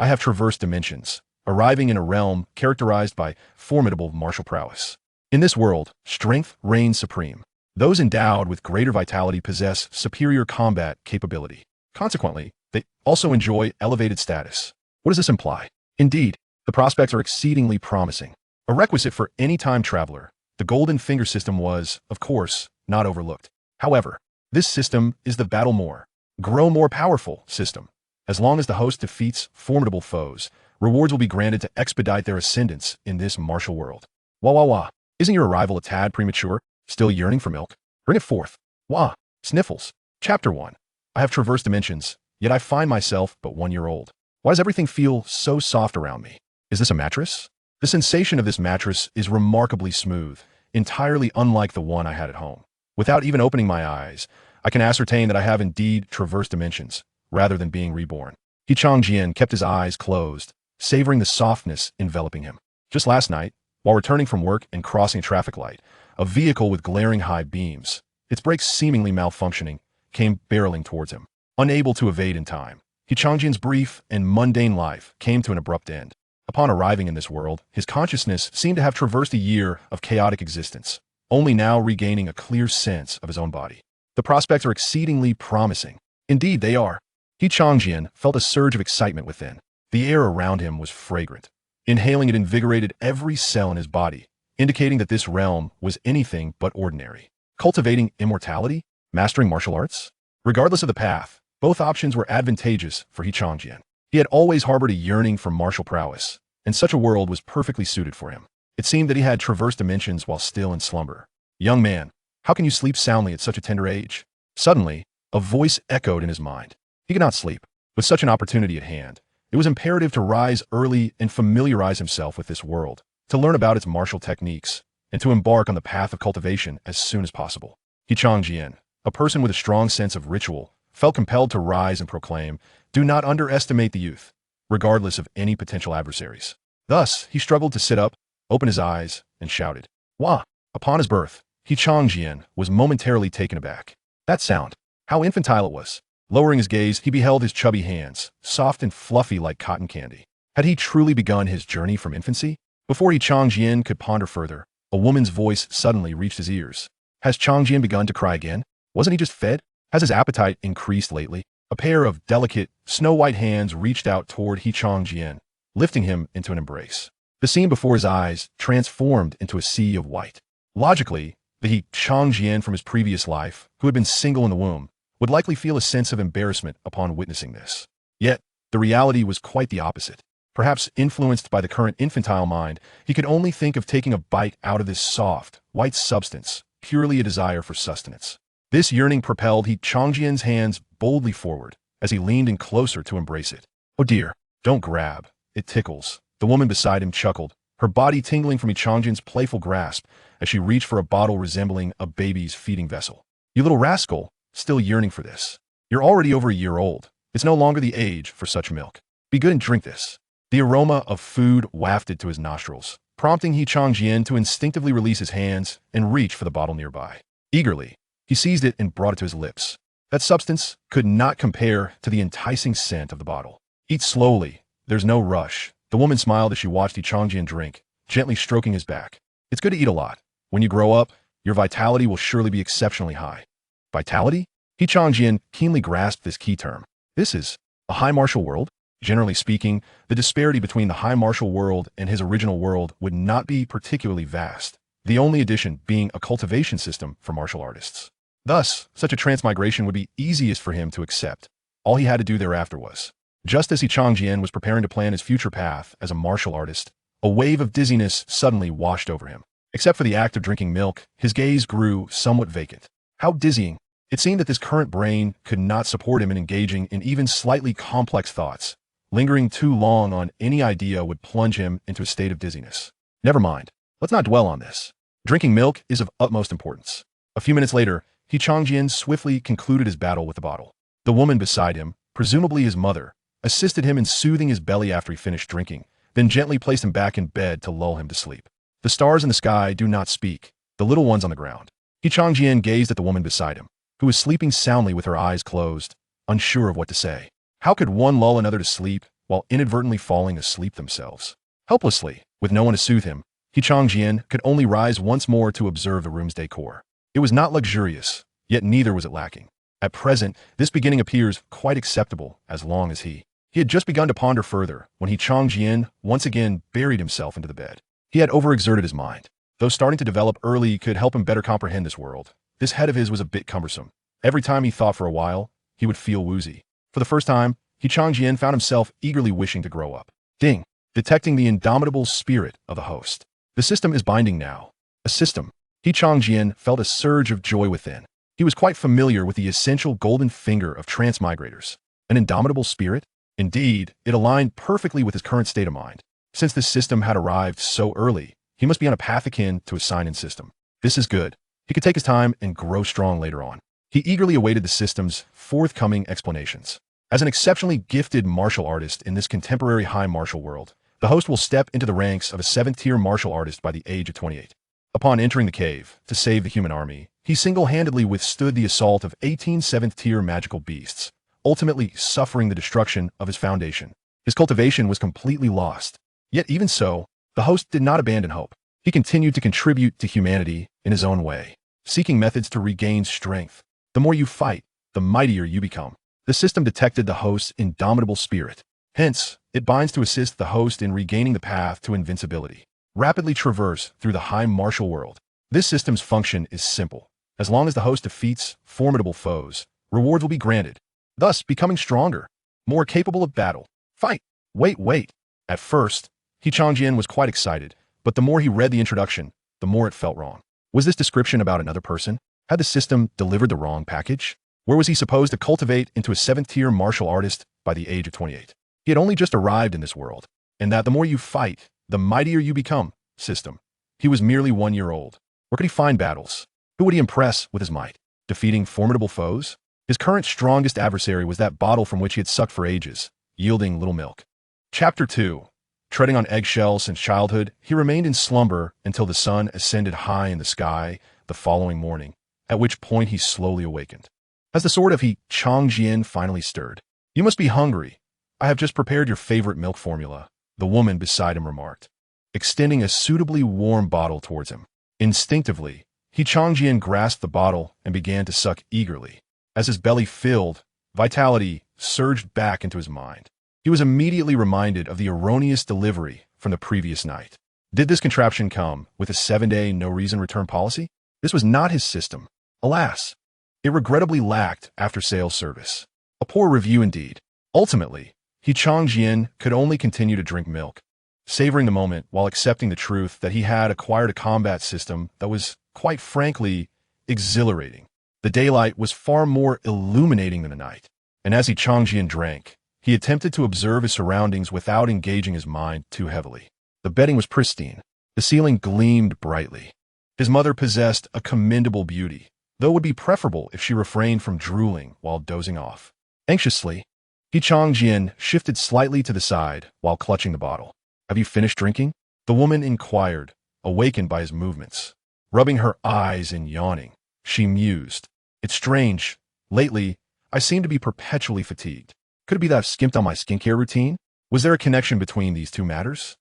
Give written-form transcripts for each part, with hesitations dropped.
I have traversed dimensions, arriving in a realm characterized by formidable martial prowess. In this world, strength reigns supreme. Those endowed with greater vitality possess superior combat capability. Consequently, they also enjoy elevated status. What does this imply? Indeed, the prospects are exceedingly promising. A requisite for any time traveler, the golden finger system was, of course, not overlooked. However, this system is the battle more, grow more powerful system. As long as the host defeats formidable foes, rewards will be granted to expedite their ascendance in this martial world. Wah wah wah. Isn't your arrival a tad premature? Still yearning for milk? Bring it forth. Wah. Sniffles. Chapter 1. I have traversed dimensions, yet I find myself but 1 year old. Why does everything feel so soft around me? Is this a mattress? The sensation of this mattress is remarkably smooth, entirely unlike the one I had at home. Without even opening my eyes, I can ascertain that I have indeed traversed dimensions, rather than being reborn. Qianqian kept his eyes closed, savoring the softness enveloping him. Just last night, while returning from work and crossing a traffic light, a vehicle with glaring high beams, its brakes seemingly malfunctioning, came barreling towards him. Unable to evade in time, Qianqian's brief and mundane life came to an abrupt end. Upon arriving in this world, his consciousness seemed to have traversed a year of chaotic existence, only now regaining a clear sense of his own body. The prospects are exceedingly promising. Indeed, they are. Qianqian felt a surge of excitement within. The air around him was fragrant. Inhaling it invigorated every cell in his body, indicating that this realm was anything but ordinary. Cultivating immortality? Mastering martial arts? Regardless of the path, both options were advantageous for Qianqian. He had always harbored a yearning for martial prowess, and such a world was perfectly suited for him. It seemed that he had traversed dimensions while still in slumber. Young man, how can you sleep soundly at such a tender age? Suddenly, a voice echoed in his mind. He could not sleep. With such an opportunity at hand, it was imperative to rise early and familiarize himself with this world, to learn about its martial techniques, and to embark on the path of cultivation as soon as possible. Qianqian, a person with a strong sense of ritual, felt compelled to rise and proclaim, "Do not underestimate the youth," regardless of any potential adversaries. Thus, he struggled to sit up, opened his eyes, and shouted, "Wah!" Upon his birth, Qianqian was momentarily taken aback. That sound, how infantile it was. Lowering his gaze, he beheld his chubby hands, soft and fluffy like cotton candy. Had he truly begun his journey from infancy? Before Qianqian could ponder further, a woman's voice suddenly reached his ears. Has Qianqian begun to cry again? Wasn't he just fed? Has his appetite increased lately? A pair of delicate, snow-white hands reached out toward Qianqian, lifting him into an embrace. The scene before his eyes transformed into a sea of white. Logically, the Qianqian from his previous life, who had been single in the womb, would likely feel a sense of embarrassment upon witnessing this. Yet, the reality was quite the opposite. Perhaps influenced by the current infantile mind, he could only think of taking a bite out of this soft, white substance, purely a desire for sustenance. This yearning propelled Qianqian's hands boldly forward as he leaned in closer to embrace it. "Oh dear, don't grab. It tickles." The woman beside him chuckled, her body tingling from Qianqian's playful grasp as she reached for a bottle resembling a baby's feeding vessel. "You little rascal, still yearning for this. You're already over a year old. It's no longer the age for such milk. Be good and drink this." The aroma of food wafted to his nostrils, prompting Qianqian to instinctively release his hands and reach for the bottle nearby. Eagerly, he seized it and brought it to his lips. That substance could not compare to the enticing scent of the bottle. "Eat slowly. There's no rush." The woman smiled as she watched Qianqian drink, gently stroking his back. "It's good to eat a lot. When you grow up, your vitality will surely be exceptionally high." Vitality? Qianqian keenly grasped this key term. This is a high martial world? Generally speaking, the disparity between the high martial world and his original world would not be particularly vast, the only addition being a cultivation system for martial artists. Thus, such a transmigration would be easiest for him to accept. All he had to do thereafter was, just as Qianqian was preparing to plan his future path as a martial artist, a wave of dizziness suddenly washed over him. Except for the act of drinking milk, his gaze grew somewhat vacant. How dizzying! It seemed that this current brain could not support him in engaging in even slightly complex thoughts. Lingering too long on any idea would plunge him into a state of dizziness. Never mind. Let's not dwell on this. Drinking milk is of utmost importance. A few minutes later, Qianqian swiftly concluded his battle with the bottle. The woman beside him, presumably his mother, assisted him in soothing his belly after he finished drinking, then gently placed him back in bed to lull him to sleep. The stars in the sky do not speak, the little ones on the ground. Qianqian gazed at the woman beside him, who was sleeping soundly with her eyes closed, unsure of what to say. How could one lull another to sleep while inadvertently falling asleep themselves. Helplessly, with no one to soothe him, Qianqian could only rise once more to observe the room's decor. It was not luxurious, yet neither was it lacking. At present, this beginning appears quite acceptable as long as he had just begun to ponder further when Qianqian once again buried himself into the bed. He had overexerted his mind. Though starting to develop early could help him better comprehend this world, this head of his was a bit cumbersome. Every time he thought for a while, he would feel woozy. For the first time, Qianqian found himself eagerly wishing to grow up. Ding! Detecting the indomitable spirit of the host. The system is binding now. A system. Qianqian felt a surge of joy within. He was quite familiar with the essential golden finger of transmigrators. An indomitable spirit? Indeed, it aligned perfectly with his current state of mind. Since this system had arrived so early, he must be on a path akin to a sign-in system. This is good. He could take his time and grow strong later on. He eagerly awaited the system's forthcoming explanations. As an exceptionally gifted martial artist in this contemporary high martial world, the host will step into the ranks of a 7th-tier martial artist by the age of 28. Upon entering the cave to save the human army, he single-handedly withstood the assault of 18 7th-tier magical beasts, ultimately suffering the destruction of his foundation. His cultivation was completely lost. Yet even so, the host did not abandon hope. He continued to contribute to humanity in his own way, seeking methods to regain strength. The more you fight, the mightier you become. The system detected the host's indomitable spirit. Hence, it binds to assist the host in regaining the path to invincibility. Rapidly traverse through the high martial world. This system's function is simple. As long as the host defeats formidable foes, rewards will be granted, thus becoming stronger, more capable of battle. Fight! Wait. At first, Qianqian was quite excited, but the more he read the introduction, the more it felt wrong. Was this description about another person? Had the system delivered the wrong package? Where was he supposed to cultivate into a 7th-tier martial artist by the age of 28? He had only just arrived in this world, and that the more you fight, the mightier you become system. He was merely 1 year old. Where could he find battles? Who would he impress with his might? Defeating formidable foes? His current strongest adversary was that bottle from which he had sucked for ages, yielding little milk. Chapter 2. Treading on eggshells since childhood, he remained in slumber until the sun ascended high in the sky the following morning, at which point he slowly awakened. As the sword of Qianqian finally stirred. "You must be hungry. I have just prepared your favorite milk formula," the woman beside him remarked, extending a suitably warm bottle towards him. Instinctively, Qianqian grasped the bottle and began to suck eagerly. As his belly filled, vitality surged back into his mind. He was immediately reminded of the erroneous delivery from the previous night. Did this contraption come with a 7-day no-reason return policy? This was not his system. Alas, it regrettably lacked after-sales service. A poor review indeed. Ultimately, Qianqian could only continue to drink milk, savoring the moment while accepting the truth that he had acquired a combat system that was, quite frankly, exhilarating. The daylight was far more illuminating than the night, and as Qianqian drank, he attempted to observe his surroundings without engaging his mind too heavily. The bedding was pristine. The ceiling gleamed brightly. His mother possessed a commendable beauty, though it would be preferable if she refrained from drooling while dozing off. Anxiously, Qianqian shifted slightly to the side while clutching the bottle. "Have you finished drinking?" the woman inquired, awakened by his movements. Rubbing her eyes and yawning, she mused. "It's strange. Lately, I seem to be perpetually fatigued. Could it be that I've skimped on my skincare routine? Was there a connection between these two matters?"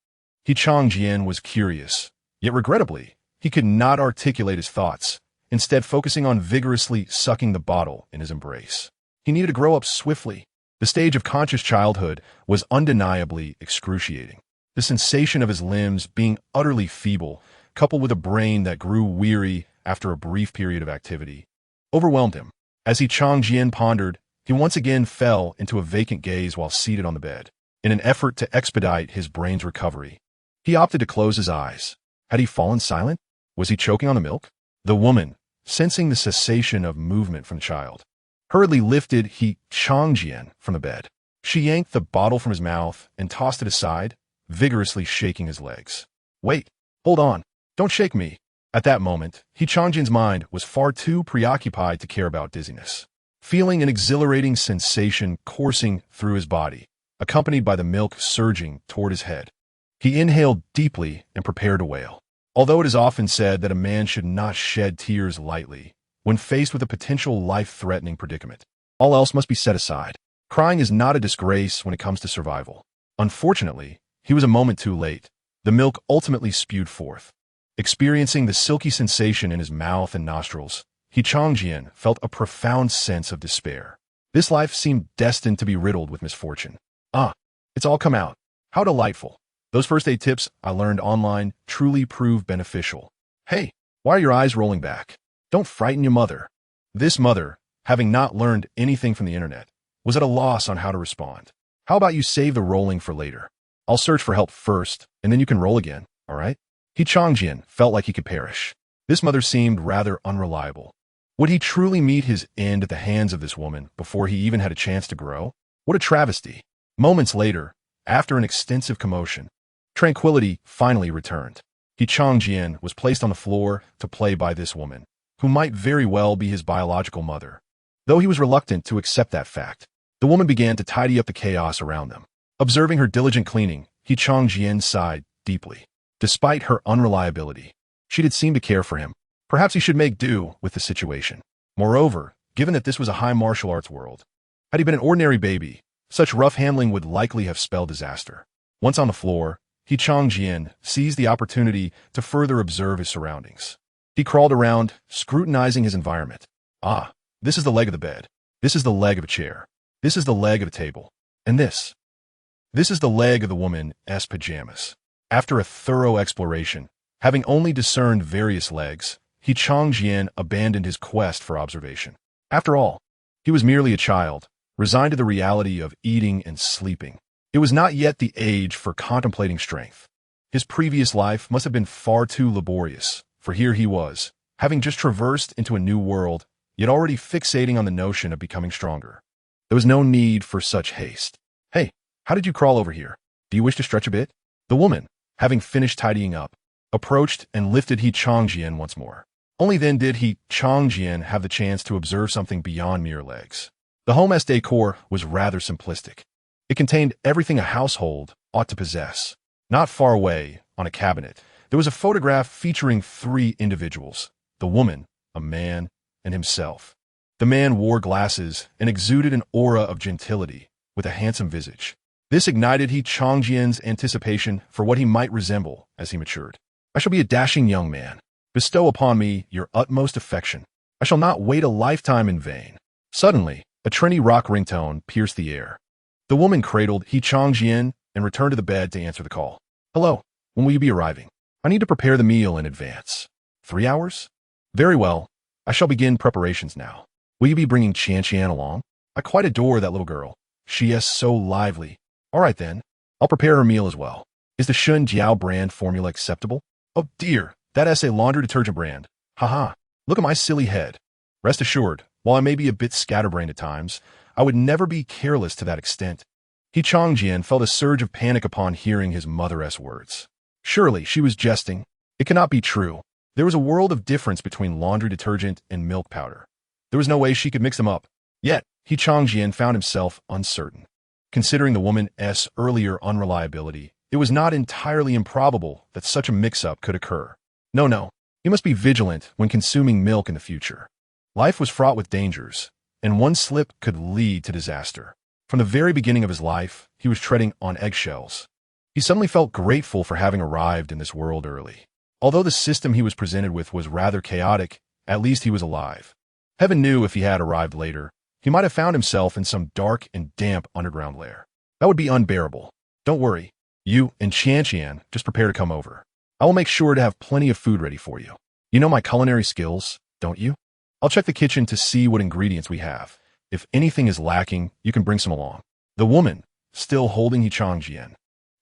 Qianqian was curious, yet regrettably, he could not articulate his thoughts, instead focusing on vigorously sucking the bottle in his embrace. He needed to grow up swiftly. The stage of conscious childhood was undeniably excruciating. The sensation of his limbs being utterly feeble, coupled with a brain that grew weary after a brief period of activity, overwhelmed him. As Qianqian pondered, he once again fell into a vacant gaze while seated on the bed. In an effort to expedite his brain's recovery, he opted to close his eyes. Had he fallen silent? Was he choking on the milk? The woman, sensing the cessation of movement from the child, hurriedly lifted Qianqian from the bed. She yanked the bottle from his mouth and tossed it aside, vigorously shaking his legs. "Wait, hold on, don't shake me." At that moment, Qianqian's mind was far too preoccupied to care about dizziness. Feeling an exhilarating sensation coursing through his body, accompanied by the milk surging toward his head, he inhaled deeply and prepared to wail. Although it is often said that a man should not shed tears lightly when faced with a potential life-threatening predicament, all else must be set aside. Crying is not a disgrace when it comes to survival. Unfortunately, he was a moment too late. The milk ultimately spewed forth. Experiencing the silky sensation in his mouth and nostrils, Qianqian felt a profound sense of despair. This life seemed destined to be riddled with misfortune. Ah, it's all come out. How delightful. Those first aid tips I learned online truly proved beneficial. Hey, why are your eyes rolling back? Don't frighten your mother. This mother, having not learned anything from the internet, was at a loss on how to respond. How about you save the rolling for later? I'll search for help first, and then you can roll again, all right? Qianqian felt like he could perish. This mother seemed rather unreliable. Would he truly meet his end at the hands of this woman before he even had a chance to grow? What a travesty. Moments later, after an extensive commotion, tranquility finally returned. Qianqian was placed on the floor to play by this woman, who might very well be his biological mother. Though he was reluctant to accept that fact, the woman began to tidy up the chaos around them. Observing her diligent cleaning, Qianqian sighed deeply. Despite her unreliability, she did seem to care for him. Perhaps he should make do with the situation. Moreover, given that this was a high martial arts world, had he been an ordinary baby, such rough handling would likely have spelled disaster. Once on the floor, Qianqian seized the opportunity to further observe his surroundings. He crawled around, scrutinizing his environment. Ah, this is the leg of the bed. This is the leg of a chair. This is the leg of a table. And this is the leg of the woman's pajamas. After a thorough exploration, having only discerned various legs, Qianqian abandoned his quest for observation. After all, he was merely a child, resigned to the reality of eating and sleeping. It was not yet the age for contemplating strength. His previous life must have been far too laborious, for here he was, having just traversed into a new world, yet already fixating on the notion of becoming stronger. There was no need for such haste. Hey, how did you crawl over here? Do you wish to stretch a bit? The woman, having finished tidying up, approached and lifted Qianqian once more. Only then did Qianqian have the chance to observe something beyond mere legs. The home's decor was rather simplistic. It contained everything a household ought to possess. Not far away, on a cabinet, there was a photograph featuring 3 individuals: the woman, a man, and himself. The man wore glasses and exuded an aura of gentility, with a handsome visage. This ignited Qianqian's anticipation for what he might resemble as he matured. I shall be a dashing young man. Bestow upon me your utmost affection. I shall not wait a lifetime in vain. Suddenly, a trendy rock ringtone pierced the air. The woman cradled Qianqian and returned to the bed to answer the call. Hello, when will you be arriving? I need to prepare the meal in advance. 3 hours? Very well. I shall begin preparations now. Will you be bringing Qianqian along? I quite adore that little girl. She is so lively. All right then. I'll prepare her meal as well. Is the Shun Jiao brand formula acceptable? Oh dear, that is a laundry detergent brand. Haha, look at my silly head. Rest assured, while I may be a bit scatterbrained at times, I would never be careless to that extent. Qianqian felt a surge of panic upon hearing his mother's words. Surely she was jesting. It cannot be true. There was a world of difference between laundry detergent and milk powder. There was no way she could mix them up. Yet, Qianqian found himself uncertain. Considering the woman's earlier unreliability, it was not entirely improbable that such a mix-up could occur. No, he must be vigilant when consuming milk in the future. Life was fraught with dangers, and one slip could lead to disaster. From the very beginning of his life, he was treading on eggshells. He suddenly felt grateful for having arrived in this world early. Although the system he was presented with was rather chaotic, at least he was alive. Heaven knew if he had arrived later, he might have found himself in some dark and damp underground lair. That would be unbearable. Don't worry. You and Qianqian just prepare to come over. I will make sure to have plenty of food ready for you. You know my culinary skills, don't you? I'll check the kitchen to see what ingredients we have. If anything is lacking, you can bring some along. The woman, still holding Qianqian,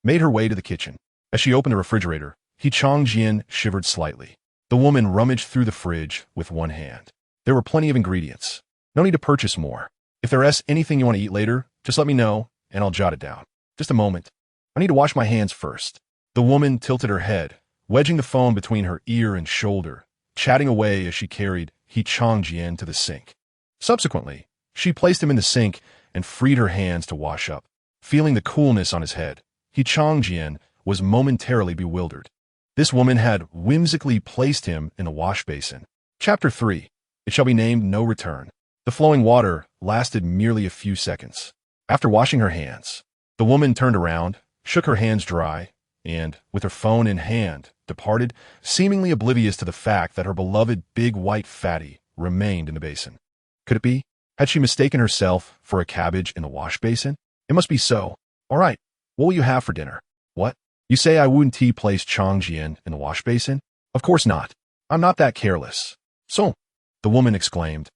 made her way to the kitchen. As she opened the refrigerator, Qianqian shivered slightly. The woman rummaged through the fridge with one hand. There were plenty of ingredients. No need to purchase more. If there is anything you want to eat later, just let me know, and I'll jot it down. Just a moment. I need to wash my hands first. The woman tilted her head, wedging the phone between her ear and shoulder, chatting away as she carried Qianqian to the sink. Subsequently, she placed him in the sink and freed her hands to wash up. Feeling the coolness on his head, Qianqian was momentarily bewildered. This woman had whimsically placed him in the wash basin. Chapter 3. It shall be named No Return. The flowing water lasted merely a few seconds. After washing her hands, the woman turned around, shook her hands dry, and, with her phone in hand, departed, seemingly oblivious to the fact that her beloved big white fatty remained in the basin. Could it be? Had she mistaken herself for a cabbage in the wash basin? It must be so. All right, what will you have for dinner? What? You say I wouldn't place Qianqian in the wash basin? Of course not. I'm not that careless. So, the woman exclaimed,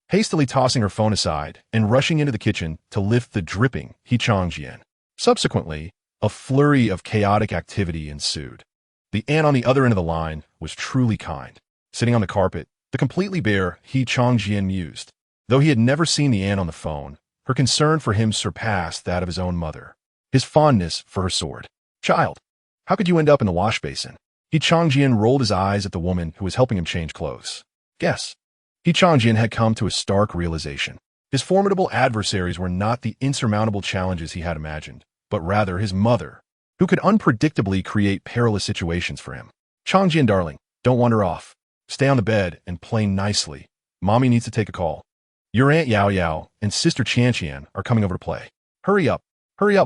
hastily tossing her phone aside and rushing into the kitchen to lift the dripping Qianqian. Subsequently, a flurry of chaotic activity ensued. The ant on the other end of the line was truly kind. Sitting on the carpet, the completely bare Qianqian mused. Though he had never seen the ant on the phone, her concern for him surpassed that of his own mother. His fondness for her sword. Child, how could you end up in the wash basin? Qianqian rolled his eyes at the woman who was helping him change clothes. Guess. Qianqian had come to a stark realization. His formidable adversaries were not the insurmountable challenges he had imagined, but rather his mother, who could unpredictably create perilous situations for him. Qianqian, darling, don't wander off. Stay on the bed and play nicely. Mommy needs to take a call. Your Aunt Yao Yao and Sister Qianqian are coming over to play. Hurry up,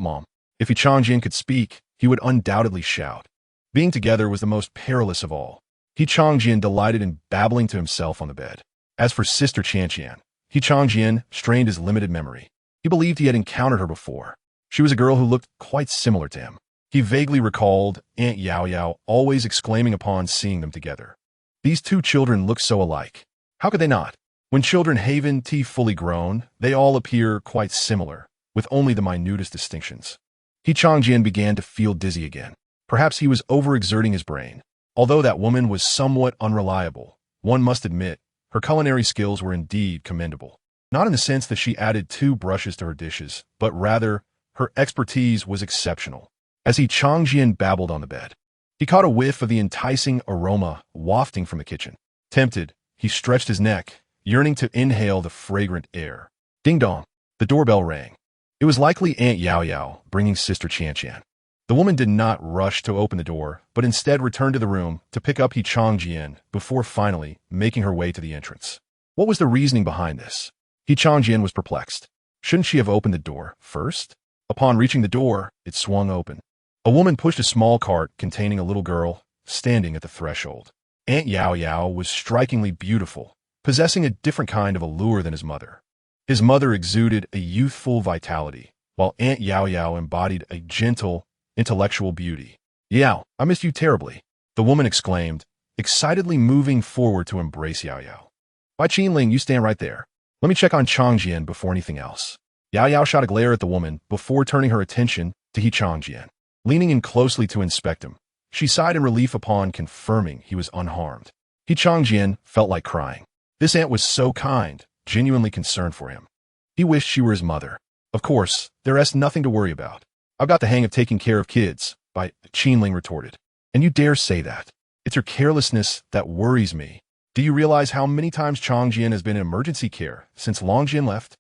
Mom. If Qianqian could speak, he would undoubtedly shout. Being together was the most perilous of all. Qianqian delighted in babbling to himself on the bed. As for Sister Qianqian, Qianqian strained his limited memory. He believed he had encountered her before. She was a girl who looked quite similar to him. He vaguely recalled Aunt Yao Yao always exclaiming upon seeing them together. These two children look so alike. How could they not? When children haven tea fully grown, they all appear quite similar, with only the minutest distinctions. Qianqian began to feel dizzy again. Perhaps he was overexerting his brain. Although that woman was somewhat unreliable, one must admit, her culinary skills were indeed commendable. Not in the sense that she added 2 brushes to her dishes, but rather, her expertise was exceptional. As Qianqian babbled on the bed, he caught a whiff of the enticing aroma wafting from the kitchen. Tempted, he stretched his neck, yearning to inhale the fragrant air. Ding dong, the doorbell rang. It was likely Aunt Yao Yao bringing Sister Qianqian. The woman did not rush to open the door, but instead returned to the room to pick up Qianqian before finally making her way to the entrance. What was the reasoning behind this? Qianqian was perplexed. Shouldn't she have opened the door first? Upon reaching the door, it swung open. A woman pushed a small cart containing a little girl, standing at the threshold. Aunt Yao Yao was strikingly beautiful, possessing a different kind of allure than his mother. His mother exuded a youthful vitality, while Aunt Yao Yao embodied a gentle, intellectual beauty. Yao, I missed you terribly, the woman exclaimed, excitedly moving forward to embrace Yao Yao. Why, Qianling, you stand right there. Let me check on Qianqian before anything else. Yao Yao shot a glare at the woman before turning her attention to Qianqian. Leaning in closely to inspect him, she sighed in relief upon confirming he was unharmed. Qianqian felt like crying. This aunt was so kind, genuinely concerned for him. He wished she were his mother. Of course, there is nothing to worry about. I've got the hang of taking care of kids, Qianling retorted. And you dare say that? It's your carelessness that worries me. Do you realize how many times Qianqian has been in emergency care since Longjian left?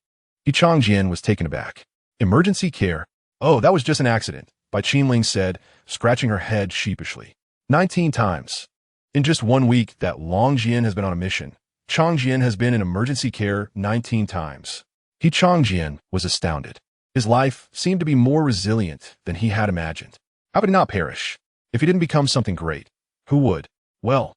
Qianqian was taken aback. Emergency care? Oh, that was just an accident, Qianling said, scratching her head sheepishly. 19 times. In just 1 week that Longjian has been on a mission, Qianqian has been in emergency care 19 times. Qianqian was astounded. His life seemed to be more resilient than he had imagined. How could he not perish? If he didn't become something great, who would? Well,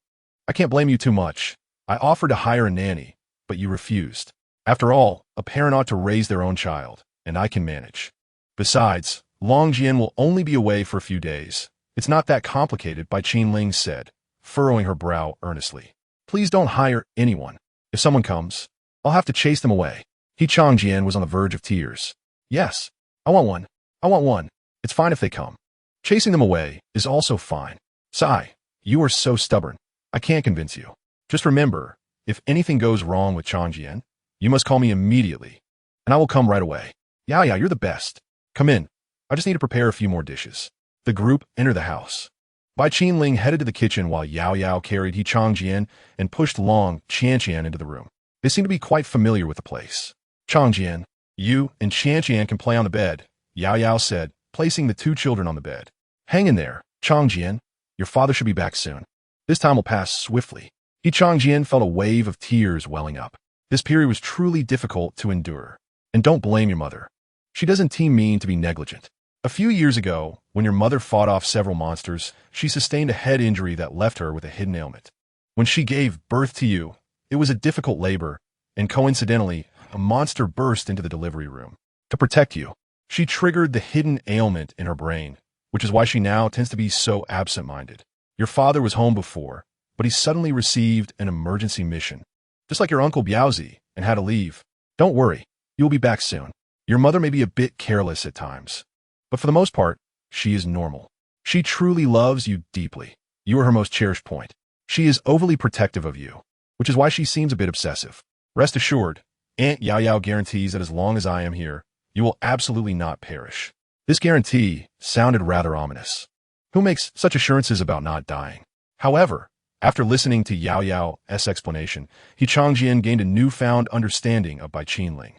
I can't blame you too much. I offered to hire a nanny, but you refused. After all, a parent ought to raise their own child, and I can manage. Besides, Longjian will only be away for a few days. It's not that complicated, Qianling said, furrowing her brow earnestly. Please don't hire anyone. If someone comes, I'll have to chase them away. Qianqian was on the verge of tears. Yes, I want one. I want one. It's fine if they come. Chasing them away is also fine. Sigh, you are so stubborn. I can't convince you. Just remember, if anything goes wrong with Qianqian, you must call me immediately, and I will come right away. Yao Yao, you're the best. Come in. I just need to prepare a few more dishes. The group entered the house. Qianling headed to the kitchen while Yao Yao carried Qianqian and pushed Long Qianqian into the room. They seemed to be quite familiar with the place. Qianqian, you and Qianqian can play on the bed, Yao Yao said, placing the 2 children on the bed. Hang in there, Qianqian. Your father should be back soon. This time will pass swiftly. Qianqian felt a wave of tears welling up. This period was truly difficult to endure. And don't blame your mother. She doesn't mean to be negligent. A few years ago, when your mother fought off several monsters, she sustained a head injury that left her with a hidden ailment. When she gave birth to you, it was a difficult labor, and coincidentally, a monster burst into the delivery room. To protect you, she triggered the hidden ailment in her brain, which is why she now tends to be so absent-minded. Your father was home before, but he suddenly received an emergency mission, just like your Uncle Biaozi, and had to leave. Don't worry, you'll be back soon. Your mother may be a bit careless at times, but for the most part, she is normal. She truly loves you deeply. You are her most cherished point. She is overly protective of you, which is why she seems a bit obsessive. Rest assured, Aunt Yao Yao guarantees that as long as I am here, you will absolutely not perish. This guarantee sounded rather ominous. Who makes such assurances about not dying? However, after listening to Yao Yao's explanation, Qianqian gained a newfound understanding of Bai Qinling.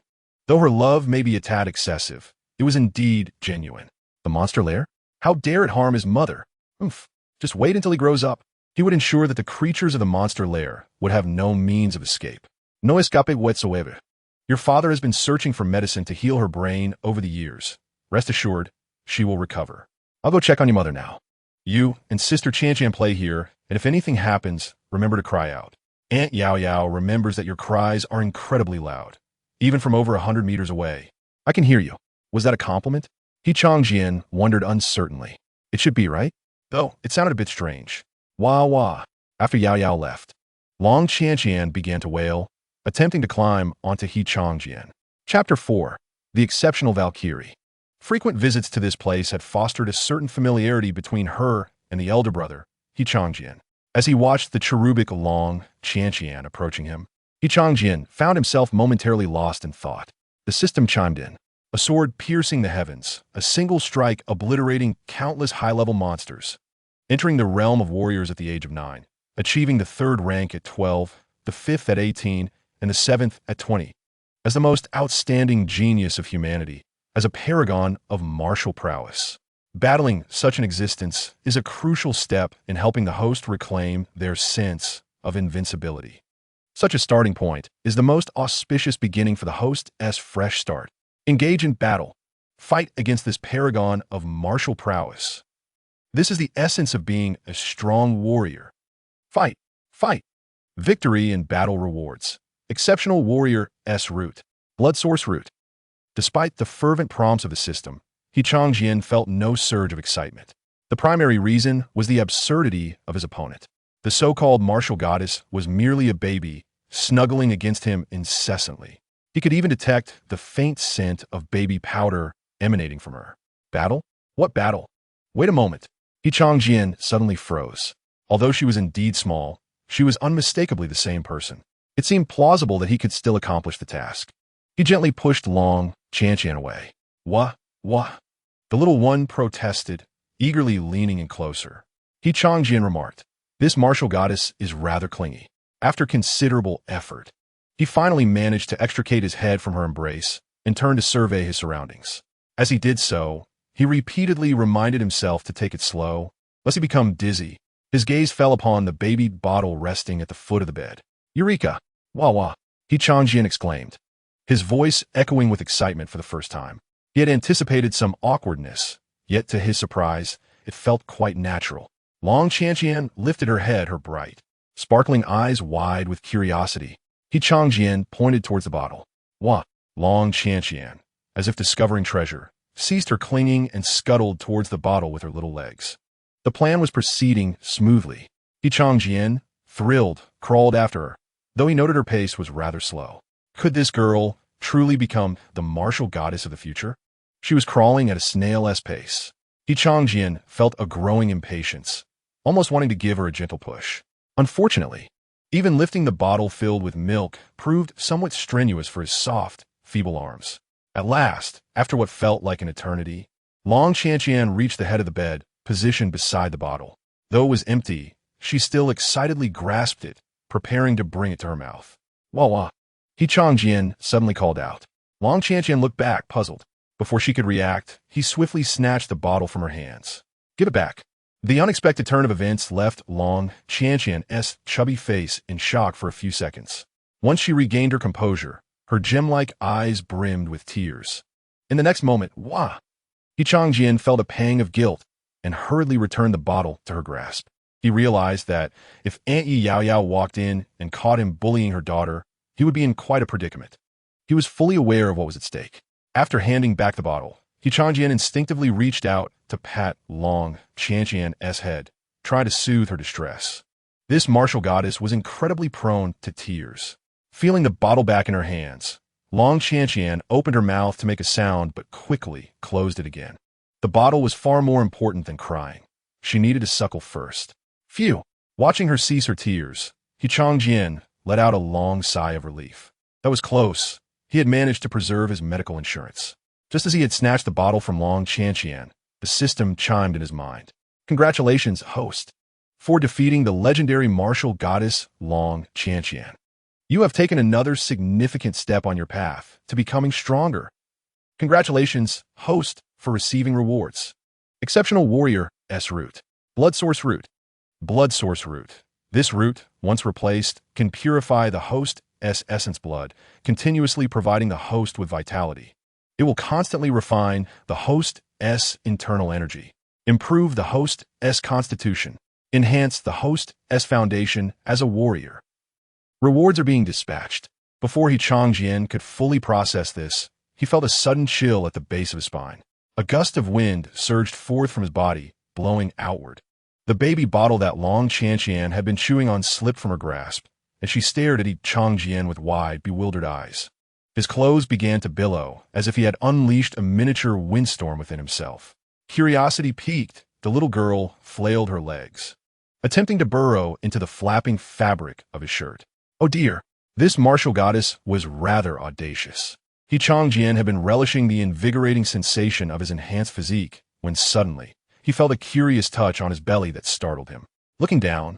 Though her love may be a tad excessive, it was indeed genuine. The monster lair? How dare it harm his mother? Oof. Just wait until he grows up. He would ensure that the creatures of the monster lair would have no means of escape. No escape whatsoever. Your father has been searching for medicine to heal her brain over the years. Rest assured, she will recover. I'll go check on your mother now. You and Sister Qianqian play here, and if anything happens, remember to cry out. Aunt Yao Yao remembers that your cries are incredibly loud, even from over 100 meters away. I can hear you. Was that a compliment? Qianqian wondered uncertainly. It should be, right? Though, it sounded a bit strange. Wah wah. After Yao Yao left, Long Qianqian began to wail, attempting to climb onto Qianqian. Chapter 4. The Exceptional Valkyrie. Frequent visits to this place had fostered a certain familiarity between her and the elder brother, Qianqian. As he watched the cherubic Long Qianqian approaching him, Qianqian found himself momentarily lost in thought. The system chimed in, a sword piercing the heavens, a single strike obliterating countless high-level monsters. Entering the realm of warriors at the age of 9, achieving the 3rd rank at 12, the 5th at 18, and the 7th at 20. As the most outstanding genius of humanity, as a paragon of martial prowess. Battling such an existence is a crucial step in helping the host reclaim their sense of invincibility. Such a starting point is the most auspicious beginning for the host's fresh start. Engage in battle. Fight against this paragon of martial prowess. This is the essence of being a strong warrior. Fight. Fight. Victory in battle rewards. Exceptional warrior S root. Blood source root. Despite the fervent prompts of the system, Qianqian felt no surge of excitement. The primary reason was the absurdity of his opponent. The so-called martial goddess was merely a baby, snuggling against him incessantly. He could even detect the faint scent of baby powder emanating from her. Battle? What battle? Wait a moment. Qianqian suddenly froze. Although she was indeed small, she was unmistakably the same person. It seemed plausible that he could still accomplish the task. He gently pushed Long Qianqian away. Wah. The little one protested, eagerly leaning in closer. Qianqian remarked, this martial goddess is rather clingy. After considerable effort, he finally managed to extricate his head from her embrace and turned to survey his surroundings. As he did so, he repeatedly reminded himself to take it slow, lest he become dizzy. His gaze fell upon the baby bottle resting at the foot of the bed. Eureka! Wah wah! Qianqian exclaimed, his voice echoing with excitement for the first time. He had anticipated some awkwardness, yet to his surprise, it felt quite natural. Long Qianqian lifted her head, her bright, sparkling eyes wide with curiosity. Qianqian pointed towards the bottle. Wah! Long Qianqian, as if discovering treasure, ceased her clinging and scuttled towards the bottle with her little legs. The plan was proceeding smoothly. Qianqian, thrilled, crawled after her, though he noted her pace was rather slow. Could this girl truly become the martial goddess of the future? She was crawling at a snail's pace. Qianqian felt a growing impatience, almost wanting to give her a gentle push. Unfortunately, even lifting the bottle filled with milk proved somewhat strenuous for his soft, feeble arms. At last, after what felt like an eternity, Long Qianqian reached the head of the bed, positioned beside the bottle. Though it was empty, she still excitedly grasped it, preparing to bring it to her mouth. Wah wah! Qianqian suddenly called out. Long Qianqian looked back, puzzled. Before she could react, he swiftly snatched the bottle from her hands. Give it back. The unexpected turn of events left Long Qianqian's chubby face in shock for a few seconds. Once she regained her composure, her gem-like eyes brimmed with tears. In the next moment, wah! Qianqian felt a pang of guilt and hurriedly returned the bottle to her grasp. He realized that if Aunt Yao Yao walked in and caught him bullying her daughter, he would be in quite a predicament. He was fully aware of what was at stake. After handing back the bottle, Qianqian instinctively reached out to pat Long Qianqian's head, trying to soothe her distress. This martial goddess was incredibly prone to tears. Feeling the bottle back in her hands, Long Qianqian opened her mouth to make a sound but quickly closed it again. The bottle was far more important than crying. She needed to suckle first. Phew! Watching her cease her tears, Qianqian let out a long sigh of relief. That was close. He had managed to preserve his medical insurance. Just as he had snatched the bottle from Long Qianqian, the system chimed in his mind. Congratulations, host, for defeating the legendary martial goddess Long Qianqian. You have taken another significant step on your path to becoming stronger. Congratulations, host, for receiving rewards. Exceptional Warrior S Root. Blood Source Root. Blood Source Root. This root, once replaced, can purify the host's essence blood, continuously providing the host with vitality. It will constantly refine the host's internal energy, improve the host's constitution, enhance the host's foundation as a warrior. Rewards are being dispatched. Before Qianqian could fully process this, he felt a sudden chill at the base of his spine. A gust of wind surged forth from his body, blowing outward. The baby bottle that Long Qianqian had been chewing on slipped from her grasp, and she stared at Qianqian with wide, bewildered eyes. His clothes began to billow, as if he had unleashed a miniature windstorm within himself. Curiosity piqued, the little girl flailed her legs, attempting to burrow into the flapping fabric of his shirt. Oh dear, this martial goddess was rather audacious. Qianqian had been relishing the invigorating sensation of his enhanced physique, when suddenly, he felt a curious touch on his belly that startled him. Looking down,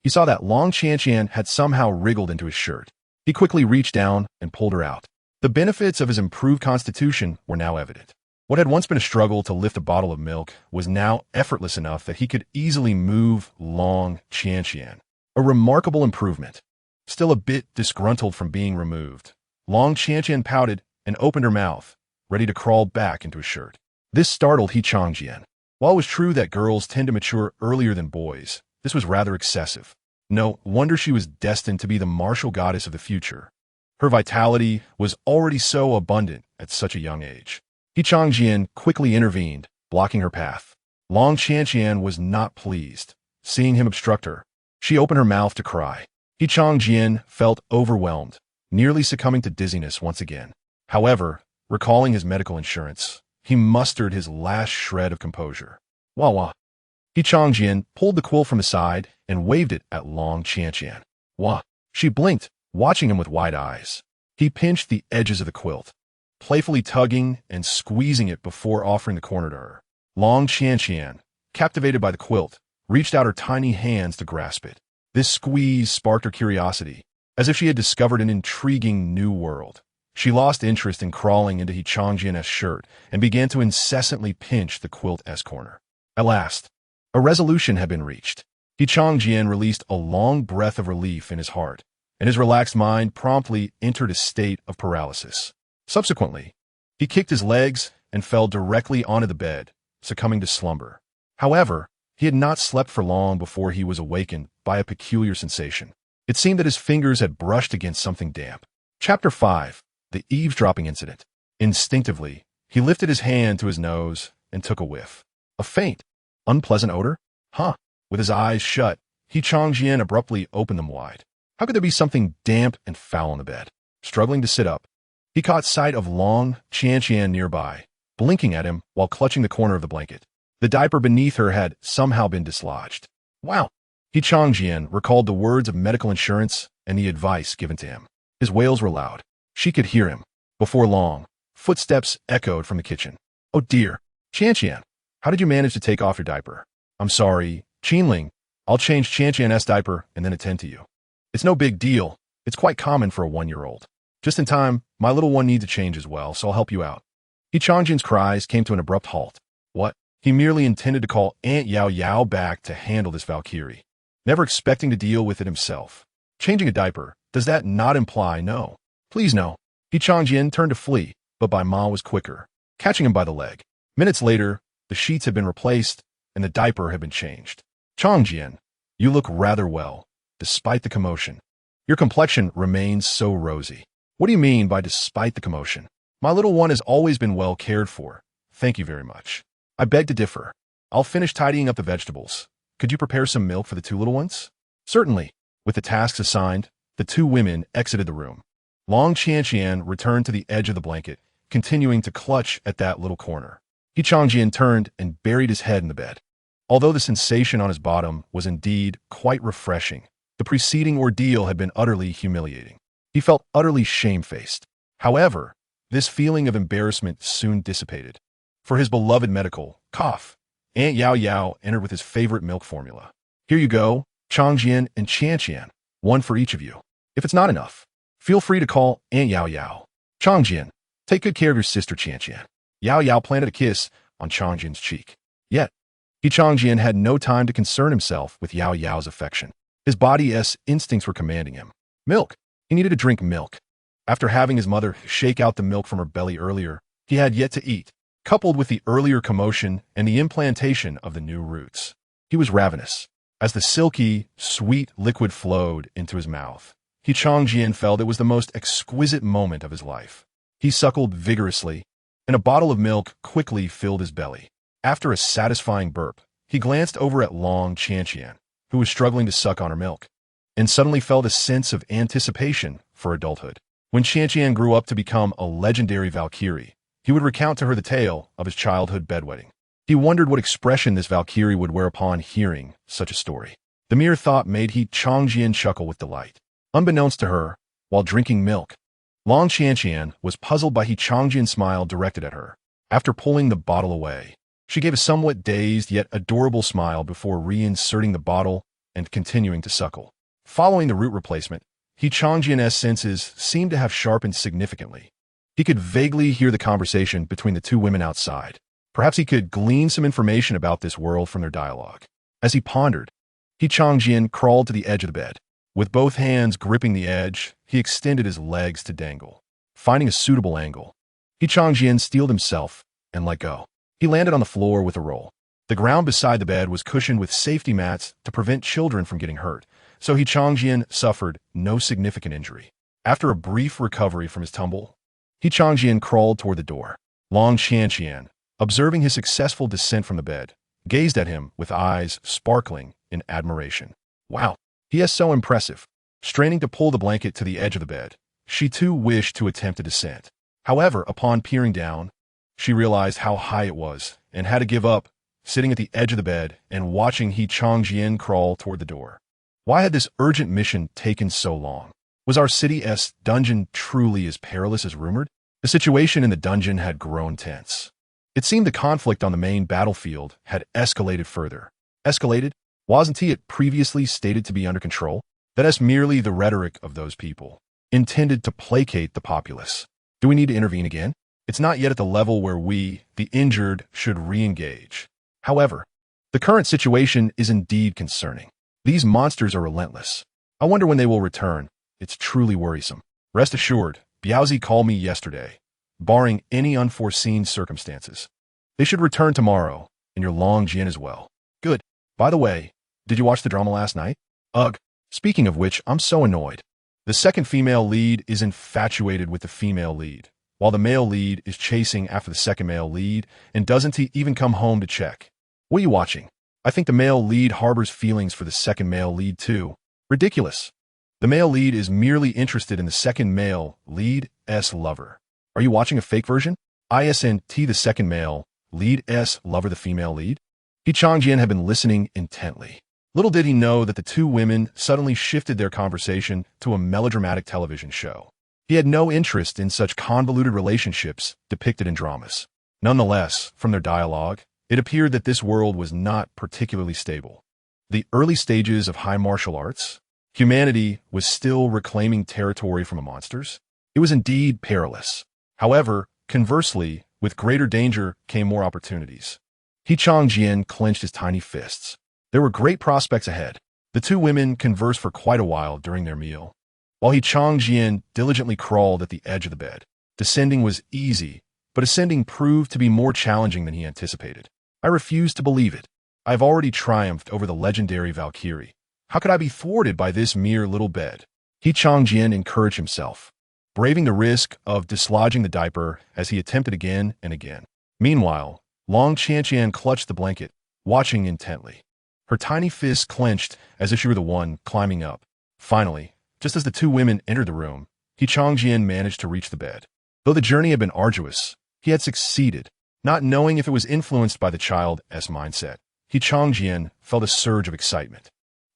he saw that Long Qianqian had somehow wriggled into his shirt. He quickly reached down and pulled her out. The benefits of his improved constitution were now evident. What had once been a struggle to lift a bottle of milk was now effortless enough that he could easily move Long Qianqian. A remarkable improvement. Still a bit disgruntled from being removed, Long Qianqian pouted and opened her mouth, ready to crawl back into his shirt. This startled Qianqian. While it was true that girls tend to mature earlier than boys, this was rather excessive. No wonder she was destined to be the martial goddess of the future. Her vitality was already so abundant at such a young age. Qianqian quickly intervened, blocking her path. Long Qianqian was not pleased, seeing him obstruct her. She opened her mouth to cry. Qianqian felt overwhelmed, nearly succumbing to dizziness once again. However, recalling his medical insurance, he mustered his last shred of composure. Wah wah. Qianqian pulled the quill from his side and waved it at Long Qianqian. Wah. She blinked, watching him with wide eyes. He pinched the edges of the quilt, playfully tugging and squeezing it before offering the corner to her. Long Qianqian, captivated by the quilt, reached out her tiny hands to grasp it. This squeeze sparked her curiosity, as if she had discovered an intriguing new world. She lost interest in crawling into Qianqian's shirt and began to incessantly pinch the quilt's corner. At last, a resolution had been reached. Qianqian released a long breath of relief in his heart, and his relaxed mind promptly entered a state of paralysis. Subsequently, he kicked his legs and fell directly onto the bed, succumbing to slumber. However, he had not slept for long before he was awakened by a peculiar sensation. It seemed that his fingers had brushed against something damp. Chapter 5. The Eavesdropping Incident. Instinctively, he lifted his hand to his nose and took a whiff. A faint, unpleasant odor? Huh. With his eyes shut, Qianqian abruptly opened them wide. How could there be something damp and foul on the bed? Struggling to sit up, he caught sight of Long Qianqian nearby, blinking at him while clutching the corner of the blanket. The diaper beneath her had somehow been dislodged. Wow! Qianqian recalled the words of medical insurance and the advice given to him. His wails were loud. She could hear him. Before long, footsteps echoed from the kitchen. Oh dear! Qianqian, how did you manage to take off your diaper? I'm sorry, Qinling. I'll change Qianqian's diaper and then attend to you. It's no big deal. It's quite common for a 1-year-old. Just in time, my little one needs a change as well, so I'll help you out. Qianqian's cries came to an abrupt halt. What? He merely intended to call Aunt Yao Yao back to handle this Valkyrie, never expecting to deal with it himself. Changing a diaper, does that not imply no? Please no. Qianqian turned to flee, but Bai Ma was quicker, catching him by the leg. Minutes later, the sheets had been replaced and the diaper had been changed. Qianqian, you look rather well, despite the commotion. Your complexion remains so rosy. What do you mean by despite the commotion? My little one has always been well cared for. Thank you very much. I beg to differ. I'll finish tidying up the vegetables. Could you prepare some milk for the two little ones? Certainly. With the tasks assigned, the two women exited the room. Qianqian returned to the edge of the blanket, continuing to clutch at that little corner. Qianqian turned and buried his head in the bed. Although the sensation on his bottom was indeed quite refreshing, the preceding ordeal had been utterly humiliating. He felt utterly shamefaced. However, this feeling of embarrassment soon dissipated. For his beloved medical cough, Aunt Yao Yao entered with his favorite milk formula. Here you go, Qianqian and Qianqian, one for each of you. If it's not enough, feel free to call Aunt Yao Yao. Qianqian, take good care of your sister Qianqian. Yao Yao planted a kiss on Qianqian's cheek. Yet, Qianqian had no time to concern himself with Yao Yao's affection. His body's instincts were commanding him. Milk. He needed to drink milk. After having his mother shake out the milk from her belly earlier, he had yet to eat, coupled with the earlier commotion and the implantation of the new roots. He was ravenous. As the silky, sweet liquid flowed into his mouth, Qianqian felt it was the most exquisite moment of his life. He suckled vigorously, and a bottle of milk quickly filled his belly. After a satisfying burp, he glanced over at Qianqian, who was struggling to suck on her milk, and suddenly felt a sense of anticipation for adulthood. When Qianqian grew up to become a legendary Valkyrie, he would recount to her the tale of his childhood bedwetting. He wondered what expression this Valkyrie would wear upon hearing such a story. The mere thought made Qianqian chuckle with delight. Unbeknownst to her, while drinking milk, Qianqian was puzzled by Qianqian's smile directed at her. After pulling the bottle away, she gave a somewhat dazed yet adorable smile before reinserting the bottle and continuing to suckle. Following the root replacement, Qianqian's senses seemed to have sharpened significantly. He could vaguely hear the conversation between the two women outside. Perhaps he could glean some information about this world from their dialogue. As he pondered, Qianqian crawled to the edge of the bed. With both hands gripping the edge, he extended his legs to dangle. Finding a suitable angle, Qianqian steeled himself and let go. He landed on the floor with a roll. The ground beside the bed was cushioned with safety mats to prevent children from getting hurt, so Qianqian suffered no significant injury. After a brief recovery from his tumble, Qianqian crawled toward the door. Qianqian, observing his successful descent from the bed, gazed at him with eyes sparkling in admiration. Wow, he is so impressive. Straining to pull the blanket to the edge of the bed, she too wished to attempt a descent. However, upon peering down, she realized how high it was and had to give up, sitting at the edge of the bed and watching Qianqian crawl toward the door. Why had this urgent mission taken so long? Was our city's dungeon truly as perilous as rumored? The situation in the dungeon had grown tense. It seemed the conflict on the main battlefield had escalated further. Escalated? Wasn't it previously stated to be under control? That's merely the rhetoric of those people, intended to placate the populace. Do we need to intervene again? It's not yet at the level where we, the injured, should re-engage. However, the current situation is indeed concerning. These monsters are relentless. I wonder when they will return. It's truly worrisome. Rest assured, Biaozi called me yesterday, barring any unforeseen circumstances. They should return tomorrow, and your Qianqian as well. Good. By the way, did you watch the drama last night? Ugh. Speaking of which, I'm so annoyed. The second female lead is infatuated with the female lead, while the male lead is chasing after the second male lead and doesn't he even come home to check. What are you watching? I think the male lead harbors feelings for the second male lead too. Ridiculous. The male lead is merely interested in the second male lead's lover. Are you watching a fake version? ISNT the second male lead's lover the female lead? Qianqian had been listening intently. Little did he know that the two women suddenly shifted their conversation to a melodramatic television show. He had no interest in such convoluted relationships depicted in dramas. Nonetheless, from their dialogue, it appeared that this world was not particularly stable. The early stages of high martial arts, humanity was still reclaiming territory from the monsters. It was indeed perilous. However, conversely, with greater danger came more opportunities. Qianqian clenched his tiny fists. There were great prospects ahead. The two women conversed for quite a while during their meal, while Qianqian diligently crawled at the edge of the bed. Descending was easy, but ascending proved to be more challenging than he anticipated. I refused to believe it. I've already triumphed over the legendary Valkyrie. How could I be thwarted by this mere little bed? Qianqian encouraged himself, braving the risk of dislodging the diaper as he attempted again and again. Meanwhile, Qianqian clutched the blanket, watching intently. Her tiny fists clenched as if she were the one climbing up. Finally, just as the two women entered the room, Qianqian managed to reach the bed. Though the journey had been arduous, he had succeeded. Not knowing if it was influenced by the child's mindset, Qianqian felt a surge of excitement.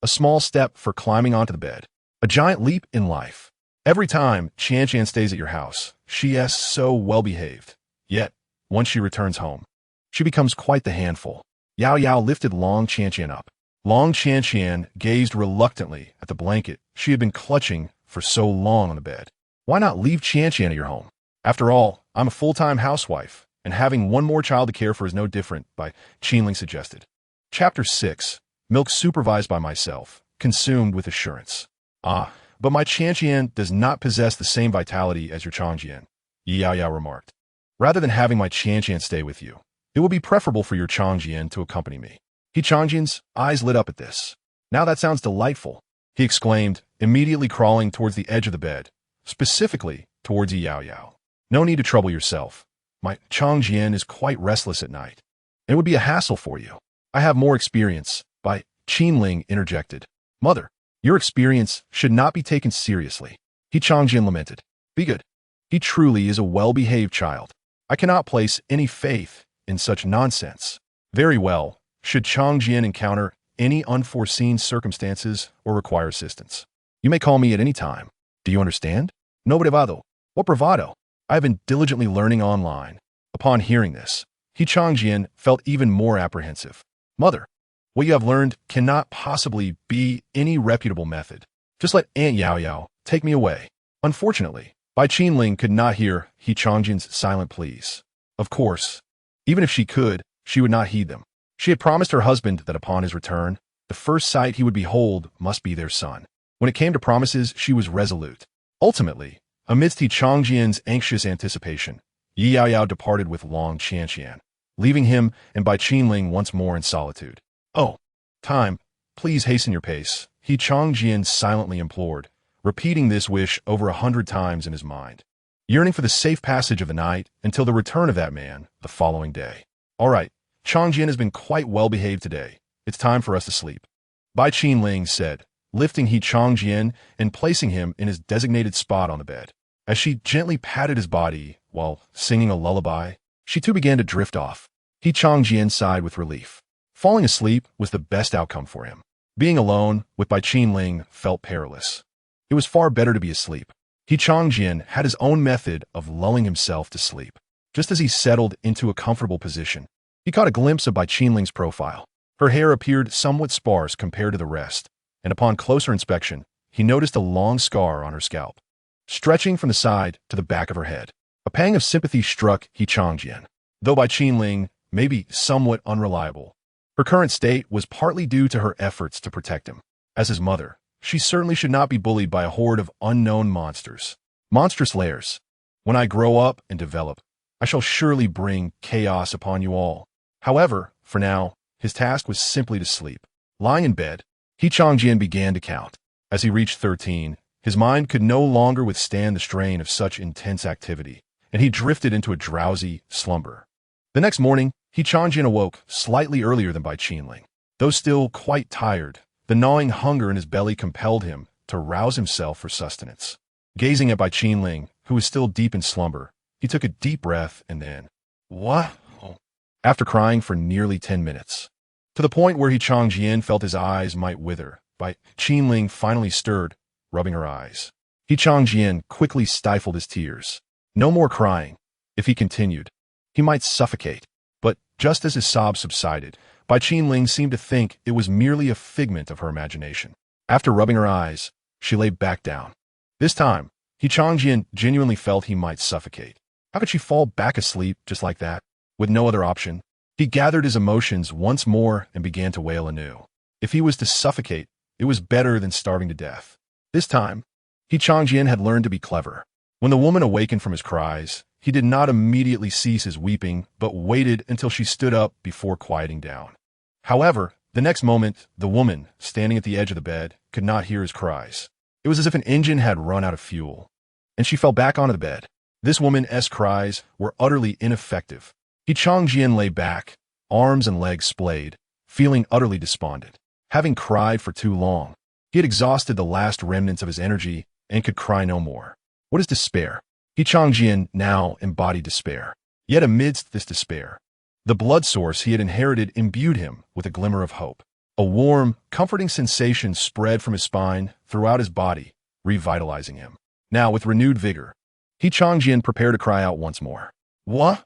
A small step for climbing onto the bed. A giant leap in life. Every time Qianqian stays at your house, she is so well-behaved. Yet, once she returns home, she becomes quite the handful. Yao Yao lifted Qianqian up. Qianqian gazed reluctantly at the blanket she had been clutching for so long on the bed. Why not leave Qianqian at your home? After all, I'm a full-time housewife, and having one more child to care for is no different, by Qianling suggested. Chapter 6. Milk supervised by myself, consumed with assurance. Ah, but my Qianqian does not possess the same vitality as your Qianqian, Yao Yao remarked. Rather than having my Qianqian stay with you, it would be preferable for your Qianqian to accompany me. Qianqian's eyes lit up at this. Now that sounds delightful, he exclaimed, immediately crawling towards the edge of the bed, specifically towards Yao Yao. No need to trouble yourself. My Qianqian is quite restless at night. It would be a hassle for you. I have more experience, by Qianling interjected. Mother, your experience should not be taken seriously. Qianqian lamented. Be good. He truly is a well-behaved child. I cannot place any faith in such nonsense. Very well. Should Qianqian encounter any unforeseen circumstances or require assistance, you may call me at any time. Do you understand? No bravado. What bravado? I have been diligently learning online. Upon hearing this, Qianqian felt even more apprehensive. Mother, what you have learned cannot possibly be any reputable method. Just let Aunt Yao Yao take me away. Unfortunately, Bai Qianling could not hear Qianqian's silent pleas. Of course, even if she could, she would not heed them. She had promised her husband that upon his return, the first sight he would behold must be their son. When it came to promises, she was resolute. Ultimately, amidst Qianqian's anxious anticipation, Yao Yao departed with Qianqian, leaving him and Bai Qianling once more in solitude. Oh, time, please hasten your pace, Qianqian silently implored, repeating this wish over 100 times in his mind, yearning for the safe passage of the night until the return of that man the following day. All right, Qianqian has been quite well-behaved today. It's time for us to sleep, Bai Qianling said, lifting Qianqian and placing him in his designated spot on the bed. As she gently patted his body while singing a lullaby, she too began to drift off. Qianqian sighed with relief. Falling asleep was the best outcome for him. Being alone with Bai Qianling felt perilous. It was far better to be asleep. Qianqian had his own method of lulling himself to sleep. Just as he settled into a comfortable position, he caught a glimpse of Bai Qianling's profile. Her hair appeared somewhat sparse compared to the rest, and upon closer inspection, he noticed a long scar on her scalp, stretching from the side to the back of her head. A pang of sympathy struck Qianqian. Though Bai Qianling may be somewhat unreliable, her current state was partly due to her efforts to protect him. As his mother, she certainly should not be bullied by a horde of unknown monsters. Monstrous lairs. When I grow up and develop, I shall surely bring chaos upon you all. However, for now, his task was simply to sleep. Lying in bed, Qianqian began to count. As he reached 13, his mind could no longer withstand the strain of such intense activity, and he drifted into a drowsy slumber. The next morning, Qianqian awoke slightly earlier than Bai Qianling. Though still quite tired, the gnawing hunger in his belly compelled him to rouse himself for sustenance. Gazing at Bai Qianling, who was still deep in slumber, he took a deep breath and then, "What?" After crying for nearly 10 minutes, to the point where Qianqian felt his eyes might wither, Bai Qianling finally stirred, rubbing her eyes. Qianqian quickly stifled his tears. No more crying. If he continued, he might suffocate. But just as his sobs subsided, Bai Qianling seemed to think it was merely a figment of her imagination. After rubbing her eyes, she lay back down. This time, Qianqian genuinely felt he might suffocate. How could she fall back asleep just like that, with no other option? He gathered his emotions once more and began to wail anew. If he was to suffocate, it was better than starving to death. This time, Qianqian had learned to be clever. When the woman awakened from his cries, he did not immediately cease his weeping, but waited until she stood up before quieting down. However, the next moment, the woman, standing at the edge of the bed, could not hear his cries. It was as if an engine had run out of fuel, and she fell back onto the bed. This woman's cries were utterly ineffective. Qianqian lay back, arms and legs splayed, feeling utterly despondent. Having cried for too long, he had exhausted the last remnants of his energy and could cry no more. What is despair? Qianqian now embodied despair. Yet amidst this despair, the blood source he had inherited imbued him with a glimmer of hope. A warm, comforting sensation spread from his spine throughout his body, revitalizing him. Now, with renewed vigor, Qianqian prepared to cry out once more. What?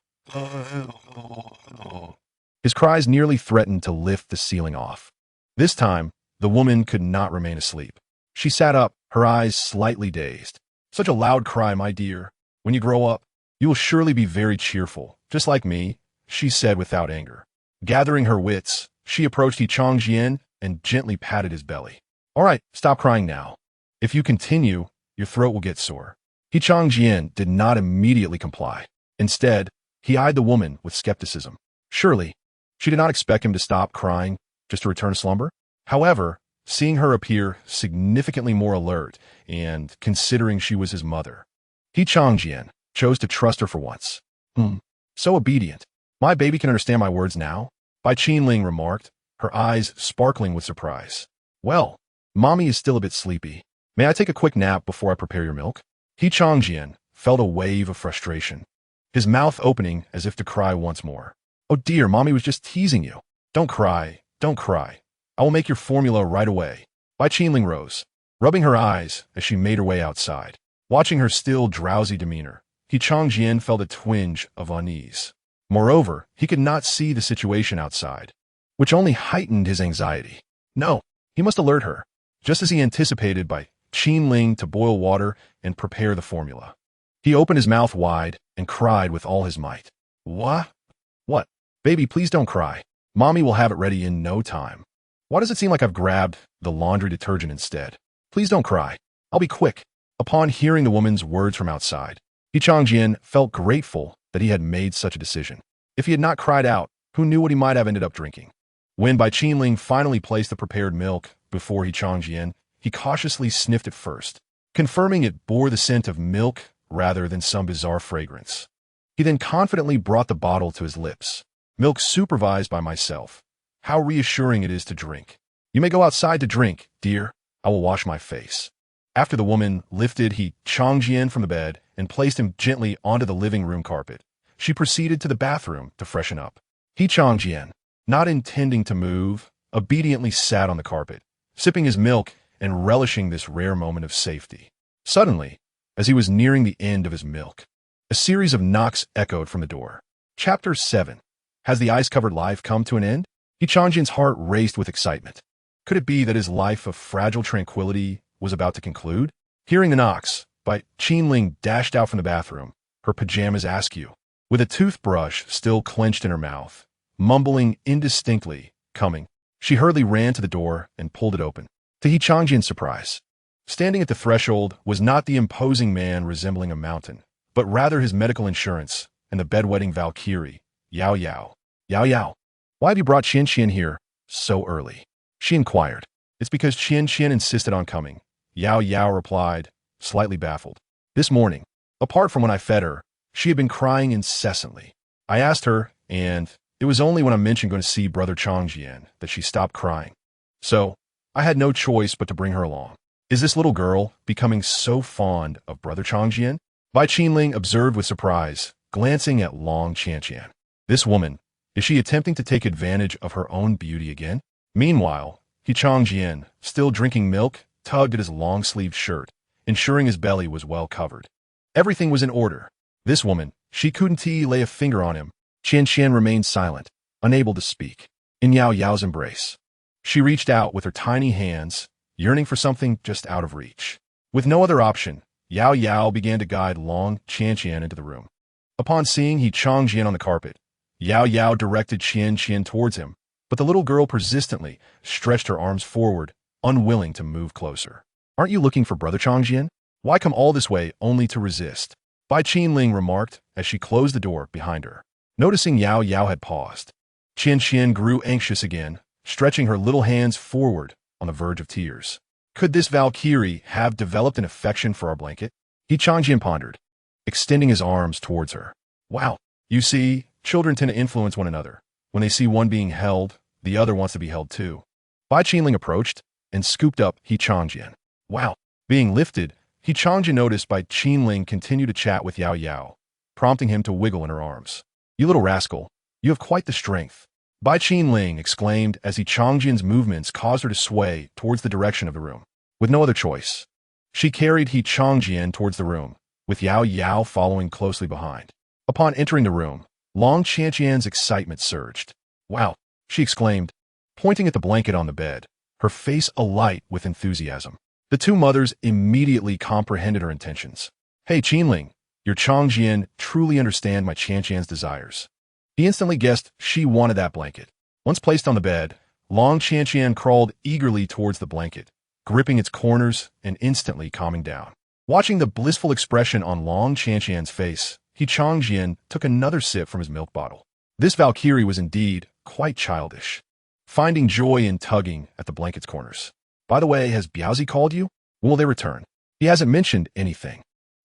His cries nearly threatened to lift the ceiling off. This time, the woman could not remain asleep. She sat up, her eyes slightly dazed. Such a loud cry, my dear. When you grow up, you will surely be very cheerful, just like me, she said without anger. Gathering her wits, she approached Qianqian and gently patted his belly. All right, stop crying now. If you continue, your throat will get sore. Qianqian did not immediately comply. Instead, he eyed the woman with skepticism. Surely, she did not expect him to stop crying just to return to slumber. However, seeing her appear significantly more alert and considering she was his mother, Qianqian chose to trust her for once. So obedient. My baby can understand my words now? Bai Qinling remarked, her eyes sparkling with surprise. Well, mommy is still a bit sleepy. May I take a quick nap before I prepare your milk? Qianqian felt a wave of frustration, his mouth opening as if to cry once more. Oh dear, mommy was just teasing you. Don't cry, don't cry. I will make your formula right away. Bai Qinling rose, rubbing her eyes as she made her way outside. Watching her still drowsy demeanor, Qianqian felt a twinge of unease. Moreover, he could not see the situation outside, which only heightened his anxiety. No, he must alert her, just as he anticipated by Qinling to boil water and prepare the formula. He opened his mouth wide and cried with all his might. What? What? Baby, please don't cry. Mommy will have it ready in no time. Why does it seem like I've grabbed the laundry detergent instead? Please don't cry. I'll be quick. Upon hearing the woman's words from outside, Qianqian felt grateful that he had made such a decision. If he had not cried out, who knew what he might have ended up drinking? When Bai Qinling finally placed the prepared milk before Qianqian, he cautiously sniffed it first, confirming it bore the scent of milk rather than some bizarre fragrance. He then confidently brought the bottle to his lips. Milk supervised by myself. How reassuring it is to drink. You may go outside to drink, dear. I will wash my face. After the woman lifted Qianqian from the bed and placed him gently onto the living room carpet, she proceeded to the bathroom to freshen up. Qianqian, not intending to move, obediently sat on the carpet, sipping his milk and relishing this rare moment of safety. Suddenly, as he was nearing the end of his milk, a series of knocks echoed from the door. Chapter 7. Has the ice-covered life come to an end? Qianqian's heart raced with excitement. Could it be that his life of fragile tranquility was about to conclude? Hearing the knocks, Bai Qinling dashed out from the bathroom, her pajamas askew, with a toothbrush still clenched in her mouth, mumbling indistinctly, coming. She hurriedly ran to the door and pulled it open. To Qianqian's surprise, standing at the threshold was not the imposing man resembling a mountain, but rather his medical insurance and the bedwetting Valkyrie, Yao Yao. Yao Yao, why have you brought Qianqian here so early? She inquired. It's because Qianqian insisted on coming, Yao Yao replied, slightly baffled. This morning, apart from when I fed her, she had been crying incessantly. I asked her, and it was only when I mentioned going to see Brother Qianqian that she stopped crying. So, I had no choice but to bring her along. Is this little girl becoming so fond of Brother Qianqian? Bai Qinling observed with surprise, glancing at Long Qianqian. This woman, is she attempting to take advantage of her own beauty again? Meanwhile, Qianqian, still drinking milk, tugged at his long-sleeved shirt, ensuring his belly was well covered. Everything was in order. This woman, she couldn't lay a finger on him. Qianqian remained silent, unable to speak. In Yao Yao's embrace, she reached out with her tiny hands, yearning for something just out of reach. With no other option, Yao Yao began to guide Long Qianqian into the room. Upon seeing Qianqian on the carpet, Yao Yao directed Qianqian towards him, but the little girl persistently stretched her arms forward, unwilling to move closer. Aren't you looking for Brother Qianqian? Why come all this way only to resist? Bai Qinling remarked as she closed the door behind her. Noticing Yao Yao had paused, Qianqian grew anxious again, stretching her little hands forward on the verge of tears. Could this Valkyrie have developed an affection for our blanket? Qianqian pondered, extending his arms towards her. Wow. You see, children tend to influence one another. When they see one being held, the other wants to be held too. Bai Qinling approached and scooped up Qianqian. Wow. Being lifted, Qianqian noticed Bai Qinling continued to chat with Yao Yao, prompting him to wiggle in her arms. You little rascal, you have quite the strength. Bai Qinling exclaimed as Qianqian's movements caused her to sway towards the direction of the room. With no other choice, she carried Qianqian towards the room, with Yao Yao following closely behind. Upon entering the room, Long Qianqian's excitement surged. Wow, she exclaimed, pointing at the blanket on the bed, her face alight with enthusiasm. The two mothers immediately comprehended her intentions. Hey Qinling, your Qianqian truly understand my Qianqian's desires. He instantly guessed she wanted that blanket. Once placed on the bed, Long Qianqian crawled eagerly towards the blanket, gripping its corners and instantly calming down. Watching the blissful expression on Long Qianqian's face, Qianqian took another sip from his milk bottle. This Valkyrie was indeed quite childish, finding joy in tugging at the blanket's corners. By the way, has Biaozi called you? When will they return? He hasn't mentioned anything.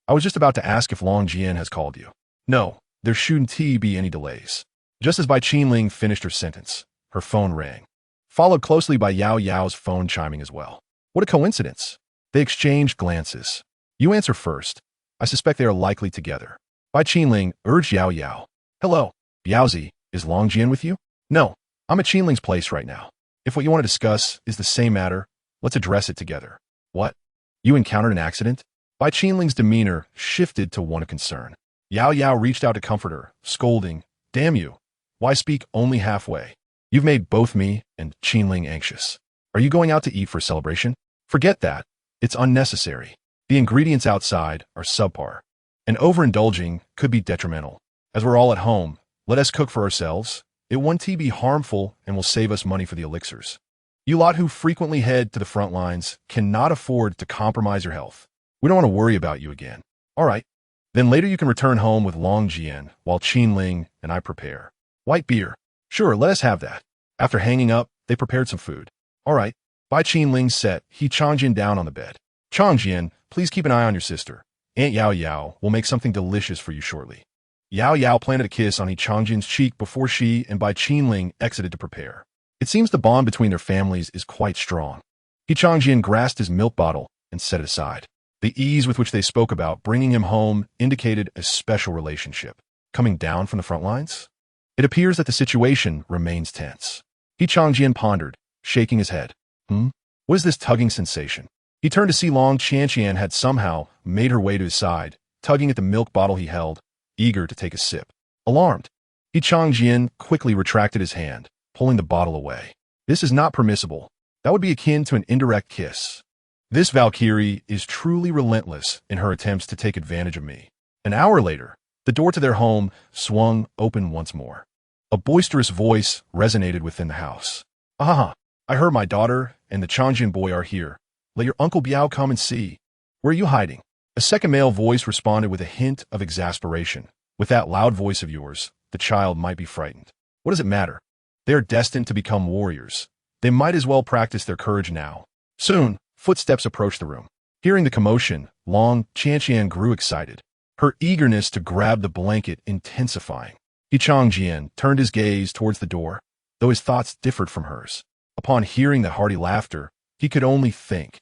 I was just about to ask if Long Jian has called you. No, there shouldn't be any delays. Just as Bai Qinling finished her sentence, her phone rang, followed closely by Yao Yao's phone chiming as well. What a coincidence. They exchanged glances. You answer first. I suspect they are likely together. Bai Qinling urged Yao Yao. Hello, Biaozi, is Long Jian with you? No, I'm at Qinling's place right now. If what you want to discuss is the same matter, let's address it together. What? You encountered an accident? Bai Qinling's demeanor shifted to one of concern. Yao Yao reached out to comfort her, scolding, Damn you, why speak only halfway? You've made both me and Qinling anxious. Are you going out to eat for a celebration? Forget that. It's unnecessary. The ingredients outside are subpar, and overindulging could be detrimental. As we're all at home, let us cook for ourselves. It won't be harmful and will save us money for the elixirs. You lot who frequently head to the front lines cannot afford to compromise your health. We don't want to worry about you again. All right. Then later you can return home with Long Jian while Qinling and I prepare. White beer. Sure, let us have that. After hanging up, they prepared some food. All right. Bai Qinling set Qianqian down on the bed. Qianqian, please keep an eye on your sister. Aunt Yao Yao will make something delicious for you shortly. Yao Yao planted a kiss on Qianqian's cheek before she and Bai Qinling exited to prepare. It seems the bond between their families is quite strong. Qianqian grasped his milk bottle and set it aside. The ease with which they spoke about bringing him home indicated a special relationship. Coming down from the front lines? It appears that the situation remains tense. Qianqian pondered, shaking his head. What is this tugging sensation? He turned to see Long Qianqian had somehow made her way to his side, tugging at the milk bottle he held, eager to take a sip. Alarmed, Qianqian quickly retracted his hand, pulling the bottle away. This is not permissible. That would be akin to an indirect kiss. This Valkyrie is truly relentless in her attempts to take advantage of me. An hour later, the door to their home swung open once more. A boisterous voice resonated within the house. Ah, I heard my daughter and the Qianqian boy are here. Let your Uncle Biao come and see. Where are you hiding? A second male voice responded with a hint of exasperation. With that loud voice of yours, the child might be frightened. What does it matter? They are destined to become warriors. They might as well practice their courage now. Soon, footsteps approached the room. Hearing the commotion, Long Qianqian grew excited, her eagerness to grab the blanket intensifying. Qianqian turned his gaze towards the door, though his thoughts differed from hers. Upon hearing the hearty laughter, he could only think,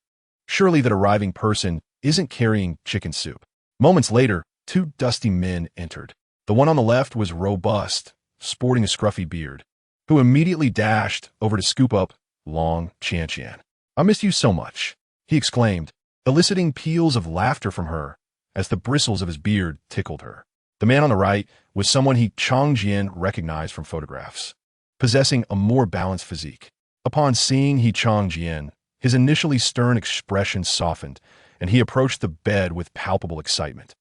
surely that arriving person isn't carrying chicken soup. Moments later, two dusty men entered. The one on the left was robust, sporting a scruffy beard, who immediately dashed over to scoop up Long Qianqian. I missed you so much, he exclaimed, eliciting peals of laughter from her as the bristles of his beard tickled her. The man on the right was someone Qianqian recognized from photographs, possessing a more balanced physique. Upon seeing Qianqian, his initially stern expression softened, and he approached the bed with palpable excitement.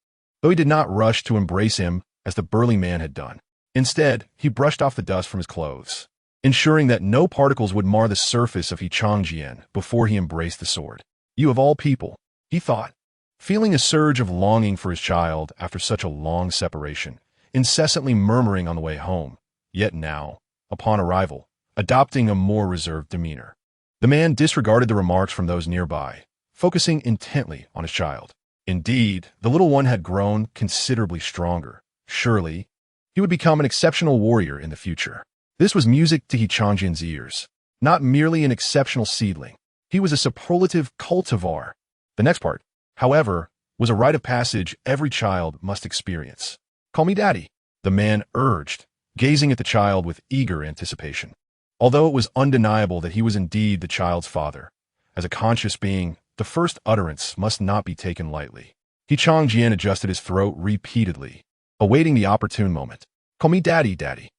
Though he did not rush to embrace him as the burly man had done. Instead, he brushed off the dust from his clothes, ensuring that no particles would mar the surface of Qianqian before he embraced the sword. You of all people, he thought. feeling a surge of longing for his child after such a long separation, incessantly murmuring on the way home, yet now, upon arrival, adopting a more reserved demeanor. The man disregarded the remarks from those nearby, focusing intently on his child. Indeed, the little one had grown considerably stronger. Surely, he would become an exceptional warrior in the future. This was music to Qianqian's ears. Not merely an exceptional seedling, he was a superlative cultivar. The next part, however, was a rite of passage every child must experience. "Call me Daddy," the man urged, gazing at the child with eager anticipation. Although it was undeniable that he was indeed the child's father, as a conscious being, the first utterance must not be taken lightly. Qianqian adjusted his throat repeatedly, awaiting the opportune moment. "Call me Daddy, Daddy."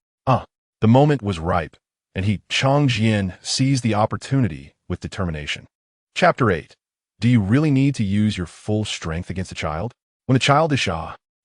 The moment was ripe, and Qianqian seized the opportunity with determination. Chapter 8. Do you really need to use your full strength against a child? When the childish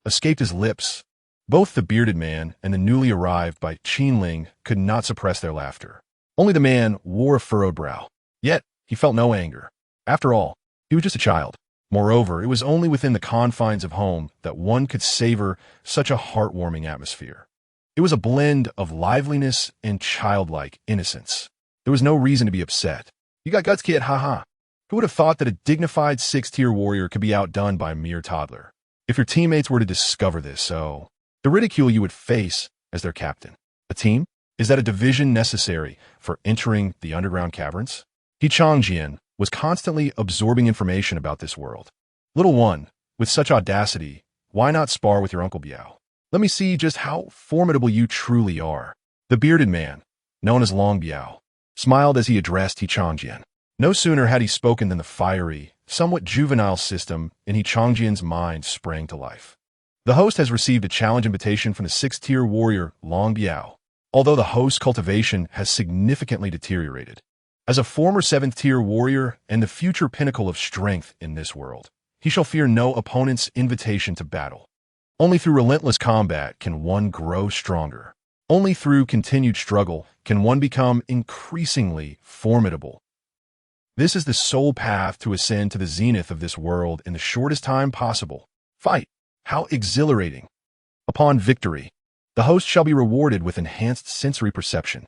escaped his lips, both the bearded man and the newly arrived by Qianling could not suppress their laughter. Only the man wore a furrowed brow. Yet, he felt no anger. After all, he was just a child. Moreover, it was only within the confines of home that one could savor such a heartwarming atmosphere. It was a blend of liveliness and childlike innocence. There was no reason to be upset. "You got guts, kid, haha." Who would have thought that a dignified 6th-tier warrior could be outdone by a mere toddler? If your teammates were to discover this, the ridicule you would face as their captain. A team? Is that a division necessary for entering the underground caverns? Qianqian was constantly absorbing information about this world. "Little one, with such audacity, why not spar with your Uncle Biao? Let me see just how formidable you truly are." The bearded man, known as Long Biao, smiled as he addressed Qianqian. No sooner had he spoken than the fiery, somewhat juvenile system in Qianqian's mind sprang to life. The host has received a challenge invitation from the 6th-tier warrior Long Biao, although the host's cultivation has significantly deteriorated. As a former 7th-tier warrior and the future pinnacle of strength in this world, he shall fear no opponent's invitation to battle. Only through relentless combat can one grow stronger. Only through continued struggle can one become increasingly formidable. This is the sole path to ascend to the zenith of this world in the shortest time possible. Fight! How exhilarating! Upon victory, the host shall be rewarded with enhanced sensory perception.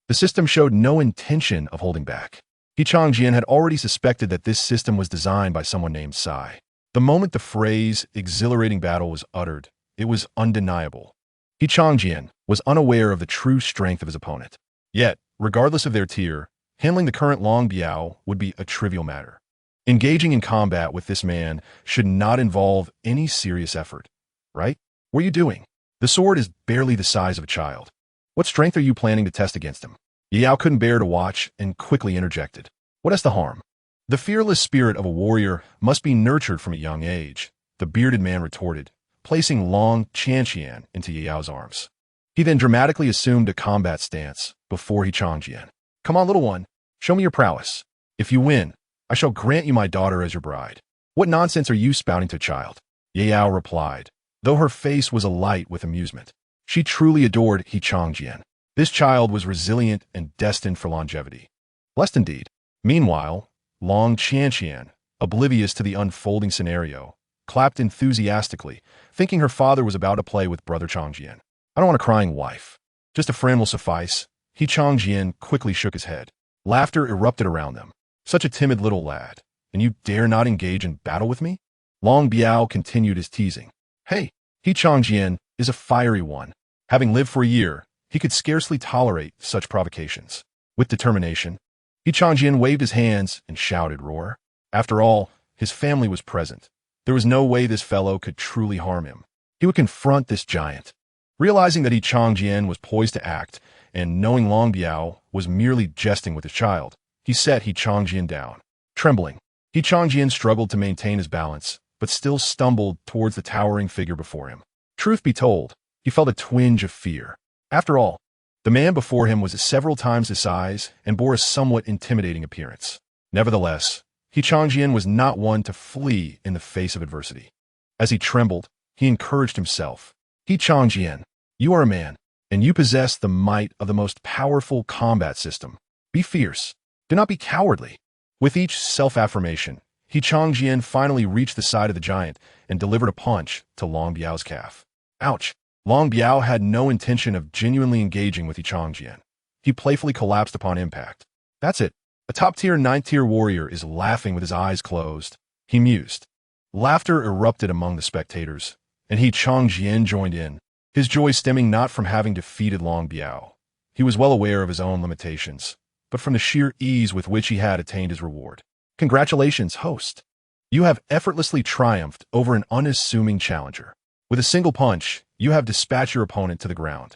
The system showed no intention of holding back. Qianqian had already suspected that this system was designed by someone named Sai. The moment the phrase exhilarating battle was uttered, it was undeniable. Qianqian was unaware of the true strength of his opponent. Yet, regardless of their tier, handling the current Long Biao would be a trivial matter. Engaging in combat with this man should not involve any serious effort, right? What are you doing? The sword is barely the size of a child. What strength are you planning to test against him? Yao couldn't bear to watch and quickly interjected. What has the harm? The fearless spirit of a warrior must be nurtured from a young age, the bearded man retorted, placing Long Qianqian into Yao's arms. He then dramatically assumed a combat stance before Qianqian. "Come on, little one, show me your prowess. If you win, I shall grant you my daughter as your bride." "What nonsense are you spouting to a child?" Yao replied, though her face was alight with amusement. She truly adored Qianqian. This child was resilient and destined for longevity. Blessed indeed. Meanwhile, Long Qianqian, oblivious to the unfolding scenario, clapped enthusiastically, thinking her father was about to play with brother Qianqian. "I don't want a crying wife. Just a friend will suffice." Qianqian quickly shook his head. Laughter erupted around them. "Such a timid little lad, and you dare not engage in battle with me?" Long Biao continued his teasing. "Hey, Qianqian is a fiery one. Having lived for a year, he could scarcely tolerate such provocations." With determination, Qianqian waved his hands and shouted, "Roar!" After all, his family was present. There was no way this fellow could truly harm him. He would confront this giant. Realizing that Qianqian was poised to act, and knowing Long Biao was merely jesting with his child, he set Qianqian down. Trembling, Qianqian struggled to maintain his balance, but still stumbled towards the towering figure before him. Truth be told, he felt a twinge of fear. After all, the man before him was several times his size and bore a somewhat intimidating appearance. Nevertheless, Qianqian was not one to flee in the face of adversity. As he trembled, he encouraged himself. "Qianqian, you are a man, and you possess the might of the most powerful combat system. Be fierce. Do not be cowardly." With each self-affirmation, Qianqian finally reached the side of the giant and delivered a punch to Long Biao's calf. Ouch! Long Biao had no intention of genuinely engaging with Qianqian. He playfully collapsed upon impact. That's it. A top-tier, 9th-tier warrior is laughing with his eyes closed. He mused. Laughter erupted among the spectators, and Qianqian joined in, his joy stemming not from having defeated Long Biao. He was well aware of his own limitations, but from the sheer ease with which he had attained his reward. Congratulations, host. You have effortlessly triumphed over an unassuming challenger. With a single punch, you have dispatched your opponent to the ground.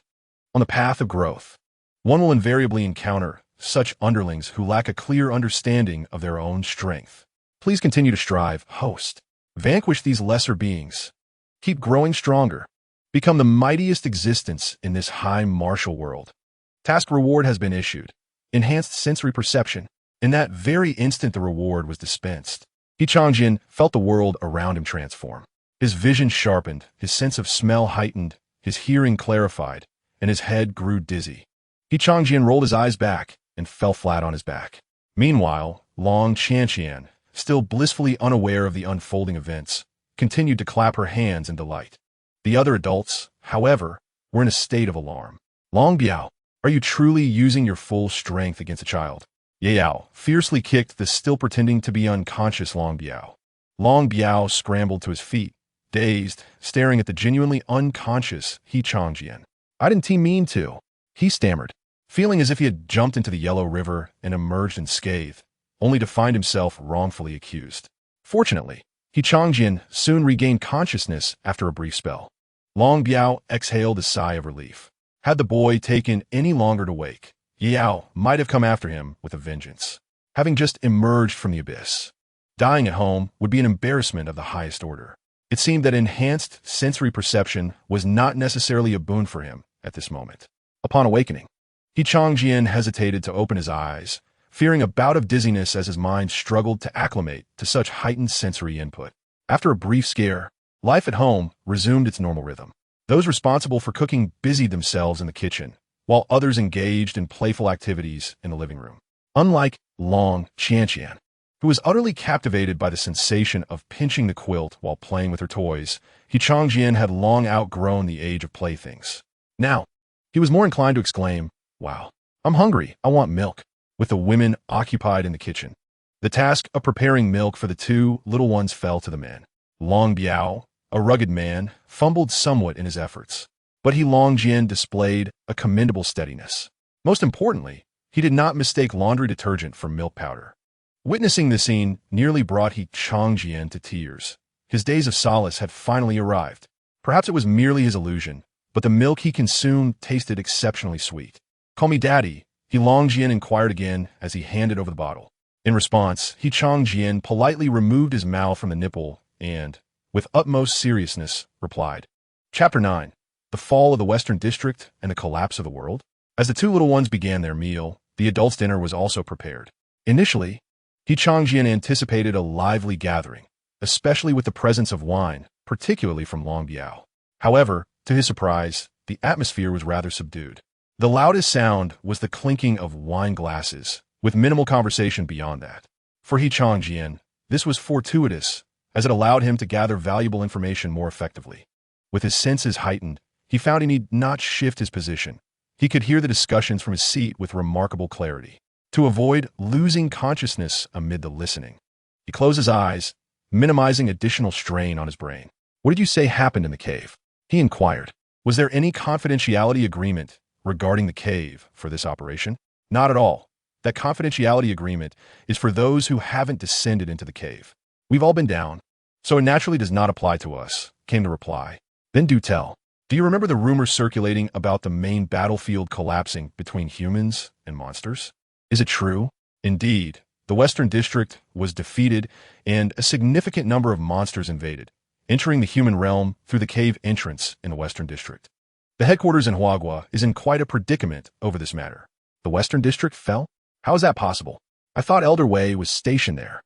On the path of growth, one will invariably encounter such underlings who lack a clear understanding of their own strength. Please continue to strive, host. Vanquish these lesser beings. Keep growing stronger. Become the mightiest existence in this high martial world. Task reward has been issued. Enhanced sensory perception. In that very instant the reward was dispensed. Qianqian felt the world around him transform. His vision sharpened, his sense of smell heightened, his hearing clarified, and his head grew dizzy. Qianqian rolled his eyes back and fell flat on his back. Meanwhile, Long Qianqian, still blissfully unaware of the unfolding events, continued to clap her hands in delight. The other adults, however, were in a state of alarm. Long Biao, are you truly using your full strength against a child? Yao fiercely kicked the still pretending to be unconscious Long Biao. Long Biao scrambled to his feet, dazed, staring at the genuinely unconscious Qianqian. I didn't mean to, he stammered, feeling as if he had jumped into the Yellow River and emerged unscathed, only to find himself wrongfully accused. Fortunately, Qianqian soon regained consciousness after a brief spell. Long Biao exhaled a sigh of relief. Had the boy taken any longer to wake, Yao might have come after him with a vengeance. Having just emerged from the abyss, dying at home would be an embarrassment of the highest order. It seemed that enhanced sensory perception was not necessarily a boon for him at this moment. Upon awakening, Qianqian hesitated to open his eyes, fearing a bout of dizziness as his mind struggled to acclimate to such heightened sensory input. After a brief scare, life at home resumed its normal rhythm. Those responsible for cooking busied themselves in the kitchen, while others engaged in playful activities in the living room. Unlike Long Qianqian, who was utterly captivated by the sensation of pinching the quilt while playing with her toys, Qianqian had long outgrown the age of playthings. Now, he was more inclined to exclaim, "Wow, I'm hungry, I want milk," with the women occupied in the kitchen. The task of preparing milk for the two little ones fell to the men. Long Biao, a rugged man, fumbled somewhat in his efforts, but Longjian displayed a commendable steadiness. Most importantly, he did not mistake laundry detergent for milk powder. Witnessing this scene nearly brought Qianqian to tears. His days of solace had finally arrived. Perhaps it was merely his illusion, but the milk he consumed tasted exceptionally sweet. "Call me Daddy," Longjian inquired again as he handed over the bottle. In response, Qianqian politely removed his mouth from the nipple and, with utmost seriousness, replied. Chapter 9. The Fall of the Western District and the Collapse of the World. As the two little ones began their meal, the adults' dinner was also prepared. Initially, Qianqian anticipated a lively gathering, especially with the presence of wine, particularly from Long Biao. However, to his surprise, the atmosphere was rather subdued. The loudest sound was the clinking of wine glasses, with minimal conversation beyond that. For Qianqian, this was fortuitous, as it allowed him to gather valuable information more effectively. With his senses heightened, he found he need not shift his position. He could hear the discussions from his seat with remarkable clarity. To avoid losing consciousness amid the listening, he closed his eyes, minimizing additional strain on his brain. "What did you say happened in the cave?" he inquired. "Was there any confidentiality agreement regarding the cave for this operation?" "Not at all. That confidentiality agreement is for those who haven't descended into the cave. We've all been down, so it naturally does not apply to us," came the reply. "Then do tell. Do you remember the rumors circulating about the main battlefield collapsing between humans and monsters? Is it true?" "Indeed, the Western District was defeated and a significant number of monsters invaded, entering the human realm through the cave entrance in the Western District. The headquarters in Huagua is in quite a predicament over this matter." "The Western District fell? How is that possible? I thought Elder Wei was stationed there."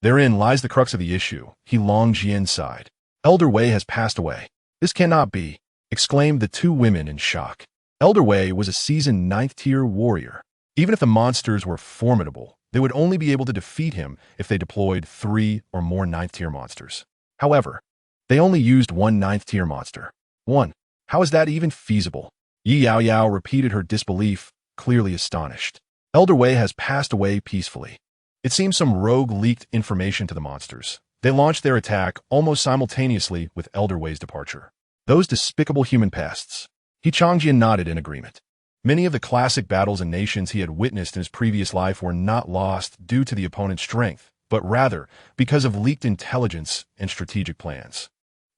Therein lies the crux of the issue," Longjian sighed. "Elder Wei has passed away." "This cannot be," exclaimed the two women in shock. Elder Wei was a seasoned 9th-tier warrior. Even if the monsters were formidable, They would only be able to defeat him if they deployed 3 or more 9th-tier monsters. However, they only used one 9th-tier monster. 1. How is that even feasible? Yi Yao Yao repeated her disbelief, clearly astonished. Elder Wei has passed away peacefully. It seems some rogue leaked information to the monsters. They launched their attack almost simultaneously with Elder Wei's departure. Those despicable human pests. Qianqian nodded in agreement. Many of the classic battles and nations he had witnessed in his previous life were not lost due to the opponent's strength, but rather because of leaked intelligence and strategic plans.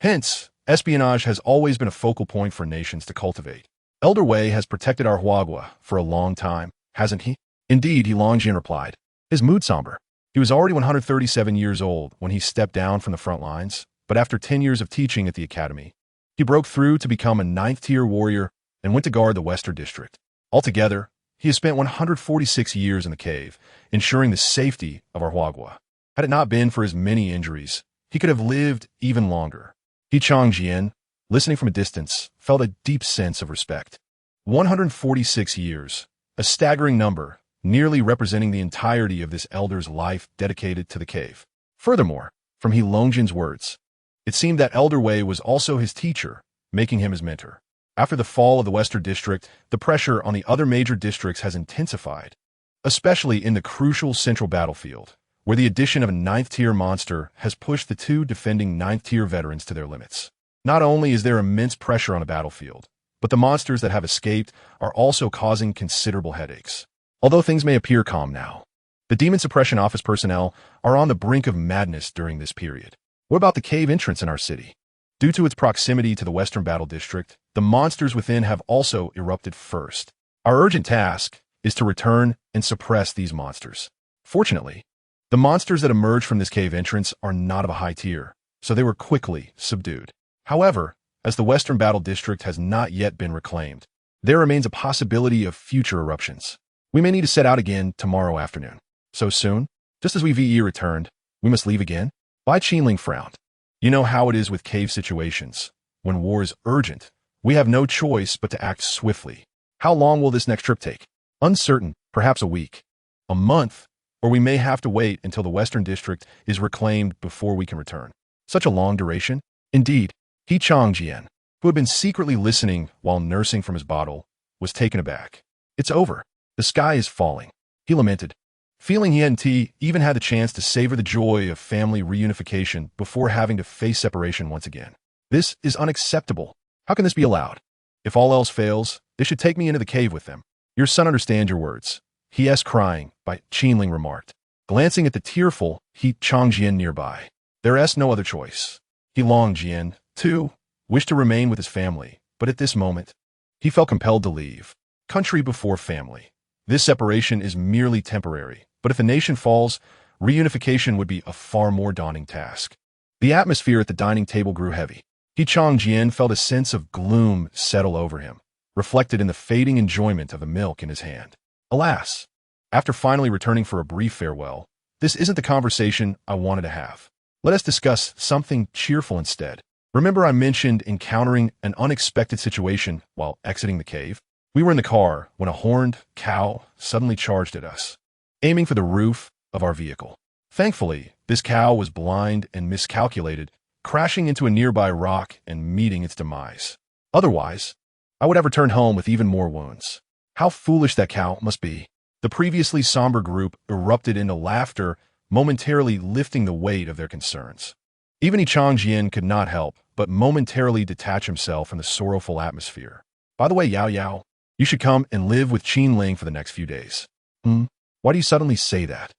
Hence, espionage has always been a focal point for nations to cultivate. Elder Wei has protected our Huagua for a long time, hasn't he? Indeed, Qianqian replied, his mood somber. He was already 137 years old when he stepped down from the front lines, but after 10 years of teaching at the academy, he broke through to become a 9th-tier warrior and went to guard the Western District. Altogether, he has spent 146 years in the cave, ensuring the safety of our Huagua. Had it not been for his many injuries, he could have lived even longer. Qianqian, listening from a distance, felt a deep sense of respect. 146 years, a staggering number, nearly representing the entirety of this elder's life dedicated to the cave. Furthermore, from Qianqian's words, it seemed that Elder Wei was also his teacher, making him his mentor. After the fall of the Western District, the pressure on the other major districts has intensified, especially in the crucial central battlefield, where the addition of a 9th-tier monster has pushed the 2 defending 9th-tier veterans to their limits. Not only is there immense pressure on a battlefield, but the monsters that have escaped are also causing considerable headaches. Although things may appear calm now, the Demon Suppression Office personnel are on the brink of madness during this period. What about the cave entrance in our city? Due to its proximity to the Western Battle District, the monsters within have also erupted first. Our urgent task is to return and suppress these monsters. Fortunately, the monsters that emerged from this cave entrance are not of a high tier, so they were quickly subdued. However, as the Western Battle District has not yet been reclaimed, there remains a possibility of future eruptions. We may need to set out again tomorrow afternoon. So soon? Just as we VE returned, we must leave again? Bai Qinling frowned. You know how it is with cave situations. When war is urgent, we have no choice but to act swiftly. How long will this next trip take? Uncertain, perhaps a week, a month, or we may have to wait until the Western District is reclaimed before we can return. Such a long duration? Indeed, Qianqian, who had been secretly listening while nursing from his bottle, was taken aback. It's over. The sky is falling, he lamented, feeling he hadn't even had the chance to savor the joy of family reunification before having to face separation once again. This is unacceptable. How can this be allowed? If all else fails, they should take me into the cave with them. Your son understands your words. He crying, Bai Qinling remarked, glancing at the tearful Qianqian nearby. There is no other choice. Qianqian, too, wished to remain with his family, but at this moment, he felt compelled to leave. Country before family. This separation is merely temporary, but if the nation falls, reunification would be a far more daunting task. The atmosphere at the dining table grew heavy. Qianqian felt a sense of gloom settle over him, reflected in the fading enjoyment of the milk in his hand. Alas, after finally returning for a brief farewell, this isn't the conversation I wanted to have. Let us discuss something cheerful instead. Remember I mentioned encountering an unexpected situation while exiting the cave? We were in the car when a horned cow suddenly charged at us, aiming for the roof of our vehicle. Thankfully, this cow was blind and miscalculated, crashing into a nearby rock and meeting its demise. Otherwise, I would have returned home with even more wounds. How foolish that cow must be. The previously somber group erupted into laughter, momentarily lifting the weight of their concerns. Even Qianqian could not help but momentarily detach himself from the sorrowful atmosphere. By the way, Yao Yao, you should come and live with Qinling for the next few days. Why do you suddenly say that?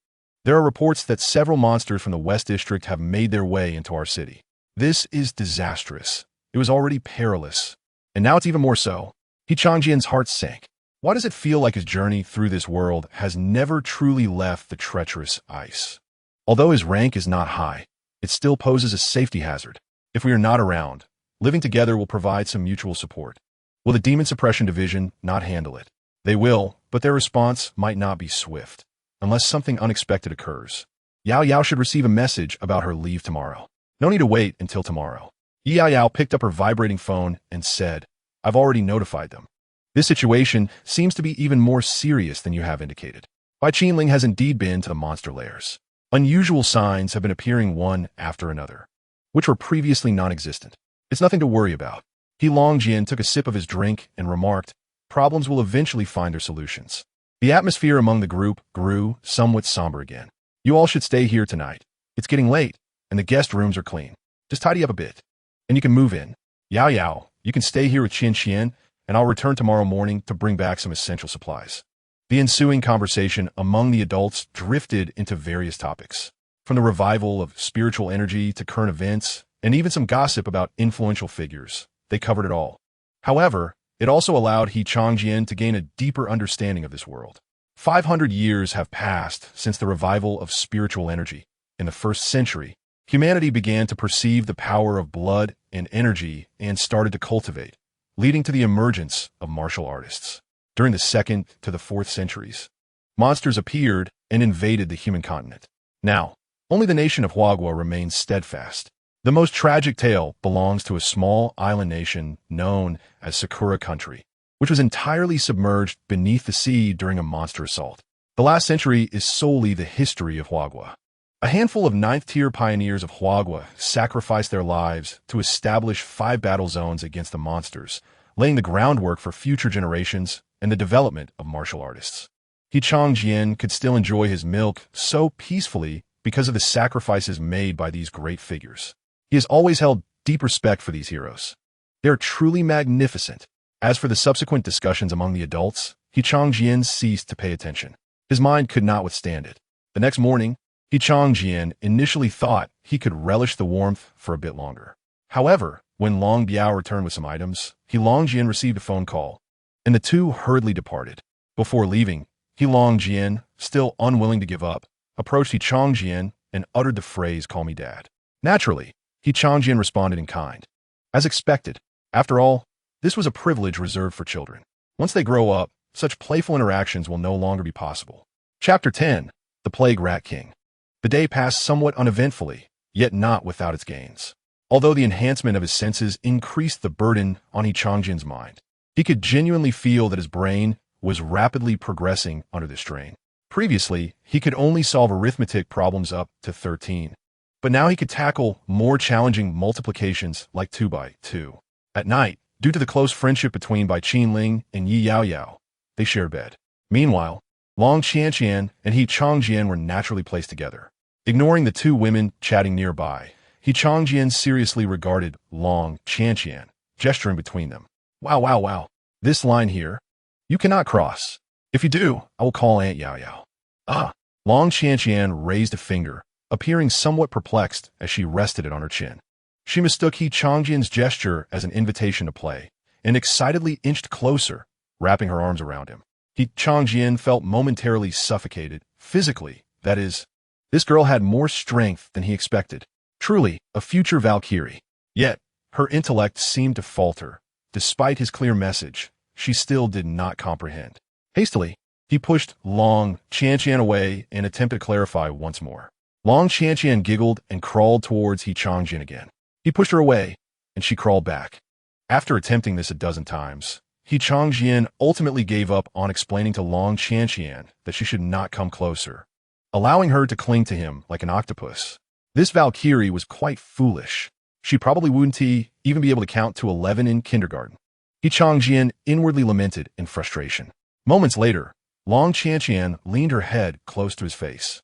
There are reports that several monsters from the West District have made their way into our city. This is disastrous. It was already perilous, and now it's even more so. Qianqian's heart sank. Why does it feel like his journey through this world has never truly left the treacherous ice? Although his rank is not high, it still poses a safety hazard. If we are not around, living together will provide some mutual support. Will the Demon Suppression Division not handle it? They will, but their response might not be swift, unless something unexpected occurs. Yao Yao should receive a message about her leave tomorrow. No need to wait until tomorrow. Yao Yao picked up her vibrating phone and said, I've already notified them. This situation seems to be even more serious than you have indicated. Bai Qinling has indeed been to the monster lairs. Unusual signs have been appearing one after another, which were previously non-existent. It's nothing to worry about. He Longjian took a sip of his drink and remarked, problems will eventually find their solutions. The atmosphere among the group grew somewhat somber again. You all should stay here tonight. It's getting late, and the guest rooms are clean. Just tidy up a bit, and you can move in. Yao Yao, you can stay here with Qianqian, and I'll return tomorrow morning to bring back some essential supplies. The ensuing conversation among the adults drifted into various topics, from the revival of spiritual energy to current events, and even some gossip about influential figures. They covered it all. However, it also allowed He Changjian to gain a deeper understanding of this world. 500 years have passed since the revival of spiritual energy. In the 1st century, humanity began to perceive the power of blood and energy and started to cultivate, leading to the emergence of martial artists. During the 2nd to the 4th centuries, monsters appeared and invaded the human continent. Now, only the nation of Huagua remains steadfast. The most tragic tale belongs to a small island nation known as Sakura Country, which was entirely submerged beneath the sea during a monster assault. The last century is solely the history of Huagua. A handful of 9th-tier pioneers of Huagua sacrificed their lives to establish 5 battle zones against the monsters, laying the groundwork for future generations and the development of martial artists. He Changjian could still enjoy his milk so peacefully because of the sacrifices made by these great figures. He has always held deep respect for these heroes. They are truly magnificent. As for the subsequent discussions among the adults, He Changjian ceased to pay attention. His mind could not withstand it. The next morning, He Changjian initially thought he could relish the warmth for a bit longer. However, when Long Biao returned with some items, He Longjian received a phone call, and the two hurriedly departed. Before leaving, He Longjian, still unwilling to give up, approached He Changjian and uttered the phrase, "Call me Dad." Naturally, He Changjian responded in kind. As expected, after all, this was a privilege reserved for children. Once they grow up, such playful interactions will no longer be possible. Chapter 10, The Plague Rat King. The day passed somewhat uneventfully, yet not without its gains. Although the enhancement of his senses increased the burden on He Changjian's mind, he could genuinely feel that his brain was rapidly progressing under the strain. Previously, he could only solve arithmetic problems up to 13, but now he could tackle more challenging multiplications like 2 by 2. At night, due to the close friendship between Bai Qinling and Yi Yao Yao, they shared bed. Meanwhile, Long Qianqian and He Changjian were naturally placed together. Ignoring the two women chatting nearby, He Changjian seriously regarded Long Qianqian, gesturing between them. Wow. This line here, you cannot cross. If you do, I will call Aunt Yao Yao. Ah. Long Qianqian raised a finger, appearing somewhat perplexed as she rested it on her chin. She mistook He Changjian's gesture as an invitation to play, and excitedly inched closer, wrapping her arms around him. He Changjian felt momentarily suffocated, physically, that is. This girl had more strength than he expected. Truly, a future Valkyrie. Yet, her intellect seemed to falter. Despite his clear message, she still did not comprehend. Hastily, he pushed Long Qianqian away and attempted to clarify once more. Long Qianqian giggled and crawled towards He Changjian again. He pushed her away, and she crawled back. After attempting this a dozen times, He Changjian ultimately gave up on explaining to Long Qianqian that she should not come closer, allowing her to cling to him like an octopus. This Valkyrie was quite foolish. She probably wouldn't even be able to count to 11 in kindergarten. He Changjian inwardly lamented in frustration. Moments later, Long Qianqian leaned her head close to his face.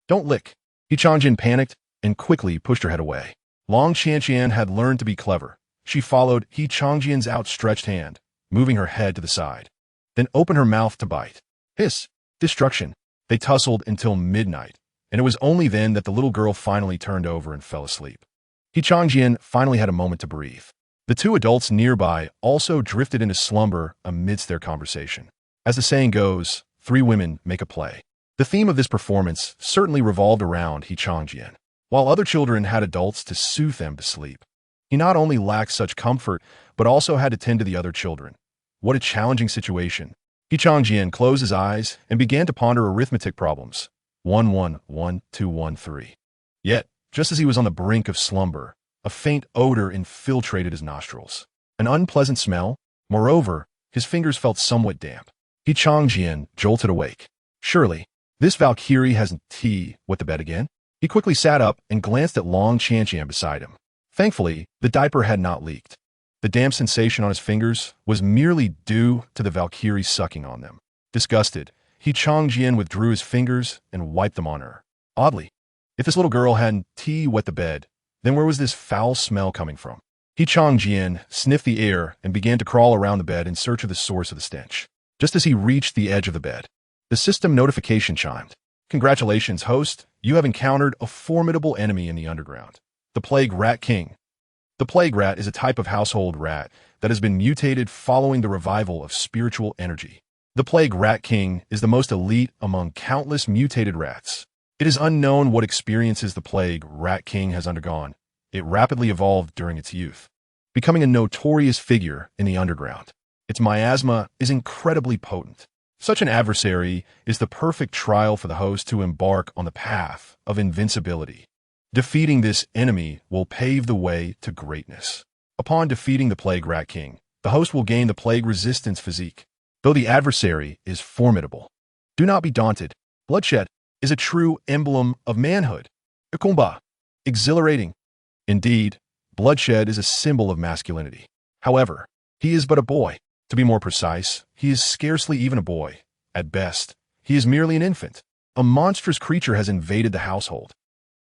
Don't lick. He Changjian panicked and quickly pushed her head away. Long Qianqian had learned to be clever. She followed He Changjian's outstretched hand, moving her head to the side, then opened her mouth to bite. Hiss! Destruction! They tussled until midnight, and it was only then that the little girl finally turned over and fell asleep. He Changjian finally had a moment to breathe. The two adults nearby also drifted into slumber amidst their conversation. As the saying goes, 3 women make a play. The theme of this performance certainly revolved around He Changjian. While other children had adults to soothe them to sleep, he not only lacked such comfort, but also had to tend to the other children. What a challenging situation. He Changjian closed his eyes and began to ponder arithmetic problems. 1111213. Yet, just as he was on the brink of slumber, a faint odor infiltrated his nostrils. An unpleasant smell. Moreover, his fingers felt somewhat damp. He Changjian jolted awake. Surely, this Valkyrie hasn't tea wet the bed again? He quickly sat up and glanced at long Qianqian beside him. Thankfully, the diaper had not leaked. The damp sensation on his fingers was merely due to the Valkyrie sucking on them. Disgusted, Qianqian withdrew his fingers and wiped them on her. Oddly, if this little girl hadn't tea wet the bed, then where was this foul smell coming from? Qianqian sniffed the air and began to crawl around the bed in search of the source of the stench. Just as he reached the edge of the bed, the system notification chimed. Congratulations, host. You have encountered a formidable enemy in the underground, the Plague Rat King. The plague rat is a type of household rat that has been mutated following the revival of spiritual energy. The Plague Rat King is the most elite among countless mutated rats. It is unknown what experiences the Plague Rat King has undergone. It rapidly evolved during its youth, becoming a notorious figure in the underground. Its miasma is incredibly potent. Such an adversary is the perfect trial for the host to embark on the path of invincibility. Defeating this enemy will pave the way to greatness. Upon defeating the Plague Rat King, the host will gain the Plague Resistance physique. Though the adversary is formidable, do not be daunted. Bloodshed is a true emblem of manhood. Ikomba, exhilarating. Indeed, bloodshed is a symbol of masculinity. However, he is but a boy. To be more precise, he is scarcely even a boy. At best, he is merely an infant. A monstrous creature has invaded the household.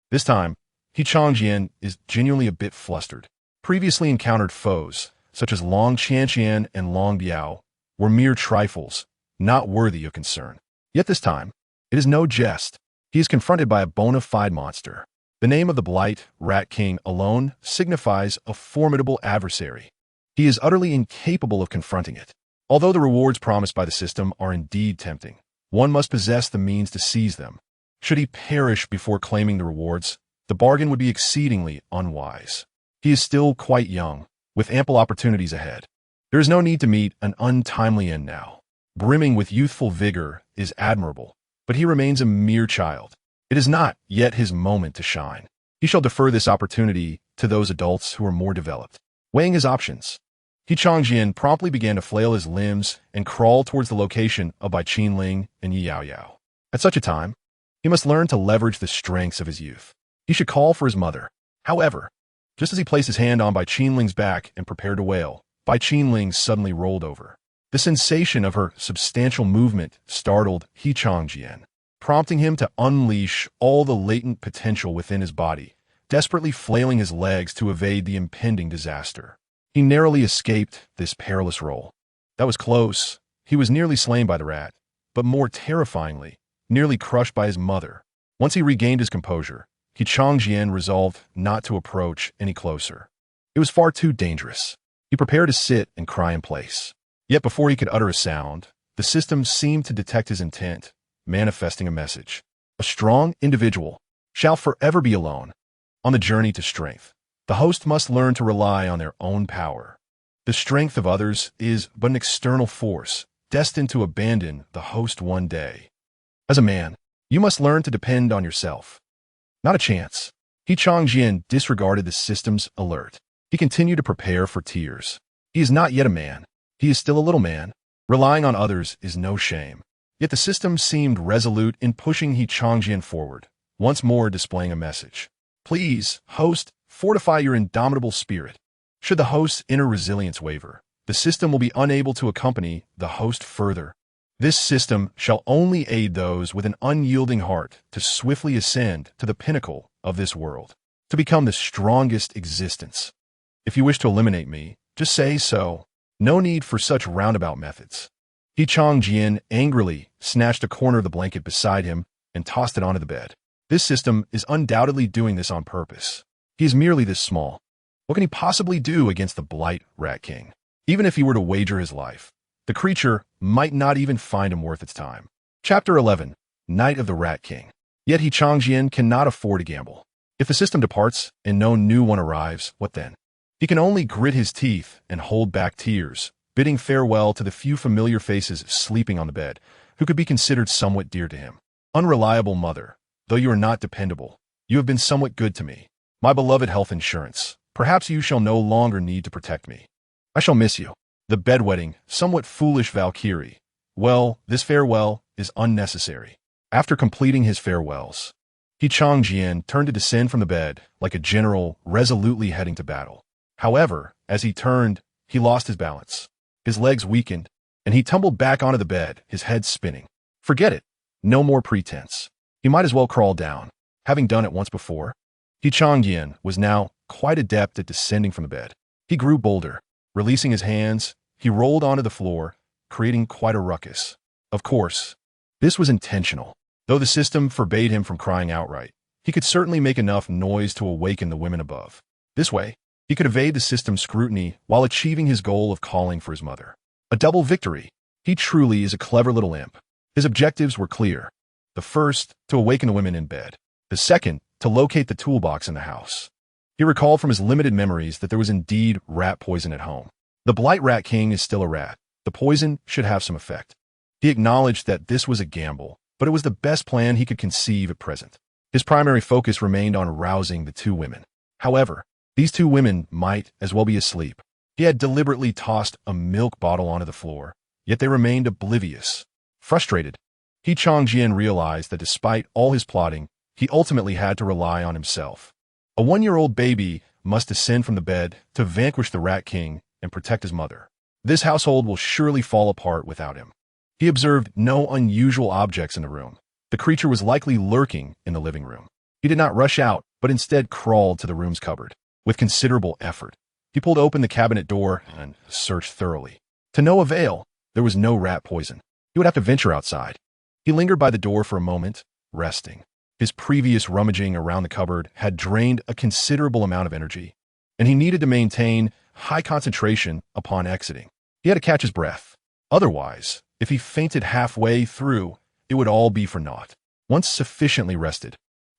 This time, Qianqian is genuinely a bit flustered. Previously encountered foes, such as Long Qianqian and Long Biao, were mere trifles, not worthy of concern. Yet this time, it is no jest. He is confronted by a bona fide monster. The name of the Blight Rat King alone signifies a formidable adversary. He is utterly incapable of confronting it. Although the rewards promised by the system are indeed tempting, one must possess the means to seize them. Should he perish before claiming the rewards, the bargain would be exceedingly unwise. He is still quite young, with ample opportunities ahead. There is no need to meet an untimely end now. Brimming with youthful vigor is admirable, but he remains a mere child. It is not yet his moment to shine. He shall defer this opportunity to those adults who are more developed. Weighing his options, Qianqian promptly began to flail his limbs and crawl towards the location of Bai Qinling and Yi Yaoyao. At such a time, he must learn to leverage the strengths of his youth. He should call for his mother. However, just as he placed his hand on Bai Qinling's back and prepared to wail, Bai Qinling suddenly rolled over. The sensation of her substantial movement startled Qianqian, prompting him to unleash all the latent potential within his body, desperately flailing his legs to evade the impending disaster. He narrowly escaped this perilous roll. That was close. He was nearly slain by the rat, but more terrifyingly, nearly crushed by his mother. Once he regained his composure, Qianqian resolved not to approach any closer. It was far too dangerous. He prepared to sit and cry in place. Yet before he could utter a sound, the system seemed to detect his intent, manifesting a message. A strong individual shall forever be alone. On the journey to strength, the host must learn to rely on their own power. The strength of others is but an external force, destined to abandon the host one day. As a man, you must learn to depend on yourself. Not a chance. Qianqian disregarded the system's alert. He continued to prepare for tears. He is not yet a man. He is still a little man. Relying on others is no shame. Yet the system seemed resolute in pushing Qianqian forward, once more displaying a message. Please, host, fortify your indomitable spirit. Should the host's inner resilience waver, the system will be unable to accompany the host further. This system shall only aid those with an unyielding heart to swiftly ascend to the pinnacle of this world, to become the strongest existence. If you wish to eliminate me, just say so. No need for such roundabout methods. Qianqian angrily snatched a corner of the blanket beside him and tossed it onto the bed. This system is undoubtedly doing this on purpose. He is merely this small. What can he possibly do against the Blight Rat King? Even if he were to wager his life, the creature might not even find him worth its time. Chapter 11. Night of the Rat King. Yet Qianqian cannot afford to gamble. If the system departs and no new one arrives, what then? He can only grit his teeth and hold back tears, bidding farewell to the few familiar faces sleeping on the bed, who could be considered somewhat dear to him. Unreliable mother, though you are not dependable, you have been somewhat good to me. My beloved health insurance, perhaps you shall no longer need to protect me. I shall miss you. The bedwetting, somewhat foolish Valkyrie, Well, this farewell is unnecessary. After completing his farewells, Qianqian turned to descend from the bed like a general resolutely heading to battle. However, as he turned, he lost his balance. His legs weakened, and he tumbled back onto the bed, his head spinning. Forget it. No more pretense. He might as well crawl down. Having done it once before, Qianqian was now quite adept at descending from the bed. He grew bolder. Releasing his hands, he rolled onto the floor, creating quite a ruckus. Of course, this was intentional. Though the system forbade him from crying outright, he could certainly make enough noise to awaken the women above. This way, he could evade the system's scrutiny while achieving his goal of calling for his mother. A double victory. He truly is a clever little imp. His objectives were clear. The first, to awaken the women in bed. The second, to locate the toolbox in the house. He recalled from his limited memories that there was indeed rat poison at home. The Blight Rat King is still a rat. The poison should have some effect. He acknowledged that this was a gamble, but it was the best plan he could conceive at present. His primary focus remained on rousing the two women. However, these two women might as well be asleep. He had deliberately tossed a milk bottle onto the floor, yet they remained oblivious. Frustrated, Qianqian realized that despite all his plotting, he ultimately had to rely on himself. A 1-year-old baby must descend from the bed to vanquish the Rat King and protect his mother. This household will surely fall apart without him. He observed no unusual objects in the room. The creature was likely lurking in the living room. He did not rush out, but instead crawled to the room's cupboard. With considerable effort, he pulled open the cabinet door and searched thoroughly. To no avail, there was no rat poison. He would have to venture outside. He lingered by the door for a moment, resting. His previous rummaging around the cupboard had drained a considerable amount of energy, and he needed to maintain high concentration upon exiting. He had to catch his breath. Otherwise, if he fainted halfway through, it would all be for naught. Once sufficiently rested,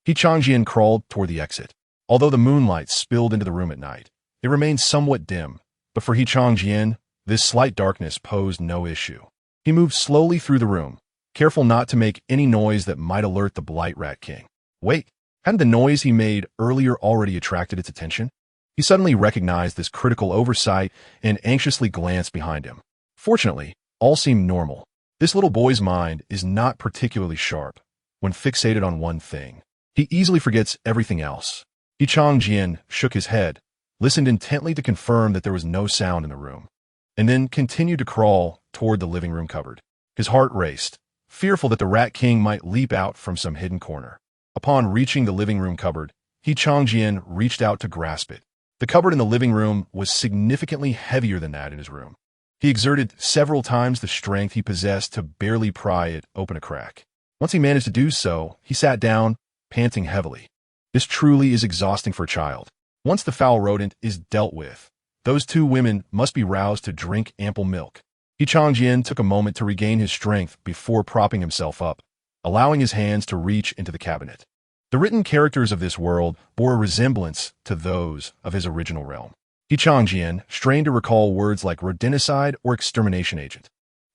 Qianqian crawled toward the exit. Although the moonlight spilled into the room at night, it remained somewhat dim, but for Qianqian, this slight darkness posed no issue. He moved slowly through the room, careful not to make any noise that might alert the Blight Rat King. Wait, hadn't the noise he made earlier already attracted its attention? He suddenly recognized this critical oversight and anxiously glanced behind him. Fortunately, all seemed normal. This little boy's mind is not particularly sharp when fixated on one thing. He easily forgets everything else. Qianqian shook his head, listened intently to confirm that there was no sound in the room, and then continued to crawl toward the living room cupboard. His heart raced, fearful that the Rat King might leap out from some hidden corner. Upon reaching the living room cupboard, Qianqian reached out to grasp it. The cupboard in the living room was significantly heavier than that in his room. He exerted several times the strength he possessed to barely pry it open a crack. Once he managed to do so, he sat down, panting heavily. This truly is exhausting for a child. Once the foul rodent is dealt with, those two women must be roused to drink ample milk. Qianqian took a moment to regain his strength before propping himself up, allowing his hands to reach into the cabinet. The written characters of this world bore a resemblance to those of his original realm. Qianqian strained to recall words like rodenticide or extermination agent,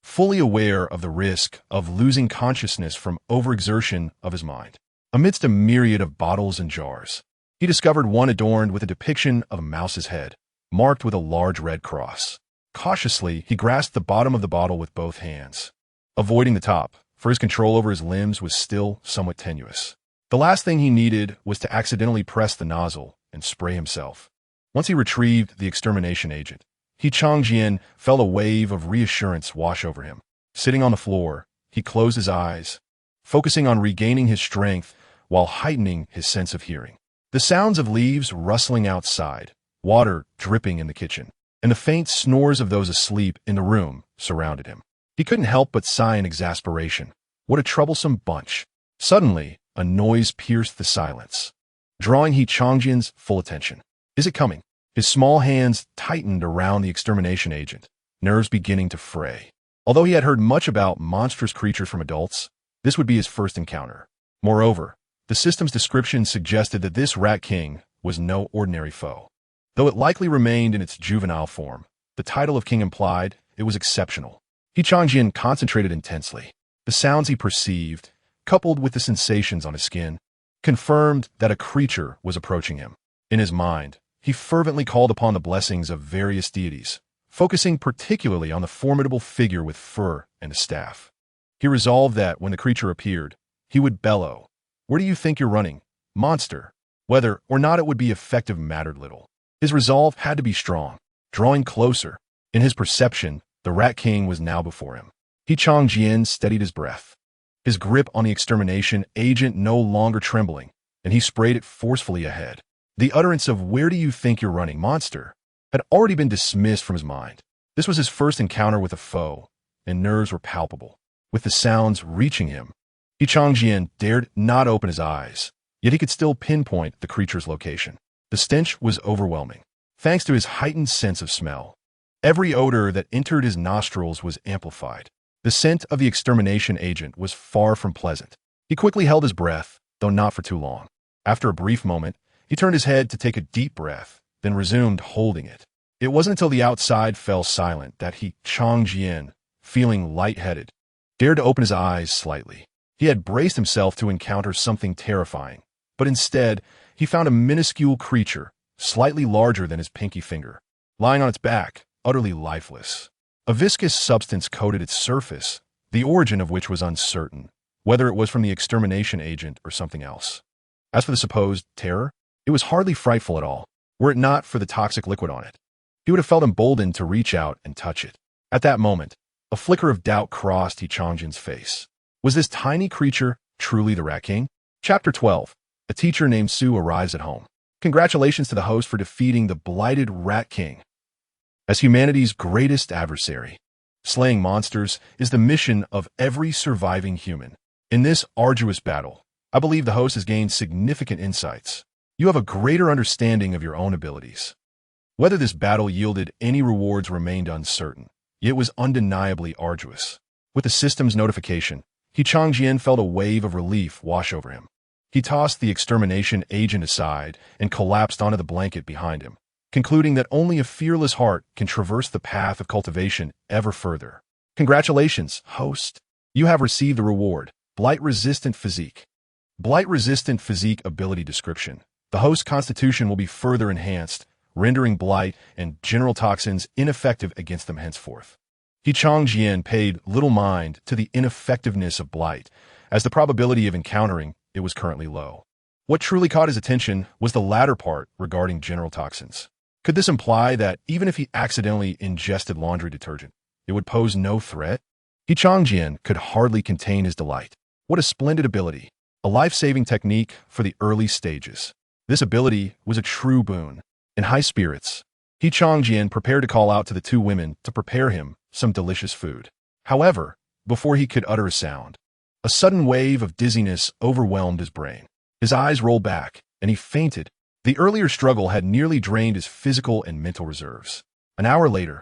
fully aware of the risk of losing consciousness from overexertion of his mind. Amidst a myriad of bottles and jars, he discovered one adorned with a depiction of a mouse's head, marked with a large red cross. Cautiously, he grasped the bottom of the bottle with both hands, avoiding the top, for his control over his limbs was still somewhat tenuous. The last thing he needed was to accidentally press the nozzle and spray himself. Once he retrieved the extermination agent, Qianqian felt a wave of reassurance wash over him. Sitting on the floor, he closed his eyes, focusing on regaining his strength while heightening his sense of hearing. The sounds of leaves rustling outside, water dripping in the kitchen, and the faint snores of those asleep in the room surrounded him. He couldn't help but sigh in exasperation. What a troublesome bunch. Suddenly, a noise pierced the silence, drawing Qianqian's full attention. Is it coming? His small hands tightened around the extermination agent, nerves beginning to fray. Although he had heard much about monstrous creatures from adults, this would be his first encounter. Moreover, the system's description suggested that this Rat King was no ordinary foe. Though it likely remained in its juvenile form, the title of king implied it was exceptional. Qianqian concentrated intensely. The sounds he perceived, coupled with the sensations on his skin, confirmed that a creature was approaching him. In his mind, he fervently called upon the blessings of various deities, focusing particularly on the formidable figure with fur and a staff. He resolved that when the creature appeared, he would bellow, "Where do you think you're running, monster?" Whether or not it would be effective mattered little. His resolve had to be strong. Drawing closer, in his perception, the Rat King was now before him. Qianqian steadied his breath, his grip on the extermination agent no longer trembling, and he sprayed it forcefully ahead. The utterance of "Where do you think you're running, monster?" had already been dismissed from his mind. This was his first encounter with a foe, and nerves were palpable. With the sounds reaching him, Qianqian dared not open his eyes, yet he could still pinpoint the creature's location. The stench was overwhelming, thanks to his heightened sense of smell. Every odor that entered his nostrils was amplified. The scent of the extermination agent was far from pleasant. He quickly held his breath, though not for too long. After a brief moment, he turned his head to take a deep breath, then resumed holding it. It wasn't until the outside fell silent that Qianqian, feeling lightheaded, dared to open his eyes slightly. He had braced himself to encounter something terrifying, but instead, he found a minuscule creature, slightly larger than his pinky finger, lying on its back, utterly lifeless. A viscous substance coated its surface, the origin of which was uncertain, whether it was from the extermination agent or something else. As for the supposed terror, it was hardly frightful at all, were it not for the toxic liquid on it. He would have felt emboldened to reach out and touch it. At that moment, a flicker of doubt crossed Qianqian's face. Was this tiny creature truly the Rat King? Chapter 12. A teacher named Sue arrives at home. Congratulations to the host for defeating the blighted Rat King. As humanity's greatest adversary, slaying monsters is the mission of every surviving human. In this arduous battle, I believe the host has gained significant insights. You have a greater understanding of your own abilities. Whether this battle yielded any rewards remained uncertain, yet it was undeniably arduous. With the system's notification, Qianqian felt a wave of relief wash over him. He tossed the extermination agent aside and collapsed onto the blanket behind him, concluding that only a fearless heart can traverse the path of cultivation ever further. Congratulations, host. You have received the reward, Blight-Resistant Physique. Blight-Resistant Physique Ability Description. The host's constitution will be further enhanced, rendering blight and general toxins ineffective against them henceforth. Qianqian paid little mind to the ineffectiveness of blight, as the probability of encountering it was currently low. What truly caught his attention was the latter part regarding general toxins. Could this imply that even if he accidentally ingested laundry detergent, it would pose no threat? Qianqian could hardly contain his delight. What a splendid ability! A life-saving technique for the early stages. This ability was a true boon. In high spirits, Qianqian prepared to call out to the two women to prepare him some delicious food. However, before he could utter a sound, a sudden wave of dizziness overwhelmed his brain. His eyes rolled back, and he fainted. The earlier struggle had nearly drained his physical and mental reserves. An hour later,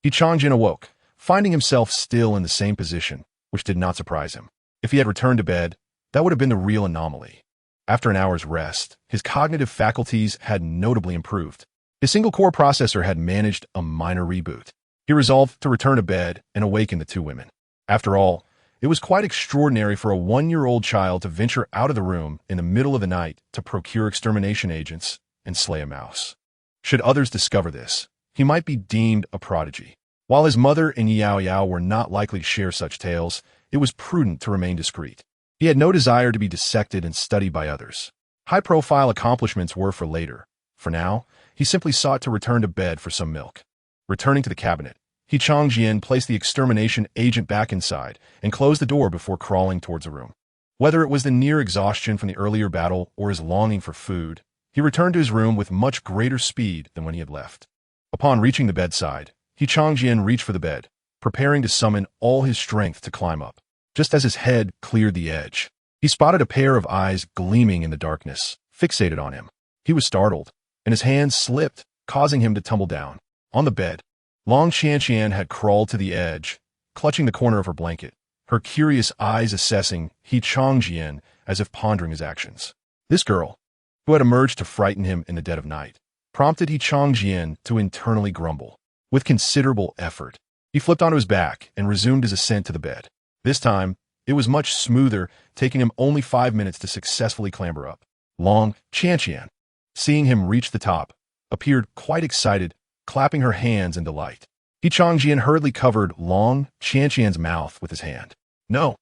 Qianqian awoke, finding himself still in the same position, which did not surprise him. If he had returned to bed, that would have been the real anomaly. After an hour's rest, his cognitive faculties had notably improved. His single-core processor had managed a minor reboot. He resolved to return to bed and awaken the two women. After all, it was quite extraordinary for a 1-year-old child to venture out of the room in the middle of the night to procure extermination agents and slay a mouse. Should others discover this, he might be deemed a prodigy. While his mother and Yao were not likely to share such tales, it was prudent to remain discreet. He had no desire to be dissected and studied by others. High-profile accomplishments were for later. For now, he simply sought to return to bed for some milk. Returning to the cabinet, Qianqian placed the extermination agent back inside and closed the door before crawling towards the room. Whether it was the near exhaustion from the earlier battle or his longing for food, he returned to his room with much greater speed than when he had left. Upon reaching the bedside, Qianqian reached for the bed, preparing to summon all his strength to climb up. Just as his head cleared the edge, he spotted a pair of eyes gleaming in the darkness, fixated on him. He was startled, and his hands slipped, causing him to tumble down. On the bed, Long Qianqian had crawled to the edge, clutching the corner of her blanket, her curious eyes assessing Qianqian as if pondering his actions. This girl, who had emerged to frighten him in the dead of night, prompted Qianqian to internally grumble. With considerable effort, he flipped onto his back and resumed his ascent to the bed. This time, it was much smoother, taking him only 5 minutes to successfully clamber up. Long Qianqian, seeing him reach the top, appeared quite excited, clapping her hands in delight. Qianqian hurriedly covered Long Qianqian's mouth with his hand. No.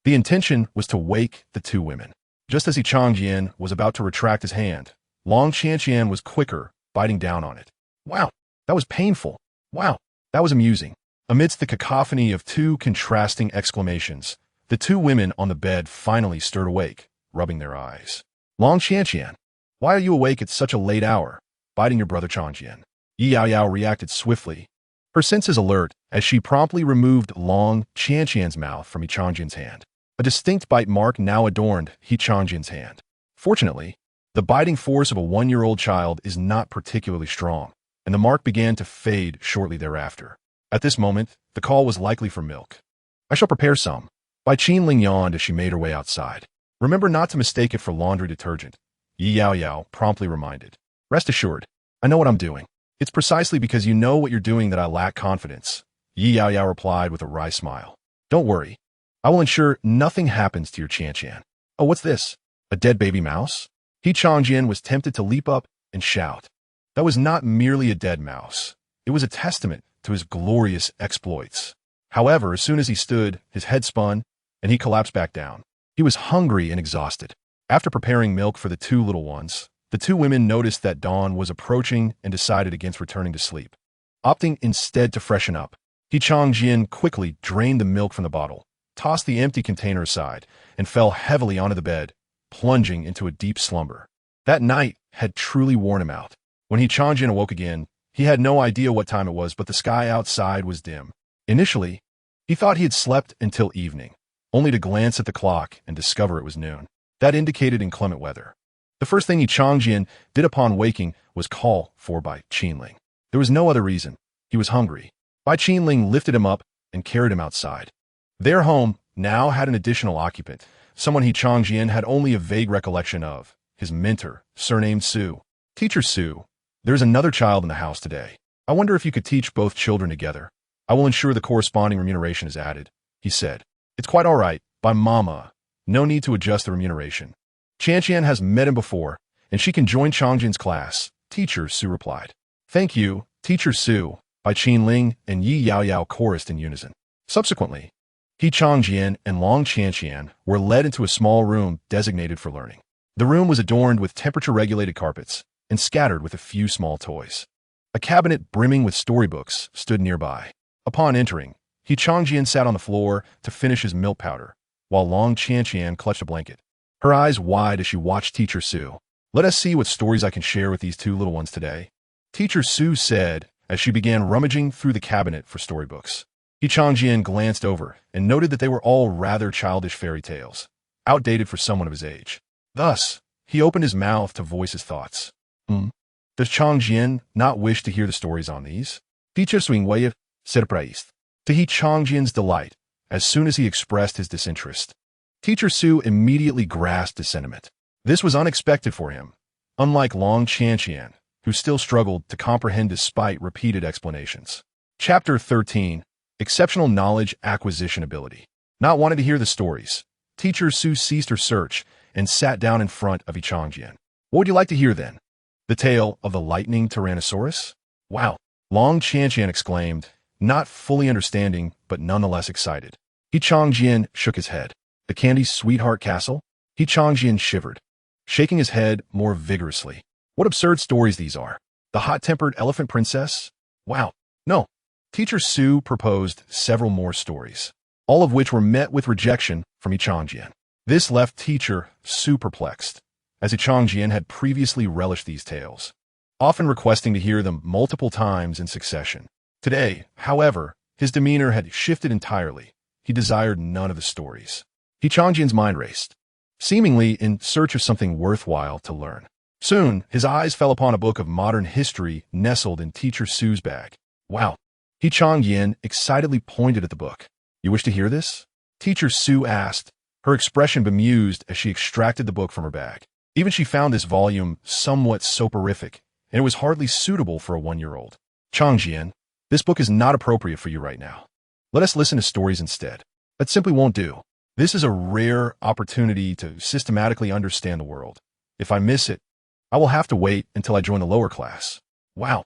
The intention was to wake the two women. Just as Qianqian was about to retract his hand, Long Qianqian was quicker, biting down on it. Wow, that was painful. Wow, that was amusing. Amidst the cacophony of two contrasting exclamations, the two women on the bed finally stirred awake, rubbing their eyes. Long Qianqian, why are you awake at such a late hour, biting your brother Qianqian? Yi Yaoyao reacted swiftly, her senses alert as she promptly removed Long Qianqian's mouth from Qianqian's hand. A distinct bite mark now adorned Qianqian's hand. Fortunately, the biting force of a 1-year-old child is not particularly strong, and the mark began to fade shortly thereafter. At this moment, the call was likely for milk. I shall prepare some. Bai Qinling yawned as she made her way outside. Remember not to mistake it for laundry detergent, Yi Yaoyao promptly reminded. Rest assured, I know what I'm doing. It's precisely because you know what you're doing that I lack confidence, Yi Yaoyao replied with a wry smile. Don't worry. I will ensure nothing happens to your Qianqian. Oh, what's this? A dead baby mouse? Qianqian was tempted to leap up and shout. That was not merely a dead mouse. It was a testament to his glorious exploits. However, as soon as he stood, his head spun, and he collapsed back down. He was hungry and exhausted. After preparing milk for the two little ones, the two women noticed that dawn was approaching and decided against returning to sleep. Opting instead to freshen up, Qianqian quickly drained the milk from the bottle, tossed the empty container aside, and fell heavily onto the bed, plunging into a deep slumber. That night had truly worn him out. When Qianqian awoke again, he had no idea what time it was, but the sky outside was dim. Initially, he thought he had slept until evening, only to glance at the clock and discover it was noon. That indicated inclement weather. The first thing Qianqian did upon waking was call for Bai Qinling. There was no other reason. He was hungry. Bai Qinling lifted him up and carried him outside. Their home now had an additional occupant, someone Qianqian had only a vague recollection of, his mentor, surnamed Su. Teacher Su, there's another child in the house today. I wonder if you could teach both children together. I will ensure the corresponding remuneration is added, he said. It's quite all right, by Mama. No need to adjust the remuneration. Qianqian has met him before, and she can join Qianqian's class, Teacher Su replied. Thank you, Teacher Su, Bai Qinling and Yi Yaoyao chorused in unison. Subsequently, Qianqian and Long Qianqian were led into a small room designated for learning. The room was adorned with temperature-regulated carpets and scattered with a few small toys. A cabinet brimming with storybooks stood nearby. Upon entering, Qianqian sat on the floor to finish his milk powder, while Long Qianqian clutched a blanket. Her eyes wide as she watched Teacher Su. Let us see what stories I can share with these two little ones today, Teacher Su said as she began rummaging through the cabinet for storybooks. Qianqian glanced over and noted that they were all rather childish fairy tales, outdated for someone of his age. Thus, he opened his mouth to voice his thoughts. Does Qianqian not wish to hear the stories on these? Teacher Swingwei surprised. To Qianqian's delight, as soon as he expressed his disinterest, Teacher Su immediately grasped his sentiment. This was unexpected for him, unlike Long Qianqian, who still struggled to comprehend despite repeated explanations. Chapter 13, Exceptional Knowledge Acquisition Ability. Not wanting to hear the stories, Teacher Su ceased her search and sat down in front of Qianqian. What would you like to hear then? The tale of the lightning Tyrannosaurus? Wow, Long Qianqian exclaimed, not fully understanding but nonetheless excited. Qianqian shook his head. The Candy Sweetheart Castle? Qianqian shivered, shaking his head more vigorously. What absurd stories these are. The hot-tempered elephant princess? Wow, no. Teacher Su proposed several more stories, all of which were met with rejection from Qianqian. This left Teacher Su perplexed, as Qianqian had previously relished these tales, often requesting to hear them multiple times in succession. Today, however, his demeanor had shifted entirely. He desired none of the stories. Qianqian's mind raced, seemingly in search of something worthwhile to learn. Soon, his eyes fell upon a book of modern history nestled in Teacher Su's bag. Wow. Qianqian excitedly pointed at the book. You wish to hear this? Teacher Su asked, her expression bemused as she extracted the book from her bag. Even she found this volume somewhat soporific, and it was hardly suitable for a 1-year-old. Qianqian, this book is not appropriate for you right now. Let us listen to stories instead. That simply won't do. This is a rare opportunity to systematically understand the world. If I miss it, I will have to wait until I join the lower class. Wow.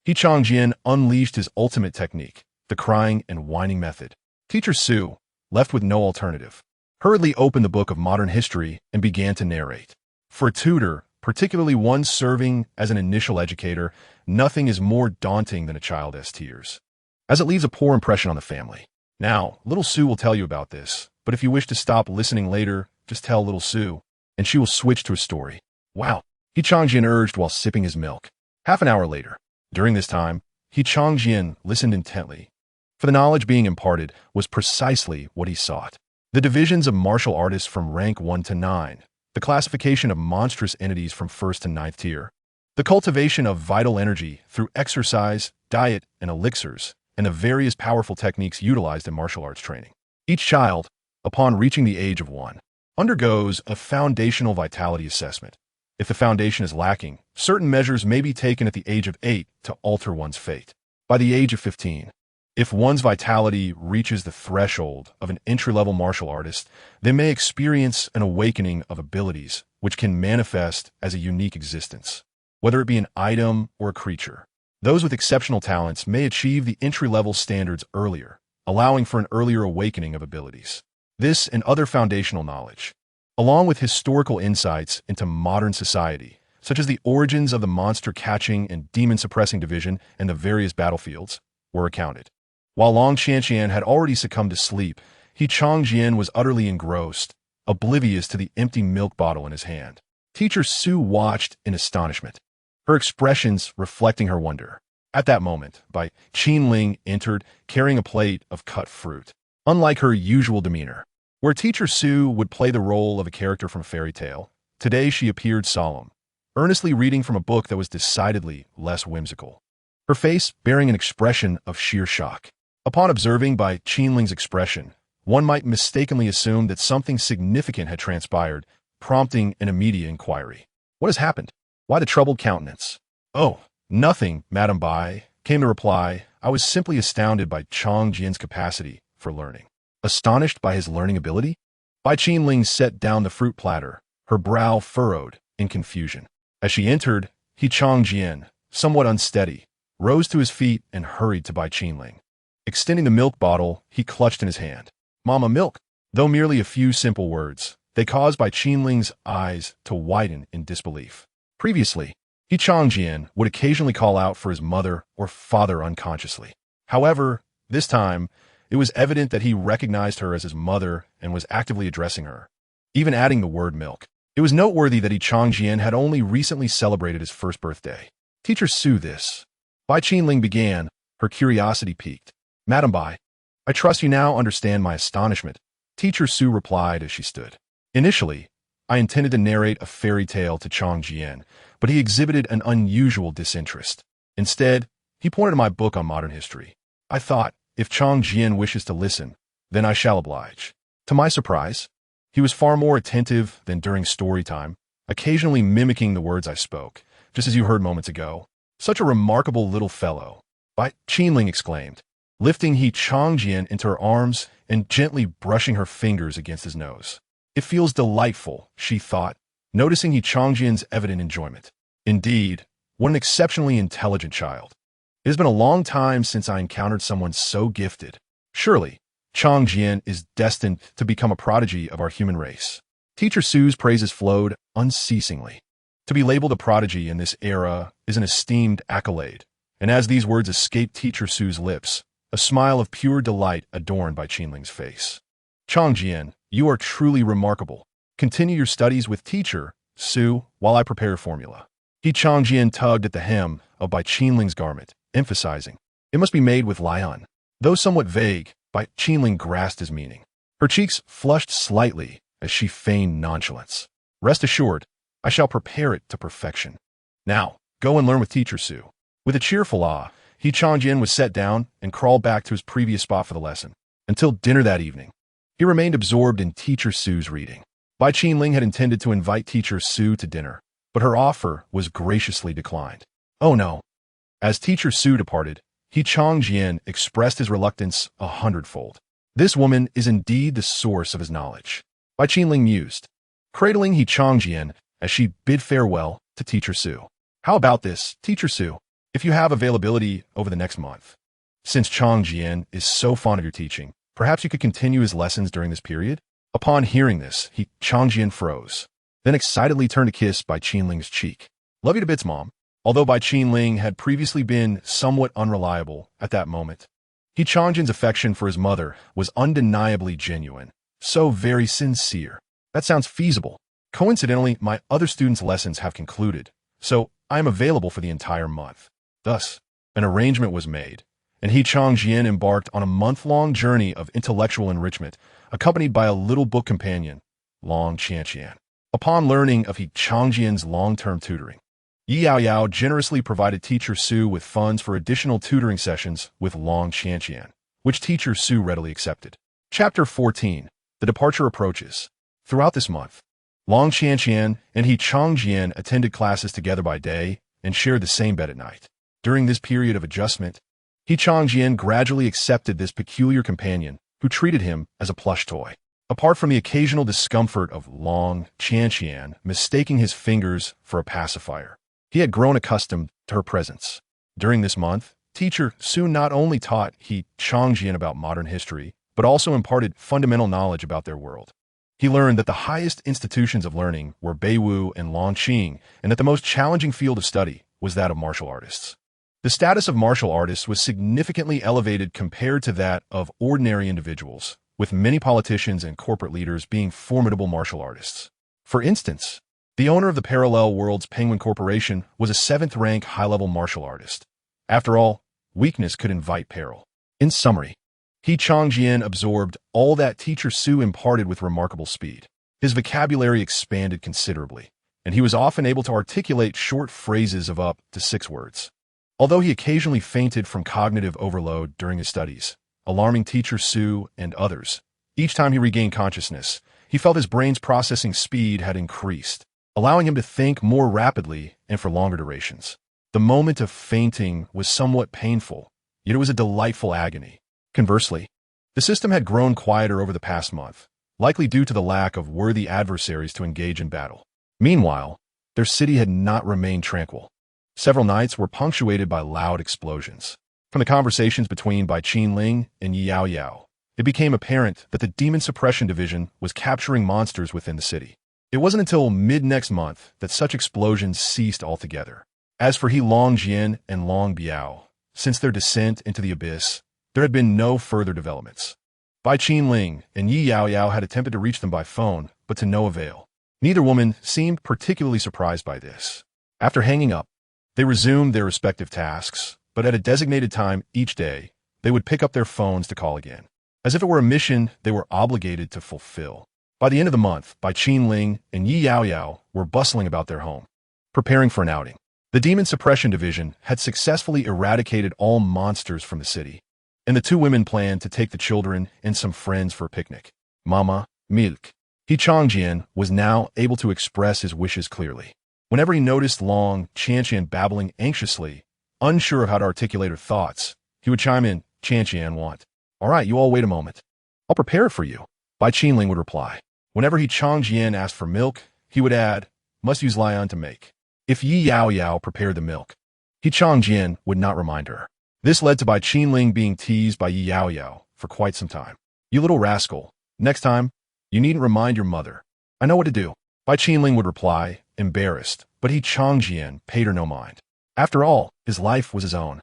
Qianqian unleashed his ultimate technique, the crying and whining method. Teacher Su, left with no alternative, hurriedly opened the book of modern history and began to narrate. For a tutor, particularly one serving as an initial educator, nothing is more daunting than a child's tears, as it leaves a poor impression on the family. Now, little Sue will tell you about this, but if you wish to stop listening later, just tell little Sue, and she will switch to a story. Wow, Qianqian urged while sipping his milk. Half an hour later, during this time, Qianqian listened intently, for the knowledge being imparted was precisely what he sought. The divisions of martial artists from rank 1 to 9, the classification of monstrous entities from 1st to 9th tier, the cultivation of vital energy through exercise, diet, and elixirs, and the various powerful techniques utilized in martial arts training. Each child, upon reaching the age of 1, undergoes a foundational vitality assessment. If the foundation is lacking, certain measures may be taken at the age of 8 to alter one's fate. By the age of 15, if one's vitality reaches the threshold of an entry-level martial artist, they may experience an awakening of abilities which can manifest as a unique existence, whether it be an item or a creature. Those with exceptional talents may achieve the entry-level standards earlier, allowing for an earlier awakening of abilities. This and other foundational knowledge, along with historical insights into modern society, such as the origins of the monster-catching and demon-suppressing division and the various battlefields, were accounted. While Long Qianqian had already succumbed to sleep, Qianqian was utterly engrossed, oblivious to the empty milk bottle in his hand. Teacher Su watched in astonishment, her expressions reflecting her wonder. At that moment, Qianling entered, carrying a plate of cut fruit. Unlike her usual demeanor, where Teacher Su would play the role of a character from a fairy tale, today she appeared solemn, earnestly reading from a book that was decidedly less whimsical, her face bearing an expression of sheer shock. Upon observing Qianling's expression, one might mistakenly assume that something significant had transpired, prompting an immediate inquiry. What has happened? Why the troubled countenance? Oh, nothing, Madam Bai, came the reply. I was simply astounded by Qianqian's capacity for learning. Astonished by his learning ability? Qianling set down the fruit platter, her brow furrowed in confusion. As she entered, Qianqian, somewhat unsteady, rose to his feet and hurried to Qianling. Extending the milk bottle, he clutched in his hand. Mama, milk! Though merely a few simple words, they caused Qianling's eyes to widen in disbelief. Previously, Qianqian would occasionally call out for his mother or father unconsciously. However, this time, it was evident that he recognized her as his mother and was actively addressing her, even adding the word milk. It was noteworthy that Qianqian had only recently celebrated his first birthday. Teacher Su, this. Qianling began, her curiosity piqued. Madam Bai, I trust you now understand my astonishment, Teacher Su replied as she stood. Initially, I intended to narrate a fairy tale to Qianqian, but he exhibited an unusual disinterest. Instead, he pointed to my book on modern history. I thought, if Qianqian wishes to listen, then I shall oblige. To my surprise, he was far more attentive than during story time, occasionally mimicking the words I spoke, just as you heard moments ago. Such a remarkable little fellow, Qianling exclaimed, lifting Qianqian into her arms and gently brushing her fingers against his nose. It feels delightful, she thought, noticing Qianqian's evident enjoyment. Indeed, what an exceptionally intelligent child. It has been a long time since I encountered someone so gifted. Surely, Qianqian is destined to become a prodigy of our human race. Teacher Su's praises flowed unceasingly. To be labeled a prodigy in this era is an esteemed accolade, and as these words escaped Teacher Su's lips, a smile of pure delight adorned Qianling's face. Qianqian, you are truly remarkable. Continue your studies with Teacher Su while I prepare a formula. Qianqian tugged at the hem of Qianling's garment, emphasizing, it must be made with lion. Though somewhat vague, Qianling grasped his meaning. Her cheeks flushed slightly as she feigned nonchalance. Rest assured, I shall prepare it to perfection. Now, go and learn with Teacher Su. With a cheerful ah, Qianqian was set down and crawled back to his previous spot for the lesson. Until dinner that evening, he remained absorbed in Teacher Su's reading. Qianling had intended to invite Teacher Su to dinner, but her offer was graciously declined. Oh no. As Teacher Su departed, Qianqian expressed his reluctance 100-fold. This woman is indeed the source of his knowledge. Qianling mused, cradling Qianqian as she bid farewell to Teacher Su. How about this, Teacher Su? if you have availability over the next month. Since Qianqian is so fond of your teaching, perhaps you could continue his lessons during this period? Upon hearing this, Qianqian froze, then excitedly turned to kiss Bai Qinling's cheek. Love you to bits, Mom. Although Bai Qinling had previously been somewhat unreliable at that moment, Qianqian's affection for his mother was undeniably genuine, so very sincere. That sounds feasible. Coincidentally, my other students' lessons have concluded, so I am available for the entire month. Thus, an arrangement was made, and Qianqian embarked on a month-long journey of intellectual enrichment, accompanied by a little book companion, Long Qianqian. Upon learning of Qianqian's long-term tutoring, Yao generously provided teacher Su with funds for additional tutoring sessions with Long Qianqian, which teacher Su readily accepted. Chapter 14. The Departure Approaches. Throughout this month, Long Qianqian and Qianqian attended classes together by day and shared the same bed at night. During this period of adjustment, Qianqian gradually accepted this peculiar companion who treated him as a plush toy. Apart from the occasional discomfort of Long Qianqian mistaking his fingers for a pacifier, he had grown accustomed to her presence. During this month, teacher Su not only taught Qianqian about modern history, but also imparted fundamental knowledge about their world. He learned that the highest institutions of learning were Beiwu and Longqing, and that the most challenging field of study was that of martial artists. The status of martial artists was significantly elevated compared to that of ordinary individuals, with many politicians and corporate leaders being formidable martial artists. For instance, the owner of the Parallel Worlds Penguin Corporation was a 7th-rank high-level martial artist. After all, weakness could invite peril. In summary, Qianqian absorbed all that teacher Su imparted with remarkable speed. His vocabulary expanded considerably, and he was often able to articulate short phrases of up to 6 words. Although he occasionally fainted from cognitive overload during his studies, alarming teacher Su and others, each time he regained consciousness, he felt his brain's processing speed had increased, allowing him to think more rapidly and for longer durations. The moment of fainting was somewhat painful, yet it was a delightful agony. Conversely, the system had grown quieter over the past month, likely due to the lack of worthy adversaries to engage in battle. Meanwhile, their city had not remained tranquil. Several nights were punctuated by loud explosions. From the conversations between Bai Qinling and Yao, it became apparent that the Demon Suppression Division was capturing monsters within the city. It wasn't until mid-next month that such explosions ceased altogether. As for Longjian and Long Biao, since their descent into the abyss, there had been no further developments. Bai Qinling and Yao had attempted to reach them by phone, but to no avail. Neither woman seemed particularly surprised by this. After hanging up, they resumed their respective tasks, but at a designated time each day, they would pick up their phones to call again, as if it were a mission they were obligated to fulfill. By the end of the month, Bai Qinling and Yao were bustling about their home, preparing for an outing. The Demon Suppression Division had successfully eradicated all monsters from the city, and the two women planned to take the children and some friends for a picnic. Mama, milk. Qianqian was now able to express his wishes clearly. Whenever he noticed Long Qianqian babbling anxiously, unsure of how to articulate her thoughts, he would chime in, Qianqian want. All right, you all wait a moment. I'll prepare it for you. Bai Qinling would reply. Whenever Qianqian asked for milk, he would add, must use lion to make. If Yao prepared the milk, Qianqian would not remind her. This led to Bai Qinling being teased by Yao for quite some time. You little rascal, next time, you needn't remind your mother. I know what to do. Bai Qinling would reply, embarrassed, but Qianqian paid her no mind. After all, his life was his own.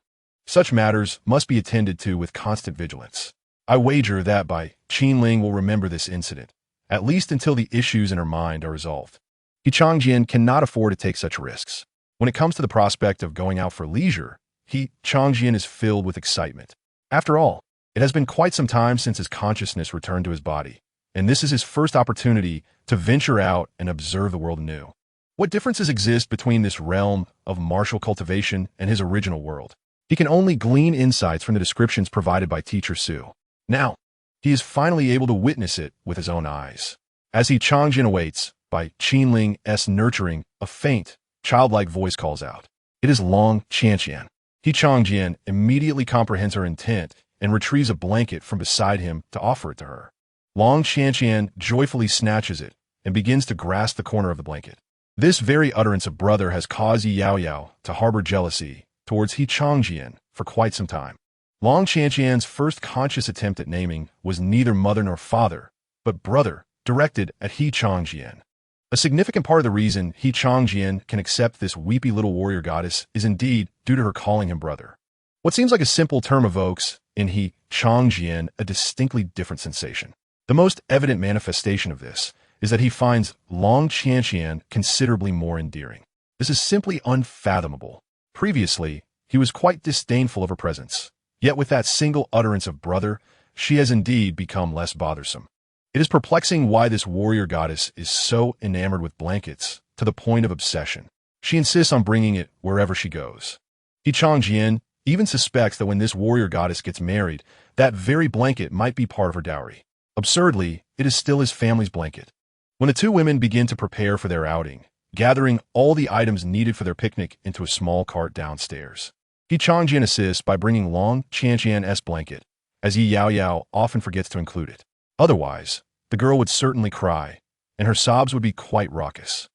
Such matters must be attended to with constant vigilance. I wager that Bai Qinling will remember this incident, at least until the issues in her mind are resolved. Qianqian cannot afford to take such risks. When it comes to the prospect of going out for leisure, Qianqian is filled with excitement. After all, it has been quite some time since his consciousness returned to his body, and this is his first opportunity to venture out and observe the world anew. What differences exist between this realm of martial cultivation and his original world? He can only glean insights from the descriptions provided by teacher Su. Now, he is finally able to witness it with his own eyes. As Qianqian awaits, Bai Qinling's nurturing, a faint, childlike voice calls out. It is Long Qianqian. Qianqian immediately comprehends her intent and retrieves a blanket from beside him to offer it to her. Long Qianqian joyfully snatches it and begins to grasp the corner of the blanket. This very utterance of brother has caused Yao to harbor jealousy towards Qianqian for quite some time. Long Qianqian's first conscious attempt at naming was neither mother nor father, but brother, directed at Qianqian. A significant part of the reason Qianqian can accept this weepy little warrior goddess is indeed due to her calling him brother. What seems like a simple term evokes, in Qianqian, a distinctly different sensation. The most evident manifestation of this is that he finds Long Qianqian considerably more endearing. This is simply unfathomable. Previously, he was quite disdainful of her presence. Yet with that single utterance of brother, she has indeed become less bothersome. It is perplexing why this warrior goddess is so enamored with blankets to the point of obsession. She insists on bringing it wherever she goes. Qianqian even suspects that when this warrior goddess gets married, that very blanket might be part of her dowry. Absurdly, it is still his family's blanket. When the two women begin to prepare for their outing, gathering all the items needed for their picnic into a small cart downstairs, Qianqian assists by bringing Long Qianqian's blanket, as Yi Yao Yao often forgets to include it. Otherwise, the girl would certainly cry, and her sobs would be quite raucous.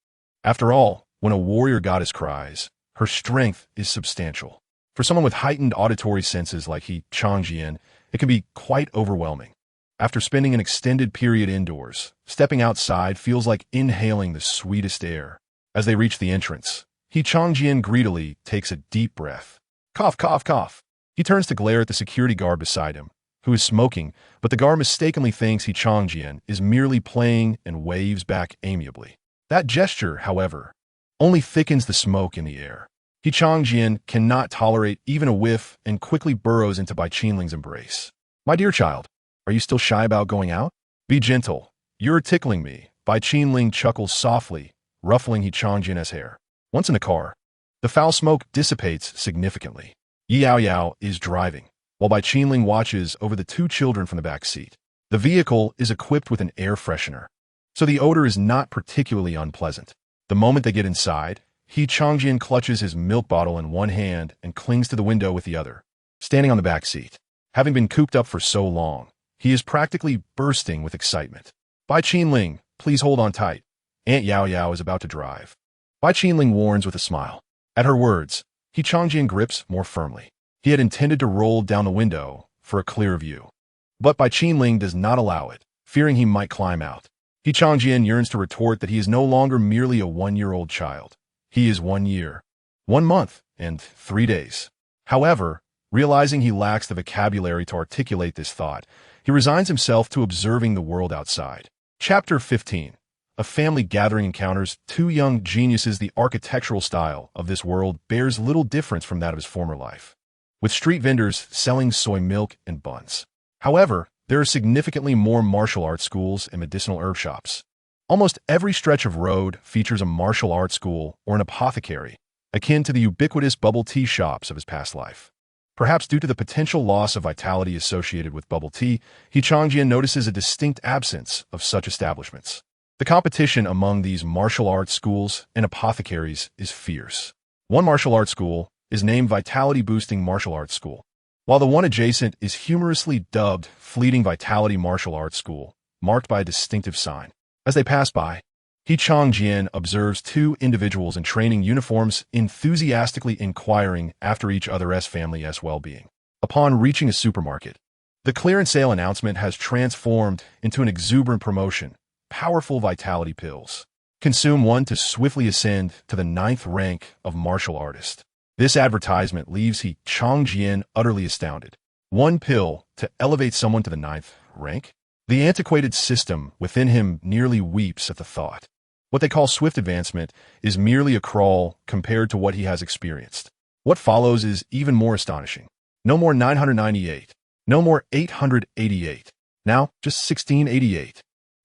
After all, when a warrior goddess cries, her strength is substantial. For someone with heightened auditory senses like Qianqian, it can be quite overwhelming. After spending an extended period indoors, stepping outside feels like inhaling the sweetest air. As they reach the entrance, Qianqian greedily takes a deep breath. Cough, cough, cough. He turns to glare at the security guard beside him, who is smoking, but the guard mistakenly thinks Qianqian is merely playing and waves back amiably. That gesture, however, only thickens the smoke in the air. Qianqian cannot tolerate even a whiff and quickly burrows into Bai Qinling's embrace. My dear child, are you still shy about going out? Be gentle. You're tickling me. Bai Qinling chuckles softly, ruffling Qianqian's hair. Once in the car, the foul smoke dissipates significantly. Yi Yao Yao is driving, while Bai Qinling watches over the two children from the back seat. The vehicle is equipped with an air freshener, so the odor is not particularly unpleasant. The moment they get inside, Qianqian clutches his milk bottle in one hand and clings to the window with the other. Standing on the back seat, having been cooped up for so long, he is practically bursting with excitement. Bai Qinling, please hold on tight. Aunt Yao Yao is about to drive. Bai Qinling warns with a smile. At her words, Qianqian grips more firmly. He had intended to roll down the window for a clearer view, but Bai Qinling does not allow it, fearing he might climb out. Qianqian yearns to retort that he is no longer merely a one-year-old child. He is 1 year, 1 month, and 3 days. However, realizing he lacks the vocabulary to articulate this thought, he resigns himself to observing the world outside. Chapter 15. A family gathering encounters two young geniuses. The architectural style of this world bears little difference from that of his former life, with street vendors selling soy milk and buns. However, there are significantly more martial arts schools and medicinal herb shops. Almost every stretch of road features a martial arts school or an apothecary, akin to the ubiquitous bubble tea shops of his past life. Perhaps due to the potential loss of vitality associated with bubble tea, Qianqian notices a distinct absence of such establishments. The competition among these martial arts schools and apothecaries is fierce. One martial arts school is named Vitality Boosting Martial Arts School, while the one adjacent is humorously dubbed Fleeting Vitality Martial Arts School, marked by a distinctive sign. As they pass by, Qianqian observes two individuals in training uniforms enthusiastically inquiring after each other's family's well-being. Upon reaching a supermarket, the clearance sale announcement has transformed into an exuberant promotion. Powerful vitality pills. Consume one to swiftly ascend to the 9th rank of martial artist. This advertisement leaves Qianqian utterly astounded. One pill to elevate someone to the 9th rank? The antiquated system within him nearly weeps at the thought. What they call swift advancement is merely a crawl compared to what he has experienced. What follows is even more astonishing. No more 998. No more 888. Now, just 1688.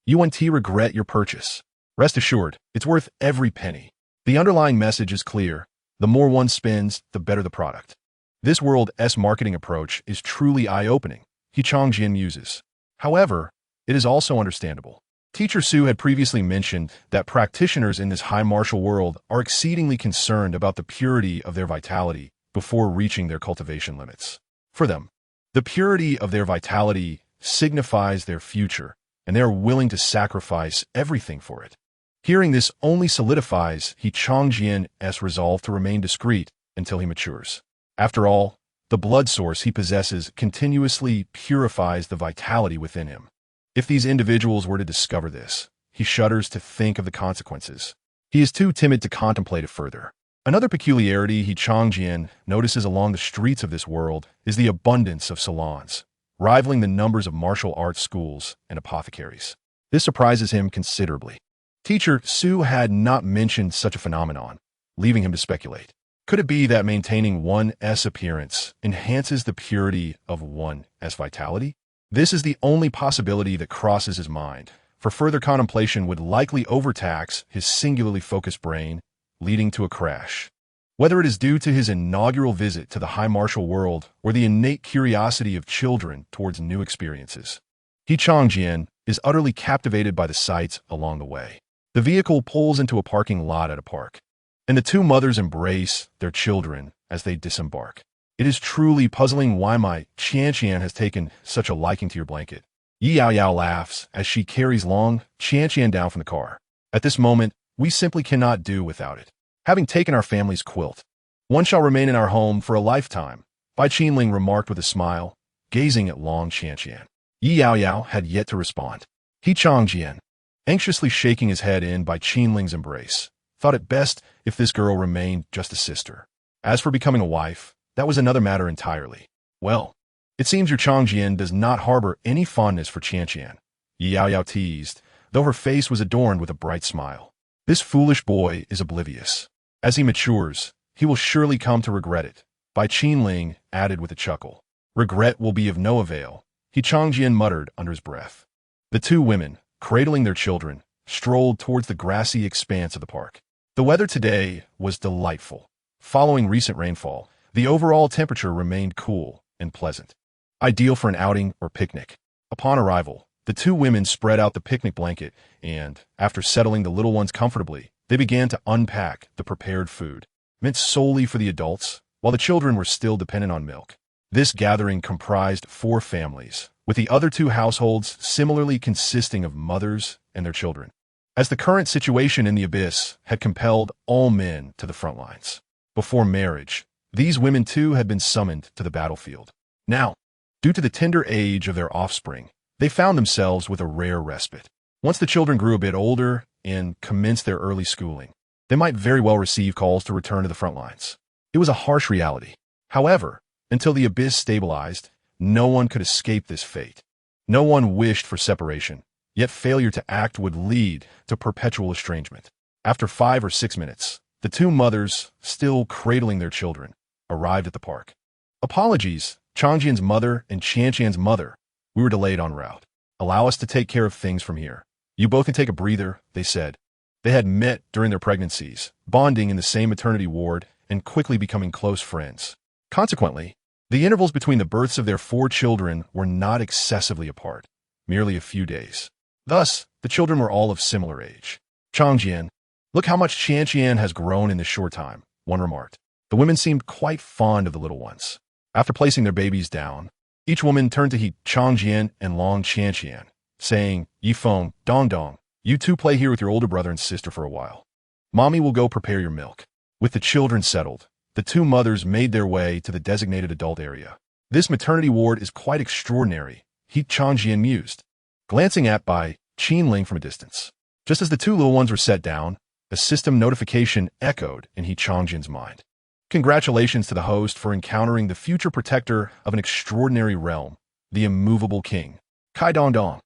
You won't regret your purchase. Rest assured, it's worth every penny. The underlying message is clear. The more one spends, the better the product. This world's marketing approach is truly eye-opening, Qianqian muses. However, it is also understandable. Teacher Su had previously mentioned that practitioners in this high martial world are exceedingly concerned about the purity of their vitality before reaching their cultivation limits. For them, the purity of their vitality signifies their future, and they are willing to sacrifice everything for it. Hearing this only solidifies Qianqian's resolve to remain discreet until he matures. After all, the blood source he possesses continuously purifies the vitality within him. If these individuals were to discover this, he shudders to think of the consequences. He is too timid to contemplate it further. Another peculiarity Qianqian notices along the streets of this world is the abundance of salons, rivaling the numbers of martial arts schools and apothecaries. This surprises him considerably. Teacher Su had not mentioned such a phenomenon, leaving him to speculate. Could it be that maintaining one's appearance enhances the purity of one's vitality? This is the only possibility that crosses his mind, for further contemplation would likely overtax his singularly focused brain, leading to a crash. Whether it is due to his inaugural visit to the high martial world or the innate curiosity of children towards new experiences, Qianqian is utterly captivated by the sights along the way. The vehicle pulls into a parking lot at a park, and the two mothers embrace their children as they disembark. It is truly puzzling why my Qianqian has taken such a liking to your blanket. Yi Yao Yao laughs as she carries Long Qianqian down from the car. At this moment, we simply cannot do without it. Having taken our family's quilt, one shall remain in our home for a lifetime, Bai Qinling remarked with a smile, gazing at Long Qianqian. Yi Yao Yao had yet to respond. Qianqian, anxiously shaking his head in Bai Qinling's embrace, thought it best if this girl remained just a sister. As for becoming a wife, that was another matter entirely. Well, it seems your Qianqian does not harbor any fondness for Qianqian, Yi Yao Yao teased, though her face was adorned with a bright smile. This foolish boy is oblivious. As he matures, he will surely come to regret it, Bai Qinling added with a chuckle. Regret will be of no avail, Qianqian muttered under his breath. The two women, cradling their children, strolled towards the grassy expanse of the park. The weather today was delightful. Following recent rainfall, the overall temperature remained cool and pleasant, ideal for an outing or picnic. Upon arrival, the two women spread out the picnic blanket and, after settling the little ones comfortably, they began to unpack the prepared food, meant solely for the adults, while the children were still dependent on milk. This gathering comprised 4 families, with the other 2 households similarly consisting of mothers and their children, as the current situation in the abyss had compelled all men to the front lines. Before marriage, these women too had been summoned to the battlefield. Now, due to the tender age of their offspring, they found themselves with a rare respite. Once the children grew a bit older and commenced their early schooling, they might very well receive calls to return to the front lines. It was a harsh reality. However, until the abyss stabilized, no one could escape this fate. No one wished for separation, yet failure to act would lead to perpetual estrangement. After 5 or 6 minutes, the 2 mothers, still cradling their children, arrived at the park. Apologies, Changjian's mother and Qianqian's mother. We were delayed en route. Allow us to take care of things from here. You both can take a breather, they said. They had met during their pregnancies, bonding in the same maternity ward and quickly becoming close friends. Consequently, the intervals between the births of their 4 children were not excessively apart, merely a few days. Thus, the children were all of similar age. Changjian, look how much Qianqian has grown in this short time, one remarked. The women seemed quite fond of the little ones. After placing their babies down, each woman turned to Qianqian and Long Qianqian, saying, Yifeng, Dong, you two play here with your older brother and sister for a while. Mommy will go prepare your milk. With the children settled, the 2 mothers made their way to the designated adult area. This maternity ward is quite extraordinary, Qianqian mused, glancing at Bai Qinling from a distance. Just as the 2 little ones were set down, a system notification echoed in Qianqian's mind. Congratulations to the host for encountering the future protector of an extraordinary realm, the immovable king, Kai Dong.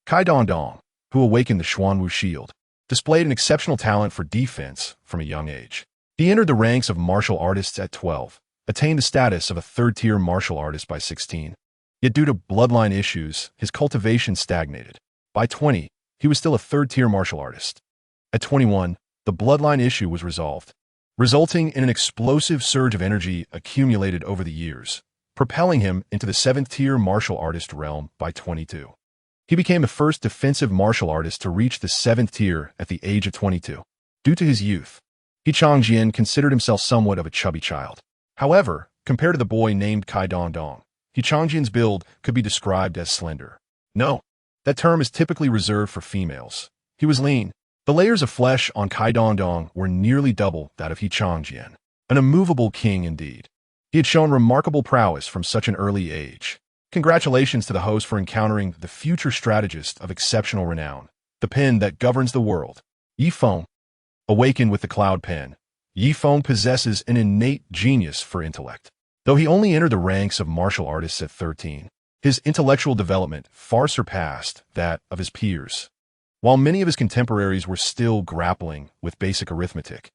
Kai Dong, who awakened the Xuanwu shield, displayed an exceptional talent for defense from a young age. He entered the ranks of martial artists at 12, attained the status of a 3rd-tier martial artist by 16. Yet due to bloodline issues, his cultivation stagnated. By 20, he was still a 3rd-tier martial artist. At 21, the bloodline issue was resolved, resulting in an explosive surge of energy accumulated over the years, propelling him into the 7th-tier martial artist realm by 22. He became the first defensive martial artist to reach the 7th tier at the age of 22. Due to his youth, Qianqian considered himself somewhat of a chubby child. However, compared to the boy named Kai Dong, Qianqian's build could be described as slender. No, that term is typically reserved for females. He was lean. The layers of flesh on Kai Dong were nearly double that of Qianqian. An immovable king indeed. He had shown remarkable prowess from such an early age. Congratulations to the host for encountering the future strategist of exceptional renown, the pen that governs the world. Yifeng. Awakened with the cloud pen, Yifeng possesses an innate genius for intellect. Though he only entered the ranks of martial artists at 13, his intellectual development far surpassed that of his peers. While many of his contemporaries were still grappling with basic arithmetic,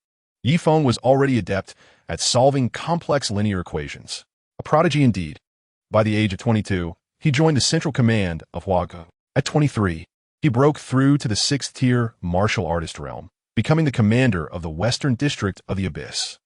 Yifeng was already adept at solving complex linear equations. A prodigy indeed. By the age of 22, he joined the Central Command of Manhwaadiobook. At 23, he broke through to the 6th-tier martial artist realm, becoming the commander of the Western District of the Abyss.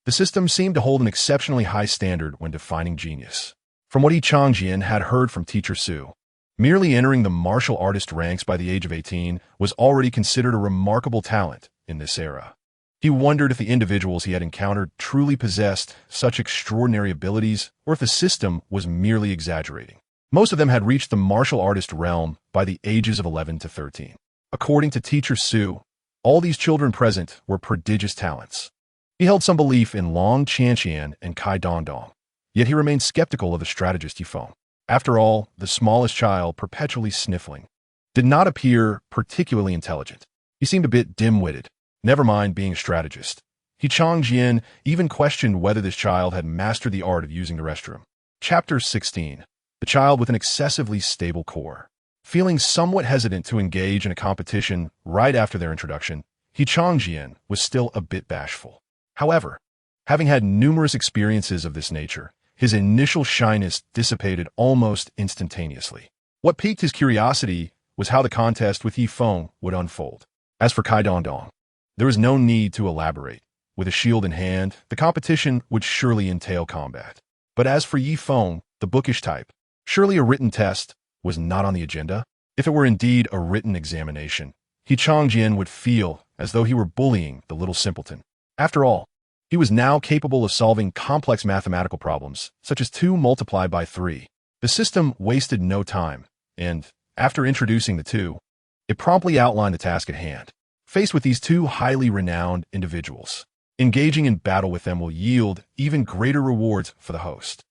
The system seemed to hold an exceptionally high standard when defining genius. From what Qianqian had heard from Teacher Su, merely entering the martial artist ranks by the age of 18 was already considered a remarkable talent in this era. He wondered if the individuals he had encountered truly possessed such extraordinary abilities or if the system was merely exaggerating. Most of them had reached the martial artist realm by the ages of 11 to 13. According to Teacher Su, all these children present were prodigious talents. He held some belief in Long Qianqian and Kai Dongdong, yet he remained skeptical of the strategist Yifeng. After all, the smallest child, perpetually sniffling, did not appear particularly intelligent. He seemed a bit dim-witted. Never mind being a strategist. Qianqian even questioned whether this child had mastered the art of using the restroom. Chapter 16. The child with an excessively stable core. Feeling somewhat hesitant to engage in a competition right after their introduction, Qianqian was still a bit bashful. However, having had numerous experiences of this nature, his initial shyness dissipated almost instantaneously. What piqued his curiosity was how the contest with Yifeng would unfold. As for Kai Dongdong, there was no need to elaborate. With a shield in hand, the competition would surely entail combat. But as for Yifeng, the bookish type, surely a written test was not on the agenda. If it were indeed a written examination, Qianqian would feel as though he were bullying the little simpleton. After all, he was now capable of solving complex mathematical problems, such as 2 multiplied by 3. The system wasted no time, and, after introducing the 2, it promptly outlined the task at hand. Faced with these 2 highly renowned individuals, engaging in battle with them will yield even greater rewards for the host.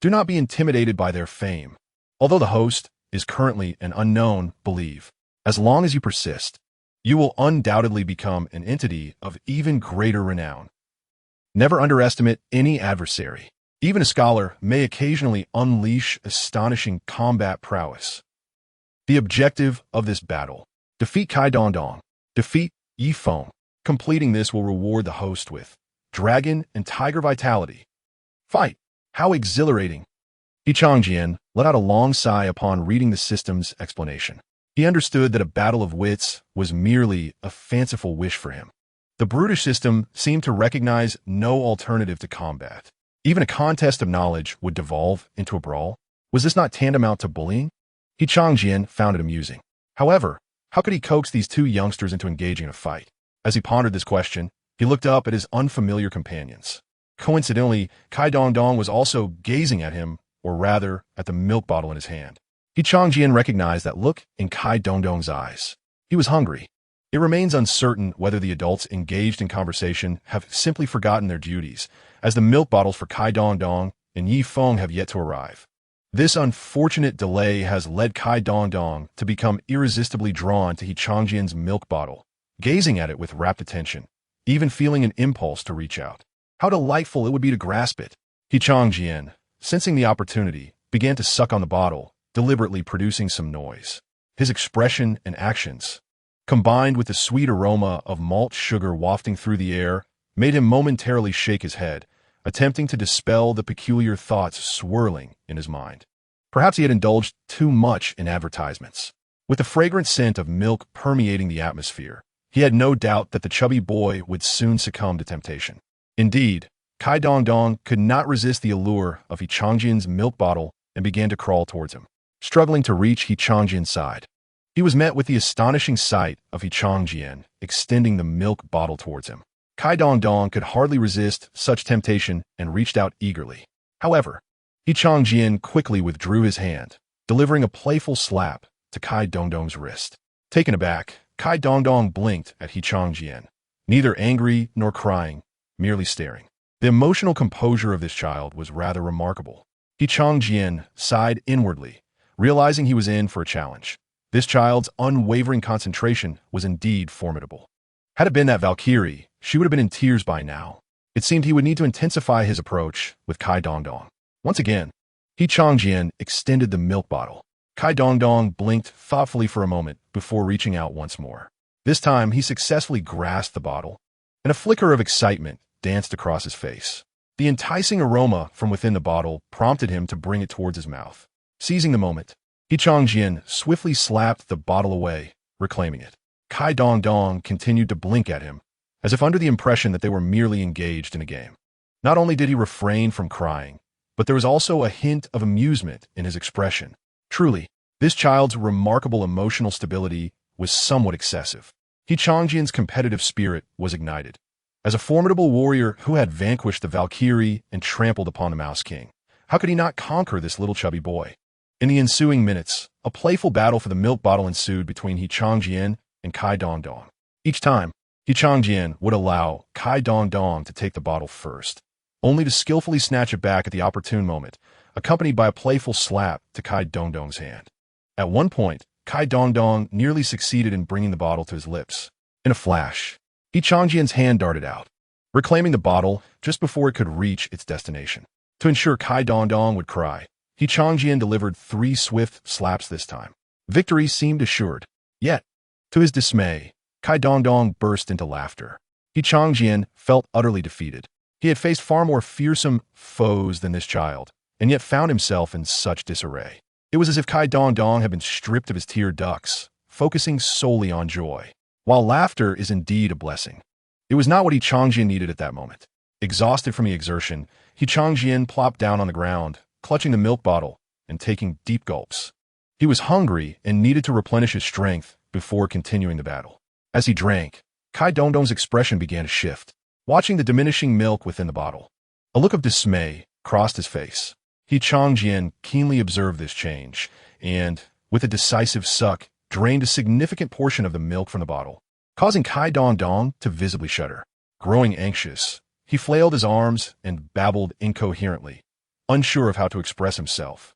Do not be intimidated by their fame. Although the host is currently an unknown, believe, as long as you persist, you will undoubtedly become an entity of even greater renown. Never underestimate any adversary. Even a scholar may occasionally unleash astonishing combat prowess. The objective of this battle: defeat Kai Dongdong, defeat Yifeng. Completing this will reward the host with dragon and tiger vitality. Fight! How exhilarating! Qianqian let out a long sigh upon reading the system's explanation. He understood that a battle of wits was merely a fanciful wish for him. The brutish system seemed to recognize no alternative to combat. Even a contest of knowledge would devolve into a brawl. Was this not tantamount to bullying? Qianqian found it amusing. However, how could he coax these 2 youngsters into engaging in a fight? As he pondered this question, he looked up at his unfamiliar companions. Coincidentally, Kai Dongdong was also gazing at him, or rather, at the milk bottle in his hand. Qianqian recognized that look in Kai Dongdong's eyes. He was hungry. It remains uncertain whether the adults engaged in conversation have simply forgotten their duties, as the milk bottles for Kai Dongdong and Yifeng have yet to arrive. This unfortunate delay has led Kai Dongdong to become irresistibly drawn to Qianqian's milk bottle, gazing at it with rapt attention, even feeling an impulse to reach out. How delightful it would be to grasp it! Qianqian, sensing the opportunity, began to suck on the bottle, deliberately producing some noise. His expression and actions, combined with the sweet aroma of malt sugar wafting through the air, made him momentarily shake his head, attempting to dispel the peculiar thoughts swirling in his mind. Perhaps he had indulged too much in advertisements. With the fragrant scent of milk permeating the atmosphere, he had no doubt that the chubby boy would soon succumb to temptation. Indeed, Kai Dongdong could not resist the allure of Qianqian's milk bottle and began to crawl towards him. Struggling to reach Qianqian's side, he was met with the astonishing sight of Qianqian extending the milk bottle towards him. Kai Dongdong could hardly resist such temptation and reached out eagerly. However, Qianqian quickly withdrew his hand, delivering a playful slap to Kai Dongdong's wrist. Taken aback, Kai Dongdong blinked at Qianqian, neither angry nor crying, merely staring. The emotional composure of this child was rather remarkable. Qianqian sighed inwardly, realizing he was in for a challenge. This child's unwavering concentration was indeed formidable. Had it been that Valkyrie, she would have been in tears by now. It seemed he would need to intensify his approach with Kai Dongdong. Once again, Qianqian extended the milk bottle. Kai Dongdong blinked thoughtfully for a moment before reaching out once more. This time, he successfully grasped the bottle, and a flicker of excitement danced across his face. The enticing aroma from within the bottle prompted him to bring it towards his mouth. Seizing the moment, Qianqian swiftly slapped the bottle away, reclaiming it. Kai Dongdong continued to blink at him, as if under the impression that they were merely engaged in a game. Not only did he refrain from crying, but there was also a hint of amusement in his expression. Truly, this child's remarkable emotional stability was somewhat excessive. Qianqian's competitive spirit was ignited. As a formidable warrior who had vanquished the Valkyrie and trampled upon the Mouse King, how could he not conquer this little chubby boy? In the ensuing minutes, a playful battle for the milk bottle ensued between Qianqian and Kai Dongdong. Each time, Qianqian would allow Kai Dongdong to take the bottle first, only to skillfully snatch it back at the opportune moment, accompanied by a playful slap to Kai Dongdong's hand. At one point, Kai Dongdong nearly succeeded in bringing the bottle to his lips. In a flash, Qianqian's hand darted out, reclaiming the bottle just before it could reach its destination. To ensure Kai Dongdong would cry, Qianqian delivered 3 swift slaps this time. Victory seemed assured. Yet, to his dismay, Kai Dongdong burst into laughter. Qianqian felt utterly defeated. He had faced far more fearsome foes than this child, and yet found himself in such disarray. It was as if Kai Dongdong had been stripped of his tear ducts, focusing solely on joy. While laughter is indeed a blessing, it was not what Qianqian needed at that moment. Exhausted from the exertion, Qianqian plopped down on the ground, clutching the milk bottle and taking deep gulps. He was hungry and needed to replenish his strength before continuing the battle. As he drank, Kai Dongdong's expression began to shift, watching the diminishing milk within the bottle. A look of dismay crossed his face. Qianqian keenly observed this change and, with a decisive suck, drained a significant portion of the milk from the bottle, causing Kai Dongdong to visibly shudder. Growing anxious, he flailed his arms and babbled incoherently, unsure of how to express himself.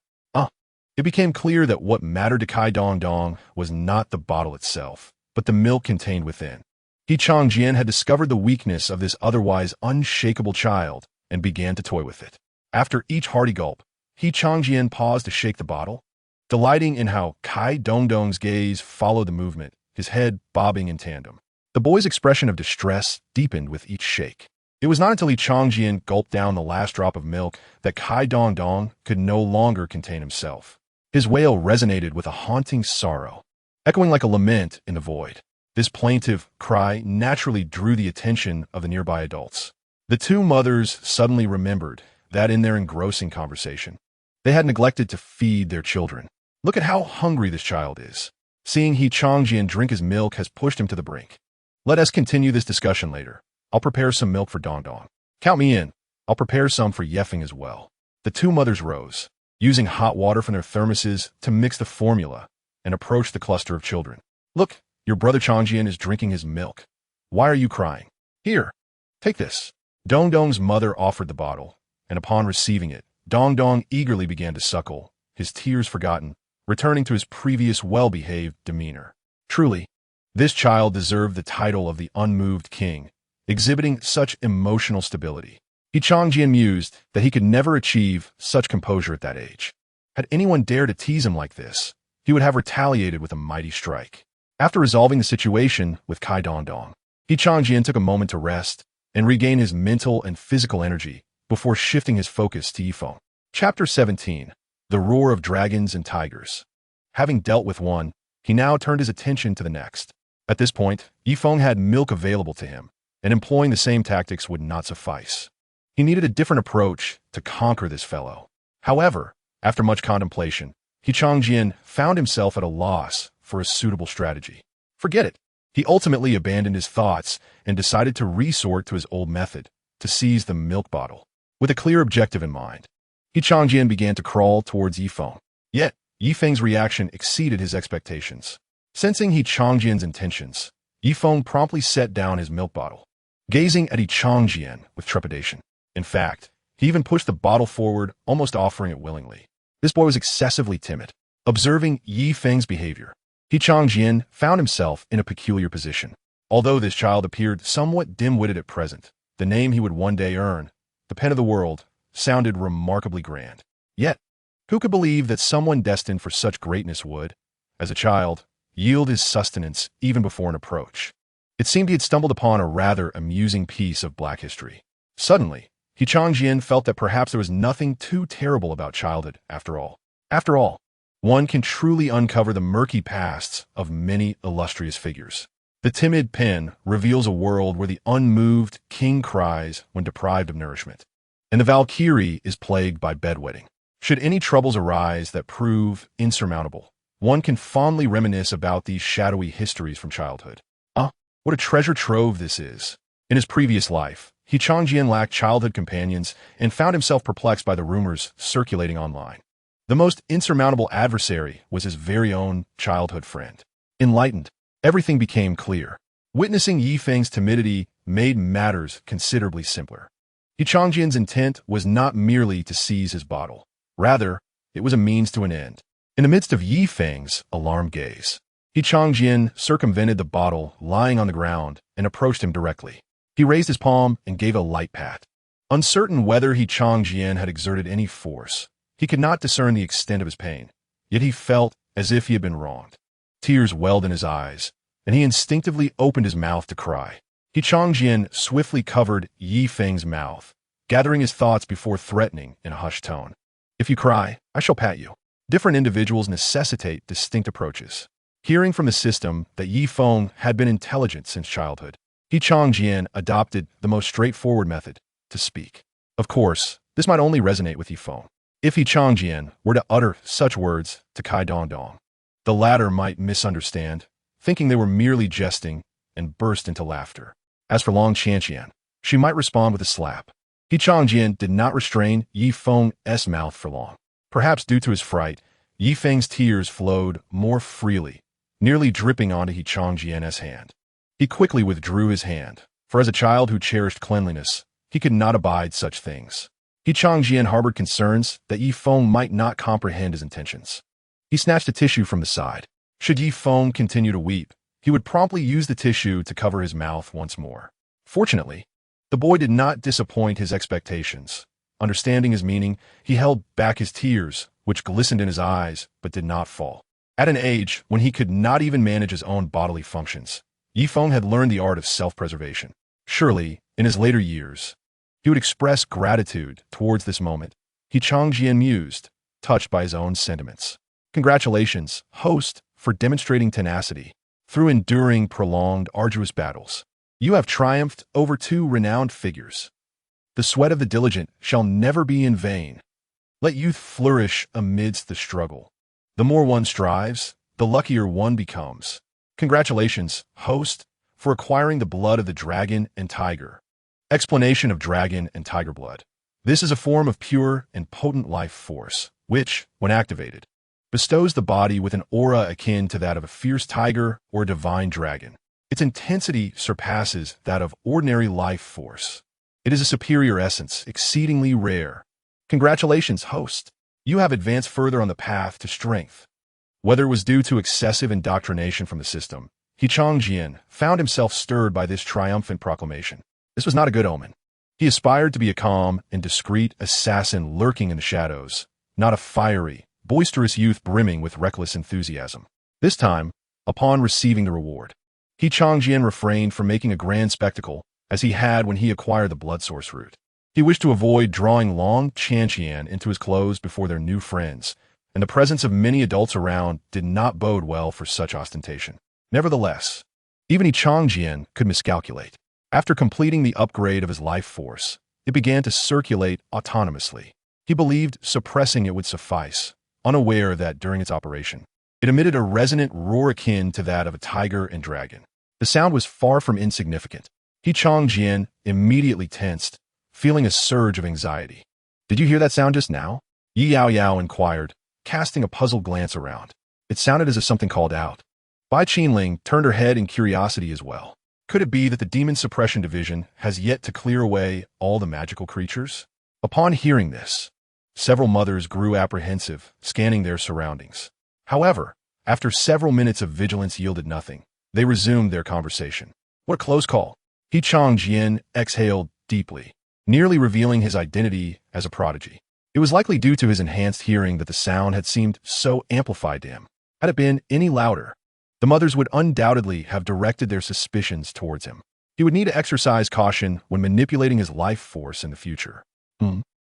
It became clear that what mattered to Kai Dongdong was not the bottle itself, but the milk contained within. Qianqian had discovered the weakness of this otherwise unshakable child and began to toy with it. After each hearty gulp, Qianqian paused to shake the bottle, delighting in how Kai Dongdong's gaze followed the movement, his head bobbing in tandem. The boy's expression of distress deepened with each shake. It was not until Qianqian gulped down the last drop of milk that Kai Dongdong could no longer contain himself. His wail resonated with a haunting sorrow, echoing like a lament in the void. This plaintive cry naturally drew the attention of the nearby adults. The two mothers suddenly remembered that in their engrossing conversation, they had neglected to feed their children. Look at how hungry this child is. Seeing Qianqian drink his milk has pushed him to the brink. Let us continue this discussion later. I'll prepare some milk for Dongdong. Count me in. I'll prepare some for Yefeng as well. The two mothers rose, using hot water from their thermoses to mix the formula, and approached the cluster of children. Look, your brother Qianqian is drinking his milk. Why are you crying? Here, take this. Dongdong's mother offered the bottle, and upon receiving it, Dongdong eagerly began to suckle, his tears forgotten, returning to his previous well-behaved demeanor. Truly, this child deserved the title of the unmoved king, exhibiting such emotional stability. Qianqian mused that he could never achieve such composure at that age. Had anyone dared to tease him like this, he would have retaliated with a mighty strike. After resolving the situation with Kai Dongdong, Qianqian took a moment to rest and regain his mental and physical energy before shifting his focus to Yifeng. Chapter 17. The Roar of Dragons and Tigers. Having dealt with one, he now turned his attention to the next. At this point, Yifeng had milk available to him, and employing the same tactics would not suffice. He needed a different approach to conquer this fellow. However, after much contemplation, Qianqian found himself at a loss for a suitable strategy. Forget it. He ultimately abandoned his thoughts and decided to resort to his old method, to seize the milk bottle. With a clear objective in mind, Qianqian began to crawl towards Yifeng. Yet, Yifeng's reaction exceeded his expectations. Sensing Qianqian's intentions, Yifeng promptly set down his milk bottle, gazing at Qianqian with trepidation. In fact, he even pushed the bottle forward, almost offering it willingly. This boy was excessively timid. Observing Yi Feng's behavior, Qianqian found himself in a peculiar position. Although this child appeared somewhat dim-witted at present, the name he would one day earn, the pen of the world, sounded remarkably grand. Yet, who could believe that someone destined for such greatness would, as a child, yield his sustenance even before an approach? It seemed he had stumbled upon a rather amusing piece of black history. Suddenly, Qianqian felt that perhaps there was nothing too terrible about childhood, after all. After all, one can truly uncover the murky pasts of many illustrious figures. The timid pen reveals a world where the unmoved king cries when deprived of nourishment, and the Valkyrie is plagued by bedwetting. Should any troubles arise that prove insurmountable, one can fondly reminisce about these shadowy histories from childhood. What a treasure trove this is. In his previous life, Qianqian lacked childhood companions and found himself perplexed by the rumors circulating online. The most insurmountable adversary was his very own childhood friend. Enlightened, everything became clear. Witnessing Yi Feng's timidity made matters considerably simpler. Qianqian's intent was not merely to seize his bottle. Rather, it was a means to an end. In the midst of Yi Feng's alarmed gaze, Qianqian circumvented the bottle lying on the ground and approached him directly. He raised his palm and gave a light pat. Uncertain whether Qianqian had exerted any force, he could not discern the extent of his pain, yet he felt as if he had been wronged. Tears welled in his eyes, and he instinctively opened his mouth to cry. Qianqian swiftly covered Yi Feng's mouth, gathering his thoughts before threatening in a hushed tone. If you cry, I shall pat you. Different individuals necessitate distinct approaches. Hearing from the system that Yi Feng had been intelligent since childhood, Qianqian adopted the most straightforward method, to speak. Of course, this might only resonate with Yi Feng. If Qianqian were to utter such words to Kai Dongdong, the latter might misunderstand, thinking they were merely jesting, and burst into laughter. As for Long Qianqian, she might respond with a slap. Qianqian did not restrain Yi Feng's mouth for long. Perhaps due to his fright, Yi Feng's tears flowed more freely, nearly dripping onto Qianqian's hand. He quickly withdrew his hand, for as a child who cherished cleanliness, he could not abide such things. Qianqian harbored concerns that Yi Feng might not comprehend his intentions. He snatched a tissue from the side. Should Yi Feng continue to weep, he would promptly use the tissue to cover his mouth once more. Fortunately, the boy did not disappoint his expectations. Understanding his meaning, he held back his tears, which glistened in his eyes but did not fall. At an age when he could not even manage his own bodily functions, Yi Feng had learned the art of self-preservation. Surely, in his later years, he would express gratitude towards this moment. Qianqian mused, touched by his own sentiments. Congratulations, host, for demonstrating tenacity. Through enduring prolonged, arduous battles, you have triumphed over two renowned figures. The sweat of the diligent shall never be in vain. Let youth flourish amidst the struggle. The more one strives, the luckier one becomes. Congratulations, host, for acquiring the blood of the dragon and tiger. Explanation of dragon and tiger blood. This is a form of pure and potent life force, which, when activated, bestows the body with an aura akin to that of a fierce tiger or divine dragon. Its intensity surpasses that of ordinary life force. It is a superior essence, exceedingly rare. Congratulations, host. You have advanced further on the path to strength. Whether it was due to excessive indoctrination from the system, Qianqian found himself stirred by this triumphant proclamation. This was not a good omen. He aspired to be a calm and discreet assassin lurking in the shadows, not a fiery, boisterous youth brimming with reckless enthusiasm. This time, upon receiving the reward, Qianqian refrained from making a grand spectacle as he had when he acquired the blood source root. He wished to avoid drawing Long Qianqian into his clothes before their new friends, and the presence of many adults around did not bode well for such ostentation. Nevertheless, even Qianqian could miscalculate. After completing the upgrade of his life force, it began to circulate autonomously. He believed suppressing it would suffice, unaware that during its operation, it emitted a resonant roar akin to that of a tiger and dragon. The sound was far from insignificant. Qianqian immediately tensed, feeling a surge of anxiety. Did you hear that sound just now? Yi Yao inquired, casting a puzzled glance around. It sounded as if something called out. Bai Qinling turned her head in curiosity as well. Could it be that the Demon Suppression Division has yet to clear away all the magical creatures? Upon hearing this, several mothers grew apprehensive, scanning their surroundings. However, after several minutes of vigilance yielded nothing, they resumed their conversation. What a close call. Qianqian exhaled deeply, nearly revealing his identity as a prodigy. It was likely due to his enhanced hearing that the sound had seemed so amplified to him. Had it been any louder, the mothers would undoubtedly have directed their suspicions towards him. He would need to exercise caution when manipulating his life force in the future.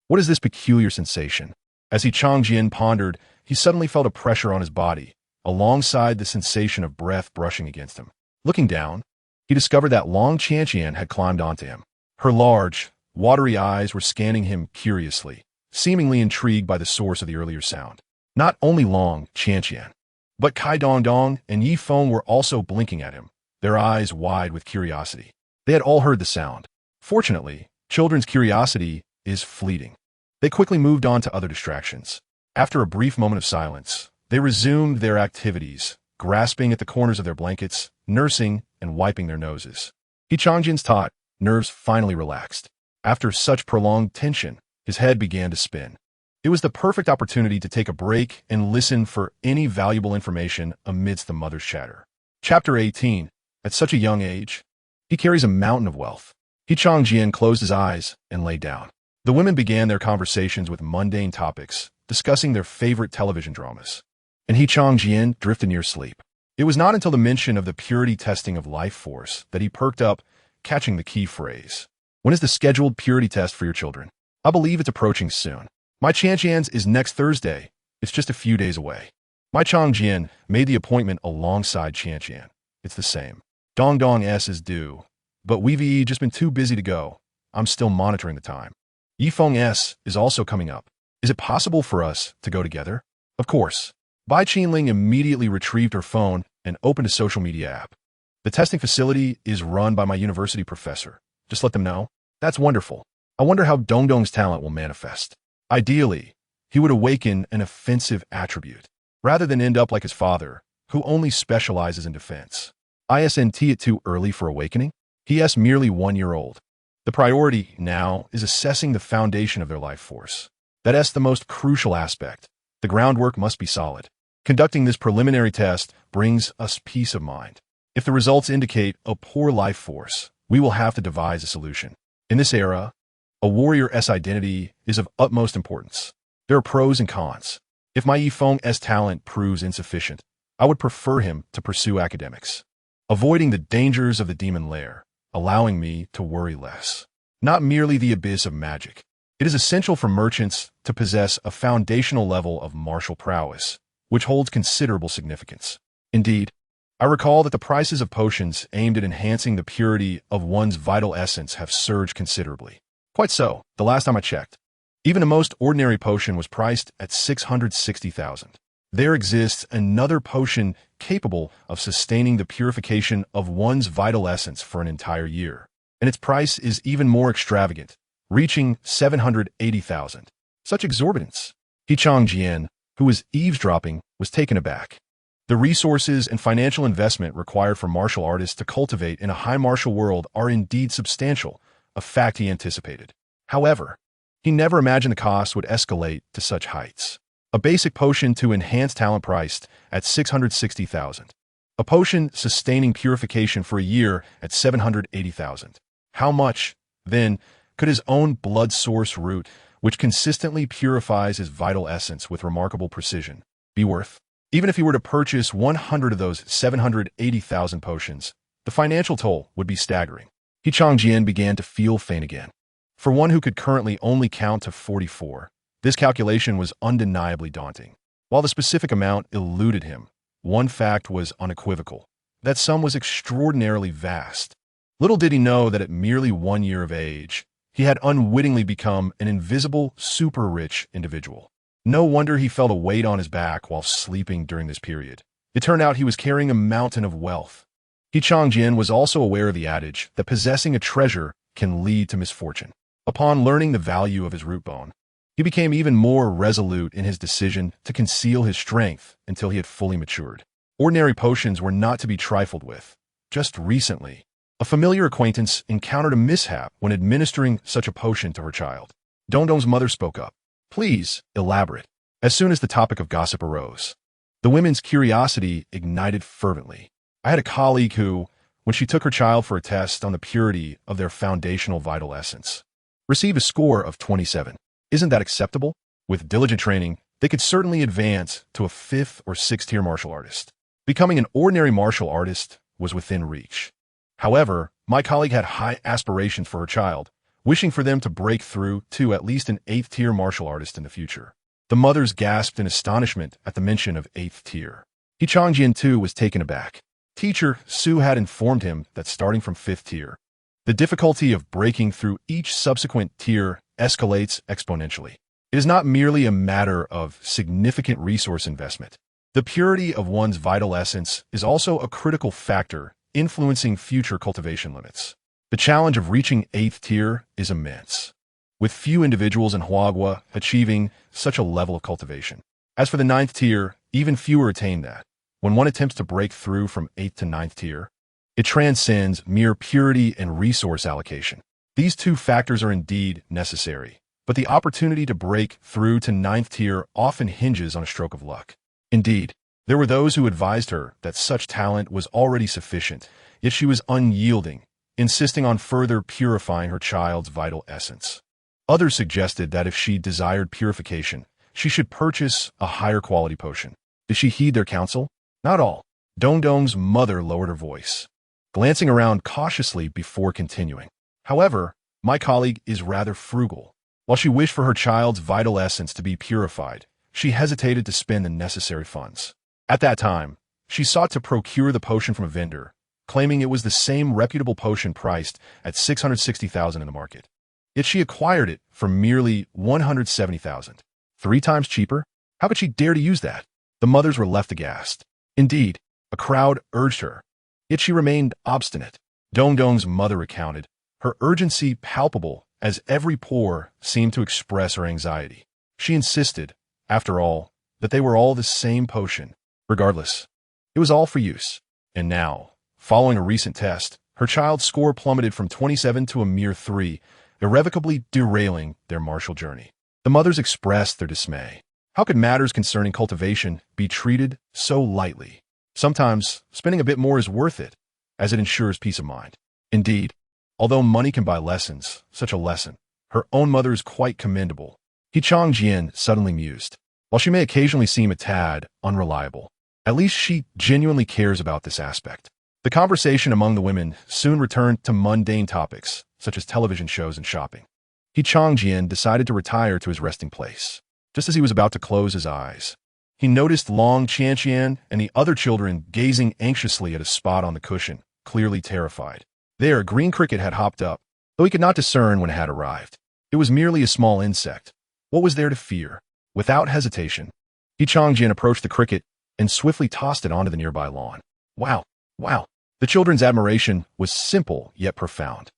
What is this peculiar sensation? As Qianqian pondered, he suddenly felt a pressure on his body, alongside the sensation of breath brushing against him. Looking down, he discovered that Long Qianqian had climbed onto him. Her large, watery eyes were scanning him curiously, seemingly intrigued by the source of the earlier sound. Not only Long Qianqian, but Kai Dongdong and Yi Feng were also blinking at him, their eyes wide with curiosity. They had all heard the sound. Fortunately, children's curiosity is fleeting. They quickly moved on to other distractions. After a brief moment of silence, they resumed their activities, grasping at the corners of their blankets, nursing, and wiping their noses. Qianqian's taut nerves finally relaxed. After such prolonged tension, his head began to spin. It was the perfect opportunity to take a break and listen for any valuable information amidst the mother's chatter. Chapter 18. At such a young age, he carries a mountain of wealth. Qianqian closed his eyes and lay down. The women began their conversations with mundane topics, discussing their favorite television dramas. And Qianqian drifted near sleep. It was not until the mention of the purity testing of life force that he perked up, catching the key phrase. When is the scheduled purity test for your children? I believe it's approaching soon. My Qianqian's is next Thursday. It's just a few days away. My Qianqian made the appointment alongside Qianqian. It's the same. Dongdong S is due, but we've just been too busy to go. I'm still monitoring the time. Yifeng S is also coming up. Is it possible for us to go together? Of course. Bai Qinling immediately retrieved her phone and opened a social media app. The testing facility is run by my university professor. Just let them know. That's wonderful. I wonder how Dongdong's talent will manifest. Ideally, he would awaken an offensive attribute, rather than end up like his father, who only specializes in defense. Isn't it too early for awakening? He is merely 1 year old. The priority now is assessing the foundation of their life force. That is the most crucial aspect. The groundwork must be solid. Conducting this preliminary test brings us peace of mind. If the results indicate a poor life force, we will have to devise a solution. In this era, a warrior's identity is of utmost importance. There are pros and cons. If my Yifeng's talent proves insufficient, I would prefer him to pursue academics, avoiding the dangers of the demon lair, allowing me to worry less. Not merely the abyss of magic. It is essential for merchants to possess a foundational level of martial prowess, which holds considerable significance. Indeed, I recall that the prices of potions aimed at enhancing the purity of one's vital essence have surged considerably. Quite so, the last time I checked. Even a most ordinary potion was priced at 660,000. There exists another potion capable of sustaining the purification of one's vital essence for an entire year, and its price is even more extravagant, reaching 780,000. Such exorbitance. Qianqian, who was eavesdropping, was taken aback. The resources and financial investment required for martial artists to cultivate in a high martial world are indeed substantial, a fact he anticipated. However, he never imagined the cost would escalate to such heights. A basic potion to enhance talent priced at 660,000. A potion sustaining purification for a year at 780,000. How much, then, could his own blood source root, which consistently purifies his vital essence with remarkable precision, be worth? Even if he were to purchase 100 of those 780,000 potions, the financial toll would be staggering. Qianqian began to feel faint again. For one who could currently only count to 44, this calculation was undeniably daunting. While the specific amount eluded him, one fact was unequivocal. That sum was extraordinarily vast. Little did he know that at merely 1 year of age, he had unwittingly become an invisible, super-rich individual. No wonder he felt a weight on his back while sleeping during this period. It turned out he was carrying a mountain of wealth. Qianqian was also aware of the adage that possessing a treasure can lead to misfortune. Upon learning the value of his root bone, he became even more resolute in his decision to conceal his strength until he had fully matured. Ordinary potions were not to be trifled with. Just recently, A familiar acquaintance encountered a mishap when administering such a potion to her child. Dongdong's mother spoke up. Please, elaborate. As soon as the topic of gossip arose, the women's curiosity ignited fervently. I had a colleague who, when she took her child for a test on the purity of their foundational vital essence, received a score of 27. Isn't that acceptable? With diligent training, they could certainly advance to a 5th or 6th tier martial artist. Becoming an ordinary martial artist was within reach. However, my colleague had high aspirations for her child, wishing for them to break through to at least an 8th tier martial artist in the future. The mothers gasped in astonishment at the mention of 8th tier. Qianqian too was taken aback. Teacher Su had informed him that starting from 5th tier, the difficulty of breaking through each subsequent tier escalates exponentially. It is not merely a matter of significant resource investment. The purity of one's vital essence is also a critical factor influencing future cultivation limits. The challenge of reaching 8th tier is immense, with few individuals in Manhwa achieving such a level of cultivation. As for the 9th tier, even fewer attain that. When one attempts to break through from 8th to 9th tier, it transcends mere purity and resource allocation. These two factors are indeed necessary, but the opportunity to break through to 9th tier often hinges on a stroke of luck. Indeed, there were those who advised her that such talent was already sufficient, yet she was unyielding, insisting on further purifying her child's vital essence. Others suggested that if she desired purification, she should purchase a higher quality potion. Did she heed their counsel? Not all. Dongdong's mother lowered her voice, glancing around cautiously before continuing. However, my colleague is rather frugal. While she wished for her child's vital essence to be purified, she hesitated to spend the necessary funds. At that time, she sought to procure the potion from a vendor, claiming it was the same reputable potion priced at 660,000 in the market. Yet she acquired it for merely 170,000. 3 times cheaper? How could she dare to use that? The mothers were left aghast. Indeed, a crowd urged her, yet she remained obstinate. Dongdong's mother recounted, her urgency palpable as every pore seemed to express her anxiety. She insisted, after all, that they were all the same potion. Regardless, it was all for use. And now, following a recent test, her child's score plummeted from 27 to a mere 3, irrevocably derailing their martial journey. The mothers expressed their dismay. How could matters concerning cultivation be treated so lightly? Sometimes, spending a bit more is worth it, as it ensures peace of mind. Indeed, although money can buy lessons, such a lesson, her own mother is quite commendable. Qianqian suddenly mused. While she may occasionally seem a tad unreliable, at least she genuinely cares about this aspect. The conversation among the women soon returned to mundane topics, such as television shows and shopping. Qianqian decided to retire to his resting place. Just as he was about to close his eyes, he noticed Long Qianqian and the other children gazing anxiously at a spot on the cushion, clearly terrified. There, Green Cricket had hopped up, though he could not discern when it had arrived. It was merely a small insect. What was there to fear? Without hesitation, Qianqian approached the cricket and swiftly tossed it onto the nearby lawn. Wow! Wow! The children's admiration was simple yet profound.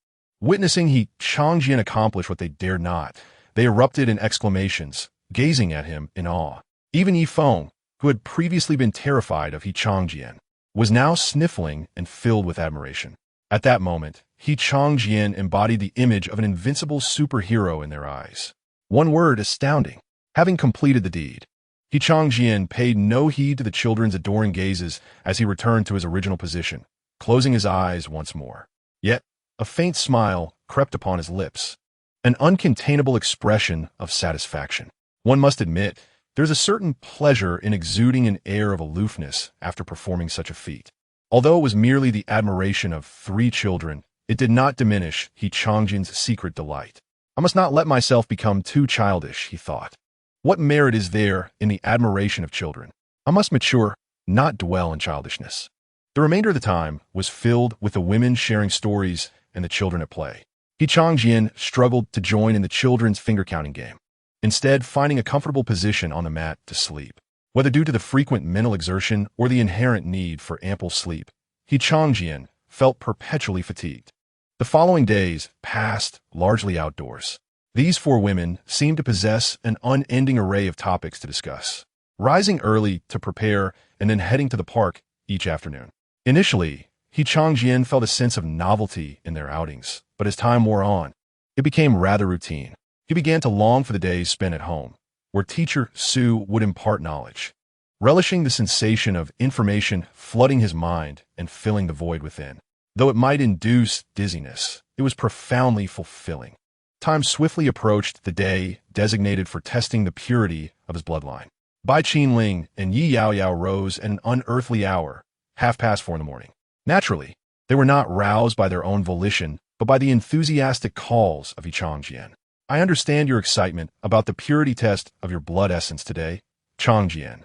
Witnessing Qianqian accomplish what they dared not, they erupted in exclamations, gazing at him in awe. Even Yifeng, who had previously been terrified of Qianqian, was now sniffling and filled with admiration. At that moment, Qianqian embodied the image of an invincible superhero in their eyes. One word: astounding. Having completed the deed, Qianqian paid no heed to the children's adoring gazes as he returned to his original position, closing his eyes once more. Yet, a faint smile crept upon his lips, an uncontainable expression of satisfaction. One must admit, there's a certain pleasure in exuding an air of aloofness after performing such a feat. Although it was merely the admiration of 3 children, it did not diminish Qianqian's secret delight. I must not let myself become too childish, he thought. What merit is there in the admiration of children? I must mature, not dwell in childishness. The remainder of the time was filled with the women sharing stories and the children at play. Qianqian struggled to join in the children's finger-counting game, instead finding a comfortable position on the mat to sleep. Whether due to the frequent mental exertion or the inherent need for ample sleep, Qianqian felt perpetually fatigued. The following days passed largely outdoors. These 4 women seemed to possess an unending array of topics to discuss, rising early to prepare and then heading to the park each afternoon. Initially, Qianqian felt a sense of novelty in their outings, but as time wore on, it became rather routine. He began to long for the days spent at home, where teacher Sue would impart knowledge, relishing the sensation of information flooding his mind and filling the void within. Though it might induce dizziness, it was profoundly fulfilling. Time swiftly approached the day designated for testing the purity of his bloodline. Bai Qinling and Yi Yaoyao rose at an unearthly hour, 4:30 in the morning. Naturally, they were not roused by their own volition, but by the enthusiastic calls of Qianqian. I understand your excitement about the purity test of your blood essence today, Qianqian.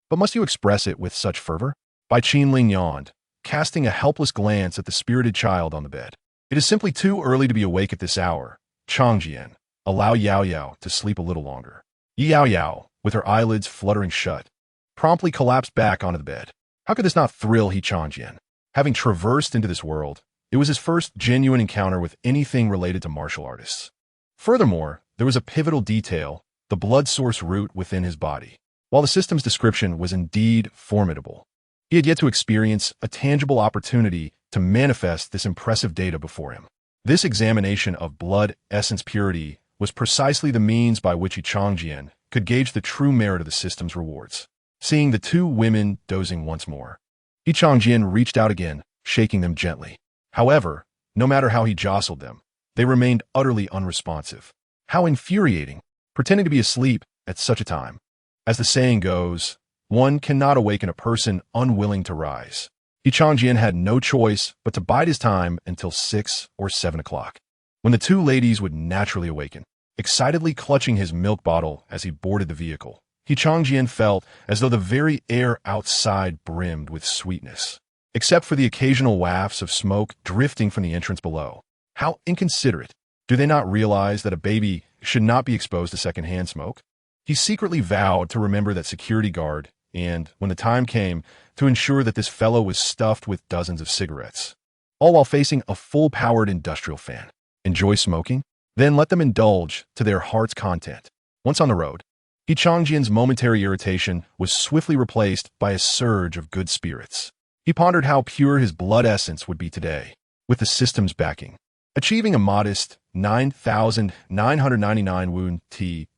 But must you express it with such fervor? Bai Qinling yawned, casting a helpless glance at the spirited child on the bed. It is simply too early to be awake at this hour, Qianqian. Allow Yao Yao to sleep a little longer. Yi Yao Yao, with her eyelids fluttering shut, promptly collapsed back onto the bed. How could this not thrill Qianqian? Having traversed into this world, it was his first genuine encounter with anything related to martial artists. Furthermore, there was a pivotal detail, the blood source root within his body. While the system's description was indeed formidable, he had yet to experience a tangible opportunity to manifest this impressive data before him. This examination of blood essence purity was precisely the means by which Qianqian could gauge the true merit of the system's rewards. Seeing the two women dozing once more, Qianqian reached out again, shaking them gently. However, no matter how he jostled them, they remained utterly unresponsive. How infuriating, pretending to be asleep at such a time. As the saying goes, one cannot awaken a person unwilling to rise. Qianqian had no choice but to bide his time until 6 or 7 o'clock, when the two ladies would naturally awaken. Excitedly clutching his milk bottle as he boarded the vehicle, Qianqian felt as though the very air outside brimmed with sweetness, except for the occasional wafts of smoke drifting from the entrance below. How inconsiderate! Do they not realize that a baby should not be exposed to secondhand smoke? He secretly vowed to remember that security guard and, when the time came, to ensure that this fellow was stuffed with dozens of cigarettes, all while facing a full-powered industrial fan. Enjoy smoking? Then let them indulge to their heart's content. Once on the road, Qianqian's momentary irritation was swiftly replaced by a surge of good spirits. He pondered how pure his blood essence would be today, with the system's backing. Achieving a modest 9,999 wound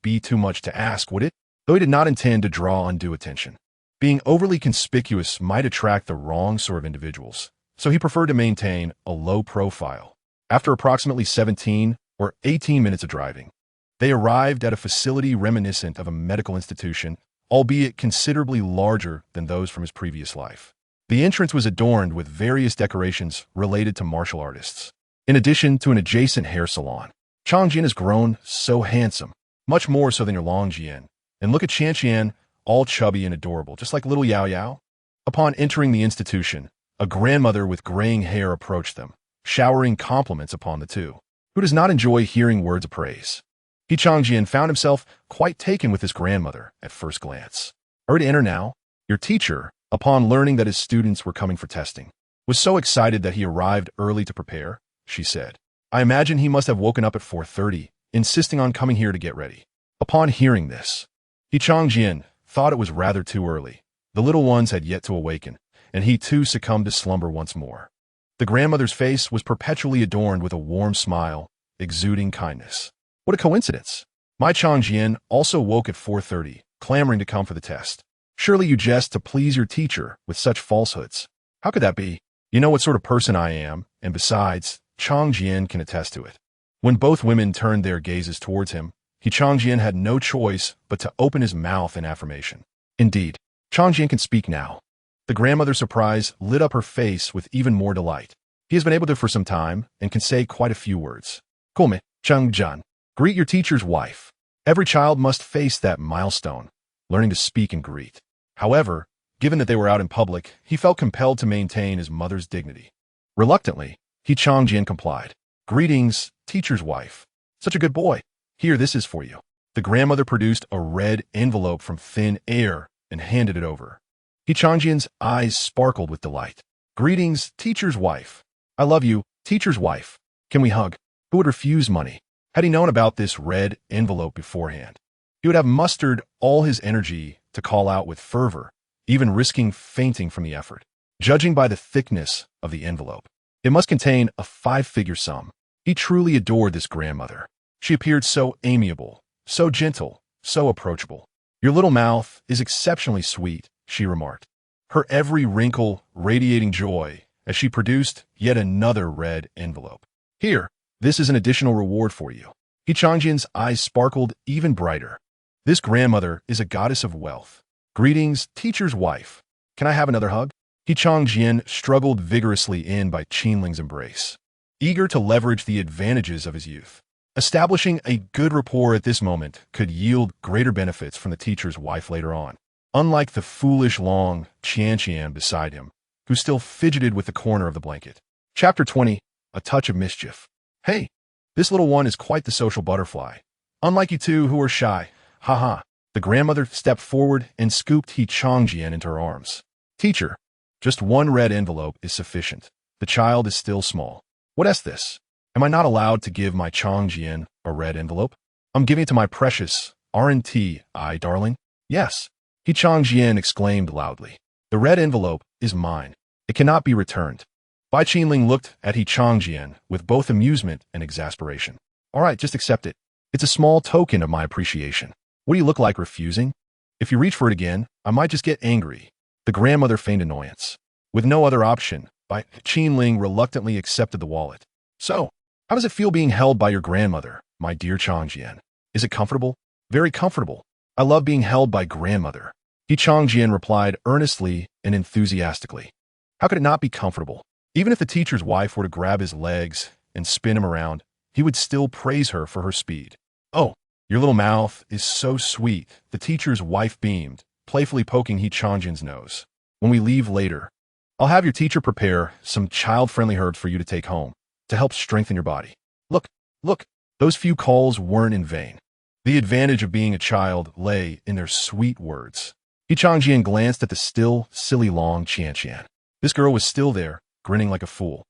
be too much to ask, would it? Though he did not intend to draw undue attention. Being overly conspicuous might attract the wrong sort of individuals, so he preferred to maintain a low profile. After approximately 17 or 18 minutes of driving, they arrived at a facility reminiscent of a medical institution, albeit considerably larger than those from his previous life. The entrance was adorned with various decorations related to martial artists, in addition to an adjacent hair salon. Qianqian has grown so handsome, much more so than your Longjian. And look at Qianqian, all chubby and adorable, just like little Yao Yao. Upon entering the institution, a grandmother with graying hair approached them, showering compliments upon the two. Who does not enjoy hearing words of praise? Qianqian found himself quite taken with his grandmother at first glance. Are to enter now? Your teacher, upon learning that his students were coming for testing, was so excited that he arrived early to prepare, she said. I imagine he must have woken up at 4:30, insisting on coming here to get ready. Upon hearing this, Qianqian thought it was rather too early. The little ones had yet to awaken, and he too succumbed to slumber once more. The grandmother's face was perpetually adorned with a warm smile, exuding kindness. What a coincidence! My Qianqian also woke at 4:30, clamoring to come for the test. Surely you jest to please your teacher with such falsehoods. How could that be? You know what sort of person I am, and besides, Qianqian can attest to it. When both women turned their gazes towards him, Qianqian had no choice but to open his mouth in affirmation. Indeed, Qianqian can speak now. The grandmother's surprise lit up her face with even more delight. He has been able to for some time and can say quite a few words. Come, Qianqian. Greet your teacher's wife. Every child must face that milestone, learning to speak and greet. However, given that they were out in public, he felt compelled to maintain his mother's dignity. Reluctantly, Qianqian complied. Greetings, teacher's wife. Such a good boy. Here, this is for you. The grandmother produced a red envelope from thin air and handed it over. Qianqian's eyes sparkled with delight. Greetings, teacher's wife. I love you, teacher's wife. Can we hug? Who would refuse money? Had he known about this red envelope beforehand, he would have mustered all his energy to call out with fervor, even risking fainting from the effort. judging by the thickness of the envelope. It must contain a 5-figure sum. He truly adored this grandmother. She appeared so amiable, so gentle, so approachable. "Your little mouth is exceptionally sweet," she remarked, her every wrinkle radiating joy as she produced yet another red envelope. "Here, this is an additional reward for you." Qianqian's eyes sparkled even brighter. This grandmother is a goddess of wealth. "Greetings, teacher's wife. Can I have another hug?" Qianqian struggled vigorously in by Qianling's embrace, eager to leverage the advantages of his youth. Establishing a good rapport at this moment could yield greater benefits from the teacher's wife later on. Unlike the foolish long Qianqian beside him, who still fidgeted with the corner of the blanket. Chapter 20, A Touch of Mischief. "Hey, this little one is quite the social butterfly. Unlike you two who are shy. Haha." The grandmother stepped forward and scooped Qianqian into her arms. "Teacher, just one red envelope is sufficient. The child is still small." "What is this? Am I not allowed to give my Qianqian a red envelope? I'm giving it to my precious RNT, darling." "Yes," Qianqian exclaimed loudly. "The red envelope is mine. It cannot be returned." Bai Qianling looked at Qianqian with both amusement and exasperation. "All right, just accept it. It's a small token of my appreciation. What do you look like refusing? If you reach for it again, I might just get angry." The grandmother feigned annoyance. With no other option, Bai Qianling reluctantly accepted the wallet. "So, how does it feel being held by your grandmother, my dear Qianqian? Is it comfortable?" "Very comfortable. I love being held by grandmother." Qianqian replied earnestly and enthusiastically. How could it not be comfortable? Even if the teacher's wife were to grab his legs and spin him around, he would still praise her for her speed. "Oh, your little mouth is so sweet," the teacher's wife beamed, playfully poking Qianqian's nose. "When we leave later, I'll have your teacher prepare some child-friendly herbs for you to take home, to help strengthen your body." Look, those few calls weren't in vain. The advantage of being a child lay in their sweet words. Qianqian glanced at the still, silly long Qianqian. This girl was still there, grinning like a fool.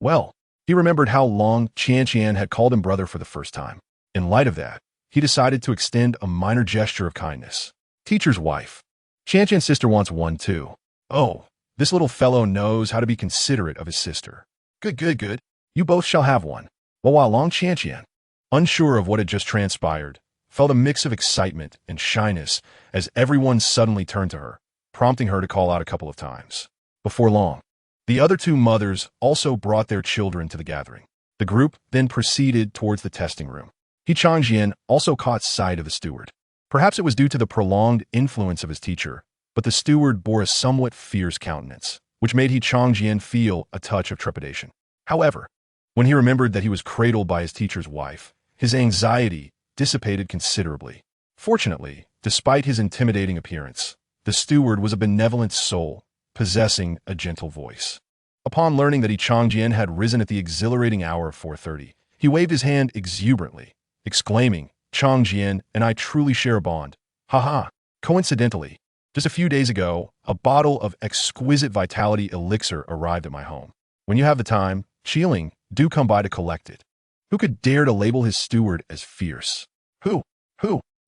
Well, he remembered how long Qianqian had called him brother for the first time. In light of that, he decided to extend a minor gesture of kindness. "Teacher's wife. Qianqian's sister wants one too." "Oh, this little fellow knows how to be considerate of his sister." Good. You both shall have one." While long Qianqian, unsure of what had just transpired, felt a mix of excitement and shyness as everyone suddenly turned to her, prompting her to call out a couple of times. Before long, the other two mothers also brought their children to the gathering. The group then proceeded towards the testing room. Qianqian also caught sight of the steward. Perhaps it was due to the prolonged influence of his teacher, but the steward bore a somewhat fierce countenance, which made Qianqian feel a touch of trepidation. However, when he remembered that he was cradled by his teacher's wife, his anxiety dissipated considerably. Fortunately, despite his intimidating appearance, the steward was a benevolent soul, possessing a gentle voice. Upon learning that Qianqian had risen at the exhilarating hour of 4:30, he waved his hand exuberantly, exclaiming, "Qianqian and I truly share a bond. Haha." Coincidentally, just a few days ago, a bottle of exquisite vitality elixir arrived at my home. When you have the time, Qianling, do come by to collect it. Who could dare to label his steward as fierce? Who?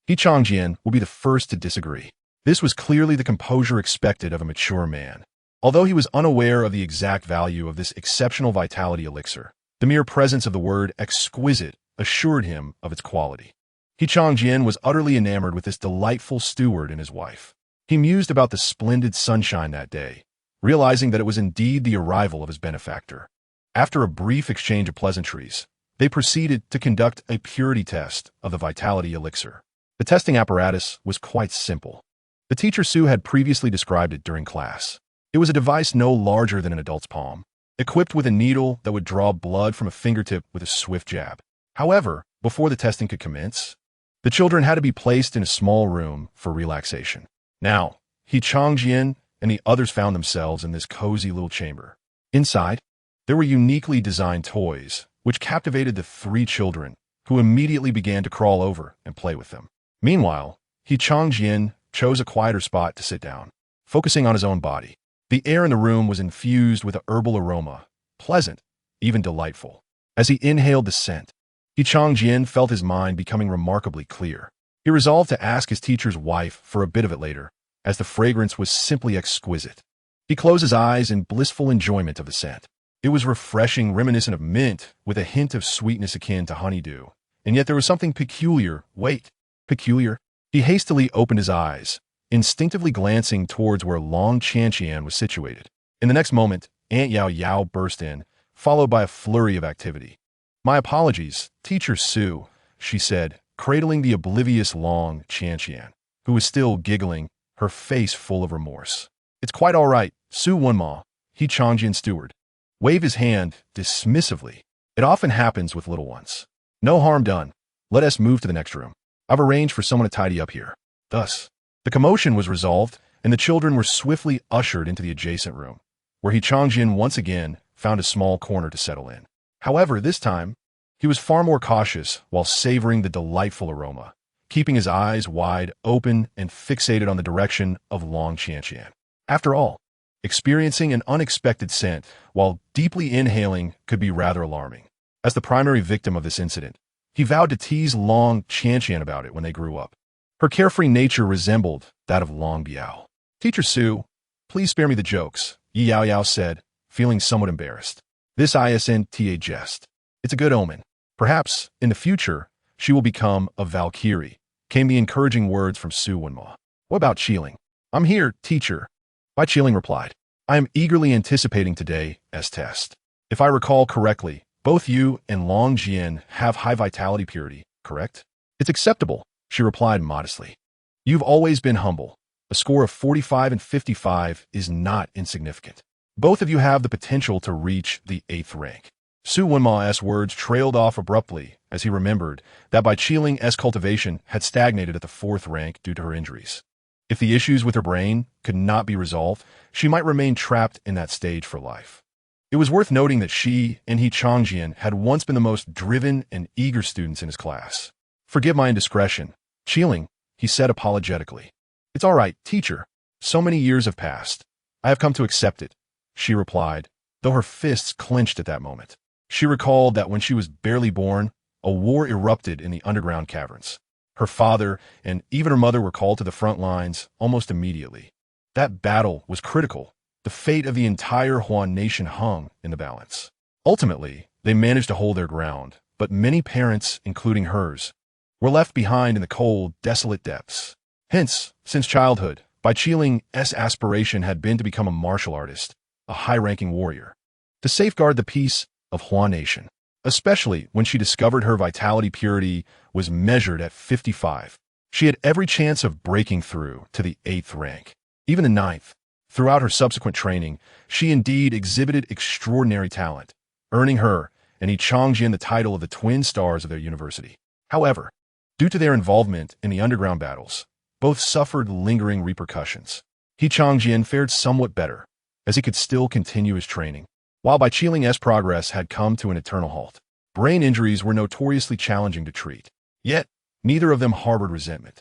Qianqian will be the first to disagree. This was clearly the composure expected of a mature man. Although he was unaware of the exact value of this exceptional vitality elixir, the mere presence of the word exquisite assured him of its quality. Qianqian was utterly enamored with this delightful steward and his wife. He mused about the splendid sunshine that day, realizing that it was indeed the arrival of his benefactor. After a brief exchange of pleasantries, they proceeded to conduct a purity test of the vitality elixir. The testing apparatus was quite simple. The teacher Sue had previously described it during class. It was a device no larger than an adult's palm, equipped with a needle that would draw blood from a fingertip with a swift jab. However, before the testing could commence, the children had to be placed in a small room for relaxation. Now, Qianqian and the others found themselves in this cozy little chamber. Inside, there were uniquely designed toys, which captivated the three children, who immediately began to crawl over and play with them. Meanwhile, Qianqian chose a quieter spot to sit down, focusing on his own body. The air in the room was infused with a herbal aroma, pleasant, even delightful. As he inhaled the scent, Qianqian felt his mind becoming remarkably clear. He resolved to ask his teacher's wife for a bit of it later, as the fragrance was simply exquisite. He closed his eyes in blissful enjoyment of the scent. It was refreshing, reminiscent of mint, with a hint of sweetness akin to honeydew. And yet there was something peculiar. Wait, peculiar? He hastily opened his eyes, instinctively glancing towards where Long Qianqian was situated. In the next moment, Aunt Yao Yao burst in, followed by a flurry of activity. "My apologies, Teacher Su," she said, cradling the oblivious Long Qianqian, who was still giggling, her face full of remorse. "It's quite all right, Su Wenma," he Qianqian steward. Wave his hand dismissively. "It often happens with little ones. No harm done. Let us move to the next room. I've arranged for someone to tidy up here." Thus, the commotion was resolved, and the children were swiftly ushered into the adjacent room, where he Qianqian once again found a small corner to settle in. However, this time, he was far more cautious while savoring the delightful aroma, keeping his eyes wide open and fixated on the direction of Long Qianqian. After all, experiencing an unexpected scent while deeply inhaling could be rather alarming. As the primary victim of this incident, he vowed to tease Long Qianqian about it when they grew up. Her carefree nature resembled that of Long Biao. "Teacher Su, please spare me the jokes," Yi Yao Yao said, feeling somewhat embarrassed. "This isn't a jest. It's a good omen. Perhaps, in the future, she will become a Valkyrie," came the encouraging words from Su Wenma. "What about Qiling?" "I'm here, teacher," Bai Qiling replied. "I am eagerly anticipating today's test. If I recall correctly, both you and Long Jian have high vitality purity, correct?" "It's acceptable," she replied modestly. "You've always been humble. A score of 45 and 55 is not insignificant. Both of you have the potential to reach the 8th rank." Su Wenma's words trailed off abruptly as he remembered that Bai Qiling's cultivation had stagnated at the 4th rank due to her injuries. If the issues with her brain could not be resolved, she might remain trapped in that stage for life. It was worth noting that she and he Qianqian had once been the most driven and eager students in his class. "Forgive my indiscretion, Qiling," he said apologetically. "It's all right, teacher. So many years have passed. I have come to accept it," she replied, though her fists clenched at that moment. She recalled that when she was barely born, a war erupted in the underground caverns. Her father and even her mother were called to the front lines almost immediately. That battle was critical. The fate of the entire Huan nation hung in the balance. Ultimately, they managed to hold their ground, but many parents, including hers, were left behind in the cold, desolate depths. Hence, since childhood, Bai Qiling's aspiration had been to become a martial artist, a high-ranking warrior, to safeguard the peace of Huan nation, especially when she discovered her vitality purity was measured at 55. She had every chance of breaking through to the 8th rank, even the 9th. Throughout her subsequent training, she indeed exhibited extraordinary talent, earning her and Yi Qianqian the title of the twin stars of their university. However, due to their involvement in the underground battles, both suffered lingering repercussions. Yi Qianqian fared somewhat better, as he could still continue his training, while Bai Qiling's progress had come to an eternal halt. Brain injuries were notoriously challenging to treat, yet neither of them harbored resentment.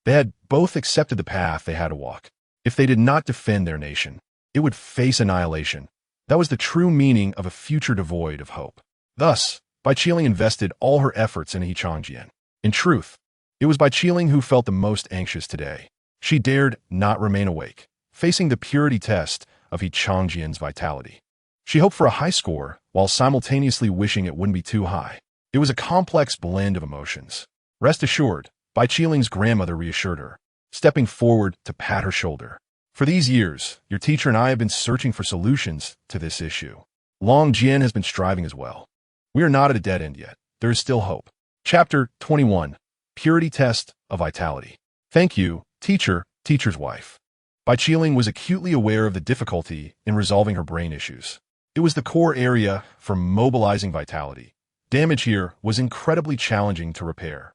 They had both accepted the path they had to walk. If they did not defend their nation, it would face annihilation. That was the true meaning of a future devoid of hope. Thus, Bai Qiling invested all her efforts in Yi Qianqian. In truth, it was Bai Qiling who felt the most anxious today. She dared not remain awake, facing the purity test of Yi Qianqian's vitality. She hoped for a high score, while simultaneously wishing it wouldn't be too high. It was a complex blend of emotions. Rest assured, Bai Qiling's grandmother reassured her, stepping forward to pat her shoulder. "For these years, your teacher and I have been searching for solutions to this issue. Long Jian has been striving as well. We are not at a dead end yet. There is still hope." Chapter 21. Purity Test of Vitality. "Thank you, teacher's wife." Bai Qiling was acutely aware of the difficulty in resolving her brain issues. It was the core area for mobilizing vitality. Damage here was incredibly challenging to repair.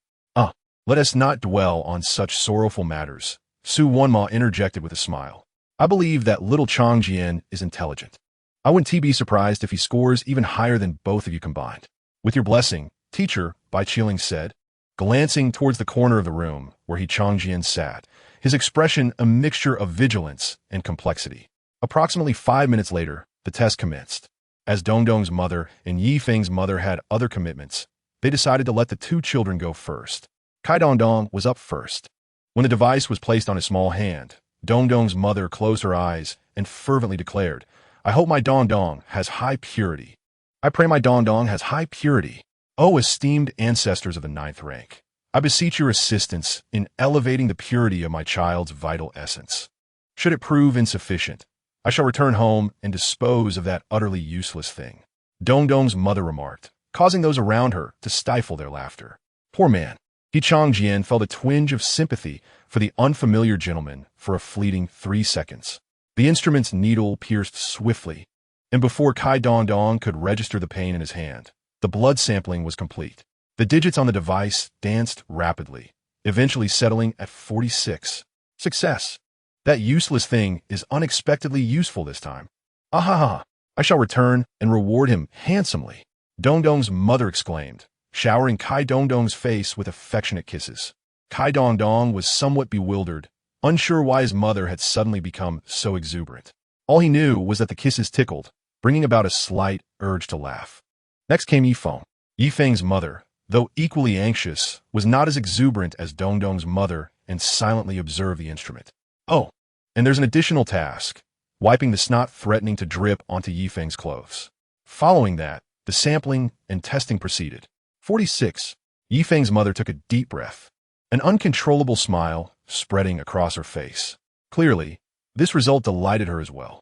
Let us not dwell on such sorrowful matters," Su Wenma interjected with a smile. "I believe that little Qianqian is intelligent. I wouldn't be surprised if he scores even higher than both of you combined." "With your blessing, teacher," Bai Qiling said, glancing towards the corner of the room where Yi Qianqian sat, his expression a mixture of vigilance and complexity. Approximately 5 minutes later, the test commenced. As Dongdong's mother and Yi Feng's mother had other commitments, they decided to let the two children go first. Kai Dongdong was up first. When the device was placed on his small hand, Dongdong's mother closed her eyes and fervently declared, "I hope my dong dong has high purity. I pray my dong dong has high purity. O esteemed ancestors of the ninth rank, I beseech your assistance in elevating the purity of my child's vital essence. Should it prove insufficient, I shall return home and dispose of that utterly useless thing," Dong Dong's mother remarked, causing those around her to stifle their laughter. Poor man. Qianqian felt a twinge of sympathy for the unfamiliar gentleman for a fleeting 3 seconds. The instrument's needle pierced swiftly, and before Kai Dong Dong could register the pain in his hand, the blood sampling was complete. The digits on the device danced rapidly, eventually settling at 46. Success. That useless thing is unexpectedly useful this time. Ahaha. I shall return and reward him handsomely, Dong Dong's mother exclaimed, showering Kai Dong Dong's face with affectionate kisses. Kai Dong Dong was somewhat bewildered, unsure why his mother had suddenly become so exuberant. All he knew was that the kisses tickled, bringing about a slight urge to laugh. Next came Yifeng. Yifeng's mother, though equally anxious, was not as exuberant as Dong Dong's mother and silently observed the instrument. Oh, and there's an additional task, wiping the snot threatening to drip onto Yifeng's clothes. Following that, the sampling and testing proceeded. 46. Yifeng's mother took a deep breath, an uncontrollable smile spreading across her face. Clearly, this result delighted her as well.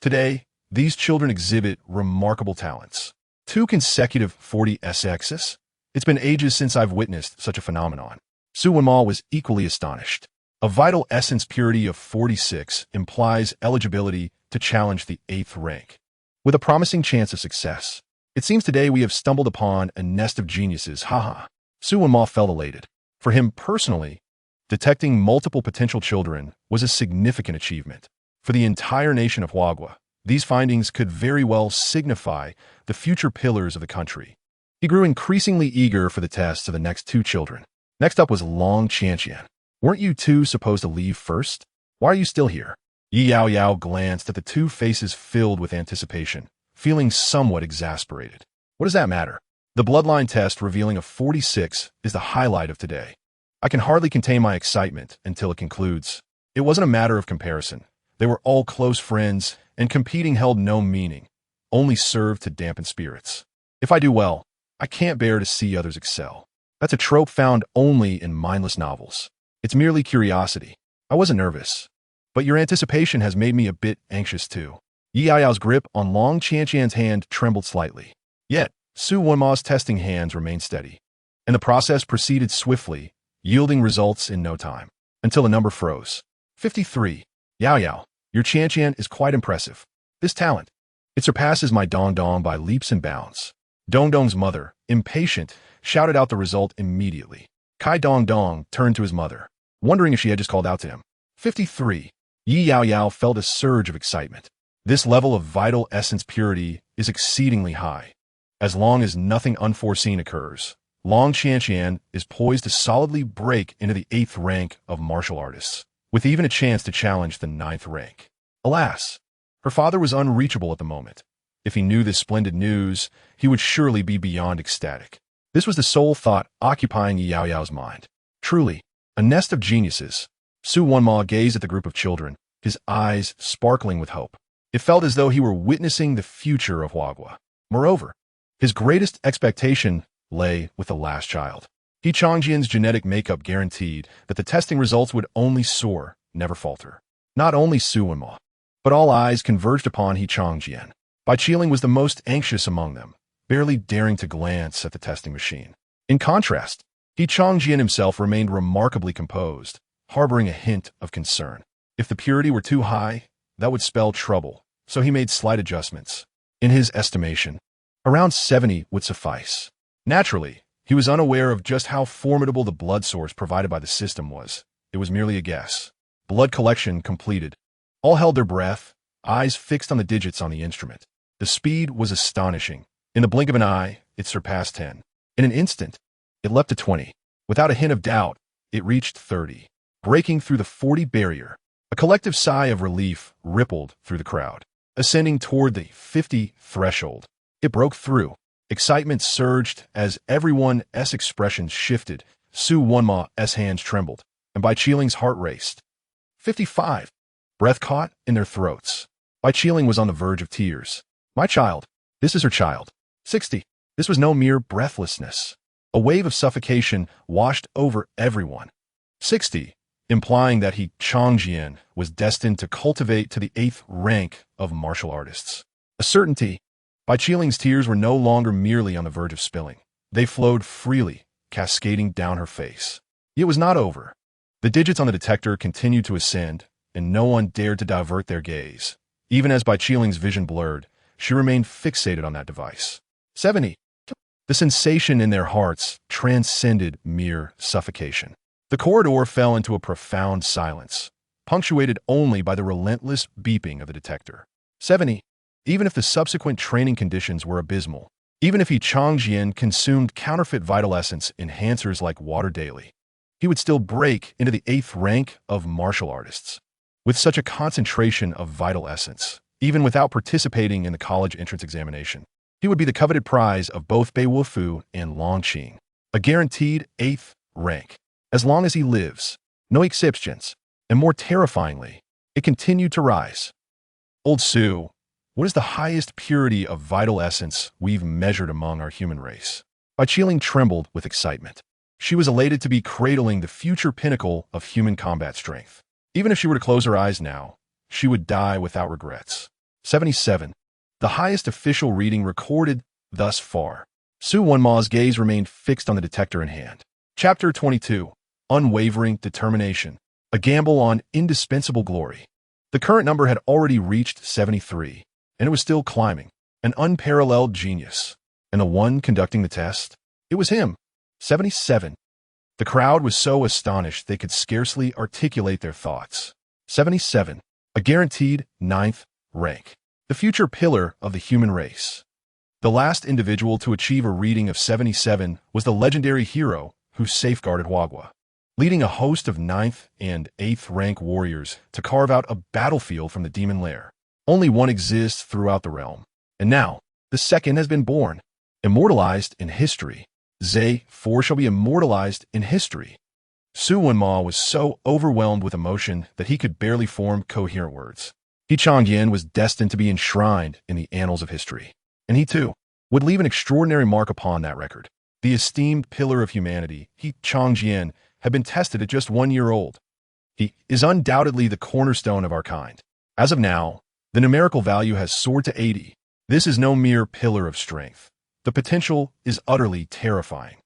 Today, these children exhibit remarkable talents. 2 consecutive 40 SXs? It's been ages since I've witnessed such a phenomenon. Su Wenma was equally astonished. A vital essence purity of 46 implies eligibility to challenge the 8th rank, with a promising chance of success. It seems today we have stumbled upon a nest of geniuses, haha. Su Wenma felt elated. For him personally, detecting multiple potential children was a significant achievement. For the entire nation of Huagua, these findings could very well signify the future pillars of the country. He grew increasingly eager for the tests of the next 2 children. Next up was Long Qianqian. Weren't you 2 supposed to leave first? Why are you still here? Yi Yao Yao glanced at the 2 faces filled with anticipation, feeling somewhat exasperated. What does that matter? The bloodline test revealing a 46 is the highlight of today. I can hardly contain my excitement until it concludes. It wasn't a matter of comparison. They were all close friends, and competing held no meaning, only served to dampen spirits. If I do well, I can't bear to see others excel. That's a trope found only in mindless novels. It's merely curiosity. I wasn't nervous, but your anticipation has made me a bit anxious too. Yi Yao's grip on Long Qianqian's hand trembled slightly. Yet, Su Wenma's testing hands remained steady, and the process proceeded swiftly, yielding results in no time, until the number froze. 53. Yao Yao, your Qianqian is quite impressive. This talent, it surpasses my Dong Dong by leaps and bounds. Dong Dong's mother, impatient, shouted out the result immediately. Kai Dong Dong turned to his mother, wondering if she had just called out to him. 53. Yi Yao Yao felt a surge of excitement. This level of vital essence purity is exceedingly high. As long as nothing unforeseen occurs, Long Qianqian is poised to solidly break into the 8th rank of martial artists, with even a chance to challenge the 9th rank. Alas, her father was unreachable at the moment. If he knew this splendid news, he would surely be beyond ecstatic. This was the sole thought occupying Yi Yao Yao's mind. Truly, a nest of geniuses. Su Wenma gazed at the group of children, his eyes sparkling with hope. It felt as though he were witnessing the future of Huagua. Moreover, his greatest expectation lay with the last child. Qianqian's genetic makeup guaranteed that the testing results would only soar, never falter. Not only Su Wenma, but all eyes converged upon Qianqian. Bai Qiling was the most anxious among them, barely daring to glance at the testing machine. In contrast, Qianqian himself remained remarkably composed, harboring a hint of concern. If the purity were too high, that would spell trouble, so he made slight adjustments. In his estimation, around 70 would suffice. Naturally, he was unaware of just how formidable the blood source provided by the system was. It was merely a guess. Blood collection completed. All held their breath, eyes fixed on the digits on the instrument. The speed was astonishing. In the blink of an eye, it surpassed 10. In an instant, it leapt to 20. Without a hint of doubt, it reached 30. Breaking through the 40 barrier, a collective sigh of relief rippled through the crowd. Ascending toward the 50 threshold, it broke through. Excitement surged as everyone's expressions shifted. Su Wenma's hands trembled, and Bai Qiling's heart raced. 55. breath caught in their throats. Bai Qiling was on the verge of tears. My child. This is her child. 60. This was no mere breathlessness. A wave of suffocation washed over everyone. 60, implying that Qianqian was destined to cultivate to the 8th rank of martial artists. A certainty. Bai Qiling's tears were no longer merely on the verge of spilling. They flowed freely, cascading down her face. It was not over. The digits on the detector continued to ascend, and no one dared to divert their gaze. Even as Bai Qiling's vision blurred, she remained fixated on that device. 70. The sensation in their hearts transcended mere suffocation. The corridor fell into a profound silence, punctuated only by the relentless beeping of the detector. 70. Even if the subsequent training conditions were abysmal, even if Qianqian consumed counterfeit vital essence enhancers like water daily, he would still break into the 8th rank of martial artists. With such a concentration of vital essence, even without participating in the college entrance examination, he would be the coveted prize of both Beiwufu and Longqing, a guaranteed 8th rank. As long as he lives, no exceptions, and more terrifyingly, it continued to rise. Old Su, what is the highest purity of vital essence we've measured among our human race? Bai Qiling trembled with excitement. She was elated to be cradling the future pinnacle of human combat strength. Even if she were to close her eyes now, she would die without regrets. 77. The highest official reading recorded thus far. Su Wenma's gaze remained fixed on the detector in hand. Chapter 22. Unwavering Determination. A gamble on indispensable glory. The current number had already reached 73, and it was still climbing. An unparalleled genius. And the one conducting the test? It was him. 77. The crowd was so astonished they could scarcely articulate their thoughts. 77. A guaranteed 9th rank. The future pillar of the human race. The last individual to achieve a reading of 77 was the legendary hero who safeguarded Huagua, leading a host of 9th and 8th rank warriors to carve out a battlefield from the demon lair. Only one exists throughout the realm, and now the second has been born, immortalized in history. Zhe 4 shall be immortalized in history. Su Wenma was so overwhelmed with emotion that he could barely form coherent words. Qianqian was destined to be enshrined in the annals of history, and he too would leave an extraordinary mark upon that record. The esteemed pillar of humanity, Qianqian, had been tested at just 1 year old. He is undoubtedly the cornerstone of our kind. As of now, the numerical value has soared to 80. This is no mere pillar of strength. The potential is utterly terrifying.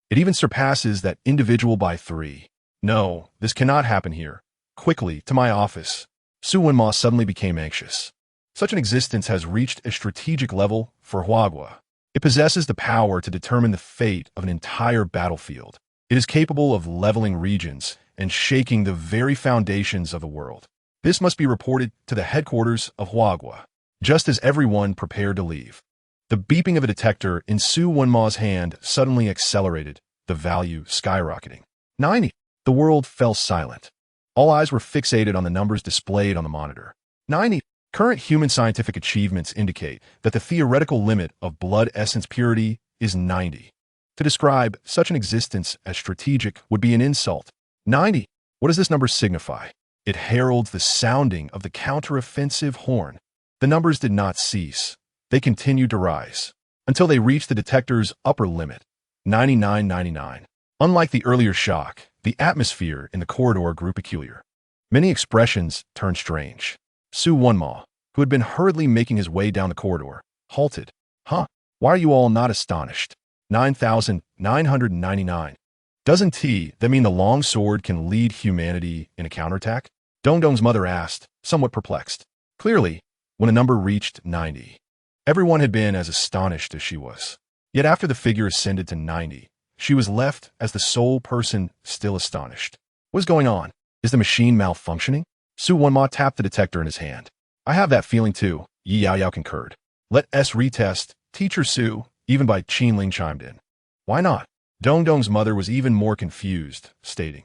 It even surpasses that individual by 3. No, this cannot happen here. Quickly, to my office. Su Wenma suddenly became anxious. Such an existence has reached a strategic level for Huagua. It possesses the power to determine the fate of an entire battlefield. It is capable of leveling regions and shaking the very foundations of the world. This must be reported to the headquarters of Huagua, just as everyone prepared to leave. The beeping of a detector in Su Wenma's hand suddenly accelerated, the value skyrocketing. 90. The world fell silent. All eyes were fixated on the numbers displayed on the monitor. 90. Current human scientific achievements indicate that the theoretical limit of blood essence purity is 90. To describe such an existence as strategic would be an insult. 90. What does this number signify? It heralds the sounding of the counteroffensive horn. The numbers did not cease. They continued to rise until they reached the detector's upper limit, 99.99. Unlike the earlier shock, the atmosphere in the corridor grew peculiar. Many expressions turned strange. Su Wenma, who had been hurriedly making his way down the corridor, halted. Huh? Why are you all not astonished? 9,999. Doesn't that mean the long sword can lead humanity in a counterattack? Dongdong's mother asked, somewhat perplexed. Clearly, when a number reached 90, everyone had been as astonished as she was. Yet after the figure ascended to 90, she was left as the sole person still astonished. What's going on? Is the machine malfunctioning? Su Wenma tapped the detector in his hand. I have that feeling too, Yi Yaoyao concurred. Let us retest, Teacher Su, even Bai Qiling chimed in. Why not? Dongdong's mother was even more confused, stating,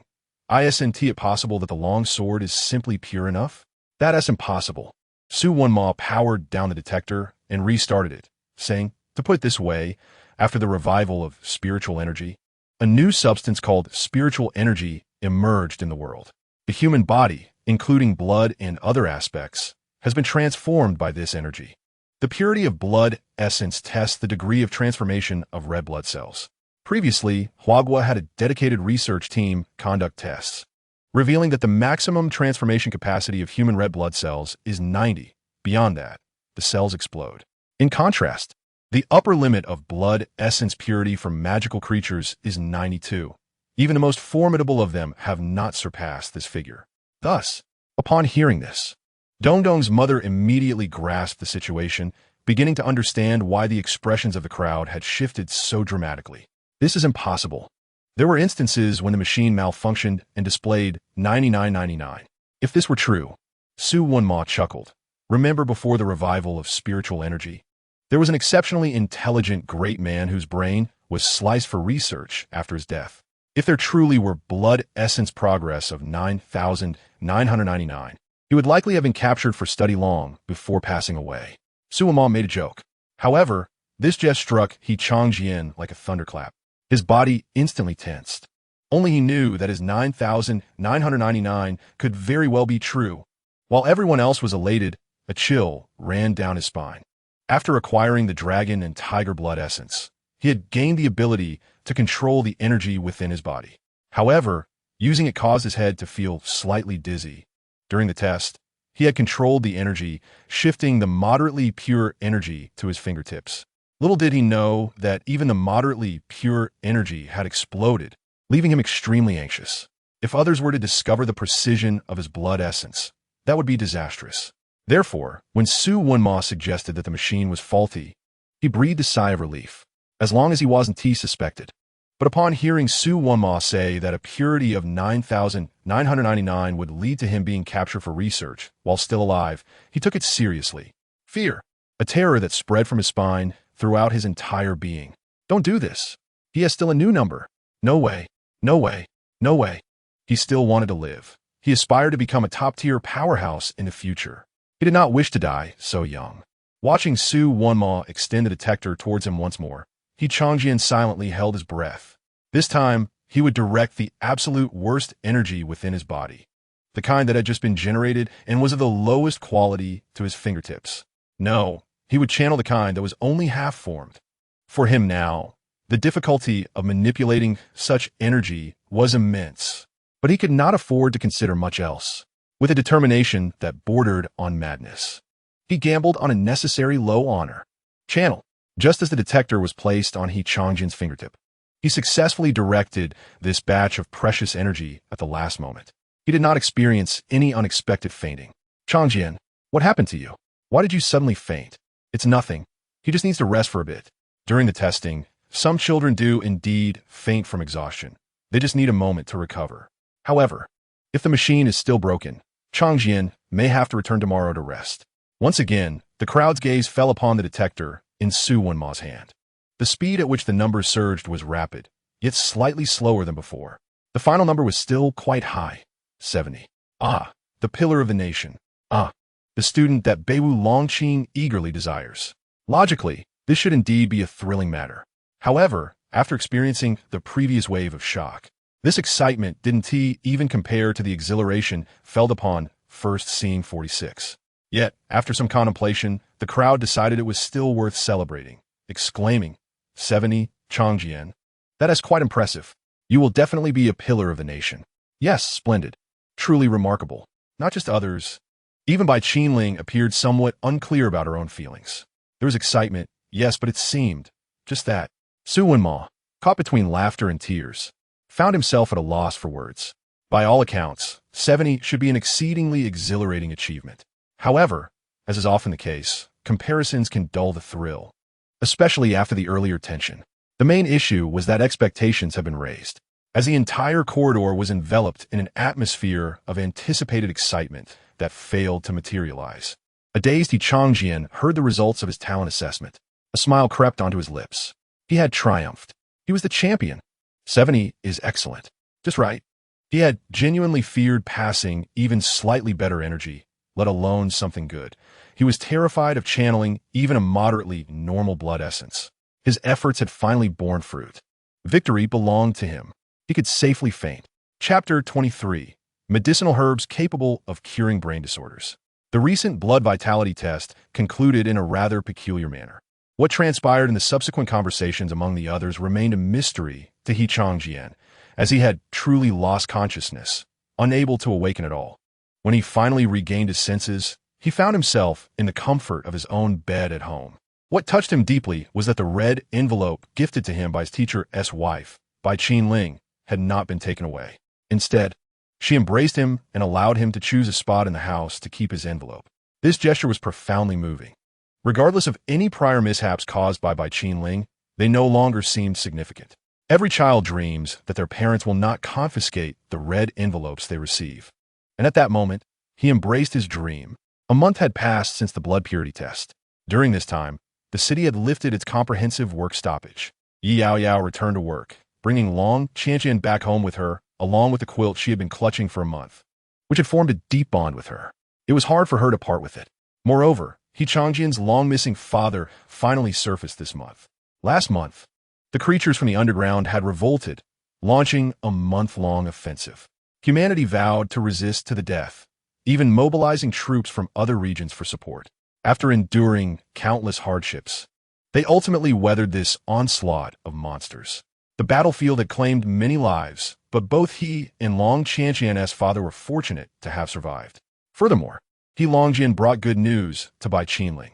Isn't it possible that the long sword is simply pure enough? That is impossible. Su Wenma powered down the detector and restarted it, saying, to put it this way, after the revival of spiritual energy, a new substance called spiritual energy emerged in the world. The human body, including blood and other aspects, has been transformed by this energy. The purity of blood essence tests the degree of transformation of red blood cells. Previously, Manhwa had a dedicated research team conduct tests, revealing that the maximum transformation capacity of human red blood cells is 90. Beyond that, the cells explode. In contrast, the upper limit of blood essence purity from magical creatures is 92. Even the most formidable of them have not surpassed this figure. Thus, upon hearing this, Dongdong's mother immediately grasped the situation, beginning to understand why the expressions of the crowd had shifted so dramatically. This is impossible. There were instances when the machine malfunctioned and displayed 99.99. If this were true, Su Wunma chuckled. Remember before the revival of spiritual energy? There was an exceptionally intelligent great man whose brain was sliced for research after his death. If there truly were blood essence progress of 9,999, he would likely have been captured for study long before passing away. Su Wunma made a joke. However, this jest struck Qianqian like a thunderclap. His body instantly tensed. Only he knew that his 9,999 could very well be true. While everyone else was elated, a chill ran down his spine. After acquiring the dragon and tiger blood essence, he had gained the ability to control the energy within his body. However, using it caused his head to feel slightly dizzy. During the test, he had controlled the energy, shifting the moderately pure energy to his fingertips. Little did he know that even the moderately pure energy had exploded, leaving him extremely anxious. If others were to discover the precision of his blood essence, that would be disastrous. Therefore, when Su Wunma suggested that the machine was faulty, he breathed a sigh of relief, as long as he wasn't suspected. But upon hearing Su Wunma say that a purity of 9,999 would lead to him being captured for research while still alive, he took it seriously. Fear, a terror that spread from his spine throughout his entire being. Don't do this. He has still a new number. No way, no way, no way. He still wanted to live. He aspired to become a top-tier powerhouse in the future. He did not wish to die so young. Watching Su Wunma extend the detector towards him once more, Qianqian silently held his breath. This time, he would direct the absolute worst energy within his body, the kind that had just been generated and was of the lowest quality, to his fingertips. No, he would channel the kind that was only half formed. For him now, the difficulty of manipulating such energy was immense, but he could not afford to consider much else. With a determination that bordered on madness, he gambled on a necessary low honor. Channel. Just as the detector was placed on Qianqian's fingertip, he successfully directed this batch of precious energy at the last moment. He did not experience any unexpected fainting. Qianqian, what happened to you? Why did you suddenly faint? It's nothing. He just needs to rest for a bit. During the testing, some children do indeed faint from exhaustion. They just need a moment to recover. However, if the machine is still broken, Qianqian may have to return tomorrow to rest. Once again, the crowd's gaze fell upon the detector in Su Wunma's hand. The speed at which the numbers surged was rapid, yet slightly slower than before. The final number was still quite high, 70. Ah, the pillar of the nation. Ah, the student that Beiwu Longqing eagerly desires. Logically, this should indeed be a thrilling matter. However, after experiencing the previous wave of shock, this excitement didn't even compare to the exhilaration felt upon first seeing 46. Yet, after some contemplation, the crowd decided it was still worth celebrating, exclaiming, 70, Qianqian. That is quite impressive. You will definitely be a pillar of the nation. Yes, splendid. Truly remarkable. Not just others. Even Bai Qinling appeared somewhat unclear about her own feelings. There was excitement, yes, but it seemed just that. Su Wunma, caught between laughter and tears, found himself at a loss for words. By all accounts, 70 should be an exceedingly exhilarating achievement. However, as is often the case, comparisons can dull the thrill, especially after the earlier tension. The main issue was that expectations had been raised, as the entire corridor was enveloped in an atmosphere of anticipated excitement that failed to materialize. A dazed Qianqian heard the results of his talent assessment. A smile crept onto his lips. He had triumphed. He was the champion. 70 is excellent. Just right. He had genuinely feared passing even slightly better energy, let alone something good. He was terrified of channeling even a moderately normal blood essence. His efforts had finally borne fruit. Victory belonged to him. He could safely faint. Chapter 23. medicinal herbs capable of curing brain disorders. The recent blood vitality test concluded in a rather peculiar manner. What transpired in the subsequent conversations among the others remained a mystery to Qianqian, as he had truly lost consciousness, unable to awaken at all. When he finally regained his senses, he found himself in the comfort of his own bed at home. What touched him deeply was that the red envelope gifted to him by his teacher's wife, by Qianling, had not been taken away. Instead, she embraced him and allowed him to choose a spot in the house to keep his envelope. This gesture was profoundly moving. Regardless of any prior mishaps caused by Qianling, they no longer seemed significant. Every child dreams that their parents will not confiscate the red envelopes they receive. And at that moment, he embraced his dream. A month had passed since the blood purity test. During this time, the city had lifted its comprehensive work stoppage. Yao returned to work, bringing Long Qianqian back home with her, along with the quilt she had been clutching for a month, which had formed a deep bond with her. It was hard for her to part with it. Moreover, Qianqian's long-missing father finally surfaced this month. Last month, the creatures from the underground had revolted, launching a month-long offensive. Humanity vowed to resist to the death, even mobilizing troops from other regions for support. After enduring countless hardships, they ultimately weathered this onslaught of monsters. The battlefield had claimed many lives, but both he and Long Qianqian's father were fortunate to have survived. Furthermore, Longjian brought good news to Bai Qianling.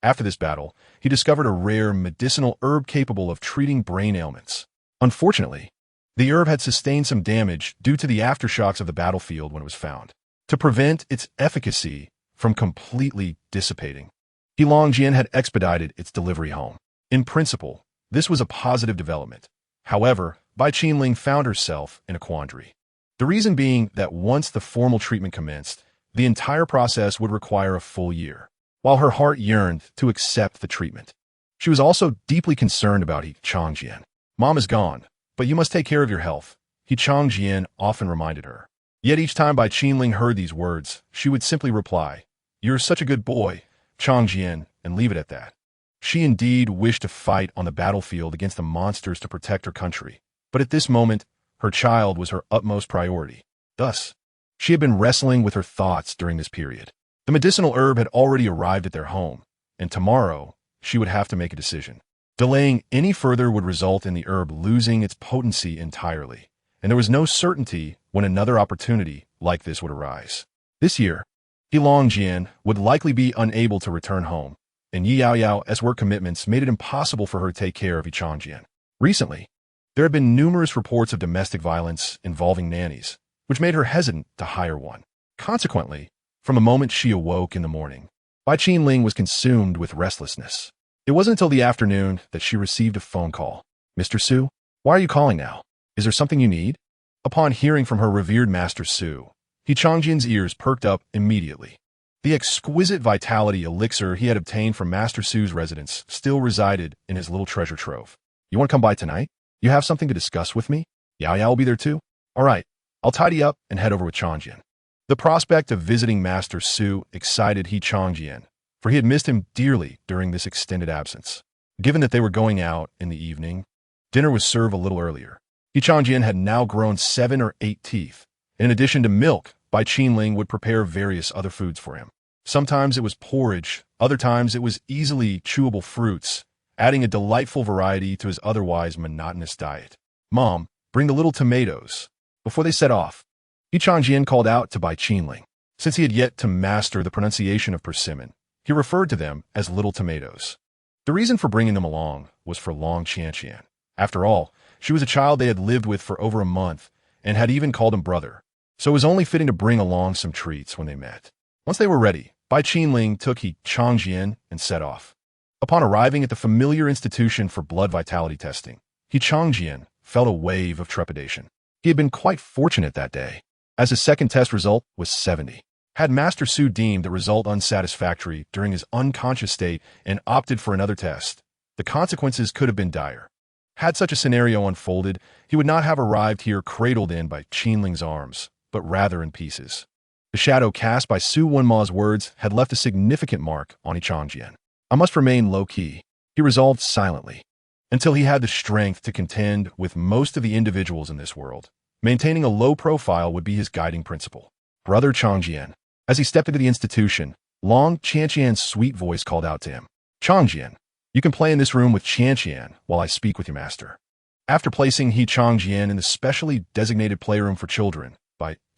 After this battle, he discovered a rare medicinal herb capable of treating brain ailments. Unfortunately, the herb had sustained some damage due to the aftershocks of the battlefield when it was found. To prevent its efficacy from completely dissipating, Longjian had expedited its delivery home. In principle, this was a positive development. However, Bai Qianling found herself in a quandary. The reason being that once the formal treatment commenced, the entire process would require a full year. While her heart yearned to accept the treatment, she was also deeply concerned about Qianqian. Mom is gone, but you must take care of your health, Qianqian often reminded her. Yet each time Bai Qianling heard these words, she would simply reply, "You're such a good boy, Qianqian," and leave it at that. She indeed wished to fight on the battlefield against the monsters to protect her country, but at this moment, her child was her utmost priority. Thus, she had been wrestling with her thoughts during this period. The medicinal herb had already arrived at their home, and tomorrow, she would have to make a decision. Delaying any further would result in the herb losing its potency entirely, and there was no certainty when another opportunity like this would arise. This year, Longjian would likely be unable to return home, and Yao's work commitments made it impossible for her to take care of Qianqian. Recently, there had been numerous reports of domestic violence involving nannies, which made her hesitant to hire one. Consequently, from the moment she awoke in the morning, Bai Qianling was consumed with restlessness. It wasn't until the afternoon that she received a phone call. "Mr. Su, why are you calling now? Is there something you need?" Upon hearing from her revered Master Su, Qianqian's ears perked up immediately. The exquisite vitality elixir he had obtained from Master Su's residence still resided in his little treasure trove. "You want to come by tonight? You have something to discuss with me? Yao will be there too? All right, I'll tidy up and head over with Qianqian." The prospect of visiting Master Su excited Qianqian, for he had missed him dearly during this extended absence. Given that they were going out in the evening, dinner was served a little earlier. Qianqian had now grown 7 or 8 teeth. In addition to milk, Bai Qianling would prepare various other foods for him. Sometimes it was porridge, other times it was easily chewable fruits, adding a delightful variety to his otherwise monotonous diet. "Mom, bring the little tomatoes." Before they set off, Qianqian called out to Bai Qianling. Since he had yet to master the pronunciation of persimmon, he referred to them as little tomatoes. The reason for bringing them along was for Long Qianqian. After all, she was a child they had lived with for over a month and had even called him brother, so it was only fitting to bring along some treats when they met. Once they were ready, Bai Qianling took Qianqian and set off. Upon arriving at the familiar institution for blood vitality testing, Qianqian felt a wave of trepidation. He had been quite fortunate that day, as his second test result was 70. Had Master Su deemed the result unsatisfactory during his unconscious state and opted for another test, the consequences could have been dire. Had such a scenario unfolded, he would not have arrived here cradled in by Qianling's arms, but rather in pieces. The shadow cast by Su Wenma's words had left a significant mark on Qianqian. "I must remain low-key," he resolved silently, until he had the strength to contend with most of the individuals in this world. Maintaining a low profile would be his guiding principle. Brother Qianqian. As he stepped into the institution, Qianqian's sweet voice called out to him. Qianqian, you can play in this room with Qianqian while I speak with your master. After placing Qianqian in the specially designated playroom for children,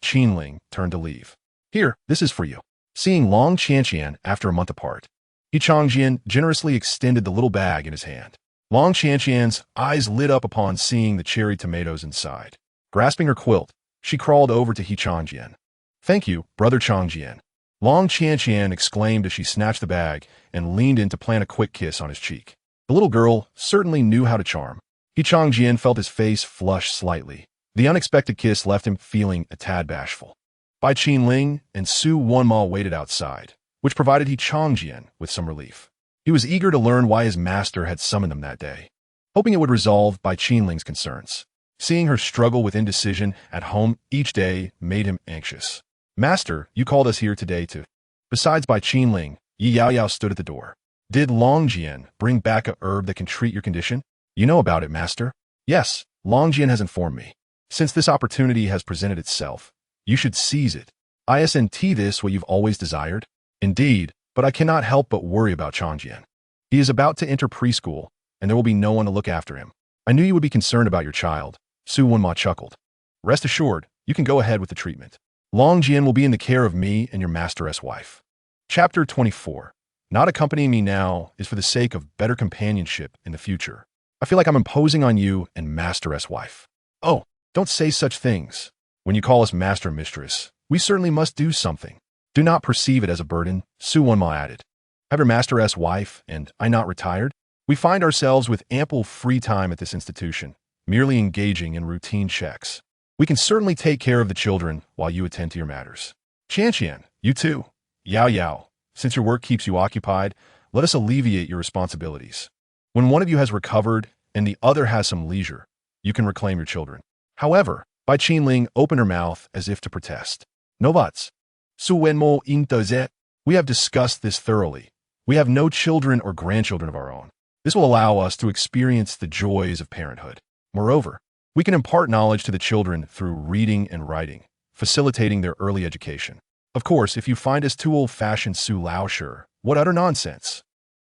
Qinling turned to leave. Here, this is for you. Seeing Qianqian after a month apart, Qianqian generously extended the little bag in his hand. Qianqian's eyes lit up upon seeing the cherry tomatoes inside. Grasping her quilt, she crawled over to Qianqian. Thank you, Brother Qianqian. Qianqian exclaimed as she snatched the bag and leaned in to plant a quick kiss on his cheek. The little girl certainly knew how to charm. Qianqian felt his face flush slightly. The unexpected kiss left him feeling a tad bashful. Qinling and Su Wenma waited outside, which provided Qianqian with some relief. He was eager to learn why his master had summoned him that day, hoping it would resolve Qinling's concerns. Seeing her struggle with indecision at home each day made him anxious. Master, you called us here today to... Besides Qinling, Yi Yaoyao stood at the door. Did Longjian bring back a herb that can treat your condition? You know about it, Master? Yes, Longjian has informed me. Since this opportunity has presented itself, you should seize it. Isn't this what you've always desired? Indeed, but I cannot help but worry about Qianqian. He is about to enter preschool, and there will be no one to look after him. I knew you would be concerned about your child. Su Wenma chuckled. Rest assured, you can go ahead with the treatment. Longjian will be in the care of me and your master's wife. Chapter 24. Not accompanying me now is for the sake of better companionship in the future. I feel like I'm imposing on you and master's wife. Oh, don't say such things. When you call us master and mistress, we certainly must do something. Do not perceive it as a burden, Su Wenma added. Have your master's wife and I not retired? We find ourselves with ample free time at this institution, merely engaging in routine checks. We can certainly take care of the children while you attend to your matters. Qianqian, you too. Yao Yao, since your work keeps you occupied, let us alleviate your responsibilities. When one of you has recovered and the other has some leisure, you can reclaim your children. However, Qinling opened her mouth as if to protest. No buts. Su Wenmo, we have discussed this thoroughly. We have no children or grandchildren of our own. This will allow us to experience the joys of parenthood. Moreover, we can impart knowledge to the children through reading and writing, facilitating their early education. Of course, if you find us too old-fashioned, Su Laosher, what utter nonsense.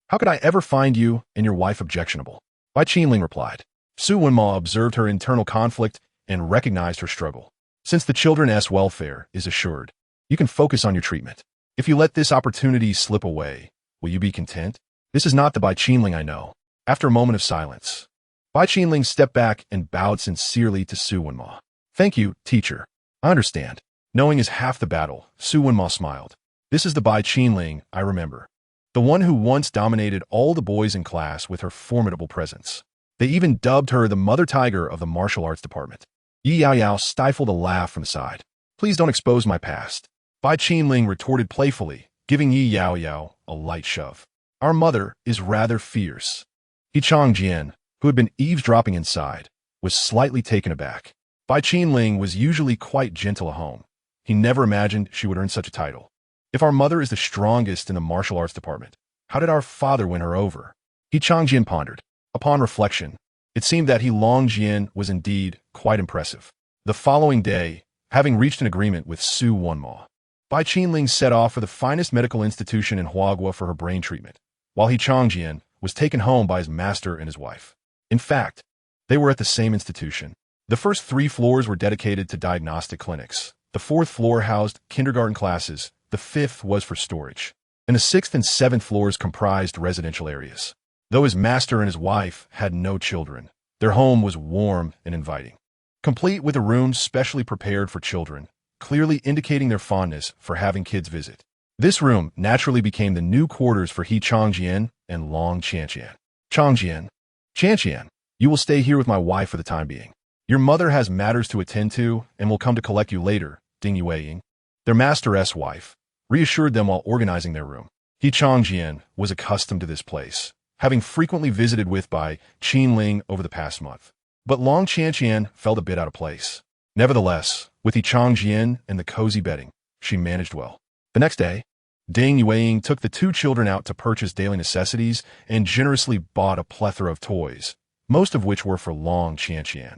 How could I ever find you and your wife objectionable? Qinling replied. Su Wenma observed her internal conflict and recognized her struggle. Since the children's welfare is assured, you can focus on your treatment. If you let this opportunity slip away, will you be content? This is not the Qinling I know. After a moment of silence, Qinling stepped back and bowed sincerely to Su Wenma. Thank you, teacher. I understand. Knowing is half the battle, Su Wenma smiled. This is the Qinling I remember. The one who once dominated all the boys in class with her formidable presence. They even dubbed her the mother tiger of the martial arts department. Yi Yaoyao stifled a laugh from the side. Please don't expose my past. Qinling retorted playfully, giving Yi Yaoyao a light shove. Our mother is rather fierce. Qianqian, who had been eavesdropping inside, was slightly taken aback. Qinling was usually quite gentle at home. He never imagined she would earn such a title. If our mother is the strongest in the martial arts department, how did our father win her over? Qianqian pondered. Upon reflection, it seemed that Longjian was indeed quite impressive. The following day, having reached an agreement with Su Wenma, Qinling set off for the finest medical institution in Huagua for her brain treatment, while Qianqian was taken home by his master and his wife. In fact, they were at the same institution. The first 3 floors were dedicated to diagnostic clinics. The 4th floor housed kindergarten classes. The 5th was for storage. And the 6th and 7th floors comprised residential areas. Though his master and his wife had no children, their home was warm and inviting, complete with a room specially prepared for children, clearly indicating their fondness for having kids visit. This room naturally became the new quarters for Qianqian and Qianqian. Qianqian, you will stay here with my wife for the time being. Your mother has matters to attend to and will come to collect you later, Ding Yueying. Their master's wife reassured them while organizing their room. Qianqian was accustomed to this place, having frequently visited with Qinling over the past month. But Qianqian felt a bit out of place. Nevertheless, with Qianqian and the cozy bedding, she managed well. The next day, Ding Yueying took the 2 children out to purchase daily necessities and generously bought a plethora of toys, most of which were for Qianqian.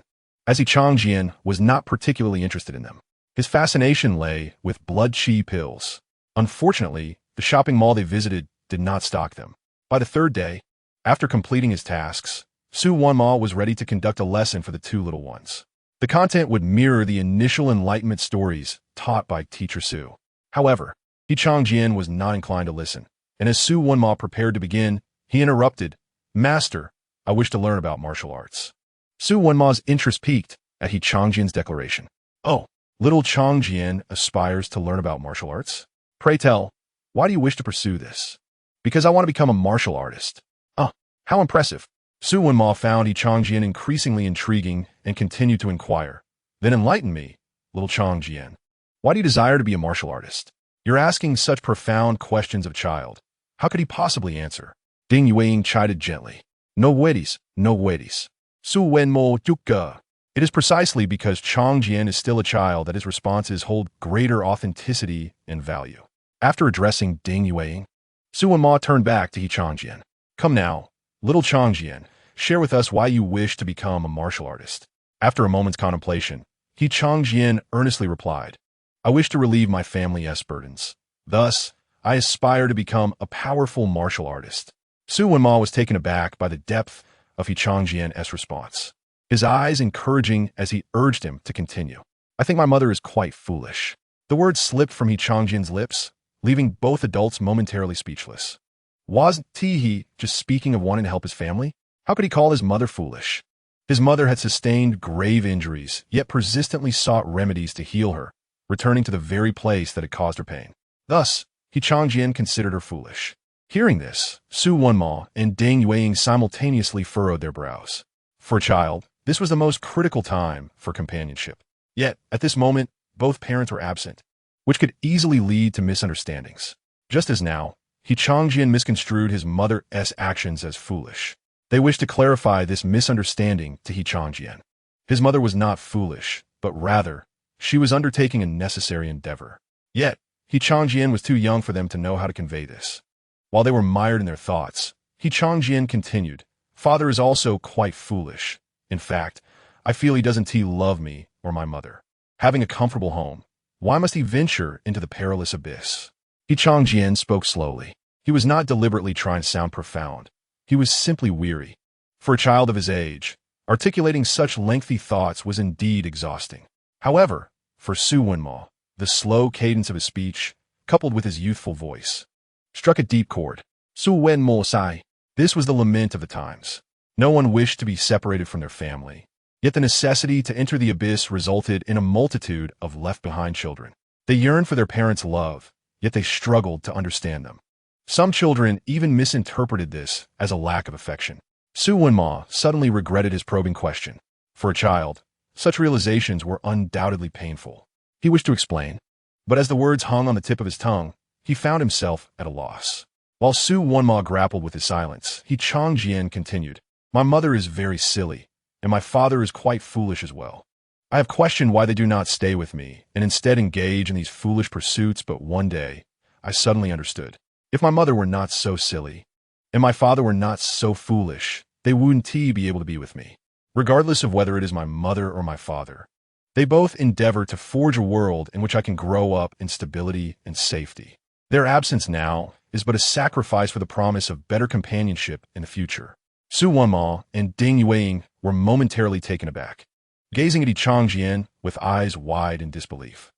as Qianqian was not particularly interested in them. His fascination lay with blood qi pills. Unfortunately, the shopping mall they visited did not stock them. By the third day, after completing his tasks, Su Wenma was ready to conduct a lesson for the two little ones. The content would mirror the initial enlightenment stories taught by teacher Su. However, Qianqian was not inclined to listen, and as Su Wenma prepared to begin, he interrupted, "Master, I wish to learn about martial arts." Su Wenma's interest peaked at Qianqian's declaration. "Oh, little Qianqian aspires to learn about martial arts? Pray tell, why do you wish to pursue this?" "Because I want to become a martial artist." "Oh, how impressive." Su Wenma found Qianqian increasingly intriguing and continued to inquire. "Then enlighten me, little Qianqian. Why do you desire to be a martial artist? You're asking such profound questions of a child. How could he possibly answer?" Ding Yueying chided gently. "No wedis, no wedis. Su Wenmo Yuka." It is precisely because Qianqian is still a child that his responses hold greater authenticity and value. After addressing Ding Yueying, Su Wenma turned back to Qianqian. "Come now, little Qianqian, share with us why you wish to become a martial artist." After a moment's contemplation, Qianqian earnestly replied, "I wish to relieve my family's burdens. Thus, I aspire to become a powerful martial artist." Su Wenma was taken aback by the depth of Qianqian's response, his eyes encouraging as he urged him to continue. "I think my mother is quite foolish." The words slipped from Qianqian's lips, leaving both adults momentarily speechless. Wasn't he just speaking of wanting to help his family? How could he call his mother foolish? His mother had sustained grave injuries, yet persistently sought remedies to heal her, returning to the very place that had caused her pain. Thus, Qianqian considered her foolish. Hearing this, Su Wenma and Ding Yueying simultaneously furrowed their brows. For a child, this was the most critical time for companionship. Yet, at this moment, both parents were absent, which could easily lead to misunderstandings. Just as now, Qianqian misconstrued his mother's actions as foolish. They wished to clarify this misunderstanding to Qianqian. His mother was not foolish, but rather, she was undertaking a necessary endeavor. Yet, Qianqian was too young for them to know how to convey this. While they were mired in their thoughts, Qianqian continued, "Father is also quite foolish. In fact, I feel he doesn't love me or my mother. Having a comfortable home, why must he venture into the perilous abyss?" Qianqian spoke slowly. He was not deliberately trying to sound profound. He was simply weary. For a child of his age, articulating such lengthy thoughts was indeed exhausting. However, for Su Wenma, the slow cadence of his speech, coupled with his youthful voice, struck a deep chord. Su Wenmo sai. This was the lament of the times. No one wished to be separated from their family. Yet the necessity to enter the abyss resulted in a multitude of left-behind children. They yearned for their parents' love, yet they struggled to understand them. Some children even misinterpreted this as a lack of affection. Su Wenma suddenly regretted his probing question. For a child, such realizations were undoubtedly painful. He wished to explain, but as the words hung on the tip of his tongue, he found himself at a loss. While Su Wenma grappled with his silence, Qianqian continued, "My mother is very silly, and my father is quite foolish as well. I have questioned why they do not stay with me and instead engage in these foolish pursuits, but one day, I suddenly understood. If my mother were not so silly, and my father were not so foolish, they wouldn't be able to be with me. Regardless of whether it is my mother or my father, they both endeavor to forge a world in which I can grow up in stability and safety. Their absence now is but a sacrifice for the promise of better companionship in the future." Su Wenma and Ding Yueying were momentarily taken aback, gazing at Qianqian with eyes wide in disbelief.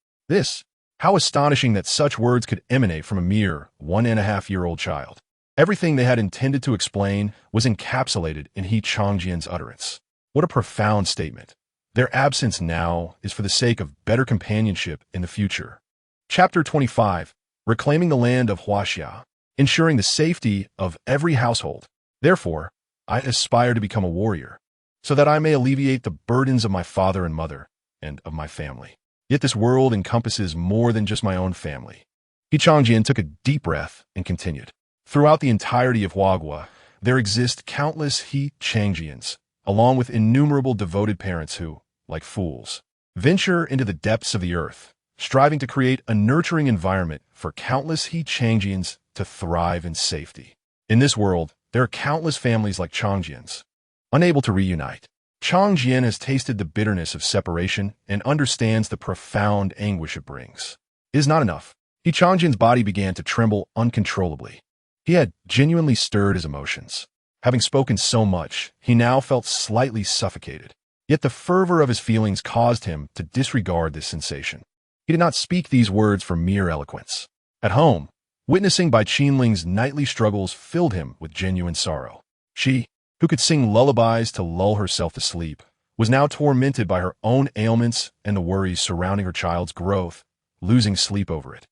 How astonishing that such words could emanate from a mere 1.5-year-old child. Everything they had intended to explain was encapsulated in Qianqian's utterance. What a profound statement. Their absence now is for the sake of better companionship in the future. Chapter 25. Reclaiming the land of Huaxia, ensuring the safety of every household. Therefore, I aspire to become a warrior, so that I may alleviate the burdens of my father and mother, and of my family. Yet this world encompasses more than just my own family. Qianqian took a deep breath and continued. Throughout the entirety of Huagua, there exist countless Qianqians, along with innumerable devoted parents who, like fools, venture into the depths of the earth, striving to create a nurturing environment for countless Qianqians to thrive in safety. In this world, there are countless families like Qianqians, unable to reunite. Qianqian has tasted the bitterness of separation and understands the profound anguish it brings. It is not enough. Qianqian's body began to tremble uncontrollably. He had genuinely stirred his emotions. Having spoken so much, he now felt slightly suffocated. Yet the fervor of his feelings caused him to disregard this sensation. He did not speak these words for mere eloquence. At home, witnessing Bai Qinling's nightly struggles filled him with genuine sorrow. She, who could sing lullabies to lull herself to sleep, was now tormented by her own ailments and the worries surrounding her child's growth, losing sleep over it.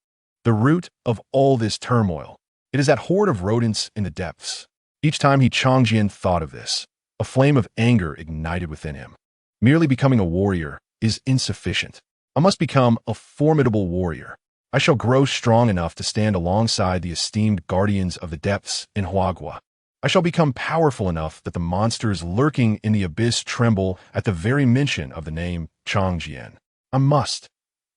The root of all this turmoil, it is that horde of rodents in the depths. Each time Qianqian thought of this, a flame of anger ignited within him. Merely becoming a warrior is insufficient. I must become a formidable warrior. I shall grow strong enough to stand alongside the esteemed guardians of the depths in Huagua. I shall become powerful enough that the monsters lurking in the abyss tremble at the very mention of the name Qianqian. I must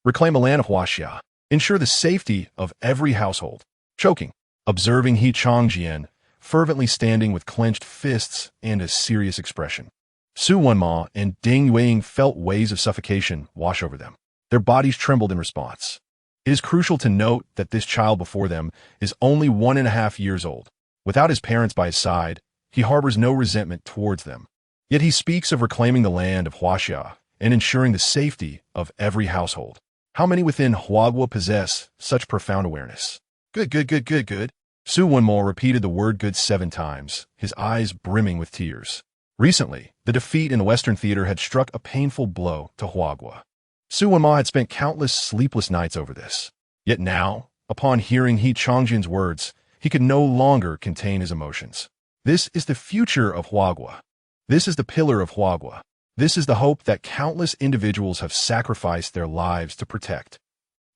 reclaim a land of Huaxia, ensure the safety of every household. Choking, observing Qianqian, fervently standing with clenched fists and a serious expression. Su Wenma and Ding Yueying felt waves of suffocation wash over them. Their bodies trembled in response. It is crucial to note that this child before them is only 1.5 years old. Without his parents by his side, he harbors no resentment towards them. Yet he speaks of reclaiming the land of Huaxia and ensuring the safety of every household. How many within Huagua possess such profound awareness? Good. Su Wenmo repeated the word good 7 times, his eyes brimming with tears. Recently, the defeat in the Western Theater had struck a painful blow to Huagua. Su Wenmo had spent countless sleepless nights over this. Yet now, upon hearing Qianqian's words, he could no longer contain his emotions. This is the future of Huagua. This is the pillar of Huagua. This is the hope that countless individuals have sacrificed their lives to protect.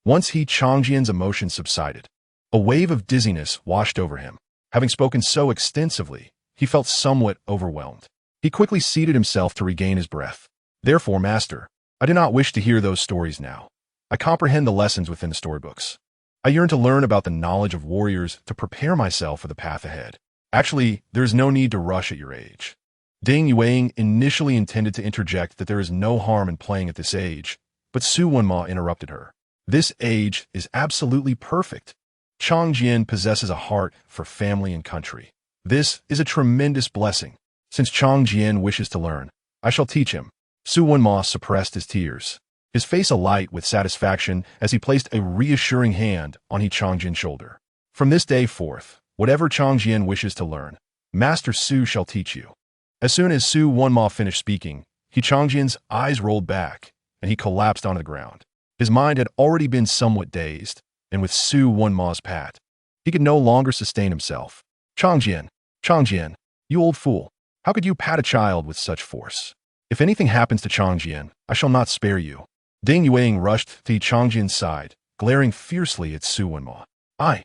Once Qianqian's emotions subsided, a wave of dizziness washed over him. Having spoken so extensively, he felt somewhat overwhelmed. He quickly seated himself to regain his breath. Therefore, Master, I do not wish to hear those stories now. I comprehend the lessons within the storybooks. I yearn to learn about the knowledge of warriors to prepare myself for the path ahead. Actually, there is no need to rush at your age. Ding Yueying initially intended to interject that there is no harm in playing at this age, but Su Wenma interrupted her. This age is absolutely perfect. Qianqian possesses a heart for family and country. This is a tremendous blessing. Since Qianqian wishes to learn, I shall teach him. Su Wenma suppressed his tears, his face alight with satisfaction as he placed a reassuring hand on Qianqian's shoulder. From this day forth, whatever Qianqian wishes to learn, Master Su shall teach you. As soon as Su Wenma finished speaking, Qianqian's eyes rolled back, and he collapsed onto the ground. His mind had already been somewhat dazed, and with Su Wenma's pat, he could no longer sustain himself. Qianqian, you old fool, how could you pat a child with such force? If anything happens to Qianqian, I shall not spare you. Ding Yueying rushed to Qianqian's side, glaring fiercely at Su Wenma. I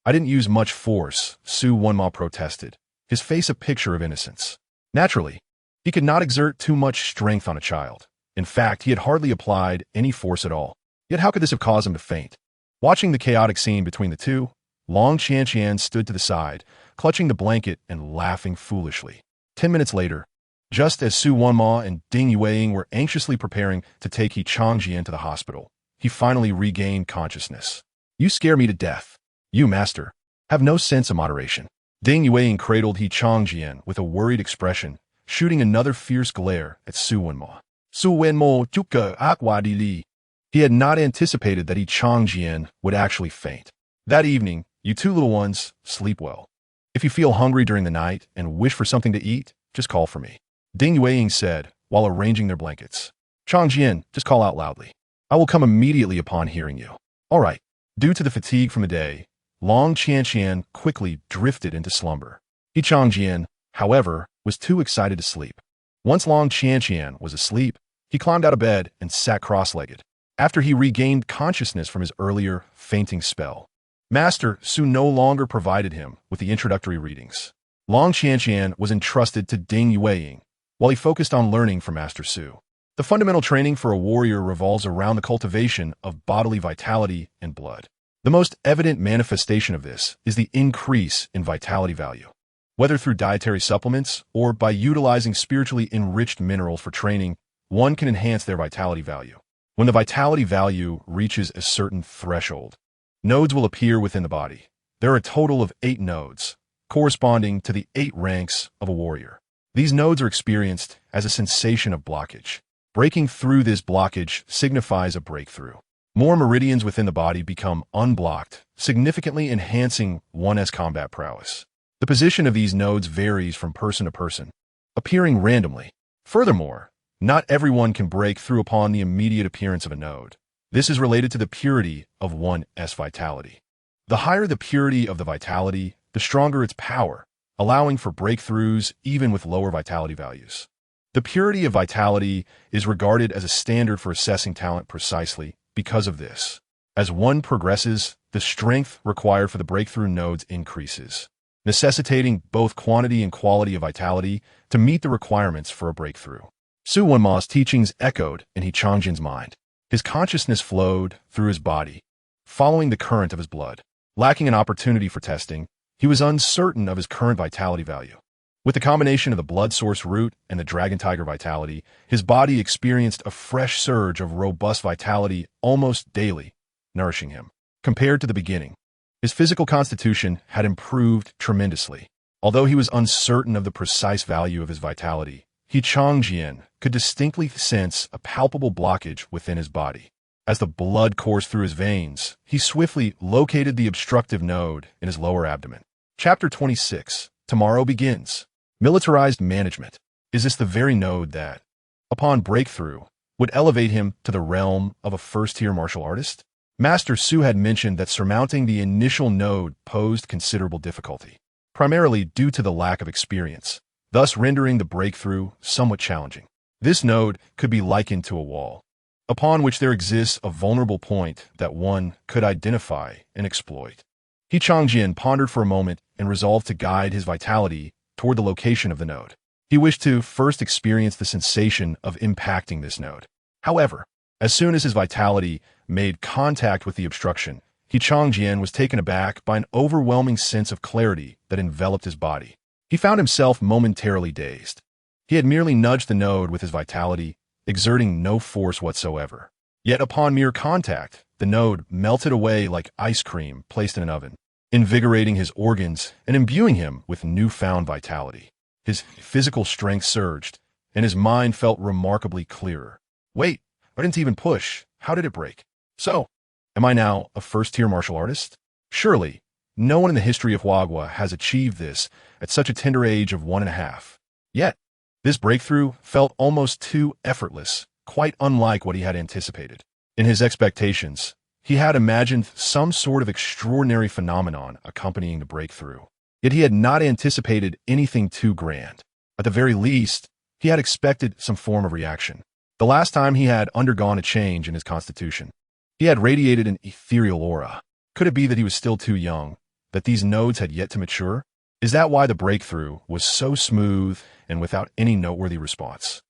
didn't use much force, Su Wenma protested, his face a picture of innocence. Naturally, he could not exert too much strength on a child. In fact, he had hardly applied any force at all. Yet how could this have caused him to faint? Watching the chaotic scene between the two, Long Qianqian stood to the side, clutching the blanket and laughing foolishly. 10 minutes later, just as Su Wenma and Ding Yueying were anxiously preparing to take Qianqian to the hospital, he finally regained consciousness. You scare me to death. You, Master, have no sense of moderation. Ding Yueying cradled Qianqian with a worried expression, shooting another fierce glare at Su Wenma. Su Wenmo chuka akwadili. He had not anticipated that Qianqian would actually faint. That evening, you two little ones, sleep well. If you feel hungry during the night and wish for something to eat, just call for me. Ding Yueying said, while arranging their blankets. Qianqian, just call out loudly. I will come immediately upon hearing you. All right. Due to the fatigue from the day, Long Qianqian quickly drifted into slumber. Qianqian, however, was too excited to sleep. Once Long Qianqian was asleep, he climbed out of bed and sat cross-legged. After he regained consciousness from his earlier fainting spell, Master Su no longer provided him with the introductory readings. Long Qianqian was entrusted to Ding Yueying, while he focused on learning from Master Su. The fundamental training for a warrior revolves around the cultivation of bodily vitality and blood. The most evident manifestation of this is the increase in vitality value. Whether through dietary supplements or by utilizing spiritually enriched minerals for training, one can enhance their vitality value. When the vitality value reaches a certain threshold, nodes will appear within the body. There are a total of 8 nodes, corresponding to the 8 ranks of a warrior. These nodes are experienced as a sensation of blockage. Breaking through this blockage signifies a breakthrough. More meridians within the body become unblocked, significantly enhancing one's combat prowess. The position of these nodes varies from person to person, appearing randomly. Furthermore, not everyone can break through upon the immediate appearance of a node. This is related to the purity of one's vitality. The higher the purity of the vitality, the stronger its power, allowing for breakthroughs even with lower vitality values. The purity of vitality is regarded as a standard for assessing talent precisely because of this. As one progresses, the strength required for the breakthrough nodes increases, necessitating both quantity and quality of vitality to meet the requirements for a breakthrough. Su Wenma's teachings echoed in Qianqian's mind. His consciousness flowed through his body, following the current of his blood. Lacking an opportunity for testing, he was uncertain of his current vitality value. With the combination of the blood source root and the dragon tiger vitality, his body experienced a fresh surge of robust vitality almost daily, nourishing him. Compared to the beginning, his physical constitution had improved tremendously. Although he was uncertain of the precise value of his vitality, Qianqian could distinctly sense a palpable blockage within his body. As the blood coursed through his veins, he swiftly located the obstructive node in his lower abdomen. Chapter 26. Tomorrow begins. Militarized management. Is this the very node that, upon breakthrough, would elevate him to the realm of a first-tier martial artist? Master Su had mentioned that surmounting the initial node posed considerable difficulty, primarily due to the lack of experience, thus rendering the breakthrough somewhat challenging. This node could be likened to a wall, upon which there exists a vulnerable point that one could identify and exploit. Qianqian pondered for a moment and resolved to guide his vitality toward the location of the node. He wished to first experience the sensation of impacting this node. However, as soon as his vitality made contact with the obstruction, Qianqian was taken aback by an overwhelming sense of clarity that enveloped his body. He found himself momentarily dazed. He had merely nudged the node with his vitality, exerting no force whatsoever. Yet upon mere contact, the node melted away like ice cream placed in an oven, invigorating his organs and imbuing him with newfound vitality. His physical strength surged, and his mind felt remarkably clearer. Wait, I didn't even push. How did it break? So, am I now a first-tier martial artist? Surely, no one in the history of Huagua has achieved this at such a tender age of 1.5. Yet, this breakthrough felt almost too effortless, quite unlike what he had anticipated. In his expectations, he had imagined some sort of extraordinary phenomenon accompanying the breakthrough. Yet he had not anticipated anything too grand. At the very least, he had expected some form of reaction. The last time he had undergone a change in his constitution, he had radiated an ethereal aura. Could it be that he was still too young, that these nodes had yet to mature? Is that why the breakthrough was so smooth and without any noteworthy response?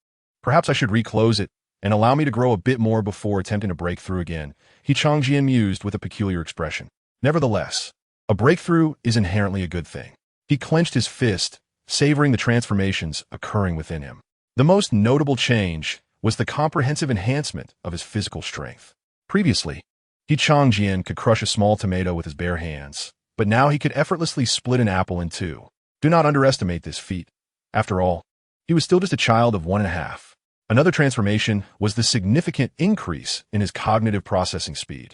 Perhaps I should reclose it and allow me to grow a bit more before attempting to break through again, Qianqian mused with a peculiar expression. Nevertheless, a breakthrough is inherently a good thing. He clenched his fist, savoring the transformations occurring within him. The most notable change was the comprehensive enhancement of his physical strength. Previously, Qianqian could crush a small tomato with his bare hands, but now he could effortlessly split an apple in two. Do not underestimate this feat. After all, he was still just a child of 1.5. Another transformation was the significant increase in his cognitive processing speed.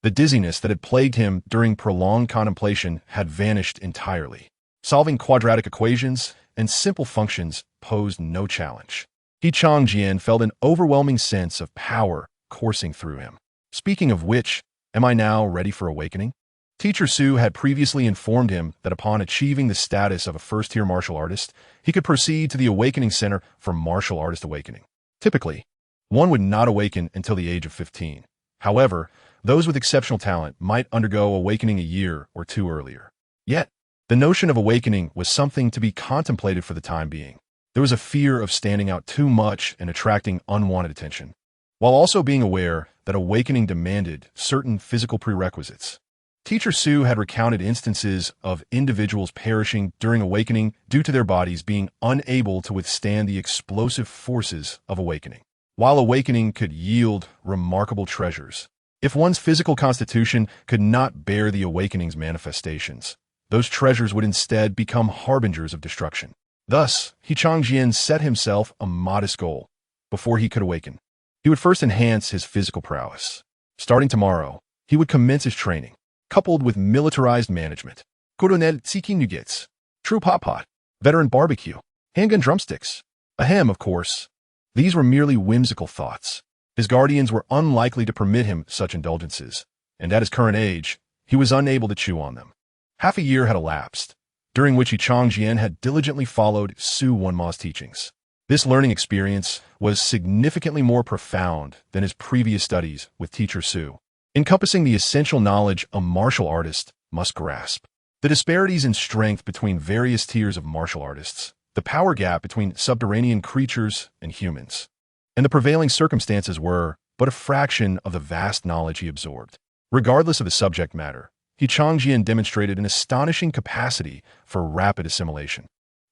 The dizziness that had plagued him during prolonged contemplation had vanished entirely. Solving quadratic equations and simple functions posed no challenge. Qianqian felt an overwhelming sense of power coursing through him. Speaking of which, am I now ready for awakening? Teacher Su had previously informed him that upon achieving the status of a first-tier martial artist, he could proceed to the Awakening Center for Martial Artist Awakening. Typically, one would not awaken until the age of 15. However, those with exceptional talent might undergo awakening a year or two earlier. Yet, the notion of awakening was something to be contemplated for the time being. There was a fear of standing out too much and attracting unwanted attention, while also being aware that awakening demanded certain physical prerequisites. Teacher Su had recounted instances of individuals perishing during awakening due to their bodies being unable to withstand the explosive forces of awakening. While awakening could yield remarkable treasures, if one's physical constitution could not bear the awakening's manifestations, those treasures would instead become harbingers of destruction. Thus, Qianqian set himself a modest goal. Before he could awaken, he would first enhance his physical prowess. Starting tomorrow, he would commence his training, coupled with militarized management. Coronel seeking nuggets, true pot, veteran barbecue, handgun drumsticks. Ahem, of course. These were merely whimsical thoughts. His guardians were unlikely to permit him such indulgences, and at his current age, he was unable to chew on them. Half a year had elapsed, during which Qianqian had diligently followed Su Wunma's teachings. This learning experience was significantly more profound than his previous studies with Teacher Su, encompassing the essential knowledge a martial artist must grasp. The disparities in strength between various tiers of martial artists, the power gap between subterranean creatures and humans, and the prevailing circumstances were but a fraction of the vast knowledge he absorbed. Regardless of the subject matter, Qianqian demonstrated an astonishing capacity for rapid assimilation,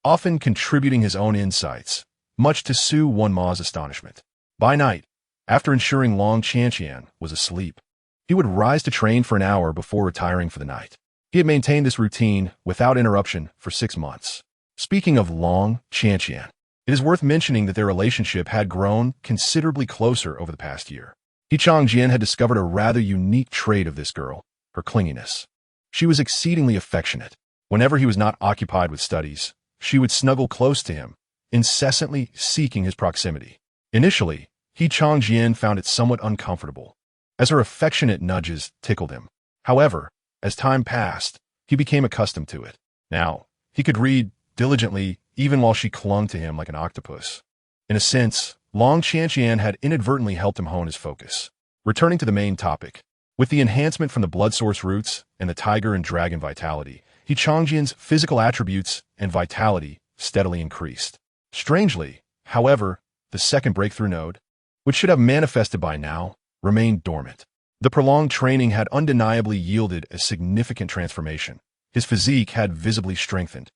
often contributing his own insights, much to Su Wunma's astonishment. By night, after ensuring Long Qianqian was asleep, he would rise to train for an hour before retiring for the night. He had maintained this routine without interruption for 6 months. Speaking of Long Qianqian, it is worth mentioning that their relationship had grown considerably closer over the past year. Qianqian had discovered a rather unique trait of this girl, her clinginess. She was exceedingly affectionate. Whenever he was not occupied with studies, she would snuggle close to him, incessantly seeking his proximity. Initially, Qianqian found it somewhat uncomfortable, as her affectionate nudges tickled him. However, as time passed, he became accustomed to it. Now, he could read diligently even while she clung to him like an octopus. In a sense, Long Qianqian had inadvertently helped him hone his focus. Returning to the main topic, with the enhancement from the blood source roots and the tiger and dragon vitality, Qianqian's physical attributes and vitality steadily increased. Strangely, however, the second breakthrough node, which should have manifested by now, remained dormant. The prolonged training had undeniably yielded a significant transformation. His physique had visibly strengthened,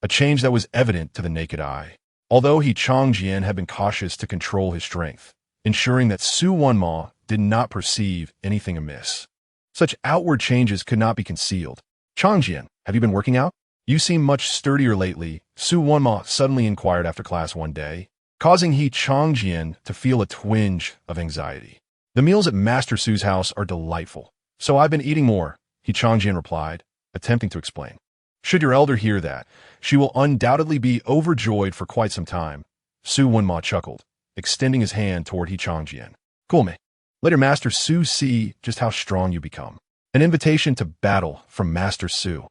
a change that was evident to the naked eye. Although Qianqian had been cautious to control his strength, ensuring that Su Wunma did not perceive anything amiss. Such outward changes could not be concealed. "Qianqian, have you been working out? You seem much sturdier lately," Su Wunma suddenly inquired after class one day, causing Qianqian to feel a twinge of anxiety. "The meals at Master Su's house are delightful, so I've been eating more," Qianqian replied, attempting to explain. "Should your elder hear that, she will undoubtedly be overjoyed for quite some time," Su Wunma chuckled, extending his hand toward Qianqian. "Cool me. Let your Master Su see just how strong you become." An invitation to battle from Master Su.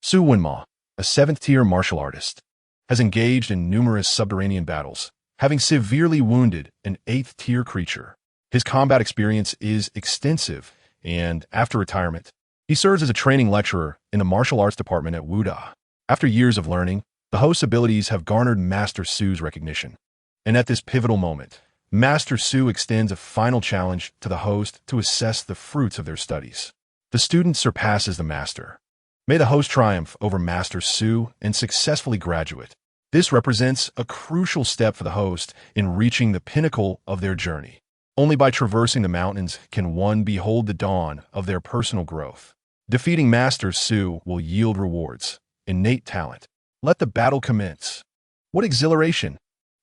Su Wunma, a 7th-tier martial artist, has engaged in numerous subterranean battles, having severely wounded an 8th-tier creature. His combat experience is extensive, and after retirement, he serves as a training lecturer in the martial arts department at Wuda. After years of learning, the host's abilities have garnered Master Su's recognition. And at this pivotal moment, Master Su extends a final challenge to the host to assess the fruits of their studies. The student surpasses the master. May the host triumph over Master Su and successfully graduate. This represents a crucial step for the host in reaching the pinnacle of their journey. Only by traversing the mountains can one behold the dawn of their personal growth. Defeating Master Su will yield rewards, innate talent. Let the battle commence. What exhilaration!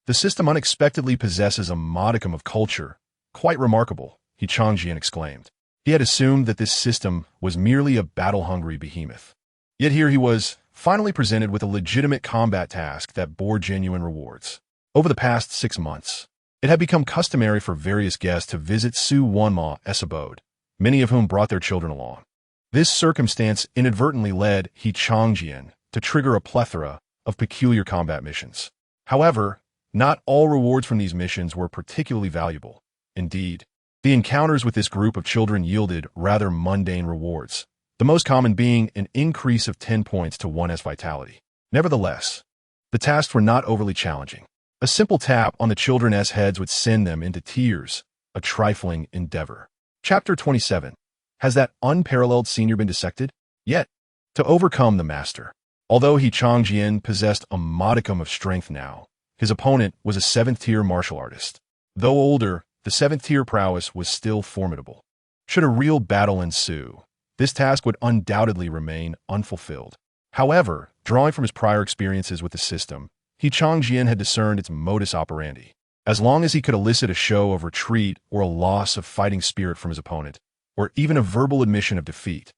The system unexpectedly possesses a modicum of culture. Quite remarkable, Qianqian exclaimed. He had assumed that this system was merely a battle-hungry behemoth. Yet here he was, finally presented with a legitimate combat task that bore genuine rewards. Over the past 6 months, it had become customary for various guests to visit Su Wunma's abode, many of whom brought their children along. This circumstance inadvertently led Qianqian to trigger a plethora of peculiar combat missions. However, not all rewards from these missions were particularly valuable. Indeed, the encounters with this group of children yielded rather mundane rewards, the most common being an increase of 10 points to one's vitality. Nevertheless, the tasks were not overly challenging. A simple tap on the children's heads would send them into tears, a trifling endeavor. Chapter 27. Has that unparalleled senior been dissected? Yet, to overcome the master. Although Qianqian possessed a modicum of strength now, his opponent was a 7th-tier martial artist. Though older, the 7th-tier prowess was still formidable. Should a real battle ensue, this task would undoubtedly remain unfulfilled. However, drawing from his prior experiences with the system, Qianqian had discerned its modus operandi. As long as he could elicit a show of retreat or a loss of fighting spirit from his opponent, or even a verbal admission of defeat,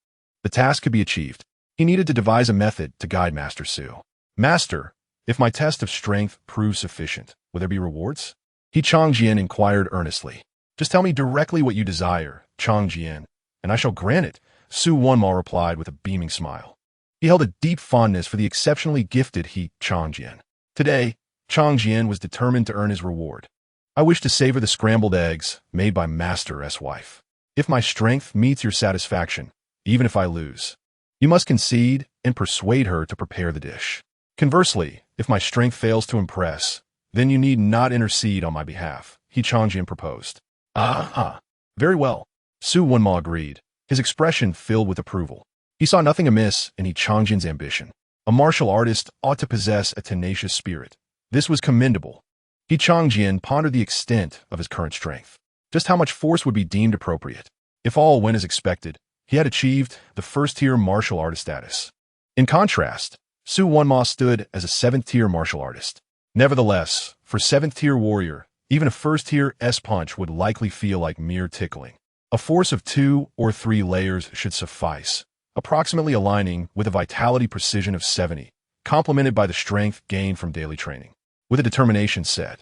the task could be achieved. He needed to devise a method to guide Master Su. Master, if my test of strength proves sufficient, will there be rewards? Qianqian inquired earnestly. Just tell me directly what you desire, Qianqian, and I shall grant it, Su Wunma replied with a beaming smile. He held a deep fondness for the exceptionally gifted Qianqian. Today, Qianqian was determined to earn his reward. I wish to savor the scrambled eggs made by Master's wife. If my strength meets your satisfaction, even if I lose, you must concede and persuade her to prepare the dish. Conversely, if my strength fails to impress, then you need not intercede on my behalf, Qianqian proposed. Very well, Su Wunma agreed, his expression filled with approval. He saw nothing amiss in Qianqian's ambition. A martial artist ought to possess a tenacious spirit. This was commendable. Qianqian pondered the extent of his current strength. Just how much force would be deemed appropriate? If all went as expected, he had achieved the 1st-tier martial artist status. In contrast, Su Wunma stood as a 7th-tier martial artist. Nevertheless, for 7th-tier warrior, even a 1st-tier S-punch would likely feel like mere tickling. A force of 2 or 3 layers should suffice, approximately aligning with a vitality precision of 70, complemented by the strength gained from daily training. With a determination set,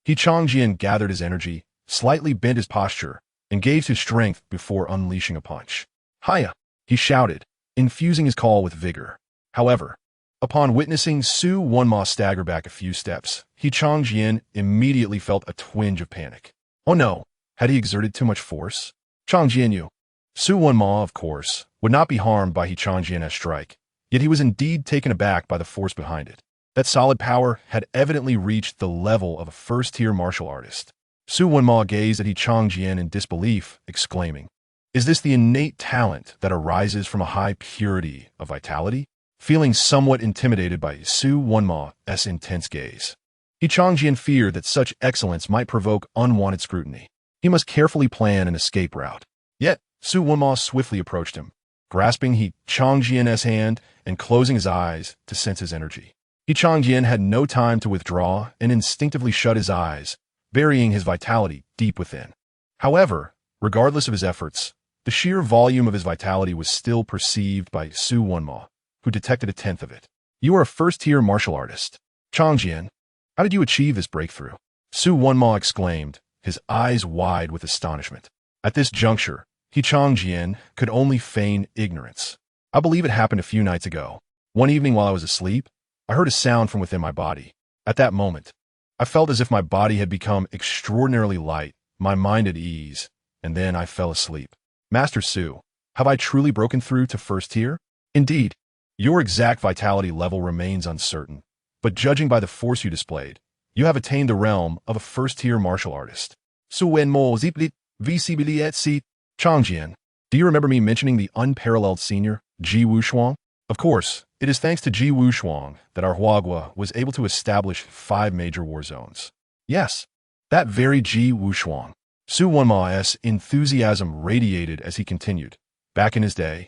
Qianqian gathered his energy, slightly bent his posture, and gauged his strength before unleashing a punch. Hiya! He shouted, infusing his call with vigor. However, upon witnessing Su Wunma stagger back a few steps, Qianqian immediately felt a twinge of panic. Oh no, had he exerted too much force? Qianqian Su Wunma, of course, would not be harmed by Qianqian's strike, yet he was indeed taken aback by the force behind it. That solid power had evidently reached the level of a 1st-tier martial artist. Su Wunma gazed at Qianqian in disbelief, exclaiming, "Is this the innate talent that arises from a high purity of vitality?" Feeling somewhat intimidated by Su Wunma's intense gaze, Qianqian feared that such excellence might provoke unwanted scrutiny. He must carefully plan an escape route. Yet, Su Wunma swiftly approached him, grasping Qianqian's hand and closing his eyes to sense his energy. Qianqian had no time to withdraw and instinctively shut his eyes, burying his vitality deep within. However, regardless of his efforts, the sheer volume of his vitality was still perceived by Su Wunma, who detected a tenth of it. You are a 1st-tier martial artist. Qianqian, how did you achieve this breakthrough? Su Wunma exclaimed, his eyes wide with astonishment. At this juncture, Qianqian could only feign ignorance. I believe it happened a few nights ago. One evening while I was asleep, I heard a sound from within my body. At that moment, I felt as if my body had become extraordinarily light, my mind at ease, and then I fell asleep. Master Su, have I truly broken through to 1st-tier? Indeed, your exact vitality level remains uncertain, but judging by the force you displayed, you have attained the realm of a 1st-tier martial artist. Su Wenmo Ziplit VCBLET Qianqian, do you remember me mentioning the unparalleled senior, Ji Wushuang? Of course, it is thanks to Ji Wushuang that our Huagua was able to establish 5 major war zones. Yes, that very Ji Wushuang. Su Wunma's enthusiasm radiated as he continued. Back in his day,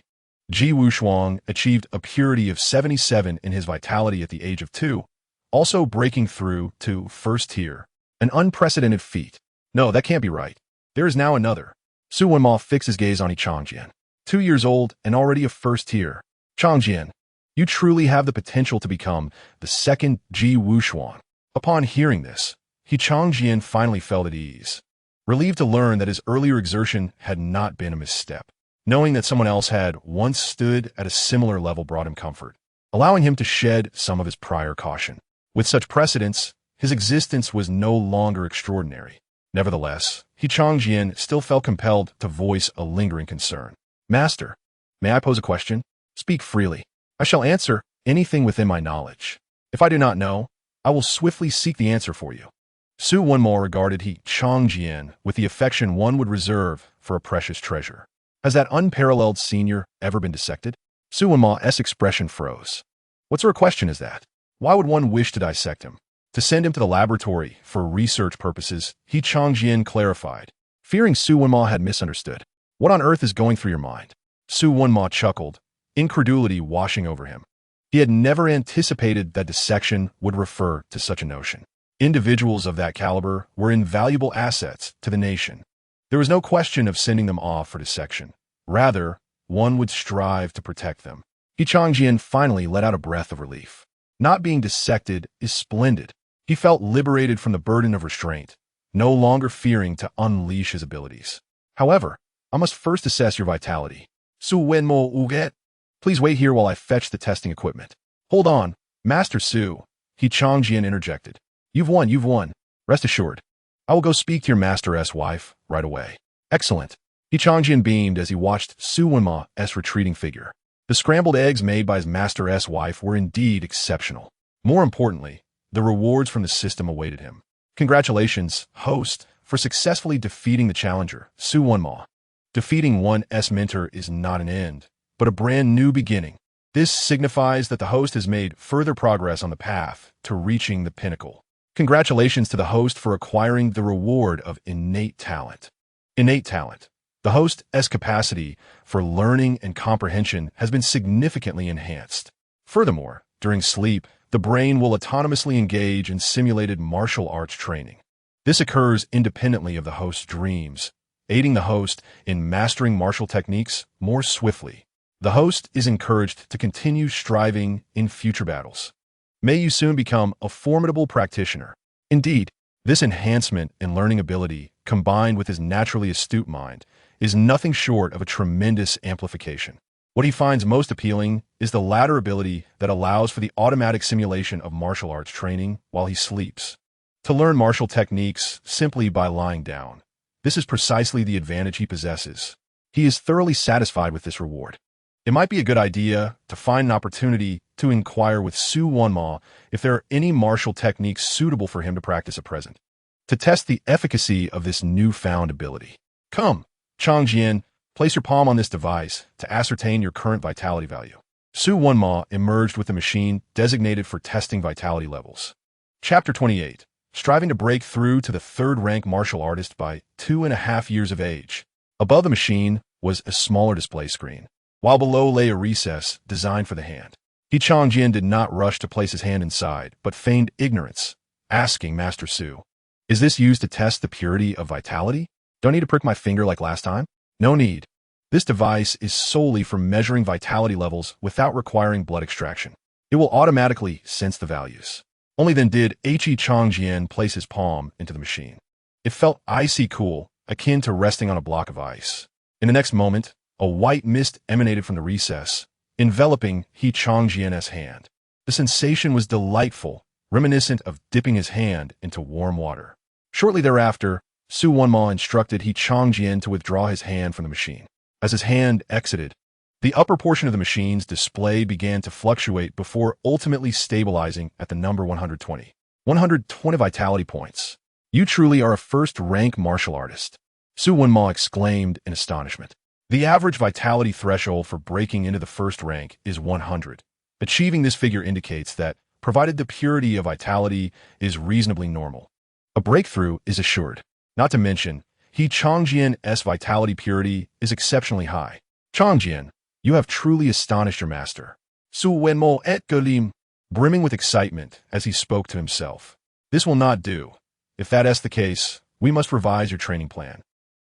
Ji Wushuang achieved a purity of 77 in his vitality at the age of 2, also breaking through to 1st-tier. An unprecedented feat. No, that can't be right. There is now another. Su Wunma fixed his gaze on Qianqian. 2 years old and already a 1st-tier. Qianqian, you truly have the potential to become the 2nd Ji Wushuang. Upon hearing this, Qianqian finally felt at ease, relieved to learn that his earlier exertion had not been a misstep. Knowing that someone else had once stood at a similar level brought him comfort, allowing him to shed some of his prior caution. With such precedents, his existence was no longer extraordinary. Nevertheless, Qianqian still felt compelled to voice a lingering concern. Master, may I pose a question? Speak freely. I shall answer anything within my knowledge. If I do not know, I will swiftly seek the answer for you. Su Wunma regarded Qianqian with the affection one would reserve for a precious treasure. Has that unparalleled senior ever been dissected? Su Wenma's expression froze. What sort of question is that? Why would one wish to dissect him? To send him to the laboratory for research purposes, Qianqian clarified, fearing Su Wenma had misunderstood. What on earth is going through your mind? Su Wenma chuckled, incredulity washing over him. He had never anticipated that dissection would refer to such a notion. Individuals of that caliber were invaluable assets to the nation. There was no question of sending them off for dissection. Rather, one would strive to protect them. Qianqian finally let out a breath of relief. Not being dissected is splendid. He felt liberated from the burden of restraint, no longer fearing to unleash his abilities. However, I must first assess your vitality. Su Wenma, please wait here while I fetch the testing equipment. Hold on, Master Su, Qianqian interjected. You've won. Rest assured. I will go speak to your master's wife right away. Excellent. Qianqian beamed as he watched Su Wenma's retreating figure. The scrambled eggs made by his master's wife were indeed exceptional. More importantly, the rewards from the system awaited him. Congratulations, host, for successfully defeating the challenger, Su Wenma. Defeating one's mentor is not an end, but a brand new beginning. This signifies that the host has made further progress on the path to reaching the pinnacle. Congratulations to the host for acquiring the reward of innate talent. Innate talent. The host's capacity for learning and comprehension has been significantly enhanced. Furthermore, during sleep, the brain will autonomously engage in simulated martial arts training. This occurs independently of the host's dreams, aiding the host in mastering martial techniques more swiftly. The host is encouraged to continue striving in future battles. May you soon become a formidable practitioner. Indeed, this enhancement in learning ability, combined with his naturally astute mind, is nothing short of a tremendous amplification. What he finds most appealing is the latter ability that allows for the automatic simulation of martial arts training while he sleeps. To learn martial techniques simply by lying down. This is precisely the advantage he possesses. He is thoroughly satisfied with this reward. It might be a good idea to find an opportunity to inquire with Su Wenma if there are any martial techniques suitable for him to practice at present, to test the efficacy of this newfound ability. Come, Qianqian, place your palm on this device to ascertain your current vitality value. Su Wenma emerged with a machine designated for testing vitality levels. Chapter 28. Striving to break through to the third-rank martial artist by 2.5 years of age. Above the machine was a smaller display screen, while below lay a recess designed for the hand. Qianqian did not rush to place his hand inside, but feigned ignorance, asking Master Su, "Is this used to test the purity of vitality? Don't need to prick my finger like last time?" "No need. This device is solely for measuring vitality levels without requiring blood extraction. It will automatically sense the values." Only then did Qianqian place his palm into the machine. It felt icy cool, akin to resting on a block of ice. In the next moment, a white mist emanated from the recess, enveloping Qianqian's hand. The sensation was delightful, reminiscent of dipping his hand into warm water. Shortly thereafter, Su Wenma instructed Qianqian to withdraw his hand from the machine. As his hand exited, the upper portion of the machine's display began to fluctuate before ultimately stabilizing at the number 120. 120 vitality points. You truly are a first-rank martial artist, Su Wenma exclaimed in astonishment. The average vitality threshold for breaking into the first rank is 100. Achieving this figure indicates that, provided the purity of vitality is reasonably normal, a breakthrough is assured. Not to mention, Qianqian's vitality purity is exceptionally high. Qianqian, you have truly astonished your master. Su Wenma et Galim, brimming with excitement as he spoke to himself. This will not do. If that is the case, we must revise your training plan,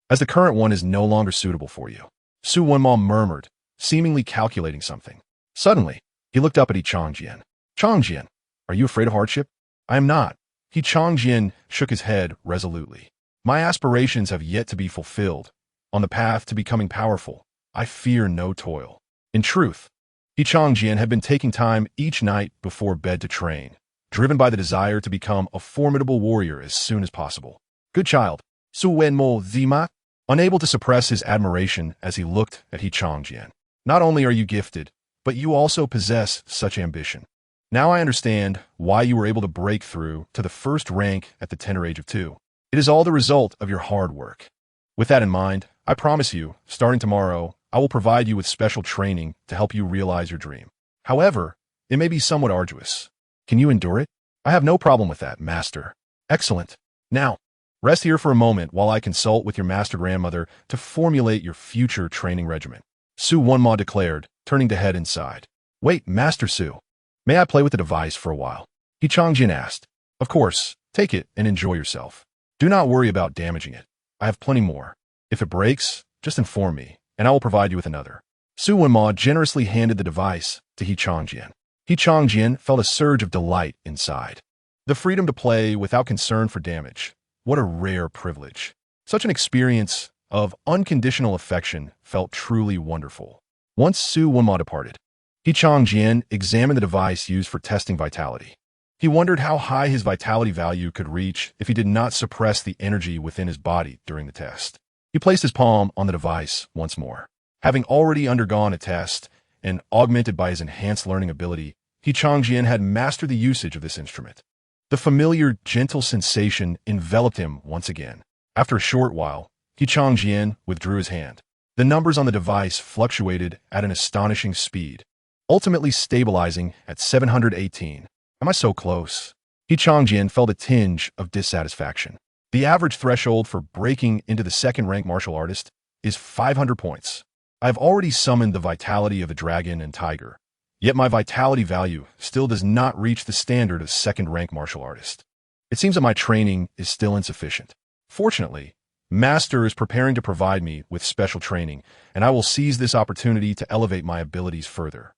as the current one is no longer suitable for you. Su Wenma murmured, seemingly calculating something. Suddenly, he looked up at Qianqian. "Qianqian, are you afraid of hardship?" "I am not." Qianqian shook his head resolutely. "My aspirations have yet to be fulfilled. On the path to becoming powerful, I fear no toil." In truth, Qianqian had been taking time each night before bed to train, driven by the desire to become a formidable warrior as soon as possible. "Good child." Su Wenma zima, unable to suppress his admiration as he looked at Qianqian. "Not only are you gifted, but you also possess such ambition. Now I understand why you were able to break through to the first rank at the tender age of 2. It is all the result of your hard work. With that in mind, I promise you, starting tomorrow, I will provide you with special training to help you realize your dream. However, it may be somewhat arduous. Can you endure it? I have no problem with that, Master. Excellent. Now, rest here for a moment while I consult with your master grandmother to formulate your future training regimen. Su Wunma declared, turning to head inside. Wait, Master Su. May I play with the device for a while? Qianqian asked. Of course, take it and enjoy yourself. Do not worry about damaging it. I have plenty more. If it breaks, just inform me, and I will provide you with another. Su Wunma generously handed the device to Qianqian. Qianqian felt a surge of delight inside. The freedom to play without concern for damage. What a rare privilege. Such an experience of unconditional affection felt truly wonderful. Once Su Wunma departed, Qianqian examined the device used for testing vitality. He wondered how high his vitality value could reach if he did not suppress the energy within his body during the test. He placed his palm on the device once more. Having already undergone a test and augmented by his enhanced learning ability, Qianqian had mastered the usage of this instrument. The familiar, gentle sensation enveloped him once again. After a short while, Qianqian withdrew his hand. The numbers on the device fluctuated at an astonishing speed, ultimately stabilizing at 718. Am I so close? Qianqian felt a tinge of dissatisfaction. The average threshold for breaking into the second-rank martial artist is 500 points. I have already summoned the vitality of the dragon and tiger, yet my vitality value still does not reach the standard of second-rank martial artist. It seems that my training is still insufficient. Fortunately, Master is preparing to provide me with special training, and I will seize this opportunity to elevate my abilities further.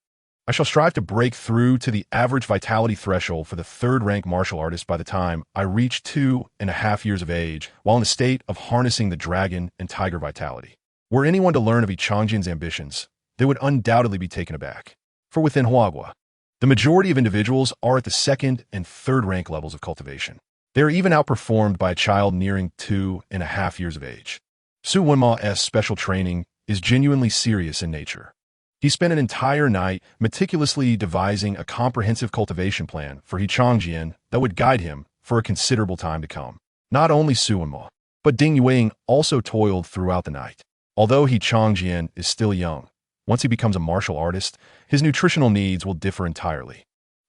I shall strive to break through to the average vitality threshold for the third-rank martial artist by the time I reach 2.5 years of age, while in a state of harnessing the dragon and tiger vitality. Were anyone to learn of Qianqian's ambitions, they would undoubtedly be taken aback. For within Huagua, the majority of individuals are at the second and third rank levels of cultivation. They are even outperformed by a child nearing 2.5 years of age. Su Wunma's special training is genuinely serious in nature. He spent an entire night meticulously devising a comprehensive cultivation plan for Qianqian that would guide him for a considerable time to come. Not only Su Wunma, but Ding Yuing also toiled throughout the night. Although Qianqian is still young, once he becomes a martial artist, his nutritional needs will differ entirely.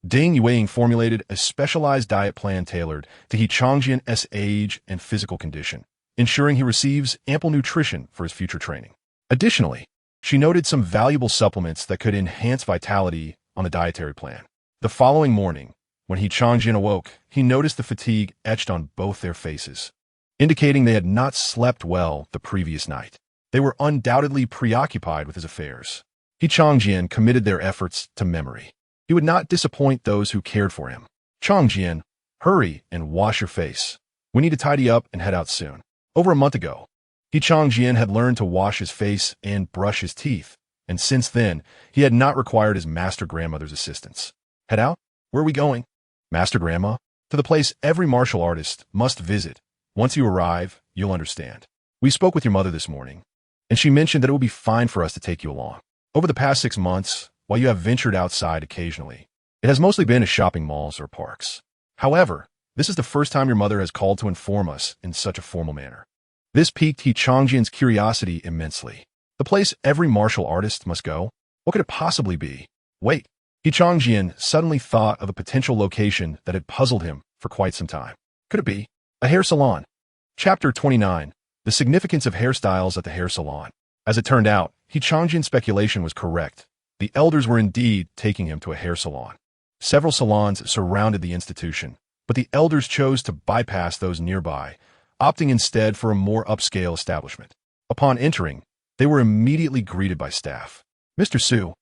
Ding Yuing formulated a specialized diet plan tailored to Qianqian's age and physical condition, ensuring he receives ample nutrition for his future training. Additionally, she noted some valuable supplements that could enhance vitality on the dietary plan. The following morning, when Qianqian awoke, he noticed the fatigue etched on both their faces, indicating they had not slept well the previous night. They were undoubtedly preoccupied with his affairs. Qianqian committed their efforts to memory. He would not disappoint those who cared for him. Qianqian, hurry and wash your face. We need to tidy up and head out soon. Over a month ago, Qianqian had learned to wash his face and brush his teeth, and since then, he had not required his master grandmother's assistance. Head out? Where are we going? Master Grandma? To the place every martial artist must visit. Once you arrive, you'll understand. We spoke with your mother this morning, and she mentioned that it would be fine for us to take you along. Over the past 6 months, while you have ventured outside occasionally, it has mostly been to shopping malls or parks. However, this is the first time your mother has called to inform us in such a formal manner. This piqued Qianqian's curiosity immensely. The place every martial artist must go? What could it possibly be? Wait, Qianqian suddenly thought of a potential location that had puzzled him for quite some time. Could it be a hair salon? Chapter 29. The significance of hairstyles at the hair salon. As it turned out, Qianqian's speculation was correct. The elders were indeed taking him to a hair salon. Several salons surrounded the institution, but the elders chose to bypass those nearby, opting instead for a more upscale establishment. Upon entering, they were immediately greeted by staff. Mr. Su,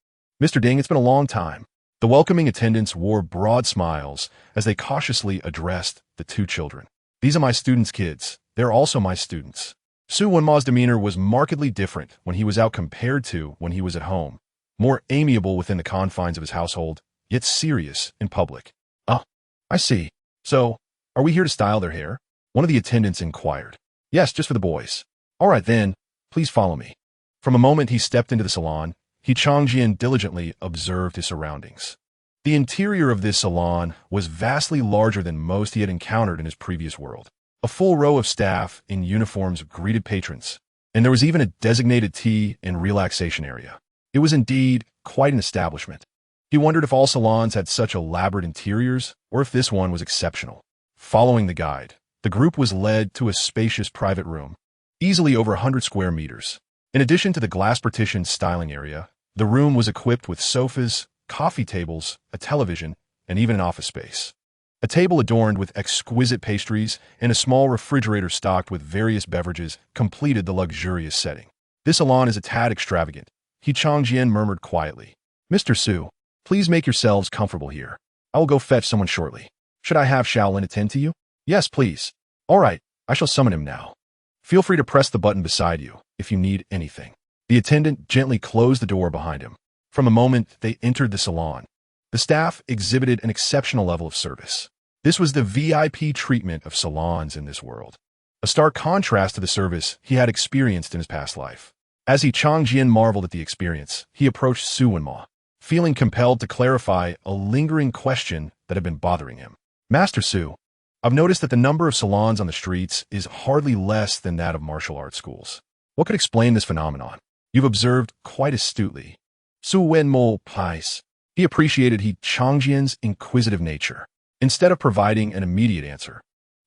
Mr. Ding, it's been a long time. The welcoming attendants wore broad smiles as they cautiously addressed the two children. These are my students' kids. They're also my students. Su Wunma's demeanor was markedly different when he was out compared to when he was at home. More amiable within the confines of his household, yet serious in public. Ah, I see. So, are we here to style their hair? One of the attendants inquired. Yes, just for the boys. All right then, please follow me. From a moment he stepped into the salon, Qianqian diligently observed his surroundings. The interior of this salon was vastly larger than most he had encountered in his previous world. A full row of staff in uniforms greeted patrons, and there was even a designated tea and relaxation area. It was indeed quite an establishment. He wondered if all salons had such elaborate interiors, or if this one was exceptional. Following the guide, the group was led to a spacious private room, easily over 100 square meters. In addition to the glass-partitioned styling area, the room was equipped with sofas, coffee tables, a television, and even an office space. A table adorned with exquisite pastries and a small refrigerator stocked with various beverages completed the luxurious setting. This salon is a tad extravagant, Qianqian murmured quietly. Mr. Su, please make yourselves comfortable here. I will go fetch someone shortly. Should I have Shaolin attend to you? Yes, please. All right, I shall summon him now. Feel free to press the button beside you if you need anything. The attendant gently closed the door behind him. From the moment they entered the salon, the staff exhibited an exceptional level of service. This was the VIP treatment of salons in this world, a stark contrast to the service he had experienced in his past life. As Qianqian marveled at the experience, he approached Su Wenma, feeling compelled to clarify a lingering question that had been bothering him. Master Su, I've noticed that the number of salons on the streets is hardly less than that of martial arts schools. What could explain this phenomenon? You've observed quite astutely. Su Wenmo replies. He appreciated Qianqian's inquisitive nature. Instead of providing an immediate answer,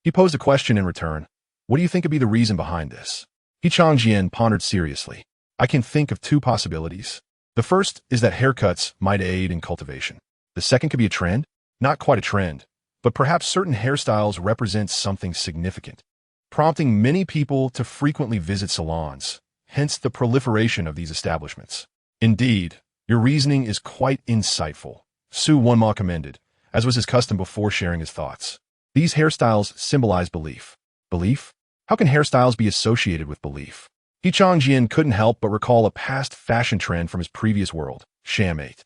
he posed a question in return. What do you think could be the reason behind this? Qianqian pondered seriously. I can think of two possibilities. The first is that haircuts might aid in cultivation. The second could be a trend. Not quite a trend, but perhaps certain hairstyles represent something significant, prompting many people to frequently visit salons, hence the proliferation of these establishments. Indeed, your reasoning is quite insightful, Su Wenma commended, as was his custom before sharing his thoughts. These hairstyles symbolize belief. Belief? How can hairstyles be associated with belief? Qianqian couldn't help but recall a past fashion trend from his previous world, Shamate.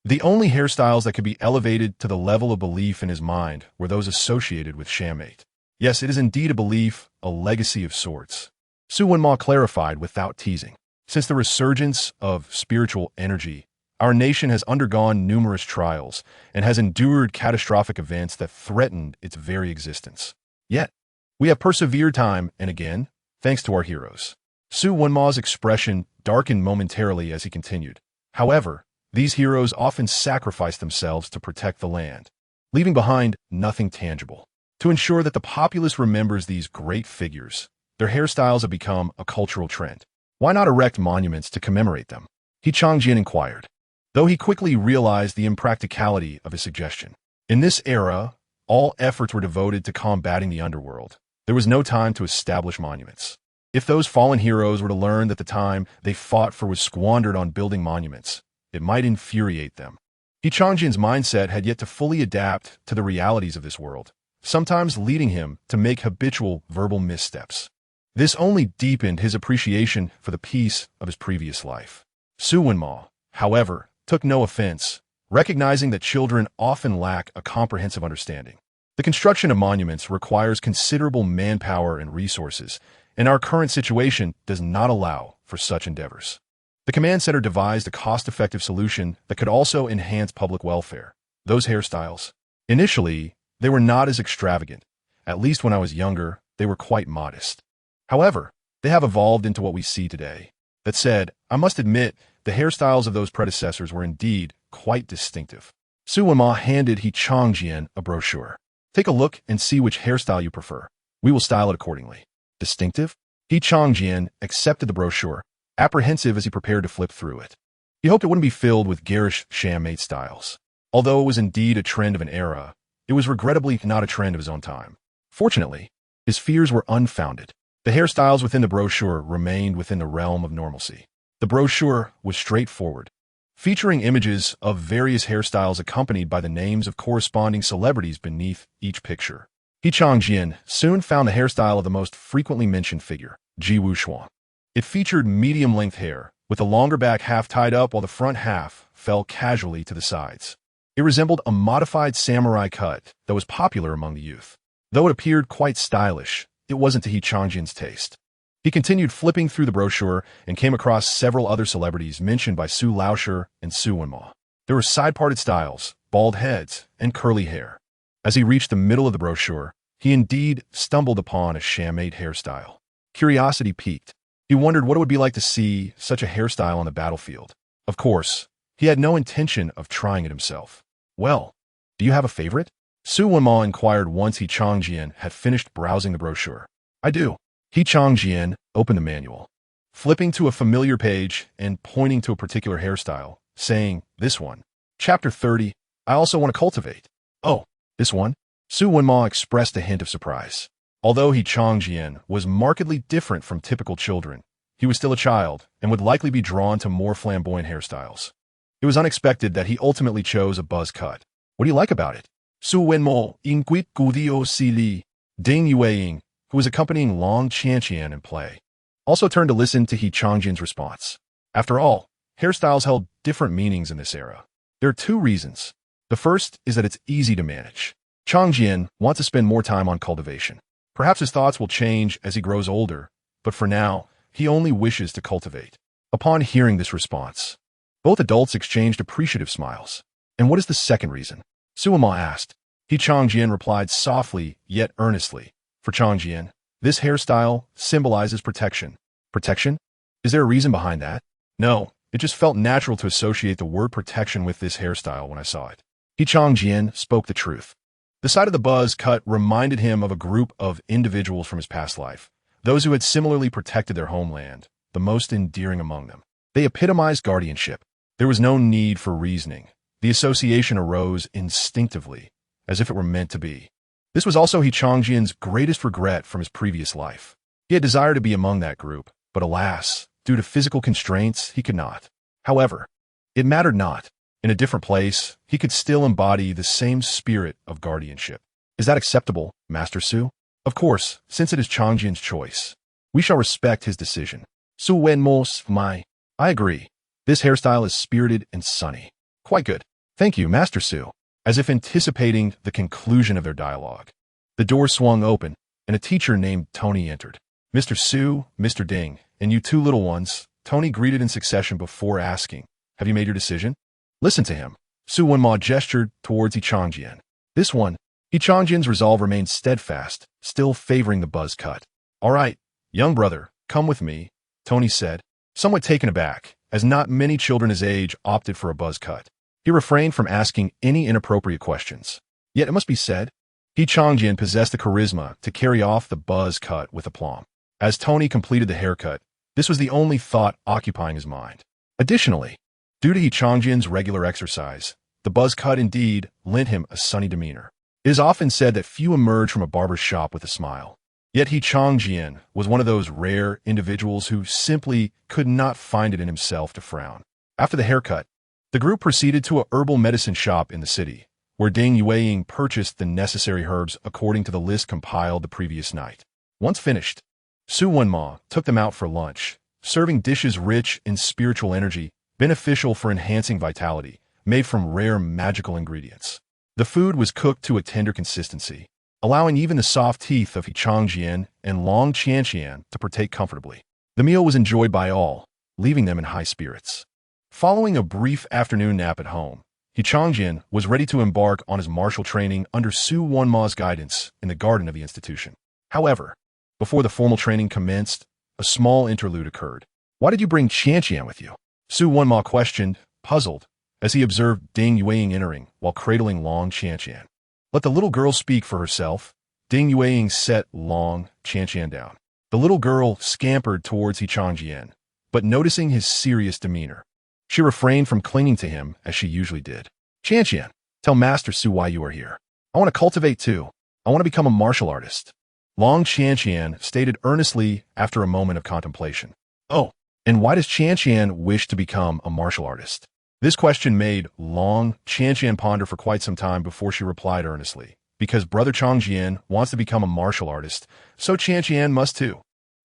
The only hairstyles that could be elevated to the level of belief in his mind were those associated with Shamate. Yes, it is indeed a belief, a legacy of sorts. Su Wenma clarified without teasing. Since the resurgence of spiritual energy, our nation has undergone numerous trials and has endured catastrophic events that threatened its very existence. Yet, we have persevered time and again, thanks to our heroes. Su Wenma's expression darkened momentarily as he continued. However, these heroes often sacrifice themselves to protect the land, leaving behind nothing tangible. To ensure that the populace remembers these great figures, their hairstyles have become a cultural trend. Why not erect monuments to commemorate them? Qianqian inquired, though he quickly realized the impracticality of his suggestion. In this era, all efforts were devoted to combating the underworld. There was no time to establish monuments. If those fallen heroes were to learn that the time they fought for was squandered on building monuments, it might infuriate them. Qianqian's mindset had yet to fully adapt to the realities of this world, sometimes leading him to make habitual verbal missteps. This only deepened his appreciation for the peace of his previous life. Su Wenma, however, took no offense, recognizing that children often lack a comprehensive understanding. The construction of monuments requires considerable manpower and resources, and our current situation does not allow for such endeavors. The command center devised a cost-effective solution that could also enhance public welfare. Those hairstyles. Initially, they were not as extravagant. At least when I was younger, they were quite modest. However, they have evolved into what we see today. That said, I must admit, the hairstyles of those predecessors were indeed quite distinctive. Su Wenma handed Qianqian a brochure. Take a look and see which hairstyle you prefer. We will style it accordingly. Distinctive? Qianqian accepted the brochure, apprehensive as he prepared to flip through it. He hoped it wouldn't be filled with garish Shamate styles. Although it was indeed a trend of an era, it was regrettably not a trend of his own time. Fortunately, his fears were unfounded. The hairstyles within the brochure remained within the realm of normalcy. The brochure was straightforward, featuring images of various hairstyles accompanied by the names of corresponding celebrities beneath each picture. Qianqian soon found the hairstyle of the most frequently mentioned figure, Ji Wuxian. It featured medium-length hair, with the longer back half tied up while the front half fell casually to the sides. It resembled a modified samurai cut that was popular among the youth. Though it appeared quite stylish, it wasn't to Qianqian's taste. He continued flipping through the brochure and came across several other celebrities mentioned by Su Lauscher and Su Wenma. There were side-parted styles, bald heads, and curly hair. As he reached the middle of the brochure, he indeed stumbled upon a Shamate hairstyle. Curiosity piqued. He wondered what it would be like to see such a hairstyle on the battlefield. Of course, he had no intention of trying it himself. Well, do you have a favorite? Su Wenma inquired once Qianqian had finished browsing the brochure. I do. Qianqian opened the manual, flipping to a familiar page and pointing to a particular hairstyle, saying, this one. Chapter 30, I also want to cultivate. Oh, this one? Su Wenma expressed a hint of surprise. Although Qianqian was markedly different from typical children, he was still a child and would likely be drawn to more flamboyant hairstyles. It was unexpected that he ultimately chose a buzz cut. What do you like about it? Su Wenmo inquit gudio sili. Ding Yueying, who was accompanying Long Qianqian in play, also turned to listen to Qianqian's response. After all, hairstyles held different meanings in this era. There are two reasons. The first is that it's easy to manage. Qianqian wants to spend more time on cultivation. Perhaps his thoughts will change as he grows older, but for now, he only wishes to cultivate. Upon hearing this response, both adults exchanged appreciative smiles. And what is the second reason? Su Wenma asked. Qianqian replied softly yet earnestly. For Qianqian, this hairstyle symbolizes protection. Protection? Is there a reason behind that? No, it just felt natural to associate the word protection with this hairstyle when I saw it. Qianqian spoke the truth. The sight of the buzz cut reminded him of a group of individuals from his past life, those who had similarly protected their homeland, the most endearing among them. They epitomized guardianship. There was no need for reasoning. The association arose instinctively, as if it were meant to be. This was also Qianqian's greatest regret from his previous life. He had desired to be among that group, but alas, due to physical constraints, he could not. However, it mattered not. In a different place, he could still embody the same spirit of guardianship. Is that acceptable, Master Su? Of course, since it is Qianqian's choice. We shall respect his decision. Su Wenmo smiled. I agree. This hairstyle is spirited and sunny. Quite good. Thank you, Master Su. As if anticipating the conclusion of their dialogue, the door swung open, and a teacher named Tony entered. Mr. Su, Mr. Ding, and you two little ones, Tony greeted in succession before asking, have you made your decision? Listen to him. Su Wenma gestured towards Qianqian. This one. Qianqian's resolve remained steadfast, still favoring the buzz cut. All right, young brother, come with me, Tony said, somewhat taken aback, as not many children his age opted for a buzz cut. He refrained from asking any inappropriate questions. Yet it must be said, Qianqian possessed the charisma to carry off the buzz cut with aplomb. As Tony completed the haircut, this was the only thought occupying his mind. Additionally, due to Qianqian's regular exercise, the buzz cut indeed lent him a sunny demeanor. It is often said that few emerge from a barber's shop with a smile. Yet Qianqian was one of those rare individuals who simply could not find it in himself to frown. After the haircut, the group proceeded to a herbal medicine shop in the city, where Ding Yueying purchased the necessary herbs according to the list compiled the previous night. Once finished, Su Wenma took them out for lunch, serving dishes rich in spiritual energy, beneficial for enhancing vitality, made from rare magical ingredients. The food was cooked to a tender consistency, allowing even the soft teeth of Qianqian and Long Qianqian to partake comfortably. The meal was enjoyed by all, leaving them in high spirits. Following a brief afternoon nap at home, Qianqian was ready to embark on his martial training under Su Wenma's guidance in the garden of the institution. However, before the formal training commenced, a small interlude occurred. Why did you bring Qianqian with you? Su Wenma questioned, puzzled, as he observed Ding Yueying entering while cradling Long Qianqian. Let the little girl speak for herself. Ding Yueying set Long Qianqian down. The little girl scampered towards Qianqian, but noticing his serious demeanor, she refrained from clinging to him as she usually did. Qianqian, tell Master Su why you are here. I want to cultivate too. I want to become a martial artist. Long Qianqian stated earnestly after a moment of contemplation. Oh, and why does Qianqian wish to become a martial artist? This question made Long Qianqian ponder for quite some time before she replied earnestly. Because Brother Qianqian wants to become a martial artist, so Qianqian must too.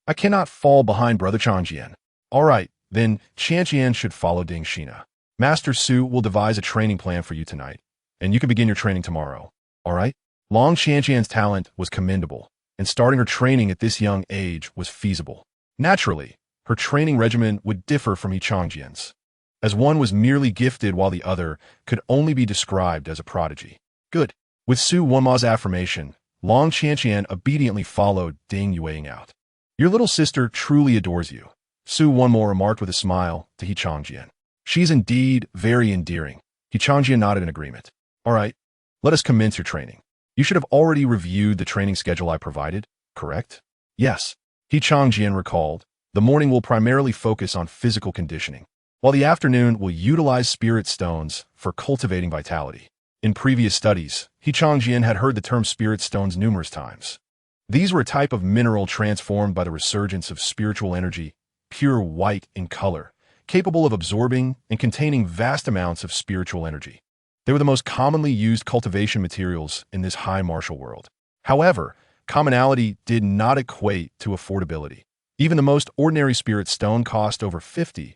I cannot fall behind Brother Qianqian. All right, then Qianqian should follow Ding Shina. Master Su will devise a training plan for you tonight, and you can begin your training tomorrow. All right? Long Qianqian's talent was commendable, and starting her training at this young age was feasible. Naturally, her training regimen would differ from Qianqian's, as one was merely gifted while the other could only be described as a prodigy. Good. With Su Wenma's affirmation, Long Qianqian obediently followed Ding Yueying out. Your little sister truly adores you. Su Wonmo remarked with a smile to Qianqian. She's indeed very endearing. Qianqian nodded in agreement. All right, let us commence your training. You should have already reviewed the training schedule I provided, correct? Yes. Qianqian recalled. The morning will primarily focus on physical conditioning, while the afternoon will utilize spirit stones for cultivating vitality. In previous studies, Qianqian had heard the term spirit stones numerous times. These were a type of mineral transformed by the resurgence of spiritual energy, pure white in color, capable of absorbing and containing vast amounts of spiritual energy. They were the most commonly used cultivation materials in this high martial world. However, commonality did not equate to affordability. Even the most ordinary spirit stone cost over 50,000.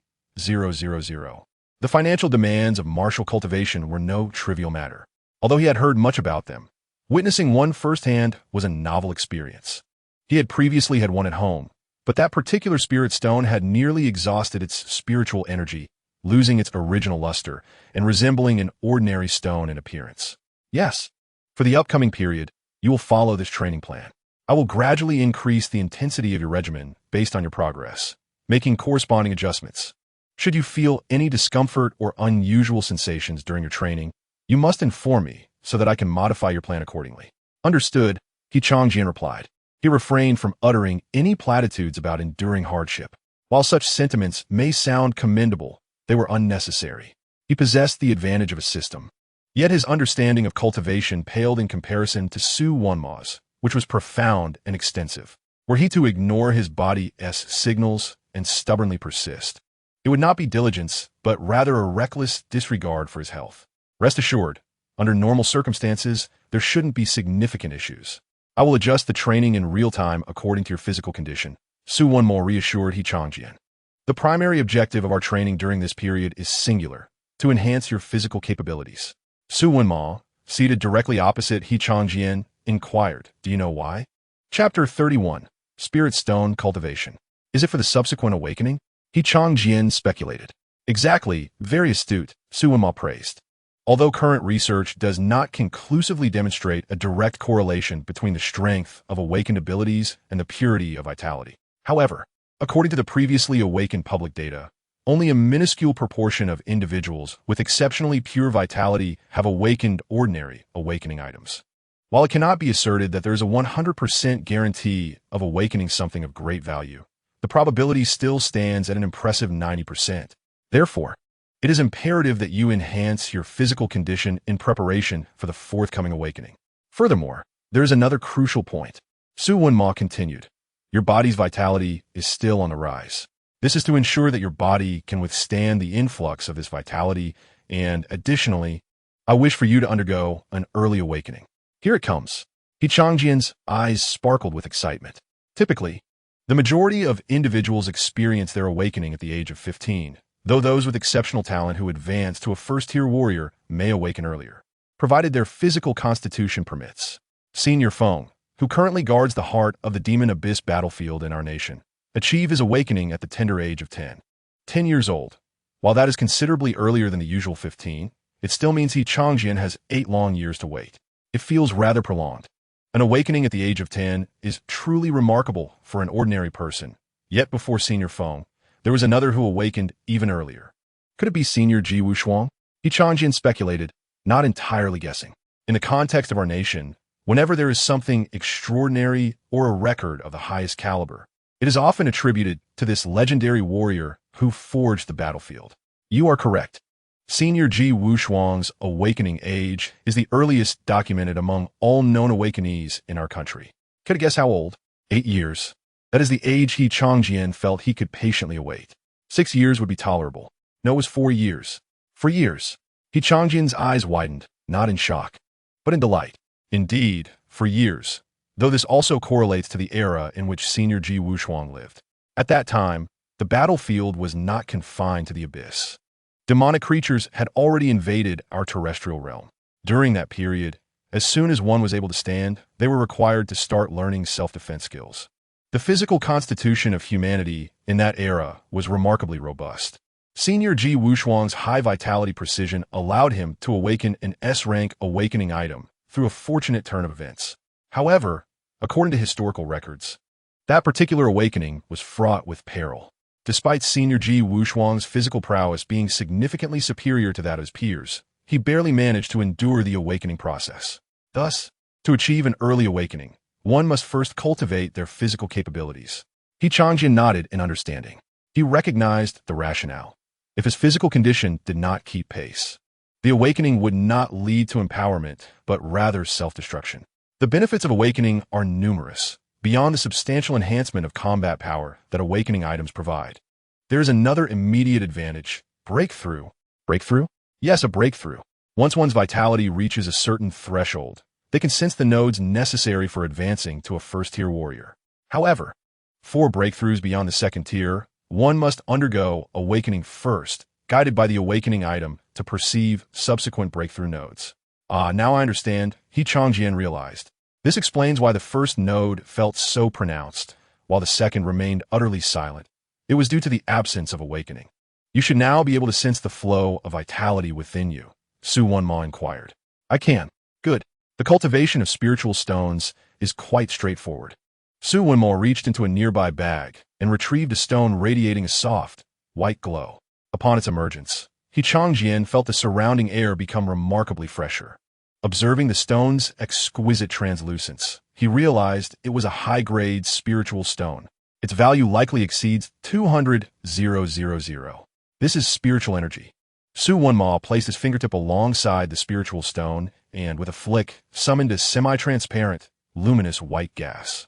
The financial demands of martial cultivation were no trivial matter. Although he had heard much about them, witnessing one firsthand was a novel experience. He had previously had one at home, but that particular spirit stone had nearly exhausted its spiritual energy, losing its original luster and resembling an ordinary stone in appearance. Yes, for the upcoming period, you will follow this training plan. I will gradually increase the intensity of your regimen based on your progress, making corresponding adjustments. Should you feel any discomfort or unusual sensations during your training, you must inform me so that I can modify your plan accordingly. Understood, Qianqian replied. He refrained from uttering any platitudes about enduring hardship. While such sentiments may sound commendable, they were unnecessary. He possessed the advantage of a system. Yet his understanding of cultivation paled in comparison to Su Wonmo's, which was profound and extensive. Were he to ignore his body's signals and stubbornly persist, it would not be diligence, but rather a reckless disregard for his health. Rest assured, under normal circumstances, there shouldn't be significant issues. I will adjust the training in real time according to your physical condition, Su Wonmo reassured Qianqian. The primary objective of our training during this period is singular, to enhance your physical capabilities. Su Wonmo, seated directly opposite Qianqian, inquired, do you know why? Chapter 31, Spirit Stone Cultivation. Is it for the subsequent awakening? Qianqian speculated. Exactly, very astute, Su Wonmo praised. Although current research does not conclusively demonstrate a direct correlation between the strength of awakened abilities and the purity of vitality. However, according to the previously awakened public data, only a minuscule proportion of individuals with exceptionally pure vitality have awakened ordinary awakening items. While it cannot be asserted that there is a 100% guarantee of awakening something of great value, the probability still stands at an impressive 90%. Therefore, it is imperative that you enhance your physical condition in preparation for the forthcoming awakening. Furthermore, there is another crucial point. Su Wonmo continued. Your body's vitality is still on the rise. This is to ensure that your body can withstand the influx of this vitality, and additionally, I wish for you to undergo an early awakening. Here it comes. Qianqian's eyes sparkled with excitement. Typically, the majority of individuals experience their awakening at the age of 15, though those with exceptional talent who advance to a first-tier warrior may awaken earlier, provided their physical constitution permits. Senior Feng, who currently guards the heart of the Demon Abyss battlefield in our nation, achieved his awakening at the tender age of 10. 10 years old. While that is considerably earlier than the usual 15, it still means Qianqian has 8 long years to wait. It feels rather prolonged. An awakening at the age of 10 is truly remarkable for an ordinary person. Yet before Senior Feng, there was another who awakened even earlier. Could it be Senior Ji Wushuang? Qianqian speculated, not entirely guessing. In the context of our nation, whenever there is something extraordinary or a record of the highest caliber, it is often attributed to this legendary warrior who forged the battlefield. You are correct. Senior Ji Wushuang's awakening age is the earliest documented among all known awakenees in our country. Could you guess how old? 8 years. That is the age Qianqian felt he could patiently await. 6 years would be tolerable. No, it was 4 years. For years. Qianqian's eyes widened, not in shock, but in delight. Indeed, for years, though this also correlates to the era in which Senior Ji Wushuang lived. At that time, the battlefield was not confined to the abyss. Demonic creatures had already invaded our terrestrial realm. During that period, as soon as one was able to stand, they were required to start learning self-defense skills. The physical constitution of humanity in that era was remarkably robust. Senior Ji Wushuang's high vitality precision allowed him to awaken an S-rank awakening item through a fortunate turn of events. However, according to historical records, that particular awakening was fraught with peril. Despite Senior Ji Wuxuang's physical prowess being significantly superior to that of his peers, he barely managed to endure the awakening process. Thus, to achieve an early awakening, one must first cultivate their physical capabilities. Qianqian nodded in understanding. He recognized the rationale. If his physical condition did not keep pace, the awakening would not lead to empowerment, but rather self-destruction. The benefits of awakening are numerous, beyond the substantial enhancement of combat power that awakening items provide. There is another immediate advantage: breakthrough. Breakthrough? Yes, a breakthrough. Once one's vitality reaches a certain threshold, they can sense the nodes necessary for advancing to a first-tier warrior. However, for breakthroughs beyond the second tier, one must undergo awakening first, guided by the awakening item to perceive subsequent breakthrough nodes. Now I understand, Qianqian realized. This explains why the first node felt so pronounced, while the second remained utterly silent. It was due to the absence of awakening. You should now be able to sense the flow of vitality within you, Su Wunma inquired. I can. Good. The cultivation of spiritual stones is quite straightforward. Su Wunma reached into a nearby bag and retrieved a stone radiating a soft, white glow. Upon its emergence, Qianqian felt the surrounding air become remarkably fresher. Observing the stone's exquisite translucence, he realized it was a high-grade spiritual stone. Its value likely exceeds 200,000. This is spiritual energy. Su Wunma placed his fingertip alongside the spiritual stone and, with a flick, summoned a semi-transparent, luminous white gas.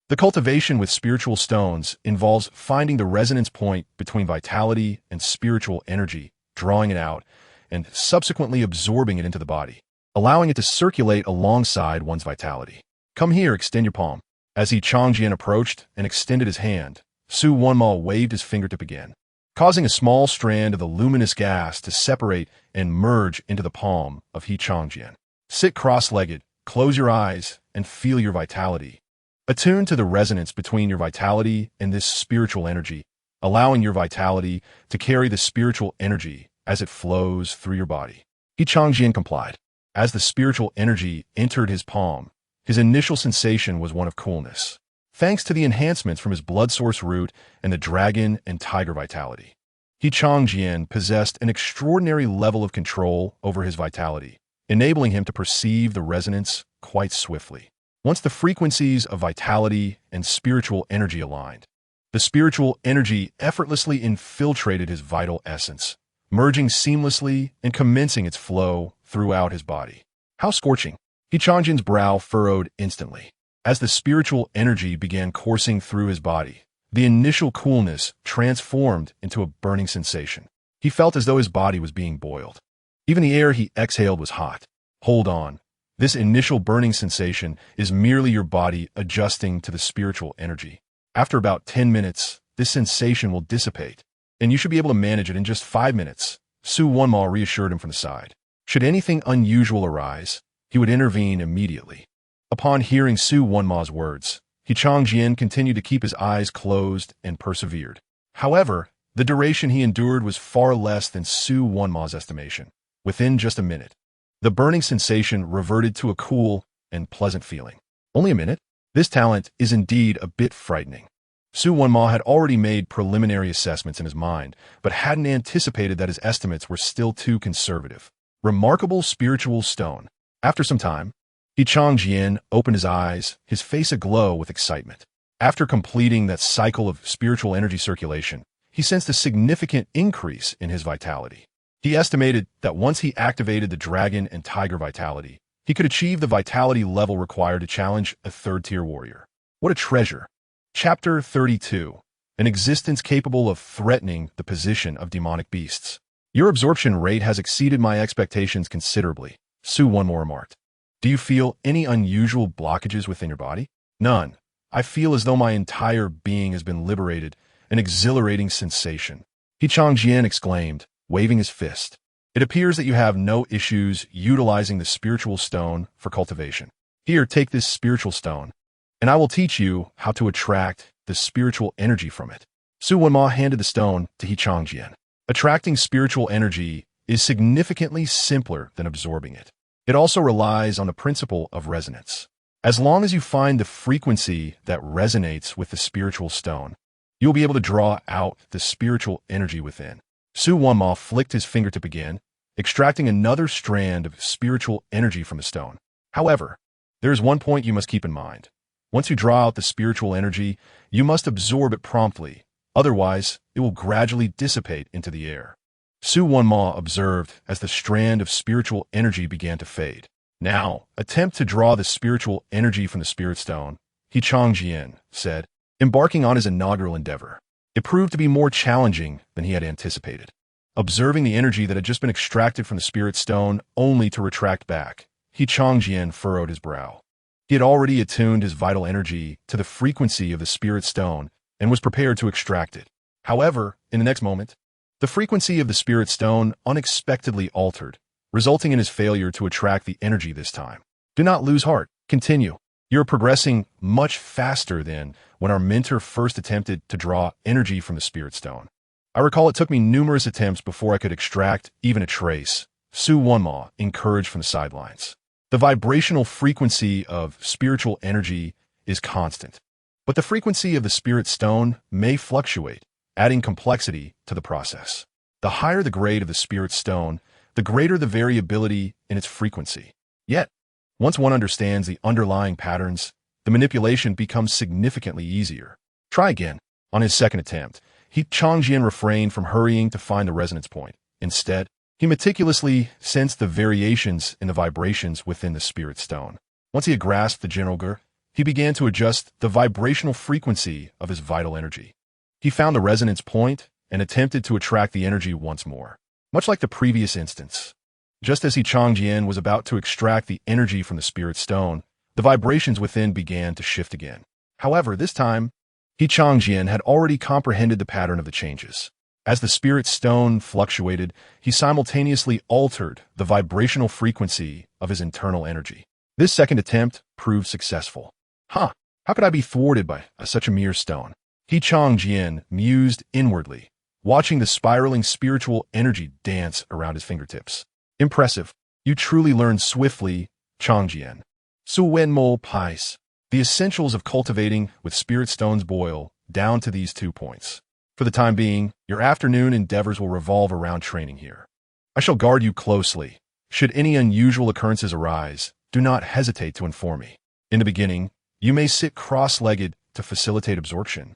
The cultivation with spiritual stones involves finding the resonance point between vitality and spiritual energy, drawing it out, and subsequently absorbing it into the body, allowing it to circulate alongside one's vitality. Come here, extend your palm. As Qianqian approached and extended his hand, Su Wunma waved his fingertip again, causing a small strand of the luminous gas to separate and merge into the palm of Qianqian. Sit cross-legged, close your eyes, and feel your vitality. Attune to the resonance between your vitality and this spiritual energy, allowing your vitality to carry the spiritual energy as it flows through your body. Qianqian complied. As the spiritual energy entered his palm, his initial sensation was one of coolness, thanks to the enhancements from his blood source root and the dragon and tiger vitality. Qianqian possessed an extraordinary level of control over his vitality, enabling him to perceive the resonance quite swiftly. Once the frequencies of vitality and spiritual energy aligned, the spiritual energy effortlessly infiltrated his vital essence, merging seamlessly and commencing its flow throughout his body. How scorching! Qianqian's brow furrowed instantly. As the spiritual energy began coursing through his body, the initial coolness transformed into a burning sensation. He felt as though his body was being boiled. Even the air he exhaled was hot. Hold on. This initial burning sensation is merely your body adjusting to the spiritual energy. After about 10 minutes, this sensation will dissipate, and you should be able to manage it in just 5 minutes, Su Wunma reassured him from the side. Should anything unusual arise, he would intervene immediately. Upon hearing Su Wunma's words, Qianqian continued to keep his eyes closed and persevered. However, the duration he endured was far less than Su Wunma's estimation. Within just a minute, the burning sensation reverted to a cool and pleasant feeling. Only a minute? This talent is indeed a bit frightening. Su Wunma had already made preliminary assessments in his mind, but hadn't anticipated that his estimates were still too conservative. Remarkable spiritual stone. After some time, Qianqian opened his eyes, his face aglow with excitement. After completing that cycle of spiritual energy circulation, he sensed a significant increase in his vitality. He estimated that once he activated the dragon and tiger vitality, he could achieve the vitality level required to challenge a third-tier warrior. What a treasure! Chapter 32. An existence capable of threatening the position of demonic beasts. Your absorption rate has exceeded my expectations considerably, Su Wunma remarked. Do you feel any unusual blockages within your body? None. I feel as though my entire being has been liberated, an exhilarating sensation. Qianqian exclaimed, waving his fist. It appears that you have no issues utilizing the spiritual stone for cultivation. Here, take this spiritual stone, and I will teach you how to attract the spiritual energy from it. Su Wunma handed the stone to Qianqian. Attracting spiritual energy is significantly simpler than absorbing it. It also relies on the principle of resonance. As long as you find the frequency that resonates with the spiritual stone, you will be able to draw out the spiritual energy within. Su Wanma flicked his fingertip again, extracting another strand of spiritual energy from the stone. However, there is one point you must keep in mind. Once you draw out the spiritual energy, you must absorb it promptly. Otherwise, it will gradually dissipate into the air. Su Wanma observed as the strand of spiritual energy began to fade. Now, attempt to draw the spiritual energy from the spirit stone, Qianqian said, embarking on his inaugural endeavor. It proved to be more challenging than he had anticipated. Observing the energy that had just been extracted from the spirit stone only to retract back, Qianqian furrowed his brow. He had already attuned his vital energy to the frequency of the spirit stone and was prepared to extract it. However, in the next moment, the frequency of the spirit stone unexpectedly altered, resulting in his failure to attract the energy this time. Do not lose heart. Continue. You're progressing much faster than when our mentor first attempted to draw energy from the spirit stone. I recall it took me numerous attempts before I could extract even a trace, Su Wanma encouraged from the sidelines. The vibrational frequency of spiritual energy is constant, but the frequency of the spirit stone may fluctuate, adding complexity to the process. The higher the grade of the spirit stone, the greater the variability in its frequency. Yet, once one understands the underlying patterns, the manipulation becomes significantly easier. Try again. On his second attempt, Qianqian refrained from hurrying to find the resonance point. Instead, he meticulously sensed the variations in the vibrations within the spirit stone. Once he had grasped the general gr, he began to adjust the vibrational frequency of his vital energy. He found the resonance point and attempted to attract the energy once more. Much like the previous instance, just as Qianqian was about to extract the energy from the spirit stone, the vibrations within began to shift again. However, this time, Qianqian had already comprehended the pattern of the changes. As the spirit stone fluctuated, he simultaneously altered the vibrational frequency of his internal energy. This second attempt proved successful. How could I be thwarted by such a mere stone? Qianqian mused inwardly, watching the spiraling spiritual energy dance around his fingertips. Impressive. You truly learned swiftly, Qianqian. Suwenmo Pais. The essentials of cultivating with spirit stones boil down to these 2 points. For the time being, your afternoon endeavors will revolve around training here. I shall guard you closely. Should any unusual occurrences arise, do not hesitate to inform me. In the beginning, you may sit cross-legged to facilitate absorption,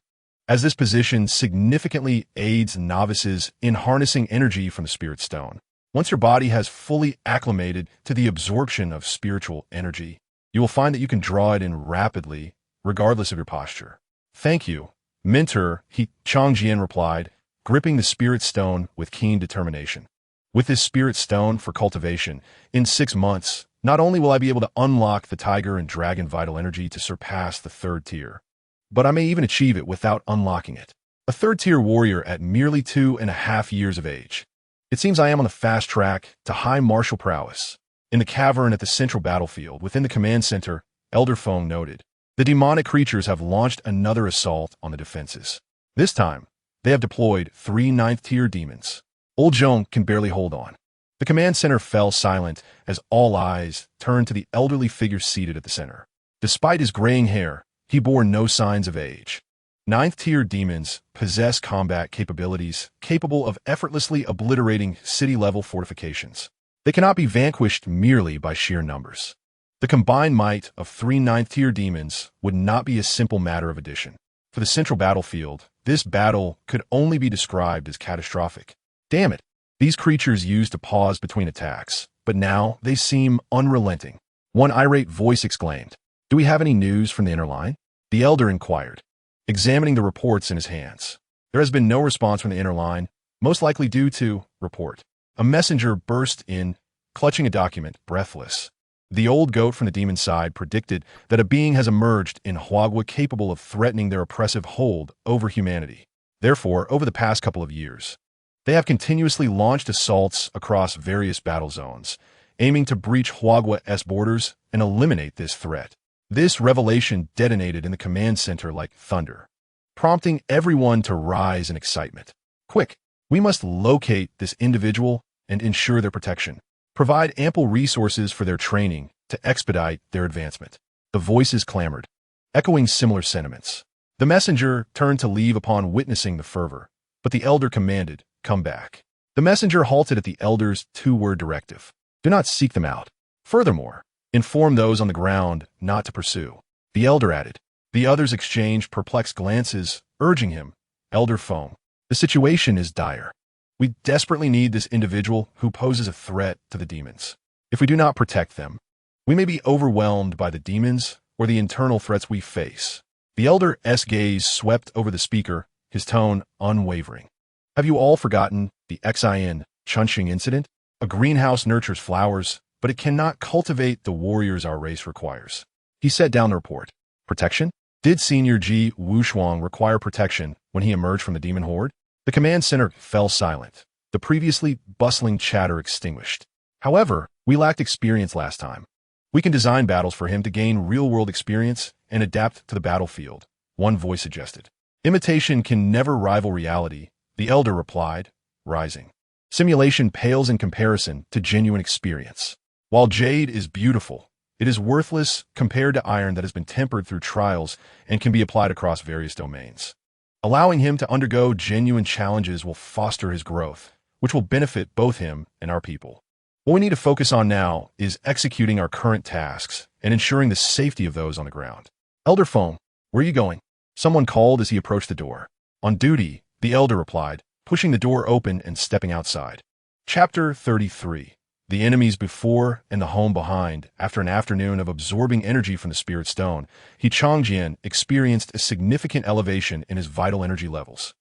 as this position significantly aids novices in harnessing energy from the spirit stone. Once your body has fully acclimated to the absorption of spiritual energy, you will find that you can draw it in rapidly, regardless of your posture. Thank you, Mentor, Qianqian replied, gripping the spirit stone with keen determination. With this spirit stone for cultivation, in 6 months, not only will I be able to unlock the tiger and dragon vital energy to surpass the 3rd tier, but I may even achieve it without unlocking it. A 3rd-tier warrior at merely 2.5 years of age. It seems I am on the fast track to high martial prowess. In the cavern at the central battlefield, within the command center, Elder Feng noted, the demonic creatures have launched another assault on the defenses. This time, they have deployed 3 9th-tier demons. Old Zhong can barely hold on. The command center fell silent as all eyes turned to the elderly figure seated at the center. Despite his graying hair, he bore no signs of age. 9th-tier demons possess combat capabilities capable of effortlessly obliterating city-level fortifications. They cannot be vanquished merely by sheer numbers. The combined might of 3 9th-tier demons would not be a simple matter of addition. For the central battlefield, this battle could only be described as catastrophic. Damn it! These creatures used to pause between attacks, but now they seem unrelenting. One irate voice exclaimed, "Do we have any news from the inner line?" The elder inquired, examining the reports in his hands. There has been no response from the inner line, most likely due to report. A messenger burst in, clutching a document, breathless. The old goat from the demon side predicted that a being has emerged in Huagua capable of threatening their oppressive hold over humanity. Therefore, over the past couple of years, they have continuously launched assaults across various battle zones, aiming to breach Huagua's borders and eliminate this threat. This revelation detonated in the command center like thunder, prompting everyone to rise in excitement. Quick, we must locate this individual and ensure their protection. Provide ample resources for their training to expedite their advancement. The voices clamored, echoing similar sentiments. The messenger turned to leave upon witnessing the fervor, but the elder commanded, "Come back." The messenger halted at the elder's two-word directive. "Do not seek them out. Furthermore, inform those on the ground not to pursue." The elder added. The others exchanged perplexed glances, urging him, "Elder Foam, the situation is dire. We desperately need this individual who poses a threat to the demons. If we do not protect them, we may be overwhelmed by the demons or the internal threats we face." The elder's gaze swept over the speaker, his tone unwavering. "Have you all forgotten the Qianqian incident? A greenhouse nurtures flowers, but it cannot cultivate the warriors our race requires." He set down the report. "Protection? Did Senior Ji Wushuang require protection when he emerged from the demon horde?" The command center fell silent, the previously bustling chatter extinguished. "However, we lacked experience last time. We can design battles for him to gain real-world experience and adapt to the battlefield," one voice suggested. "Imitation can never rival reality," the elder replied, rising. "Simulation pales in comparison to genuine experience. While jade is beautiful, it is worthless compared to iron that has been tempered through trials and can be applied across various domains. Allowing him to undergo genuine challenges will foster his growth, which will benefit both him and our people. What we need to focus on now is executing our current tasks and ensuring the safety of those on the ground." "Elder Foam, where are you going?" someone called as he approached the door. "On duty," the elder replied, pushing the door open and stepping outside. Chapter 33. The enemies before and the home behind. After an afternoon of absorbing energy from the spirit stone, Qianqian experienced a significant elevation in his vital energy levels.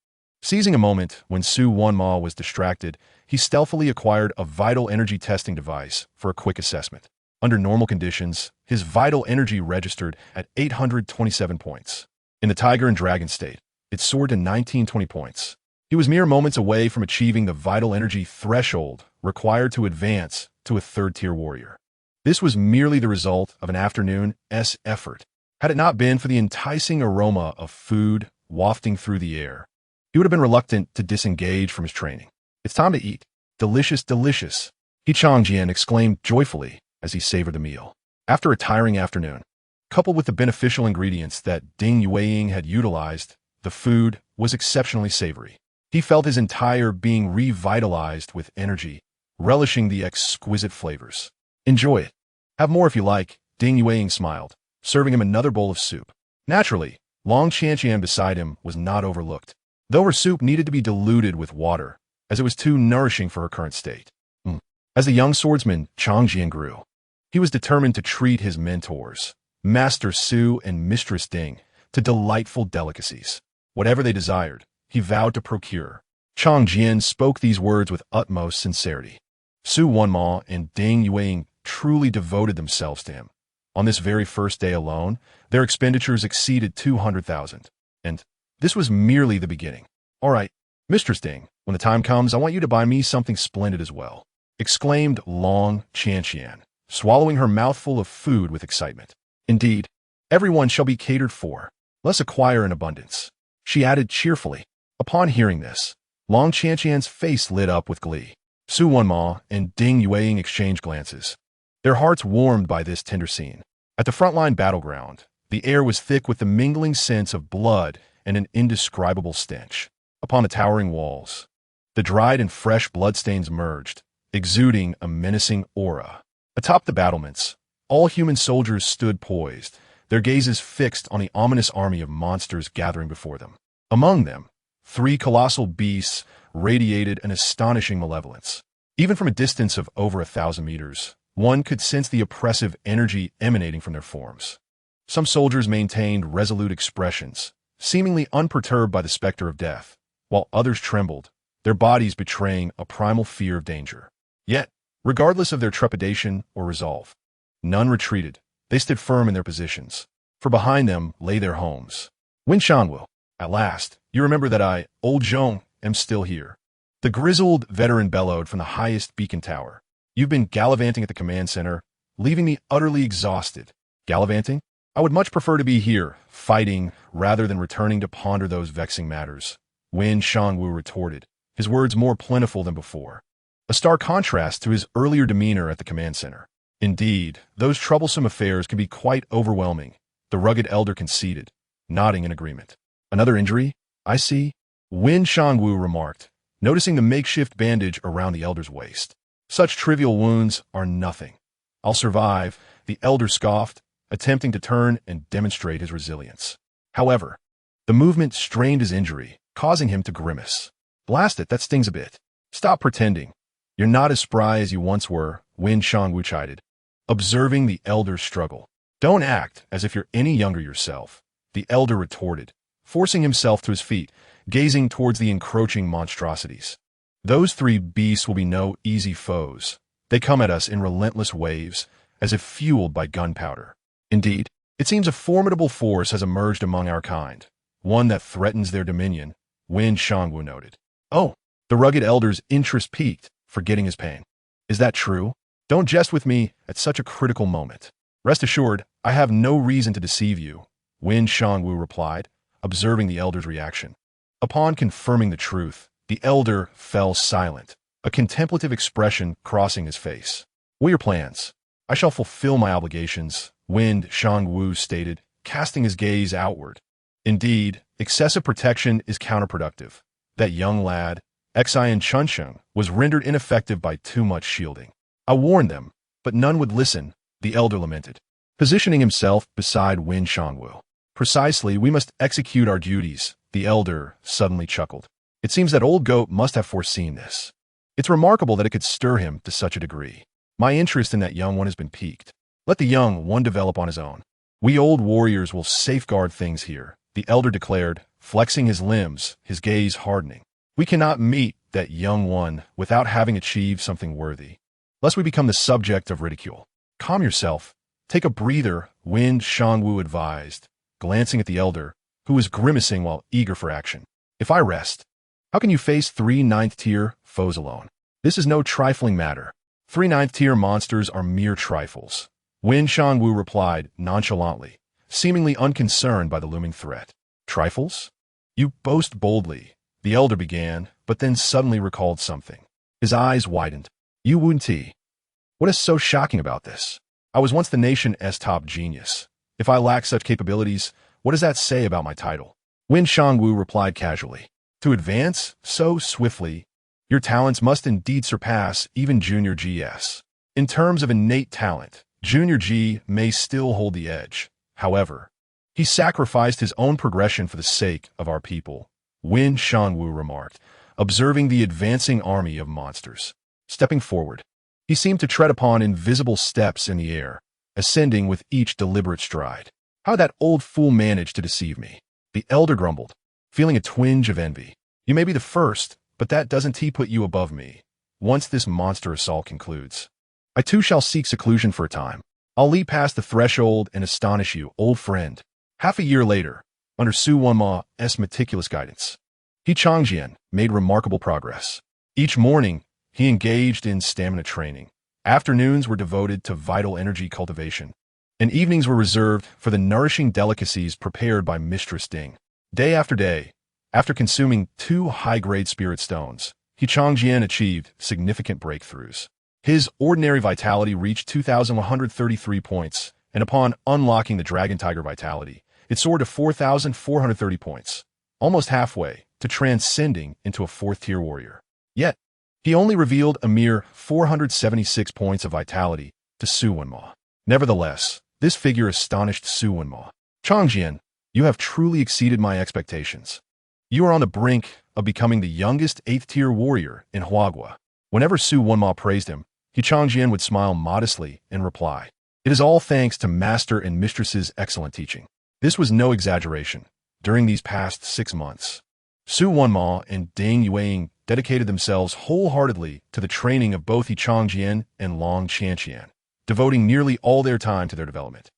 Seizing a moment when Su Wanma was distracted, he stealthily acquired a vital energy testing device for a quick assessment. Under normal conditions, his vital energy registered at 827 points. In the Tiger and Dragon state, it soared to 1920 points. He was mere moments away from achieving the vital energy threshold required to advance to a third-tier warrior. This was merely the result of an afternoon's effort. Had it not been for the enticing aroma of food wafting through the air, he would have been reluctant to disengage from his training. "It's time to eat. Delicious, delicious," Qianqian exclaimed joyfully as he savored the meal. After a tiring afternoon, coupled with the beneficial ingredients that Ding Yueying had utilized, the food was exceptionally savory. He felt his entire being revitalized with energy, relishing the exquisite flavors. "Enjoy it. Have more if you like," Ding Yueying smiled, serving him another bowl of soup. Naturally, Long Qianqian beside him was not overlooked, though her soup needed to be diluted with water, as it was too nourishing for her current state. As the young swordsman Qianqian grew, he was determined to treat his mentors, Master Su and Mistress Ding, to delightful delicacies. Whatever they desired, he vowed to procure. Qianqian spoke these words with utmost sincerity. Su Wanma and Ding Yueying truly devoted themselves to him. On this very first day alone, their expenditures exceeded 200,000. And this was merely the beginning. "All right, Mistress Ding, when the time comes, I want you to buy me something splendid as well," exclaimed Long Qianqian, swallowing her mouthful of food with excitement. "Indeed, everyone shall be catered for. Let's acquire in abundance," she added cheerfully. Upon hearing this, Long Qianqian's face lit up with glee. Su Wanma and Ding Yueying exchanged glances, their hearts warmed by this tender scene. At the frontline battleground, the air was thick with the mingling sense of blood and an indescribable stench. Upon the towering walls, the dried and fresh bloodstains merged, exuding a menacing aura. Atop the battlements, all human soldiers stood poised, their gazes fixed on the ominous army of monsters gathering before them. Among them, 3 colossal beasts radiated an astonishing malevolence. Even from a distance of over 1,000 meters, one could sense the oppressive energy emanating from their forms. Some soldiers maintained resolute expressions, seemingly unperturbed by the specter of death, while others trembled, their bodies betraying a primal fear of danger. Yet, regardless of their trepidation or resolve, none retreated. They stood firm in their positions, for behind them lay their homes. "Win Shanwu, at last, you remember that I, Old Zhong, am still here." The grizzled veteran bellowed from the highest beacon tower. "You've been gallivanting at the command center, leaving me utterly exhausted." "Gallivanting? I would much prefer to be here, fighting, rather than returning to ponder those vexing matters," Wen Shangwu retorted, his words more plentiful than before. A stark contrast to his earlier demeanor at the command center. "Indeed, those troublesome affairs can be quite overwhelming," the rugged elder conceded, nodding in agreement. Another injury? I see. Wen Shangwu remarked, noticing the makeshift bandage around the elder's waist. Such trivial wounds are nothing. I'll survive, the elder scoffed, attempting to turn and demonstrate his resilience. However, the movement strained his injury, causing him to grimace. Blast it, that stings a bit. Stop pretending. You're not as spry as you once were, Wen Shangwu chided, observing the elder's struggle. Don't act as if you're any younger yourself, the elder retorted, forcing himself to his feet, gazing towards the encroaching monstrosities. Those three beasts will be no easy foes. They come at us in relentless waves, as if fueled by gunpowder. Indeed, it seems a formidable force has emerged among our kind, one that threatens their dominion, Wen Shangwu noted. Oh, the rugged elder's interest peaked, forgetting his pain. Is that true? Don't jest with me at such a critical moment. Rest assured, I have no reason to deceive you, Wen Shangwu replied, observing the elder's reaction. Upon confirming the truth, the elder fell silent, a contemplative expression crossing his face. What are your plans? I shall fulfill my obligations, Wen Shangwu stated, casting his gaze outward. Indeed, excessive protection is counterproductive. That young lad, Qianqian, was rendered ineffective by too much shielding. I warned them, but none would listen, the elder lamented, positioning himself beside Wen Shangwu. Precisely, we must execute our duties, the elder suddenly chuckled. It seems that old goat must have foreseen this. It's remarkable that it could stir him to such a degree. My interest in that young one has been piqued. Let the young one develop on his own. We old warriors will safeguard things here, the elder declared, flexing his limbs, his gaze hardening. We cannot meet that young one without having achieved something worthy, lest we become the subject of ridicule. Calm yourself. Take a breather, Wen Shangwu advised, glancing at the elder, who was grimacing while eager for action. If I rest, how can you face 3 ninth-tier foes alone? This is no trifling matter. 3 ninth-tier monsters are mere trifles, Wen Shangwu replied nonchalantly, seemingly unconcerned by the looming threat. Trifles? You boast boldly, the elder began, but then suddenly recalled something. His eyes widened. You wouldn't. What is so shocking about this? I was once the nation's top genius. If I lack such capabilities, what does that say about my title? Wen Shangwu replied casually. To advance so swiftly, your talents must indeed surpass even Junior GS. In terms of innate talent, Junior G may still hold the edge. However, he sacrificed his own progression for the sake of our people, Wen Shangwu remarked, observing the advancing army of monsters. Stepping forward, he seemed to tread upon invisible steps in the air, ascending with each deliberate stride. How that old fool managed to deceive me? The elder grumbled, feeling a twinge of envy. You may be the first, but that doesn't put you above me. Once this monster assault concludes, I too shall seek seclusion for a time. I'll leap past the threshold and astonish you, old friend. Half a year later, under Su Wenma's meticulous guidance, Qianqian made remarkable progress. Each morning, he engaged in stamina training. Afternoons were devoted to vital energy cultivation, and evenings were reserved for the nourishing delicacies prepared by Mistress Ding. Day after day, after consuming 2 high-grade spirit stones, Qianqian achieved significant breakthroughs. His ordinary vitality reached 2,133 points, and upon unlocking the Dragon Tiger vitality, it soared to 4,430 points, almost halfway to transcending into a 4th-tier warrior. Yet, he only revealed a mere 476 points of vitality to Su Wenma. Nevertheless, this figure astonished Su Wenma. Qianqian, you have truly exceeded my expectations. You are on the brink of becoming the youngest 8th-tier warrior in Huagua. Whenever Su Wenma praised him, Qianqian would smile modestly and reply, It is all thanks to Master and Mistress's excellent teaching. This was no exaggeration. During these past 6 months, Su Wenma and Ding Yueying dedicated themselves wholeheartedly to the training of both Qianqian and Long Qianqian, devoting nearly all their time to their development,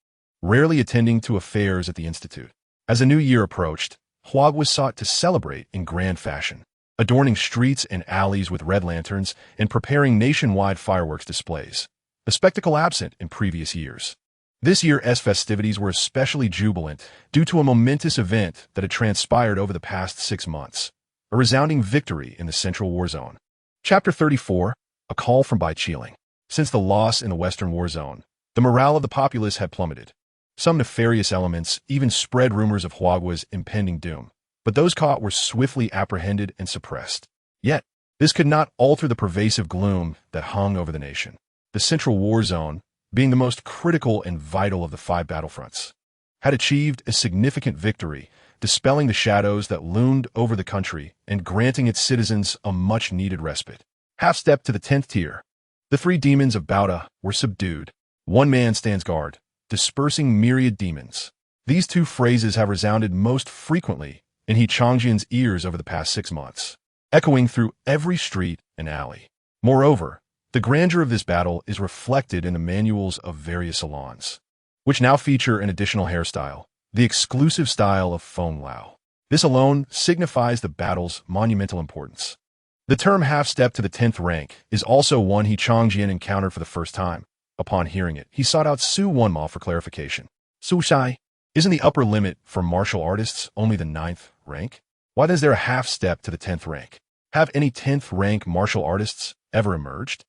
rarely attending to affairs at the Institute. As a new year approached, Huagua sought to celebrate in grand fashion, adorning streets and alleys with red lanterns and preparing nationwide fireworks displays, a spectacle absent in previous years. This year's festivities were especially jubilant due to a momentous event that had transpired over the past 6 months, a resounding victory in the Central War Zone. Chapter 34, A Call from Bai Qiling. Since the loss in the Western War Zone, the morale of the populace had plummeted. Some nefarious elements even spread rumors of Huagua's impending doom, but those caught were swiftly apprehended and suppressed. Yet, this could not alter the pervasive gloom that hung over the nation. The Central War Zone, being the most critical and vital of the 5 battlefronts, had achieved a significant victory, dispelling the shadows that loomed over the country and granting its citizens a much-needed respite. Half-step to the 10th tier. The 3 demons of Bauta were subdued. One man stands guard, dispersing myriad demons. These 2 phrases have resounded most frequently in Qianqian's ears over the past 6 months, echoing through every street and alley. Moreover, the grandeur of this battle is reflected in the manuals of various salons, which now feature an additional hairstyle, the exclusive style of Feng Lao. This alone signifies the battle's monumental importance. The term half-step to the 10th rank is also one Qianqian encountered for the first time. Upon hearing it, he sought out Su Wunma for clarification. Su Shai, isn't the upper limit for martial artists only the 9th rank? Why is there a half-step to the 10th rank? Have any 10th rank martial artists ever emerged?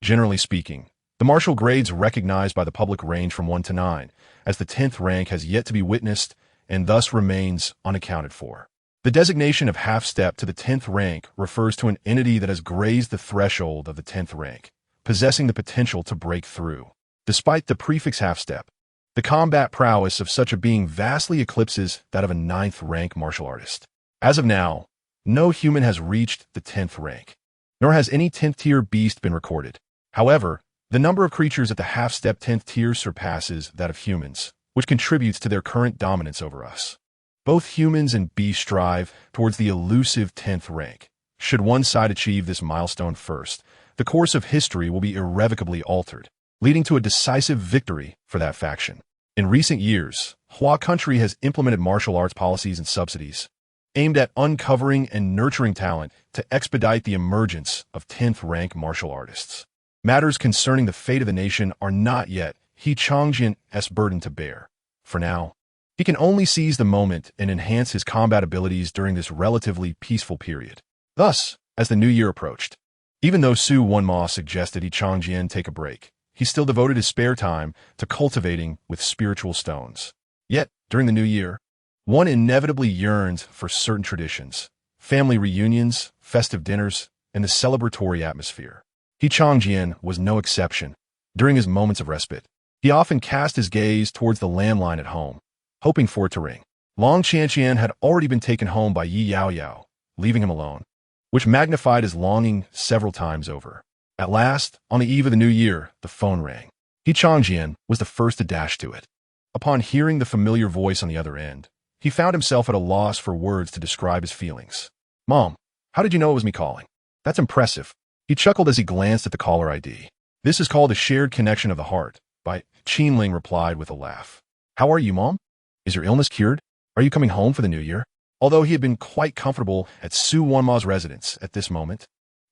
Generally speaking, the martial grades recognized by the public range from 1 to 9, as the 10th rank has yet to be witnessed and thus remains unaccounted for. The designation of half-step to the 10th rank refers to an entity that has grazed the threshold of the 10th rank, possessing the potential to break through. Despite the prefix half-step, the combat prowess of such a being vastly eclipses that of a 9th rank martial artist. As of now, no human has reached the 10th rank, nor has any 10th tier beast been recorded. However, the number of creatures at the half-step 10th tier surpasses that of humans, which contributes to their current dominance over us. Both humans and beasts strive towards the elusive 10th rank. Should one side achieve this milestone first, the course of history will be irrevocably altered, leading to a decisive victory for that faction. In recent years, Hua country has implemented martial arts policies and subsidies aimed at uncovering and nurturing talent to expedite the emergence of 10th rank martial artists. Matters concerning the fate of the nation are not yet Qianqian's burden to bear. For now, he can only seize the moment and enhance his combat abilities during this relatively peaceful period. Thus, as the new year approached, even though Su Wunma suggested Qianqian take a break, he still devoted his spare time to cultivating with spiritual stones. Yet, during the new year, one inevitably yearns for certain traditions, family reunions, festive dinners, and the celebratory atmosphere. Qianqian was no exception. During his moments of respite, he often cast his gaze towards the landline at home, hoping for it to ring. Long Qianqian had already been taken home by Yi Yaoyao, leaving him alone, which magnified his longing several times over. At last, on the eve of the new year, the phone rang. Qianqian was the first to dash to it. Upon hearing the familiar voice on the other end, he found himself at a loss for words to describe his feelings. "Mom, how did you know it was me calling? That's impressive." He chuckled as he glanced at the caller ID. "This is called a shared connection of the heart," by Qianling replied with a laugh. "How are you, Mom? Is your illness cured? Are you coming home for the new year?" Although he had been quite comfortable at Su Wunma's residence at this moment,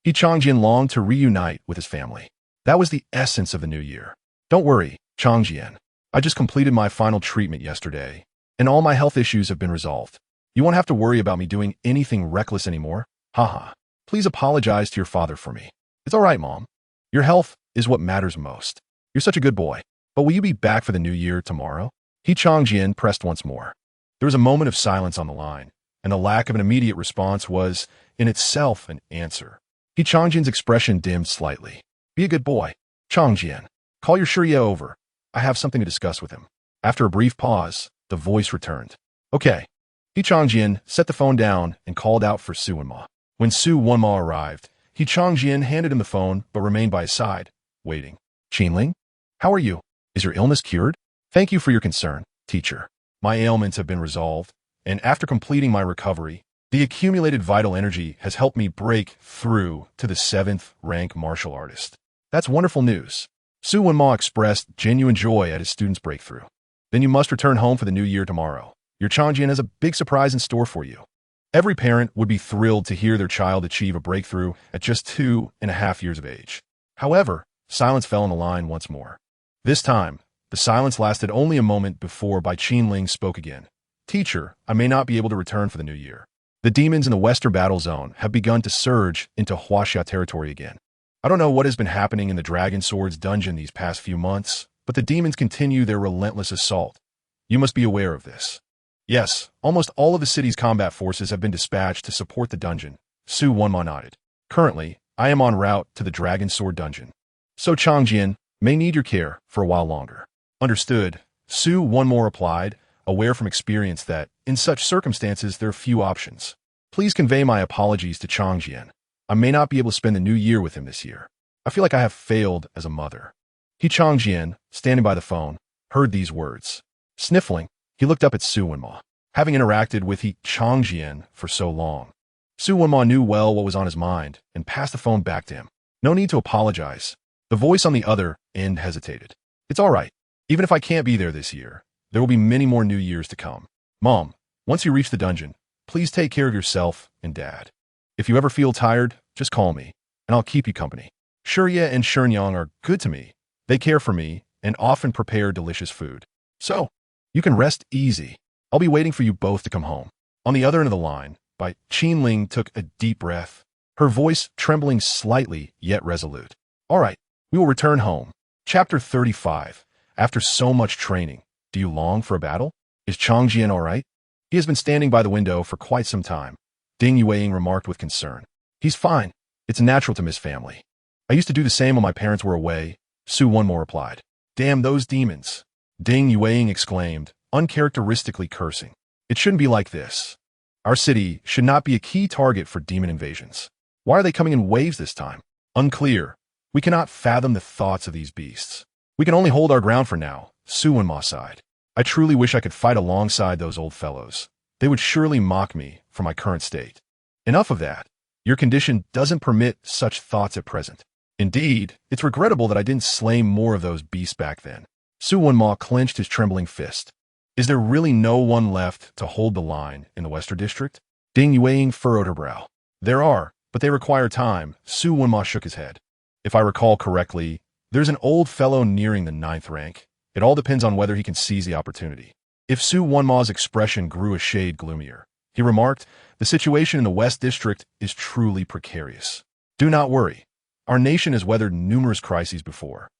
Qianqian longed to reunite with his family. That was the essence of the new year. "Don't worry, Qianqian. I just completed my final treatment yesterday, and all my health issues have been resolved. You won't have to worry about me doing anything reckless anymore. Haha. Please apologize to your father for me." "It's all right, Mom. Your health is what matters most. You're such a good boy. But will you be back for the new year tomorrow?" Qianqian pressed once more. There was a moment of silence on the line, and the lack of an immediate response was, in itself, an answer. Qianqian's expression dimmed slightly. "Be a good boy. Qianqian, call your Shirye over. I have something to discuss with him." After a brief pause, the voice returned. "Okay." Qianqian set the phone down and called out for Su Wunma. When Su Wunma arrived, Qianqian handed him the phone but remained by his side, waiting. "Qianling, how are you? Is your illness cured? Thank you for your concern, teacher. My ailments have been resolved, and after completing my recovery, the accumulated vital energy has helped me break through to the 7th rank martial artist." "That's wonderful news." Su Wunma expressed genuine joy at his student's breakthrough. "Then you must return home for the new year tomorrow. Your Qianqian has a big surprise in store for you." Every parent would be thrilled to hear their child achieve a breakthrough at just 2.5 years of age. However, silence fell on the line once more. This time, the silence lasted only a moment before Qianling spoke again. "Teacher, I may not be able to return for the new year. The demons in the western battle zone have begun to surge into Huaxia territory again. I don't know what has been happening in the Dragon Swords dungeon these past few months, but the demons continue their relentless assault. You must be aware of this." Yes, almost all of the city's combat forces have been dispatched to support the dungeon, Su Wunma nodded. Currently, I am en route to the Dragon Sword dungeon. So Qianqian may need your care for a while longer. Understood, Su Wunma replied, aware from experience that, in such circumstances, there are few options. Please convey my apologies to Qianqian. I may not be able to spend the new year with him this year. I feel like I have failed as a mother. Qianqian, standing by the phone, heard these words. Sniffling, he looked up at Su Wunma. Having interacted with Qianqian for so long, Su Wunma knew well what was on his mind and passed the phone back to him. No need to apologize. The voice on the other end hesitated. It's all right. Even if I can't be there this year, there will be many more new years to come. Mom, once you reach the dungeon, please take care of yourself and Dad. If you ever feel tired, just call me, and I'll keep you company. Shurya and Shurnyang are good to me. They care for me and often prepare delicious food. So, you can rest easy. I'll be waiting for you both to come home. On the other end of the line, Qinling took a deep breath, her voice trembling slightly yet resolute. All right, we will return home. Chapter 35. After so much training, do you long for a battle? Is Qianqian all right? He has been standing by the window for quite some time, Ding Yueying remarked with concern. He's fine. It's natural to miss family. I used to do the same when my parents were away, Su Wunma replied. Damn those demons, Ding Yueying exclaimed, uncharacteristically cursing. It shouldn't be like this. Our city should not be a key target for demon invasions. Why are they coming in waves this time? Unclear. We cannot fathom the thoughts of these beasts. We can only hold our ground for now, Su Wunma sighed. I truly wish I could fight alongside those old fellows. They would surely mock me for my current state. Enough of that. Your condition doesn't permit such thoughts at present. Indeed, it's regrettable that I didn't slay more of those beasts back then. Su Wunma clenched his trembling fist. Is there really no one left to hold the line in the Western District? Ding Yueying furrowed her brow. There are, but they require time, Su Wunma shook his head. If I recall correctly, there's an old fellow nearing the 9th rank. It all depends on whether he can seize the opportunity. If Su Wunma's expression grew a shade gloomier, he remarked, the situation in the West District is truly precarious. Do not worry. Our nation has weathered numerous crises before,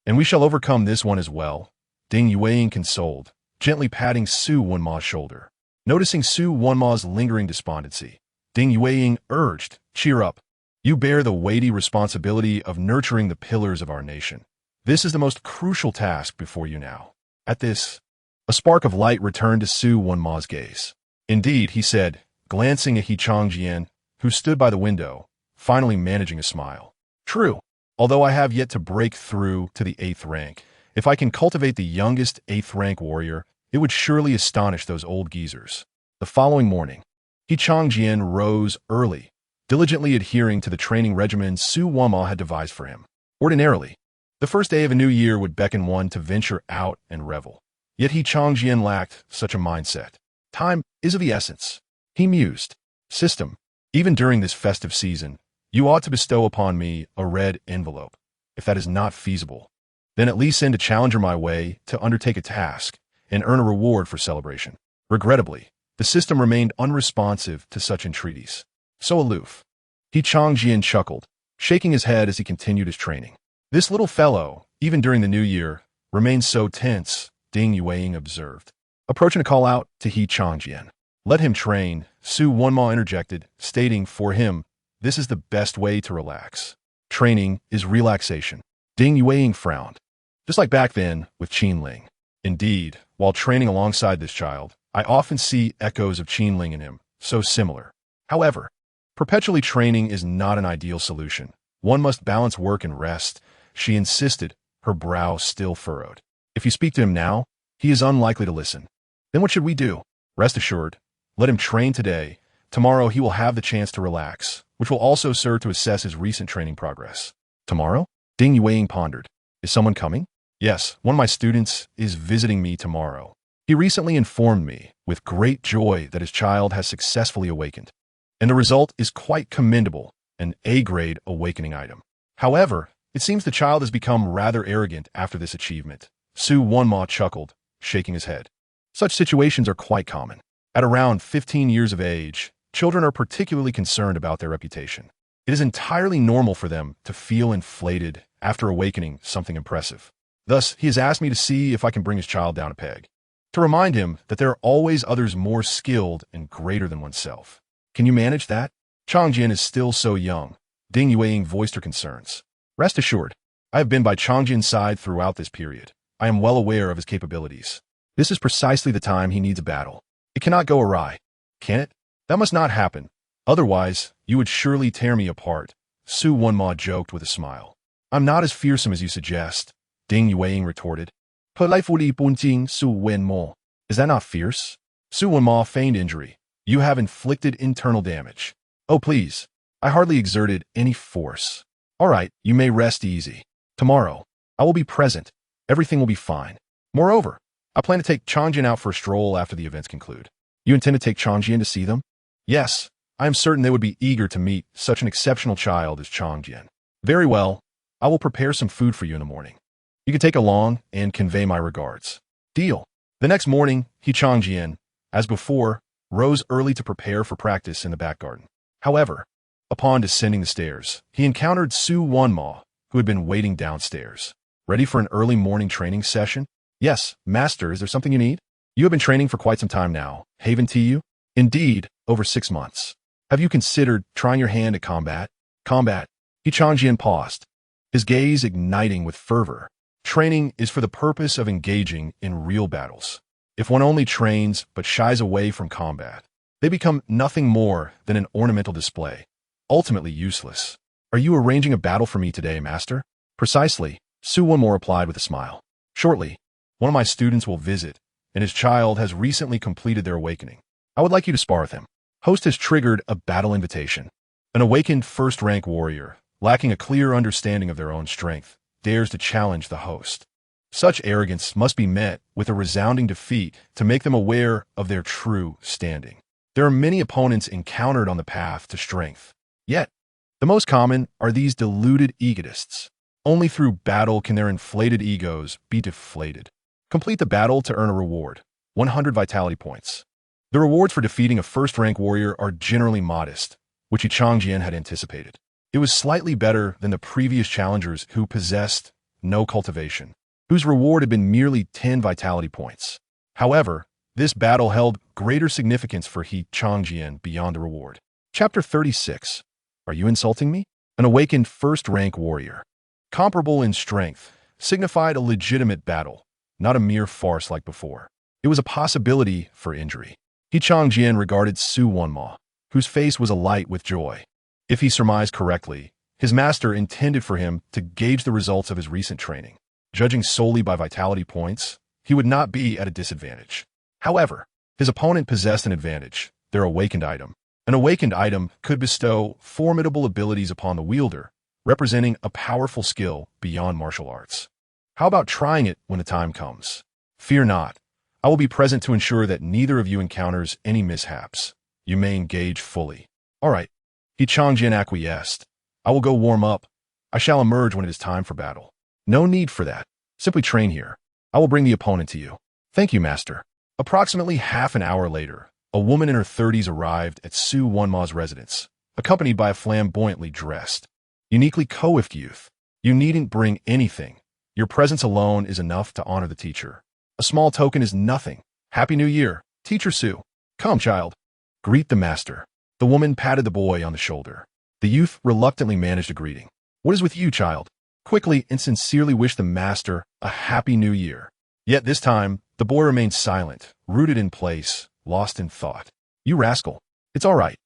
and we shall overcome this one as well, Ding Yueying consoled, gently patting Su Wunma's shoulder. Noticing Su Wunma's lingering despondency, Ding Yueying urged, cheer up. You bear the weighty responsibility of nurturing the pillars of our nation. This is the most crucial task before you now. At this, a spark of light returned to Su Wunma's gaze. Indeed, he said, glancing at Qianqian, who stood by the window, finally managing a smile. True, although I have yet to break through to the 8th rank, if I can cultivate the youngest 8th rank warrior, it would surely astonish those old geezers. The following morning, Qianqian rose early, diligently adhering to the training regimen Su Wunma had devised for him. Ordinarily, the first day of a new year would beckon one to venture out and revel. Yet Qianqian lacked such a mindset. Time is of the essence, he mused. System, even during this festive season, you ought to bestow upon me a red envelope. If that is not feasible, then at least send a challenger my way to undertake a task and earn a reward for celebration. Regrettably, the system remained unresponsive to such entreaties. So aloof. Qianqian chuckled, shaking his head as he continued his training. This little fellow, even during the new year, remains so tense, Ding Yueying observed. Approaching to call out to Qianqian. Let him train, Su Wunma interjected, stating for him, this is the best way to relax. Training is relaxation. Ding Yueying frowned. Just like back then with Qinling. Indeed, while training alongside this child, I often see echoes of Qinling in him, so similar. However, perpetually training is not an ideal solution. One must balance work and rest, she insisted, her brow still furrowed. If you speak to him now, he is unlikely to listen. Then what should we do? Rest assured, let him train today. Tomorrow he will have the chance to relax, which will also serve to assess his recent training progress. Tomorrow? Ding Yueying pondered. Is someone coming? Yes, one of my students is visiting me tomorrow. He recently informed me with great joy that his child has successfully awakened. And the result is quite commendable, an A-grade awakening item. However, it seems the child has become rather arrogant after this achievement. Su Wunma chuckled, shaking his head. Such situations are quite common. At around 15 years of age, children are particularly concerned about their reputation. It is entirely normal for them to feel inflated after awakening something impressive. Thus, he has asked me to see if I can bring his child down a peg. to remind him that there are always others more skilled and greater than oneself. Can you manage that? Qianqian is still so young. Ding Yueying voiced her concerns. Rest assured, I have been by Qianqian's side throughout this period. I am well aware of his capabilities. This is precisely the time he needs a battle. It cannot go awry. Can it? That must not happen. Otherwise, you would surely tear me apart. Su Wenma joked with a smile. I'm not as fearsome as you suggest, Ding Yueying retorted. Polifuli bunjing Su Wenmo. Is that not fierce? Su Wenma feigned injury. You have inflicted internal damage. Oh please, I hardly exerted any force. All right, you may rest easy. Tomorrow, I will be present. Everything will be fine. Moreover, I plan to take Qianqian out for a stroll after the events conclude. You intend to take Qianqian to see them? Yes, I am certain they would be eager to meet such an exceptional child as Qianqian. Very well, I will prepare some food for you in the morning. You can take along and convey my regards. Deal. The next morning, Qianqian, as before, rose early to prepare for practice in the back garden. However, upon descending the stairs, he encountered Su Wenma, who had been waiting downstairs. Ready for an early morning training session? Yes, master, is there something you need? You have been training for quite some time now, haven't you? Indeed, over 6 months. Have you considered trying your hand at combat? Combat. Qianqian paused, his gaze igniting with fervor. Training is for the purpose of engaging in real battles. If one only trains but shies away from combat, they become nothing more than an ornamental display, ultimately useless. Are you arranging a battle for me today, master? Precisely, Su Wenmo replied with a smile. Shortly, one of my students will visit, and his child has recently completed their awakening. I would like you to spar with him. Host has triggered a battle invitation. An awakened first-rank warrior, lacking a clear understanding of their own strength, dares to challenge the host. Such arrogance must be met with a resounding defeat to make them aware of their true standing. There are many opponents encountered on the path to strength. Yet, the most common are these deluded egotists. Only through battle can their inflated egos be deflated. Complete the battle to earn a reward, 100 vitality points. The rewards for defeating a first-rank warrior are generally modest, which Qianqian had anticipated. It was slightly better than the previous challengers who possessed no cultivation, whose reward had been merely 10 vitality points. However, this battle held greater significance for Qianqian beyond the reward. Chapter 36. Are you insulting me? An awakened first-rank warrior, comparable in strength, signified a legitimate battle, not a mere farce like before. It was a possibility for injury. Qianqian regarded Su Wenma, whose face was alight with joy. If he surmised correctly, his master intended for him to gauge the results of his recent training. Judging solely by vitality points, he would not be at a disadvantage. However, his opponent possessed an advantage, their awakened item. An awakened item could bestow formidable abilities upon the wielder, representing a powerful skill beyond martial arts. How about trying it when the time comes? Fear not. I will be present to ensure that neither of you encounters any mishaps. You may engage fully. All right. Qianqian acquiesced. I will go warm up. I shall emerge when it is time for battle. No need for that. Simply train here. I will bring the opponent to you. Thank you, master. Approximately half an hour later, a woman in her 30s arrived at Su Wenma's residence, accompanied by a flamboyantly dressed, uniquely coiffed youth. You needn't bring anything. Your presence alone is enough to honor the teacher. A small token is nothing. Happy New Year, Teacher Su. Come, child. Greet the master. The woman patted the boy on the shoulder. The youth reluctantly managed a greeting. What is with you, child? Quickly and sincerely wished the master a happy new year. Yet this time, the boy remained silent, rooted in place, lost in thought. You rascal. It's all right.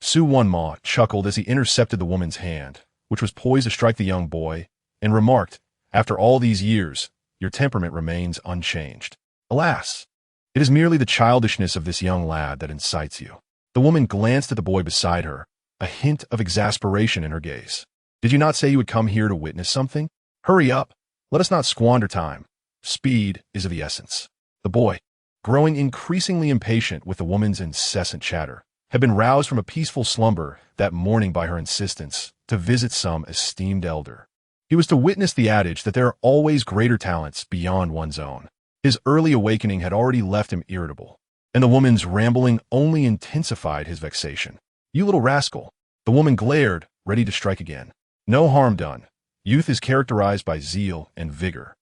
Su Wenma chuckled as he intercepted the woman's hand, which was poised to strike the young boy, and remarked, after all these years, your temperament remains unchanged. Alas, it is merely the childishness of this young lad that incites you. The woman glanced at the boy beside her, a hint of exasperation in her gaze. Did you not say you would come here to witness something? Hurry up. Let us not squander time. Speed is of the essence. The boy, growing increasingly impatient with the woman's incessant chatter, had been roused from a peaceful slumber that morning by her insistence to visit some esteemed elder. He was to witness the adage that there are always greater talents beyond one's own. His early awakening had already left him irritable, and the woman's rambling only intensified his vexation. You little rascal. The woman glared, ready to strike again. No harm done. Youth is characterized by zeal and vigor,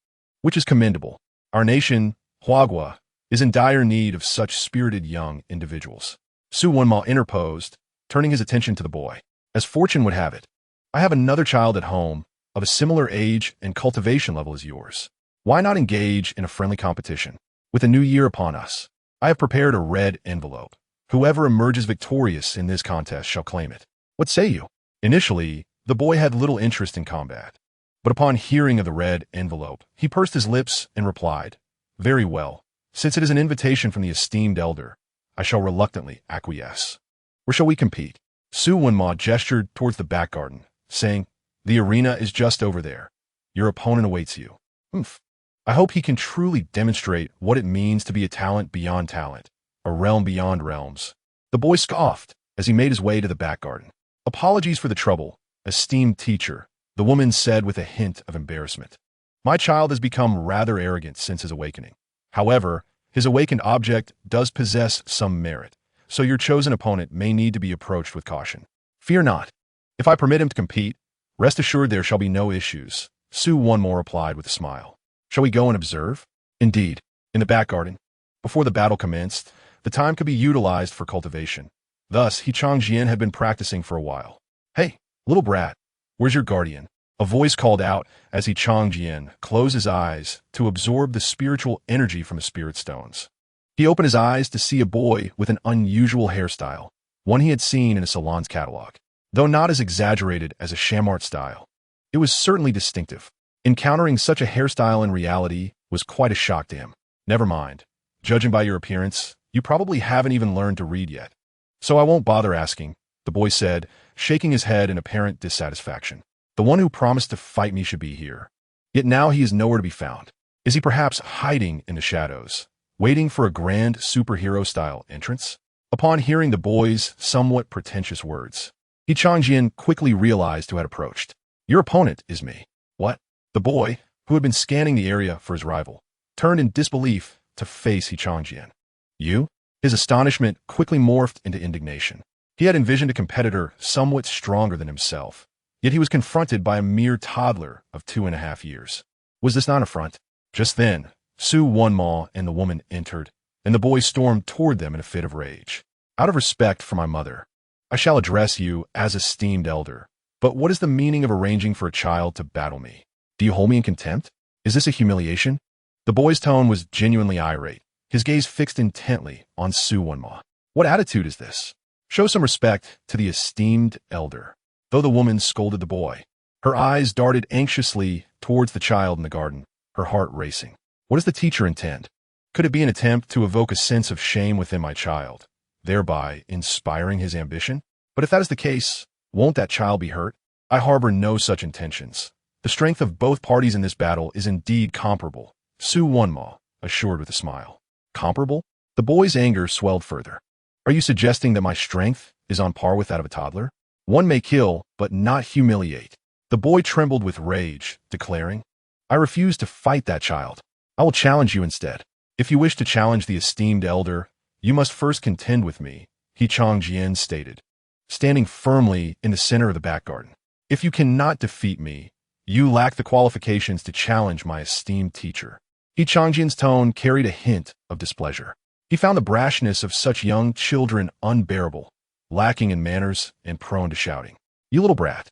which is commendable. Our nation, Huagua, is in dire need of such spirited young individuals. Su Wonma interposed, turning his attention to the boy. As fortune would have it, I have another child at home of a similar age and cultivation level as yours. Why not engage in a friendly competition? With a new year upon us, I have prepared a red envelope. Whoever emerges victorious in this contest shall claim it. What say you? Initially, the boy had little interest in combat, but upon hearing of the red envelope, he pursed his lips and replied, "Very well. Since it is an invitation from the esteemed elder, I shall reluctantly acquiesce. Where shall we compete?" Su Wonma gestured towards the back garden, saying, "The arena is just over there. Your opponent awaits you." Humph. I hope he can truly demonstrate what it means to be a talent beyond talent, a realm beyond realms. The boy scoffed as he made his way to the back garden. "Apologies for the trouble, esteemed teacher," the woman said with a hint of embarrassment. "My child has become rather arrogant since his awakening. However, his awakened object does possess some merit, so your chosen opponent may need to be approached with caution. Fear not. If I permit him to compete, rest assured there shall be no issues," Su Wonma replied with a smile. "Shall we go and observe?" Indeed, in the back garden, before the battle commenced, the time could be utilized for cultivation. Thus, Qianqian had been practicing for a while. "Hey, little brat, where's your guardian?" A voice called out as Qianqian closed his eyes to absorb the spiritual energy from the spirit stones. He opened his eyes to see a boy with an unusual hairstyle, one he had seen in a salon's catalog. Though not as exaggerated as a Shamart style, it was certainly distinctive. Encountering such a hairstyle in reality was quite a shock to him. "Never mind. Judging by your appearance, you probably haven't even learned to read yet. So I won't bother asking," the boy said, shaking his head in apparent dissatisfaction. "The one who promised to fight me should be here. Yet now he is nowhere to be found. Is he perhaps hiding in the shadows, waiting for a grand superhero-style entrance?" Upon hearing the boy's somewhat pretentious words, Qianqian quickly realized who had approached. "Your opponent is me." "What?" The boy, who had been scanning the area for his rival, turned in disbelief to face Qianqian. "You?" His astonishment quickly morphed into indignation. He had envisioned a competitor somewhat stronger than himself, yet he was confronted by a mere toddler of 2.5 years. Was this not an affront? Just then, Su Wonma and the woman entered, and the boy stormed toward them in a fit of rage. "Out of respect for my mother, I shall address you as esteemed elder. But what is the meaning of arranging for a child to battle me? Do you hold me in contempt? Is this a humiliation?" The boy's tone was genuinely irate, his gaze fixed intently on Su Wonma. "What attitude is this? Show some respect to the esteemed elder." Though the woman scolded the boy, her eyes darted anxiously towards the child in the garden, her heart racing. What does the teacher intend? Could it be an attempt to evoke a sense of shame within my child, thereby inspiring his ambition? But if that is the case, won't that child be hurt? I harbor no such intentions. The strength of both parties in this battle is indeed comparable, Su Wonma assured with a smile. Comparable? The boy's anger swelled further. Are you suggesting that my strength is on par with that of a toddler? One may kill, but not humiliate. The boy trembled with rage, declaring, "I refuse to fight that child. I will challenge you instead. If you wish to challenge the esteemed elder, you must first contend with me," Qianqian stated, standing firmly in the center of the back garden. "If you cannot defeat me, you lack the qualifications to challenge my esteemed teacher." Qianqian's tone carried a hint of displeasure. He found the brashness of such young children unbearable, lacking in manners and prone to shouting. "You little brat,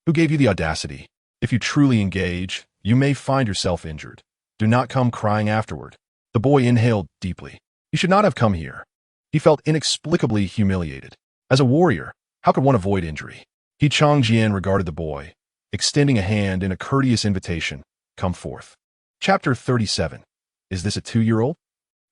who gave you the audacity? If you truly engage, you may find yourself injured. Do not come crying afterward." The boy inhaled deeply. He should not have come here. He felt inexplicably humiliated. As a warrior, how could one avoid injury? Qianqian regarded the boy, extending a hand in a courteous invitation. "Come forth." Chapter 37. Is this a 2-year-old?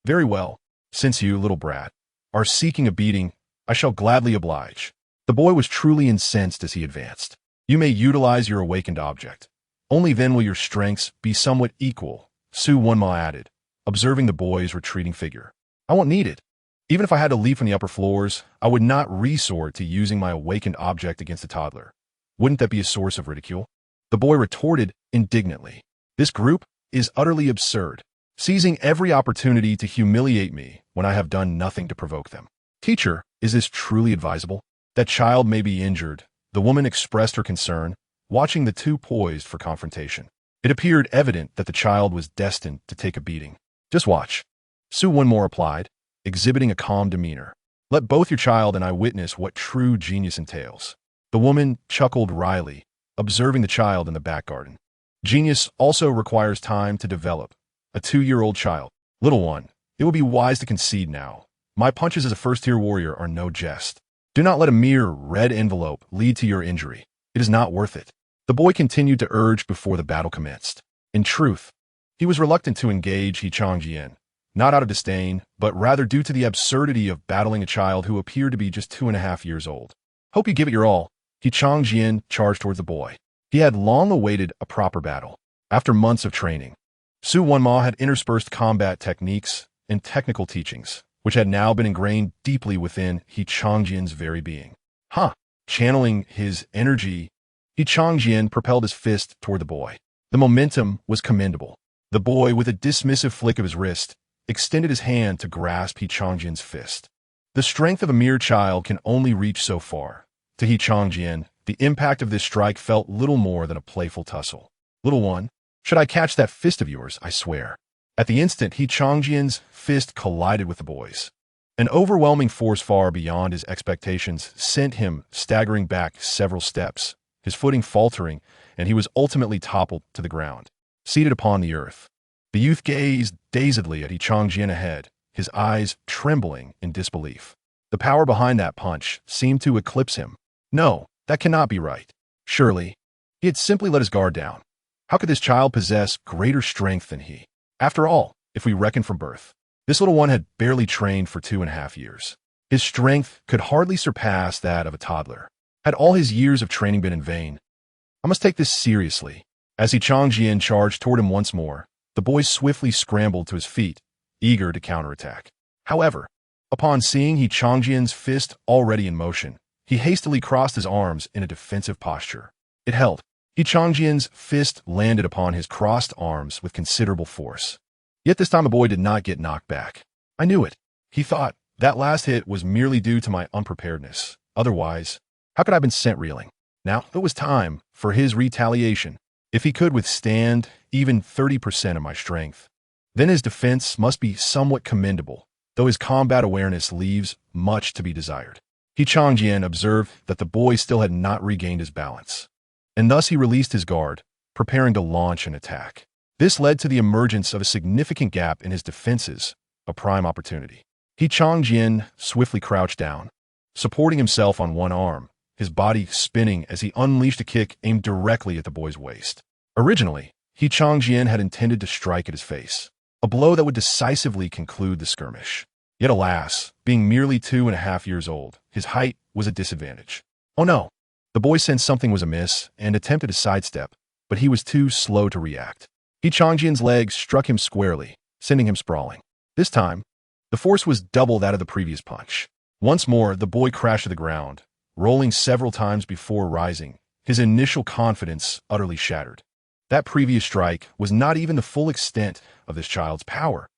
Very well. Since you, little brat, are seeking a beating, I shall gladly oblige. The boy was truly incensed as he advanced. "You may utilize your awakened object. Only then will your strengths be somewhat equal," Su Wonma added, observing the boy's retreating figure. "I won't need it. Even if I had to leave from the upper floors, I would not resort to using my awakened object against a toddler. Wouldn't that be a source of ridicule?" The boy retorted indignantly. "This group is utterly absurd, seizing every opportunity to humiliate me when I have done nothing to provoke them. Teacher, is this truly advisable? That child may be injured." The woman expressed her concern, watching the two poised for confrontation. It appeared evident that the child was destined to take a beating. "Just watch." Su Wonmo replied, exhibiting a calm demeanor. Let both your child and I witness what true genius entails. The woman chuckled wryly, observing the child in the back garden. Genius also requires time to develop. A 2-year-old child. Little one, it would be wise to concede now. My punches as a first-tier warrior are no jest. Do not let a mere red envelope lead to your injury. It is not worth it. The boy continued to urge before the battle commenced. In truth, he was reluctant to engage Qianqian, not out of disdain, but rather due to the absurdity of battling a child who appeared to be just 2.5 years old. Hope you give it your all. Qianqian charged towards the boy. He had long awaited a proper battle. After months of training, Su Wonmo had interspersed combat techniques and technical teachings, which had now been ingrained deeply within Qianqian's very being. Channeling his energy, Qianqian propelled his fist toward the boy. The momentum was commendable. The boy, with a dismissive flick of his wrist, extended his hand to grasp Qianqian's fist. The strength of a mere child can only reach so far. To Qianqian, the impact of this strike felt little more than a playful tussle. Little one, should I catch that fist of yours, I swear. At the instant, Qianqian's fist collided with the boy's. An overwhelming force far beyond his expectations sent him staggering back several steps, his footing faltering, and he was ultimately toppled to the ground. Seated upon the earth, the youth gazed dazedly at Qianqian ahead, his eyes trembling in disbelief. The power behind that punch seemed to eclipse him. No, that cannot be right. Surely, he had simply let his guard down. How could this child possess greater strength than he? After all, if we reckon from birth, this little one had barely trained for 2.5 years. His strength could hardly surpass that of a toddler. Had all his years of training been in vain? I must take this seriously. As Qianqian charged toward him once more, the boy swiftly scrambled to his feet, eager to counterattack. However, upon seeing Qianqian's fist already in motion, he hastily crossed his arms in a defensive posture. It held. Qianqian's fist landed upon his crossed arms with considerable force. Yet this time the boy did not get knocked back. I knew it. He thought, that last hit was merely due to my unpreparedness. Otherwise, how could I have been sent reeling? Now, it was time for his retaliation. If he could withstand even 30% of my strength, then his defense must be somewhat commendable, though his combat awareness leaves much to be desired. Qianqian observed that the boy still had not regained his balance, and thus he released his guard, preparing to launch an attack. This led to the emergence of a significant gap in his defenses, a prime opportunity. Qianqian swiftly crouched down, supporting himself on one arm, his body spinning as he unleashed a kick aimed directly at the boy's waist. Originally, Qianqian had intended to strike at his face, a blow that would decisively conclude the skirmish. Yet alas, being merely 2.5 years old, his height was a disadvantage. Oh no! The boy sensed something was amiss and attempted to sidestep, but he was too slow to react. Qianqian's legs struck him squarely, sending him sprawling. This time, the force was double that of the previous punch. Once more, the boy crashed to the ground, rolling several times before rising, his initial confidence utterly shattered. That previous strike was not even the full extent of this child's power.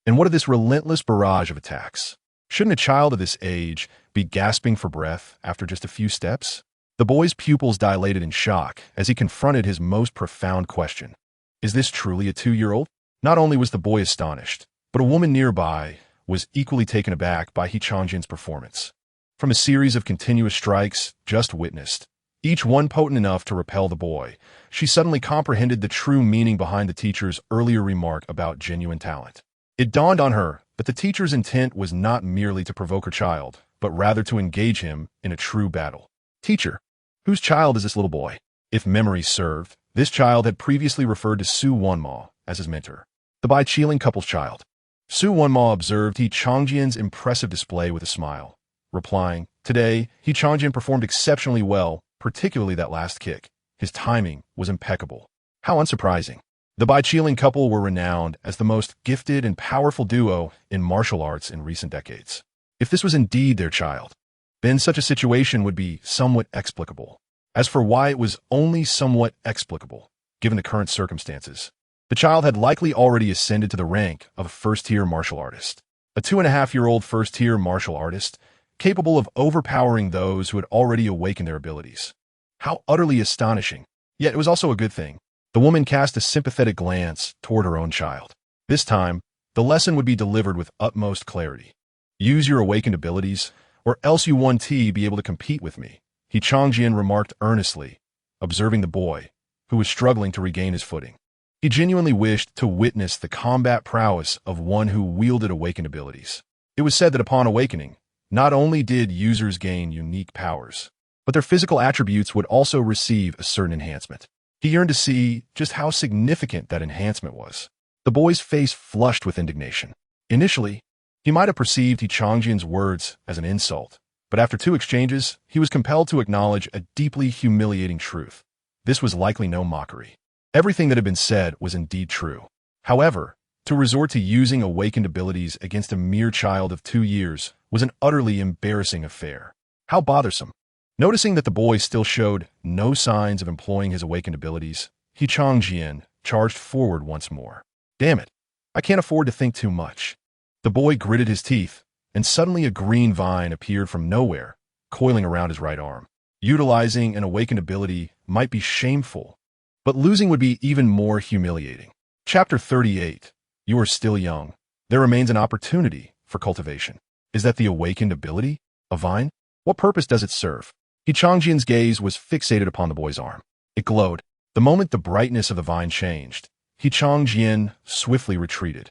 And what of this relentless barrage of attacks? Shouldn't a child of this age be gasping for breath after just a few steps? The boy's pupils dilated in shock as he confronted his most profound question. Is this truly a 2-year-old? Not only was the boy astonished, but a woman nearby was equally taken aback by Qianqian's performance. From a series of continuous strikes just witnessed, each one potent enough to repel the boy, she suddenly comprehended the true meaning behind the teacher's earlier remark about genuine talent. It dawned on her that the teacher's intent was not merely to provoke her child, but rather to engage him in a true battle. Teacher, whose child is this little boy? If memory served, this child had previously referred to Su Wonmo as his mentor, the Qianqian couple's child. Su Wonmo observed Qianqian's impressive display with a smile, replying, "Today, Qianqian performed exceptionally well, particularly that last kick. His timing was impeccable." How unsurprising. The Qianqian couple were renowned as the most gifted and powerful duo in martial arts in recent decades. If this was indeed their child, then such a situation would be somewhat explicable. As for why it was only somewhat explicable, given the current circumstances, the child had likely already ascended to the rank of a first-tier martial artist. A 2.5-year-old first-tier martial artist, capable of overpowering those who had already awakened their abilities. How utterly astonishing. Yet it was also a good thing. The woman cast a sympathetic glance toward her own child. This time, The lesson would be delivered with utmost clarity. Use your awakened abilities, or else you won't be able to compete with me, Qianqian remarked earnestly, observing the boy, who was struggling to regain his footing. He genuinely wished to witness the combat prowess of one who wielded awakened abilities. It was said that upon awakening, not only did users gain unique powers, but their physical attributes would also receive a certain enhancement. He yearned to see just how significant that enhancement was. The boy's face flushed with indignation. Initially, he might have perceived Qianqian's words as an insult, but after 2 exchanges, he was compelled to acknowledge a deeply humiliating truth. This was likely no mockery. Everything that had been said was indeed true. However, to resort to using awakened abilities against a mere child of 2 years was an utterly embarrassing affair. How bothersome. Noticing that the boy still showed no signs of employing his awakened abilities, Qianqian charged forward once more. Damn it, I can't afford to think too much. The boy gritted his teeth, and suddenly a green vine appeared from nowhere, coiling around his right arm. Utilizing an awakened ability might be shameful, but losing would be even more humiliating. Chapter 38. You are still young. There remains an opportunity for cultivation. Is that the awakened ability? A vine? What purpose does it serve? Qianqian's gaze was fixated upon the boy's arm. It glowed. The moment the brightness of the vine changed, Qianqian swiftly retreated.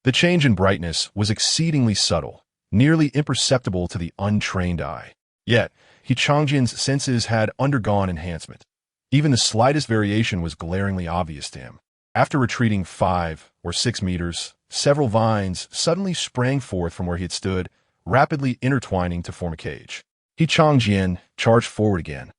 The change in brightness was exceedingly subtle, nearly imperceptible to the untrained eye. Yet, Qianqian's senses had undergone enhancement. Even the slightest variation was glaringly obvious to him. After retreating 5 or 6 meters, several vines suddenly sprang forth from where he had stood, rapidly intertwining to form a cage. Qianqian charged forward again,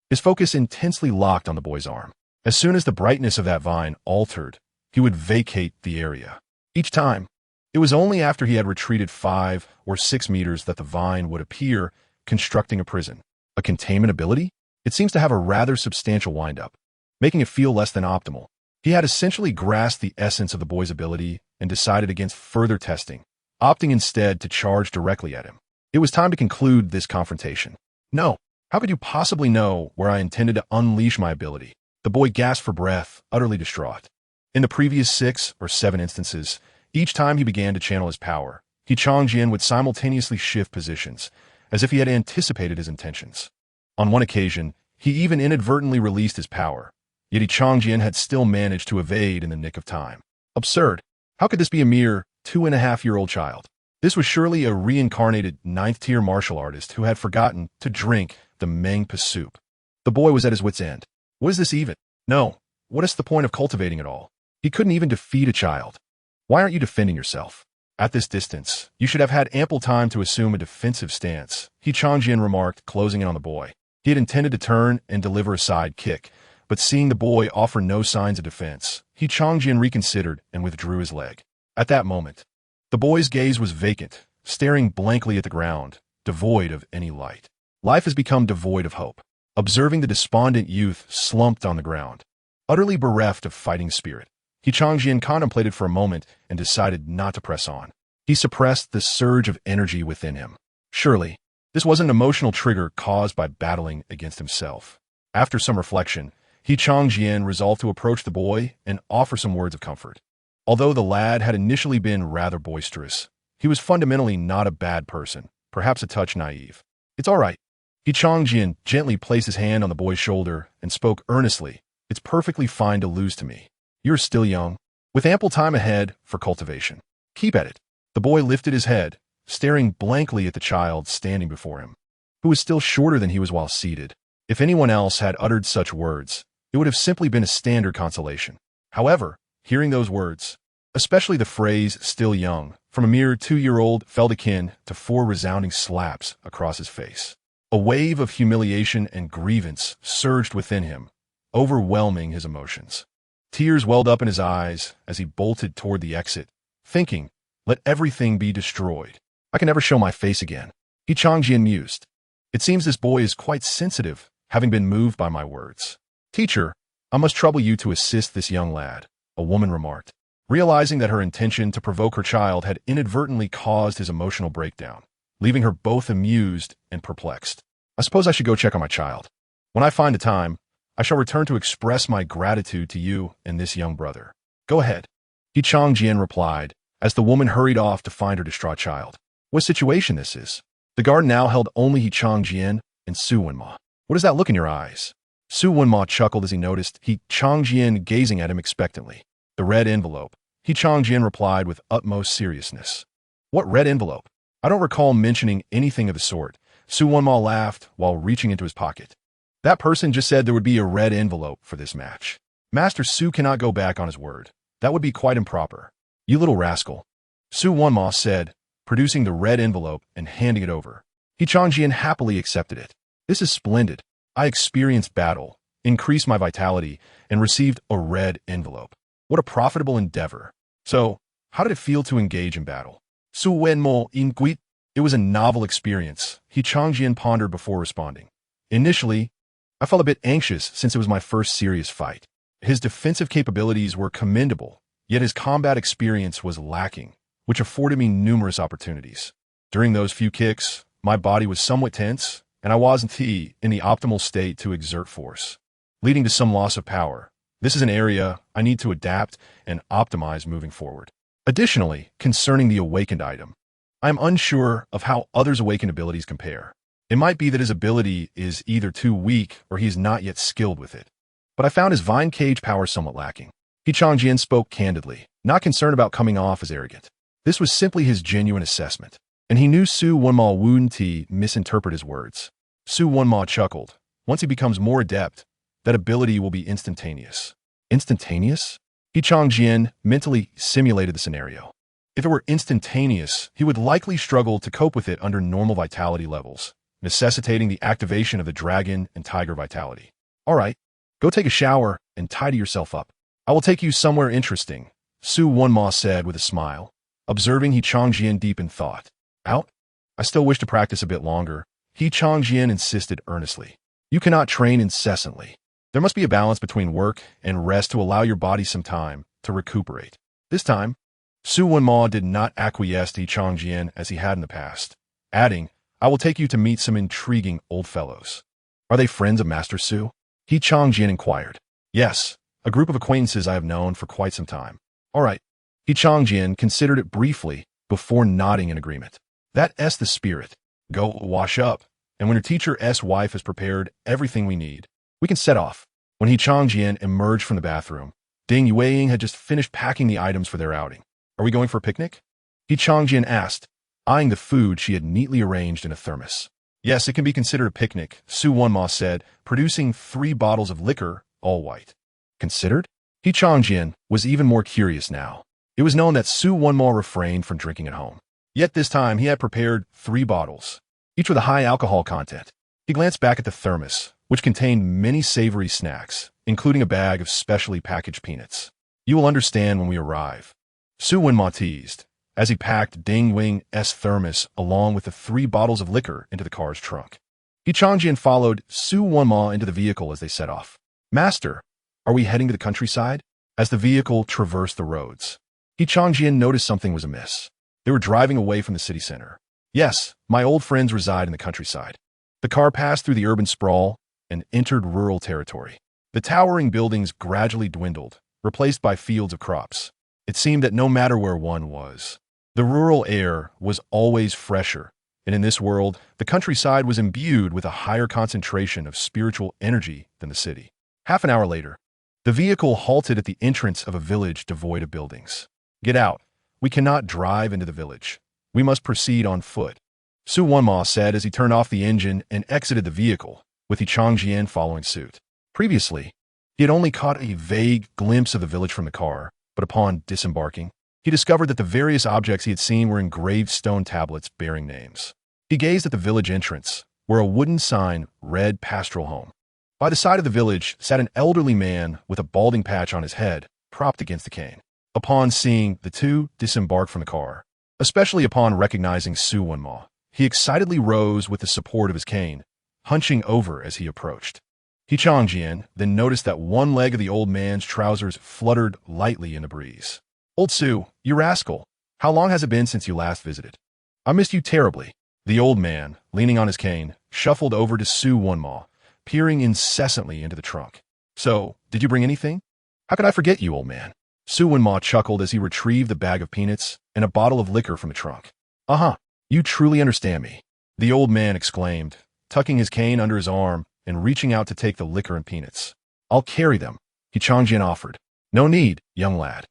his focus intensely locked on the boy's arm. As soon as the brightness of that vine altered, he would vacate the area. Each time, it was only after he had retreated 5 or 6 meters that the vine would appear, constructing a prison. A containment ability? It seems to have a rather substantial windup, making it feel less than optimal. He had essentially grasped the essence of the boy's ability and decided against further testing, opting instead to charge directly at him. It was time to conclude this confrontation. No, how could you possibly know where I intended to unleash my ability? The boy gasped for breath, utterly distraught. In the previous 6 or 7 instances, each time he began to channel his power, Qianqian would simultaneously shift positions, as if he had anticipated his intentions. On one occasion, he even inadvertently released his power, yet Qianqian had still managed to evade in the nick of time. Absurd. How could this be a mere 2.5-year-old child? This was surely a reincarnated 9th-tier martial artist who had forgotten to drink the mangpa soup. The boy was at his wit's end. What is this even? No. What is the point of cultivating it all? He couldn't even defeat a child. Why aren't you defending yourself? At this distance, you should have had ample time to assume a defensive stance, Qianqian remarked, closing in on the boy. He had intended to turn and deliver a side kick, but seeing the boy offer no signs of defense, Qianqian reconsidered and withdrew his leg. At that moment, the boy's gaze was vacant, staring blankly at the ground, devoid of any light. Life has become devoid of hope. Observing the despondent youth slumped on the ground, utterly bereft of fighting spirit, Qianqian contemplated for a moment and decided not to press on. He suppressed the surge of energy within him. Surely, this wasn't an emotional trigger caused by battling against himself. After some reflection, Qianqian resolved to approach the boy and offer some words of comfort. Although the lad had initially been rather boisterous, he was fundamentally not a bad person, perhaps a touch naive. It's all right. Qianqian gently placed his hand on the boy's shoulder and spoke earnestly. It's perfectly fine to lose to me. You're still young, with ample time ahead for cultivation. Keep at it. The boy lifted his head, staring blankly at the child standing before him, who was still shorter than he was while seated. If anyone else had uttered such words, it would have simply been a standard consolation. However, hearing those words, especially the phrase still young, from a mere 2-year-old felt akin to 4 resounding slaps across his face. A wave of humiliation and grievance surged within him, overwhelming his emotions. Tears welled up in his eyes as he bolted toward the exit, thinking, let everything be destroyed. I can never show my face again. Qianqian mused. It seems this boy is quite sensitive, having been moved by my words. Teacher, I must trouble you to assist this young lad, a woman remarked, realizing that her intention to provoke her child had inadvertently caused his emotional breakdown, leaving her both amused and perplexed. I suppose I should go check on my child. When I find the time, I shall return to express my gratitude to you and this young brother. Go ahead. Qianqian replied, as the woman hurried off to find her distraught child. What situation this is? The garden now held only Qianqian and Su Wenma. What does that look in your eyes? Su Wenma chuckled as he noticed Qianqian gazing at him expectantly. The red envelope. Qianqian replied with utmost seriousness. What red envelope? I don't recall mentioning anything of the sort. Su Wenma laughed while reaching into his pocket. That person just said there would be a red envelope for this match. Master Su cannot go back on his word. That would be quite improper. You little rascal. Su Wenma said, producing the red envelope and handing it over. Qianqian happily accepted it. This is splendid. I experienced battle, increased my vitality, and received a red envelope. What a profitable endeavor. So, how did it feel to engage in battle? Su Wenmo inquit. It was a novel experience, Qianqian pondered before responding. Initially, I felt a bit anxious since it was my first serious fight. His defensive capabilities were commendable, yet his combat experience was lacking, which afforded me numerous opportunities. During those few kicks, my body was somewhat tense, and I wasn't in the optimal state to exert force, leading to some loss of power. This is an area I need to adapt and optimize moving forward. Additionally, concerning the awakened item, I am unsure of how others' awakened abilities compare. It might be that his ability is either too weak or he is not yet skilled with it. But I found his vine cage power somewhat lacking. Qianqian spoke candidly, not concerned about coming off as arrogant. This was simply his genuine assessment, and he knew Su Wenma wouldn't misinterpret his words. Su Wenma chuckled. Once he becomes more adept, that ability will be instantaneous. Instantaneous? Qianqian mentally simulated the scenario. If it were instantaneous, he would likely struggle to cope with it under normal vitality levels, necessitating the activation of the dragon and tiger vitality. All right, go take a shower and tidy yourself up. I will take you somewhere interesting, Su Wenma said with a smile, observing Qianqian deep in thought. Out? I still wish to practice a bit longer, Qianqian insisted earnestly. You cannot train incessantly. There must be a balance between work and rest to allow your body some time to recuperate. This time, Su Wenma did not acquiesce to Qianqian as he had in the past, adding, I will take you to meet some intriguing old fellows. Are they friends of Master Su? Qianqian inquired. Yes, a group of acquaintances I have known for quite some time. All right. Qianqian considered it briefly before nodding in agreement. That's the spirit. Go wash up, and when your teacher's wife has prepared everything we need, we can set off. When Qianqian emerged from the bathroom, Ding Yueying had just finished packing the items for their outing. Are we going for a picnic? Qianqian asked, eyeing the food she had neatly arranged in a thermos. Yes, it can be considered a picnic, Su Wenma said, producing 3 bottles of liquor, all white. Considered? Qianqian was even more curious now. It was known that Su Wenma refrained from drinking at home. Yet this time he had prepared 3 bottles, each with a high alcohol content. He glanced back at the thermos, which contained many savory snacks, including a bag of specially packaged peanuts. You will understand when we arrive. Su Wenma teased, as he packed Ding Wing's thermos along with the 3 bottles of liquor into the car's trunk. Qianqian followed Su Wenma into the vehicle as they set off. Master, are we heading to the countryside? As the vehicle traversed the roads, Qianqian noticed something was amiss. They were driving away from the city center. Yes, my old friends reside in the countryside. The car passed through the urban sprawl and entered rural territory. The towering buildings gradually dwindled, replaced by fields of crops. It seemed that no matter where one was, the rural air was always fresher, and in this world, the countryside was imbued with a higher concentration of spiritual energy than the city. Half an hour later, the vehicle halted at the entrance of a village devoid of buildings. Get out. We cannot drive into the village. We must proceed on foot, Su Wenma said as he turned off the engine and exited the vehicle, with Qianqian following suit. Previously, he had only caught a vague glimpse of the village from the car, but upon disembarking, he discovered that the various objects he had seen were engraved stone tablets bearing names. He gazed at the village entrance, where a wooden sign read Pastoral Home. By the side of the village sat an elderly man with a balding patch on his head, propped against the cane. Upon seeing the two disembark from the car, especially upon recognizing Su Wenma, he excitedly rose with the support of his cane, hunching over as he approached. Qianqian then noticed that one leg of the old man's trousers fluttered lightly in the breeze. Old Su, you rascal, how long has it been since you last visited? I missed you terribly. The old man, leaning on his cane, shuffled over to Su Wenma, peering incessantly into the trunk. So, did you bring anything? How could I forget you, old man? Su Wenma chuckled as he retrieved the bag of peanuts and a bottle of liquor from the trunk. Uh-huh, you truly understand me, the old man exclaimed, tucking his cane under his arm and reaching out to take the liquor and peanuts. I'll carry them, Qianqian offered. No need, young lad.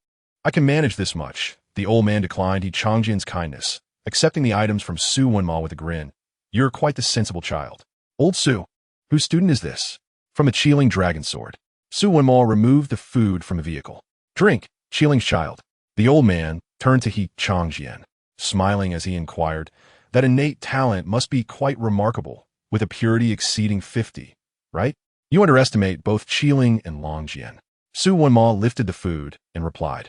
I can manage this much, the old man declined Qianqian's kindness, accepting the items from Su Wenma with a grin. You're quite the sensible child. Old Su, whose student is this? From a Qiling dragon sword. Su Wenma removed the food from the vehicle. Drink, Qiling's child. The old man turned to Qianqian, smiling as he inquired, that innate talent must be quite remarkable, with a purity exceeding 50, right? You underestimate both Qiling and Longjian. Su Wenma lifted the food and replied,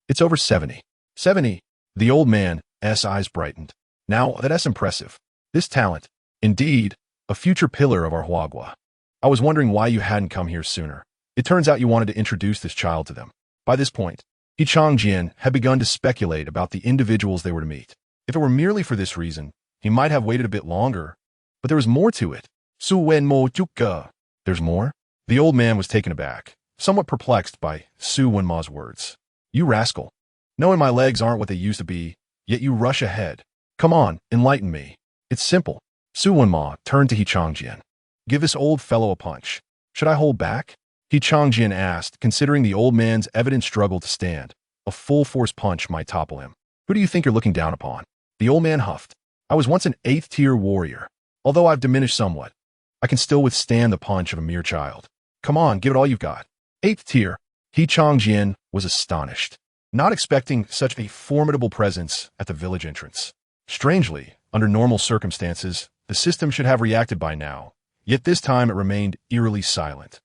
It's over 70. 70. The old man's eyes brightened. Now, that's impressive. This talent, indeed, a future pillar of our Huagua. I was wondering why you hadn't come here sooner. It turns out you wanted to introduce this child to them. By this point, Qianqian had begun to speculate about the individuals they were to meet. If it were merely for this reason, he might have waited a bit longer, but there was more to it. Su Wenmo Juka. There's more? The old man was taken aback, somewhat perplexed by Su Wenma's words. You rascal. Knowing my legs aren't what they used to be, yet you rush ahead. Come on, enlighten me. It's simple. Su Wenma turned to Qianqian. Give this old fellow a punch. Should I hold back? Qianqian asked, considering the old man's evident struggle to stand. A full-force punch might topple him. Who do you think you're looking down upon? The old man huffed. I was once an 8th-tier warrior. Although I've diminished somewhat, I can still withstand the punch of a mere child. Come on, give it all you've got. 8th tier. Qianqian was astonished, not expecting such a formidable presence at the village entrance. Strangely, under normal circumstances, the system should have reacted by now, yet this time it remained eerily silent.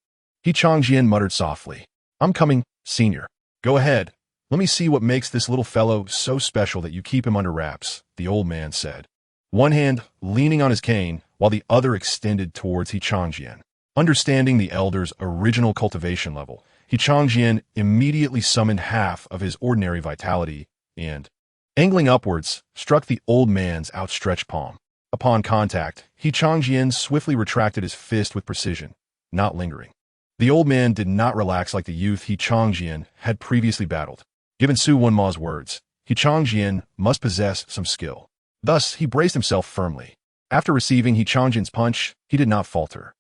Qianqian muttered softly, I'm coming, senior. Go ahead. Let me see what makes this little fellow so special that you keep him under wraps, the old man said, one hand leaning on his cane while the other extended towards Qianqian. Understanding the elder's original cultivation level, Qianqian immediately summoned half of his ordinary vitality and, angling upwards, struck the old man's outstretched palm. Upon contact, Qianqian swiftly retracted his fist with precision, not lingering. The old man did not relax like the youth Qianqian had previously battled. Given Su Wenma's words, Qianqian must possess some skill. Thus, he braced himself firmly. After receiving Qianqian's punch, he did not falter.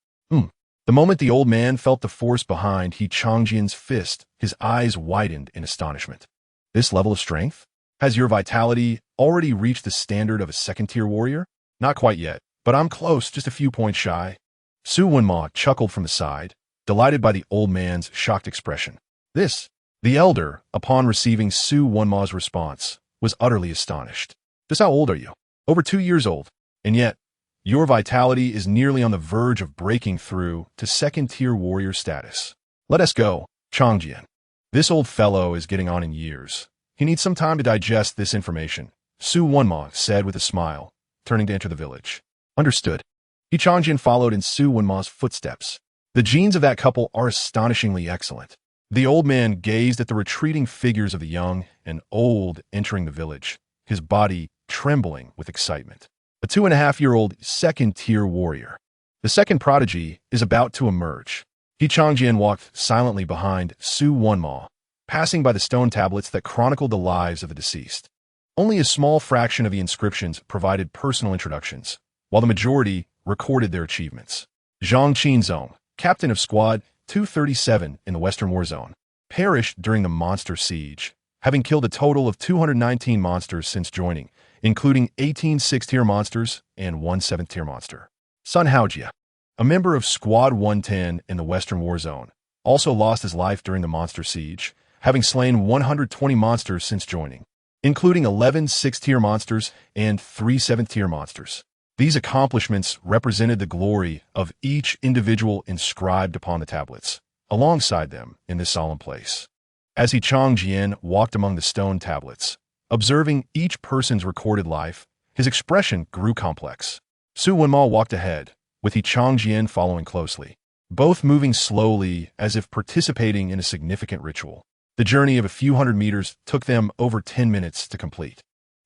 The moment the old man felt the force behind Qianqian's fist, his eyes widened in astonishment. This level of strength? Has your vitality already reached the standard of a 2nd-tier warrior? Not quite yet, but I'm close, just a few points shy. Su Wenma chuckled from the side, delighted by the old man's shocked expression. The elder, upon receiving Su Wenma's response, was utterly astonished. Just how old are you? Over 2 years old, and yet, your vitality is nearly on the verge of breaking through to 2nd-tier warrior status. Let us go, Qianqian. This old fellow is getting on in years. He needs some time to digest this information, Su Wenma said with a smile, turning to enter the village. Understood. Qianqian followed in Su Wenma's footsteps. The genes of that couple are astonishingly excellent. The old man gazed at the retreating figures of the young and old entering the village, his body trembling with excitement. A 2.5-year-old 2nd-tier warrior. The second prodigy is about to emerge. Qianqian walked silently behind Su Wenma, passing by the stone tablets that chronicled the lives of the deceased. Only a small fraction of the inscriptions provided personal introductions, while the majority recorded their achievements. Zhang Qinzong, captain of Squad 237 in the Western War Zone, perished during the monster siege, having killed a total of 219 monsters since joining, including 18 6th-tier monsters and 1 7th-tier monster. Sun Haojia, a member of Squad 110 in the Western War Zone, also lost his life during the monster siege, having slain 120 monsters since joining, including 11 6th-tier monsters and 3 7th-tier monsters. These accomplishments represented the glory of each individual inscribed upon the tablets, alongside them in this solemn place. As Qianqian walked among the stone tablets, observing each person's recorded life, his expression grew complex. Su Wenma walked ahead, with Qianqian following closely, both moving slowly as if participating in a significant ritual. The journey of a few hundred meters took them over 10 minutes to complete.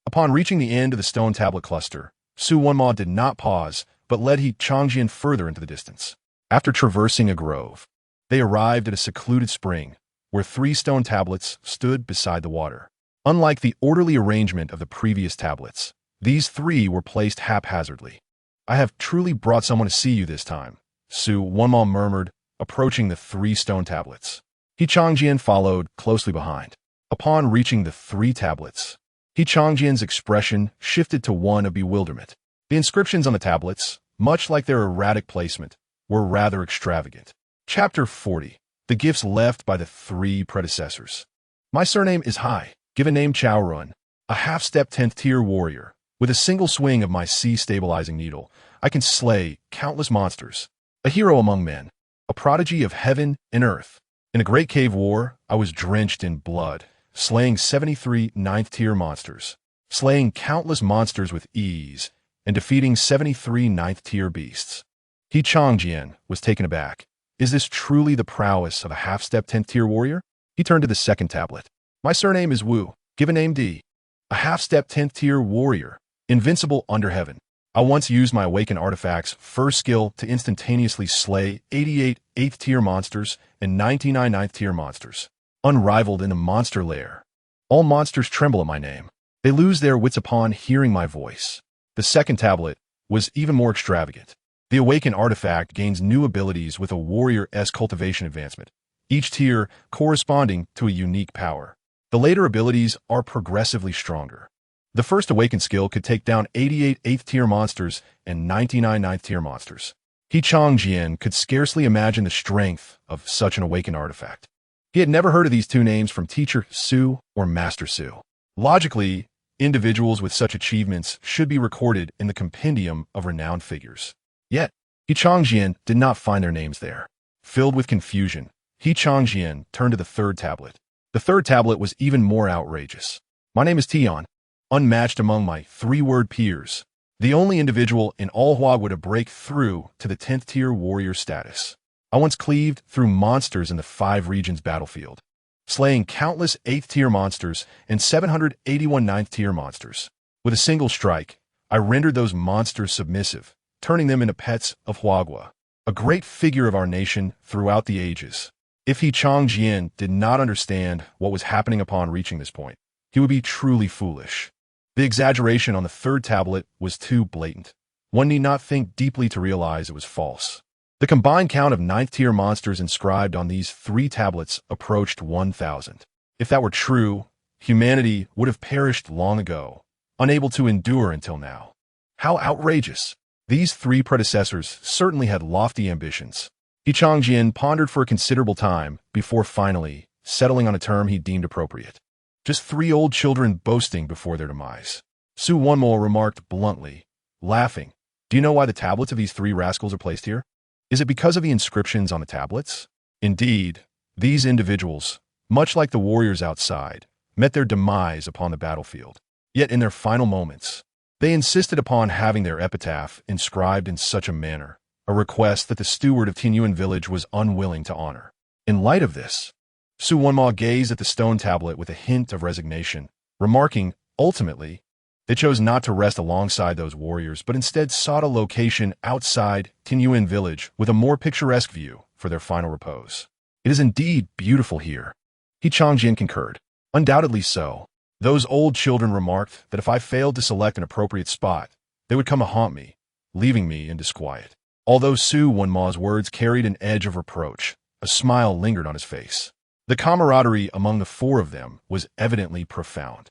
Upon reaching the end of the stone tablet cluster, Su Wenma did not pause, but led Qianqian further into the distance. After traversing a grove, they arrived at a secluded spring, where 3 stone tablets stood beside the water. Unlike the orderly arrangement of the previous tablets, these 3 were placed haphazardly. "I have truly brought someone to see you this time," Su Wonma murmured, approaching the 3 stone tablets. Qianqian followed closely behind. Upon reaching the 3 tablets, Qianqian's expression shifted to one of bewilderment. The inscriptions on the tablets, much like their erratic placement, were rather extravagant. Chapter 40. The Gifts Left by the 3 Predecessors. My surname is Hai, given name Chaorun, a half-step 10th tier warrior. With a single swing of my sea-stabilizing needle, I can slay countless monsters. A hero among men, a prodigy of heaven and earth. In a great cave war, I was drenched in blood, slaying 73 9th-tier monsters, slaying countless monsters with ease, and defeating 73 9th-tier beasts. Qianqian was taken aback. Is this truly the prowess of a half-step 10th-tier warrior? He turned to the second tablet. My surname is Wu, given name D, a half-step 10th-tier warrior, invincible under heaven. I once used my Awakened Artifact's first skill to instantaneously slay 88 8th-tier monsters and 99 9th-tier monsters, unrivaled in the monster lair. All monsters tremble at my name. They lose their wits upon hearing my voice. The second tablet was even more extravagant. The Awakened Artifact gains new abilities with a warrior-esque cultivation advancement, each tier corresponding to a unique power. The later abilities are progressively stronger. The first Awakened skill could take down 88 8th-tier monsters and 99 9th-tier monsters. Qianqian could scarcely imagine the strength of such an Awakened Artifact. He had never heard of these 2 names from Teacher Su or Master Su. Logically, individuals with such achievements should be recorded in the compendium of renowned figures. Yet, Qianqian did not find their names there. Filled with confusion, Qianqian turned to the third tablet. The third tablet was even more outrageous. My name is Tian, unmatched among my 3-word peers, the only individual in all Huagua to break through to the 10th tier warrior status. I once cleaved through monsters in the 5 regions battlefield, slaying countless 8th tier monsters and 781 9th tier monsters. With a single strike, I rendered those monsters submissive, turning them into pets of Huagua, a great figure of our nation throughout the ages. If Qianqian did not understand what was happening upon reaching this point, he would be truly foolish. The exaggeration on the third tablet was too blatant. One need not think deeply to realize it was false. The combined count of 9th tier monsters inscribed on these 3 tablets approached 1,000. If that were true, humanity would have perished long ago, unable to endure until now. How outrageous! These 3 predecessors certainly had lofty ambitions. Qianqian pondered for a considerable time before finally settling on a term he deemed appropriate. Just 3 old children boasting before their demise. Su Wonmo remarked bluntly, laughing. Do you know why the tablets of these 3 rascals are placed here? Is it because of the inscriptions on the tablets? Indeed, these individuals, much like the warriors outside, met their demise upon the battlefield. Yet in their final moments, they insisted upon having their epitaph inscribed in such a manner, a request that the steward of Tianyuan village was unwilling to honor. In light of this, Su Wonma gazed at the stone tablet with a hint of resignation, remarking, ultimately, they chose not to rest alongside those warriors, but instead sought a location outside Tianyuan village with a more picturesque view for their final repose. It is indeed beautiful here. Qianqian concurred. Undoubtedly so. Those old children remarked that if I failed to select an appropriate spot, they would come to haunt me, leaving me in disquiet. Although Su Wonma's words carried an edge of reproach, a smile lingered on his face. The camaraderie among the 4 of them was evidently profound.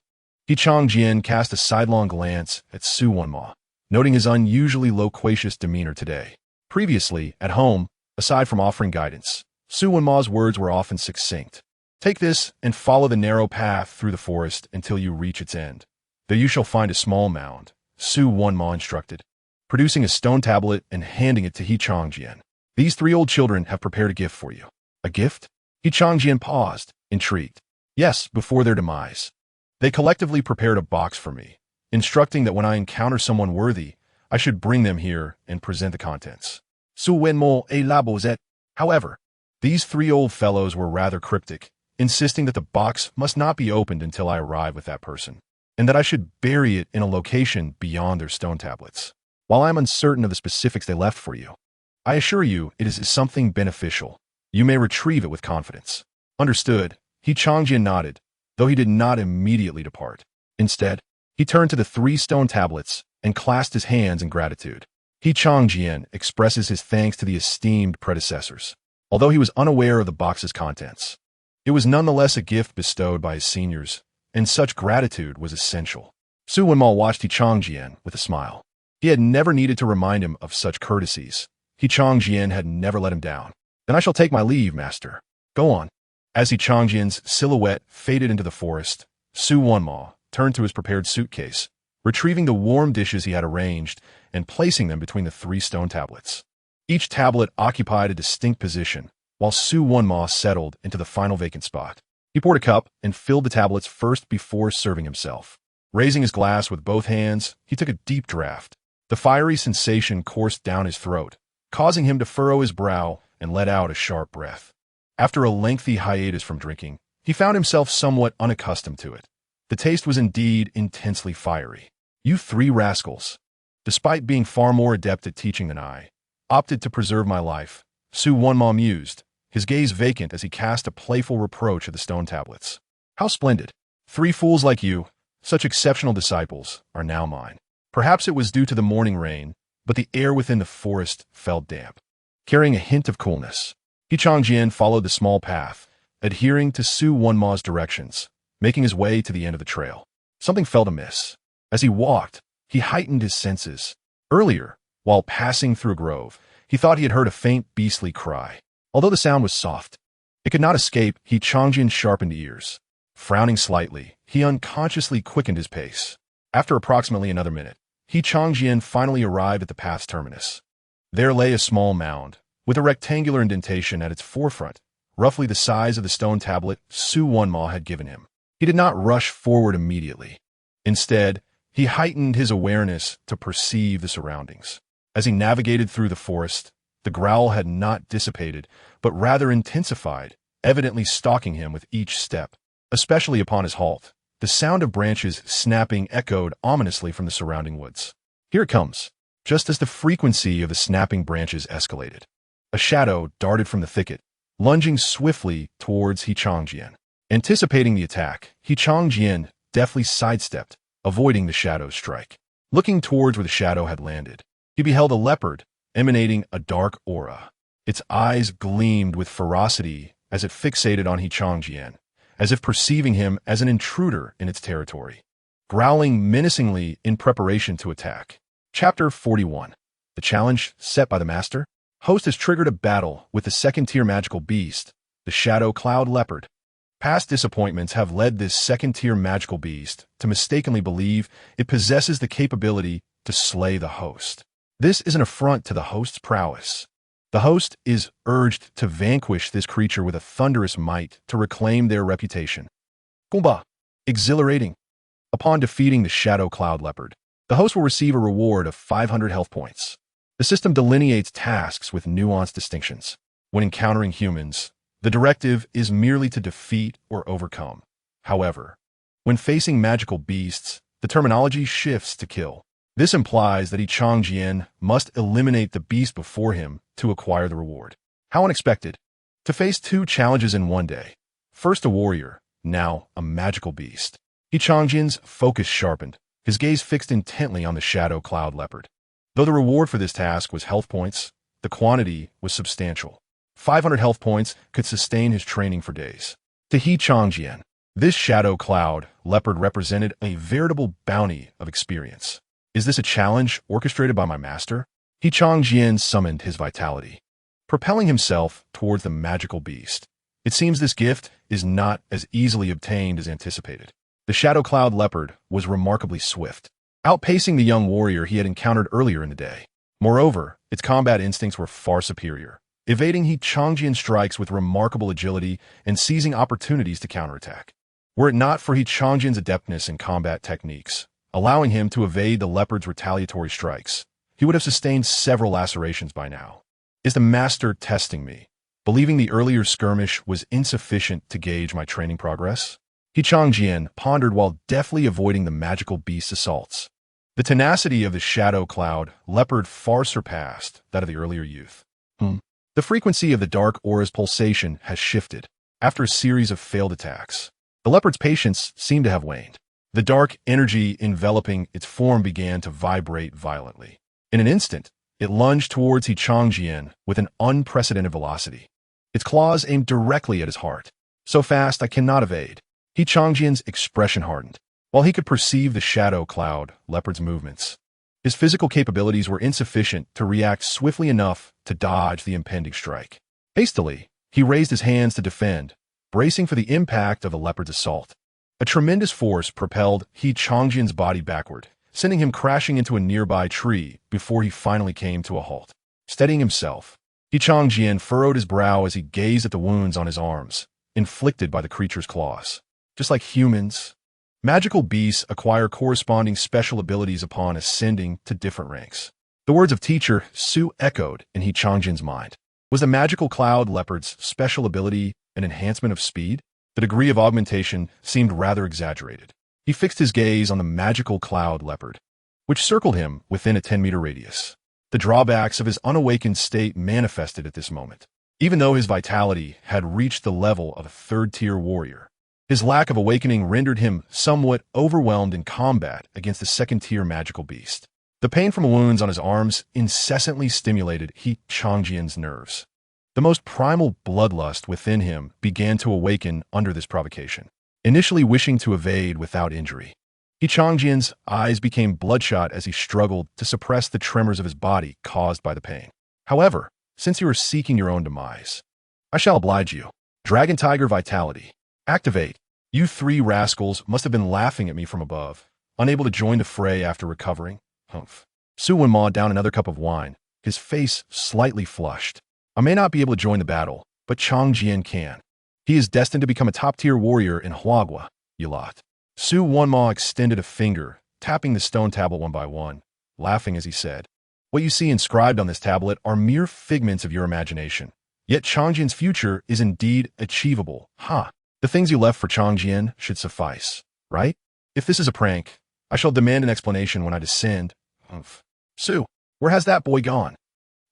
Qianqian cast a sidelong glance at Su Wonma, noting his unusually loquacious demeanor today. Previously, at home, aside from offering guidance, Su Wonma's words were often succinct. Take this and follow the narrow path through the forest until you reach its end. There you shall find a small mound, Su Wonma instructed, producing a stone tablet and handing it to Qianqian. These 3 old children have prepared a gift for you. A gift? Qianqian paused, intrigued. Yes, before their demise. They collectively prepared a box for me, instructing that when I encounter someone worthy, I should bring them here and present the contents. Su Wenmo et la Bozette. However, these 3 old fellows were rather cryptic, insisting that the box must not be opened until I arrive with that person, and that I should bury it in a location beyond their stone tablets. While I am uncertain of the specifics they left for you, I assure you it is something beneficial. You may retrieve it with confidence. Understood. Qianqian nodded, though he did not immediately depart. Instead, he turned to the 3 stone tablets and clasped his hands in gratitude. Qianqian expresses his thanks to the esteemed predecessors. Although he was unaware of the box's contents, it was nonetheless a gift bestowed by his seniors, and such gratitude was essential. Su Wenmal watched Qianqian with a smile. He had never needed to remind him of such courtesies. Qianqian had never let him down. Then I shall take my leave, master. Go on. As Qianqian's silhouette faded into the forest, Su Wenmal turned to his prepared suitcase, retrieving the warm dishes he had arranged and placing them between the 3 stone tablets. Each tablet occupied a distinct position, while Su Wenmal settled into the final vacant spot. He poured a cup and filled the tablets first before serving himself. Raising his glass with both hands, he took a deep draught. The fiery sensation coursed down his throat, causing him to furrow his brow and let out a sharp breath. After a lengthy hiatus from drinking, he found himself somewhat unaccustomed to it. The taste was indeed intensely fiery. You 3 rascals, despite being far more adept at teaching than I, opted to preserve my life, Su Wenmal mused, his gaze vacant as he cast a playful reproach at the stone tablets. How splendid. 3 fools like you, such exceptional disciples, are now mine. Perhaps it was due to the morning rain, but the air within the forest felt damp, carrying a hint of coolness. Qianqian followed the small path, adhering to Su Wenmal's directions, making his way to the end of the trail. Something felt amiss. As he walked, he heightened his senses. Earlier, while passing through a grove, he thought he had heard a faint beastly cry. Although the sound was soft, it could not escape. Qianqian sharpened ears. Frowning slightly, he unconsciously quickened his pace. After approximately another minute, Qianqian finally arrived at the path's terminus. There lay a small mound, with a rectangular indentation at its forefront, roughly the size of the stone tablet Su Wenmal had given him. He did not rush forward immediately. Instead, he heightened his awareness to perceive the surroundings. As he navigated through the forest, the growl had not dissipated, but rather intensified, evidently stalking him with each step. Especially upon his halt, the sound of branches snapping echoed ominously from the surrounding woods. Here it comes. Just as the frequency of the snapping branches escalated, a shadow darted from the thicket, lunging swiftly towards Qianqian. Anticipating the attack, Qianqian deftly sidestepped, avoiding the shadow's strike. Looking towards where the shadow had landed, he beheld a leopard emanating a dark aura. Its eyes gleamed with ferocity as it fixated on Qianqian, as if perceiving him as an intruder in its territory. Growling menacingly in preparation to attack. Chapter 41. The challenge set by the master? Host has triggered a battle with the 2nd-tier magical beast, the Shadow Cloud Leopard. Past disappointments have led this 2nd-tier magical beast to mistakenly believe it possesses the capability to slay the host. This is an affront to the host's prowess. The host is urged to vanquish this creature with a thunderous might to reclaim their reputation. Kumba. Exhilarating. Upon defeating the Shadow Cloud Leopard, the host will receive a reward of 500 health points. The system delineates tasks with nuanced distinctions. When encountering humans, the directive is merely to defeat or overcome. However, when facing magical beasts, the terminology shifts to kill. This implies that Qianqian must eliminate the beast before him to acquire the reward. How unexpected. To face 2 challenges in one day. First a warrior, now a magical beast. Qianqian's focus sharpened, his gaze fixed intently on the Shadow Cloud Leopard. Though the reward for this task was health points, the quantity was substantial. 500 health points could sustain his training for days. To Qianqian, this Shadow Cloud Leopard represented a veritable bounty of experience. Is this a challenge orchestrated by my master? Qianqian summoned his vitality, propelling himself towards the magical beast. It seems this gift is not as easily obtained as anticipated. The Shadow Cloud Leopard was remarkably swift, outpacing the young warrior he had encountered earlier in the day. Moreover, its combat instincts were far superior, evading Qianqian's strikes with remarkable agility and seizing opportunities to counterattack. Were it not for Qianqian's adeptness in combat techniques, allowing him to evade the leopard's retaliatory strikes, he would have sustained several lacerations by now. Is the master testing me, believing the earlier skirmish was insufficient to gauge my training progress? Qianqian pondered while deftly avoiding the magical beast's assaults. The tenacity of the Shadow Cloud Leopard far surpassed that of the earlier youth. The frequency of the dark aura's pulsation has shifted. after a series of failed attacks. The leopard's patience seemed to have waned. The dark energy enveloping its form began to vibrate violently. In an instant, it lunged towards Qianqian with an unprecedented velocity. Its claws aimed directly at his heart. So fast I cannot evade. Qianqian's expression hardened. While he could perceive the shadow cloud leopard's movements, his physical capabilities were insufficient to react swiftly enough to dodge the impending strike. Hastily, he raised his hands to defend, bracing for the impact of the leopard's assault. A tremendous force propelled Qianqian's body backward, sending him crashing into a nearby tree before he finally came to a halt. Steadying himself, Qianqian furrowed his brow as he gazed at the wounds on his arms, inflicted by the creature's claws. Just like humans, magical beasts acquire corresponding special abilities upon ascending to different ranks. The words of teacher Su echoed in Qianqian's mind. Was the magical cloud leopard's special ability an enhancement of speed? The degree of augmentation seemed rather exaggerated. He fixed his gaze on the magical cloud leopard, which circled him within a 10-meter radius. The drawbacks of his unawakened state manifested at this moment. Even though his vitality had reached the level of a third-tier warrior, his lack of awakening rendered him somewhat overwhelmed in combat against a second-tier magical beast. The pain from wounds on his arms incessantly stimulated Qianqian's nerves. The most primal bloodlust within him began to awaken under this provocation, initially wishing to evade without injury. Qianqian's eyes became bloodshot as he struggled to suppress the tremors of his body caused by the pain. However, since you are seeking your own demise, I shall oblige you. Dragon Tiger Vitality. Activate. You three rascals must have been laughing at me from above, unable to join the fray after recovering. Humph. Su Wenma downed another cup of wine, his face slightly flushed. I may not be able to join the battle, but Qianqian can. He is destined to become a top-tier warrior in Huagua, you lot. Su Wenma extended a finger, tapping the stone tablet one by one, laughing as he said, what you see inscribed on this tablet are mere figments of your imagination. Yet Qianqian's future is indeed achievable. The things you left for Qianqian should suffice, right? If this is a prank, I shall demand an explanation when I descend. Humph. Su, where has that boy gone?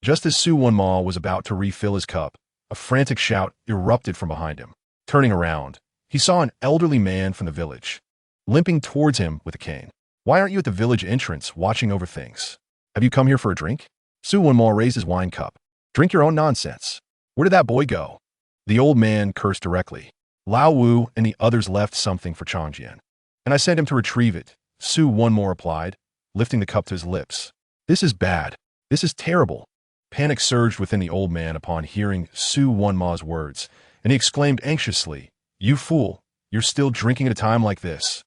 Just as Su Wenma was about to refill his cup, a frantic shout erupted from behind him. Turning around, he saw an elderly man from the village, limping towards him with a cane. Why aren't you at the village entrance watching over things? Have you come here for a drink? Su Wenma raised his wine cup. Drink your own nonsense. Where did that boy go? The old man cursed directly. Lao Wu and the others left something for Qianqian, and I sent him to retrieve it, Su Wenma replied, lifting the cup to his lips. This is bad. This is terrible. Panic surged within the old man upon hearing Su Wenma's words, and he exclaimed anxiously, You fool, you're still drinking at a time like this.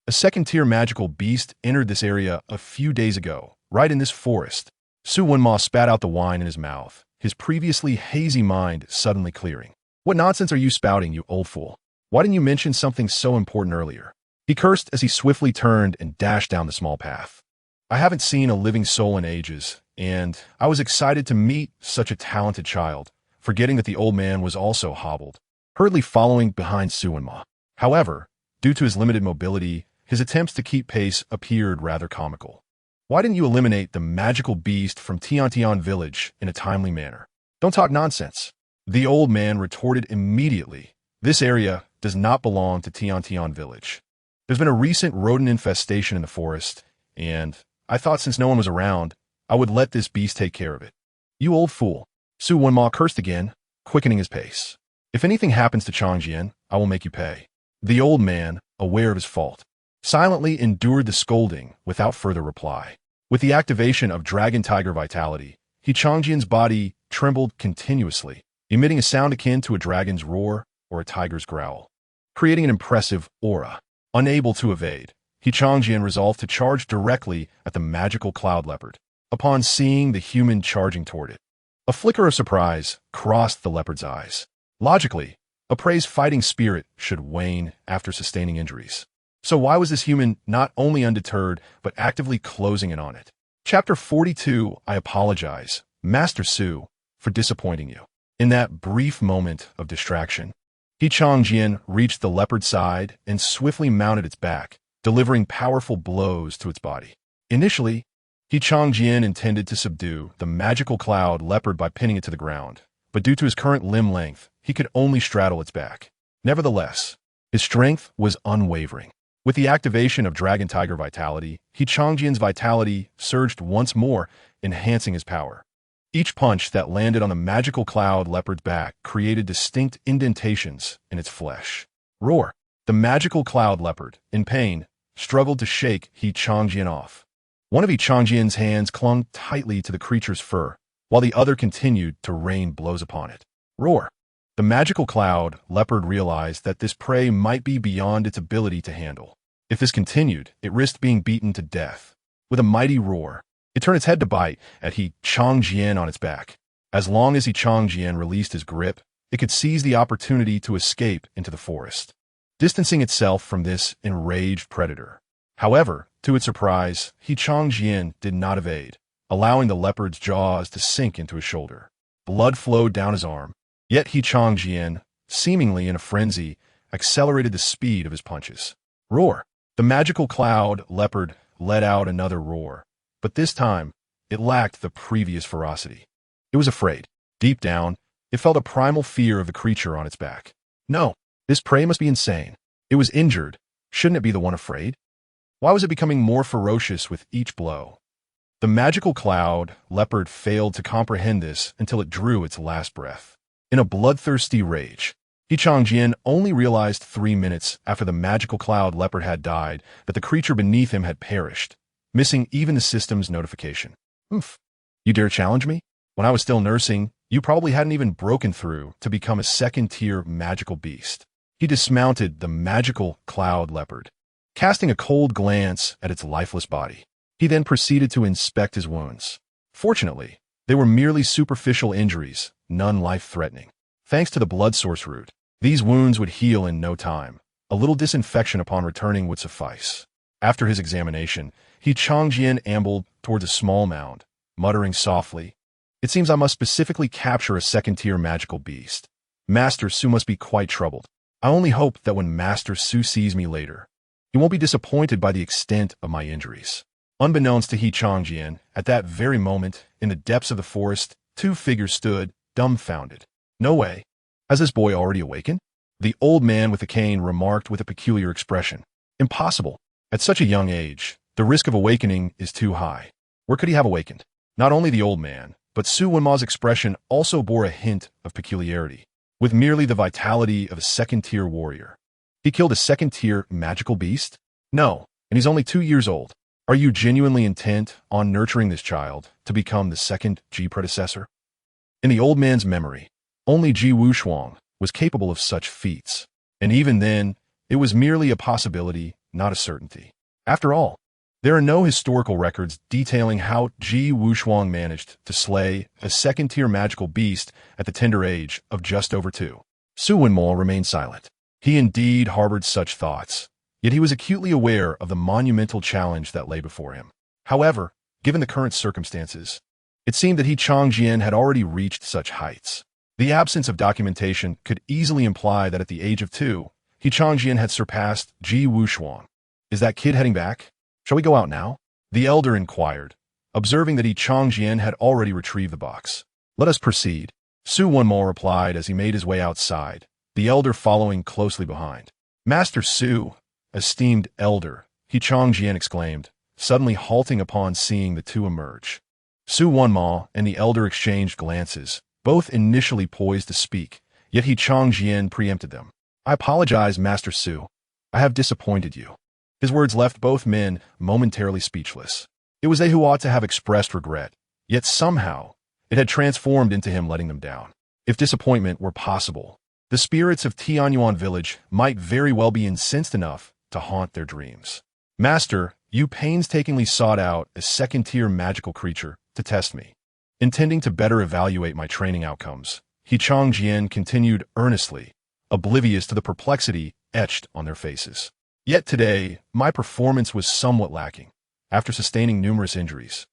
A second-tier magical beast entered this area a few days ago, right in this forest. Su Wenma spat out the wine in his mouth, his previously hazy mind suddenly clearing. What nonsense are you spouting, you old fool? Why didn't you mention something so important earlier? He cursed as he swiftly turned and dashed down the small path. I haven't seen a living soul in ages, and I was excited to meet such a talented child, forgetting that the old man was also hobbled, hurriedly following behind Su Wenma. However, due to his limited mobility, his attempts to keep pace appeared rather comical. Why didn't you eliminate the magical beast from Qianqian village in a timely manner? Don't talk nonsense. The old man retorted immediately. This area does not belong to Qianqian village. There's been a recent rodent infestation in the forest, and I thought since no one was around, I would let this beast take care of it. You old fool. Su Wenma cursed again, quickening his pace. If anything happens to Qianqian, I will make you pay. The old man, aware of his fault, silently endured the scolding without further reply. With the activation of Dragon Tiger Vitality, Qianqian's body trembled continuously, emitting a sound akin to a dragon's roar or a tiger's growl, creating an impressive aura. Unable to evade, Qianqian resolved to charge directly at the magical cloud leopard, upon seeing the human charging toward it. A flicker of surprise crossed the leopard's eyes. Logically, a prey's fighting spirit should wane after sustaining injuries. So why was this human not only undeterred, but actively closing in on it? Chapter 42, I apologize, Master Su, for disappointing you. In that brief moment of distraction, Qianqian reached the leopard's side and swiftly mounted its back, delivering powerful blows to its body. Initially, Qianqian intended to subdue the magical cloud leopard by pinning it to the ground, but due to his current limb length, he could only straddle its back. Nevertheless, his strength was unwavering. With the activation of Dragon Tiger Vitality, Qianqian's vitality surged once more, enhancing his power. Each punch that landed on the magical cloud leopard's back created distinct indentations in its flesh. Roar! The magical cloud leopard, in pain, struggled to shake Qianqian off. One of Qianqian's hands clung tightly to the creature's fur, while the other continued to rain blows upon it. Roar! The magical cloud leopard realized that this prey might be beyond its ability to handle. If this continued, it risked being beaten to death. With a mighty roar, it turned its head to bite at Qianqian on its back. As long as Qianqian released his grip, it could seize the opportunity to escape into the forest, distancing itself from this enraged predator. However, to its surprise, Qianqian did not evade, allowing the leopard's jaws to sink into his shoulder. Blood flowed down his arm, yet Qianqian, seemingly in a frenzy, accelerated the speed of his punches. Roar! The magical cloud leopard let out another roar, but this time, it lacked the previous ferocity. It was afraid. Deep down, it felt a primal fear of the creature on its back. No, this prey must be insane. It was injured. Shouldn't it be the one afraid? Why was it becoming more ferocious with each blow? The magical cloud leopard failed to comprehend this until it drew its last breath. In a bloodthirsty rage, Qianqian only realized 3 minutes after the magical cloud leopard had died that the creature beneath him had perished, missing even the system's notification. Oof. You dare challenge me? When I was still nursing, you probably hadn't even broken through to become a second-tier magical beast. He dismounted the magical cloud leopard, casting a cold glance at its lifeless body. He then proceeded to inspect his wounds. Fortunately, they were merely superficial injuries, none life-threatening. Thanks to the blood source root, these wounds would heal in no time. A little disinfection upon returning would suffice. After his examination, Qianqian ambled towards a small mound, muttering softly, "It seems I must specifically capture a second-tier magical beast. Master Su must be quite troubled. I only hope that when Master Su sees me later, he won't be disappointed by the extent of my injuries." Unbeknownst to Qianqian, at that very moment, in the depths of the forest, 2 figures stood, dumbfounded. "No way. Has this boy already awakened?" The old man with the cane remarked with a peculiar expression. "Impossible. At such a young age, the risk of awakening is too high. Where could he have awakened?" Not only the old man, but Su Wenma's expression also bore a hint of peculiarity. With merely the vitality of a second-tier warrior, he killed a second-tier magical beast? No, and he's only 2 years old. Are you genuinely intent on nurturing this child to become the second Ji predecessor? In the old man's memory, only Ji Wuxiang was capable of such feats, and even then, it was merely a possibility, not a certainty. After all, there are no historical records detailing how Ji Wuxiang managed to slay a second-tier magical beast at the tender age of just over 2. Su Wenma remained silent. He indeed harbored such thoughts, yet he was acutely aware of the monumental challenge that lay before him. However, given the current circumstances, it seemed that Qianqian had already reached such heights. The absence of documentation could easily imply that at the age of 2, Qianqian had surpassed Ji Wuxiang. Is that kid heading back? Shall we go out now? The elder inquired, observing that Qianqian had already retrieved the box. Let us proceed, Su Wenma replied as he made his way outside, the elder following closely behind. Master Su, esteemed elder, Qianqian exclaimed, suddenly halting upon seeing the two emerge. Su Wenma and the elder exchanged glances, both initially poised to speak, yet Qianqian preempted them. I apologize, Master Su. I have disappointed you. His words left both men momentarily speechless. It was they who ought to have expressed regret, yet somehow it had transformed into him letting them down. If disappointment were possible, the spirits of Tianyuan village might very well be incensed enough to haunt their dreams. Master, you painstakingly sought out a second-tier magical creature to test me. Intending to better evaluate my training outcomes, Qianqian continued earnestly, oblivious to the perplexity etched on their faces. Yet today, my performance was somewhat lacking. After sustaining numerous injuries,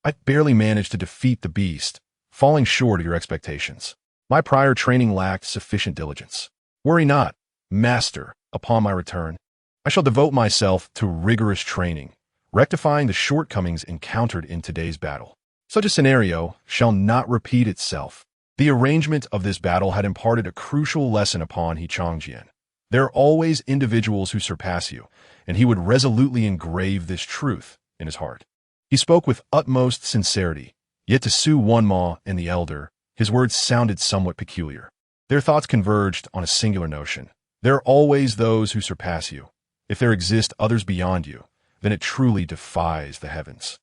I barely managed to defeat the beast, falling short of your expectations. My prior training lacked sufficient diligence. Worry not, Master. Upon my return, I shall devote myself to rigorous training, rectifying the shortcomings encountered in today's battle. Such a scenario shall not repeat itself. The arrangement of this battle had imparted a crucial lesson upon Qianqian. There are always individuals who surpass you, and he would resolutely engrave this truth in his heart. He spoke with utmost sincerity, yet to Su Wonma and the elder, his words sounded somewhat peculiar. Their thoughts converged on a singular notion. There are always those who surpass you. If there exist others beyond you, then it truly defies the heavens.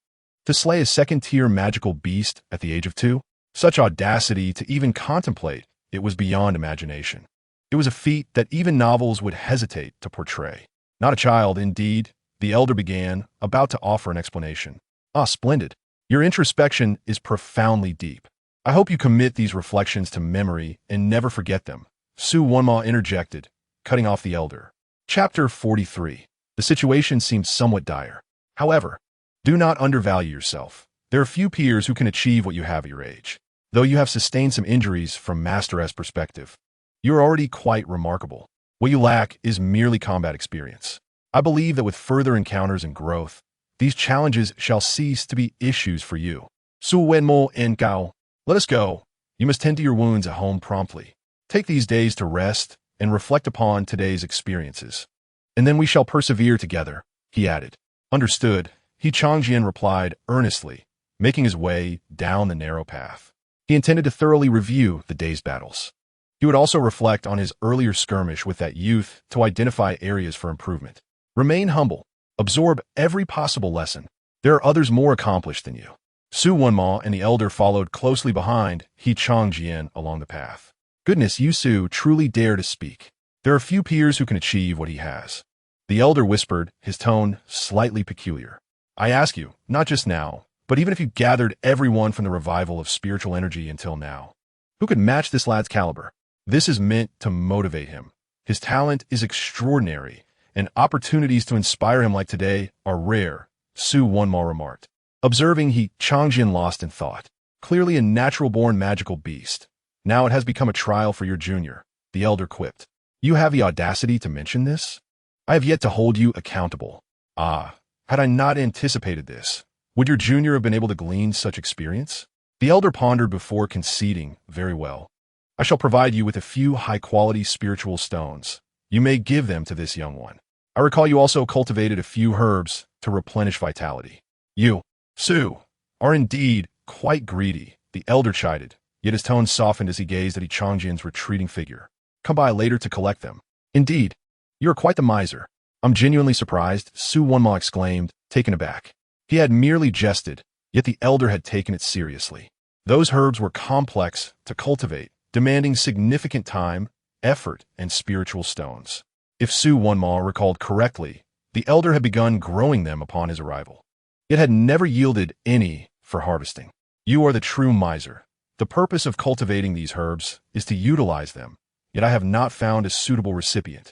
To slay a second-tier magical beast at the age of 2? Such audacity to even contemplate it was beyond imagination. It was a feat that even novels would hesitate to portray. Not a child, indeed, the elder began, about to offer an explanation. Ah, splendid. Your introspection is profoundly deep. I hope you commit these reflections to memory and never forget them. Su Wonma interjected, cutting off the elder. Chapter 43. The situation seems somewhat dire. However, do not undervalue yourself. There are few peers who can achieve what you have at your age. Though you have sustained some injuries from Master S perspective, you are already quite remarkable. What you lack is merely combat experience. I believe that with further encounters and growth, these challenges shall cease to be issues for you. Su Wenmo En Gao. Let us go. You must tend to your wounds at home promptly. Take these days to rest and reflect upon today's experiences. And then we shall persevere together, he added. Understood, Qianqian replied earnestly, making his way down the narrow path. He intended to thoroughly review the day's battles. He would also reflect on his earlier skirmish with that youth to identify areas for improvement. Remain humble. Absorb every possible lesson. There are others more accomplished than you. Su Wonma and the elder followed closely behind Qianqian along the path. Goodness, you Su truly dare to speak. There are few peers who can achieve what he has. The elder whispered, his tone slightly peculiar. I ask you, not just now, but even if you gathered everyone from the revival of spiritual energy until now, who could match this lad's caliber? This is meant to motivate him. His talent is extraordinary, and opportunities to inspire him like today are rare, Su Wonma remarked. Observing Qianqian lost in thought. Clearly a natural-born magical beast. Now it has become a trial for your junior, the elder quipped. You have the audacity to mention this? I have yet to hold you accountable. Ah, had I not anticipated this, would your junior have been able to glean such experience? The elder pondered before conceding, very well. I shall provide you with a few high-quality spiritual stones. You may give them to this young one. I recall you also cultivated a few herbs to replenish vitality. You, Su, are indeed quite greedy, the elder chided, yet his tone softened as he gazed at Qianqian's retreating figure. Come by later to collect them. Indeed, you are quite the miser. I'm genuinely surprised, Su Wonma exclaimed, taken aback. He had merely jested, yet the elder had taken it seriously. Those herbs were complex to cultivate, demanding significant time, effort, and spiritual stones. If Su Wonma recalled correctly, the elder had begun growing them upon his arrival. It had never yielded any for harvesting. You are the true miser. The purpose of cultivating these herbs is to utilize them, yet I have not found a suitable recipient.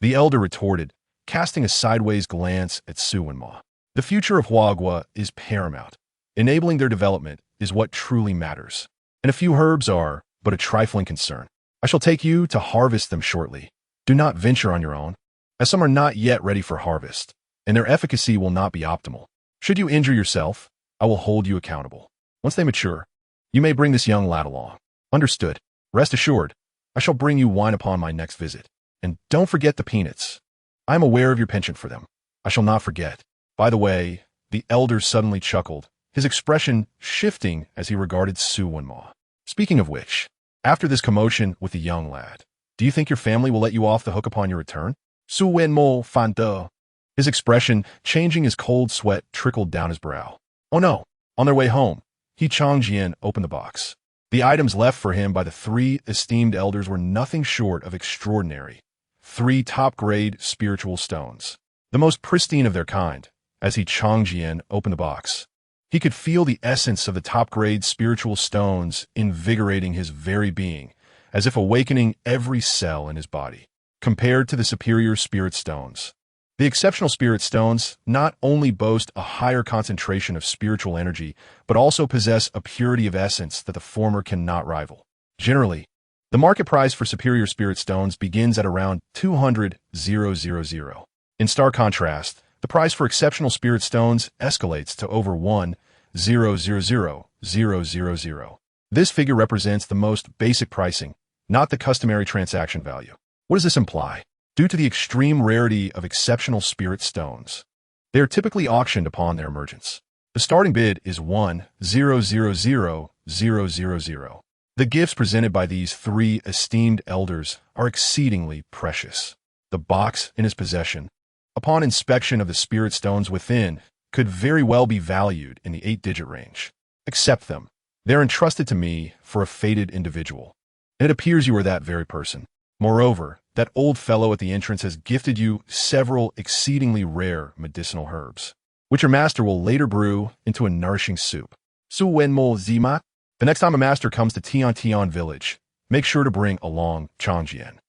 The elder retorted, casting a sideways glance at Su Wonma. The future of Huagua is paramount. Enabling their development is what truly matters. And a few herbs are but a trifling concern. I shall take you to harvest them shortly. Do not venture on your own, as some are not yet ready for harvest, and their efficacy will not be optimal. Should you injure yourself, I will hold you accountable. Once they mature, you may bring this young lad along. Understood. Rest assured, I shall bring you wine upon my next visit. And don't forget the peanuts. I am aware of your penchant for them. I shall not forget. By the way, the elder suddenly chuckled, his expression shifting as he regarded Su Wonma. Speaking of which, after this commotion with the young lad, do you think your family will let you off the hook upon your return? Su Wenmo fan de. His expression, changing as cold sweat trickled down his brow. Oh no, on their way home, Qianqian opened the box. The items left for him by the 3 esteemed elders were nothing short of extraordinary. 3 top-grade spiritual stones, the most pristine of their kind. As Qianqian opened the box, he could feel the essence of the top-grade spiritual stones invigorating his very being, as if awakening every cell in his body. Compared to the superior spirit stones, the exceptional spirit stones not only boast a higher concentration of spiritual energy, but also possess a purity of essence that the former cannot rival. Generally, the market price for superior spirit stones begins at around 200,000. In stark contrast, the price for exceptional spirit stones escalates to over 1,000,000. This figure represents the most basic pricing, not the customary transaction value. What does this imply? due to the extreme rarity of exceptional spirit stones. They are typically auctioned upon their emergence. The starting bid is 1,000,000. The gifts presented by these three esteemed elders are exceedingly precious. The box in his possession, upon inspection of the spirit stones within, could very well be valued in the 8-digit range. Accept them. They are entrusted to me for a fated individual, and it appears you are that very person. Moreover, that old fellow at the entrance has gifted you several exceedingly rare medicinal herbs, which your master will later brew into a nourishing soup. Suwenmo Zima. The next time a master comes to Qianqian village, make sure to bring along Qianqian.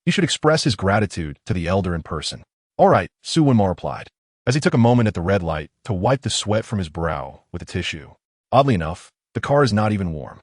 He should express his gratitude to the elder in person. All right, Su Wenma replied, as he took a moment at the red light to wipe the sweat from his brow with a tissue. Oddly enough, the car is not even warm.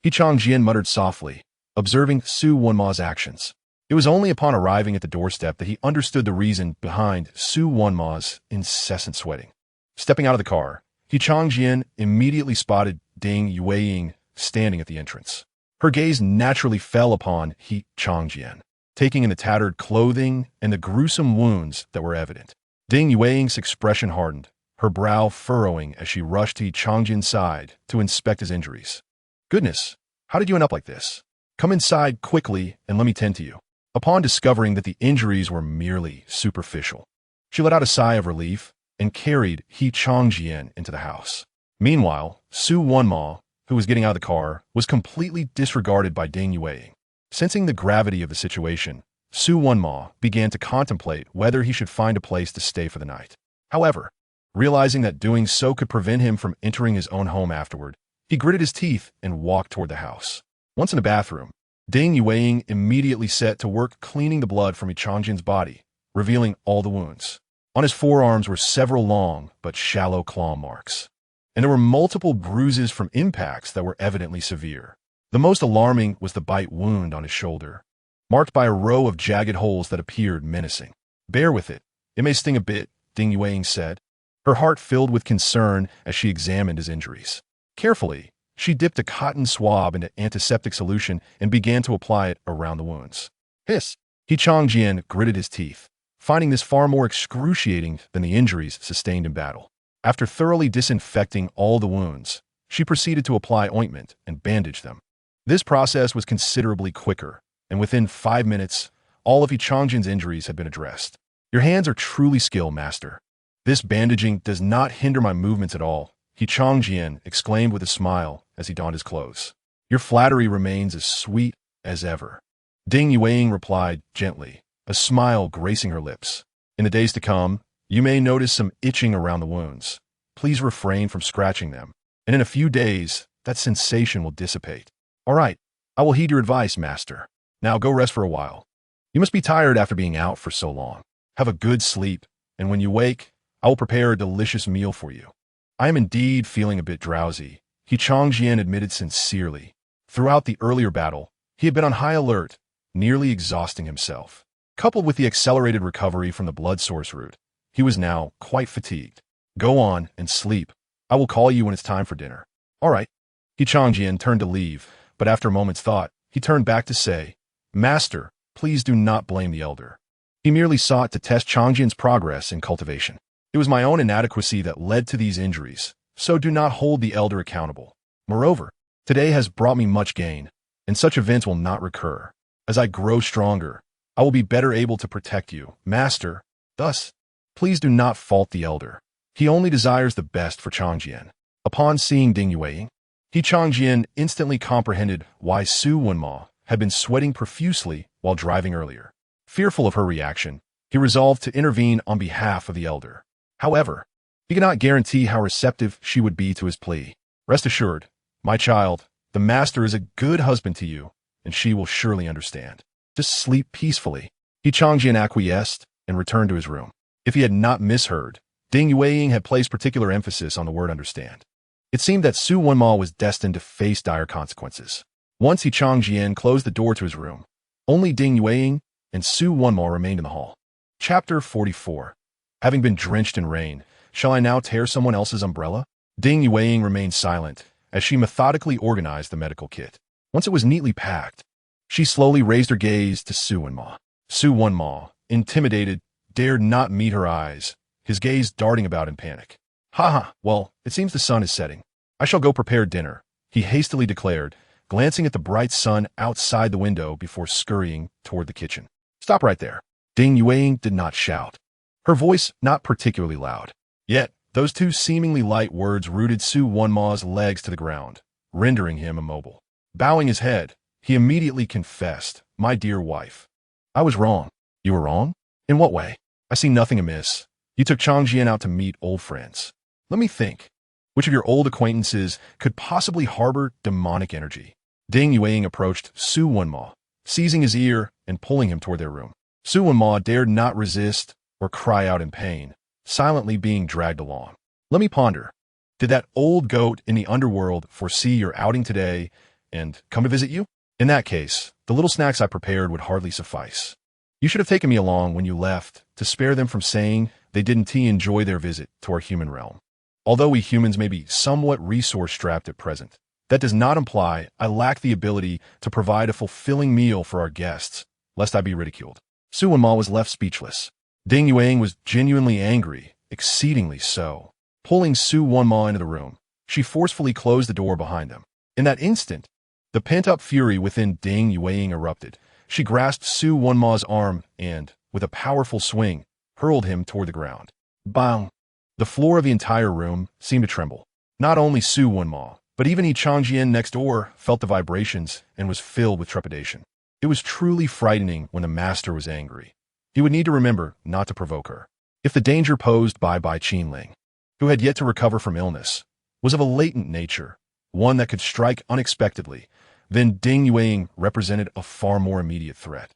Qianqian muttered softly, observing Su Wenma's actions. It was only upon arriving at the doorstep that he understood the reason behind Su Wenma's incessant sweating. Stepping out of the car, Qianqian immediately spotted Ding Yueying standing at the entrance. Her gaze naturally fell upon Qianqian, taking in the tattered clothing and the gruesome wounds that were evident. Ding Yueying's expression hardened, her brow furrowing as she rushed to Qianqian's side to inspect his injuries. Goodness, how did you end up like this? Come inside quickly and let me tend to you. Upon discovering that the injuries were merely superficial, she let out a sigh of relief and carried Qianqian into the house. Meanwhile, Su Wenma, who was getting out of the car, was completely disregarded by Ding Yueying. Sensing the gravity of the situation, Su Wenma began to contemplate whether he should find a place to stay for the night. However, realizing that doing so could prevent him from entering his own home afterward, he gritted his teeth and walked toward the house. Once in the bathroom, Ding Yueying immediately set to work cleaning the blood from Qianqian's body, revealing all the wounds. On his forearms were several long but shallow claw marks, and there were multiple bruises from impacts that were evidently severe. The most alarming was the bite wound on his shoulder, marked by a row of jagged holes that appeared menacing. Bear with it. It may sting a bit, Ding Yueying said, her heart filled with concern as she examined his injuries. Carefully, she dipped a cotton swab into antiseptic solution and began to apply it around the wounds. Hiss! Qianqian gritted his teeth, finding this far more excruciating than the injuries sustained in battle. After thoroughly disinfecting all the wounds, she proceeded to apply ointment and bandage them. This process was considerably quicker, and within 5 minutes, all of Qianqian's injuries had been addressed. Your hands are truly skilled, master. This bandaging does not hinder my movements at all, Qianqian exclaimed with a smile as he donned his clothes. Your flattery remains as sweet as ever. Ding Yueying replied gently, a smile gracing her lips. In the days to come, you may notice some itching around the wounds. Please refrain from scratching them, and in a few days, that sensation will dissipate. All right, I will heed your advice, master. Now go rest for a while. You must be tired after being out for so long. Have a good sleep, and when you wake, I will prepare a delicious meal for you. I am indeed feeling a bit drowsy, Qianqian admitted sincerely. Throughout the earlier battle, he had been on high alert, nearly exhausting himself. Coupled with the accelerated recovery from the blood source route, he was now quite fatigued. Go on and sleep. I will call you when it's time for dinner. All right. Qianqian turned to leave, but after a moment's thought, he turned back to say, Master, please do not blame the elder. He merely sought to test Qianqian's progress in cultivation. It was my own inadequacy that led to these injuries, so do not hold the elder accountable. Moreover, today has brought me much gain, and such events will not recur. As I grow stronger, I will be better able to protect you, master. Thus, please do not fault the elder. He only desires the best for Qianqian. Upon seeing Ding Yueying, Qianqian instantly comprehended why Su Wenma had been sweating profusely while driving earlier. Fearful of her reaction, he resolved to intervene on behalf of the elder. However, he could not guarantee how receptive she would be to his plea. Rest assured, my child, the master is a good husband to you, and she will surely understand. Just sleep peacefully. Qianqian acquiesced and returned to his room. If he had not misheard, Ding Yueying had placed particular emphasis on the word understand. It seemed that Su Wenma was destined to face dire consequences. Once Qianqian closed the door to his room, only Ding Yueying and Su Wenma remained in the hall. Chapter 44. Having been drenched in rain, shall I now tear someone else's umbrella? Ding Yueying remained silent as she methodically organized the medical kit. Once it was neatly packed, she slowly raised her gaze to Su Wenma. Su Wenma, intimidated, dared not meet her eyes, his gaze darting about in panic. "Ha! Well, it seems the sun is setting. I shall go prepare dinner," he hastily declared, glancing at the bright sun outside the window before scurrying toward the kitchen. "Stop right there." Ding Yueying did not shout, her voice not particularly loud. Yet, those two seemingly light words rooted Su Wunma's legs to the ground, rendering him immobile. Bowing his head, he immediately confessed, "My dear wife, I was wrong." "You were wrong? In what way?" "I see nothing amiss. You took Qianqian out to meet old friends. Let me think. Which of your old acquaintances could possibly harbor demonic energy?" Ding Yueying approached Su Wunma, seizing his ear and pulling him toward their room. Su Wunma dared not resist or cry out in pain, silently being dragged along. "Let me ponder. Did that old goat in the underworld foresee your outing today and come to visit you? In that case, the little snacks I prepared would hardly suffice. You should have taken me along when you left to spare them from saying they didn't enjoy their visit to our human realm. Although we humans may be somewhat resource-strapped at present, that does not imply I lack the ability to provide a fulfilling meal for our guests, lest I be ridiculed." Su Wunma was left speechless. Ding Yueying was genuinely angry, exceedingly so. Pulling Su Wunma into the room, she forcefully closed the door behind them. In that instant, the pent-up fury within Ding Yueying erupted. She grasped Su Wunma's arm and, with a powerful swing, hurled him toward the ground. Bang! The floor of the entire room seemed to tremble. Not only Su Wunma, but even Qianqian next door felt the vibrations and was filled with trepidation. It was truly frightening when the master was angry. He would need to remember not to provoke her. If the danger posed by Qinling, who had yet to recover from illness, was of a latent nature, one that could strike unexpectedly, then Ding Yueying represented a far more immediate threat.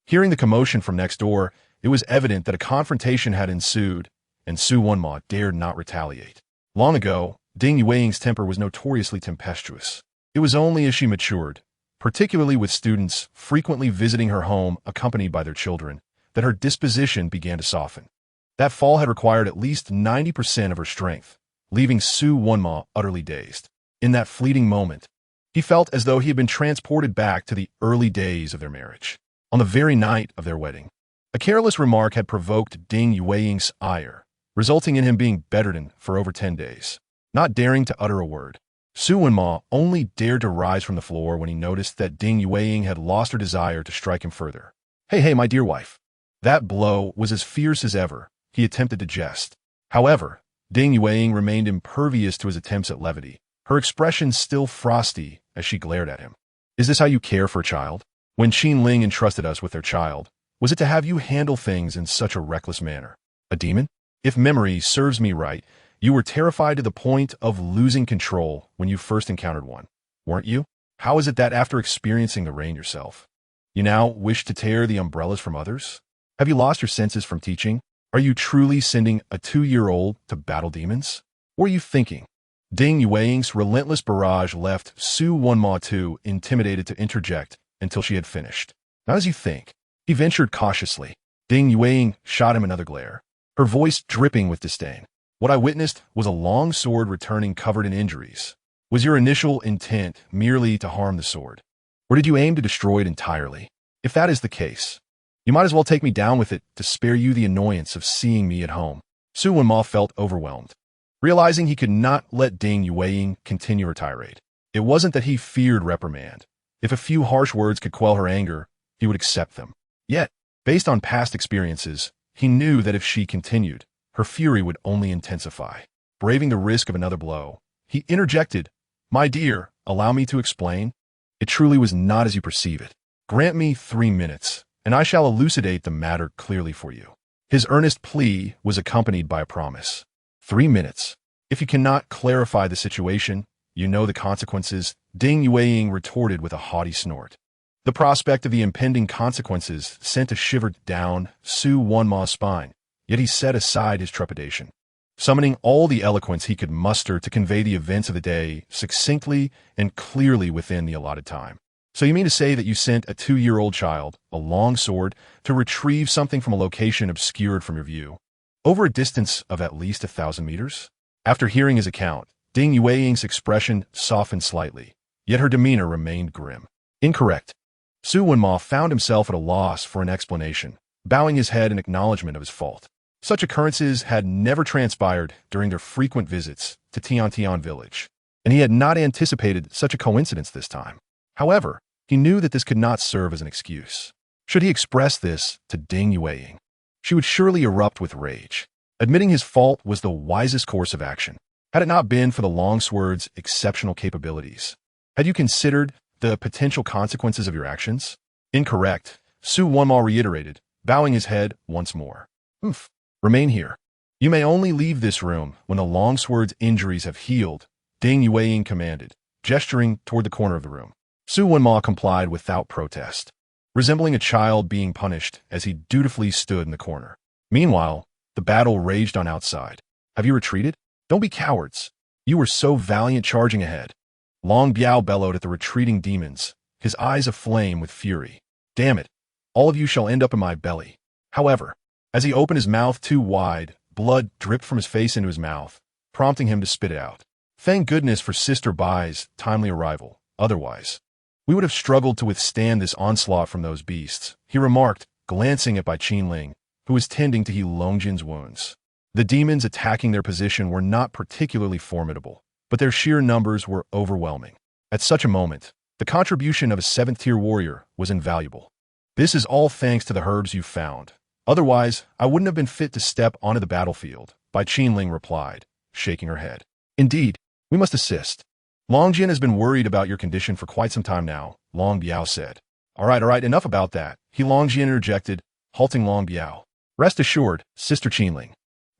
Hearing the commotion from next door, it was evident that a confrontation had ensued, and Su Wunma dared not retaliate. Long ago, Ding Yueying's temper was notoriously tempestuous. It was only as she matured, particularly with students frequently visiting her home accompanied by their children, that her disposition began to soften. That fall had required at least 90% of her strength, leaving Su Wunma utterly dazed. In that fleeting moment, he felt as though he had been transported back to the early days of their marriage. On the very night of their wedding, a careless remark had provoked Ding Yueying's ire, resulting in him being bedridden for over 10 days. Not daring to utter a word, Su Wunma only dared to rise from the floor when he noticed that Ding Yueying had lost her desire to strike him further. Hey, my dear wife." That blow was as fierce as ever. He attempted to jest. However, Ding Yueying remained impervious to his attempts at levity, her expression still frosty as she glared at him. "Is this how you care for a child? When Qinling entrusted us with their child, was it to have you handle things in such a reckless manner? A demon? If memory serves me right, you were terrified to the point of losing control when you first encountered one, weren't you? How is it that after experiencing the rain yourself, you now wish to tear the umbrellas from others? Have you lost your senses from teaching? Are you truly sending a 2-year-old to battle demons? What are you thinking?" Ding Yueying's relentless barrage left Su Wunma too intimidated to interject until she had finished. "Not as you think," he ventured cautiously. Ding Yueying shot him another glare, her voice dripping with disdain. "What I witnessed was a long sword returning covered in injuries. Was your initial intent merely to harm the sword? Or did you aim to destroy it entirely? If that is the case, you might as well take me down with it to spare you the annoyance of seeing me at home." Su Wunma felt overwhelmed, realizing he could not let Ding Yueying continue her tirade. It wasn't that he feared reprimand. If a few harsh words could quell her anger, he would accept them. Yet, based on past experiences, he knew that if she continued, her fury would only intensify. Braving the risk of another blow, he interjected, "My dear, allow me to explain. It truly was not as you perceive it. Grant me 3 minutes, and I shall elucidate the matter clearly for you." His earnest plea was accompanied by a promise. 3 minutes. If you cannot clarify the situation, you know the consequences, Ding Yueying retorted with a haughty snort. The prospect of the impending consequences sent a shiver down Su Wunma's spine, yet he set aside his trepidation. Summoning all the eloquence he could muster to convey the events of the day succinctly and clearly within the allotted time. "So you mean to say that you sent a 2-year-old child, a long sword, to retrieve something from a location obscured from your view, over a distance of at least 1,000 meters?" After hearing his account, Ding Yueying's expression softened slightly, yet her demeanor remained grim. "Incorrect." Su Wunma found himself at a loss for an explanation, bowing his head in acknowledgement of his fault. Such occurrences had never transpired during their frequent visits to Qianqian village, and he had not anticipated such a coincidence this time. However, he knew that this could not serve as an excuse. Should he express this to Ding Yueying, she would surely erupt with rage. Admitting his fault was the wisest course of action, had it not been for the longsword's exceptional capabilities. Had you considered the potential consequences of your actions? Incorrect, Su Wunma reiterated, bowing his head once more. Remain here. You may only leave this room when the longsword's injuries have healed, Ding Yueying commanded, gesturing toward the corner of the room. Su Wunma complied without protest, resembling a child being punished as he dutifully stood in the corner. Meanwhile, the battle raged on outside. Have you retreated? Don't be cowards. You were so valiant charging ahead. Long Biao bellowed at the retreating demons, his eyes aflame with fury. Damn it, all of you shall end up in my belly. However, as he opened his mouth too wide, blood dripped from his face into his mouth, prompting him to spit it out. Thank goodness for Sister Bai's timely arrival. Otherwise, we would have struggled to withstand this onslaught from those beasts, he remarked, glancing at Bai Qinling, who was tending to heal Longjin's wounds. The demons attacking their position were not particularly formidable, but their sheer numbers were overwhelming. At such a moment, the contribution of a 7th-tier warrior was invaluable. This is all thanks to the herbs you found. Otherwise, I wouldn't have been fit to step onto the battlefield, Bai Qinling replied, shaking her head. Indeed, we must assist. Longjin has been worried about your condition for quite some time now, Long Biao said. All right, enough about that, he Longjin interjected, halting Long Biao. Rest assured, Sister Qinling.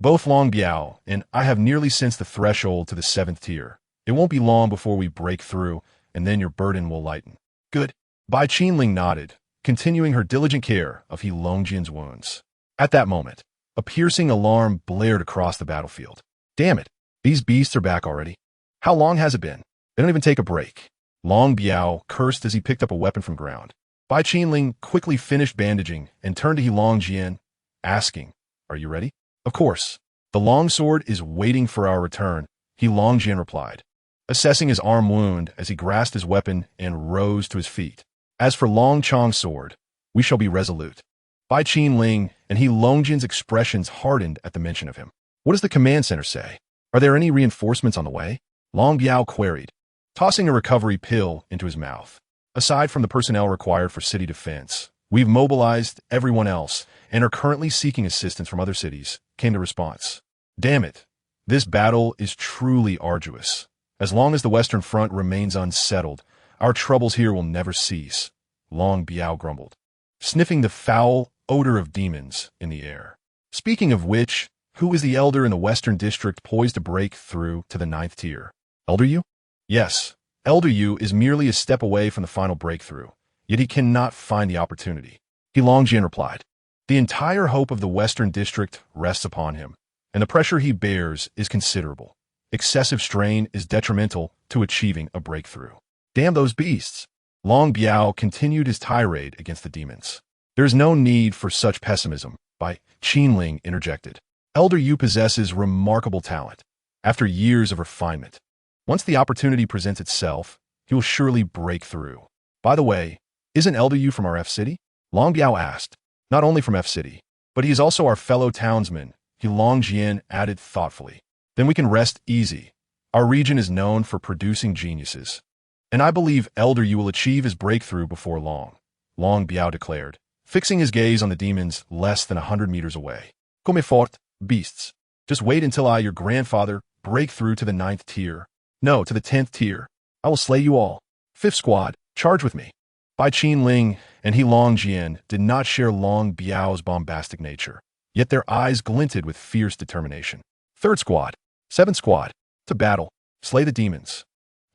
Both Long Biao and I have nearly sensed the threshold to the 7th tier. It won't be long before we break through, and then your burden will lighten. Good. Bai Qinling nodded, continuing her diligent care of He Longjin's wounds. At that moment, a piercing alarm blared across the battlefield. Damn it, these beasts are back already. How long has it been? They don't even take a break. Long Biao cursed as he picked up a weapon from ground. Bai Qinling quickly finished bandaging and turned to He Longjin, asking, Are you ready? Of course. The longsword is waiting for our return, He Longjin replied, assessing his arm wound as he grasped his weapon and rose to his feet. As for Long Chong's sword, we shall be resolute. Bai Qinling and He Longjin's expressions hardened at the mention of him. What does the command center say? Are there any reinforcements on the way? Long Biao queried, tossing a recovery pill into his mouth. Aside from the personnel required for city defense, we've mobilized everyone else and are currently seeking assistance from other cities, came the response. Damn it, this battle is truly arduous. As long as the Western Front remains unsettled, our troubles here will never cease, Long Biao grumbled, sniffing the foul odor of demons in the air. Speaking of which, who is the elder in the Western District poised to break through to the 9th tier? Elder Yu? Yes, Elder Yu is merely a step away from the final breakthrough, yet he cannot find the opportunity. He Longjin replied. The entire hope of the Western District rests upon him, and the pressure he bears is considerable. Excessive strain is detrimental to achieving a breakthrough. Damn those beasts! Long Biao continued his tirade against the demons. There is no need for such pessimism, Bai Qinling interjected. Elder Yu possesses remarkable talent, after years of refinement. Once the opportunity presents itself, he will surely break through. By the way, isn't Elder Yu from our F-City? Long Biao asked. Not only from F-City, but he is also our fellow townsman, He Longjin added thoughtfully. Then we can rest easy. Our region is known for producing geniuses. And I believe Elder Yu will achieve his breakthrough before long, Long Biao declared, fixing his gaze on the demons less than 100 meters away. Come fort, beasts. Just wait until I, your grandfather, break through to the 9th tier. No, to the 10th tier. I will slay you all. 5th squad, charge with me. Bai Qinling and He Longjin did not share Long Biao's bombastic nature, yet their eyes glinted with fierce determination. 3rd squad, 7th squad, to battle, slay the demons.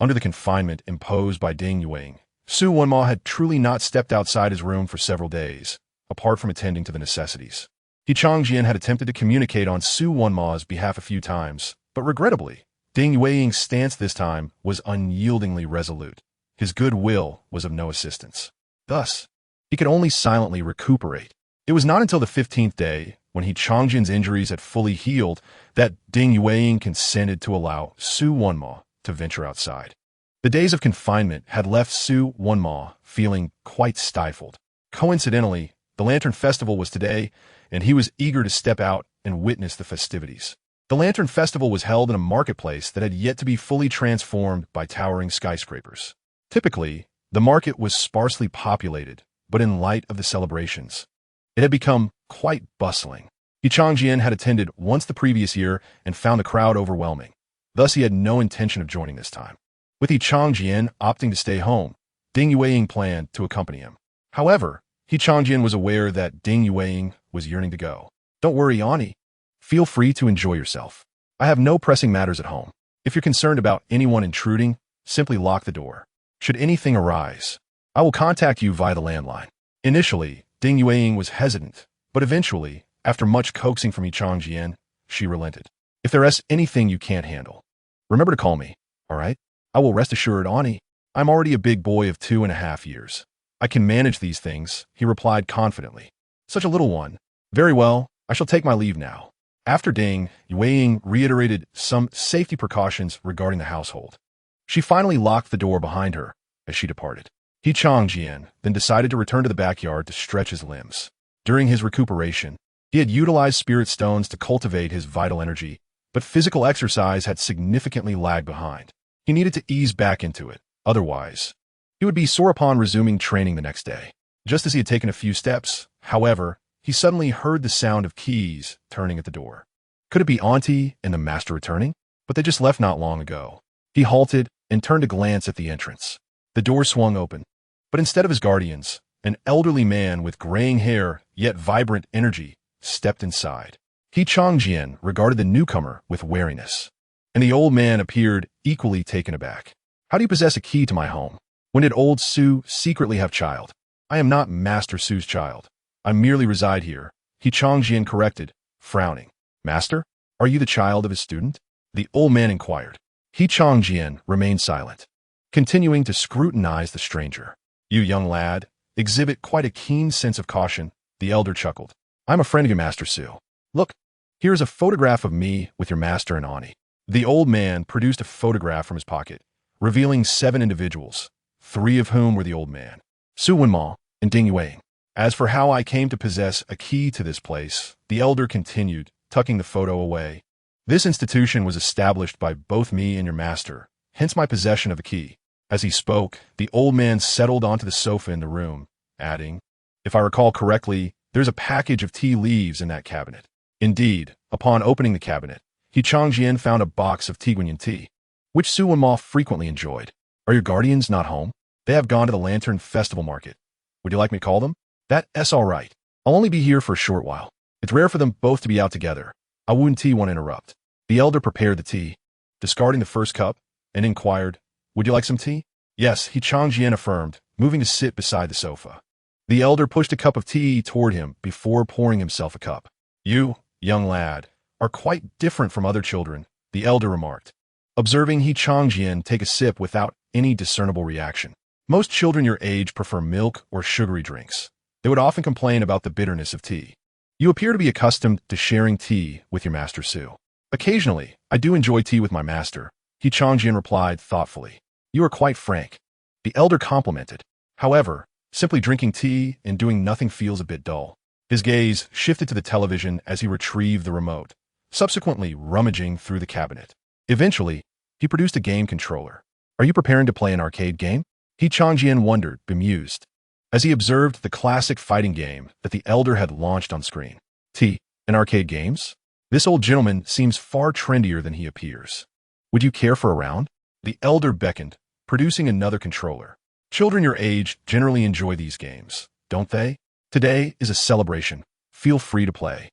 Under the confinement imposed by Ding Yueying, Su Wunma had truly not stepped outside his room for several days, apart from attending to the necessities. He Qianqian had attempted to communicate on Su Wunma's behalf a few times, but regrettably, Ding Yueying's stance this time was unyieldingly resolute. His goodwill was of no assistance. Thus, he could only silently recuperate. It was not until the 15th day, when He Qianqian's injuries had fully healed, that Ding Yueying consented to allow Su Wunma to venture outside. The days of confinement had left Su Wunma feeling quite stifled. Coincidentally, The Lantern Festival was today, and he was eager to step out and witness the festivities. The Lantern Festival was held in a marketplace that had yet to be fully transformed by towering skyscrapers. Typically, the market was sparsely populated, but in light of the celebrations, it had become quite bustling. Qianqian had attended once the previous year and found the crowd overwhelming. Thus, he had no intention of joining this time. With Qianqian opting to stay home, Ding Yueying planned to accompany him. However, Qianqian was aware that Ding Yueying was yearning to go. Don't worry, Ani. Feel free to enjoy yourself. I have no pressing matters at home. If you're concerned about anyone intruding, simply lock the door. Should anything arise, I will contact you via the landline. Initially, Ding Yueying was hesitant, but eventually, after much coaxing from Qianqian, she relented. If there is anything you can't handle, remember to call me, all right? I will rest assured, Ani. I'm already a big boy of 2.5 years. I can manage these things, he replied confidently. Such a little one. Very well, I shall take my leave now. After Ding Yueying reiterated some safety precautions regarding the household, she finally locked the door behind her as she departed. Qianqian then decided to return to the backyard to stretch his limbs. During his recuperation, he had utilized spirit stones to cultivate his vital energy, but physical exercise had significantly lagged behind. He needed to ease back into it, otherwise, he would be sore upon resuming training the next day. Just as he had taken a few steps, however, he suddenly heard the sound of keys turning at the door. Could it be Auntie and the master returning? But they just left not long ago. He halted and turned to glance at the entrance. The door swung open, but instead of his guardians, an elderly man with graying hair yet vibrant energy stepped inside. Qianqian regarded the newcomer with wariness, and the old man appeared equally taken aback. How do you possess a key to my home? When did old Su secretly have child? I am not Master Su's child. I merely reside here, Qianqian corrected, frowning. Master, are you the child of his student? The old man inquired. Qianqian remained silent, continuing to scrutinize the stranger. You young lad exhibit quite a keen sense of caution, the elder chuckled. I'm a friend of your Master Su. Look, here's a photograph of me with your master and Ani. The old man produced a photograph from his pocket, revealing 7 individuals, 3 of whom were the old man, Su Wenma and Ding Yueying. As for how I came to possess a key to this place, the elder continued, tucking the photo away. This institution was established by both me and your master, hence my possession of the key. As he spoke, the old man settled onto the sofa in the room, adding, if I recall correctly, there's a package of tea leaves in that cabinet. Indeed, upon opening the cabinet, Qianqian found a box of Tiguanyan tea, which Su Wenma frequently enjoyed. Are your guardians not home? They have gone to the Lantern Festival Market. Would you like me to call them? That's all right. I'll only be here for a short while. It's rare for them both to be out together. I wouldn't want to interrupt. The elder prepared the tea, discarding the first cup, and inquired, would you like some tea? Yes, Qianqian affirmed, moving to sit beside the sofa. The elder pushed a cup of tea toward him before pouring himself a cup. You, young lad, are quite different from other children, the elder remarked, observing Qianqian take a sip without any discernible reaction. Most children your age prefer milk or sugary drinks. They would often complain about the bitterness of tea. You appear to be accustomed to sharing tea with your Master Su. Occasionally, I do enjoy tea with my master, Qianqian replied thoughtfully. You are quite frank. The elder complimented. However, simply drinking tea and doing nothing feels a bit dull. His gaze shifted to the television as he retrieved the remote, subsequently rummaging through the cabinet. Eventually, he produced a game controller. Are you preparing to play an arcade game? Qianqian wondered, bemused, as he observed the classic fighting game that the elder had launched on screen. And arcade games? This old gentleman seems far trendier than he appears. Would you care for a round? The elder beckoned, producing another controller. Children your age generally enjoy these games, don't they? Today is a celebration. Feel free to play.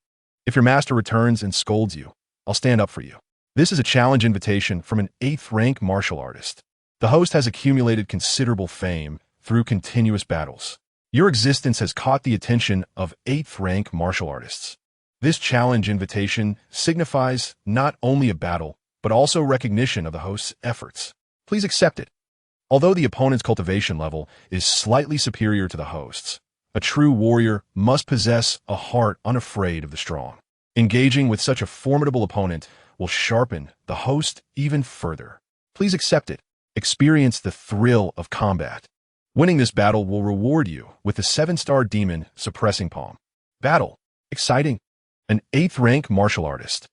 If your master returns and scolds you, I'll stand up for you. This is a challenge invitation from an 8th-rank martial artist. The host has accumulated considerable fame through continuous battles. Your existence has caught the attention of 8th-rank martial artists. This challenge invitation signifies not only a battle, but also recognition of the host's efforts. Please accept it. Although the opponent's cultivation level is slightly superior to the host's, a true warrior must possess a heart unafraid of the strong. Engaging with such a formidable opponent will sharpen the host even further. Please accept it. Experience the thrill of combat. Winning this battle will reward you with the 7-star demon suppressing palm. Battle. Exciting. An 8th rank martial artist.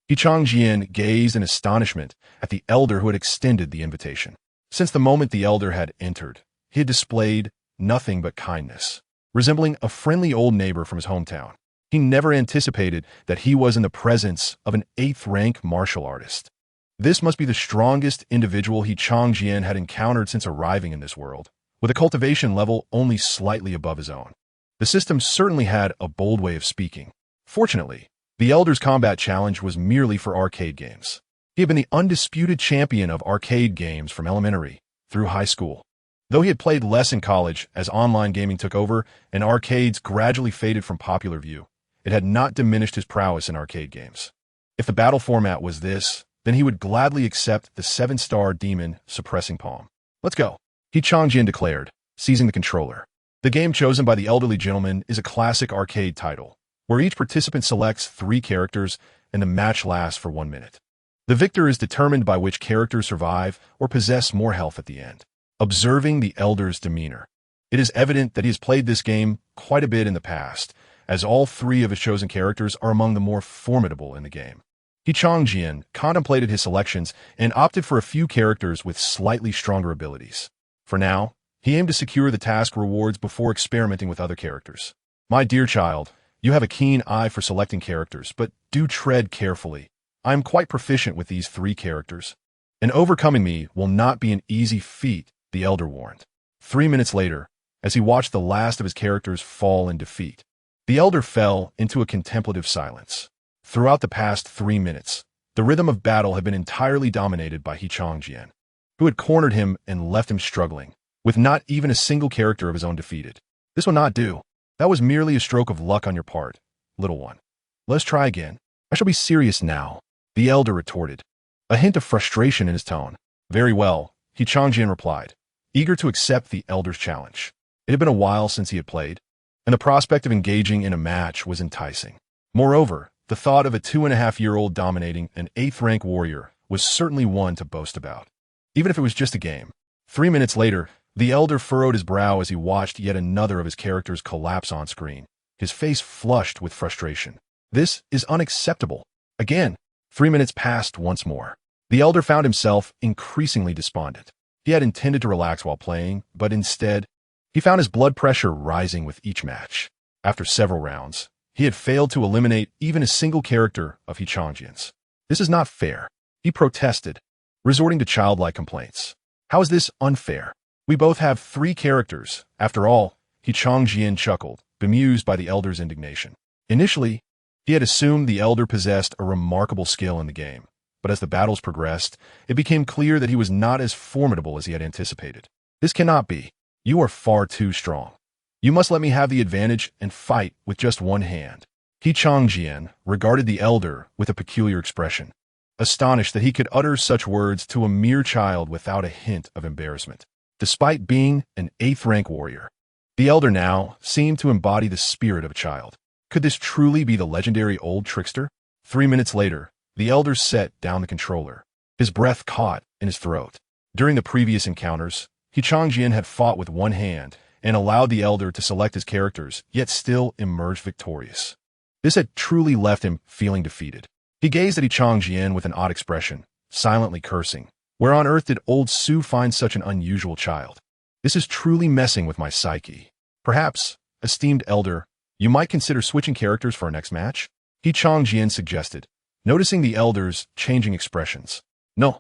Qianqian gazed in astonishment at the elder who had extended the invitation. Since the moment the elder had entered, he had displayed nothing but kindness, resembling a friendly old neighbor from his hometown. He never anticipated that he was in the presence of an 8th rank martial artist. This must be the strongest individual Qianqian had encountered since arriving in this world, with a cultivation level only slightly above his own. The system certainly had a bold way of speaking. Fortunately, the elder's combat challenge was merely for arcade games. He had been the undisputed champion of arcade games from elementary through high school. Though he had played less in college as online gaming took over and arcades gradually faded from popular view, it had not diminished his prowess in arcade games. If the battle format was this, then he would gladly accept the 7-star demon suppressing palm. Let's go, Qianqian declared, seizing the controller. The game chosen by the elderly gentleman is a classic arcade title, where each participant selects 3 characters and the match lasts for 1 minute. The victor is determined by which characters survive or possess more health at the end. Observing the elder's demeanor, it is evident that he has played this game quite a bit in the past, as all 3 of his chosen characters are among the more formidable in the game. Qianqian contemplated his selections and opted for a few characters with slightly stronger abilities. For now, he aimed to secure the task rewards before experimenting with other characters. My dear child, you have a keen eye for selecting characters, but do tread carefully. I am quite proficient with these 3 characters, and overcoming me will not be an easy feat, the elder warned. 3 minutes later, as he watched the last of his characters fall in defeat, the elder fell into a contemplative silence. Throughout the past 3 minutes, the rhythm of battle had been entirely dominated by Qianqian, who had cornered him and left him struggling, with not even a single character of his own defeated. This will not do. That was merely a stroke of luck on your part, little one. Let's try again. I shall be serious now, the elder retorted, a hint of frustration in his tone. Very well, Qianqian replied, eager to accept the elder's challenge. It had been a while since he had played, and the prospect of engaging in a match was enticing. Moreover, the thought of a 2.5-year-old dominating an 8th rank warrior was certainly one to boast about, even if it was just a game. 3 minutes later, the elder furrowed his brow as he watched yet another of his characters collapse on screen, his face flushed with frustration. This is unacceptable. Again, 3 minutes passed once more. The elder found himself increasingly despondent. He had intended to relax while playing, but instead, he found his blood pressure rising with each match. After several rounds, he had failed to eliminate even a single character of Qianqian's. This is not fair, he protested, resorting to childlike complaints. How is this unfair? We both have 3 characters. After all, Qianqian chuckled, bemused by the elder's indignation. Initially, he had assumed the elder possessed a remarkable skill in the game, but as the battles progressed, it became clear that he was not as formidable as he had anticipated. This cannot be. You are far too strong. You must let me have the advantage and fight with just one hand. Qianqian regarded the elder with a peculiar expression, astonished that he could utter such words to a mere child without a hint of embarrassment. Despite being an 8th rank warrior, the elder now seemed to embody the spirit of a child. Could this truly be the legendary old trickster? 3 minutes later, the elder set down the controller. His breath caught in his throat. During the previous encounters, Qianqian had fought with one hand and allowed the elder to select his characters, yet still emerged victorious. This had truly left him feeling defeated. He gazed at Qianqian with an odd expression, silently cursing. Where on earth did old Su find such an unusual child? This is truly messing with my psyche. Perhaps, esteemed elder, you might consider switching characters for our next match? Qianqian suggested, noticing the elder's changing expressions. No,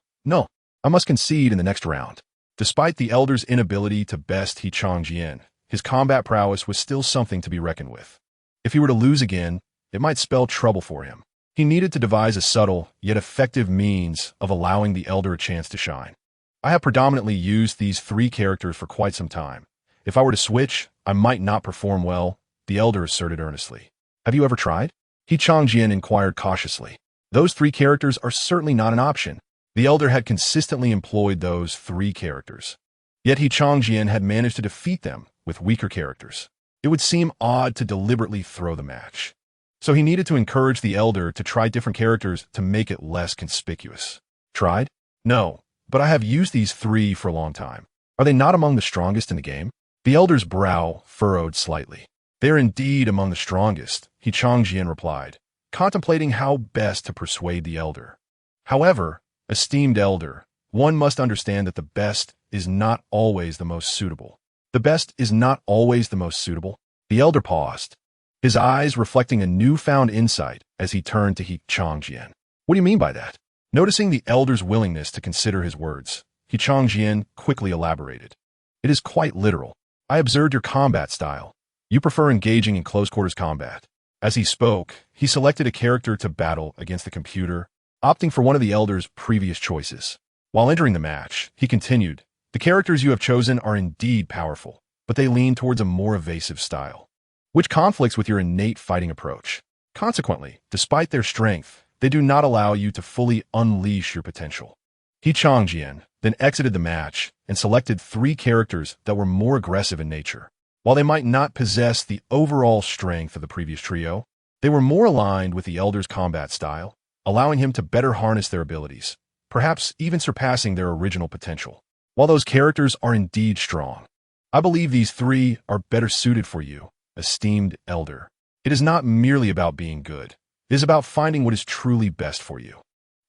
I must concede in the next round. Despite the elder's inability to best Qianqian, his combat prowess was still something to be reckoned with. If he were to lose again, it might spell trouble for him. He needed to devise a subtle, yet effective means of allowing the elder a chance to shine. I have predominantly used these 3 characters for quite some time. If I were to switch, I might not perform well, the elder asserted earnestly. Have you ever tried? Qianqian inquired cautiously. Those 3 characters are certainly not an option. The elder had consistently employed those 3 characters. Yet Qianqian had managed to defeat them with weaker characters. It would seem odd to deliberately throw the match. So he needed to encourage the elder to try different characters to make it less conspicuous. Tried? No, but I have used these 3 for a long time. Are they not among the strongest in the game? The elder's brow furrowed slightly. "They are indeed among the strongest," Qianqian replied, contemplating how best to persuade the elder. "However, esteemed elder, one must understand that the best is not always the most suitable." "The best is not always the most suitable?" The elder paused, his eyes reflecting a newfound insight as he turned to Qianqian. "What do you mean by that?" Noticing the elder's willingness to consider his words, Qianqian quickly elaborated. "It is quite literal. I observed your combat style. You prefer engaging in close-quarters combat." As he spoke, he selected a character to battle against the computer, opting for one of the elder's previous choices. While entering the match, he continued, "The characters you have chosen are indeed powerful, but they lean towards a more evasive style, which conflicts with your innate fighting approach. Consequently, despite their strength, they do not allow you to fully unleash your potential." Qianqian then exited the match and selected 3 characters that were more aggressive in nature. While they might not possess the overall strength of the previous trio, they were more aligned with the elder's combat style, allowing him to better harness their abilities, perhaps even surpassing their original potential. While those characters are indeed strong, I believe these 3 are better suited for you, esteemed elder. It is not merely about being good. It is about finding what is truly best for you.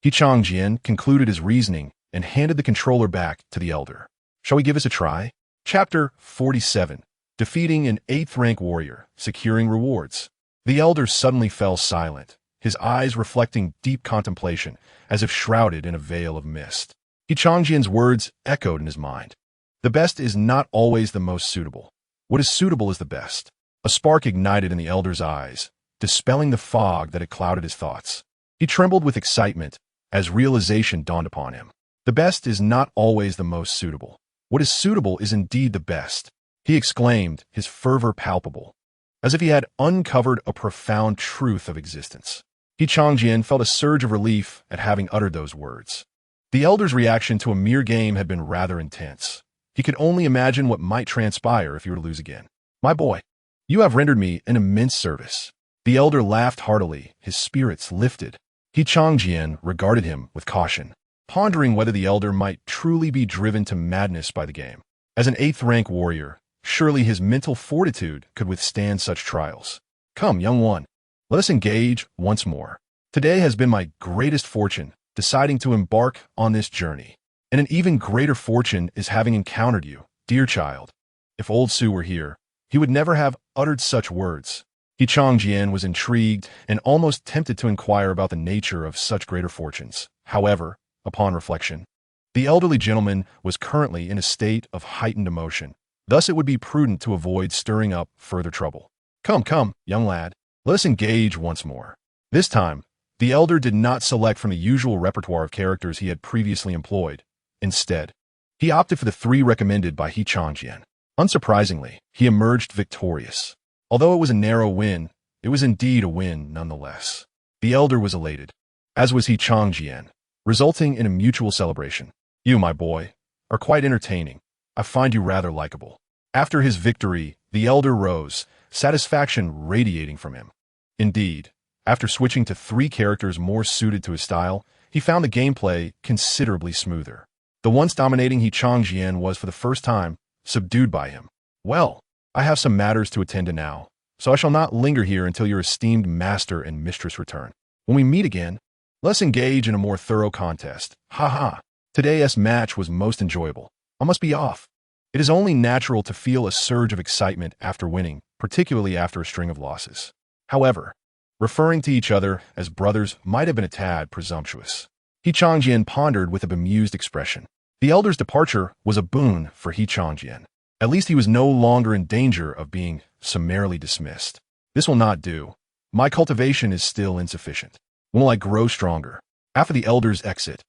Qianqian concluded his reasoning and handed the controller back to the elder. "Shall we give this a try?" Chapter 47. Defeating an 8th rank warrior, securing rewards. The elder suddenly fell silent, his eyes reflecting deep contemplation, as if shrouded in a veil of mist. Qianqian's words echoed in his mind. "The best is not always the most suitable. What is suitable is the best." A spark ignited in the elder's eyes, dispelling the fog that had clouded his thoughts. He trembled with excitement as realization dawned upon him. The best is not always the most suitable. What is suitable is indeed the best, he exclaimed, his fervor palpable, as if he had uncovered a profound truth of existence. Qianqian felt a surge of relief at having uttered those words. The elder's reaction to a mere game had been rather intense. He could only imagine what might transpire if he were to lose again. "My boy, you have rendered me an immense service." The elder laughed heartily, his spirits lifted. Qianqian regarded him with caution, pondering whether the elder might truly be driven to madness by the game. As an 8th rank warrior, surely his mental fortitude could withstand such trials. "Come, young one, let us engage once more. Today has been my greatest fortune, deciding to embark on this journey. And an even greater fortune is having encountered you, dear child." If old Su were here, he would never have uttered such words. Qianqian was intrigued and almost tempted to inquire about the nature of such greater fortunes. However, upon reflection, the elderly gentleman was currently in a state of heightened emotion. Thus it would be prudent to avoid stirring up further trouble. Come, young lad, let us engage once more." This time, the elder did not select from the usual repertoire of characters he had previously employed. Instead, he opted for the 3 recommended by Qianqian. Unsurprisingly, he emerged victorious. Although it was a narrow win, it was indeed a win nonetheless. The elder was elated, as was Qianqian, resulting in a mutual celebration. "You, my boy, are quite entertaining. I find you rather likable." After his victory, the elder rose, satisfaction radiating from him. Indeed, after switching to 3 characters more suited to his style, he found the gameplay considerably smoother. The once dominating Qianqian was, for the first time, subdued by him. "Well, I have some matters to attend to now, so I shall not linger here until your esteemed master and mistress return. When we meet again, let's engage in a more thorough contest. Ha! Today's match was most enjoyable. I must be off." It is only natural to feel a surge of excitement after winning, particularly after a string of losses. However, referring to each other as brothers might have been a tad presumptuous. Qianqian pondered with a bemused expression. The elder's departure was a boon for Qianqian. At least he was no longer in danger of being summarily dismissed. "This will not do. My cultivation is still insufficient. When will I grow stronger?" After the elder's exit,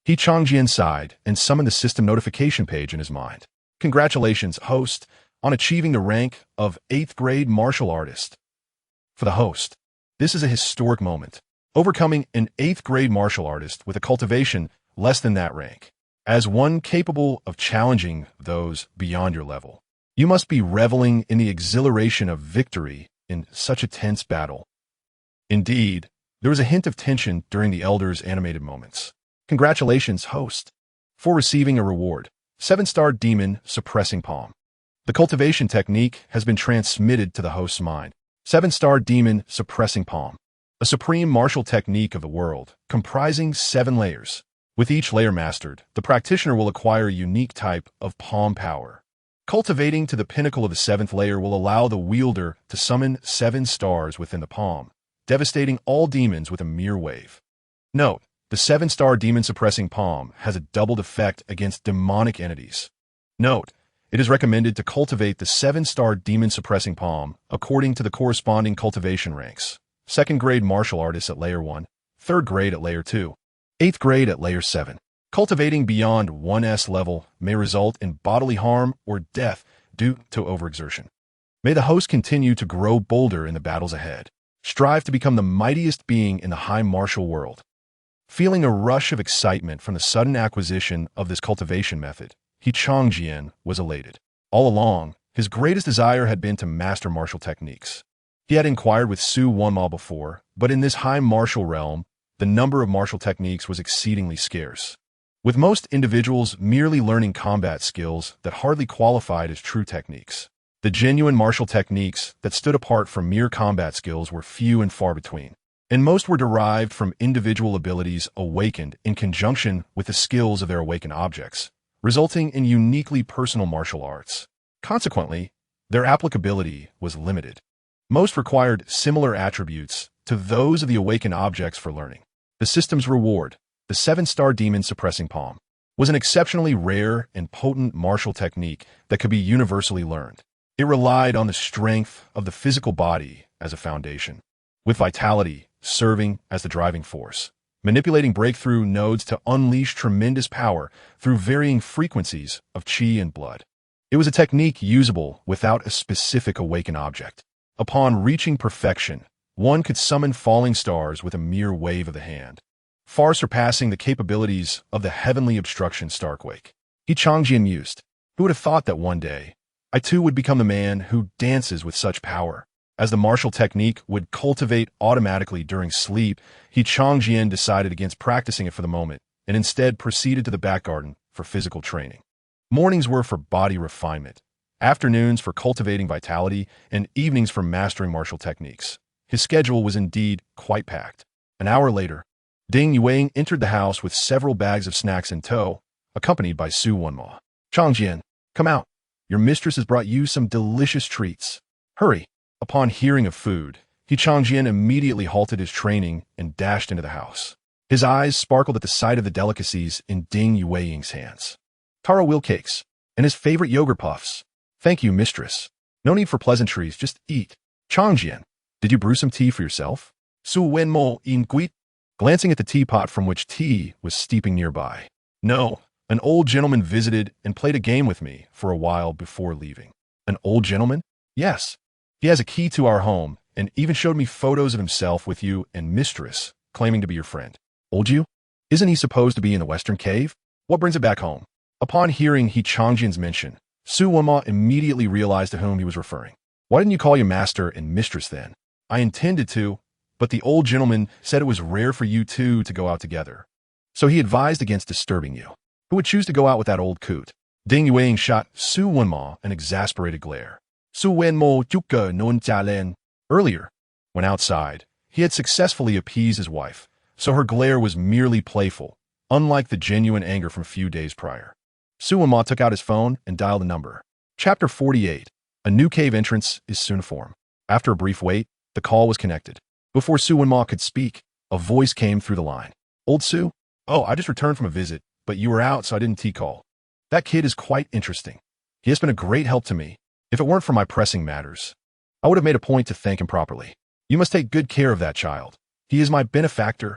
Qianqian sighed and summoned the system notification page in his mind. "Congratulations, host, on achieving the rank of 8th grade martial artist." For the host, this is a historic moment, overcoming an 8th grade martial artist with a cultivation less than that rank. As one capable of challenging those beyond your level, you must be reveling in the exhilaration of victory in such a tense battle. Indeed, there was a hint of tension during the elder's animated moments. "Congratulations, host, for receiving a reward. 7-star demon suppressing palm." The cultivation technique has been transmitted to the host's mind. 7-star demon suppressing palm. A supreme martial technique of the world, comprising 7 layers. With each layer mastered, the practitioner will acquire a unique type of palm power. Cultivating to the pinnacle of the 7th layer will allow the wielder to summon 7 stars within the palm, devastating all demons with a mere wave. Note, the 7-star demon suppressing palm has a doubled effect against demonic entities. Note, it is recommended to cultivate the 7-star demon suppressing palm according to the corresponding cultivation ranks. 2nd grade martial artists at layer 1, 3rd grade at layer 2, 8th grade at layer 7. Cultivating beyond 1S level may result in bodily harm or death due to overexertion. May the host continue to grow bolder in the battles ahead. Strive to become the mightiest being in the high martial world. Feeling a rush of excitement from the sudden acquisition of this cultivation method, Qianqian was elated. All along, his greatest desire had been to master martial techniques. He had inquired with Su Wenma before, but in this high martial realm, the number of martial techniques was exceedingly scarce, with most individuals merely learning combat skills that hardly qualified as true techniques. The genuine martial techniques that stood apart from mere combat skills were few and far between, and most were derived from individual abilities awakened in conjunction with the skills of their awakened objects, resulting in uniquely personal martial arts. Consequently, their applicability was limited. Most required similar attributes to those of the awakened objects for learning. The system's reward, the 7-star demon suppressing palm, was an exceptionally rare and potent martial technique that could be universally learned. It relied on the strength of the physical body as a foundation, with vitality serving as the driving force, manipulating breakthrough nodes to unleash tremendous power through varying frequencies of qi and blood. It was a technique usable without a specific awakened object. Upon reaching perfection, one could summon falling stars with a mere wave of the hand, far surpassing the capabilities of the heavenly obstruction Starquake. Qianqian mused, who would have thought that one day, I too would become the man who dances with such power. As the martial technique would cultivate automatically during sleep, Qianqian decided against practicing it for the moment, and instead proceeded to the back garden for physical training. Mornings were for body refinement, afternoons for cultivating vitality, and evenings for mastering martial techniques. His schedule was indeed quite packed. An hour later, Ding Yuang entered the house with several bags of snacks in tow, accompanied by Su Wenma. Qianqian, come out. Your mistress has brought you some delicious treats. Hurry. Upon hearing of food, Qianqian immediately halted his training and dashed into the house. His eyes sparkled at the sight of the delicacies in Ding Yuang's hands. Taro wheel cakes, and his favorite yogurt puffs. Thank you, mistress. No need for pleasantries, just eat. Qianqian, did you brew some tea for yourself? Su Wenmo inquit, glancing at the teapot from which tea was steeping nearby. No, an old gentleman visited and played a game with me for a while before leaving. An old gentleman? Yes. He has a key to our home and even showed me photos of himself with you and mistress, claiming to be your friend. Old you? Isn't he supposed to be in the Western Cave? What brings it back home? Upon hearing Qianqian's mention, Su Wenma immediately realized to whom he was referring. Why didn't you call your master and mistress then? I intended to, but the old gentleman said it was rare for you two to go out together. So he advised against disturbing you. Who would choose to go out with that old coot? Ding Yuang shot Su Wenma an exasperated glare. Su Wenmo juka non jalen. Earlier, when outside, he had successfully appeased his wife, so her glare was merely playful, unlike the genuine anger from a few days prior. Su Wenma took out his phone and dialed a number. Chapter 48. A new cave entrance is soon to form. After a brief wait, the call was connected. Before Su Wenma could speak, a voice came through the line. Old Su? Oh, I just returned from a visit, but you were out, so I didn't T-call. That kid is quite interesting. He has been a great help to me. If it weren't for my pressing matters, I would have made a point to thank him properly. You must take good care of that child. He is my benefactor.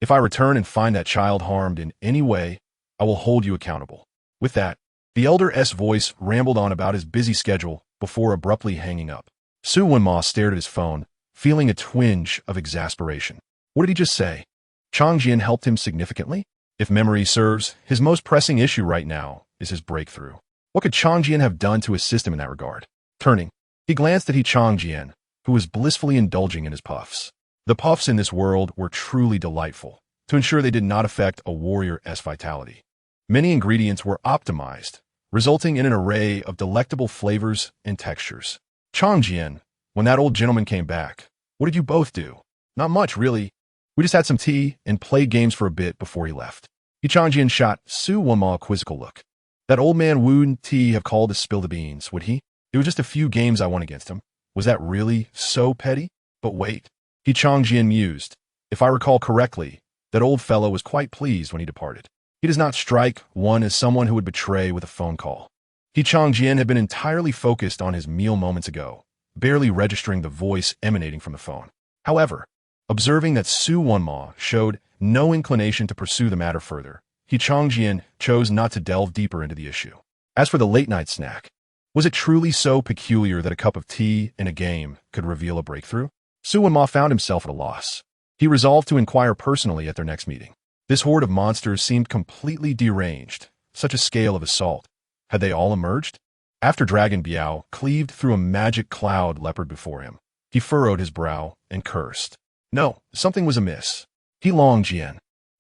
If I return and find that child harmed in any way, I will hold you accountable. With that, the elder's voice rambled on about his busy schedule before abruptly hanging up. Su Wenma stared at his phone, feeling a twinge of exasperation. What did he just say? Qianqian helped him significantly? If memory serves, his most pressing issue right now is his breakthrough. What could Qianqian have done to assist him in that regard? Turning, he glanced at Qianqian, who was blissfully indulging in his puffs. The puffs in this world were truly delightful, to ensure they did not affect a warrior's vitality. Many ingredients were optimized, resulting in an array of delectable flavors and textures. Qianqian, when that old gentleman came back, what did you both do? Not much, really. We just had some tea and played games for a bit before he left. Qianqian shot Su Wunma a quizzical look. That old man wouldn't have called to spill the beans, would he? It was just a few games I won against him. Was that really so petty? But wait. Qianqian mused. If I recall correctly, that old fellow was quite pleased when he departed. He does not strike one as someone who would betray with a phone call. Qianqian had been entirely focused on his meal moments ago, barely registering the voice emanating from the phone. However, observing that Su Wunma showed no inclination to pursue the matter further, Qianqian chose not to delve deeper into the issue. As for the late-night snack, was it truly so peculiar that a cup of tea and a game could reveal a breakthrough? Su Wunma found himself at a loss. He resolved to inquire personally at their next meeting. This horde of monsters seemed completely deranged. Such a scale of assault. Had they all emerged? After Dragon Biao cleaved through a magic cloud leopard before him, he furrowed his brow and cursed. No, something was amiss. Qianqian,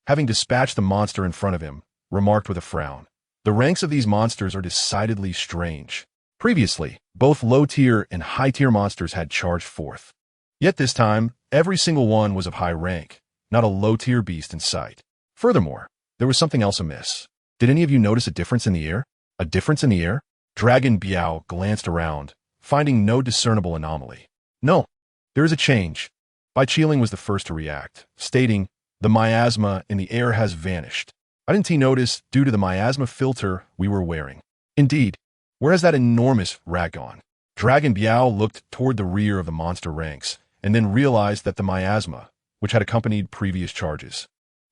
having dispatched the monster in front of him, remarked with a frown. The ranks of these monsters are decidedly strange. Previously, both low-tier and high-tier monsters had charged forth. Yet this time, every single one was of high rank, not a low-tier beast in sight. Furthermore, there was something else amiss. Did any of you notice a difference in the air? A difference in the air? Dragon Biao glanced around, finding no discernible anomaly. No, there is a change. Bai Qiling was the first to react, stating, the miasma in the air has vanished. I didn't notice due to the miasma filter we were wearing. Indeed, where has that enormous rat gone? Dragon Biao looked toward the rear of the monster ranks, and then realized that the miasma, which had accompanied previous charges,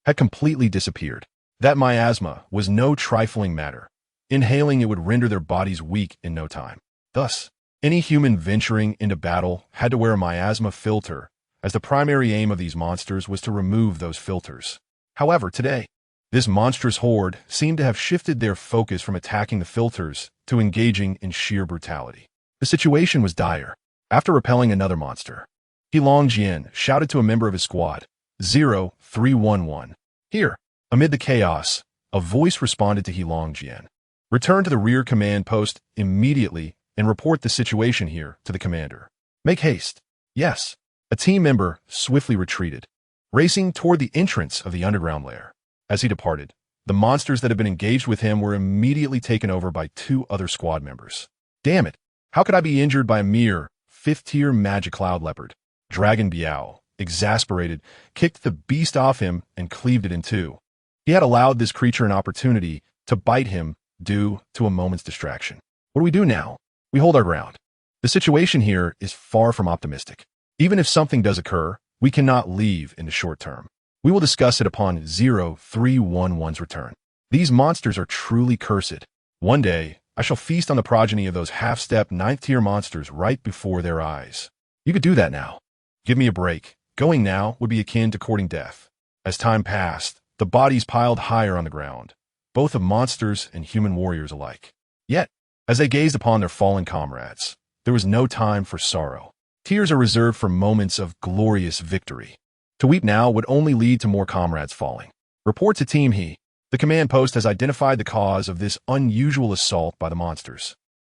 had completely disappeared. That miasma was no trifling matter. Inhaling it would render their bodies weak in no time. Thus, any human venturing into battle had to wear a miasma filter, as the primary aim of these monsters was to remove those filters. However, today, this monstrous horde seemed to have shifted their focus from attacking the filters to engaging in sheer brutality. The situation was dire. After repelling another monster, Qianqian shouted to a member of his squad, 0311. Here, amid the chaos, a voice responded to Qianqian. Return to the rear command post immediately and report the situation here to the commander. Make haste. Yes. A team member swiftly retreated, racing toward the entrance of the underground lair. As he departed, the monsters that had been engaged with him were immediately taken over by two other squad members. Damn it! How could I be injured by a mere 5th-tier magic cloud leopard? Dragon Biao, exasperated, kicked the beast off him and cleaved it in two. He had allowed this creature an opportunity to bite him due to a moment's distraction. What do we do now? We hold our ground. The situation here is far from optimistic. Even if something does occur, we cannot leave in the short term. We will discuss it upon 0311's return. These monsters are truly cursed. One day, I shall feast on the progeny of those half-step 9th-tier monsters right before their eyes. You could do that now. Give me a break. Going now would be akin to courting death. As time passed, the bodies piled higher on the ground, both of monsters and human warriors alike. Yet, as they gazed upon their fallen comrades, there was no time for sorrow. Tears are reserved for moments of glorious victory. To weep now would only lead to more comrades falling. Report to Team He. The command post has identified the cause of this unusual assault by the monsters.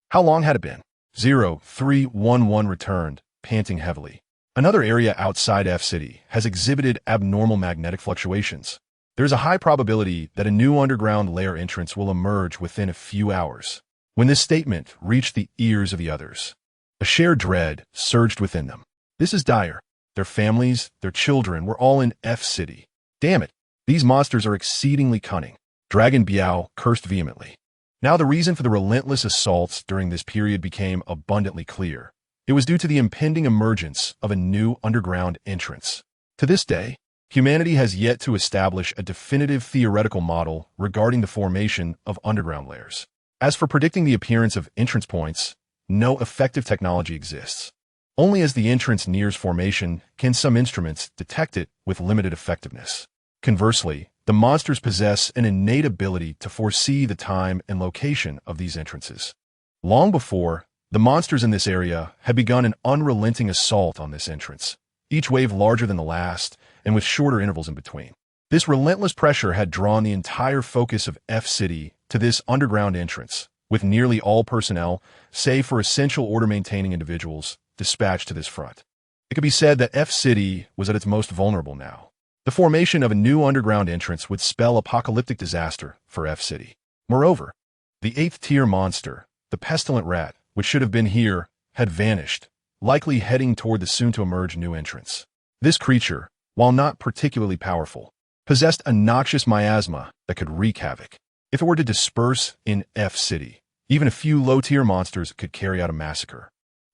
How long had it been? 0311 returned, panting heavily. Another area outside F City has exhibited abnormal magnetic fluctuations. There is a high probability that a new underground lair entrance will emerge within a few hours. When this statement reached the ears of the others, a shared dread surged within them. This is dire. Their families, their children were all in F City. Damn it, these monsters are exceedingly cunning. Dragon Biao cursed vehemently. Now the reason for the relentless assaults during this period became abundantly clear. It was due to the impending emergence of a new underground entrance. To this day, humanity has yet to establish a definitive theoretical model regarding the formation of underground lairs. As for predicting the appearance of entrance points, no effective technology exists. Only as the entrance nears formation can some instruments detect it with limited effectiveness. Conversely, the monsters possess an innate ability to foresee the time and location of these entrances. Long before, the monsters in this area had begun an unrelenting assault on this entrance, each wave larger than the last and with shorter intervals in between. This relentless pressure had drawn the entire focus of F City to this underground entrance, with nearly all personnel, save for essential order-maintaining individuals, dispatched to this front. It could be said that F-City was at its most vulnerable now. The formation of a new underground entrance would spell apocalyptic disaster for F-City. Moreover, the 8th-tier monster, the pestilent rat, which should have been here, had vanished, likely heading toward the soon-to-emerge new entrance. This creature, while not particularly powerful, possessed a noxious miasma that could wreak havoc. If it were to disperse in F-City, even a few low-tier monsters could carry out a massacre.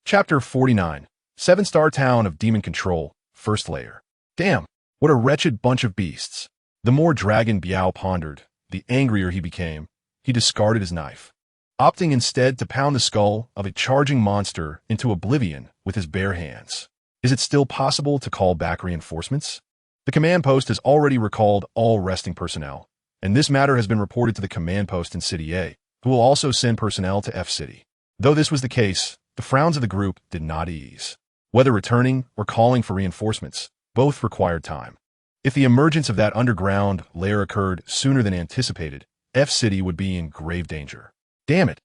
Chapter 49. 7-Star Town of Demon Control, First Layer. Damn, what a wretched bunch of beasts. The more Dragon Biao pondered, the angrier he became. He discarded his knife, opting instead to pound the skull of a charging monster into oblivion with his bare hands. Is it still possible to call back reinforcements? The command post has already recalled all resting personnel, and this matter has been reported to the command post in City A, who will also send personnel to F-City. Though this was the case, the frowns of the group did not ease. Whether returning or calling for reinforcements, both required time. If the emergence of that underground lair occurred sooner than anticipated, F-City would be in grave danger. Damn it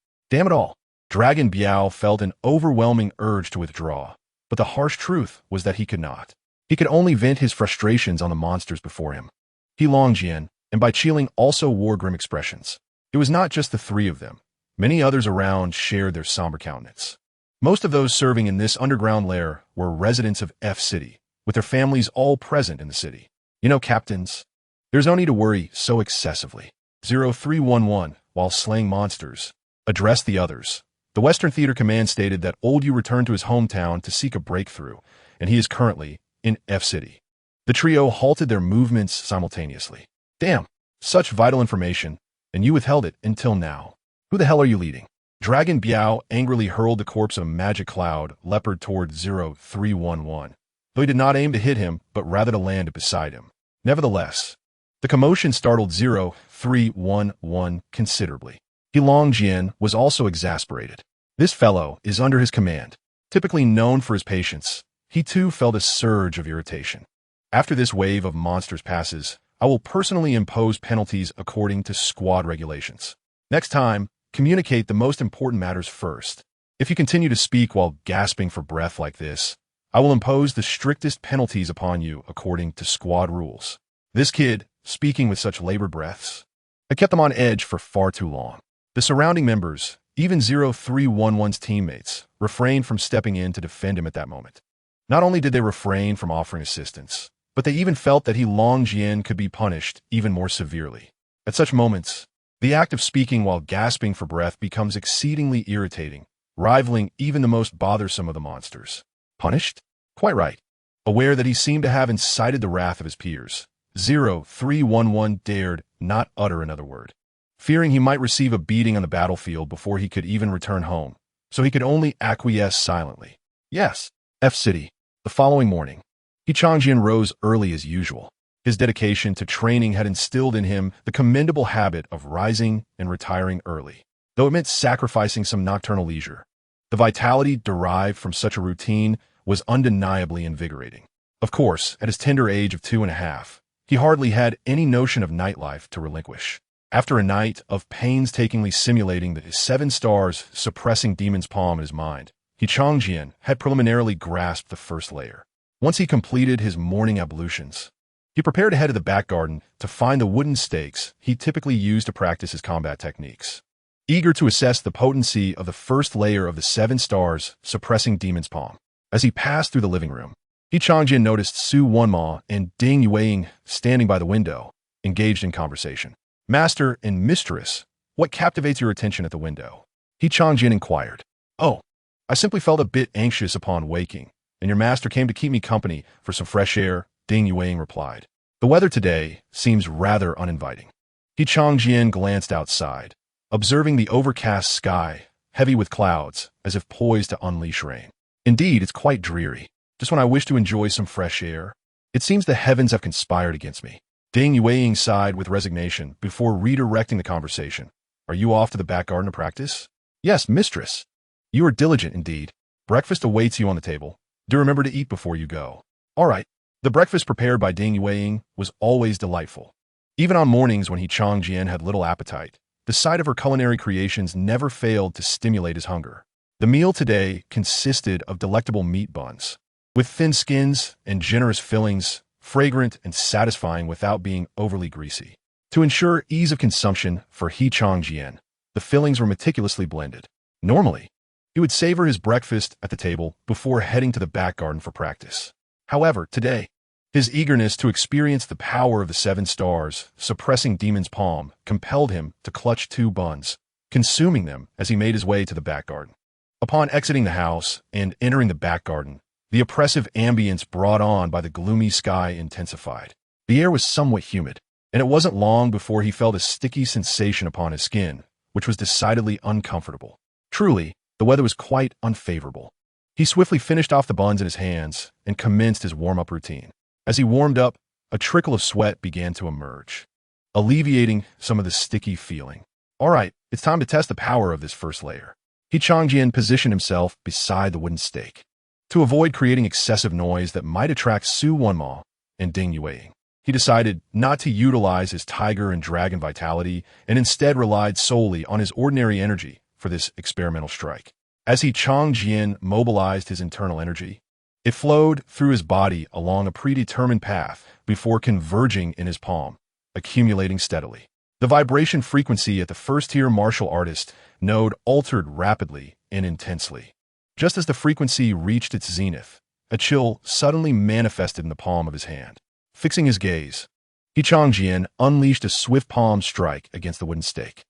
all. Dragon Biao felt an overwhelming urge to withdraw, but the harsh truth was that he could not. He could only vent his frustrations on the monsters before him. He Qianqian, and Bai Qiling also wore grim expressions. It was not just the three of them. Many others around shared their somber countenance. Most of those serving in this underground lair were residents of F-City, with their families all present in the city. You know, captains, there's no need to worry so excessively. 0311, while slaying monsters, addressed the others. The Western Theater Command stated that Old Yu returned to his hometown to seek a breakthrough, and he is currently in F-City. The trio halted their movements simultaneously. Damn, such vital information, and you withheld it until now. Who the hell are you leading? Dragon Biao angrily hurled the corpse of a magic cloud leopard toward 0311, though he did not aim to hit him, but rather to land it beside him. Nevertheless, the commotion startled 0311 considerably. Qianqian was also exasperated. This fellow is under his command. Typically known for his patience, he too felt a surge of irritation. After this wave of monsters passes, I will personally impose penalties according to squad regulations. Next time, communicate the most important matters first. If you continue to speak while gasping for breath like this, I will impose the strictest penalties upon you according to squad rules. This kid, speaking with such labored breaths, I kept them on edge for far too long. The surrounding members, even 0311's teammates, refrained from stepping in to defend him at that moment. Not only did they refrain from offering assistance, but they even felt that Qianqian could be punished even more severely. At such moments, the act of speaking while gasping for breath becomes exceedingly irritating, rivaling even the most bothersome of the monsters. Punished? Quite right. Aware that he seemed to have incited the wrath of his peers, 0311 dared not utter another word, fearing he might receive a beating on the battlefield before he could even return home, so he could only acquiesce silently. Yes, F-City. The following morning, Qianqian rose early as usual. His dedication to training had instilled in him the commendable habit of rising and retiring early, though it meant sacrificing some nocturnal leisure. The vitality derived from such a routine was undeniably invigorating. Of course, at his tender age of 2.5, he hardly had any notion of nightlife to relinquish. After a night of painstakingly simulating the 7 stars suppressing demon's palm in his mind, Qianqian had preliminarily grasped the first layer. Once he completed his morning ablutions, he prepared to head to the back garden to find the wooden stakes he typically used to practice his combat techniques. Eager to assess the potency of the first layer of the 7 stars suppressing demon's palm, as he passed through the living room, Qianqian noticed Su Wanma and Ding Yueying standing by the window, engaged in conversation. Master and mistress, what captivates your attention at the window? Qianqian inquired. Oh, I simply felt a bit anxious upon waking, and your master came to keep me company for some fresh air, Ding Yueying replied. The weather today seems rather uninviting. Qianqian glanced outside, observing the overcast sky, heavy with clouds, as if poised to unleash rain. Indeed, it's quite dreary. Just when I wish to enjoy some fresh air, it seems the heavens have conspired against me. Ding Yueying sighed with resignation before redirecting the conversation. Are you off to the back garden to practice? Yes, mistress. You are diligent indeed. Breakfast awaits you on the table. Do remember to eat before you go. All right. The breakfast prepared by Ding Yueying was always delightful. Even on mornings when Qianqian had little appetite, the sight of her culinary creations never failed to stimulate his hunger. The meal today consisted of delectable meat buns, with thin skins and generous fillings, fragrant and satisfying without being overly greasy. To ensure ease of consumption for Qianqian, the fillings were meticulously blended. Normally, he would savor his breakfast at the table before heading to the back garden for practice. However, today, his eagerness to experience the power of the 7 stars, suppressing Demon's palm, compelled him to clutch 2 buns, consuming them as he made his way to the back garden. Upon exiting the house and entering the back garden, the oppressive ambience brought on by the gloomy sky intensified. The air was somewhat humid, and it wasn't long before he felt a sticky sensation upon his skin, which was decidedly uncomfortable. Truly, the weather was quite unfavorable. He swiftly finished off the buns in his hands and commenced his warm-up routine. As he warmed up, a trickle of sweat began to emerge, alleviating some of the sticky feeling. All right, it's time to test the power of this first layer. Qianqian positioned himself beside the wooden stake. To avoid creating excessive noise that might attract Su Wunma and Ding Yueying, he decided not to utilize his tiger and dragon vitality and instead relied solely on his ordinary energy for this experimental strike. As Qianqian mobilized his internal energy, it flowed through his body along a predetermined path before converging in his palm, accumulating steadily. The vibration frequency at the first-tier martial artist node altered rapidly and intensely. Just as the frequency reached its zenith, a chill suddenly manifested in the palm of his hand. Fixing his gaze, Qianqian unleashed a swift palm strike against the wooden stake.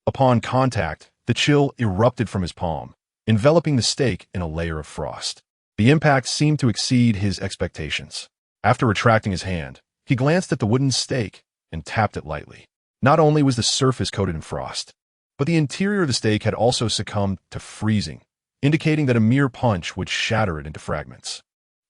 Upon contact, the chill erupted from his palm, enveloping the stake in a layer of frost. The impact seemed to exceed his expectations. After retracting his hand, he glanced at the wooden stake and tapped it lightly. Not only was the surface coated in frost, but the interior of the stake had also succumbed to freezing, indicating that a mere punch would shatter it into fragments.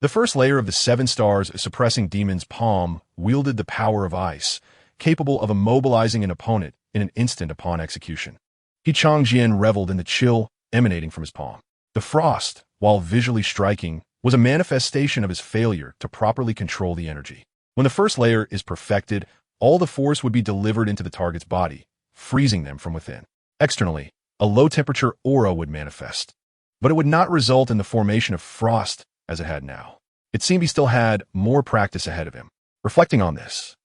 The first layer of the 7 stars suppressing Demon's palm wielded the power of ice, capable of immobilizing an opponent in an instant upon execution. Qianqian reveled in the chill emanating from his palm. The frost, while visually striking, was a manifestation of his failure to properly control the energy. When the first layer is perfected, all the force would be delivered into the target's body, freezing them from within. Externally, a low-temperature aura would manifest, but it would not result in the formation of frost as it had now. It seemed he still had more practice ahead of him. Reflecting on this,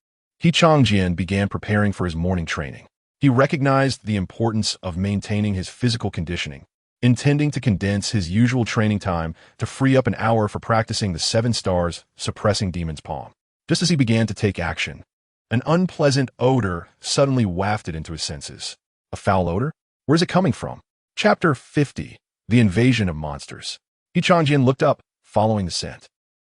Qianqian began preparing for his morning training. He recognized the importance of maintaining his physical conditioning, intending to condense his usual training time to free up an hour for practicing the 7 stars suppressing Demon's palm. Just as he began to take action, an unpleasant odor suddenly wafted into his senses. A foul odor? Where's it coming from? Chapter 50. The Invasion of Monsters. Qianqian looked up, following the scent.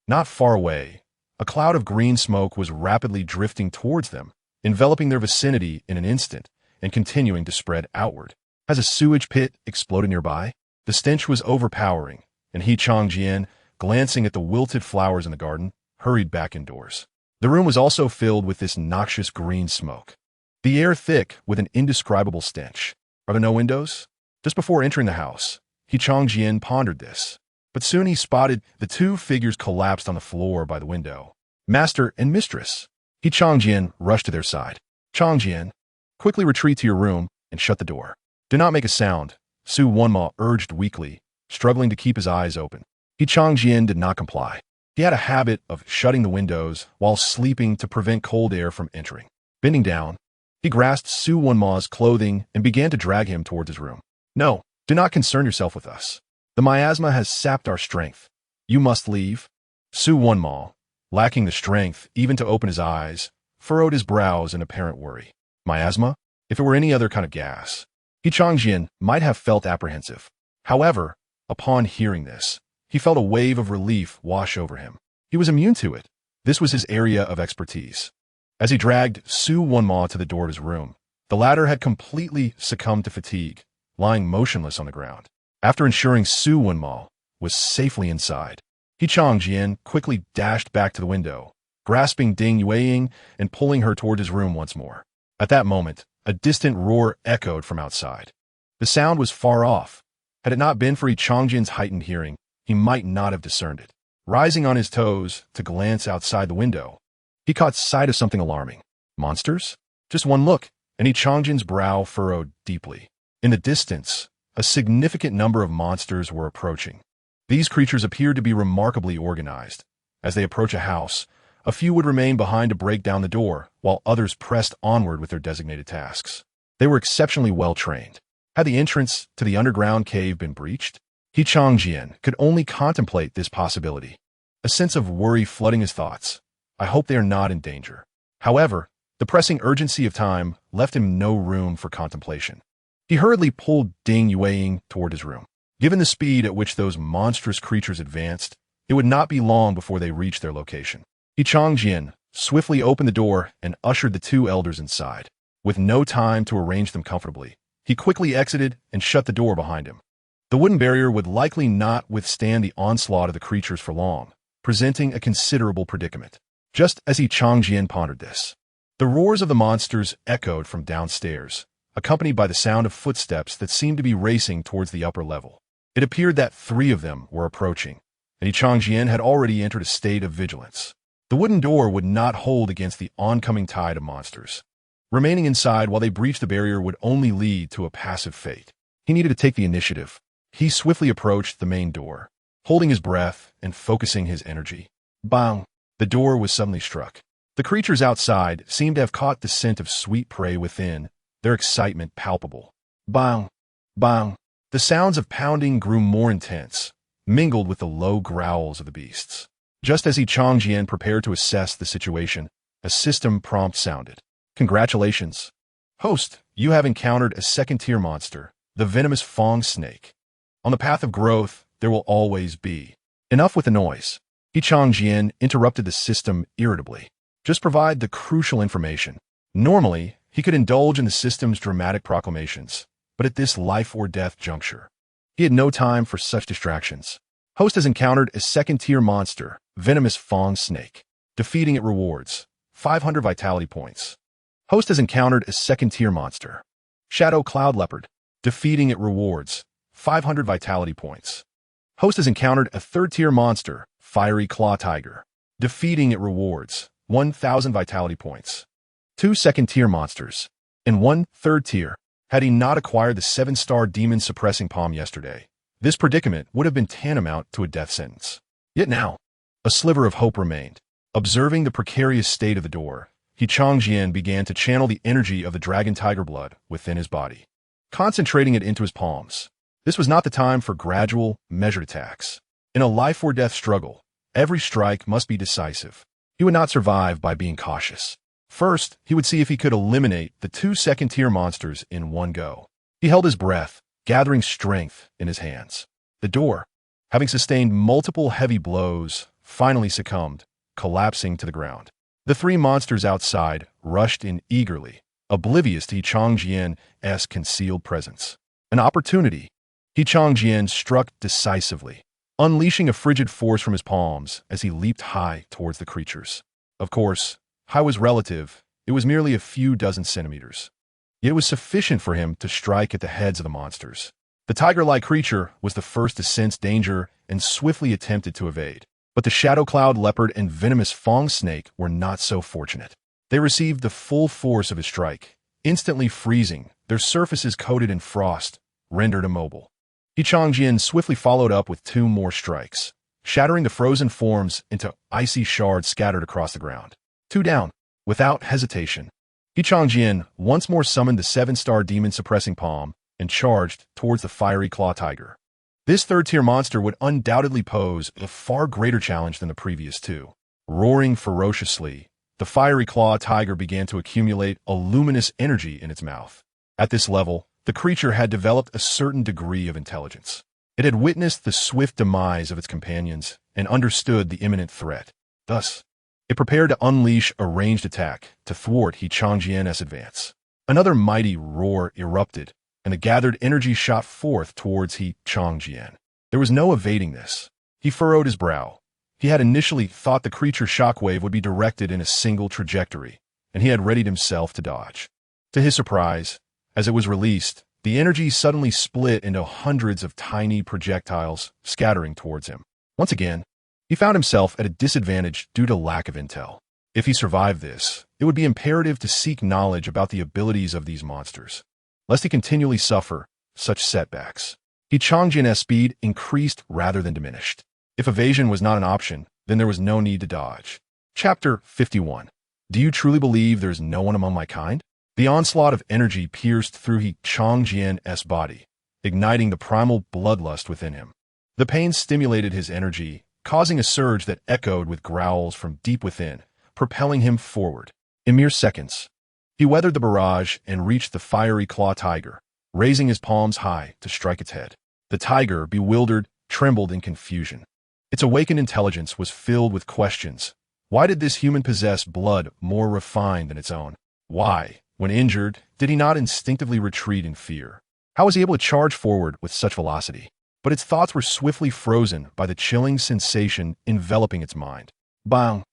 Not far away, a cloud of green smoke was rapidly drifting towards them, enveloping their vicinity in an instant and continuing to spread outward. As a sewage pit exploded nearby, the stench was overpowering, and Qianqian, glancing at the wilted flowers in the garden, hurried back indoors. The room was also filled with this noxious green smoke, the air thick with an indescribable stench. Are there no windows? Just before entering the house, Qianqian pondered this, but soon he spotted the 2 figures collapsed on the floor by the window. Master and mistress. Qianqian rushed to their side. Qianqian, quickly retreat to your room and shut the door. Do not make a sound, Su Wunma urged weakly, struggling to keep his eyes open. Qianqian did not comply. He had a habit of shutting the windows while sleeping to prevent cold air from entering. Bending down, he grasped Su Wunma's clothing and began to drag him towards his room. No, do not concern yourself with us. The miasma has sapped our strength. You must leave. Su Wunma, lacking the strength even to open his eyes, furrowed his brows in apparent worry. Miasma? If it were any other kind of gas, Qianqian might have felt apprehensive. However, upon hearing this, he felt a wave of relief wash over him. He was immune to it. This was his area of expertise. As he dragged Su Wunma to the door of his room, the latter had completely succumbed to fatigue, lying motionless on the ground. After ensuring Su Wunma was safely inside, Qianqian quickly dashed back to the window, grasping Ding Yueying and pulling her toward his room once more. At that moment, a distant roar echoed from outside. The sound was far off. Had it not been for Qianqian's heightened hearing, he might not have discerned it. Rising on his toes to glance outside the window, he caught sight of something alarming. Monsters? Just one look, and Qianqian's brow furrowed deeply. In the distance, a significant number of monsters were approaching. These creatures appeared to be remarkably organized. As they approach a house, a few would remain behind to break down the door, while others pressed onward with their designated tasks. They were exceptionally well-trained. Had the entrance to the underground cave been breached? Qianqian could only contemplate this possibility, a sense of worry flooding his thoughts. I hope they are not in danger. However, the pressing urgency of time left him no room for contemplation. He hurriedly pulled Ding Yueying toward his room. Given the speed at which those monstrous creatures advanced, it would not be long before they reached their location. Qianqian swiftly opened the door and ushered the two elders inside. With no time to arrange them comfortably, he quickly exited and shut the door behind him. The wooden barrier would likely not withstand the onslaught of the creatures for long, presenting a considerable predicament. Just as Qianqian pondered this, the roars of the monsters echoed from downstairs, accompanied by the sound of footsteps that seemed to be racing towards the upper level. It appeared that 3 of them were approaching, and Qianqian had already entered a state of vigilance. The wooden door would not hold against the oncoming tide of monsters. Remaining inside while they breached the barrier would only lead to a passive fate. He needed to take the initiative. He swiftly approached the main door, holding his breath and focusing his energy. Bang! The door was suddenly struck. The creatures outside seemed to have caught the scent of sweet prey within, their excitement palpable. Bang! Bang! The sounds of pounding grew more intense, mingled with the low growls of the beasts. Just as Qianqian prepared to assess the situation, a system prompt sounded. Congratulations. Host, you have encountered a second-tier monster, the venomous Fong snake. On the path of growth, there will always be. Enough with the noise. Qianqian interrupted the system irritably. Just provide the crucial information. Normally, he could indulge in the system's dramatic proclamations, but at this life-or-death juncture, he had no time for such distractions. Host has encountered a second-tier monster, venomous Fong snake. Defeating it rewards 500 vitality points. Host has encountered a second-tier monster, shadow cloud leopard. Defeating it rewards 500 vitality points. Host has encountered a third-tier monster, fiery claw tiger. Defeating it rewards 1,000 vitality points. 2 second-tier monsters, and 1 third-tier. Had he not acquired the 7-star demon suppressing palm yesterday, this predicament would have been tantamount to a death sentence. Yet now, a sliver of hope remained. Observing the precarious state of the door, Qianqian began to channel the energy of the dragon tiger blood within his body, concentrating it into his palms. This was not the time for gradual, measured attacks. In a life-or-death struggle, every strike must be decisive. He would not survive by being cautious. First, he would see if he could eliminate the 2 second-tier monsters in one go. He held his breath, gathering strength in his hands. The door, having sustained multiple heavy blows, finally succumbed, collapsing to the ground. The 3 monsters outside rushed in eagerly, oblivious to Qianqian's concealed presence. An opportunity. Qianqian struck decisively, unleashing a frigid force from his palms as he leaped high towards the creatures. Of course, high was relative. It was merely a few dozen centimeters. Yet it was sufficient for him to strike at the heads of the monsters. The tiger-like creature was the first to sense danger and swiftly attempted to evade. But the shadow cloud leopard and venomous Fong snake were not so fortunate. They received the full force of his strike, instantly freezing, their surfaces coated in frost, rendered immobile. Qianqian swiftly followed up with 2 more strikes, shattering the frozen forms into icy shards scattered across the ground. 2 down. Without hesitation, Qianqian once more summoned the 7-star demon suppressing palm and charged towards the fiery claw tiger. This third-tier monster would undoubtedly pose a far greater challenge than the previous 2. Roaring ferociously, the fiery claw tiger began to accumulate a luminous energy in its mouth. At this level, the creature had developed a certain degree of intelligence. It had witnessed the swift demise of its companions and understood the imminent threat. Thus, it prepared to unleash a ranged attack to thwart Qianqian's advance. Another mighty roar erupted, and the gathered energy shot forth towards Qianqian. There was no evading this. He furrowed his brow. He had initially thought the creature's shockwave would be directed in a single trajectory, and he had readied himself to dodge. To his surprise, as it was released, the energy suddenly split into hundreds of tiny projectiles scattering towards him. Once again, he found himself at a disadvantage due to lack of intel. If he survived this, it would be imperative to seek knowledge about the abilities of these monsters, lest he continually suffer such setbacks. Qianqian's speed increased rather than diminished. If evasion was not an option, then there was no need to dodge. Chapter 51. Do you truly believe there is no one among my kind? The onslaught of energy pierced through Qianqian's body, igniting the primal bloodlust within him. The pain stimulated his energy, causing a surge that echoed with growls from deep within, propelling him forward. In mere seconds, he weathered the barrage and reached the fiery claw tiger, raising his palms high to strike its head. The tiger, bewildered, trembled in confusion. Its awakened intelligence was filled with questions. Why did this human possess blood more refined than its own? Why, when injured, did he not instinctively retreat in fear? How was he able to charge forward with such velocity? But its thoughts were swiftly frozen by the chilling sensation enveloping its mind. Bang!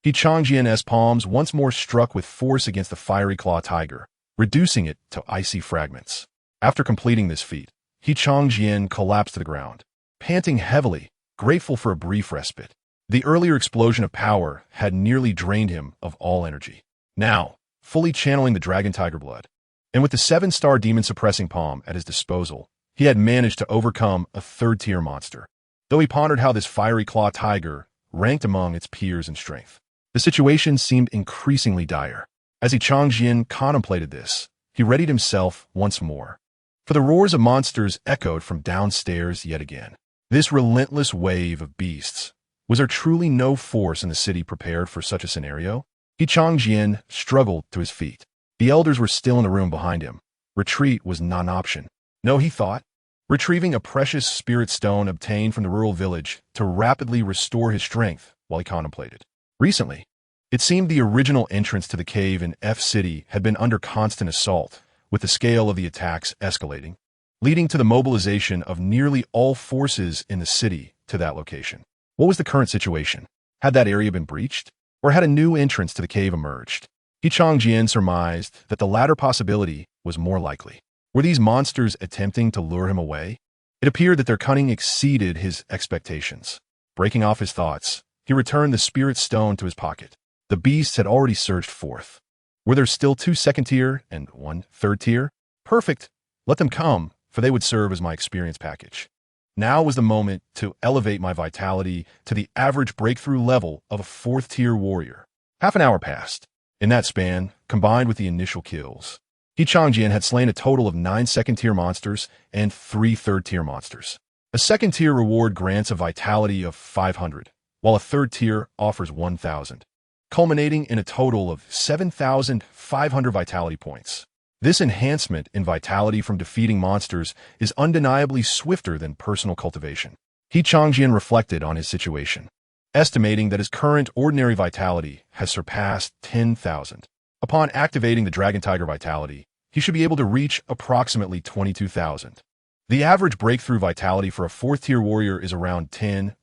Qianqian's palms once more struck with force against the fiery claw tiger, reducing it to icy fragments. After completing this feat, Qianqian collapsed to the ground, panting heavily, grateful for a brief respite. The earlier explosion of power had nearly drained him of all energy. Now, fully channeling the dragon tiger blood, and with the 7-star demon suppressing palm at his disposal, he had managed to overcome a 3rd-tier monster. Though he pondered how this fiery claw tiger ranked among its peers in strength, the situation seemed increasingly dire. As Qianqian contemplated this, he readied himself once more. For the roars of monsters echoed from downstairs yet again. This relentless wave of beasts. Was there truly no force in the city prepared for such a scenario? Qianqian struggled to his feet. The elders were still in the room behind him. Retreat was not an option. No, he thought. Retrieving a precious spirit stone obtained from the rural village to rapidly restore his strength while he contemplated. Recently, it seemed the original entrance to the cave in F City had been under constant assault, with the scale of the attacks escalating, leading to the mobilization of nearly all forces in the city to that location. What was the current situation? Had that area been breached? Or had a new entrance to the cave emerged? Qianqian surmised that the latter possibility was more likely. Were these monsters attempting to lure him away? It appeared that their cunning exceeded his expectations. Breaking off his thoughts, he returned the spirit stone to his pocket. The beasts had already surged forth. Were there still 2 2nd-tier and 1 3rd-tier? Perfect. Let them come, for they would serve as my experience package. Now was the moment to elevate my vitality to the average breakthrough level of a 4th-tier warrior. Half an hour passed. In that span, combined with the initial kills, Qianqian had slain a total of 9 2nd-tier monsters and 3 3rd-tier monsters. A 2nd-tier reward grants a vitality of 500, while a 3rd-tier offers 1,000, culminating in a total of 7,500 vitality points. This enhancement in vitality from defeating monsters is undeniably swifter than personal cultivation. Qianqian reflected on his situation, estimating that his current ordinary vitality has surpassed 10,000. Upon activating the Dragon Tiger vitality, he should be able to reach approximately 22,000. The average breakthrough vitality for a 4th-tier warrior is around 10,000,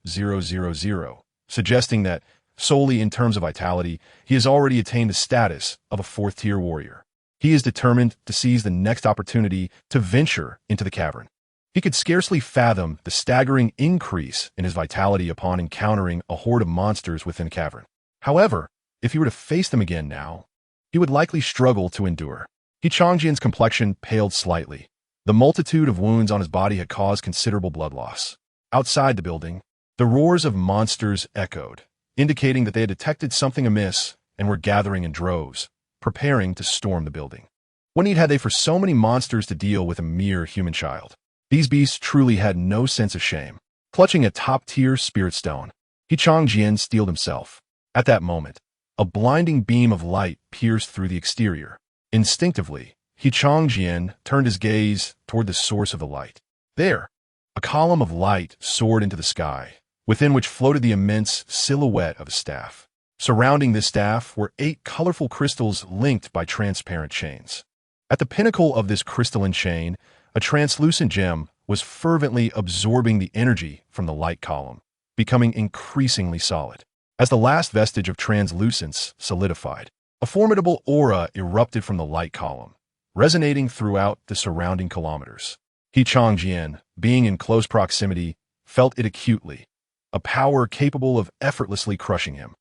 suggesting that, solely in terms of vitality, he has already attained the status of a 4th-tier warrior. He is determined to seize the next opportunity to venture into the cavern. He could scarcely fathom the staggering increase in his vitality upon encountering a horde of monsters within the cavern. However, if he were to face them again now, he would likely struggle to endure. Qianqian's complexion paled slightly. The multitude of wounds on his body had caused considerable blood loss. Outside the building, the roars of monsters echoed, indicating that they had detected something amiss and were gathering in droves, preparing to storm the building. What need had they for so many monsters to deal with a mere human child? These beasts truly had no sense of shame. Clutching a top-tier spirit stone, Qianqian steeled himself. At that moment, a blinding beam of light pierced through the exterior. Instinctively, Qianqian turned his gaze toward the source of the light. There, a column of light soared into the sky, within which floated the immense silhouette of a staff. Surrounding this staff were 8 colorful crystals linked by transparent chains. At the pinnacle of this crystalline chain, a translucent gem was fervently absorbing the energy from the light column, becoming increasingly solid. As the last vestige of translucence solidified, a formidable aura erupted from the light column, resonating throughout the surrounding kilometers. Qianqian, being in close proximity, felt it acutely, a power capable of effortlessly crushing him.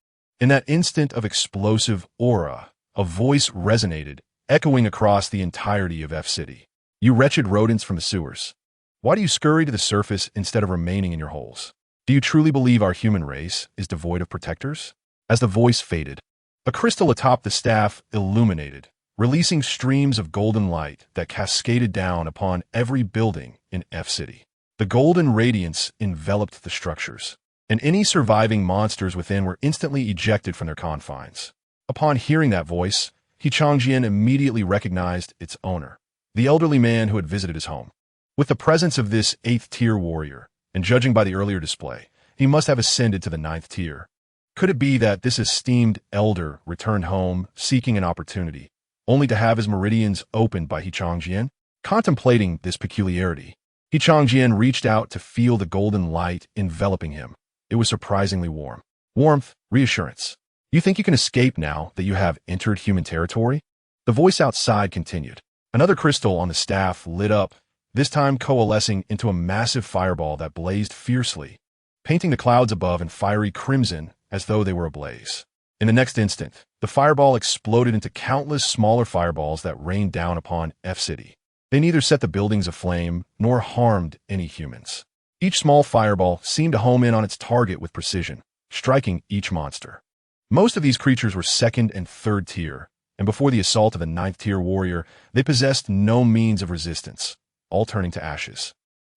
In that instant of explosive aura, a voice resonated, echoing across the entirety of F City. You wretched rodents from the sewers. Why do you scurry to the surface instead of remaining in your holes? Do you truly believe our human race is devoid of protectors? As the voice faded, a crystal atop the staff illuminated, releasing streams of golden light that cascaded down upon every building in F City. The golden radiance enveloped the structures, and any surviving monsters within were instantly ejected from their confines. Upon hearing that voice, Qianqian immediately recognized its owner, the elderly man who had visited his home. With the presence of this 8th-tier warrior, and judging by the earlier display, he must have ascended to the 9th tier. Could it be that this esteemed elder returned home seeking an opportunity, only to have his meridians opened by Qianqian? Contemplating this peculiarity, Qianqian reached out to feel the golden light enveloping him. It was surprisingly warm. Warmth, reassurance. You think you can escape now that you have entered human territory? The voice outside continued. Another crystal on the staff lit up, this time coalescing into a massive fireball that blazed fiercely, painting the clouds above in fiery crimson as though they were ablaze. In the next instant, the fireball exploded into countless smaller fireballs that rained down upon F City. They neither set the buildings aflame nor harmed any humans. Each small fireball seemed to home in on its target with precision, striking each monster. Most of these creatures were 2nd and 3rd tier, and before the assault of the 9th tier warrior, they possessed no means of resistance, all turning to ashes.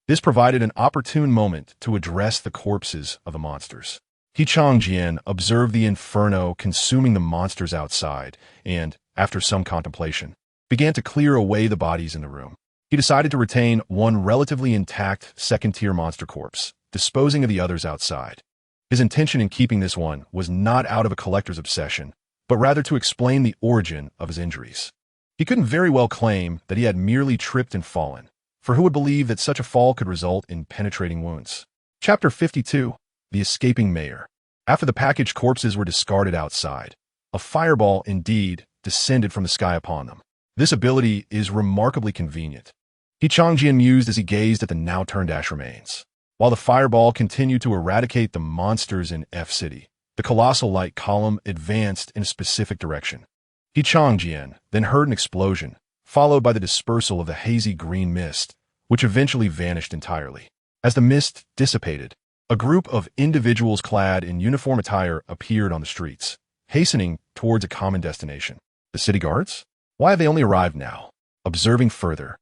This provided an opportune moment to address the corpses of the monsters. Qianqian observed the inferno consuming the monsters outside and, after some contemplation, began to clear away the bodies in the room. He decided to retain one relatively intact 2nd-tier monster corpse, disposing of the others outside. His intention in keeping this one was not out of a collector's obsession, but rather to explain the origin of his injuries. He couldn't very well claim that he had merely tripped and fallen, for who would believe that such a fall could result in penetrating wounds? Chapter 52. The Escaping Mayor. After the packaged corpses were discarded outside, a fireball indeed descended from the sky upon them. This ability is remarkably convenient. Qianqian mused as he gazed at the now turned ash remains. While the fireball continued to eradicate the monsters in F City, the colossal light column advanced in a specific direction. Qianqian then heard an explosion, followed by the dispersal of the hazy green mist, which eventually vanished entirely. As the mist dissipated, a group of individuals clad in uniform attire appeared on the streets, hastening towards a common destination. The city guards? Why have they only arrived now? Observing further,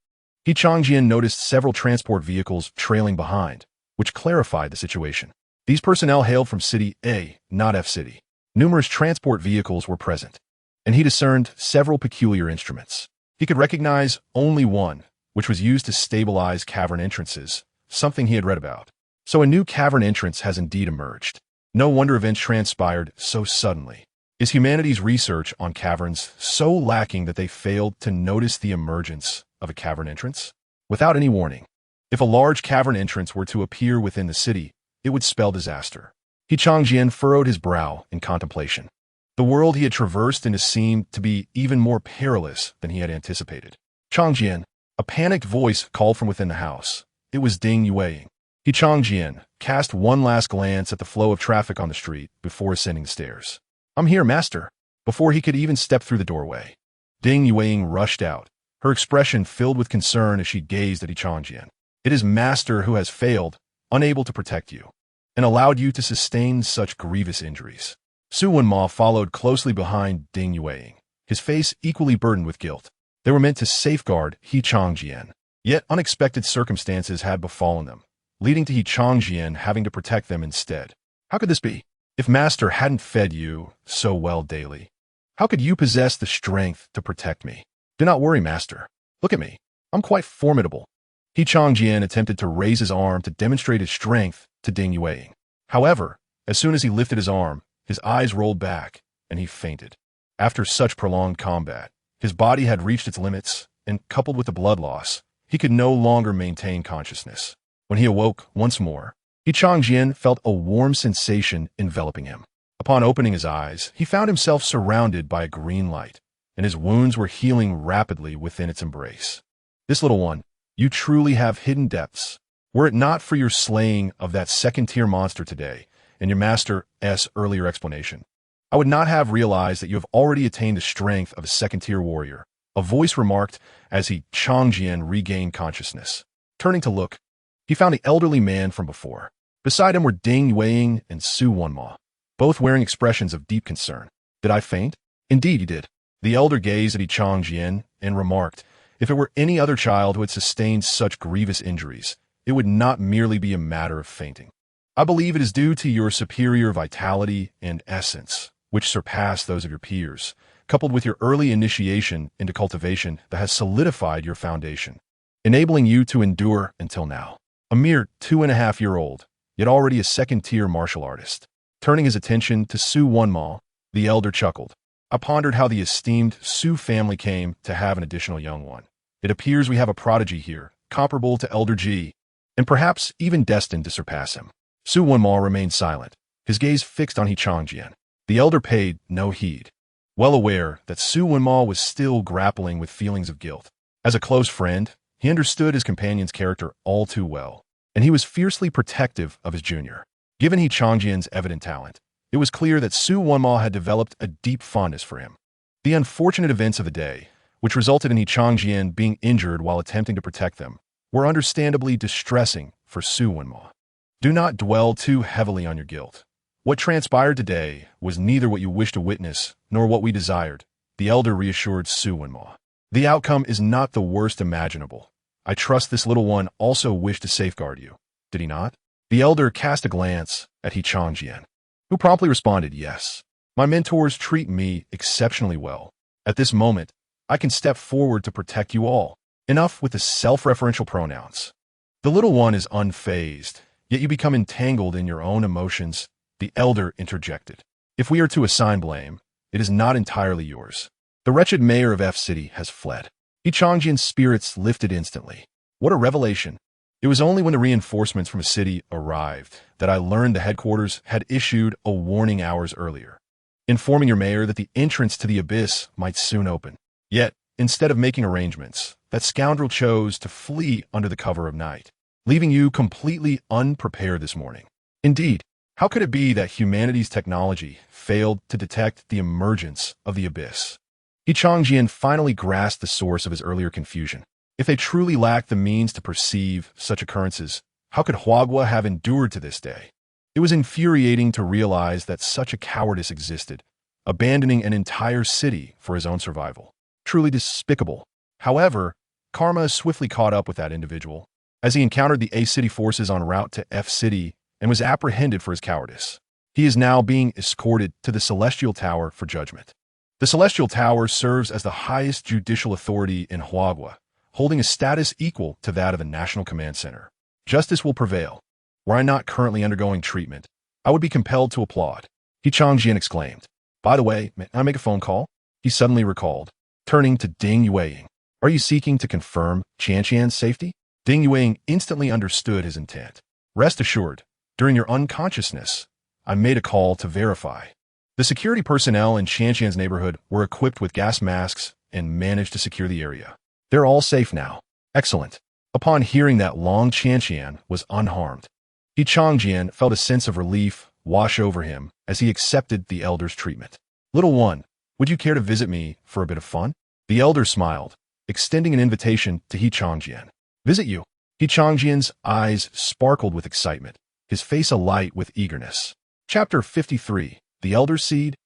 Qianqian noticed several transport vehicles trailing behind, which clarified the situation. These personnel hailed from City A, not F City. Numerous transport vehicles were present, and he discerned several peculiar instruments. He could recognize only one, which was used to stabilize cavern entrances, something he had read about. So a new cavern entrance has indeed emerged. No wonder events transpired so suddenly. Is humanity's research on caverns so lacking that they failed to notice the emergence of a cavern entrance? Without any warning, if a large cavern entrance were to appear within the city, it would spell disaster. Qianqian furrowed his brow in contemplation. The world he had traversed and seemed to be even more perilous than he had anticipated. Qianqian, a panicked voice called from within the house. It was Ding Yueying. Qianqian cast one last glance at the flow of traffic on the street before ascending the stairs. I'm here, master. Before he could even step through the doorway, Ding Yueying rushed out, her expression filled with concern as she gazed at Qianqian. It is master who has failed, unable to protect you, and allowed you to sustain such grievous injuries. Su Wenma followed closely behind Ding Yueying, his face equally burdened with guilt. They were meant to safeguard Qianqian, yet unexpected circumstances had befallen them, leading to Qianqian having to protect them instead. How could this be? If master hadn't fed you so well daily, how could you possess the strength to protect me? Do not worry, master. Look at me. I'm quite formidable. Qianqian attempted to raise his arm to demonstrate his strength to Ding Yueying. However, as soon as he lifted his arm, his eyes rolled back, and he fainted. After such prolonged combat, his body had reached its limits, and coupled with the blood loss, he could no longer maintain consciousness. When he awoke once more, Qianqian felt a warm sensation enveloping him. Upon opening his eyes, he found himself surrounded by a green light, and his wounds were healing rapidly within its embrace. This little one, you truly have hidden depths. Were it not for your slaying of that 2nd-tier monster today, and your master's earlier explanation, I would not have realized that you have already attained the strength of a second-tier warrior, a voice remarked as Qianqian regained consciousness. Turning to look, he found the elderly man from before. Beside him were Ding Yueying and Su Wunma, both wearing expressions of deep concern. Did I faint? Indeed you did. The elder gazed at Qianqian and remarked, if it were any other child who had sustained such grievous injuries, it would not merely be a matter of fainting. I believe it is due to your superior vitality and essence, which surpass those of your peers, coupled with your early initiation into cultivation that has solidified your foundation, enabling you to endure until now. A mere 2.5-year-old, yet already a second-tier martial artist. Turning his attention to Su Wunma, the elder chuckled. I pondered how the esteemed Su family came to have an additional young one. It appears we have a prodigy here, comparable to Elder Ji, and perhaps even destined to surpass him. Su Wunma remained silent, his gaze fixed on Qianqian. The elder paid no heed, well aware that Su Wunma was still grappling with feelings of guilt. As a close friend, he understood his companion's character all too well, and he was fiercely protective of his junior. Given Qianqian's evident talent, it was clear that Su Wunma had developed a deep fondness for him. The unfortunate events of the day, which resulted in Qianqian being injured while attempting to protect them, were understandably distressing for Su Wunma. Do not dwell too heavily on your guilt. What transpired today was neither what you wished to witness nor what we desired, the elder reassured Su Wunma. The outcome is not the worst imaginable. I trust this little one also wished to safeguard you. Did he not? The elder cast a glance at Qianqian, who promptly responded, yes. My mentors treat me exceptionally well. At this moment, I can step forward to protect you all. Enough with the self-referential pronouns. The little one is unfazed, yet you become entangled in your own emotions, the elder interjected. If we are to assign blame, it is not entirely yours. The wretched mayor of F City has fled. Qianqian's spirits lifted instantly. What a revelation. It was only when the reinforcements from a city arrived that I learned the headquarters had issued a warning hours earlier, informing your mayor that the entrance to the abyss might soon open. Yet, instead of making arrangements, that scoundrel chose to flee under the cover of night, leaving you completely unprepared this morning. Indeed, how could it be that humanity's technology failed to detect the emergence of the abyss? Qianqian finally grasped the source of his earlier confusion. If they truly lacked the means to perceive such occurrences, how could Huagua have endured to this day? It was infuriating to realize that such a cowardice existed, abandoning an entire city for his own survival. Truly despicable. However, karma swiftly caught up with that individual, as he encountered the A City forces en route to F City and was apprehended for his cowardice. He is now being escorted to the Celestial Tower for judgment. The Celestial Tower serves as the highest judicial authority in Huagua, holding a status equal to that of the National Command Center. Justice will prevail. Were I not currently undergoing treatment, I would be compelled to applaud, Qianqian exclaimed. By the way, may I make a phone call? He suddenly recalled, turning to Ding Yueying. Are you seeking to confirm Qianqian's safety? Ding Yueying instantly understood his intent. Rest assured, during your unconsciousness, I made a call to verify. The security personnel in Qianqian's neighborhood were equipped with gas masks and managed to secure the area. They're all safe now. Excellent. Upon hearing that, Long Qianqian was unharmed. Qianqian felt a sense of relief wash over him as he accepted the elder's treatment. Little one, would you care to visit me for a bit of fun? The elder smiled, extending an invitation to Qianqian. Visit you? Qianqian's eyes sparkled with excitement, his face alight with eagerness. Chapter 53, The Elder Seed.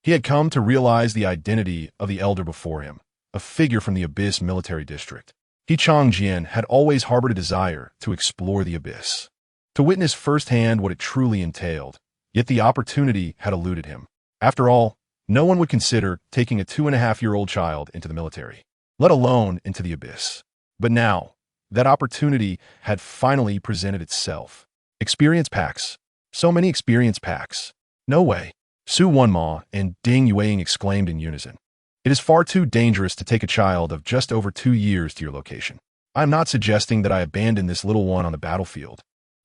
He had come to realize the identity of the elder before him, a figure from the Abyss military district. Qianqian had always harbored a desire to explore the Abyss, to witness firsthand what it truly entailed, yet the opportunity had eluded him. After all, no one would consider taking a 2.5-year-old child into the military, let alone into the Abyss. But now, that opportunity had finally presented itself. Experience packs. So many experience packs. No way. Su Wunma and Ding Yueying exclaimed in unison. It is far too dangerous to take a child of just over 2 years to your location. I am not suggesting that I abandon this little one on the battlefield.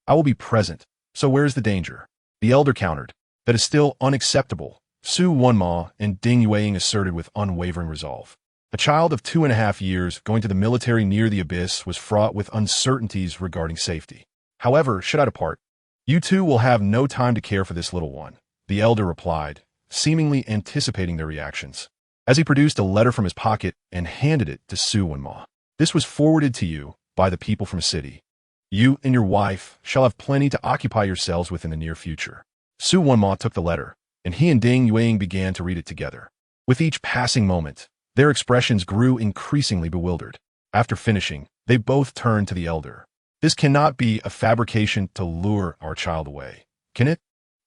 I will be present, so where is the danger? The elder countered. That is still unacceptable, Su Wunma and Ding Yueying asserted with unwavering resolve. A child of 2.5 years going to the military near the Abyss was fraught with uncertainties regarding safety. However, should I depart, you two will have no time to care for this little one, the elder replied, seemingly anticipating their reactions. As he produced a letter from his pocket and handed it to Su Wenma. This was forwarded to you by the people from city. You and your wife shall have plenty to occupy yourselves with in the near future. Su Wenma took the letter, and he and Ding Yueying began to read it together. With each passing moment, their expressions grew increasingly bewildered. After finishing, they both turned to the elder. This cannot be a fabrication to lure our child away, can it?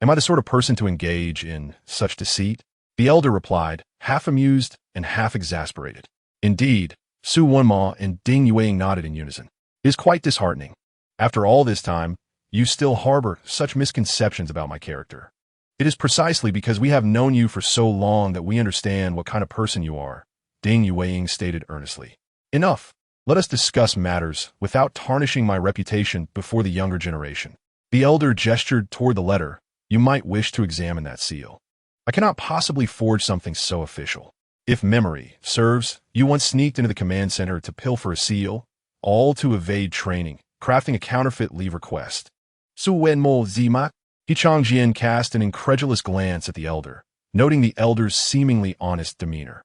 Am I the sort of person to engage in such deceit? The elder replied, half amused and half exasperated. Indeed, Su Wenma and Ding Yueying nodded in unison. It is quite disheartening. After all this time, you still harbor such misconceptions about my character. It is precisely because we have known you for so long that we understand what kind of person you are, Ding Yueying stated earnestly. Enough. Let us discuss matters without tarnishing my reputation before the younger generation. The elder gestured toward the letter. You might wish to examine that seal. I cannot possibly forge something so official. If memory serves, you once sneaked into the command center to pilfer a seal, all to evade training, crafting a counterfeit leave request. Su Wenmo Zimak? Qianqian cast an incredulous glance at the elder, noting the elder's seemingly honest demeanor.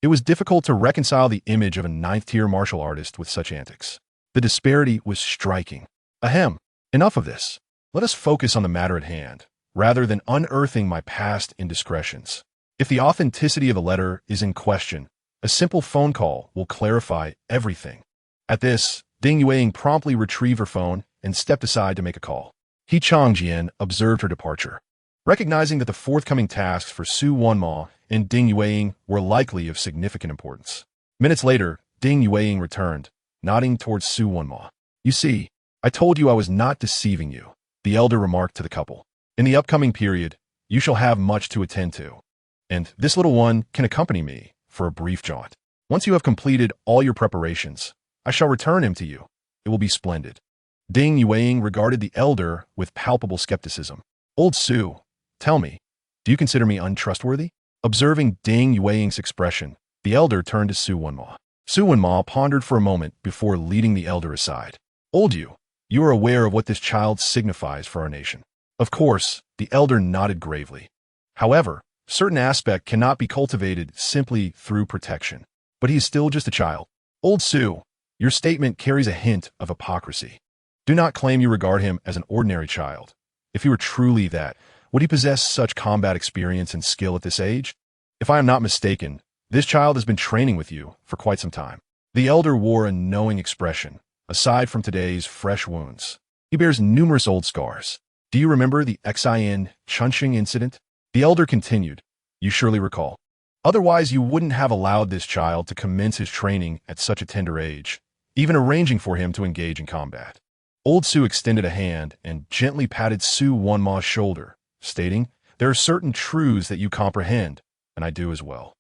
It was difficult to reconcile the image of a ninth-tier martial artist with such antics. The disparity was striking. Ahem, enough of this. Let us focus on the matter at hand, rather than unearthing my past indiscretions. If the authenticity of the letter is in question, a simple phone call will clarify everything. At this, Ding Yueying promptly retrieved her phone and stepped aside to make a call. Qianqian observed her departure. Recognizing that the forthcoming tasks for Su Wenma and Ding Yueying were likely of significant importance. Minutes later, Ding Yueying returned, nodding towards Su Wenma. You see, I told you I was not deceiving you, the elder remarked to the couple. In the upcoming period, you shall have much to attend to, and this little one can accompany me for a brief jaunt. Once you have completed all your preparations, I shall return him to you. It will be splendid. Ding Yueying regarded the elder with palpable skepticism. Old Su, tell me, do you consider me untrustworthy? Observing Ding Yueying's expression, the elder turned to Su Wenma. Su Wenma pondered for a moment before leading the elder aside. Old you are aware of what this child signifies for our nation. Of course, the elder nodded gravely. However, certain aspect cannot be cultivated simply through protection. But he is still just a child. Old Su, your statement carries a hint of hypocrisy. Do not claim you regard him as an ordinary child. If he were truly that, would he possess such combat experience and skill at this age? If I am not mistaken, this child has been training with you for quite some time. The elder wore a knowing expression. Aside from today's fresh wounds, he bears numerous old scars. Do you remember the Qianqian incident? The elder continued. You surely recall. Otherwise, you wouldn't have allowed this child to commence his training at such a tender age, even arranging for him to engage in combat. Old Su extended a hand and gently patted Su Wenma's shoulder, stating, there are certain truths that you comprehend, and I do as well.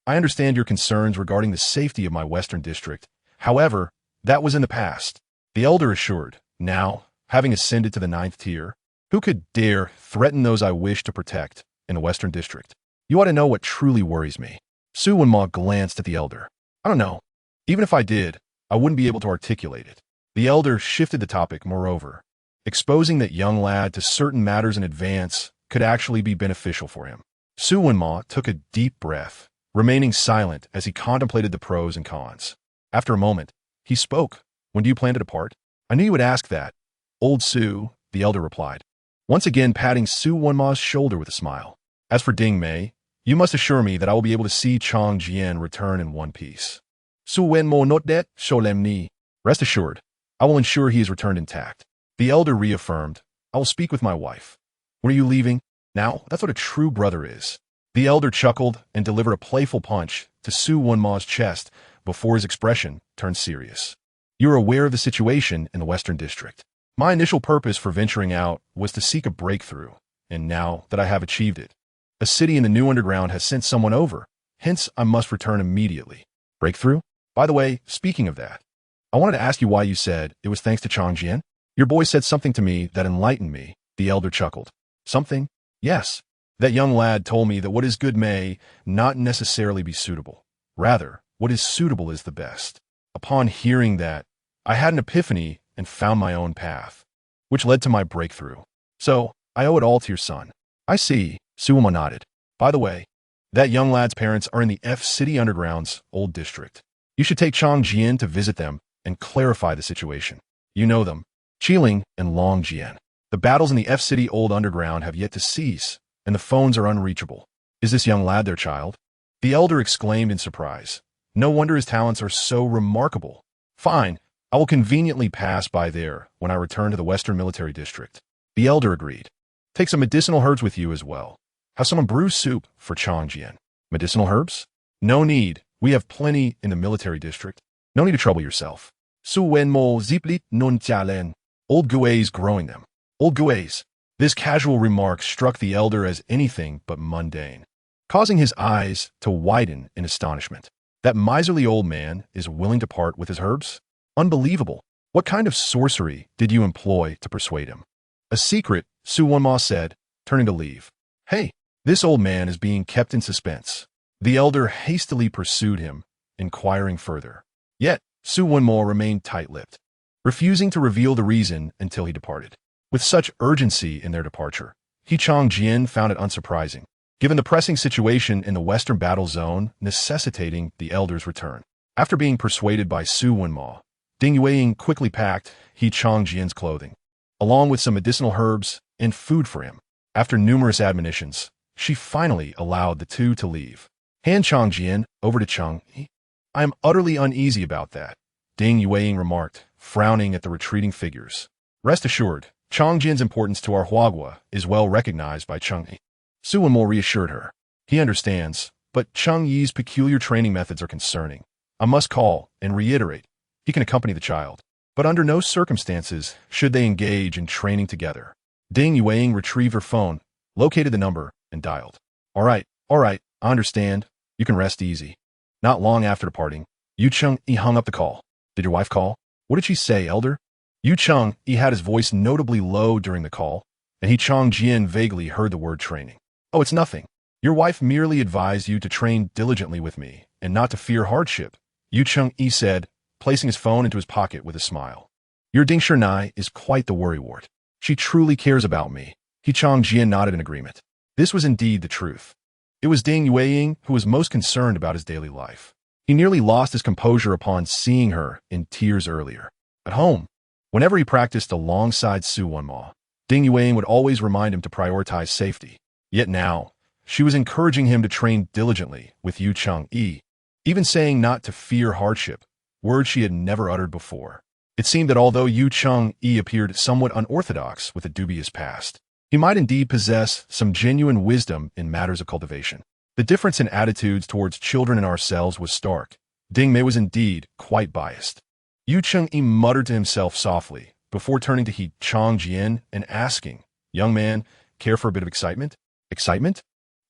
I understand your concerns regarding the safety of my western district. However, that was in the past. The elder assured. Now, having ascended to the 9th tier, who could dare threaten those I wish to protect in the western district? You ought to know what truly worries me. Su Wenma glanced at the elder. I don't know. Even if I did, I wouldn't be able to articulate it. The elder shifted the topic, moreover. Exposing that young lad to certain matters in advance could actually be beneficial for him. Su Wenma took a deep breath, remaining silent as he contemplated the pros and cons. After a moment, he spoke. When do you plan to depart? I knew you would ask that. Old Su, the elder replied, once again patting Su Wenma's shoulder with a smile. As for Ding Mei, you must assure me that I will be able to see Qianqian return in one piece. Su Wenmo not det solemni. Rest assured, I will ensure he is returned intact. The elder reaffirmed, I will speak with my wife. When are you leaving? Now, that's what a true brother is. The elder chuckled and delivered a playful punch to Su Wenma's chest before his expression turned serious. You are aware of the situation in the Western District. My initial purpose for venturing out was to seek a breakthrough, and now that I have achieved it, a city in the New Underground has sent someone over, hence I must return immediately. Breakthrough? By the way, speaking of that, I wanted to ask you why you said it was thanks to Qianqian. Your boy said something to me that enlightened me, the elder chuckled. Something? Yes. That young lad told me that what is good may not necessarily be suitable. Rather, what is suitable is the best. Upon hearing that, I had an epiphany and found my own path, which led to my breakthrough. So, I owe it all to your son. I see, Su Wenma nodded. By the way, that young lad's parents are in the F City Underground's old district. You should take Qianqian to visit them and clarify the situation. You know them, Qiling and Longjian. The battles in the F City Old Underground have yet to cease, and the phones are unreachable. Is this young lad their child? The elder exclaimed in surprise. No wonder his talents are so remarkable. Fine, I will conveniently pass by there when I return to the Western Military District. The elder agreed. Take some medicinal herbs with you as well. Have someone brew soup for Qianqian. Medicinal herbs? No need. We have plenty in the military district. No need to trouble yourself. Su wen mo ziplit nun jialen. Old Guay's growing them. Old Guay's. This casual remark struck the elder as anything but mundane, causing his eyes to widen in astonishment. That miserly old man is willing to part with his herbs? Unbelievable. What kind of sorcery did you employ to persuade him? A secret, Su Wenma said, turning to leave. Hey, this old man is being kept in suspense. The elder hastily pursued him, inquiring further. Yet, Su Wenma remained tight-lipped, refusing to reveal the reason until he departed. With such urgency in their departure, Qianqian found it unsurprising, given the pressing situation in the Western Battle Zone necessitating the elder's return. After being persuaded by Su Wenma, Ding Yueying quickly packed Qianqian's clothing, along with some medicinal herbs and food for him. After numerous admonitions, she finally allowed the two to leave. Hand Qianqian over to Qianqi. I am utterly uneasy about that, Ding Yueying remarked, frowning at the retreating figures. Rest assured, Qianqian's importance to our Huagua is well recognized by Qianqi. Su Wenmo reassured her. He understands, but Qianqi's peculiar training methods are concerning. I must call and reiterate. He can accompany the child, but under no circumstances should they engage in training together. Ding Yueying retrieved her phone, located the number, and dialed. All right, I understand. You can rest easy. Not long after departing, Yu Cheng-yi hung up the call. Did your wife call? What did she say, elder? Yu Cheng-yi had his voice notably low during the call, and Qianqian vaguely heard the word training. Oh, it's nothing. Your wife merely advised you to train diligently with me and not to fear hardship, Yu Cheng-yi said, placing his phone into his pocket with a smile. Your Ding Shernai is quite the worrywart. She truly cares about me. Qianqian nodded in agreement. This was indeed the truth. It was Ding Yueying who was most concerned about his daily life. He nearly lost his composure upon seeing her in tears earlier. At home, whenever he practiced alongside Su Wenma, Ding Yueying would always remind him to prioritize safety. Yet now, she was encouraging him to train diligently with Yu Cheng-yi, even saying not to fear hardship, words she had never uttered before. It seemed that although Yu Cheng-yi appeared somewhat unorthodox with a dubious past, he might indeed possess some genuine wisdom in matters of cultivation. The difference in attitudes towards children and ourselves was stark. Ding Mei was indeed quite biased. Yu Cheng-yi muttered to himself softly before turning to Qianqian and asking, Young man, care for a bit of excitement? Excitement?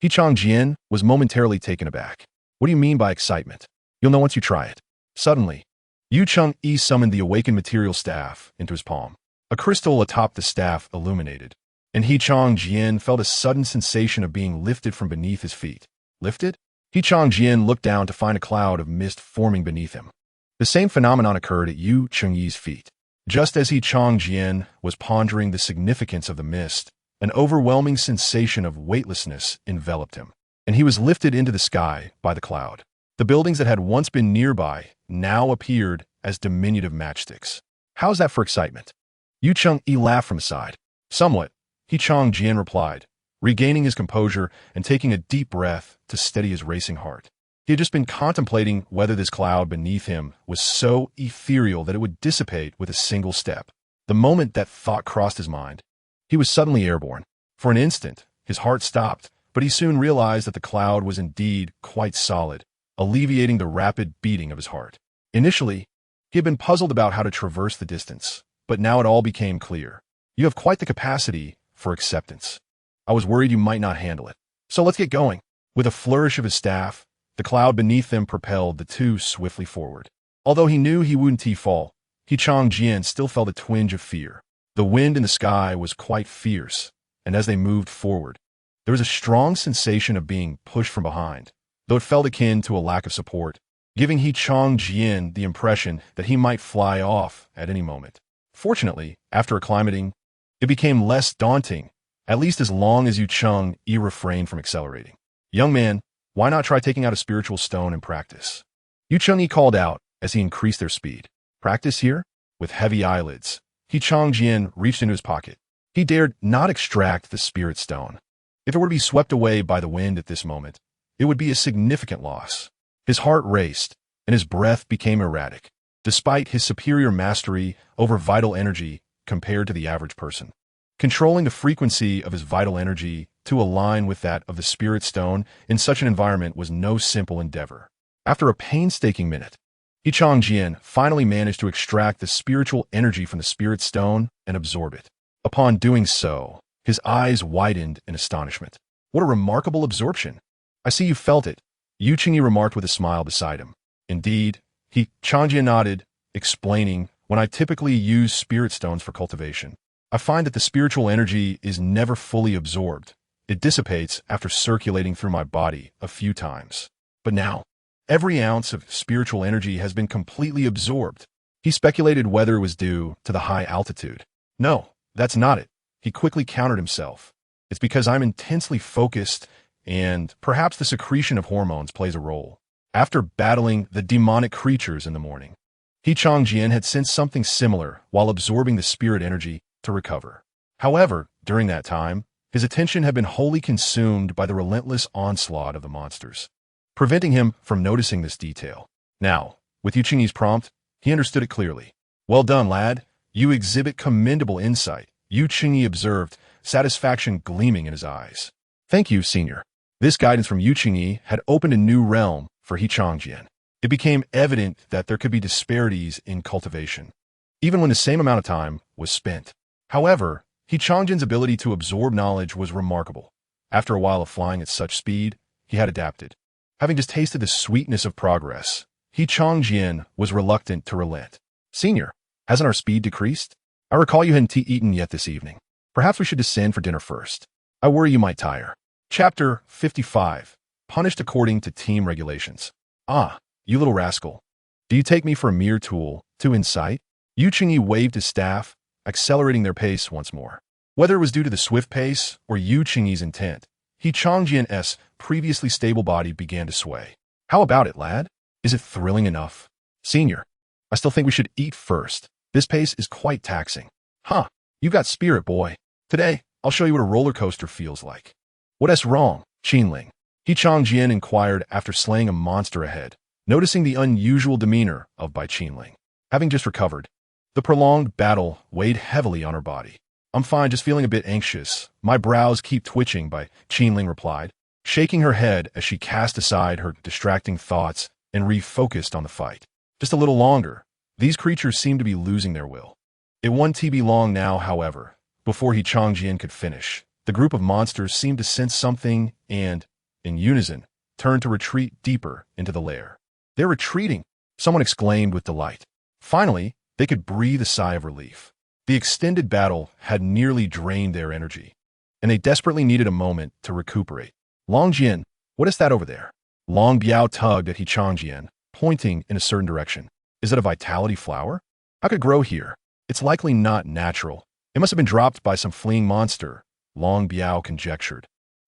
Qianqian was momentarily taken aback. What do you mean by excitement? You'll know once you try it. Suddenly, Yu Cheng-yi summoned the awakened material staff into his palm. A crystal atop the staff illuminated, and Qianqian felt a sudden sensation of being lifted from beneath his feet. Lifted? Qianqian looked down to find a cloud of mist forming beneath him. The same phenomenon occurred at Yu Cheng-yi's feet. Just as Qianqian was pondering the significance of the mist, an overwhelming sensation of weightlessness enveloped him, and he was lifted into the sky by the cloud. The buildings that had once been nearby now appeared as diminutive matchsticks. How's that for excitement? Yu Cheng-yi laughed from his side. Somewhat, Qianqian replied, regaining his composure and taking a deep breath to steady his racing heart. He had just been contemplating whether this cloud beneath him was so ethereal that it would dissipate with a single step. The moment that thought crossed his mind, he was suddenly airborne. For an instant, his heart stopped, but he soon realized that the cloud was indeed quite solid, alleviating the rapid beating of his heart. Initially, he had been puzzled about how to traverse the distance, but now it all became clear. You have quite the capacity for acceptance. I was worried you might not handle it. So let's get going. With a flourish of his staff, the cloud beneath them propelled the two swiftly forward. Although he knew he wouldn't fall, Qianqian still felt a twinge of fear. The wind in the sky was quite fierce, and as they moved forward, there was a strong sensation of being pushed from behind, though it felt akin to a lack of support, giving Qianqian the impression that he might fly off at any moment. Fortunately, after acclimating, it became less daunting, at least as long as Yu Cheng-yi refrained from accelerating. Young man, why not try taking out a spiritual stone and practice? Qianqian called out as he increased their speed. Practice here? With heavy eyelids, Qianqian reached into his pocket. He dared not extract the spirit stone. If it were to be swept away by the wind at this moment, it would be a significant loss. His heart raced, and his breath became erratic, despite his superior mastery over vital energy compared to the average person. Controlling the frequency of his vital energy to align with that of the spirit stone in such an environment was no simple endeavor. After a painstaking minute, Qianqian finally managed to extract the spiritual energy from the spirit stone and absorb it. Upon doing so, his eyes widened in astonishment. What a remarkable absorption! I see you felt it, Qianqian remarked with a smile beside him. Indeed, Qianqian nodded, explaining, when I typically use spirit stones for cultivation, I find that the spiritual energy is never fully absorbed. It dissipates after circulating through my body a few times. But now, every ounce of spiritual energy has been completely absorbed. He speculated whether it was due to the high altitude. No, that's not it. He quickly countered himself. It's because I'm intensely focused, and perhaps the secretion of hormones plays a role. After battling the demonic creatures in the morning, Qianqian had sensed something similar while absorbing the spirit energy to recover. However, during that time, his attention had been wholly consumed by the relentless onslaught of the monsters, preventing him from noticing this detail. Now, with Qianqian's prompt, he understood it clearly. Well done, lad. You exhibit commendable insight, Qianqian observed, satisfaction gleaming in his eyes. Thank you, senior. This guidance from Qianqian had opened a new realm for Qianqian. It became evident that there could be disparities in cultivation, even when the same amount of time was spent. However, Qianqian's ability to absorb knowledge was remarkable. After a while of flying at such speed, he had adapted. Having just tasted the sweetness of progress, Qianqian was reluctant to relent. Senior, hasn't our speed decreased? I recall you hadn't eaten yet this evening. Perhaps we should descend for dinner first. I worry you might tire. Chapter 55. Punished according to team regulations. Ah, you little rascal. Do you take me for a mere tool to incite? Qianqian waved his staff, accelerating their pace once more. Whether it was due to the swift pace or Qianqian's intent, Qianqian's previously stable body began to sway. How about it, lad? Is it thrilling enough? Senior, I still think we should eat first. This pace is quite taxing. Huh, you got spirit, boy. Today, I'll show you what a roller coaster feels like. What's wrong, Qinling? Qianqian inquired after slaying a monster ahead, noticing the unusual demeanor of Bai Qinling. Having just recovered, the prolonged battle weighed heavily on her body. I'm fine, just feeling a bit anxious. My brows keep twitching, Bai Qinling replied, shaking her head as she cast aside her distracting thoughts and refocused on the fight. Just a little longer. These creatures seem to be losing their will. It won't be long now, however. Before Qianqian could finish, the group of monsters seemed to sense something and, in unison, turned to retreat deeper into the lair. They're retreating, someone exclaimed with delight. Finally, they could breathe a sigh of relief. The extended battle had nearly drained their energy, and they desperately needed a moment to recuperate. Long Jian, what is that over there? Long Biao tugged at Qianqian, pointing in a certain direction. Is it a vitality flower? How could it grow here? It's likely not natural. It must have been dropped by some fleeing monster, Long Biao conjectured,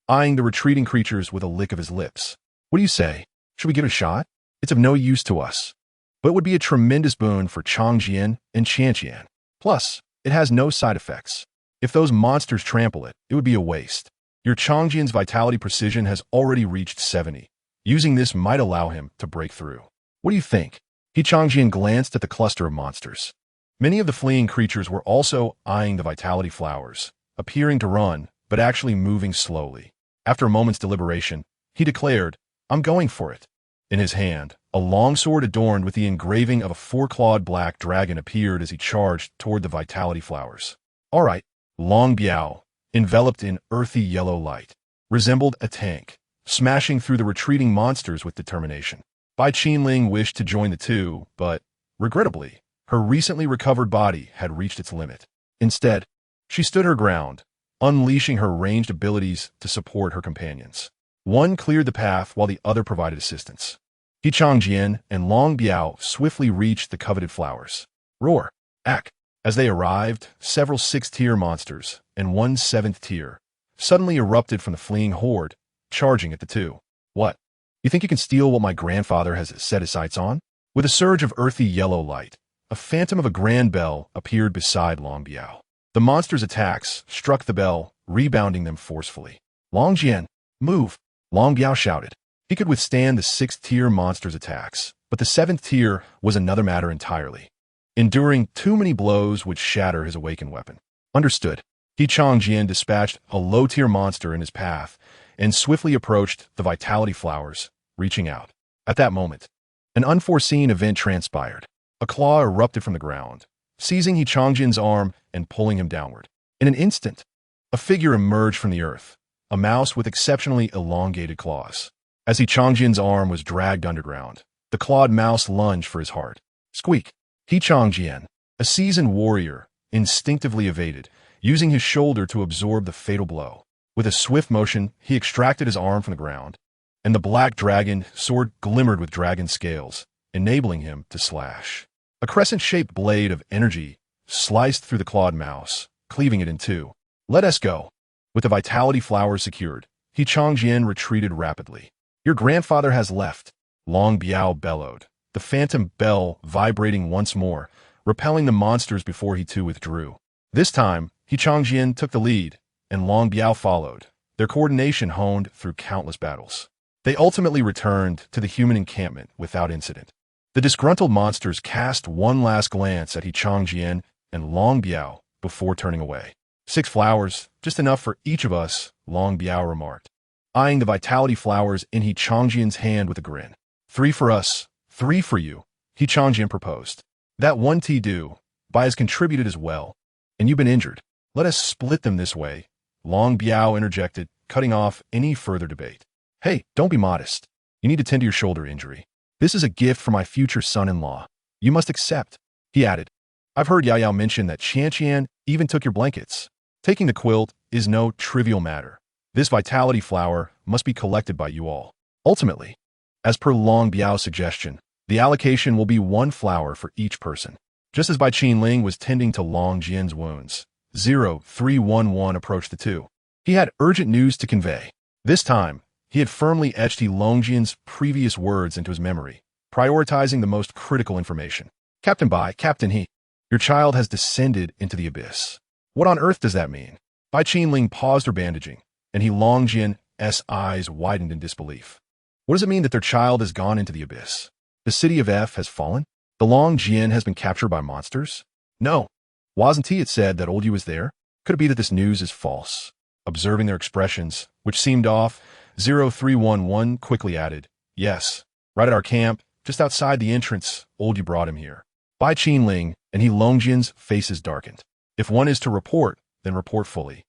eyeing the retreating creatures with a lick of his lips. What do you say? Should we give it a shot? It's of no use to us, but it would be a tremendous boon for Qianqian and Qianqian. Plus, it has no side effects. If those monsters trample it, it would be a waste. Your Qianqian's vitality precision has already reached 70. Using this might allow him to break through. What do you think? Qianqian glanced at the cluster of monsters. Many of the fleeing creatures were also eyeing the vitality flowers, appearing to run, but actually moving slowly. After a moment's deliberation, he declared, I'm going for it. In his hand, a long sword adorned with the engraving of a four-clawed black dragon appeared as he charged toward the vitality flowers. All right, Long Biao, enveloped in earthy yellow light, resembled a tank, smashing through the retreating monsters with determination. Bai Qinling wished to join the two, but, regrettably, her recently recovered body had reached its limit. Instead, she stood her ground, unleashing her ranged abilities to support her companions. One cleared the path while the other provided assistance. Qianqian and Long Biao swiftly reached the coveted flowers. Roar! Ack! As they arrived, several 6th-tier monsters and one 7th tier suddenly erupted from the fleeing horde, charging at the two. What? You think you can steal what my grandfather has set his sights on? With a surge of earthy yellow light, a phantom of a grand bell appeared beside Long Biao. The monster's attacks struck the bell, rebounding them forcefully. Long Jian, move! Long Biao shouted. He could withstand the 6th-tier monster's attacks, but the 7th tier was another matter entirely. Enduring too many blows would shatter his awakened weapon. Understood. Qianqian dispatched a low-tier monster in his path and swiftly approached the vitality flowers, reaching out. At that moment, an unforeseen event transpired. A claw erupted from the ground, seizing Qianqian's arm and pulling him downward. In an instant, a figure emerged from the earth, a mouse with exceptionally elongated claws. As Qianqian's arm was dragged underground, the clawed mouse lunged for his heart. Squeak! Qianqian, a seasoned warrior, instinctively evaded, using his shoulder to absorb the fatal blow. With a swift motion, he extracted his arm from the ground, and the black dragon sword glimmered with dragon scales, enabling him to slash. A crescent-shaped blade of energy sliced through the clawed mouse, cleaving it in two. Let us go. With the vitality flowers secured, Qianqian retreated rapidly. Your grandfather has left, Long Biao bellowed, the phantom bell vibrating once more, repelling the monsters before he too withdrew. This time, Qianqian took the lead, and Long Biao followed, their coordination honed through countless battles. They ultimately returned to the human encampment without incident. The disgruntled monsters cast one last glance at Qianqian and Long Biao before turning away. 6 flowers, just enough for each of us, Long Biao remarked, eyeing the vitality flowers in Qianqian's hand with a grin. 3 for us, 3 for you, Qianqian proposed. That 1 tea do, Bai has contributed as well, and you've been injured. Let us split them this way, Long Biao interjected, cutting off any further debate. Hey, don't be modest. You need to tend to your shoulder injury. This is a gift for my future son-in-law. You must accept, he added. I've heard Yao mention that Qianqian even took your blankets. Taking the quilt is no trivial matter. This vitality flower must be collected by you all. Ultimately, as per Long Biao's suggestion, the allocation will be 1 flower for each person. Just as Bai Qinling was tending to Long Jian's wounds, 0311 approached the two. He had urgent news to convey. This time, he had firmly etched Longjian's previous words into his memory, prioritizing the most critical information. Captain Bai, Captain He, your child has descended into the abyss. What on earth does that mean? Bai Qinling paused her bandaging, and Longjian's eyes widened in disbelief. What does it mean that their child has gone into the abyss? The city of F has fallen? The Longjian has been captured by monsters? No. Wasn't it said that old you was there? Could it be that this news is false? Observing their expressions, which seemed off, 0311 quickly added, yes, right at our camp, just outside the entrance, old you brought him here. Bai Qinling and Longjian's faces darkened. If one is to report, then report fully.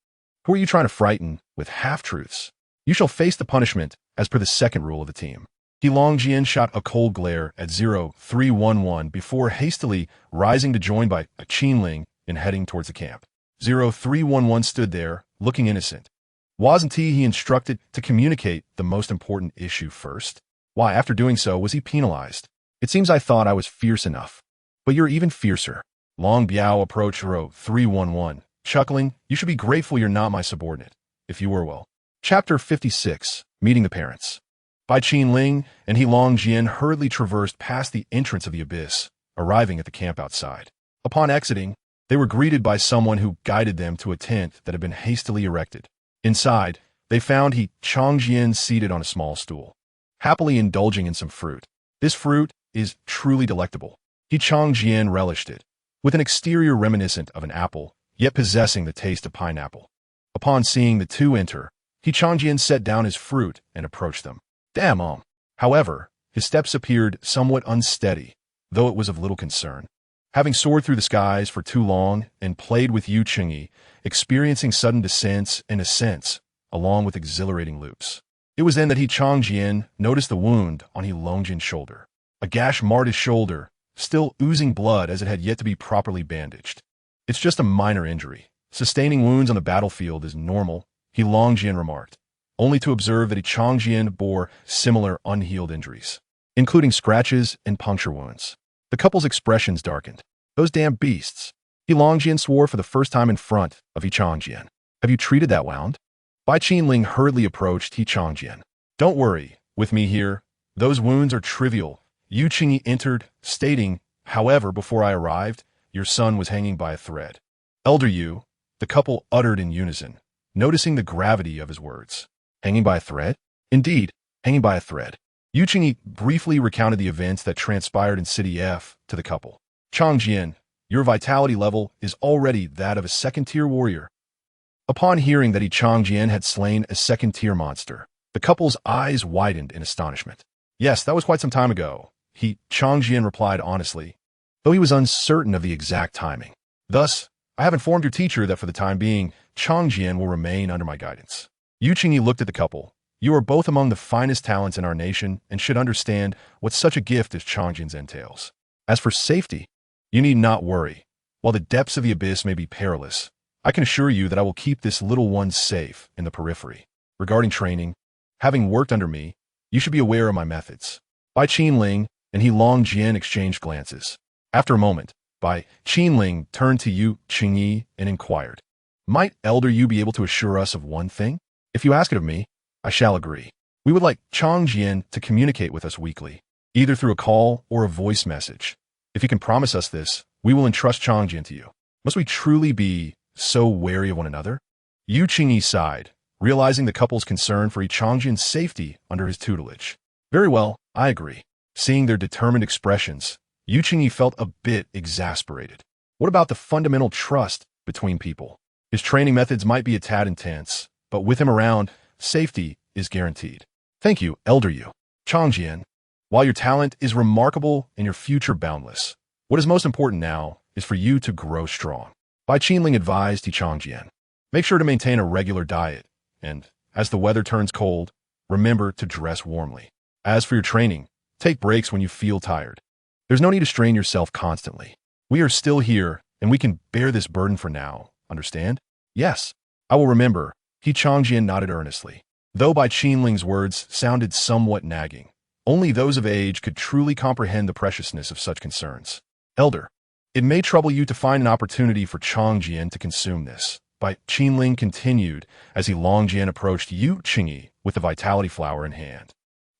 Who are you trying to frighten with half-truths? You shall face the punishment as per the second rule of the team. Longjian shot a cold glare at 0311 before hastily rising to join Bai Qinling and heading towards the camp. 0311 stood there, looking innocent. Wasn't he instructed to communicate the most important issue first? Why, after doing so, was he penalized? It seems I thought I was fierce enough. But you're even fiercer. Long Biao approached 0311, chuckling, you should be grateful you're not my subordinate. If you were, well. Chapter 56, Meeting the Parents. Bai Qinling and Longjian hurriedly traversed past the entrance of the abyss, arriving at the camp outside. Upon exiting, they were greeted by someone who guided them to a tent that had been hastily erected. Inside, they found Qianqian seated on a small stool, happily indulging in some fruit. This fruit is truly delectable. Qianqian relished it, with an exterior reminiscent of an apple, yet possessing the taste of pineapple. Upon seeing the two enter, Qianqian set down his fruit and approached them. Damn. However, his steps appeared somewhat unsteady, though it was of little concern. Having soared through the skies for too long and played with Yu Qingyi, experiencing sudden descents and ascents, along with exhilarating loops. It was then that Qianqian noticed the wound on Longjian's shoulder. A gash marred his shoulder, still oozing blood as it had yet to be properly bandaged. It's just a minor injury. Sustaining wounds on the battlefield is normal, Longjian remarked, only to observe that Qianqian bore similar unhealed injuries, including scratches and puncture wounds. The couple's expressions darkened. Those damn beasts. Longjian swore for the first time in front of Qianqian. Have you treated that wound? Bai Qinling hurriedly approached Qianqian. Don't worry, with me here, those wounds are trivial. Yu Qingyi entered, stating, however, before I arrived, your son was hanging by a thread. Elder Yu, the couple uttered in unison, noticing the gravity of his words. Hanging by a thread? Indeed, hanging by a thread. Yu Qingyi briefly recounted the events that transpired in City F to the couple. Qianqian, your vitality level is already that of a second-tier warrior. Upon hearing that Qianqian had slain a second-tier monster, the couple's eyes widened in astonishment. Yes, that was quite some time ago, Qianqian replied honestly, though he was uncertain of the exact timing. Thus, I have informed your teacher that for the time being, Qianqian will remain under my guidance. Yu Qingyi looked at the couple. You are both among the finest talents in our nation and should understand what such a gift as Qianqian's entails. As for safety, you need not worry. While the depths of the abyss may be perilous, I can assure you that I will keep this little one safe in the periphery. Regarding training, having worked under me, you should be aware of my methods. Bai Qinling and He Longjian exchanged glances. After a moment, Bai Qinling turned to Yu Qingyi and inquired, Might Elder Yu be able to assure us of one thing? If you ask it of me, I shall agree. We would like Qianqian to communicate with us weekly, either through a call or a voice message. If you can promise us this, we will entrust Qianqian to you. Must we truly be so wary of one another? Yu Qingyi sighed, realizing the couple's concern for Qianqian's safety under his tutelage. Very well, I agree. Seeing their determined expressions, Yu Qingyi felt a bit exasperated. What about the fundamental trust between people? His training methods might be a tad intense, but with him around, safety is guaranteed. Thank you, Elder Yu. Qianqian, while your talent is remarkable and your future boundless, what is most important now is for you to grow strong. Bai Qinling advised Qianqian. Make sure to maintain a regular diet, and, as the weather turns cold, remember to dress warmly. As for your training, take breaks when you feel tired. There's no need to strain yourself constantly. We are still here, and we can bear this burden for now, understand? Yes, I will remember. Qianqian nodded earnestly. Though Bai Qinling's words sounded somewhat nagging, only those of age could truly comprehend the preciousness of such concerns. Elder, it may trouble you to find an opportunity for Qianqian to consume this, Bai Qinling continued as He Longjian approached Yu Qingyi with the vitality flower in hand.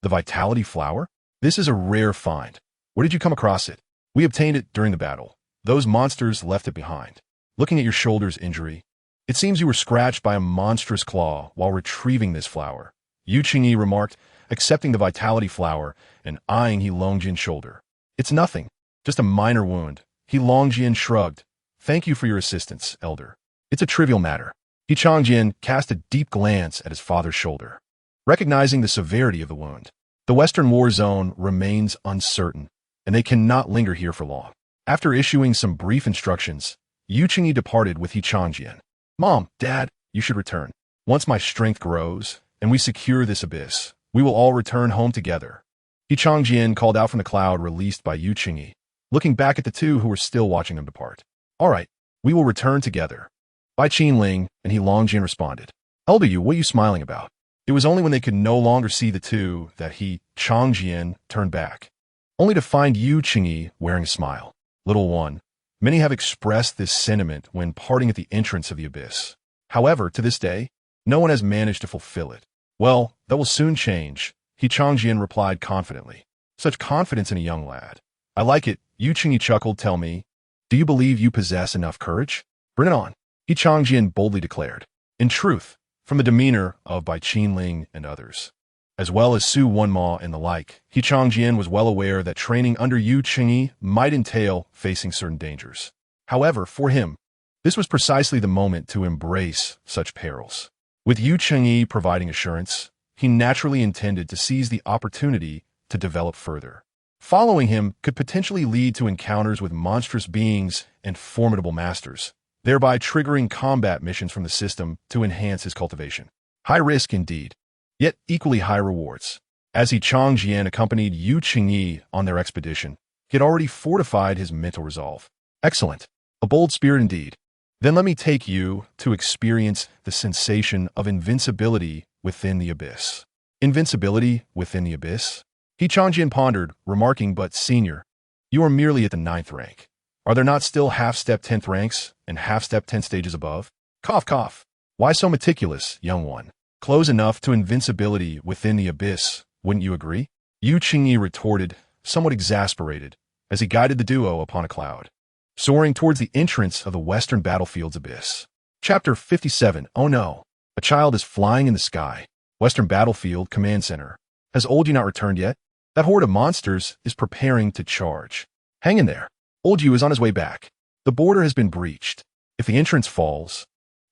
The vitality flower? This is a rare find. Where did you come across it? We obtained it during the battle. Those monsters left it behind. Looking at your shoulder's injury, it seems you were scratched by a monstrous claw while retrieving this flower, Yu Qingyi remarked, accepting the vitality flower and eyeing He Longjian's shoulder. It's nothing, just a minor wound. He Longjian shrugged. Thank you for your assistance, Elder. It's a trivial matter. Qianqian cast a deep glance at his father's shoulder, recognizing the severity of the wound. The Western War Zone remains uncertain, and they cannot linger here for long. After issuing some brief instructions, Yu Qingyi departed with Qianqian. Mom, Dad, you should return. Once my strength grows, and we secure this abyss, we will all return home together. Qianqian called out from the cloud released by Yu Qingyi, looking back at the two who were still watching them depart. All right, we will return together. Bai Qinling and He Longjian responded. Elder Yu, what are you smiling about? It was only when they could no longer see the two that Qianqian turned back, only to find Yu Qingyi wearing a smile. Little one, many have expressed this sentiment when parting at the entrance of the abyss. However, to this day, no one has managed to fulfill it. Well, that will soon change, Qianqian replied confidently. Such confidence in a young lad. I like it, Yu Qingyi chuckled. Tell me, do you believe you possess enough courage? Bring it on, Qianqian boldly declared. In truth, from the demeanor of Bai Qinling and others, as well as Su Wunma and the like, Qianqian was well aware that training under Yu Qingyi might entail facing certain dangers. However, for him, this was precisely the moment to embrace such perils. With Yu Qingyi providing assurance, he naturally intended to seize the opportunity to develop further. Following him could potentially lead to encounters with monstrous beings and formidable masters, thereby triggering combat missions from the system to enhance his cultivation. High risk indeed, yet equally high rewards. As Qianqian accompanied Yu Qingyi on their expedition, he had already fortified his mental resolve. Excellent. A bold spirit indeed. Then let me take you to experience the sensation of invincibility within the abyss. Invincibility within the abyss? Qianqian pondered, remarking, but senior, you are merely at the 9th rank. Are there not still half-step 10th ranks and half-step 10 stages above? Cough, cough. Why so meticulous, young one? Close enough to invincibility within the abyss, wouldn't you agree? Qianqian retorted, somewhat exasperated, as he guided the duo upon a cloud, soaring towards the entrance of the western battlefield's abyss. Chapter 57. Oh no. A child is flying in the sky. Western Battlefield Command Center. Has Old You not returned yet? That horde of monsters is preparing to charge. Hang in there. Old You is on his way back. The border has been breached. If the entrance falls,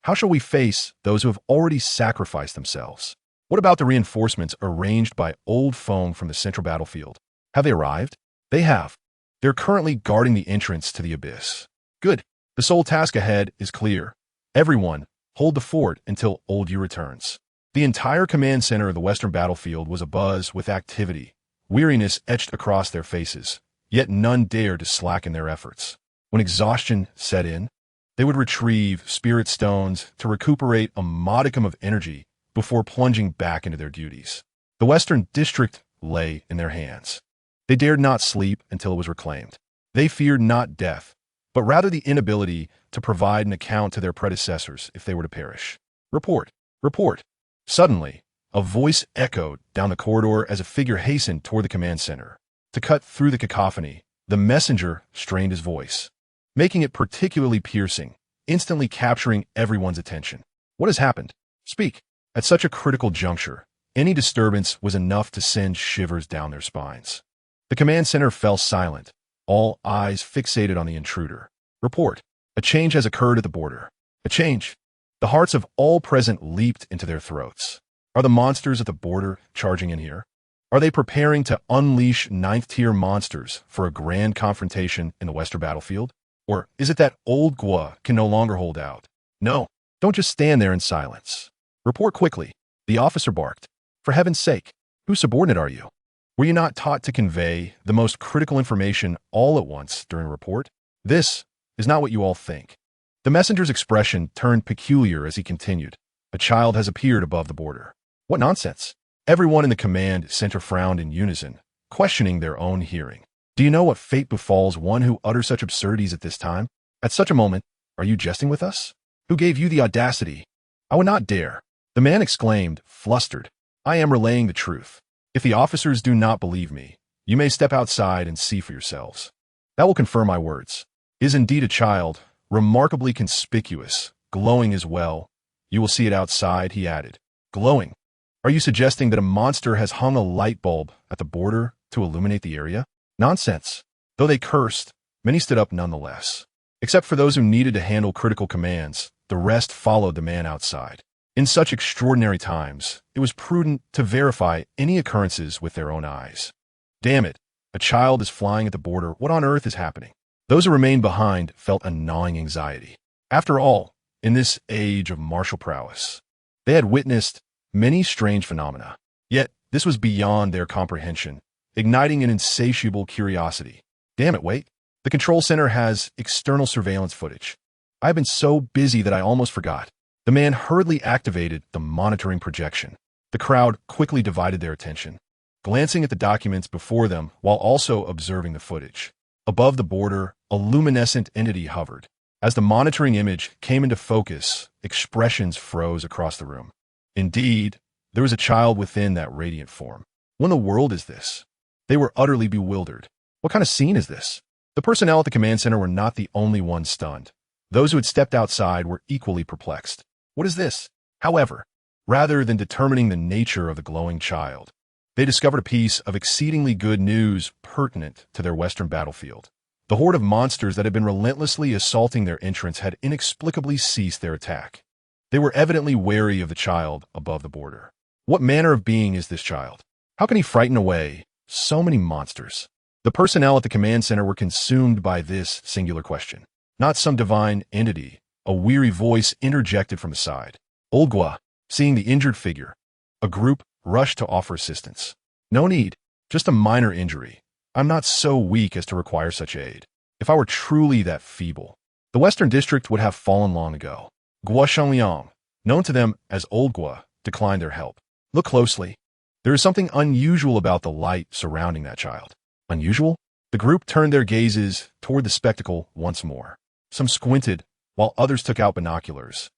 how shall we face those who have already sacrificed themselves? What about the reinforcements arranged by old foam from the central battlefield? Have they arrived? They have. They're currently guarding the entrance to the abyss. Good. The sole task ahead is clear. Everyone, hold the fort until Old You returns. The entire command center of the western battlefield was abuzz with activity. Weariness etched across their faces, yet none dared to slacken their efforts. When exhaustion set in, they would retrieve spirit stones to recuperate a modicum of energy before plunging back into their duties. The western district lay in their hands. They dared not sleep until it was reclaimed. They feared not death, but rather the inability to provide an account to their predecessors if they were to perish. Report, report. Suddenly, a voice echoed down the corridor as a figure hastened toward the command center. To cut through the cacophony, the messenger strained his voice, making it particularly piercing, instantly capturing everyone's attention. What has happened? Speak. At such a critical juncture, any disturbance was enough to send shivers down their spines. The command center fell silent, all eyes fixated on the intruder. Report. A change has occurred at the border. A change. The hearts of all present leaped into their throats. Are the monsters at the border charging in here? Are they preparing to unleash ninth-tier monsters for a grand confrontation in the western battlefield? Or is it that old Gua can no longer hold out? No, don't just stand there in silence. Report quickly. The officer barked. For heaven's sake, whose subordinate are you? Were you not taught to convey the most critical information all at once during a report? This is not what you all think. The messenger's expression turned peculiar as he continued. A child has appeared above the border. What nonsense! Everyone in the command center frowned in unison, questioning their own hearing. Do you know what fate befalls one who utters such absurdities at this time? At such a moment, are you jesting with us? Who gave you the audacity? I would not dare. The man exclaimed, flustered. I am relaying the truth. If the officers do not believe me, you may step outside and see for yourselves. That will confirm my words. Is indeed a child, remarkably conspicuous, glowing as well. You will see it outside, he added. Glowing. Are you suggesting that a monster has hung a light bulb at the border to illuminate the area? Nonsense. Though they cursed, many stood up nonetheless. Except for those who needed to handle critical commands, the rest followed the man outside. In such extraordinary times, it was prudent to verify any occurrences with their own eyes. Damn it, a child is flying at the border. What on earth is happening? Those who remained behind felt a gnawing anxiety. After all, in this age of martial prowess, they had witnessed many strange phenomena. Yet, this was beyond their comprehension, igniting an insatiable curiosity. Damn it, wait. The control center has external surveillance footage. I've been so busy that I almost forgot. The man hurriedly activated the monitoring projection. The crowd quickly divided their attention, glancing at the documents before them while also observing the footage. Above the border, a luminescent entity hovered. As the monitoring image came into focus, expressions froze across the room. Indeed, there was a child within that radiant form. What in the world is this? They were utterly bewildered. What kind of scene is this? The personnel at the command center were not the only ones stunned. Those who had stepped outside were equally perplexed. What is this? However, rather than determining the nature of the glowing child, they discovered a piece of exceedingly good news pertinent to their western battlefield. The horde of monsters that had been relentlessly assaulting their entrance had inexplicably ceased their attack. They were evidently wary of the child above the border. What manner of being is this child? How can he frighten away so many monsters? The personnel at the command center were consumed by this singular question. Not some divine entity. A weary voice interjected from the side. Old Gua, seeing the injured figure, a group rushed to offer assistance. No need, just a minor injury. I'm not so weak as to require such aid. If I were truly that feeble, the Western District would have fallen long ago. Gua Qianqian, known to them as Old Gua, declined their help. Look closely. There is something unusual about the light surrounding that child. Unusual? The group turned their gazes toward the spectacle once more. Some squinted, while others took out binoculars.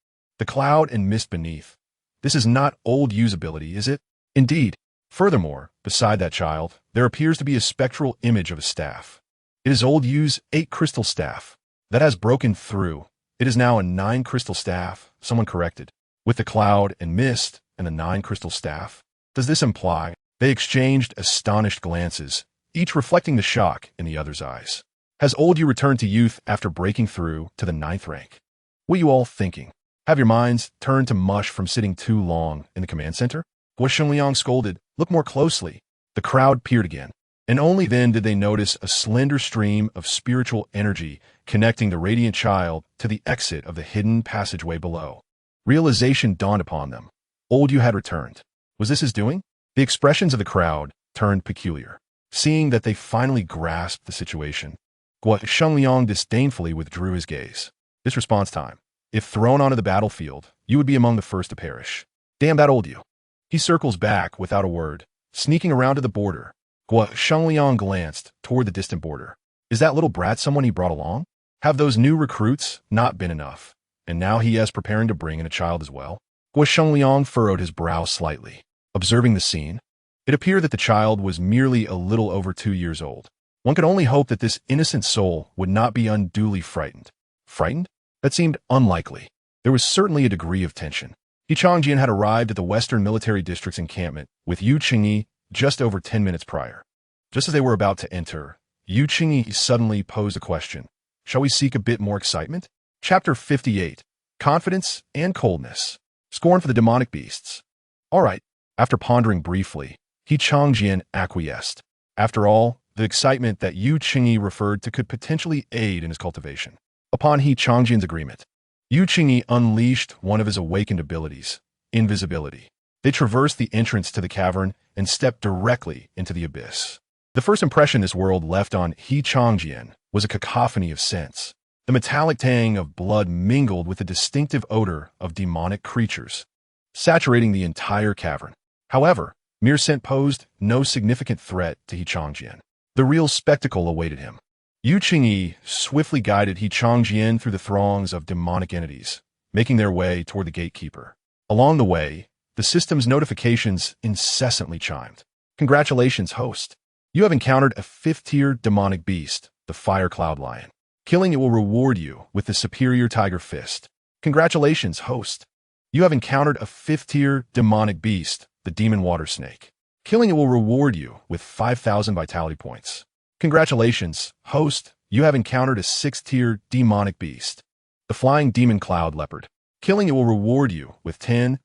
the cloud and mist beneath. This is not old usability, is it? Indeed. Furthermore, beside that child, there appears to be a spectral image of a staff. It is old Yu's 8-crystal staff. That has broken through. It is now a 9-crystal staff, someone corrected. With the cloud and mist and the 9-crystal staff. Does this imply? They exchanged astonished glances, each reflecting the shock in the other's eyes. Has old Yu returned to youth after breaking through to the 9th rank? What are you all thinking? Have your minds turned to mush from sitting too long in the command center? Wuxianovel scolded, look more closely. The crowd peered again, and only then did they notice a slender stream of spiritual energy connecting the radiant child to the exit of the hidden passageway below. Realization dawned upon them. Old Yu had returned. Was this his doing? The expressions of the crowd turned peculiar, seeing that they finally grasped the situation. Qianqian disdainfully withdrew his gaze. This response time. If thrown onto the battlefield, you would be among the first to perish. Damn that old Yu. He circles back without a word, sneaking around to the border. Qianqian glanced toward the distant border. Is that little brat someone he brought along? Have those new recruits not been enough? And now he is preparing to bring in a child as well? Qianqian furrowed his brow slightly. Observing the scene, it appeared that the child was merely a little over 2 years old. One could only hope that this innocent soul would not be unduly frightened. Frightened? That seemed unlikely. There was certainly a degree of tension. Qianqian had arrived at the Western Military District's encampment with Yu Qingyi just over 10 minutes prior. Just as they were about to enter, Yu Qingyi suddenly posed a question. Shall we seek a bit more excitement? Chapter 58. Confidence and Coldness. Scorn for the Demonic Beasts. All right. After pondering briefly, Qianqian acquiesced. After all, the excitement that Yu Qingyi referred to could potentially aid in his cultivation. Upon Qianqian's agreement, Yu Qingyi unleashed one of his awakened abilities, invisibility. They traversed the entrance to the cavern and stepped directly into the abyss. The first impression this world left on Qianqian was a cacophony of scents. The metallic tang of blood mingled with the distinctive odor of demonic creatures, saturating the entire cavern. However, mere scent posed no significant threat to Qianqian. The real spectacle awaited him. Yu Qingyi swiftly guided Qianqian through the throngs of demonic entities, making their way toward the gatekeeper. Along the way, the system's notifications incessantly chimed. Congratulations, host. You have encountered a 5th-tier demonic beast, the Fire Cloud Lion. Killing it will reward you with the superior Tiger Fist. Congratulations, host. You have encountered a 5th-tier demonic beast, the Demon Water Snake. Killing it will reward you with 5,000 vitality points. Congratulations, host. You have encountered a 6th-tier demonic beast, the Flying Demon Cloud Leopard. Killing it will reward you with 10,000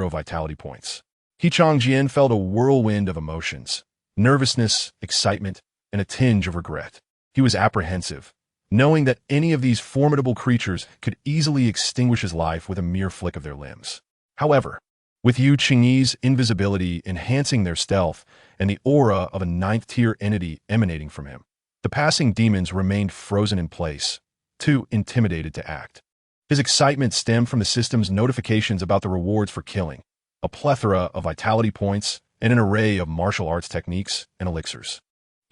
vitality points. Qianqian felt a whirlwind of emotions, nervousness, excitement, and a tinge of regret. He was apprehensive, knowing that any of these formidable creatures could easily extinguish his life with a mere flick of their limbs. However, with Yu Qingyi's invisibility enhancing their stealth and the aura of a 9th-tier entity emanating from him, the passing demons remained frozen in place, too intimidated to act. His excitement stemmed from the system's notifications about the rewards for killing, a plethora of vitality points, and an array of martial arts techniques and elixirs.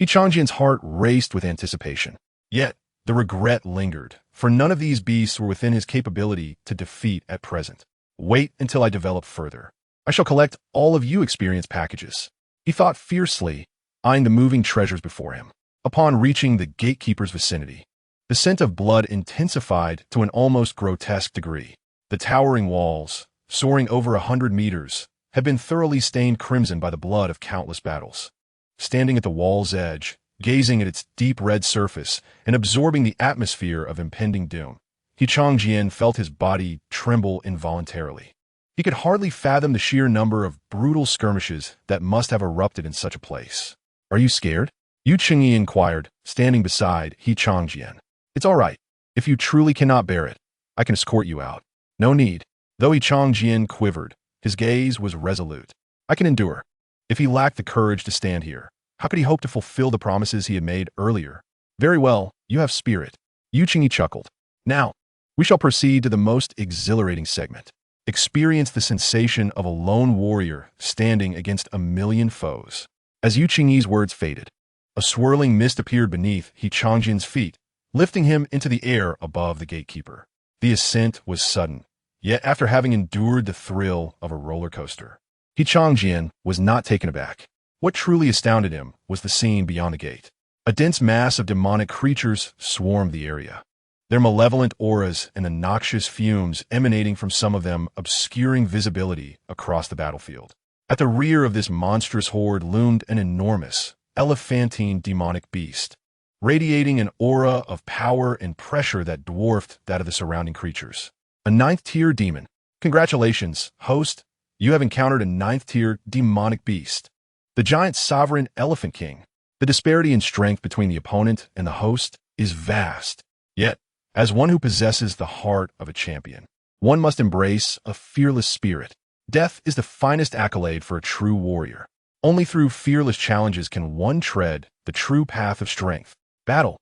Qianqian's heart raced with anticipation. Yet, the regret lingered, for none of these beasts were within his capability to defeat at present. Wait until I develop further. I shall collect all of you experience packages. He thought fiercely, eyeing the moving treasures before him. Upon reaching the gatekeeper's vicinity, the scent of blood intensified to an almost grotesque degree. The towering walls, soaring over 100 meters, had been thoroughly stained crimson by the blood of countless battles. Standing at the wall's edge, gazing at its deep red surface and absorbing the atmosphere of impending doom, Qianqian felt his body tremble involuntarily. He could hardly fathom the sheer number of brutal skirmishes that must have erupted in such a place. Are you scared? Yu Qingyi inquired, standing beside Qianqian. It's all right. If you truly cannot bear it, I can escort you out. No need. Though Qianqian quivered, his gaze was resolute. I can endure. If he lacked the courage to stand here, how could he hope to fulfill the promises he had made earlier? Very well, you have spirit. Yu Qingyi chuckled. Now, we shall proceed to the most exhilarating segment. Experience the sensation of a lone warrior standing against a million foes. As Yu Qingyi's words faded, a swirling mist appeared beneath Qianqian's feet, lifting him into the air above the gatekeeper. The ascent was sudden, Yet after having endured the thrill of a roller coaster, Qianqian was not taken aback. What truly astounded him was the scene beyond the gate. A dense mass of demonic creatures swarmed the area, their malevolent auras and the noxious fumes emanating from some of them obscuring visibility across the battlefield. At the rear of this monstrous horde loomed an enormous, elephantine demonic beast, radiating an aura of power and pressure that dwarfed that of the surrounding creatures. A 9th-tier demon. Congratulations, host. You have encountered a 9th-tier demonic beast, the giant sovereign Elephant King. The disparity in strength between the opponent and the host is vast. Yet, as one who possesses the heart of a champion, one must embrace a fearless spirit. Death is the finest accolade for a true warrior. Only through fearless challenges can one tread the true path of strength. Battle.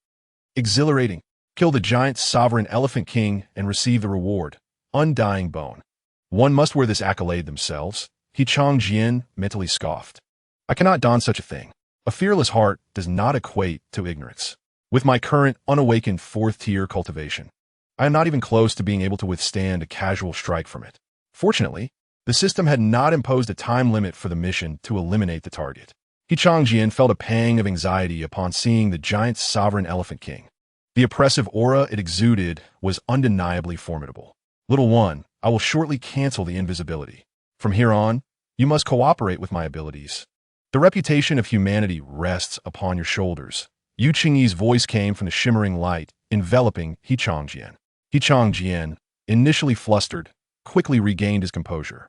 Exhilarating. Kill the giant sovereign Elephant King and receive the reward, undying bone. One must wear this accolade themselves. Qianqian mentally scoffed. I cannot don such a thing. A fearless heart does not equate to ignorance. With my current unawakened 4th-tier cultivation, I am not even close to being able to withstand a casual strike from it. Fortunately, the system had not imposed a time limit for the mission to eliminate the target. Qianqian felt a pang of anxiety upon seeing the giant sovereign Elephant King. The oppressive aura it exuded was undeniably formidable. Little one, I will shortly cancel the invisibility. From here on, you must cooperate with my abilities. The reputation of humanity rests upon your shoulders. Yu Qingyi's voice came from the shimmering light, enveloping Qianqian. Qianqian, initially flustered, quickly regained his composure.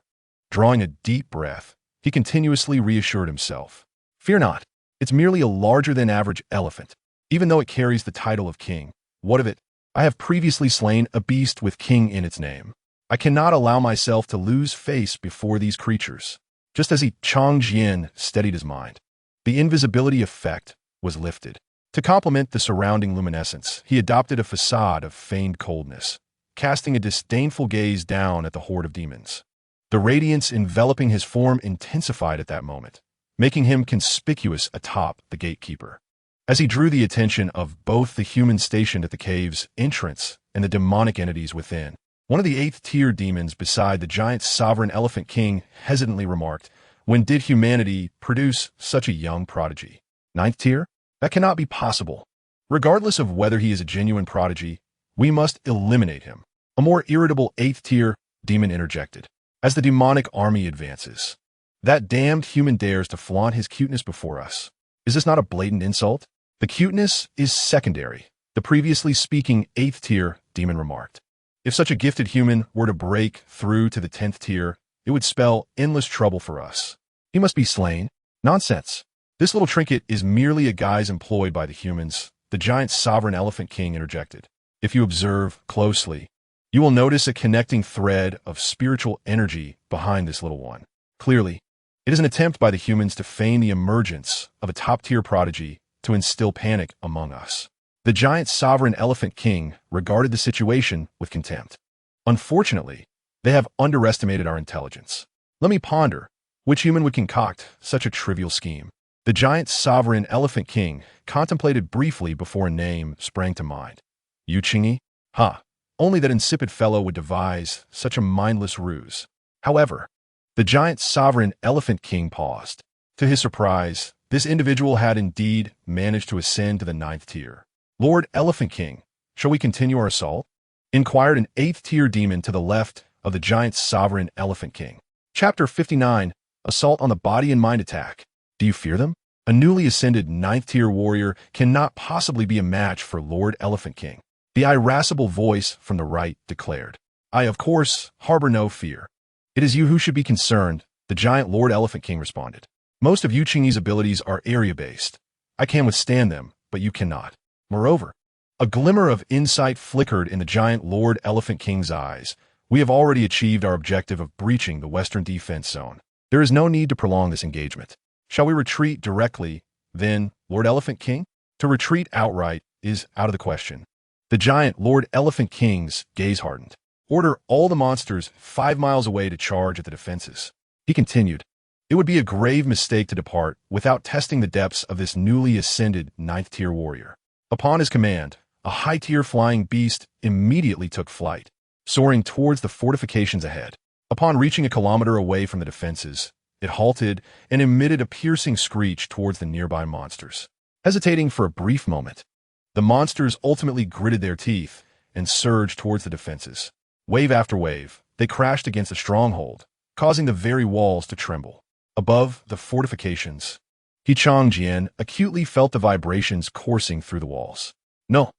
Drawing a deep breath, he continuously reassured himself. Fear not, it's merely a larger-than-average elephant. Even though it carries the title of king, what of it? I have previously slain a beast with king in its name. I cannot allow myself to lose face before these creatures. Just as Qianqian steadied his mind, the invisibility effect was lifted. To complement the surrounding luminescence, he adopted a facade of feigned coldness, casting a disdainful gaze down at the horde of demons. The radiance enveloping his form intensified at that moment, making him conspicuous atop the gatekeeper. As he drew the attention of both the humans stationed at the cave's entrance and the demonic entities within, one of the 8th-tier demons beside the giant sovereign Elephant King hesitantly remarked, "When did humanity produce such a young prodigy? 9th tier? That cannot be possible. Regardless of whether he is a genuine prodigy, we must eliminate him." A more irritable 8th-tier demon interjected. As the demonic army advances, that damned human dares to flaunt his cuteness before us. Is this not a blatant insult? The cuteness is secondary, the previously speaking 8th-tier demon remarked. If such a gifted human were to break through to the 10th tier, it would spell endless trouble for us. He must be slain. Nonsense. This little trinket is merely a guise employed by the humans, the giant sovereign Elephant King interjected. If you observe closely, you will notice a connecting thread of spiritual energy behind this little one. Clearly, it is an attempt by the humans to feign the emergence of a top-tier prodigy to instill panic among us. The giant sovereign Elephant King regarded the situation with contempt. Unfortunately, they have underestimated our intelligence. Let me ponder, which human would concoct such a trivial scheme? The giant sovereign Elephant King contemplated briefly before a name sprang to mind. Yu Qingyi? Only that insipid fellow would devise such a mindless ruse. However, the giant sovereign Elephant King paused. To his surprise, this individual had indeed managed to ascend to the 9th tier. Lord Elephant King, shall we continue our assault? Inquired an 8th-tier demon to the left of the giant sovereign Elephant King. Chapter 59, Assault on the Body and Mind Attack. Do you fear them? A newly ascended 9th-tier warrior cannot possibly be a match for Lord Elephant King. The irascible voice from the right declared. I, of course, harbor no fear. It is you who should be concerned, the giant Lord Elephant King responded. Most of Yu Qingyi's abilities are area-based. I can withstand them, but you cannot. Moreover, a glimmer of insight flickered in the giant Lord Elephant King's eyes. We have already achieved our objective of breaching the western defense zone. There is no need to prolong this engagement. Shall we retreat directly, then, Lord Elephant King? To retreat outright is out of the question. The giant Lord Elephant King's gaze hardened. Order all the monsters 5 miles away to charge at the defenses. He continued. It would be a grave mistake to depart without testing the depths of this newly ascended 9th-tier warrior. Upon his command, a high-tier flying beast immediately took flight. soaring towards the fortifications ahead. Upon reaching a kilometer away from the defenses, it halted and emitted a piercing screech towards the nearby monsters. Hesitating for a brief moment, the monsters ultimately gritted their teeth and surged towards the defenses. Wave after wave, they crashed against the stronghold, causing the very walls to tremble. Above the fortifications, Qianqian acutely felt the vibrations coursing through the walls. No,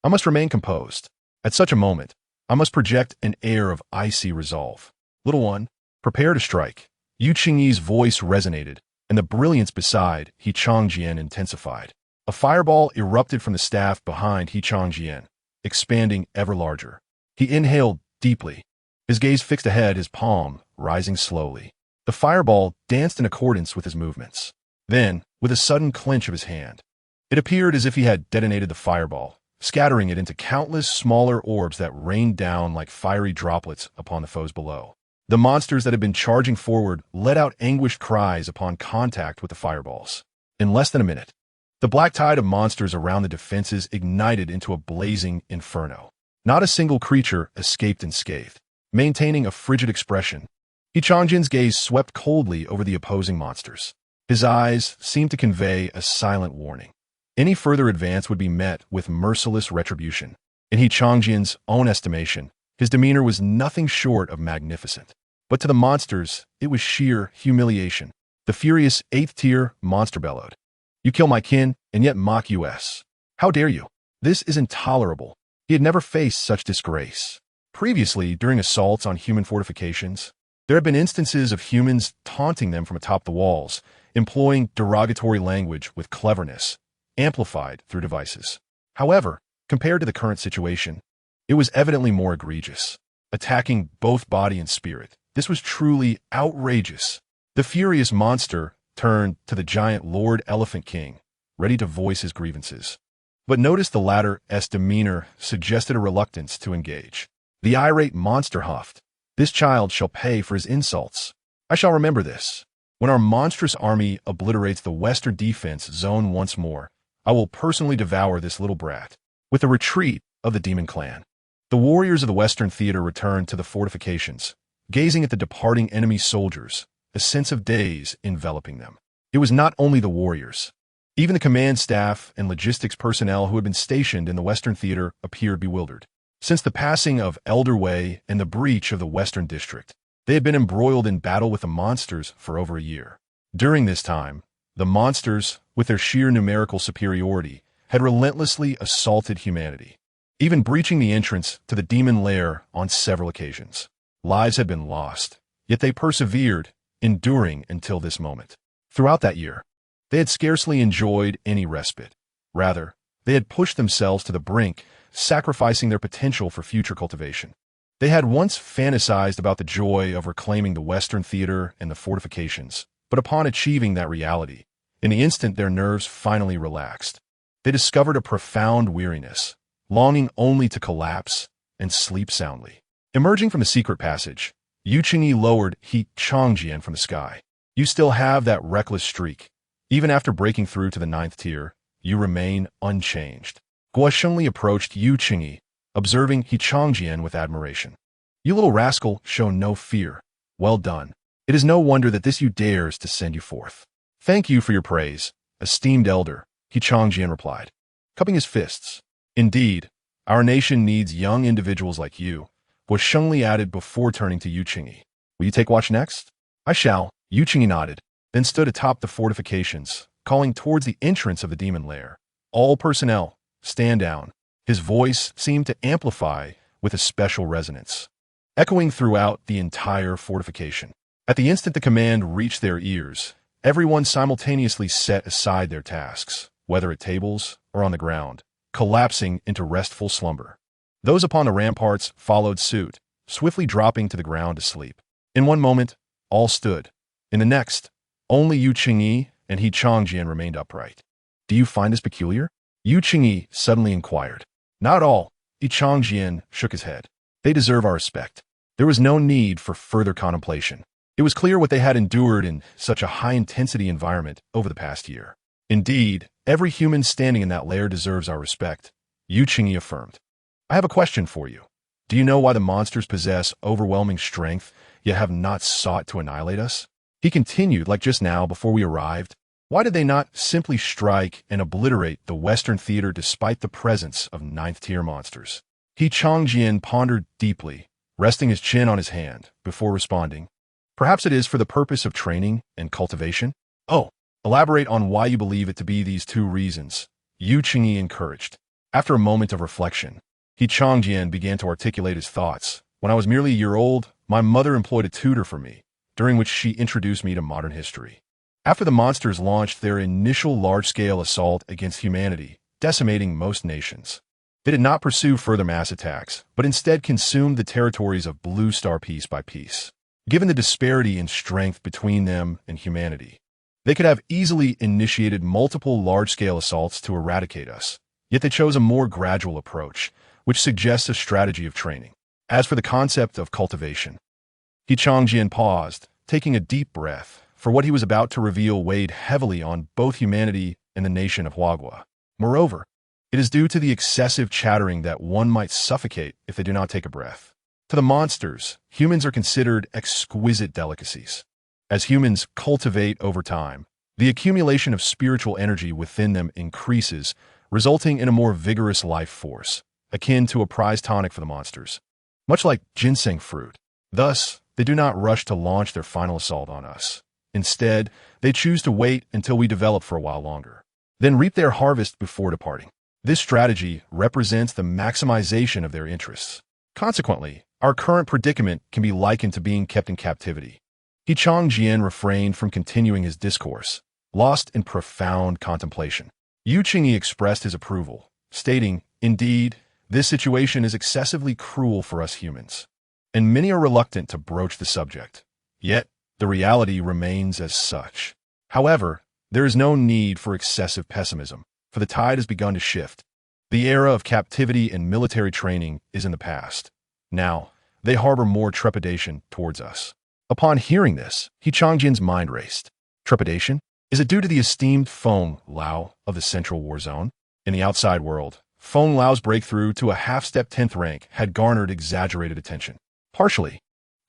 I must remain composed. At such a moment, I must project an air of icy resolve. Little one, prepare to strike. Yu Qingyi's voice resonated, and the brilliance beside Qianqian intensified. A fireball erupted from the staff behind Qianqian, expanding ever larger. He inhaled deeply, his gaze fixed ahead, his palm rising slowly. The fireball danced in accordance with his movements. Then, with a sudden clench of his hand, it appeared as if he had detonated the fireball, scattering it into countless smaller orbs that rained down like fiery droplets upon the foes below. The monsters that had been charging forward let out anguished cries upon contact with the fireballs. In less than a minute, the black tide of monsters around the defenses ignited into a blazing inferno. Not a single creature escaped unscathed. Maintaining a frigid expression, Qianqian's gaze swept coldly over the opposing monsters. His eyes seemed to convey a silent warning. Any further advance would be met with merciless retribution. In Qianqian's own estimation, his demeanor was nothing short of magnificent. But to the monsters, it was sheer humiliation. The furious 8th-tier monster bellowed, "You kill my kin, and yet mock us. How dare you? This is intolerable." He had never faced such disgrace. Previously, during assaults on human fortifications, there had been instances of humans taunting them from atop the walls, employing derogatory language with cleverness, amplified through devices. However, compared to the current situation, it was evidently more egregious. Attacking both body and spirit, this was truly outrageous. The furious monster turned to the giant Lord Elephant King, ready to voice his grievances. But notice the latter's demeanor suggested a reluctance to engage. The irate monster huffed, "This child shall pay for his insults. I shall remember this. When our monstrous army obliterates the western defense zone once more, I will personally devour this little brat." With the retreat of the demon clan, the warriors of the Western Theater returned to the fortifications, gazing at the departing enemy soldiers, a sense of daze enveloping them. It was not only the warriors. Even the command staff and logistics personnel who had been stationed in the Western Theater appeared bewildered. Since the passing of Elder Wei and the breach of the Western District, they had been embroiled in battle with the monsters for over a year. During this time, the monsters, with their sheer numerical superiority, had relentlessly assaulted humanity, even breaching the entrance to the demon lair on several occasions. Lives had been lost, yet they persevered, enduring until this moment. Throughout that year, they had scarcely enjoyed any respite. Rather, they had pushed themselves to the brink, sacrificing their potential for future cultivation. They had once fantasized about the joy of reclaiming the Western Theater and the fortifications, but upon achieving that reality, in the instant their nerves finally relaxed, they discovered a profound weariness, longing only to collapse and sleep soundly. Emerging from the secret passage, Yu Qingyi lowered Qianqian from the sky. "You still have that reckless streak. Even after breaking through to the 9th tier, you remain unchanged." Guo Shengli approached Yu Qingyi, observing Qianqian with admiration. "You little rascal show no fear. Well done. It is no wonder that this you dares to send you forth." "Thank you for your praise, esteemed elder," Qianqian replied, cupping his fists. "Indeed, our nation needs young individuals like you," Guo Shengli added before turning to Yu Qingyi. "Will you take watch next?" "I shall," Yu Qingyi nodded, then stood atop the fortifications, calling towards the entrance of the demon lair. "All personnel, stand down." His voice seemed to amplify with a special resonance, echoing throughout the entire fortification. At the instant the command reached their ears, everyone simultaneously set aside their tasks, whether at tables or on the ground, collapsing into restful slumber. Those upon the ramparts followed suit, swiftly dropping to the ground to sleep. In one moment, all stood. In the next, only Yu Qingyi and Qianqian remained upright. "Do you find this peculiar?" Yu Qingyi suddenly inquired. "Not at all," Qianqian shook his head. "They deserve our respect." There was no need for further contemplation. It was clear what they had endured in such a high-intensity environment over the past year. "Indeed, every human standing in that lair deserves our respect," Yu Qingyi affirmed. "I have a question for you. Do you know why the monsters possess overwhelming strength, yet have not sought to annihilate us? He continued, like just now before we arrived. Why did they not simply strike and obliterate the Western theater despite the presence of ninth-tier monsters? Qianqian pondered deeply, resting his chin on his hand, before responding. Perhaps it is for the purpose of training and cultivation? Oh, elaborate on why you believe it to be these two reasons, Qianqian encouraged. After a moment of reflection, Qianqian began to articulate his thoughts. When I was merely a year old, my mother employed a tutor for me, during which she introduced me to modern history. After the monsters launched their initial large-scale assault against humanity, decimating most nations, they did not pursue further mass attacks, but instead consumed the territories of Blue Star piece by piece. Given the disparity in strength between them and humanity, they could have easily initiated multiple large-scale assaults to eradicate us, yet they chose a more gradual approach, which suggests a strategy of training. As for the concept of cultivation, Qianqian paused, taking a deep breath, for what he was about to reveal weighed heavily on both humanity and the nation of Huagua. Moreover, it is due to the excessive chattering that one might suffocate if they do not take a breath. To the monsters, humans are considered exquisite delicacies. As humans cultivate over time, the accumulation of spiritual energy within them increases, resulting in a more vigorous life force, akin to a prize tonic for the monsters. Much like ginseng fruit. Thus, they do not rush to launch their final assault on us. Instead, they choose to wait until we develop for a while longer, then reap their harvest before departing. This strategy represents the maximization of their interests. Consequently, our current predicament can be likened to being kept in captivity. Qianqian refrained from continuing his discourse, lost in profound contemplation. Yuqingyi expressed his approval, stating, "Indeed, this situation is excessively cruel for us humans, and many are reluctant to broach the subject. Yet, the reality remains as such. However, there is no need for excessive pessimism, for the tide has begun to shift. The era of captivity and military training is in the past. Now, they harbor more trepidation towards us." Upon hearing this, Qianqian's mind raced. Trepidation? Is it due to the esteemed Feng Lao of the Central War Zone? In the outside world, Feng Lao's breakthrough to a half-step 10th rank had garnered exaggerated attention. Partially,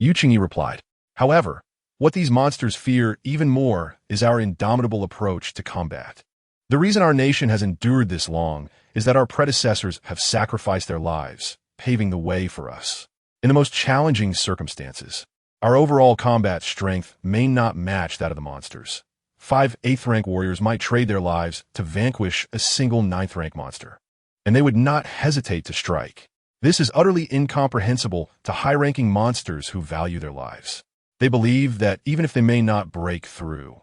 Yuqingyi replied. However, what these monsters fear even more is our indomitable approach to combat. The reason our nation has endured this long is that our predecessors have sacrificed their lives, paving the way for us. In the most challenging circumstances, our overall combat strength may not match that of the monsters. 5 8th-rank warriors might trade their lives to vanquish a single 9th-rank monster, and they would not hesitate to strike. This is utterly incomprehensible to high-ranking monsters who value their lives. They believe that even if they may not break through,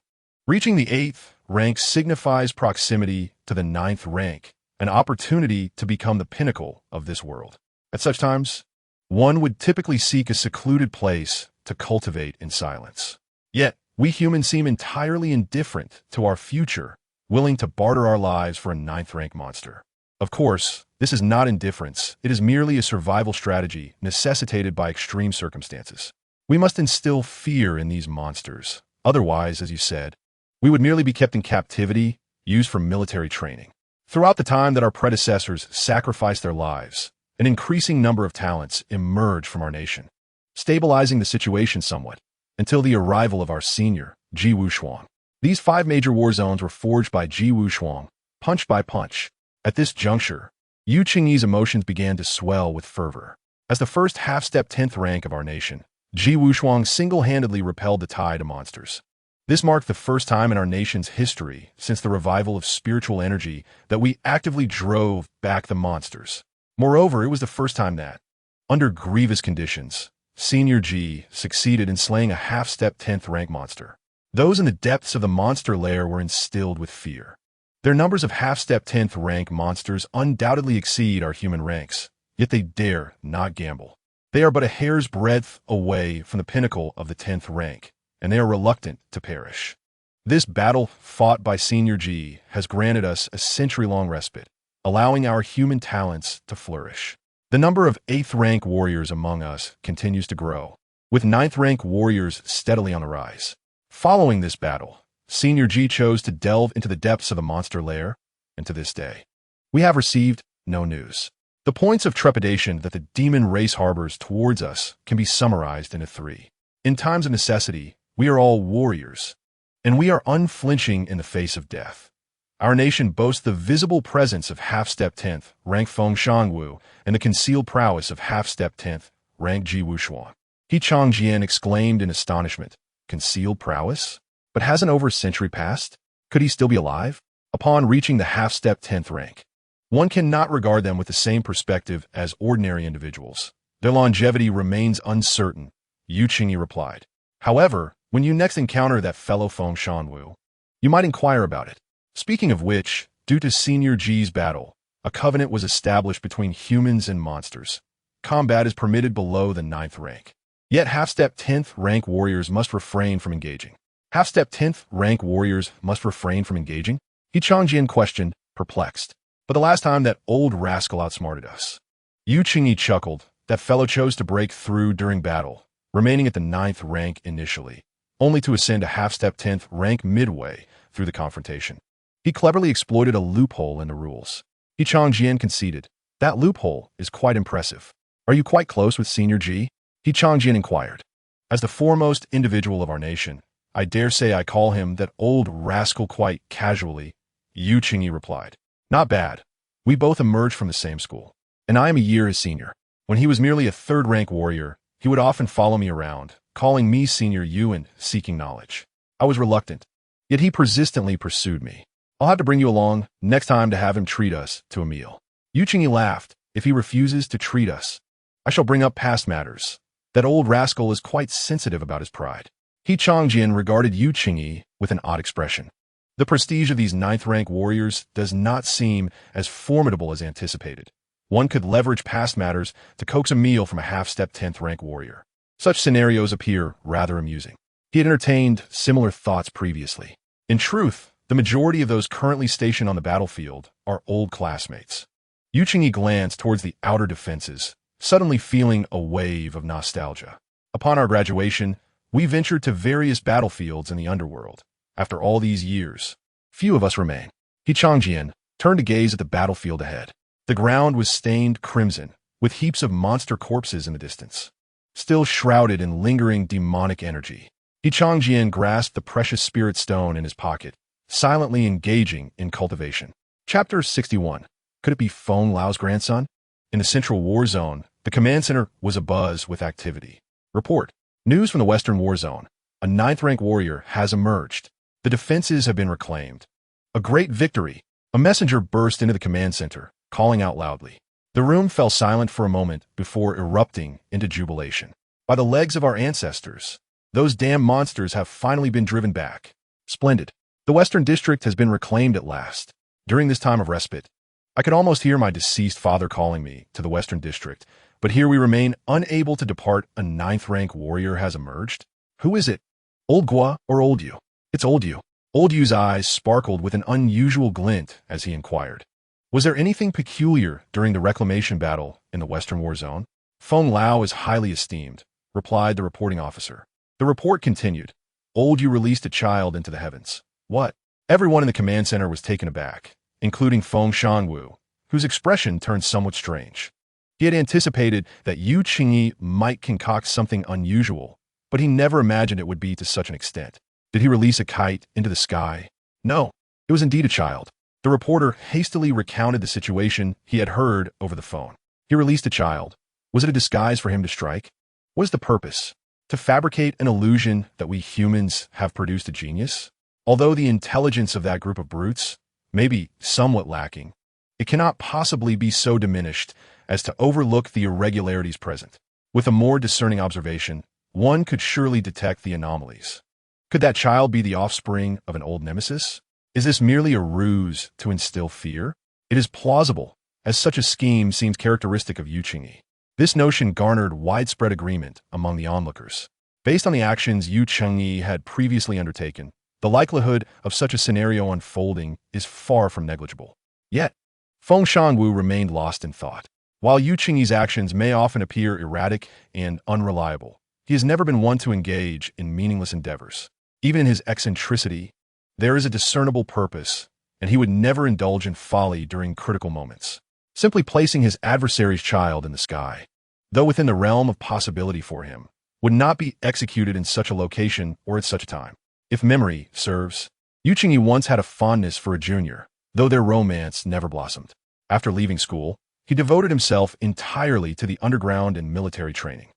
reaching the 8th rank signifies proximity to the 9th rank, an opportunity to become the pinnacle of this world. At such times, one would typically seek a secluded place to cultivate in silence. Yet, we humans seem entirely indifferent to our future, willing to barter our lives for a 9th rank monster. Of course, this is not indifference, it is merely a survival strategy necessitated by extreme circumstances. We must instill fear in these monsters. Otherwise, as you said, we would merely be kept in captivity, used for military training. Throughout the time that our predecessors sacrificed their lives, an increasing number of talents emerged from our nation, stabilizing the situation somewhat, until the arrival of our senior, Ji Wushuang. These 5 major war zones were forged by Ji Wushuang, punch by punch. At this juncture, Yuqingyi's emotions began to swell with fervor. As the first half-step 10th rank of our nation, Ji Wushuang single-handedly repelled the tide of monsters. This marked the first time in our nation's history since the revival of spiritual energy that we actively drove back the monsters. Moreover, it was the first time that, under grievous conditions, Senior Ji succeeded in slaying a half-step 10th rank monster. Those in the depths of the monster lair were instilled with fear. Their numbers of half-step 10th rank monsters undoubtedly exceed our human ranks, yet they dare not gamble. They are but a hair's breadth away from the pinnacle of the 10th rank, and they are reluctant to perish. This battle fought by Senior Ji has granted us a century-long respite, allowing our human talents to flourish. The number of 8th rank warriors among us continues to grow, with 9th rank warriors steadily on the rise. Following this battle, Senior Ji chose to delve into the depths of the monster lair, and to this day, we have received no news. The points of trepidation that the demon race harbors towards us can be summarized into three. In times of necessity, we are all warriors, and we are unflinching in the face of death. Our nation boasts the visible presence of half-step 10th rank Feng Shangwu and the concealed prowess of half-step 10th rank Ji Wuxuan. Qianqian exclaimed in astonishment. Concealed prowess? But hasn't over a century passed? Could he still be alive? Upon reaching the half-step 10th rank, one cannot regard them with the same perspective as ordinary individuals. Their longevity remains uncertain, Yu Qingyi replied. However, when you next encounter that fellow Feng Shanwu, you might inquire about it. Speaking of which, due to Senior Ji's battle, a covenant was established between humans and monsters. Combat is permitted below the 9th rank. Yet half-step 10th rank warriors must refrain from engaging. Half-step 10th rank warriors must refrain from engaging? Qianqian questioned, perplexed. But the last time that old rascal outsmarted us. Yu Qingyi chuckled. That fellow chose to break through during battle, remaining at the 9th rank initially, only to ascend a half-step 10th rank midway through the confrontation. He cleverly exploited a loophole in the rules. Qianqian conceded. That loophole is quite impressive. Are you quite close with Senior Ji? Qianqian inquired. As the foremost individual of our nation, I dare say I call him that old rascal quite casually, Yu Qingyi replied. Not bad. We both emerged from the same school, and I am a year his senior. When he was merely a 3rd rank warrior, he would often follow me around, calling me Senior Yu and seeking knowledge. I was reluctant, yet he persistently pursued me. I'll have to bring you along next time to have him treat us to a meal. Yu Qingyi laughed. If he refuses to treat us, I shall bring up past matters. That old rascal is quite sensitive about his pride. Qianqian regarded Yu Qingyi with an odd expression. The prestige of these 9th rank warriors does not seem as formidable as anticipated. One could leverage past matters to coax a meal from a half-step 10th rank warrior. Such scenarios appear rather amusing. He had entertained similar thoughts previously. In truth, the majority of those currently stationed on the battlefield are old classmates. Yu Qingyi glanced towards the outer defenses, suddenly feeling a wave of nostalgia. Upon our graduation, we ventured to various battlefields in the underworld. After all these years, few of us remain. Qianqian turned to gaze at the battlefield ahead. The ground was stained crimson, with heaps of monster corpses in the distance, still shrouded in lingering demonic energy. Qianqian grasped the precious spirit stone in his pocket, silently engaging in cultivation. Chapter 61. Could it be Feng Lao's grandson? In the central war zone, the command center was abuzz with activity. Report. News from the Western War Zone. A 9th rank warrior has emerged. The defenses have been reclaimed. A great victory. A messenger burst into the command center, calling out loudly. The room fell silent for a moment before erupting into jubilation. By the legs of our ancestors, those damn monsters have finally been driven back. Splendid. The Western District has been reclaimed at last. During this time of respite, I could almost hear my deceased father calling me to the Western District, but here we remain unable to depart. A 9th rank warrior has emerged. Who is it? Old Gua or Old Yu? It's Old Yu. Old Yu's eyes sparkled with an unusual glint as he inquired. Was there anything peculiar during the reclamation battle in the Western War Zone? Feng Lao is highly esteemed, replied the reporting officer. The report continued. Old Yu released a child into the heavens. What? Everyone in the command center was taken aback, including Feng Shanwu, whose expression turned somewhat strange. He had anticipated that Yu Qingyi might concoct something unusual, but he never imagined it would be to such an extent. Did he release a kite into the sky? No, it was indeed a child. The reporter hastily recounted the situation he had heard over the phone. He released a child. Was it a disguise for him to strike? What is the purpose? To fabricate an illusion that we humans have produced a genius? Although the intelligence of that group of brutes may be somewhat lacking, it cannot possibly be so diminished as to overlook the irregularities present. With a more discerning observation, one could surely detect the anomalies. Could that child be the offspring of an old nemesis? Is this merely a ruse to instill fear? It is plausible, as such a scheme seems characteristic of Yu Qingyi. This notion garnered widespread agreement among the onlookers. Based on the actions Yu Qingyi had previously undertaken, the likelihood of such a scenario unfolding is far from negligible. Yet, Feng Shangwu remained lost in thought. While Yu Qingyi's actions may often appear erratic and unreliable, he has never been one to engage in meaningless endeavors. Even in his eccentricity, there is a discernible purpose, and he would never indulge in folly during critical moments. simply placing his adversary's child in the sky, though within the realm of possibility for him, would not be executed in such a location or at such a time. If memory serves, Qianqian once had a fondness for a junior, though their romance never blossomed. After leaving school, he devoted himself entirely to the underground and military training.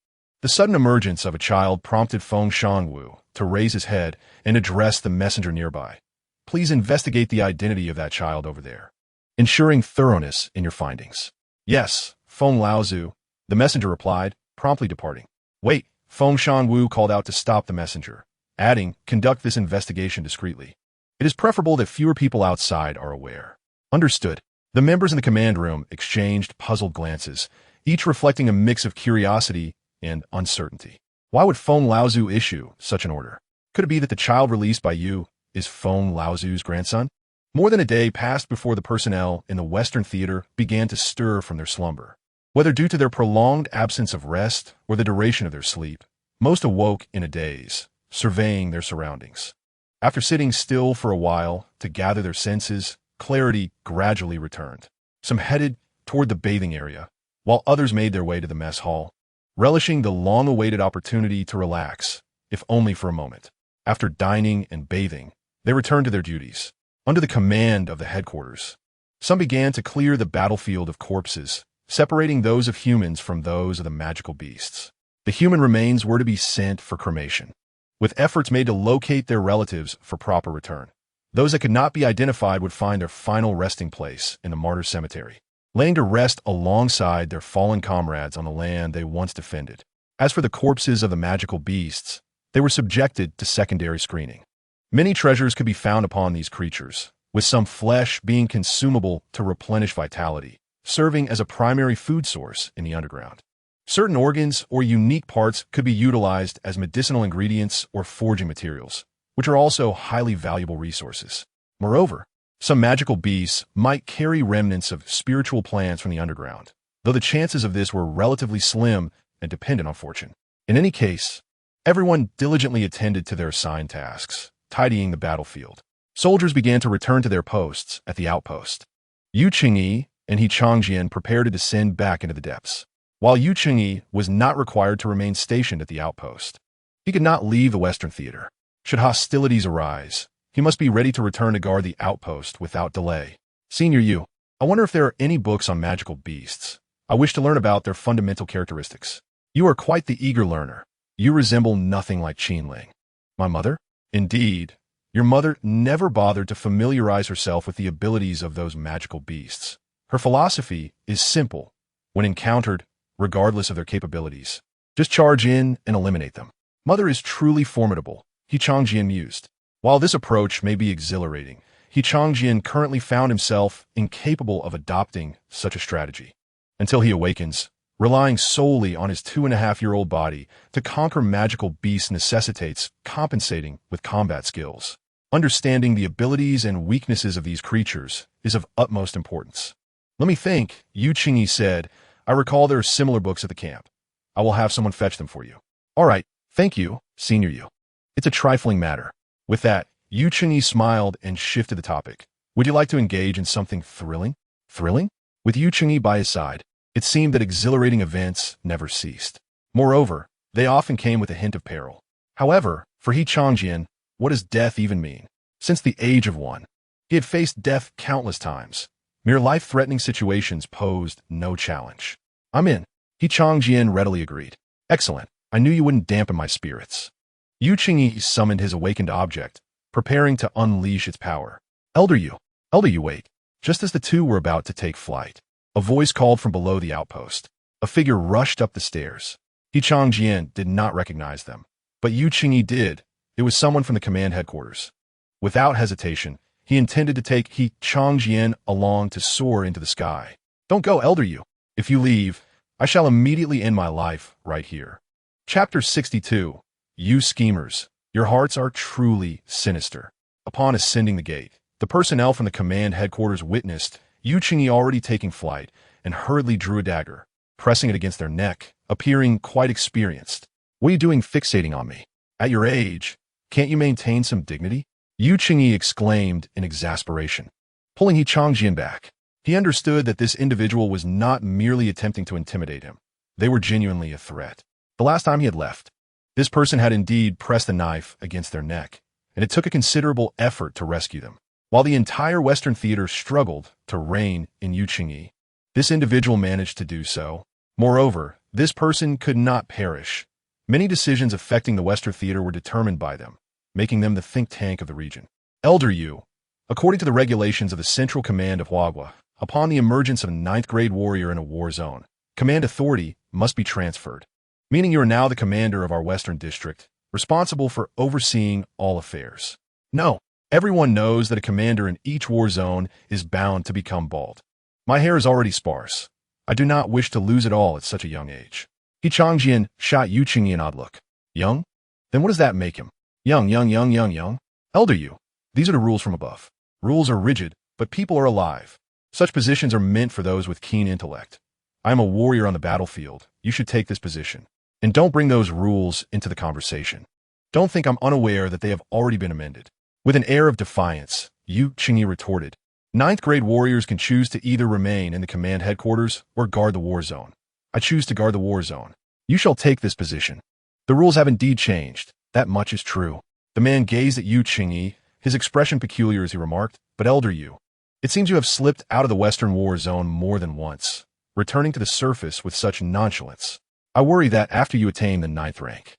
The sudden emergence of a child prompted Feng Shangwu to raise his head and address the messenger nearby. Please investigate the identity of that child over there, ensuring thoroughness in your findings. Yes, Feng Laozu, the messenger replied, promptly departing. Wait, Feng Shangwu called out to stop the messenger, adding, conduct this investigation discreetly. It is preferable that fewer people outside are aware. Understood. The members in the command room exchanged puzzled glances, each reflecting a mix of curiosity and uncertainty. Why would Feng Laozu issue such an order? Could it be that the child released by you is Feng Laozu's grandson? More than a day passed before the personnel in the Western Theater began to stir from their slumber. Whether due to their prolonged absence of rest or the duration of their sleep, most awoke in a daze, surveying their surroundings. After sitting still for a while to gather their senses, clarity gradually returned. Some headed toward the bathing area, while others made their way to the mess hall, relishing the long-awaited opportunity to relax, if only for a moment. After dining and bathing, they returned to their duties. Under the command of the headquarters, some began to clear the battlefield of corpses, separating those of humans from those of the magical beasts. The human remains were to be sent for cremation, with efforts made to locate their relatives for proper return. Those that could not be identified would find their final resting place in the martyr cemetery, laying to rest alongside their fallen comrades on the land they once defended. As for the corpses of the magical beasts, they were subjected to secondary screening. Many treasures could be found upon these creatures, with some flesh being consumable to replenish vitality, serving as a primary food source in the underground. Certain organs or unique parts could be utilized as medicinal ingredients or forging materials, which are also highly valuable resources. Moreover, some magical beasts might carry remnants of spiritual plants from the underground, though the chances of this were relatively slim and dependent on fortune. In any case, everyone diligently attended to their assigned tasks, tidying the battlefield. Soldiers began to return to their posts at the outpost. Yu Qingyi and He Qianqian prepared to descend back into the depths. While Yu Qingyi was not required to remain stationed at the outpost, he could not leave the Western Theater. Should hostilities arise, he must be ready to return to guard the outpost without delay. Senior Yu, I wonder if there are any books on magical beasts. I wish to learn about their fundamental characteristics. You are quite the eager learner. You resemble nothing like Qinling. My mother? Indeed, your mother never bothered to familiarize herself with the abilities of those magical beasts. Her philosophy is simple. When encountered, regardless of their capabilities, just charge in and eliminate them. Mother is truly formidable, He Qianqian mused. While this approach may be exhilarating, He Qianqian currently found himself incapable of adopting such a strategy. Until he awakens, relying solely on his 2.5-year-old body to conquer magical beasts necessitates compensating with combat skills. Understanding the abilities and weaknesses of these creatures is of utmost importance. Let me think, Yu Qingyi said. I recall there are similar books at the camp. I will have someone fetch them for you. All right, thank you, Senior Yu. It's a trifling matter. With that, Yu Qingyi smiled and shifted the topic. Would you like to engage in something thrilling? Thrilling? With Yu Qingyi by his side, it seemed that exhilarating events never ceased. Moreover, they often came with a hint of peril. However, for He Qianqian, what does death even mean? Since the age of 1, he had faced death countless times. Mere life-threatening situations posed no challenge. I'm in. He Qianqian readily agreed. Excellent. I knew you wouldn't dampen my spirits. Yu Qingyi summoned his awakened object, preparing to unleash its power. Elder Yu, wait. Just as the two were about to take flight, a voice called from below the outpost. A figure rushed up the stairs. He Qianqian did not recognize them, but Yu Qingyi did. It was someone from the command headquarters. Without hesitation, he intended to take He Qianqian along to soar into the sky. Don't go, Elder Yu. If you leave, I shall immediately end my life right here. Chapter 62. You schemers, your hearts are truly sinister. Upon ascending the gate, the personnel from the command headquarters witnessed Yu Qingyi already taking flight and hurriedly drew a dagger, pressing it against their neck, appearing quite experienced. What are you doing fixating on me? At your age, can't you maintain some dignity? Yu Qingyi exclaimed in exasperation, pulling He Qianqian back. He understood that this individual was not merely attempting to intimidate him. They were genuinely a threat. The last time he had left, this person had indeed pressed a knife against their neck, and it took a considerable effort to rescue them. While the entire Western theater struggled to reign in Qianqian, this individual managed to do so. Moreover, this person could not perish. Many decisions affecting the Western theater were determined by them, making them the think tank of the region. Elder Yu, according to the regulations of the Central Command of Manhwaaudibook, upon the emergence of a 9th-grade warrior in a war zone, command authority must be transferred, meaning you are now the commander of our Western district, responsible for overseeing all affairs. No, everyone knows that a commander in each war zone is bound to become bald. My hair is already sparse. I do not wish to lose it all at such a young age. Qianqian shot Qianqian odd look. Young? Then what does that make him? Young. Elder Yu. These are the rules from above. Rules are rigid, but people are alive. Such positions are meant for those with keen intellect. I am a warrior on the battlefield. You should take this position. And don't bring those rules into the conversation. Don't think I'm unaware that they have already been amended. With an air of defiance, Qianqian retorted, 9th-grade warriors can choose to either remain in the command headquarters or guard the war zone. I choose to guard the war zone. You shall take this position. The rules have indeed changed. That much is true. The man gazed at Qianqian, his expression peculiar as he remarked, but Elder Yu, it seems you have slipped out of the Western war zone more than once, returning to the surface with such nonchalance. I worry that after you attain the 9th rank.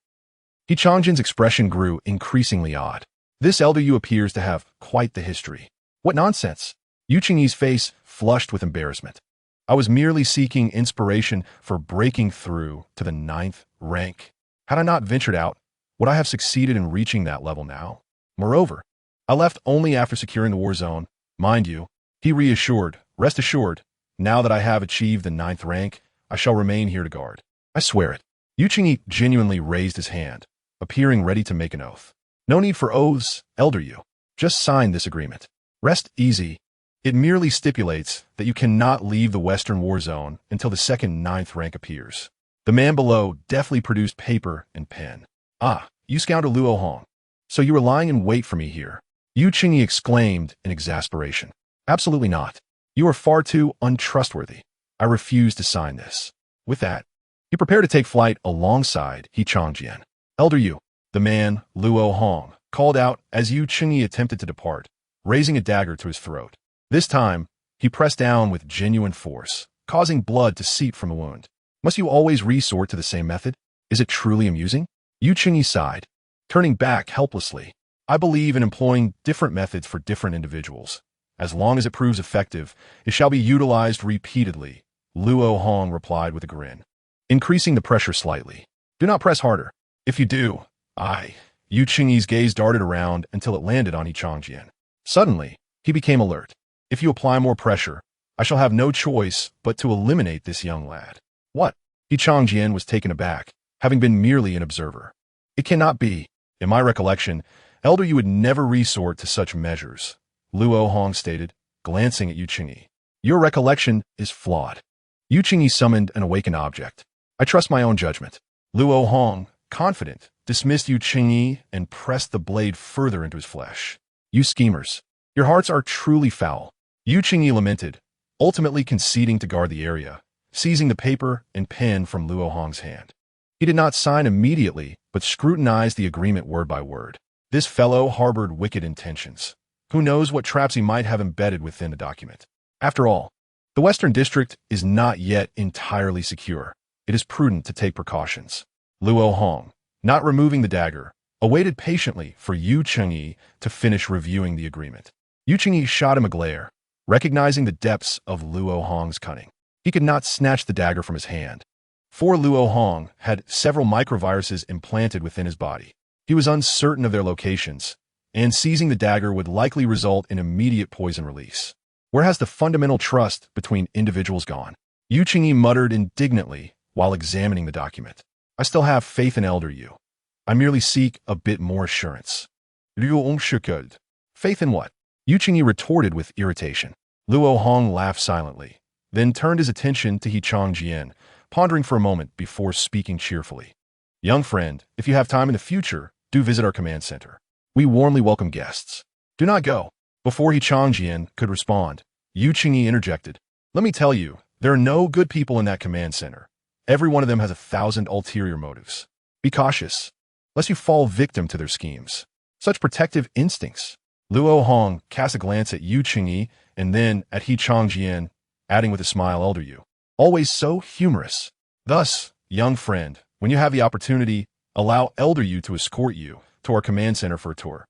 Qianqian's expression grew increasingly odd. This Elder Yu appears to have quite the history. What nonsense! Qianqian's face flushed with embarrassment. I was merely seeking inspiration for breaking through to the 9th rank. Had I not ventured out, would I have succeeded in reaching that level now? Moreover, I left only after securing the war zone. Mind you, he reassured, rest assured, now that I have achieved the 9th rank, I shall remain here to guard. I swear it. Qianqian genuinely raised his hand, appearing ready to make an oath. No need for oaths, Elder Yu. Just sign this agreement. Rest easy. It merely stipulates that you cannot leave the Western war zone until the second 9th rank appears. The man below deftly produced paper and pen. Ah, you scoundrel Luo Hong. So you were lying in wait for me here. Qianqian exclaimed in exasperation. Absolutely not. You are far too untrustworthy. I refuse to sign this. With that, he prepared to take flight alongside Qianqian. Elder Yu, the man, Luo Hong, called out as Qianqian attempted to depart, raising a dagger to his throat. This time, he pressed down with genuine force, causing blood to seep from the wound. Must you always resort to the same method? Is it truly amusing? Qianqian sighed, turning back helplessly. I believe in employing different methods for different individuals. As long as it proves effective, it shall be utilized repeatedly, Luo Hong replied with a grin, increasing the pressure slightly. Do not press harder. If you do, Qianqian's gaze darted around until it landed on Qianqian. Suddenly, he became alert. If you apply more pressure, I shall have no choice but to eliminate this young lad. What? Qianqian was taken aback, having been merely an observer. It cannot be. In my recollection, Elder Yu would never resort to such measures, Luo Hong stated, glancing at Qianqian. Your recollection is flawed. Qianqian summoned an awakened object. I trust my own judgment. Luo Hong, confident, dismissed Qianqian and pressed the blade further into his flesh. You schemers. Your hearts are truly foul. Qianqian lamented, ultimately conceding to guard the area, seizing the paper and pen from Luo Hong's hand. He did not sign immediately, but scrutinized the agreement word by word. This fellow harbored wicked intentions. Who knows what traps he might have embedded within the document? After all, the Western District is not yet entirely secure. It is prudent to take precautions. Luo Hong, not removing the dagger, awaited patiently for Qianqian to finish reviewing the agreement. Qianqian shot him a glare, recognizing the depths of Luo Hong's cunning. He could not snatch the dagger from his hand. For Luo Hong had several microviruses implanted within his body. He was uncertain of their locations, and seizing the dagger would likely result in immediate poison release. Where has the fundamental trust between individuals gone? Qianqian muttered indignantly while examining the document. I still have faith in Elder Yu. I merely seek a bit more assurance. Faith in what? Qianqian retorted with irritation. Luo Hong laughed silently, then turned his attention to Qianqian, pondering for a moment before speaking cheerfully. Young friend, if you have time in the future, do visit our command center. We warmly welcome guests. Do not go. Before Qianqian could respond, Yu Qingyi interjected. Let me tell you, there are no good people in that command center. Every one of them has 1,000 ulterior motives. Be cautious, lest you fall victim to their schemes. Such protective instincts. Luo Hong cast a glance at Yu Qingyi and then at He Qianqian, adding with a smile, Elder Yu. Always so humorous. Thus, young friend, when you have the opportunity, allow Elder Yu to escort you to our command center for a tour.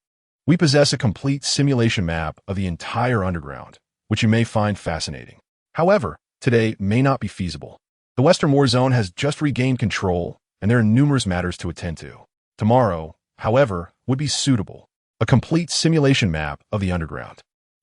We possess a complete simulation map of the entire underground, which you may find fascinating. However, today may not be feasible. The Western War Zone has just regained control, and there are numerous matters to attend to. Tomorrow, however, would be suitable. A complete simulation map of the underground.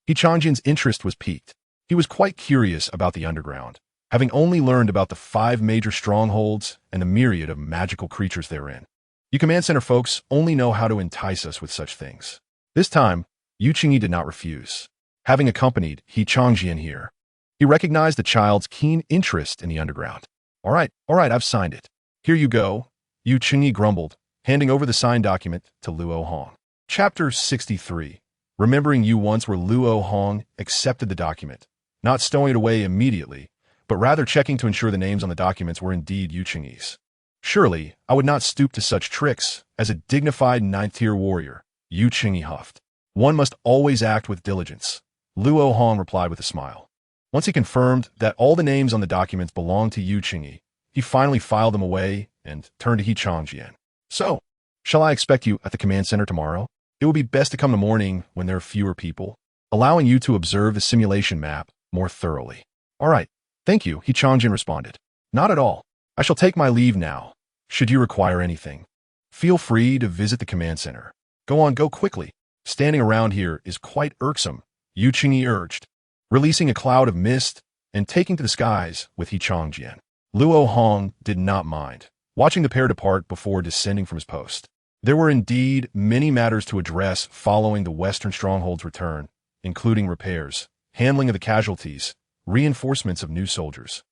He Qianqian's interest was piqued. He was quite curious about the underground, having only learned about the 5 major strongholds and the myriad of magical creatures therein. You command center folks only know how to entice us with such things. This time, Yu Qingyi did not refuse. Having accompanied He Qianqian here, he recognized the child's keen interest in the underground. All right, I've signed it. Here you go, Yu Qingyi grumbled, handing over the signed document to Luo Hong. Chapter 63. Remembering you once where Luo Hong accepted the document, not stowing it away immediately, but rather checking to ensure the names on the documents were indeed Yu Qingyi's. Surely, I would not stoop to such tricks as a dignified 9th-tier warrior, Yu Qingyi huffed. One must always act with diligence, Luo Hong replied with a smile. Once he confirmed that all the names on the documents belonged to Yu Qingyi, he finally filed them away and turned to He Qianqian. So, shall I expect you at the command center tomorrow? It will be best to come in the morning when there are fewer people, allowing you to observe the simulation map more thoroughly. All right, thank you, He Qianqian responded. Not at all. I shall take my leave now. Should you require anything, feel free to visit the command center. Go quickly. Standing around here is quite irksome, Yu Qingyi urged, releasing a cloud of mist and taking to the skies with He Qianqian. Luo Hong did not mind, watching the pair depart before descending from his post. There were indeed many matters to address following the Western Stronghold's return, including repairs, handling of the casualties, reinforcements of new soldiers,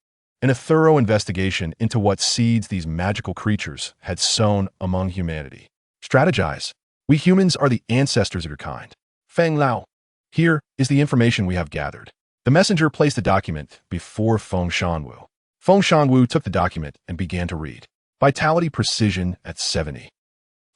and a thorough investigation into what seeds these magical creatures had sown among humanity. Strategize. We humans are the ancestors of your kind. Feng Lao. Here is the information we have gathered. The messenger placed the document before Feng Shanwu. Feng Shanwu took the document and began to read. Vitality precision at 70.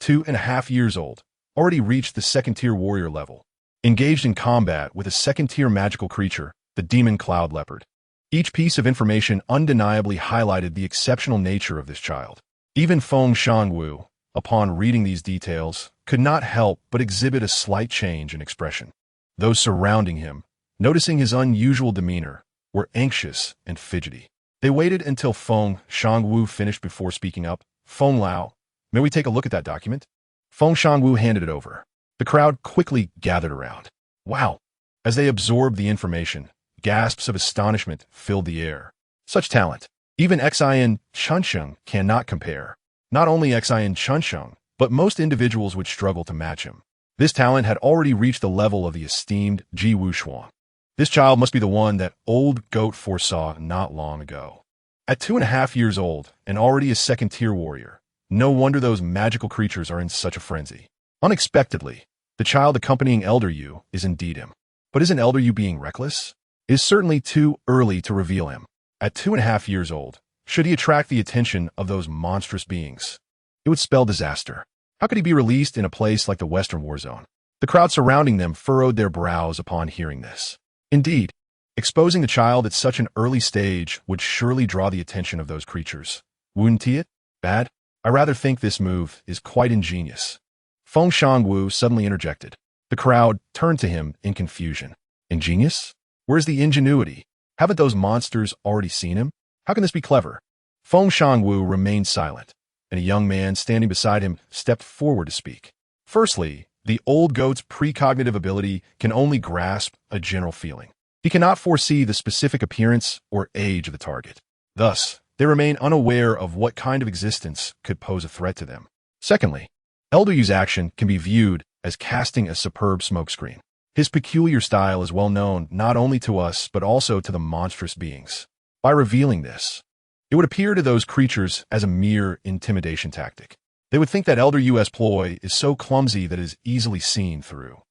2.5 years old. Already reached the 2nd-tier warrior level. Engaged in combat with a 2nd-tier magical creature, the demon cloud leopard. Each piece of information undeniably highlighted the exceptional nature of this child. Even Feng Shanwu, upon reading these details, could not help but exhibit a slight change in expression. Those surrounding him, noticing his unusual demeanor, were anxious and fidgety. They waited until Feng Shanwu finished before speaking up. Feng Lao, may we take a look at that document? Feng Shanwu handed it over. The crowd quickly gathered around. Wow! As they absorbed the information, gasps of astonishment filled the air. Such talent, even Qianqian Chunsheng cannot compare. Not only Qianqian Chunsheng, but most individuals would struggle to match him. This talent had already reached the level of the esteemed Ji Wushuang. This child must be the one that old goat foresaw not long ago. At 2.5 years old and already a 2nd-tier warrior, no wonder those magical creatures are in such a frenzy. Unexpectedly, the child accompanying Elder Yu is indeed him. But isn't Elder Yu being reckless? It is certainly too early to reveal him. At 2.5 years old, should he attract the attention of those monstrous beings, it would spell disaster. How could he be released in a place like the Western War Zone? The crowd surrounding them furrowed their brows upon hearing this. Indeed, exposing the child at such an early stage would surely draw the attention of those creatures. Wouldn't it? Bad? I rather think this move is quite ingenious. Feng Shanwu suddenly interjected. The crowd turned to him in confusion. Ingenious? Where's the ingenuity? Haven't those monsters already seen him? How can this be clever? Feng Shanwu remained silent, and a young man standing beside him stepped forward to speak. Firstly, the old goat's precognitive ability can only grasp a general feeling. He cannot foresee the specific appearance or age of the target. Thus, they remain unaware of what kind of existence could pose a threat to them. Secondly, Elder Yu's action can be viewed as casting a superb smokescreen. His peculiar style is well known not only to us but also to the monstrous beings. By revealing this, it would appear to those creatures as a mere intimidation tactic. They would think that Elder Yu's ploy is so clumsy that it is easily seen through,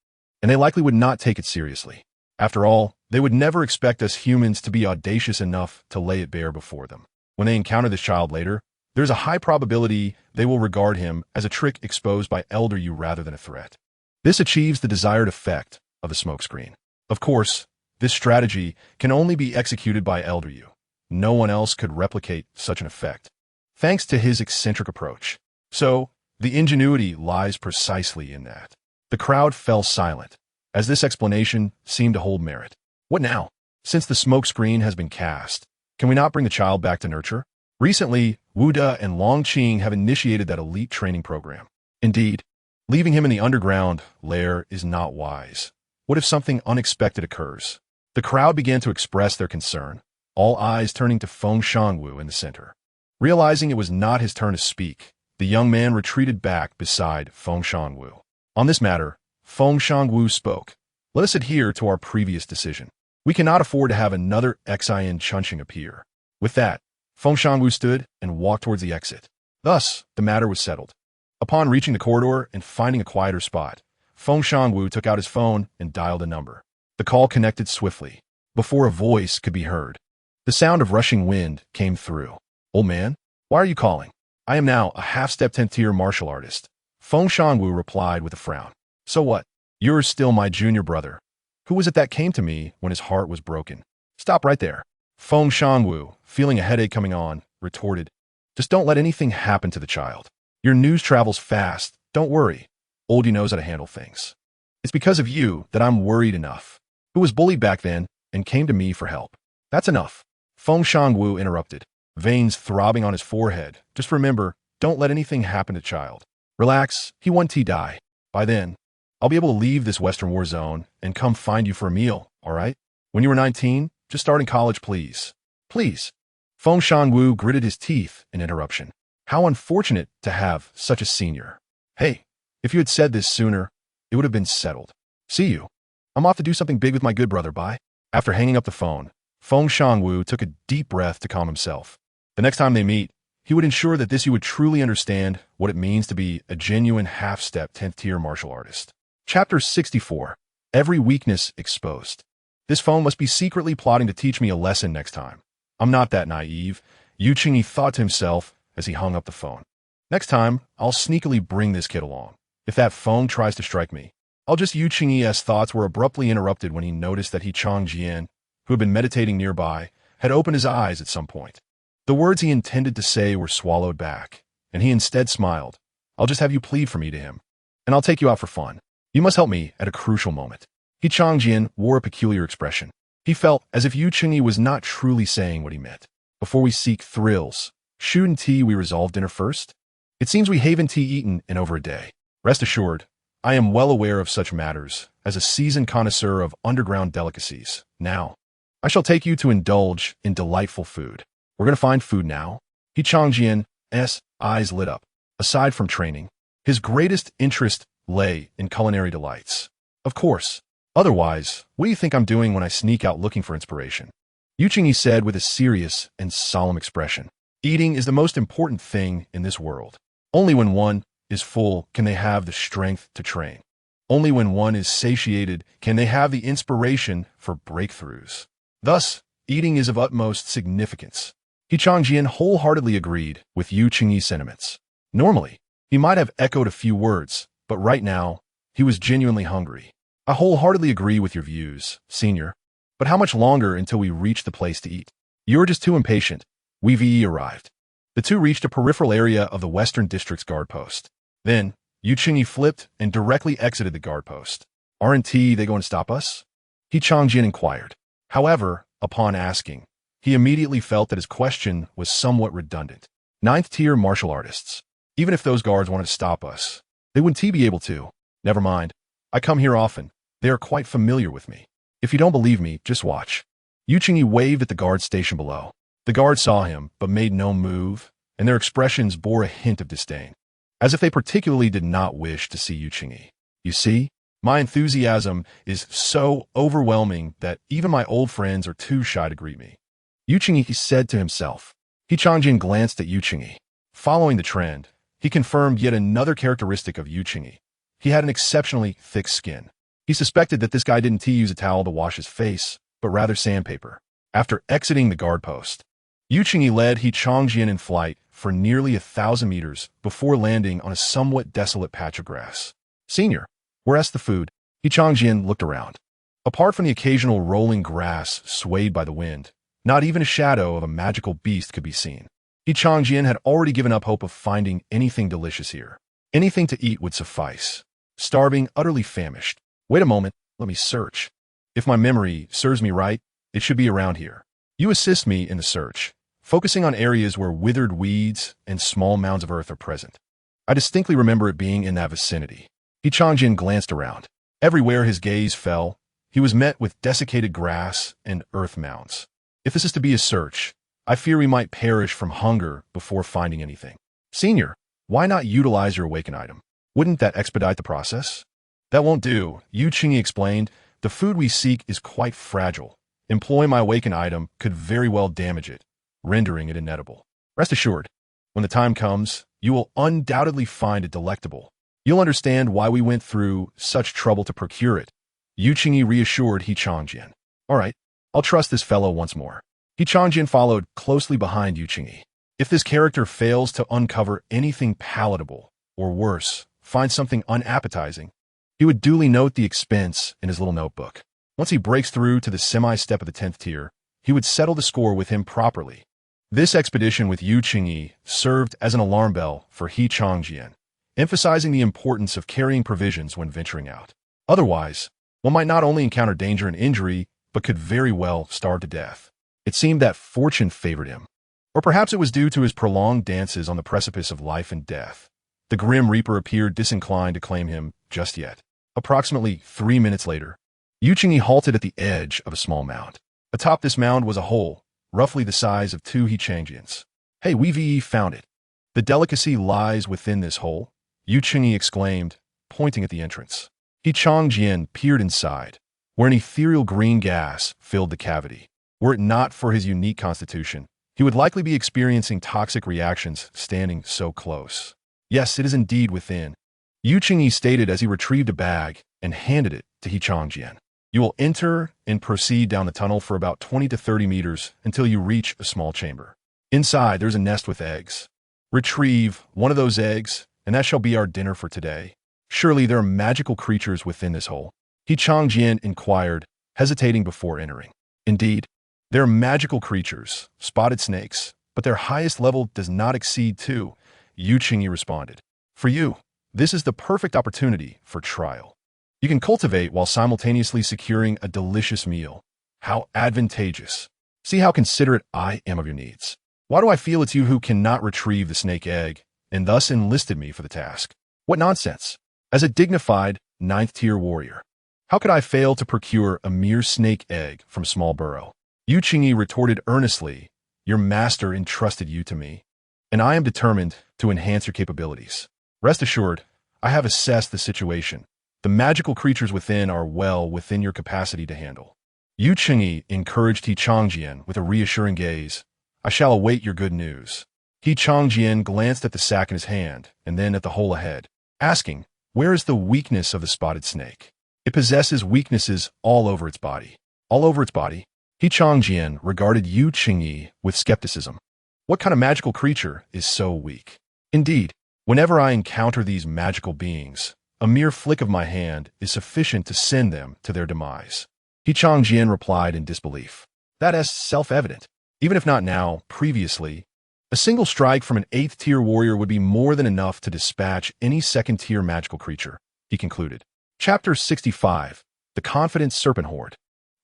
and they likely would not take it seriously. After all, They would never expect us humans to be audacious enough to lay it bare before them. When they encounter this child later, there's a high probability they will regard him as a trick exposed by Elder You rather than a threat. This achieves the desired effect of the smokescreen. Of course, this strategy can only be executed by Elder You. No one else could replicate such an effect, thanks to his eccentric approach. So, the ingenuity lies precisely in that. The crowd fell silent, as this explanation seemed to hold merit. What now? Since the smokescreen has been cast, can we not bring the child back to nurture? Recently, Wu De and Long Qing have initiated that elite training program. Indeed, leaving him in the underground lair is not wise. What if something unexpected occurs? The crowd began to express their concern, all eyes turning to Feng Shangwu in the center. Realizing it was not his turn to speak, the young man retreated back beside Feng Shangwu. On this matter, Feng Shangwu spoke. Let us adhere to our previous decision. We cannot afford to have another Qianqian Qianqian appear. With that, Feng Shangwu stood and walked towards the exit. Thus, the matter was settled. Upon reaching the corridor and finding a quieter spot, Feng Shangwu took out his phone and dialed a number. The call connected swiftly, before a voice could be heard. The sound of rushing wind came through. Old man, why are you calling? I am now a half-step 10th tier martial artist. Feng Shangwu replied with a frown. So what? You're still my junior brother. Who was it that came to me when his heart was broken? Stop right there. Feng Shangwu, feeling a headache coming on, retorted. Just don't let anything happen to the child. Your news travels fast. Don't worry. Oldie knows how to handle things. It's because of you that I'm worried enough. Who was bullied back then and came to me for help. That's enough. Feng Shangwu interrupted, veins throbbing on his forehead. Just remember, don't let anything happen to child. Relax, he won't die. By then, I'll be able to leave this Western war zone and come find you for a meal, all right? When you were 19, just start in college, please. Please. Feng Shangwu gritted his teeth in interruption. How unfortunate to have such a senior. Hey, if you had said this sooner, it would have been settled. See you. I'm off to do something big with my good brother, bye. After hanging up the phone, Feng Shangwu took a deep breath to calm himself. The next time they meet, he would ensure that this you would truly understand what it means to be a genuine half-step 10th tier martial artist. Chapter 64. Every weakness exposed. This phone must be secretly plotting to teach me a lesson next time. I'm not that naive, Yu Qingyi thought to himself as he hung up the phone. Next time, I'll sneakily bring this kid along. If that phone tries to strike me, I'll just Yu Qingyi's thoughts were abruptly interrupted when he noticed that Qianqian, who had been meditating nearby, had opened his eyes at some point. The words he intended to say were swallowed back, and he instead smiled. I'll just have you plead for me to him, and I'll take you out for fun. You must help me at a crucial moment. Qianqian wore a peculiar expression. He felt as if Yu Qingyi was not truly saying what he meant. Before we seek thrills, shouldn't we resolve dinner first? It seems we haven't eaten in over a day. Rest assured, I am well aware of such matters, as a seasoned connoisseur of underground delicacies. Now, I shall take you to indulge in delightful food. We're going to find food now. Qianqian's eyes lit up. Aside from training, his greatest interest lay in culinary delights. Of course. Otherwise, what do you think I'm doing when I sneak out looking for inspiration? Yu Qingyi said with a serious and solemn expression. Eating is the most important thing in this world. Only when one is full can they have the strength to train. Only when one is satiated can they have the inspiration for breakthroughs. Thus, eating is of utmost significance. Qianqian wholeheartedly agreed with Yu Qingyi's sentiments. Normally, he might have echoed a few words, but right now, he was genuinely hungry. I wholeheartedly agree with your views, senior. But how much longer until we reach the place to eat? You're just too impatient. We've arrived. The two reached a peripheral area of the Western District's guard post. Then, Yu Qingyi flipped and directly exited the guard post. Aren't they going to stop us? Qianqian inquired. However, upon asking, he immediately felt that his question was somewhat redundant. 9th tier martial artists. Even if those guards wanted to stop us, they wouldn't be able to. Never mind. I come here often. They are quite familiar with me. If you don't believe me, just watch. Yu Qingyi waved at the guard station below. The guards saw him, but made no move, and their expressions bore a hint of disdain, as if they particularly did not wish to see Yu Qingyi. You see, my enthusiasm is so overwhelming that even my old friends are too shy to greet me. Yu Qingyi said to himself. Qianqian glanced at Yu Qingyi. Following the trend, he confirmed yet another characteristic of Yu Qingyi. He had an exceptionally thick skin. He suspected that this guy didn't use a towel to wash his face, but rather sandpaper. After exiting the guard post, Qianqian led Qianqian in flight for nearly 1,000 meters before landing on a somewhat desolate patch of grass. "Senior, where's the food?" Qianqian looked around. Apart from the occasional rolling grass swayed by the wind, not even a shadow of a magical beast could be seen. Qianqian had already given up hope of finding anything delicious here. Anything to eat would suffice. Starving, utterly famished. Wait a moment, let me search. If my memory serves me right, it should be around here. You assist me in the search, focusing on areas where withered weeds and small mounds of earth are present. I distinctly remember it being in that vicinity. Qianqian glanced around. Everywhere his gaze fell, he was met with desiccated grass and earth mounds. If this is to be a search, I fear we might perish from hunger before finding anything. "Senior, why not utilize your awaken item? Wouldn't that expedite the process?" "That won't do," Qianqian explained. "The food we seek is quite fragile. Employing my awaken item could very well damage it, rendering it inedible. Rest assured, when the time comes, you will undoubtedly find it delectable. You'll understand why we went through such trouble to procure it." Qianqian reassured Qianqian. "All right, I'll trust this fellow once more." Qianqian followed closely behind Qianqian. If this character fails to uncover anything palatable, or worse, find something unappetizing, he would duly note the expense in his little notebook. Once he breaks through to the semi-step of the 10th tier, he would settle the score with him properly. This expedition with Qianqian served as an alarm bell for Qianqian, emphasizing the importance of carrying provisions when venturing out. Otherwise, one might not only encounter danger and injury, but could very well starve to death. It seemed that fortune favored him. Or perhaps it was due to his prolonged dances on the precipice of life and death. The Grim Reaper appeared disinclined to claim him just yet. Approximately 3 minutes later, Qianqian halted at the edge of a small mound. Atop this mound was a hole, roughly the size of 2 Qianqians. "Hey, we've found it. The delicacy lies within this hole," Qianqian exclaimed, pointing at the entrance. Qianqian peered inside, where an ethereal green gas filled the cavity. Were it not for his unique constitution, he would likely be experiencing toxic reactions standing so close. "Yes, it is indeed within," Qianqian stated as he retrieved a bag and handed it to Qianqian. "You will enter and proceed down the tunnel for about 20 to 30 meters until you reach a small chamber. Inside, there's a nest with eggs. Retrieve one of those eggs, and that shall be our dinner for today." "Surely there are magical creatures within this hole?" Qianqian inquired, hesitating before entering. "Indeed, there are magical creatures, spotted snakes, but their highest level does not exceed 2, Qianqian responded. "For you, this is the perfect opportunity for trial. You can cultivate while simultaneously securing a delicious meal. How advantageous. See how considerate I am of your needs. Why do I feel it's you who cannot retrieve the snake egg, and thus enlisted me for the task? What nonsense. As a dignified 9th-tier warrior, how could I fail to procure a mere snake egg from small burrow?" Qianqian retorted earnestly, "Your master entrusted you to me, and I am determined to enhance your capabilities. Rest assured, I have assessed the situation. The magical creatures within are well within your capacity to handle." Qianqian encouraged Qianqian with a reassuring gaze. "I shall await your good news." Qianqian glanced at the sack in his hand and then at the hole ahead, asking, "Where is the weakness of the spotted snake?" "It possesses weaknesses all over its body." "All over its body?" Qianqian regarded Qianqian with skepticism. What kind of magical creature is so weak? Indeed, whenever I encounter these magical beings, a mere flick of my hand is sufficient to send them to their demise. Qianqian replied in disbelief. "That is self-evident. Even if not now, previously, a single strike from an 8th-tier warrior would be more than enough to dispatch any 2nd-tier magical creature," he concluded. Chapter 65. The Confident Serpent Horde.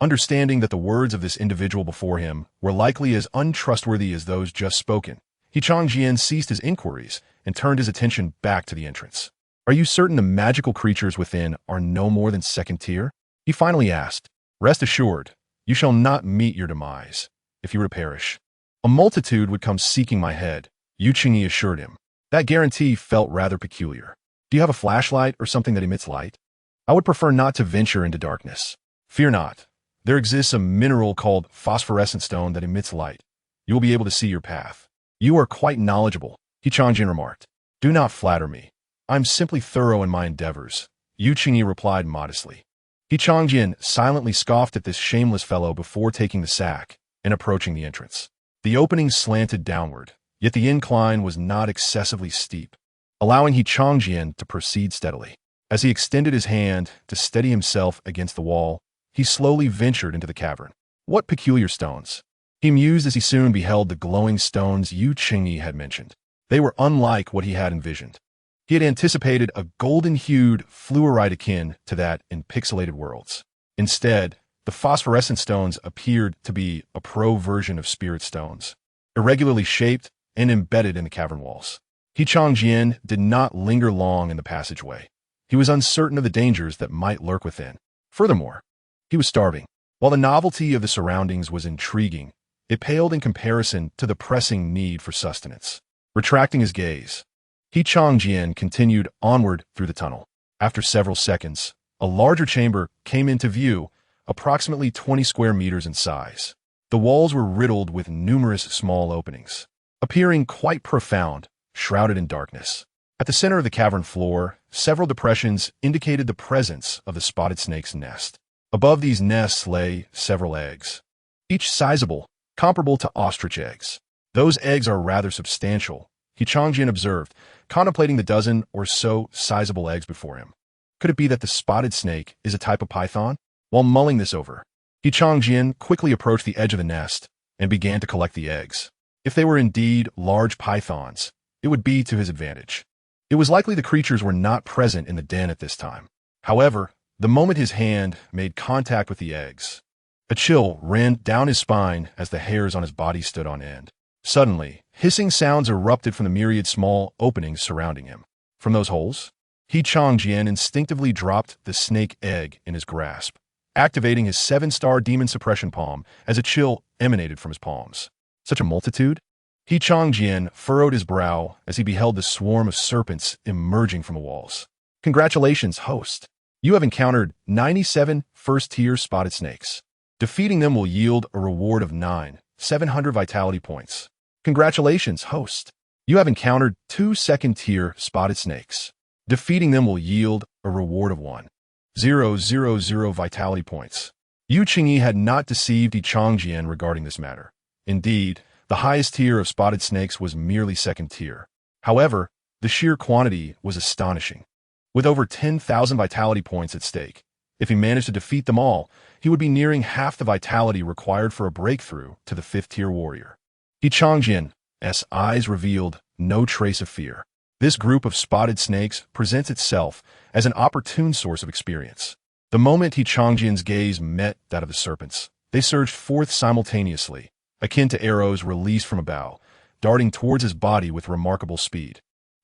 Understanding that the words of this individual before him were likely as untrustworthy as those just spoken, Qianqian ceased his inquiries and turned his attention back to the entrance. "Are you certain the magical creatures within are no more than 2nd tier?" he finally asked. "Rest assured, you shall not meet your demise, if you were to perish. A multitude would come seeking my head," Qianqian assured him. That guarantee felt rather peculiar. "Do you have a flashlight or something that emits light?" "I would prefer not to venture into darkness." "Fear not. There exists a mineral called phosphorescent stone that emits light. You will be able to see your path." "You are quite knowledgeable," Qianqian remarked. "Do not flatter me. I am simply thorough in my endeavors," Qianqian replied modestly. Qianqian silently scoffed at this shameless fellow before taking the sack and approaching the entrance. The opening slanted downward, yet the incline was not excessively steep, allowing Qianqian to proceed steadily. As he extended his hand to steady himself against the wall, he slowly ventured into the cavern. What peculiar stones! He mused as he soon beheld the glowing stones Yu Qingyi had mentioned. They were unlike what he had envisioned. He had anticipated a golden-hued fluorite akin to that in pixelated worlds. Instead, the phosphorescent stones appeared to be a pro-version of spirit stones, irregularly shaped and embedded in the cavern walls. Qianqian did not linger long in the passageway. He was uncertain of the dangers that might lurk within. Furthermore, he was starving. While the novelty of the surroundings was intriguing, it paled in comparison to the pressing need for sustenance. Retracting his gaze, Qianqian continued onward through the tunnel. After several seconds, a larger chamber came into view, approximately 20 square meters in size. The walls were riddled with numerous small openings, appearing quite profound, shrouded in darkness. At the center of the cavern floor, several depressions indicated the presence of the spotted snake's nest. Above these nests lay several eggs, each sizable, comparable to ostrich eggs. Those eggs are rather substantial, Qianqian observed, contemplating the dozen or so sizable eggs before him. Could it be that the spotted snake is a type of python? While mulling this over, Qianqian quickly approached the edge of the nest and began to collect the eggs. If they were indeed large pythons, it would be to his advantage. It was likely the creatures were not present in the den at this time. However, the moment his hand made contact with the eggs, a chill ran down his spine as the hairs on his body stood on end. Suddenly, hissing sounds erupted from the myriad small openings surrounding him. From those holes, Qianqian instinctively dropped the snake egg in his grasp, activating his 7-star demon suppression palm as a chill emanated from his palms. Such a multitude? Qianqian furrowed his brow as he beheld the swarm of serpents emerging from the walls. Congratulations, host. You have encountered 97 first-tier spotted snakes. Defeating them will yield a reward of 700 vitality points. Congratulations, host. You have encountered 2 second-tier spotted snakes. Defeating them will yield a reward of 1,000 vitality points. Yu Qingyi had not deceived Qianqian regarding this matter. Indeed, the highest tier of spotted snakes was merely second tier. However, the sheer quantity was astonishing. With over 10,000 vitality points at stake, if he managed to defeat them all, he would be nearing half the vitality required for a breakthrough to the 5th-tier warrior. Qianqian's eyes revealed no trace of fear. This group of spotted snakes presents itself as an opportune source of experience. The moment Qianqian's gaze met that of the serpents, they surged forth simultaneously, akin to arrows released from a bow, darting towards his body with remarkable speed.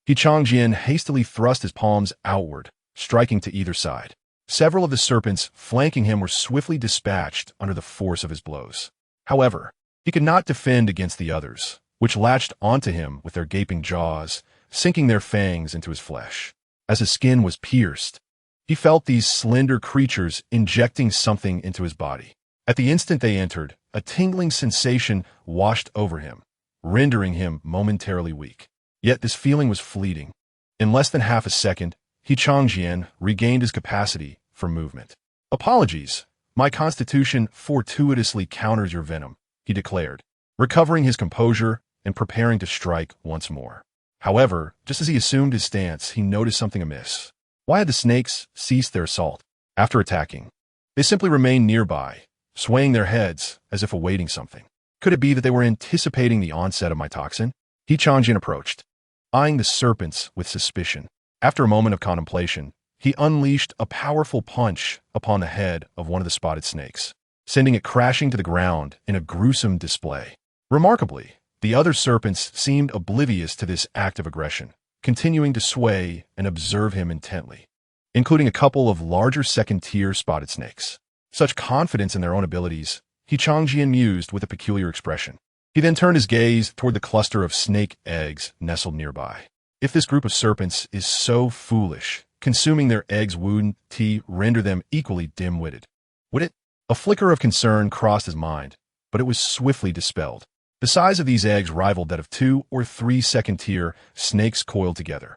Qianqian hastily thrust his palms outward, striking to either side. Several of the serpents flanking him were swiftly dispatched under the force of his blows. However, he could not defend against the others, which latched onto him with their gaping jaws, sinking their fangs into his flesh. As his skin was pierced, he felt these slender creatures injecting something into his body. At the instant they entered, a tingling sensation washed over him, rendering him momentarily weak. Yet this feeling was fleeting. In less than half a second, Qianqian regained his capacity for movement. Apologies, my constitution fortuitously counters your venom, he declared, recovering his composure and preparing to strike once more. However, just as he assumed his stance, he noticed something amiss. Why had the snakes ceased their assault? After attacking, they simply remained nearby, swaying their heads as if awaiting something. Could it be that they were anticipating the onset of my toxin? Qianqian approached, eyeing the serpents with suspicion. After a moment of contemplation, he unleashed a powerful punch upon the head of one of the spotted snakes, sending it crashing to the ground in a gruesome display. Remarkably, the other serpents seemed oblivious to this act of aggression, continuing to sway and observe him intently, including a couple of larger second-tier spotted snakes. Such confidence in their own abilities, Qianqian mused with a peculiar expression. He then turned his gaze toward the cluster of snake eggs nestled nearby. If this group of serpents is so foolish, consuming their eggs wouldn't render them equally dim-witted, would it? A flicker of concern crossed his mind, but it was swiftly dispelled. The size of these eggs rivaled that of 2 or 3 second-tier snakes coiled together.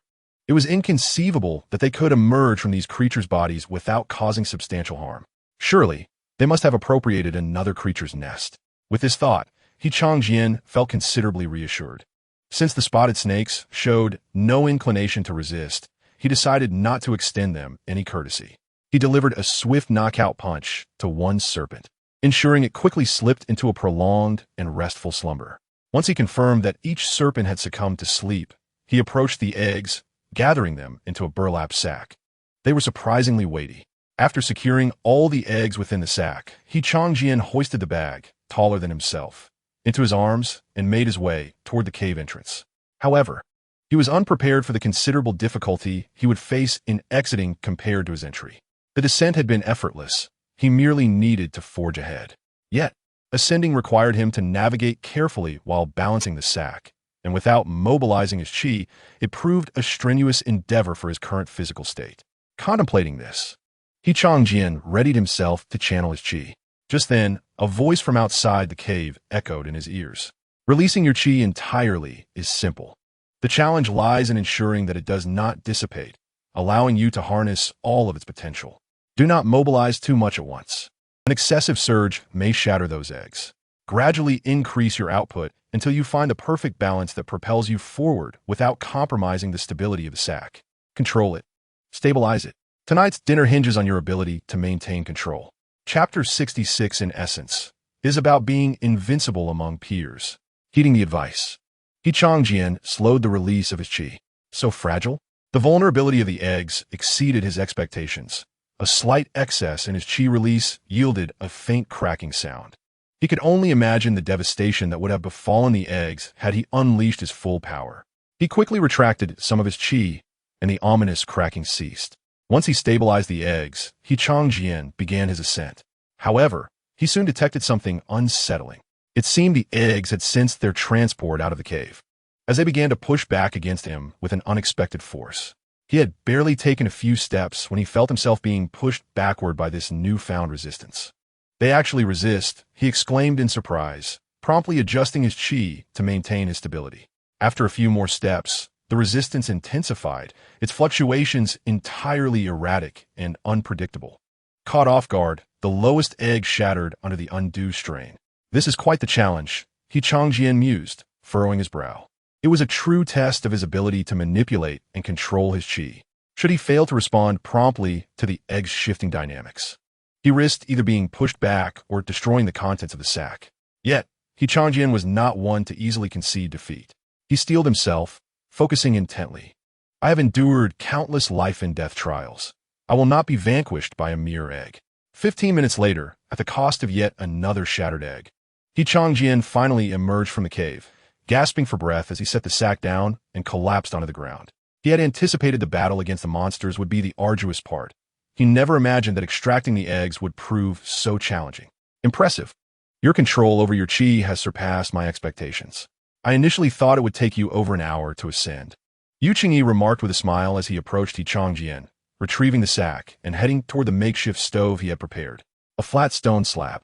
It was inconceivable that they could emerge from these creatures' bodies without causing substantial harm. Surely, they must have appropriated another creature's nest. With this thought, Qianqian felt considerably reassured. Since the spotted snakes showed no inclination to resist, he decided not to extend them any courtesy. He delivered a swift knockout punch to one serpent, ensuring it quickly slipped into a prolonged and restful slumber. Once he confirmed that each serpent had succumbed to sleep, he approached the eggs, gathering them into a burlap sack. They were surprisingly weighty. After securing all the eggs within the sack, Qianqian hoisted the bag, taller than himself, into his arms and made his way toward the cave entrance. However, he was unprepared for the considerable difficulty he would face in exiting compared to his entry. The descent had been effortless. He merely needed to forge ahead. Yet, ascending required him to navigate carefully while balancing the sack, and without mobilizing his chi, it proved a strenuous endeavor for his current physical state. Contemplating this, Qianqian readied himself to channel his chi. Just then, a voice from outside the cave echoed in his ears. Releasing your chi entirely is simple. The challenge lies in ensuring that it does not dissipate, allowing you to harness all of its potential. Do not mobilize too much at once. An excessive surge may shatter those eggs. Gradually increase your output until you find the perfect balance that propels you forward without compromising the stability of the sack. Control it. Stabilize it. Tonight's dinner hinges on your ability to maintain control. Chapter 66, in essence, is about being invincible among peers. Heeding the advice, Qianqian slowed the release of his chi. So fragile? The vulnerability of the eggs exceeded his expectations. A slight excess in his chi release yielded a faint cracking sound. He could only imagine the devastation that would have befallen the eggs had he unleashed his full power. He quickly retracted some of his chi, and the ominous cracking ceased. Once he stabilized the eggs, Qianqian began his ascent. However, he soon detected something unsettling. It seemed the eggs had sensed their transport out of the cave, as they began to push back against him with an unexpected force. He had barely taken a few steps when he felt himself being pushed backward by this newfound resistance. They actually resist, he exclaimed in surprise, promptly adjusting his chi to maintain his stability. After a few more steps, the resistance intensified, its fluctuations entirely erratic and unpredictable. Caught off guard, the lowest egg shattered under the undue strain. This is quite the challenge, Qianqian mused, furrowing his brow. It was a true test of his ability to manipulate and control his chi. Should he fail to respond promptly to the egg's shifting dynamics, he risked either being pushed back or destroying the contents of the sack. Yet, Qianqian was not one to easily concede defeat. He steeled himself, focusing intently. I have endured countless life and death trials. I will not be vanquished by a mere egg. 15 minutes later, at the cost of yet another shattered egg, Qianqian finally emerged from the cave, gasping for breath as he set the sack down and collapsed onto the ground. He had anticipated the battle against the monsters would be the arduous part. He never imagined that extracting the eggs would prove so challenging. Impressive. Your control over your chi has surpassed my expectations. I initially thought it would take you over an hour to ascend. Wuxianovel remarked with a smile as he approached Qianqian, retrieving the sack and heading toward the makeshift stove he had prepared. A flat stone slab,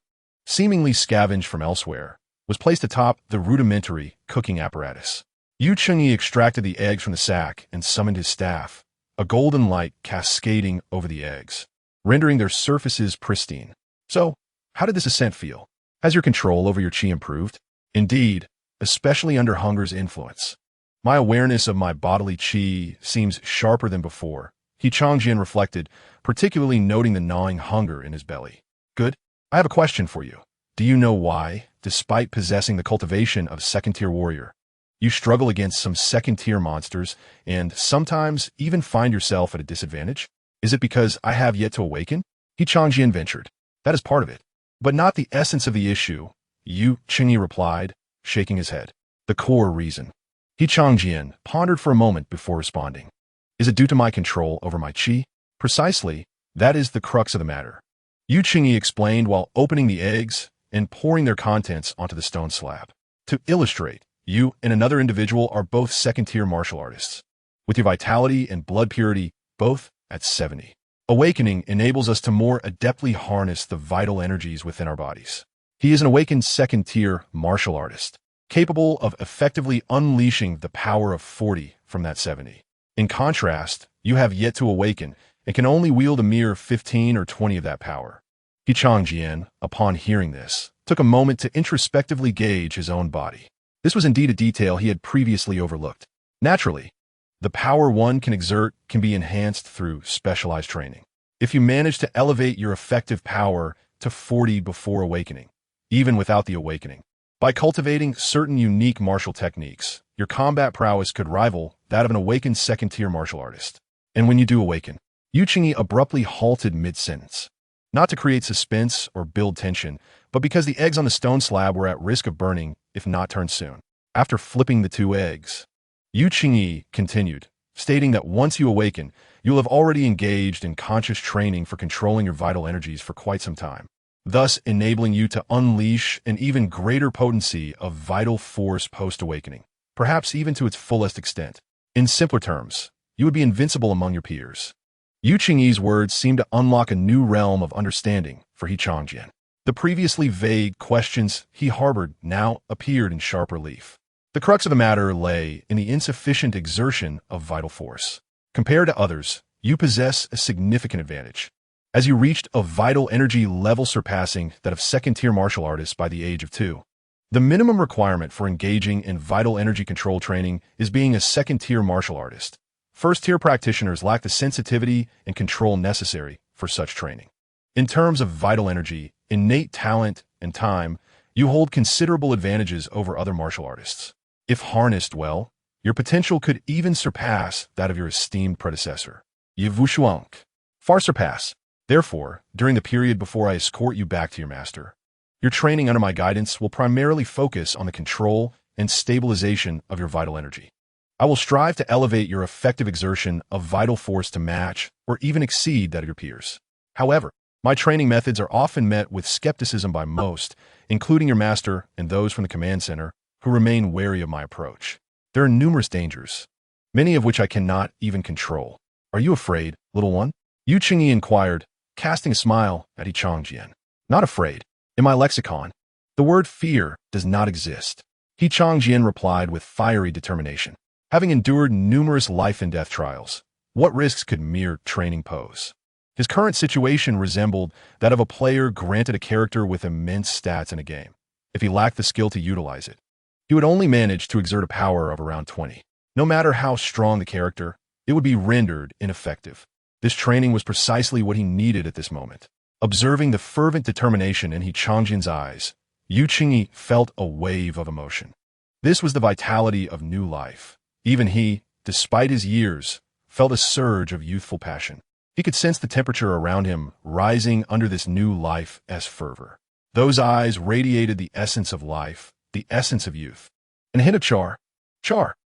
seemingly scavenged from elsewhere, was placed atop the rudimentary cooking apparatus. Wuxianovel extracted the eggs from the sack and summoned his staff, a golden light cascading over the eggs, rendering their surfaces pristine. So, how did this ascent feel? Has your control over your chi improved? Indeed, especially under hunger's influence. My awareness of my bodily chi seems sharper than before, Qianqian reflected, particularly noting the gnawing hunger in his belly. Good. I have a question for you. Do you know why, despite possessing the cultivation of second-tier warrior, you struggle against some second-tier monsters and sometimes even find yourself at a disadvantage? Is it because I have yet to awaken? Qianqian ventured. That is part of it, but not the essence of the issue, Wuxianovel replied, shaking his head. The core reason. Qianqian pondered for a moment before responding. Is it due to my control over my chi? Precisely, that is the crux of the matter. Wuxianovel explained while opening the eggs and pouring their contents onto the stone slab. To illustrate, you and another individual are both second-tier martial artists, with your vitality and blood purity both at 70. Awakening enables us to more adeptly harness the vital energies within our bodies. He is an awakened second-tier martial artist, capable of effectively unleashing the power of 40 from that 70. In contrast, you have yet to awaken and can only wield a mere 15 or 20 of that power. Qianqian, upon hearing this, took a moment to introspectively gauge his own body. This was indeed a detail he had previously overlooked. Naturally, the power one can exert can be enhanced through specialized training. If you manage to elevate your effective power to 40 before awakening, even without the awakening, by cultivating certain unique martial techniques, your combat prowess could rival that of an awakened second-tier martial artist. And when you do awaken, Yuqingyi abruptly halted mid-sentence. Not to create suspense or build tension, but because the eggs on the stone slab were at risk of burning if not turned soon. After flipping the 2 eggs, Yuqingyi continued, stating that once you awaken, you'll have already engaged in conscious training for controlling your vital energies for quite some time, thus enabling you to unleash an even greater potency of vital force post-awakening, perhaps even to its fullest extent. In simpler terms, you would be invincible among your peers. Yuqingyi's words seemed to unlock a new realm of understanding for Qianqian. The previously vague questions he harbored now appeared in sharp relief. The crux of the matter lay in the insufficient exertion of vital force. Compared to others, you possess a significant advantage, as you reached a vital energy level surpassing that of second-tier martial artists by the age of 2. The minimum requirement for engaging in vital energy control training is being a second-tier martial artist. First-tier practitioners lack the sensitivity and control necessary for such training. In terms of vital energy, innate talent, and time, you hold considerable advantages over other martial artists. If harnessed well, your potential could even surpass that of your esteemed predecessor, Ye Wuxianovel. Far surpass. Therefore, during the period before I escort you back to your master, your training under my guidance will primarily focus on the control and stabilization of your vital energy. I will strive to elevate your effective exertion of vital force to match or even exceed that of your peers. However, my training methods are often met with skepticism by most, including your master and those from the command center, who remain wary of my approach. There are numerous dangers, many of which I cannot even control. Are you afraid, little one? Yuqingyi inquired, casting a smile at Qianqian. Not afraid. In my lexicon, the word fear does not exist. Qianqian replied with fiery determination. Having endured numerous life and death trials, what risks could mere training pose? His current situation resembled that of a player granted a character with immense stats in a game. If he lacked the skill to utilize it, he would only manage to exert a power of around 20. No matter how strong the character, it would be rendered ineffective. This training was precisely what he needed at this moment. Observing the fervent determination in Qianqian's eyes, Yuqingyi felt a wave of emotion. This was the vitality of new life. Even he, despite his years, felt a surge of youthful passion. He could sense the temperature around him rising under this new life as fervor. Those eyes radiated the essence of life, the essence of youth. And a hint of char.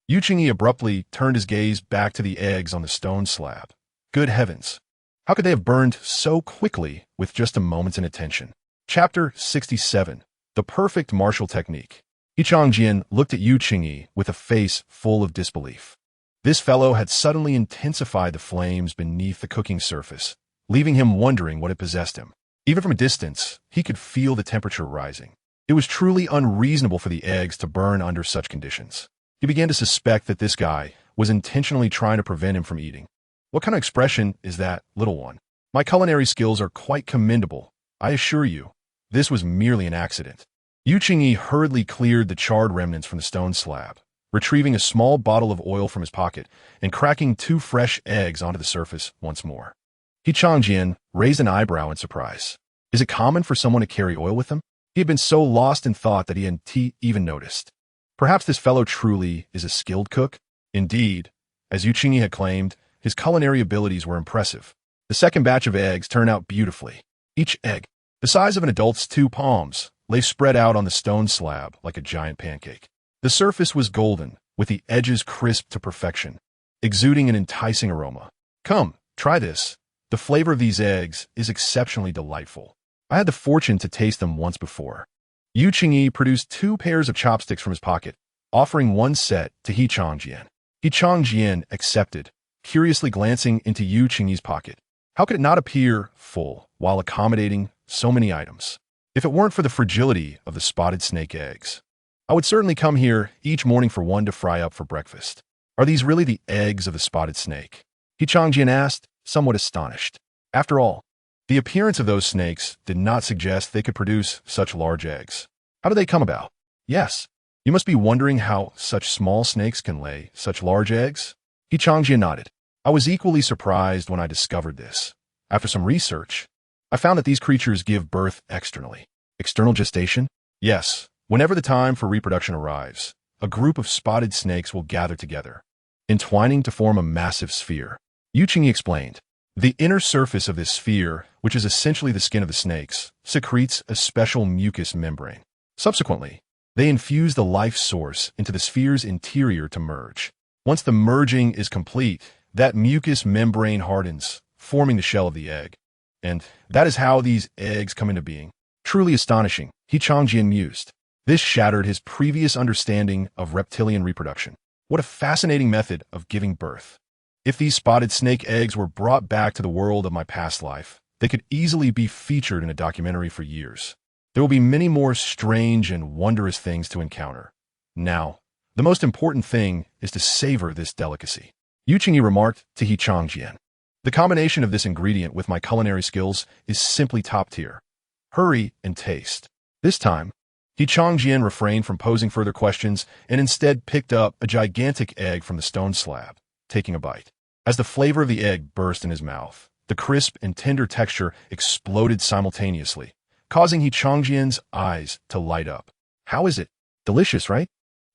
Yuqingyi abruptly turned his gaze back to the eggs on the stone slab. Good heavens! How could they have burned so quickly with just a moment's inattention? Chapter 67. The Perfect Martial Technique. Qianqian looked at Yuqingyi with a face full of disbelief. This fellow had suddenly intensified the flames beneath the cooking surface, leaving him wondering what had possessed him. Even from a distance, he could feel the temperature rising. It was truly unreasonable for the eggs to burn under such conditions. He began to suspect that this guy was intentionally trying to prevent him from eating. What kind of expression is that, little one? My culinary skills are quite commendable, I assure you. This was merely an accident. Yuqingyi hurriedly cleared the charred remnants from the stone slab, retrieving a small bottle of oil from his pocket and cracking 2 fresh eggs onto the surface once more. Qianqian raised an eyebrow in surprise. Is it common for someone to carry oil with them? He had been so lost in thought that he hadn't even noticed. Perhaps this fellow truly is a skilled cook? Indeed, as Yuqingyi had claimed, his culinary abilities were impressive. The second batch of eggs turned out beautifully. Each egg, the size of an adult's 2 palms, lay spread out on the stone slab like a giant pancake. The surface was golden, with the edges crisp to perfection, exuding an enticing aroma. Come, try this. The flavor of these eggs is exceptionally delightful. I had the fortune to taste them once before. Yuqingyi produced 2 pairs of chopsticks from his pocket, offering one set to Qianqian. Qianqian accepted, curiously glancing into Yuqingyi's pocket. How could it not appear full while accommodating so many items? If it weren't for the fragility of the spotted snake eggs, I would certainly come here each morning for one to fry up for breakfast. Are these really the eggs of the spotted snake? Qianqian asked, somewhat astonished. After all, the appearance of those snakes did not suggest they could produce such large eggs. How do they come about? Yes, you must be wondering how such small snakes can lay such large eggs? Qianqian nodded. I was equally surprised when I discovered this. After some research, I found that these creatures give birth externally. External gestation? Yes, whenever the time for reproduction arrives, a group of spotted snakes will gather together, entwining to form a massive sphere. Wuxianovel explained. The inner surface of this sphere, which is essentially the skin of the snakes, secretes a special mucous membrane. Subsequently, they infuse the life source into the sphere's interior to merge. Once the merging is complete, that mucous membrane hardens, forming the shell of the egg. And that is how these eggs come into being. Truly astonishing, Qianqian mused. This shattered his previous understanding of reptilian reproduction. What a fascinating method of giving birth. If these spotted snake eggs were brought back to the world of my past life, they could easily be featured in a documentary for years. There will be many more strange and wondrous things to encounter. Now, the most important thing is to savor this delicacy. Wuxianovel remarked to Qianqian. The combination of this ingredient with my culinary skills is simply top tier. Hurry and taste. This time, Qianqian refrained from posing further questions and instead picked up a gigantic egg from the stone slab, taking a bite. As the flavor of the egg burst in his mouth, the crisp and tender texture exploded simultaneously, causing Qianqian's eyes to light up. How is it? Delicious, right?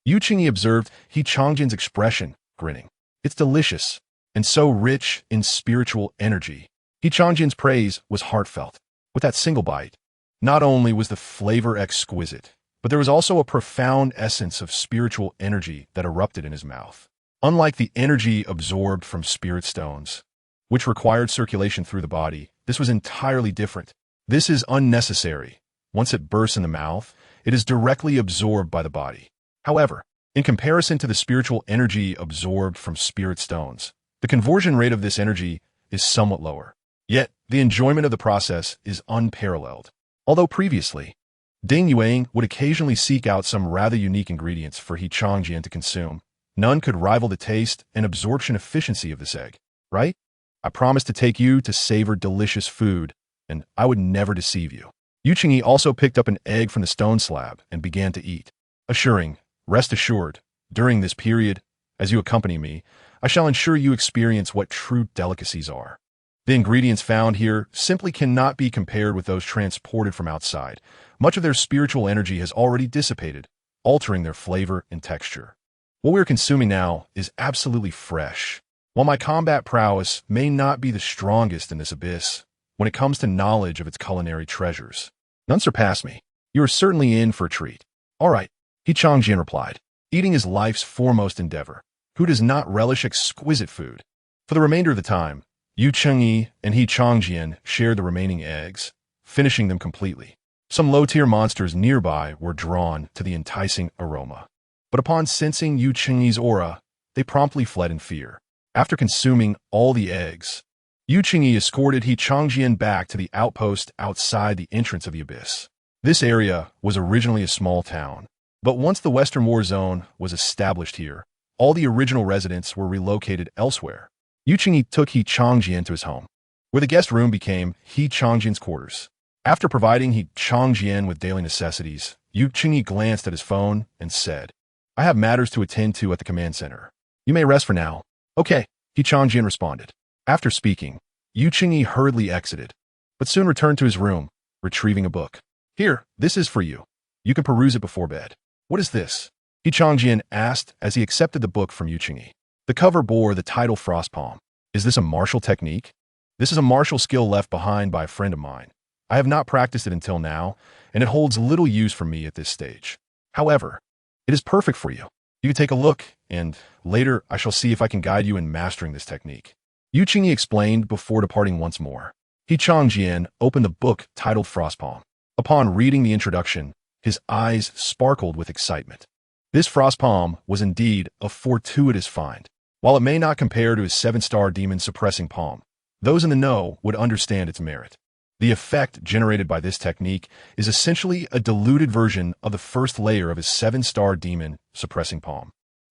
Wuxianovel observed Qianqian's expression, grinning. It's delicious, and so rich in spiritual energy. Qianqian's praise was heartfelt. With that single bite, not only was the flavor exquisite, but there was also a profound essence of spiritual energy that erupted in his mouth. Unlike the energy absorbed from spirit stones, which required circulation through the body, this was entirely different. This is unnecessary. Once it bursts in the mouth, it is directly absorbed by the body. However, in comparison to the spiritual energy absorbed from spirit stones, the conversion rate of this energy is somewhat lower. Yet, the enjoyment of the process is unparalleled. Although previously, Ding Yuang would occasionally seek out some rather unique ingredients for Qianqian to consume, none could rival the taste and absorption efficiency of this egg, right? I promised to take you to savor delicious food, and I would never deceive you. Wuxianovel also picked up an egg from the stone slab and began to eat, assuring, rest assured, during this period, as you accompany me, I shall ensure you experience what true delicacies are. The ingredients found here simply cannot be compared with those transported from outside. Much of their spiritual energy has already dissipated, altering their flavor and texture. What we are consuming now is absolutely fresh. While my combat prowess may not be the strongest in this abyss, when it comes to knowledge of its culinary treasures, none surpass me. You are certainly in for a treat. All right, Qianqian replied. Eating is life's foremost endeavor. Who does not relish exquisite food? For the remainder of the time, Wuxianovel and Qianqian shared the remaining eggs, finishing them completely. Some low-tier monsters nearby were drawn to the enticing aroma. But upon sensing Wuxianovel's aura, they promptly fled in fear. After consuming all the eggs, Wuxianovel escorted Qianqian back to the outpost outside the entrance of the abyss. This area was originally a small town, but once the Western War Zone was established here, all the original residents were relocated elsewhere. Wuxianovel took Qianqian to his home, where the guest room became Qianqian's quarters. After providing Qianqian with daily necessities, Wuxianovel glanced at his phone and said, I have matters to attend to at the command center. You may rest for now. Okay, Qianqian responded. After speaking, Wuxianovel hurriedly exited, but soon returned to his room, retrieving a book. Here, this is for you. You can peruse it before bed. What is this? Qianqian asked as he accepted the book from Wuxianovel. The cover bore the title Frostpalm. Is this a martial technique? This is a martial skill left behind by a friend of mine. I have not practiced it until now, and it holds little use for me at this stage. However, it is perfect for you. You can take a look, and later I shall see if I can guide you in mastering this technique. Wuxianovel explained before departing once more. Qianqian opened the book titled Frostpalm. Upon reading the introduction, his eyes sparkled with excitement. This Frostpalm was indeed a fortuitous find. While it may not compare to his 7-star demon suppressing palm, those in the know would understand its merit. The effect generated by this technique is essentially a diluted version of the first layer of his 7-star demon suppressing palm.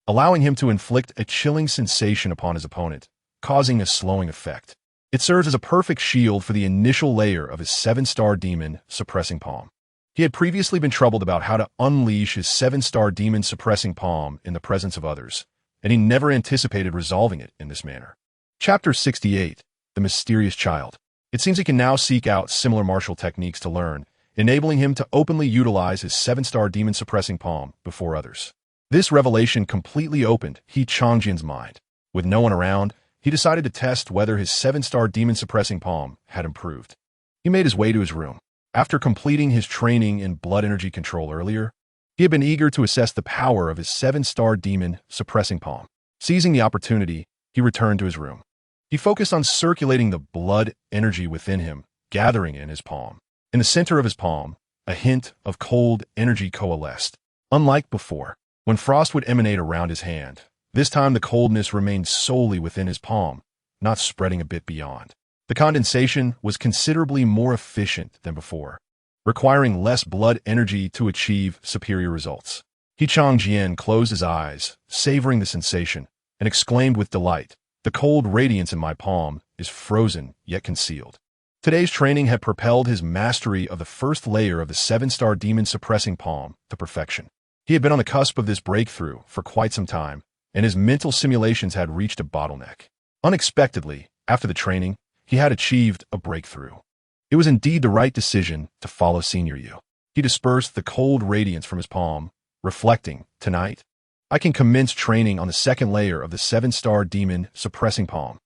allowing him to inflict a chilling sensation upon his opponent, causing a slowing effect. It serves as a perfect shield for the initial layer of his 7-star demon suppressing palm. He had previously been troubled about how to unleash his 7-star demon suppressing palm in the presence of others, and he never anticipated resolving it in this manner. Chapter 68, The Mysterious Child. It seems he can now seek out similar martial techniques to learn, enabling him to openly utilize his 7-star demon suppressing palm before others. This revelation completely opened Qianqian's mind. With no one around, he decided to test whether his 7-star demon suppressing palm had improved. He made his way to his room. After completing his training in blood energy control earlier, he had been eager to assess the power of his 7-star demon suppressing palm. Seizing the opportunity, he returned to his room. He focused on circulating the blood energy within him, gathering in his palm. In the center of his palm, a hint of cold energy coalesced. Unlike before, when frost would emanate around his hand, this time the coldness remained solely within his palm, not spreading a bit beyond. The condensation was considerably more efficient than before, requiring less blood energy to achieve superior results. Qianqian closed his eyes, savoring the sensation, and exclaimed with delight, "The cold radiance in my palm is frozen yet concealed." Today's training had propelled his mastery of the first layer of the 7-star demon suppressing palm to perfection. He had been on the cusp of this breakthrough for quite some time, and his mental simulations had reached a bottleneck. Unexpectedly, after the training, he had achieved a breakthrough. It was indeed the right decision to follow Senior You. He dispersed the cold radiance from his palm, reflecting, "Tonight, I can commence training on the second layer of the 7-star demon suppressing palm."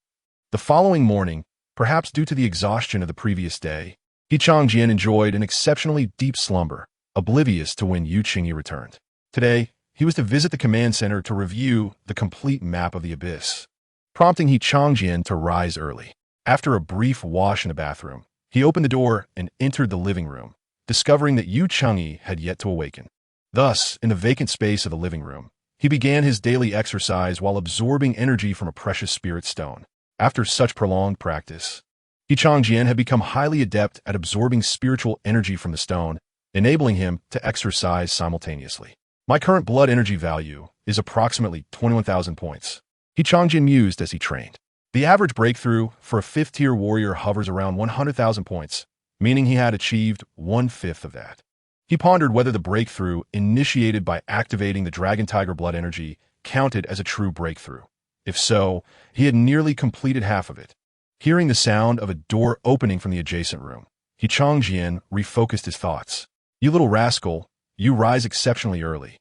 The following morning, perhaps due to the exhaustion of the previous day, Qianqian enjoyed an exceptionally deep slumber, oblivious to when Qingyi returned. Today, he was to visit the command center to review the complete map of the abyss, prompting Qianqian to rise early. After a brief wash in the bathroom, he opened the door and entered the living room, discovering that Qingyi had yet to awaken. Thus, in the vacant space of the living room, he began his daily exercise while absorbing energy from a precious spirit stone. After such prolonged practice, Qianqian had become highly adept at absorbing spiritual energy from the stone, enabling him to exercise simultaneously. "My current blood energy value is approximately 21,000 points," Qianqian mused as he trained. The average breakthrough for a 5th-tier warrior hovers around 100,000 points, meaning he had achieved 1/5 of that. He pondered whether the breakthrough initiated by activating the Dragon Tiger blood energy counted as a true breakthrough. If so, he had nearly completed half of it. Hearing the sound of a door opening from the adjacent room, Qianqian refocused his thoughts. "You little rascal, you rise exceptionally early."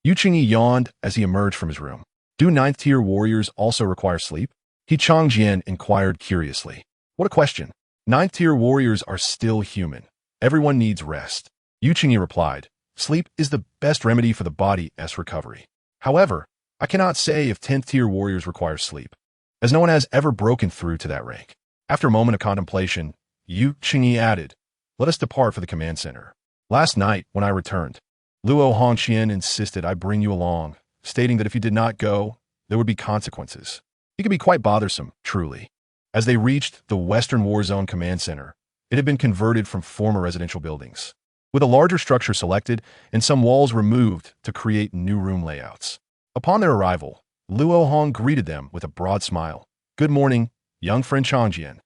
Qingyi yawned as he emerged from his room. "Do 9th-tier warriors also require sleep?" Qianqian inquired curiously. "What a question. 9th-tier warriors are still human. Everyone needs rest." Qingyi replied, "Sleep is the best remedy for the body's recovery. However, I cannot say if 10th-tier warriors require sleep, as no one has ever broken through to that rank." After a moment of contemplation, Qingyi added, "Let us depart for the command center. Last night, when I returned, Luo Hongqian insisted I bring you along, stating that if you did not go, there would be consequences. He could be quite bothersome, truly." As they reached the Western War Zone Command Center, it had been converted from former residential buildings, with a larger structure selected and some walls removed to create new room layouts. Upon their arrival, Luo Hong greeted them with a broad smile. "Good morning, young friend Qianqian."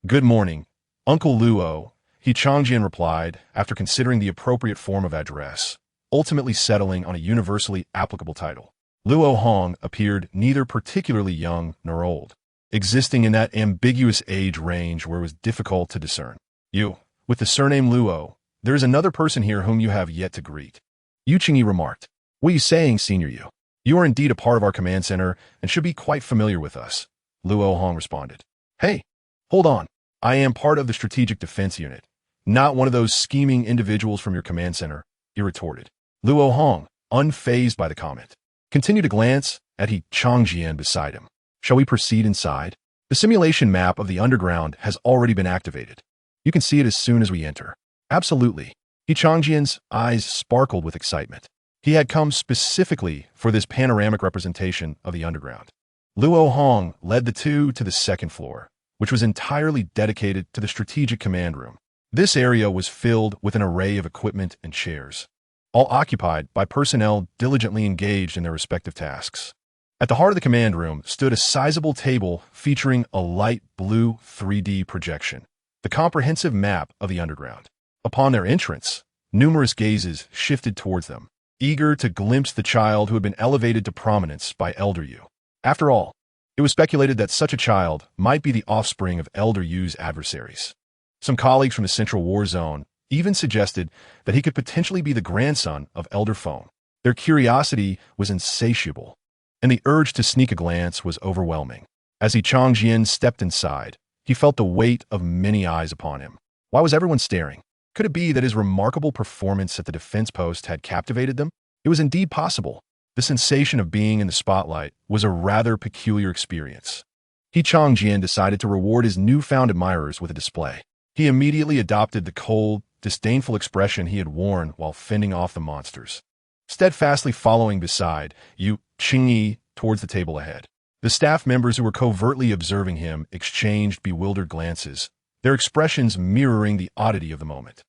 "Good morning, Uncle Luo," Qianqian replied after considering the appropriate form of address, ultimately settling on a universally applicable title. Luo Hong appeared neither particularly young nor old, existing in that ambiguous age range where it was difficult to discern. "You, with the surname Luo, there is another person here whom you have yet to greet," Qingyi remarked. "What are you saying, Senior You? You are indeed a part of our command center and should be quite familiar with us," Luo Hong responded. "Hey, hold on. I am part of the Strategic Defense Unit, not one of those scheming individuals from your command center," he retorted. Luo Hong, unfazed by the comment, continued to glance at Qianqian beside him. "Shall we proceed inside? The simulation map of the underground has already been activated. You can see it as soon as we enter." "Absolutely." Qianqian's eyes sparkled with excitement. He had come specifically for this panoramic representation of the underground. Luo Hong led the two to the second floor, which was entirely dedicated to the strategic command room. This area was filled with an array of equipment and chairs, all occupied by personnel diligently engaged in their respective tasks. At the heart of the command room stood a sizable table featuring a light blue 3D projection, the comprehensive map of the underground. Upon their entrance, numerous gazes shifted towards them, eager to glimpse the child who had been elevated to prominence by Elder You. After all, it was speculated that such a child might be the offspring of Elder Yu's adversaries. Some colleagues from the Central War Zone even suggested that he could potentially be the grandson of Elder Phone. Their curiosity was insatiable, and the urge to sneak a glance was overwhelming. As Qianqian stepped inside, he felt the weight of many eyes upon him. Why was everyone staring? Could it be that his remarkable performance at the defense post had captivated them? It was indeed possible. The sensation of being in the spotlight was a rather peculiar experience. Qianqian decided to reward his newfound admirers with a display. He immediately adopted the cold, disdainful expression he had worn while fending off the monsters, steadfastly following beside Yu Qingyi towards the table ahead. The staff members who were covertly observing him exchanged bewildered glances, their expressions mirroring the oddity of the moment.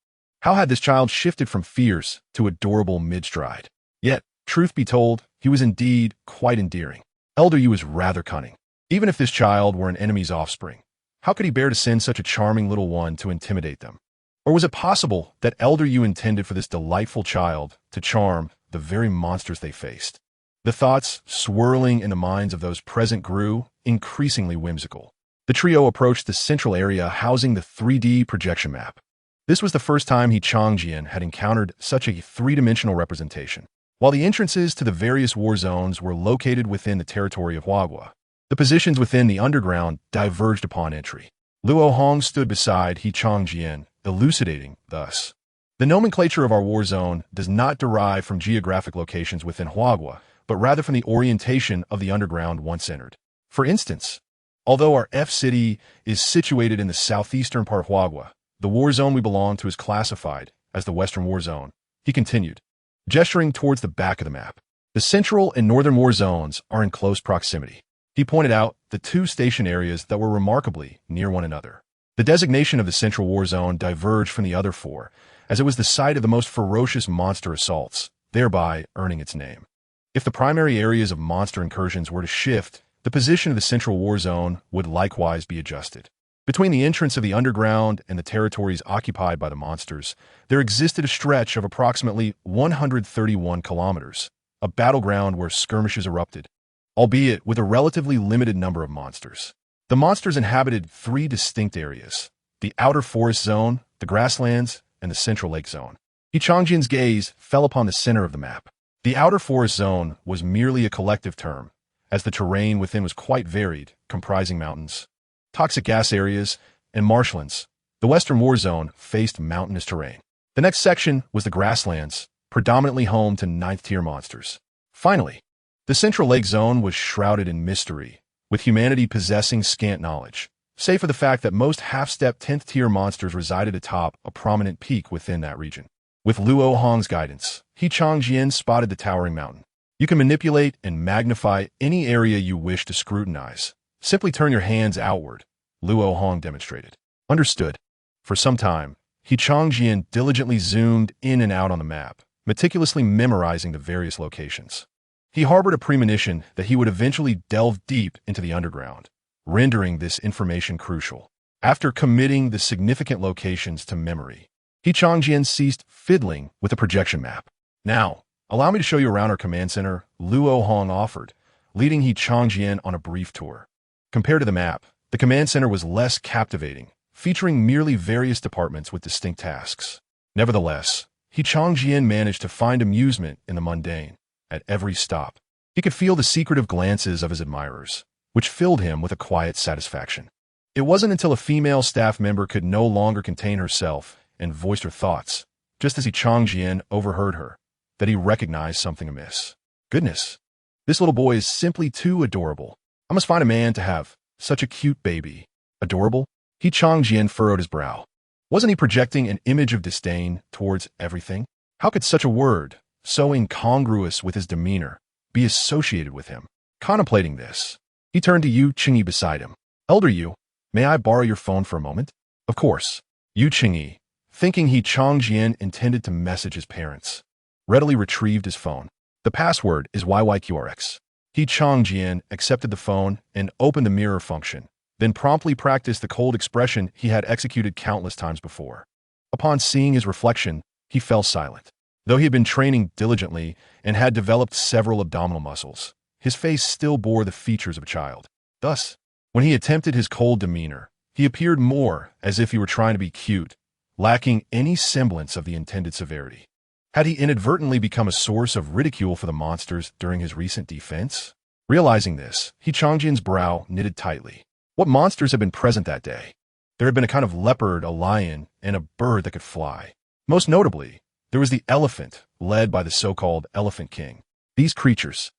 How had this child shifted from fierce to adorable mid-stride? Yet, truth be told, he was indeed quite endearing. Elder Yu was rather cunning. Even if this child were an enemy's offspring, how could he bear to send such a charming little one to intimidate them? Or was it possible that Elder Yu intended for this delightful child to charm the very monsters they faced? The thoughts swirling in the minds of those present grew increasingly whimsical. The trio approached the central area housing the 3D projection map. This was the first time Qianqian had encountered such a three-dimensional representation. While the entrances to the various war zones were located within the territory of Huagua, the positions within the underground diverged upon entry. Luo Hong stood beside Qianqian, elucidating thus. The nomenclature of our war zone does not derive from geographic locations within Huagua, but rather from the orientation of the underground once entered. For instance, although our F-city is situated in the southeastern part of Huagua, the war zone we belong to is classified as the Western War Zone, he continued, gesturing towards the back of the map. The central and northern war zones are in close proximity. He pointed out the two station areas that were remarkably near one another. The designation of the Central War Zone diverged from the other four, as it was the site of the most ferocious monster assaults, thereby earning its name. If the primary areas of monster incursions were to shift, the position of the Central War Zone would likewise be adjusted. Between the entrance of the underground and the territories occupied by the monsters, there existed a stretch of approximately 131 kilometers, a battleground where skirmishes erupted, albeit with a relatively limited number of monsters. The monsters inhabited three distinct areas: the outer forest zone, the grasslands, and the central lake zone. Qianqian's gaze fell upon the center of the map. The outer forest zone was merely a collective term, as the terrain within was quite varied, comprising mountains, toxic gas areas, and marshlands. The Western War Zone faced mountainous terrain. The next section was the grasslands, predominantly home to 9th-tier monsters. Finally, the Central Lake Zone was shrouded in mystery, with humanity possessing scant knowledge, save for the fact that most half-step 10th-tier monsters resided atop a prominent peak within that region. With Luo Hong's guidance, Qianqian spotted the towering mountain. You can manipulate and magnify any area you wish to scrutinize. Simply turn your hands outward, Luo Hong demonstrated. Understood. For some time, Qianqian diligently zoomed in and out on the map, meticulously memorizing the various locations. He harbored a premonition that he would eventually delve deep into the underground, rendering this information crucial. After committing the significant locations to memory, Qianqian ceased fiddling with the projection map. Now, allow me to show you around our command center, Luo Hong offered, leading Qianqian on a brief tour. Compared to the map, the command center was less captivating, featuring merely various departments with distinct tasks. Nevertheless, Qianqian managed to find amusement in the mundane. At every stop, he could feel the secretive glances of his admirers, which filled him with a quiet satisfaction. It wasn't until a female staff member could no longer contain herself and voiced her thoughts, just as Qianqian overheard her, that he recognized something amiss. Goodness, this little boy is simply too adorable. I must find a man to have such a cute baby. Adorable? Qianqian furrowed his brow. Wasn't he projecting an image of disdain towards everything? How could such a word, so incongruous with his demeanor, be associated with him? Contemplating this, he turned to Yu Qingyi beside him. Elder Yu, may I borrow your phone for a moment? Of course. Yu Qingyi, thinking Qianqian intended to message his parents, readily retrieved his phone. The password is YYQRX. Qianqian accepted the phone and opened the mirror function, then promptly practiced the cold expression he had executed countless times before. Upon seeing his reflection, he fell silent. Though he had been training diligently and had developed several abdominal muscles, his face still bore the features of a child. Thus, when he attempted his cold demeanor, he appeared more as if he were trying to be cute, lacking any semblance of the intended severity. Had he inadvertently become a source of ridicule for the monsters during his recent defense? Realizing this, Qianqian's brow knitted tightly. What monsters had been present that day? There had been a kind of leopard, a lion, and a bird that could fly. Most notably, there was the elephant, led by the so-called Elephant King. These creatures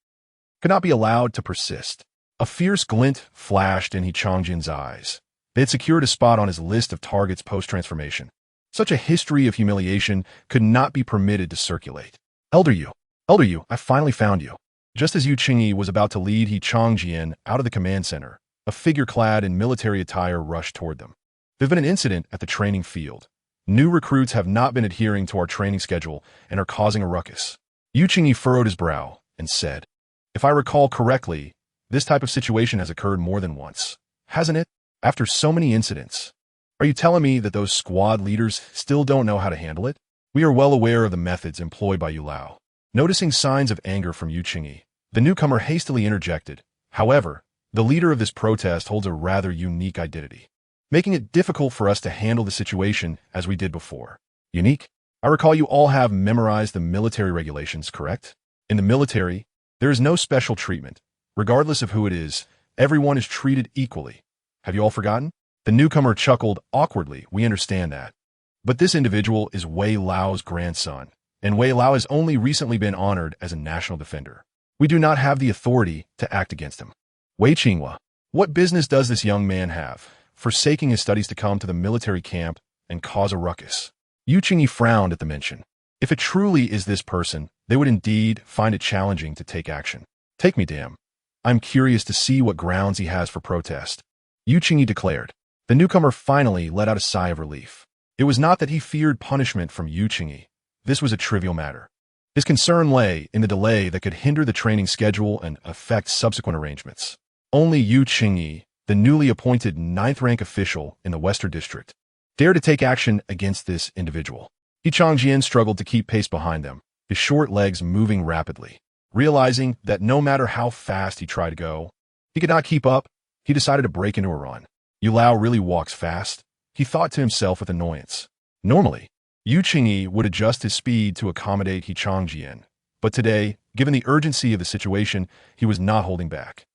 could not be allowed to persist. A fierce glint flashed in Qianqian's eyes. They had secured a spot on his list of targets post-transformation. Such a history of humiliation could not be permitted to circulate. Elder You, I finally found you. Just as Yuqingyi was about to lead Qianqian out of the command center, a figure clad in military attire rushed toward them. There's been an incident at the training field. New recruits have not been adhering to our training schedule and are causing a ruckus. Yuqingyi furrowed his brow and said, "If I recall correctly, this type of situation has occurred more than once, hasn't it? After so many incidents. Are you telling me that those squad leaders still don't know how to handle it? We are well aware of the methods employed by Yulao." Noticing signs of anger from Yuqingyi, the newcomer hastily interjected. However, the leader of this protest holds a rather unique identity, making it difficult for us to handle the situation as we did before. Unique? I recall you all have memorized the military regulations, correct? In the military, there is no special treatment. Regardless of who it is, everyone is treated equally. Have you all forgotten? The newcomer chuckled awkwardly. We understand that. But this individual is Wei Lao's grandson, and Wei Lao has only recently been honored as a national defender. We do not have the authority to act against him. Wei Qinghua, what business does this young man have, forsaking his studies to come to the military camp and cause a ruckus? Yuqingyi frowned at the mention. If it truly is this person, they would indeed find it challenging to take action. Take me, damn. I'm curious to see what grounds he has for protest. Yuqingyi declared. The newcomer finally let out a sigh of relief. It was not that he feared punishment from Yuqingyi. This was a trivial matter. His concern lay in the delay that could hinder the training schedule and affect subsequent arrangements. Only Yuqingyi, the newly appointed 9th rank official in the Western District, dared to take action against this individual. Qianqian struggled to keep pace behind them, his short legs moving rapidly. Realizing that no matter how fast he tried to go, he could not keep up, he decided to break into a run. Yulao really walks fast, he thought to himself with annoyance. Normally, Yuqingyi would adjust his speed to accommodate Qianqian, but today, given the urgency of the situation, he was not holding back.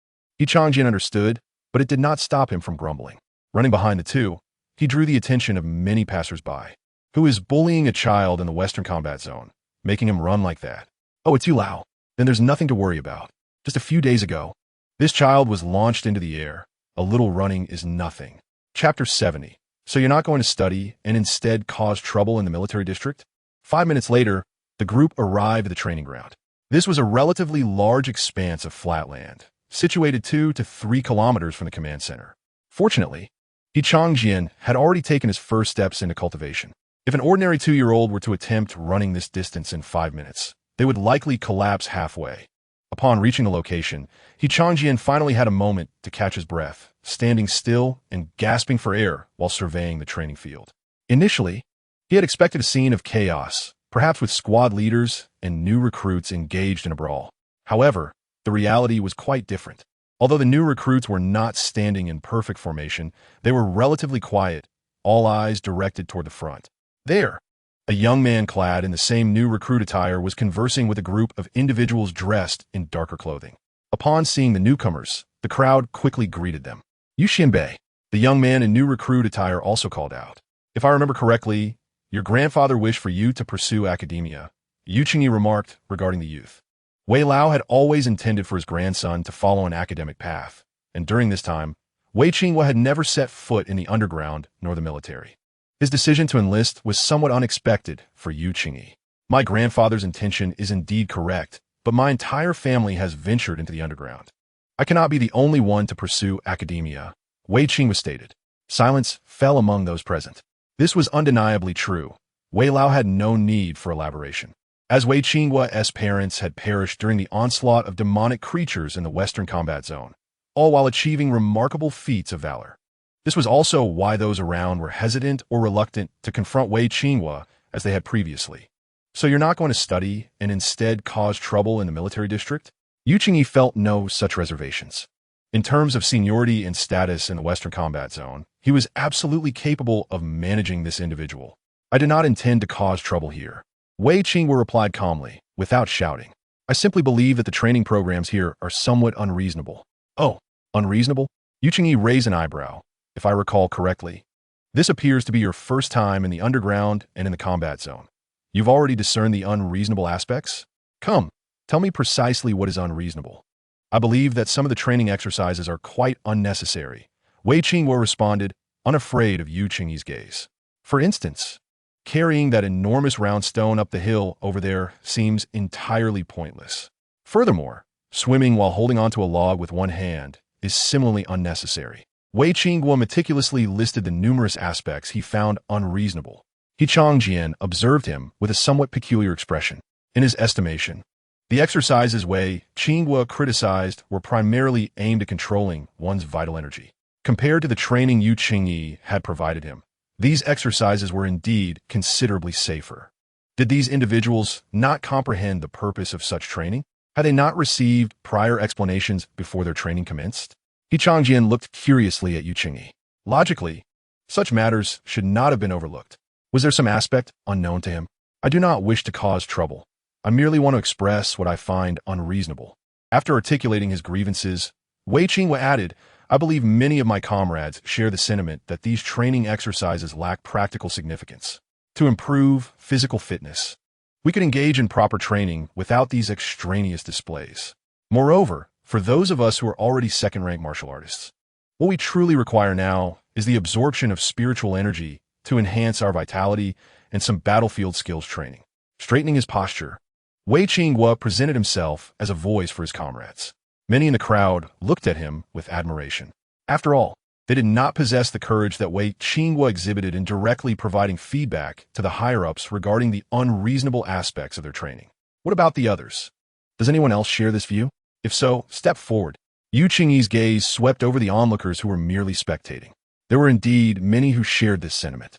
Qianqian understood, but it did not stop him from grumbling. Running behind the two, he drew the attention of many passersby. Who is bullying a child in the Western combat zone, making him run like that? Oh, it's Yulao. Then there's nothing to worry about. Just a few days ago, this child was launched into the air. A little running is nothing. Chapter 70. So you're not going to study and instead cause trouble in the military district? 5 minutes later, the group arrived at the training ground. This was a relatively large expanse of flat land, situated 2 to 3 kilometers from the command center. Fortunately, Qianqian had already taken his first steps into cultivation. If an ordinary 2-year-old were to attempt running this distance in 5 minutes, they would likely collapse halfway. Upon reaching the location, Qianqian finally had a moment to catch his breath, standing still and gasping for air while surveying the training field. Initially, he had expected a scene of chaos, perhaps with squad leaders and new recruits engaged in a brawl. However, the reality was quite different. Although the new recruits were not standing in perfect formation, they were relatively quiet, all eyes directed toward the front. There, a young man clad in the same new recruit attire was conversing with a group of individuals dressed in darker clothing. Upon seeing the newcomers, the crowd quickly greeted them. Yuxianbei, the young man in new recruit attire, also called out. If I remember correctly, your grandfather wished for you to pursue academia, Yuqingyi remarked regarding the youth. Wei Lao had always intended for his grandson to follow an academic path, and during this time, Wei Qinghua had never set foot in the underground nor the military. His decision to enlist was somewhat unexpected for Yuqingyi. My grandfather's intention is indeed correct, but my entire family has ventured into the underground. I cannot be the only one to pursue academia, Wei Qinghua stated. Silence fell among those present. This was undeniably true. Wei Lao had no need for elaboration. as Wei Qinghua's parents had perished during the onslaught of demonic creatures in the Western Combat Zone, all while achieving remarkable feats of valor. This was also why those around were hesitant or reluctant to confront Wei Qinghua as they had previously. So you're not going to study and instead cause trouble in the military district? Yu Qingyi felt no such reservations. In terms of seniority and status in the Western Combat Zone, he was absolutely capable of managing this individual. I did not intend to cause trouble here. Wei Qinghua replied calmly, without shouting. I simply believe that the training programs here are somewhat unreasonable. Oh, unreasonable? Yu Qingyi raised an eyebrow. If I recall correctly, this appears to be your first time in the underground and in the combat zone. You've already discerned the unreasonable aspects? Come, tell me precisely what is unreasonable. I believe that some of the training exercises are quite unnecessary. Wei Qinghua responded, unafraid of Yu Qingyi's gaze. For instance, carrying that enormous round stone up the hill over there seems entirely pointless. Furthermore, swimming while holding onto a log with one hand is similarly unnecessary. Wei Qinghua meticulously listed the numerous aspects he found unreasonable. Qianqian observed him with a somewhat peculiar expression. In his estimation, the exercises Wei Qinghua criticized were primarily aimed at controlling one's vital energy. Compared to the training Yu Qingyi had provided him, these exercises were indeed considerably safer. Did these individuals not comprehend the purpose of such training? Had they not received prior explanations before their training commenced? Qianqian looked curiously at Yu Qingyi. Logically, such matters should not have been overlooked. Was there some aspect unknown to him? I do not wish to cause trouble. I merely want to express what I find unreasonable. After articulating his grievances, Wei Qinghua added, I believe many of my comrades share the sentiment that these training exercises lack practical significance. To improve physical fitness, we could engage in proper training without these extraneous displays. Moreover, for those of us who are already second-rank martial artists, what we truly require now is the absorption of spiritual energy to enhance our vitality and some battlefield skills training. Straightening his posture, Wei Qinghua presented himself as a voice for his comrades. Many in the crowd looked at him with admiration. After all, they did not possess the courage that Wei Qinghua exhibited in directly providing feedback to the higher-ups regarding the unreasonable aspects of their training. What about the others? Does anyone else share this view? If so, step forward. Yu Qingyi's gaze swept over the onlookers who were merely spectating. There were indeed many who shared this sentiment.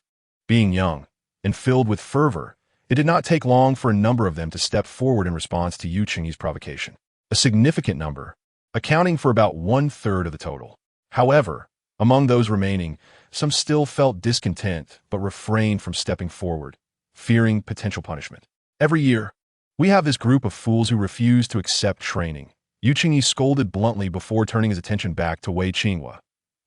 Being young and filled with fervor, it did not take long for a number of them to step forward in response to Yu Qingyi's provocation. A significant number, accounting for about 1/3 of the total. However, among those remaining, some still felt discontent but refrained from stepping forward, fearing potential punishment. Every year, we have this group of fools who refuse to accept training. Yu Qingyi scolded bluntly before turning his attention back to Wei Qinghua.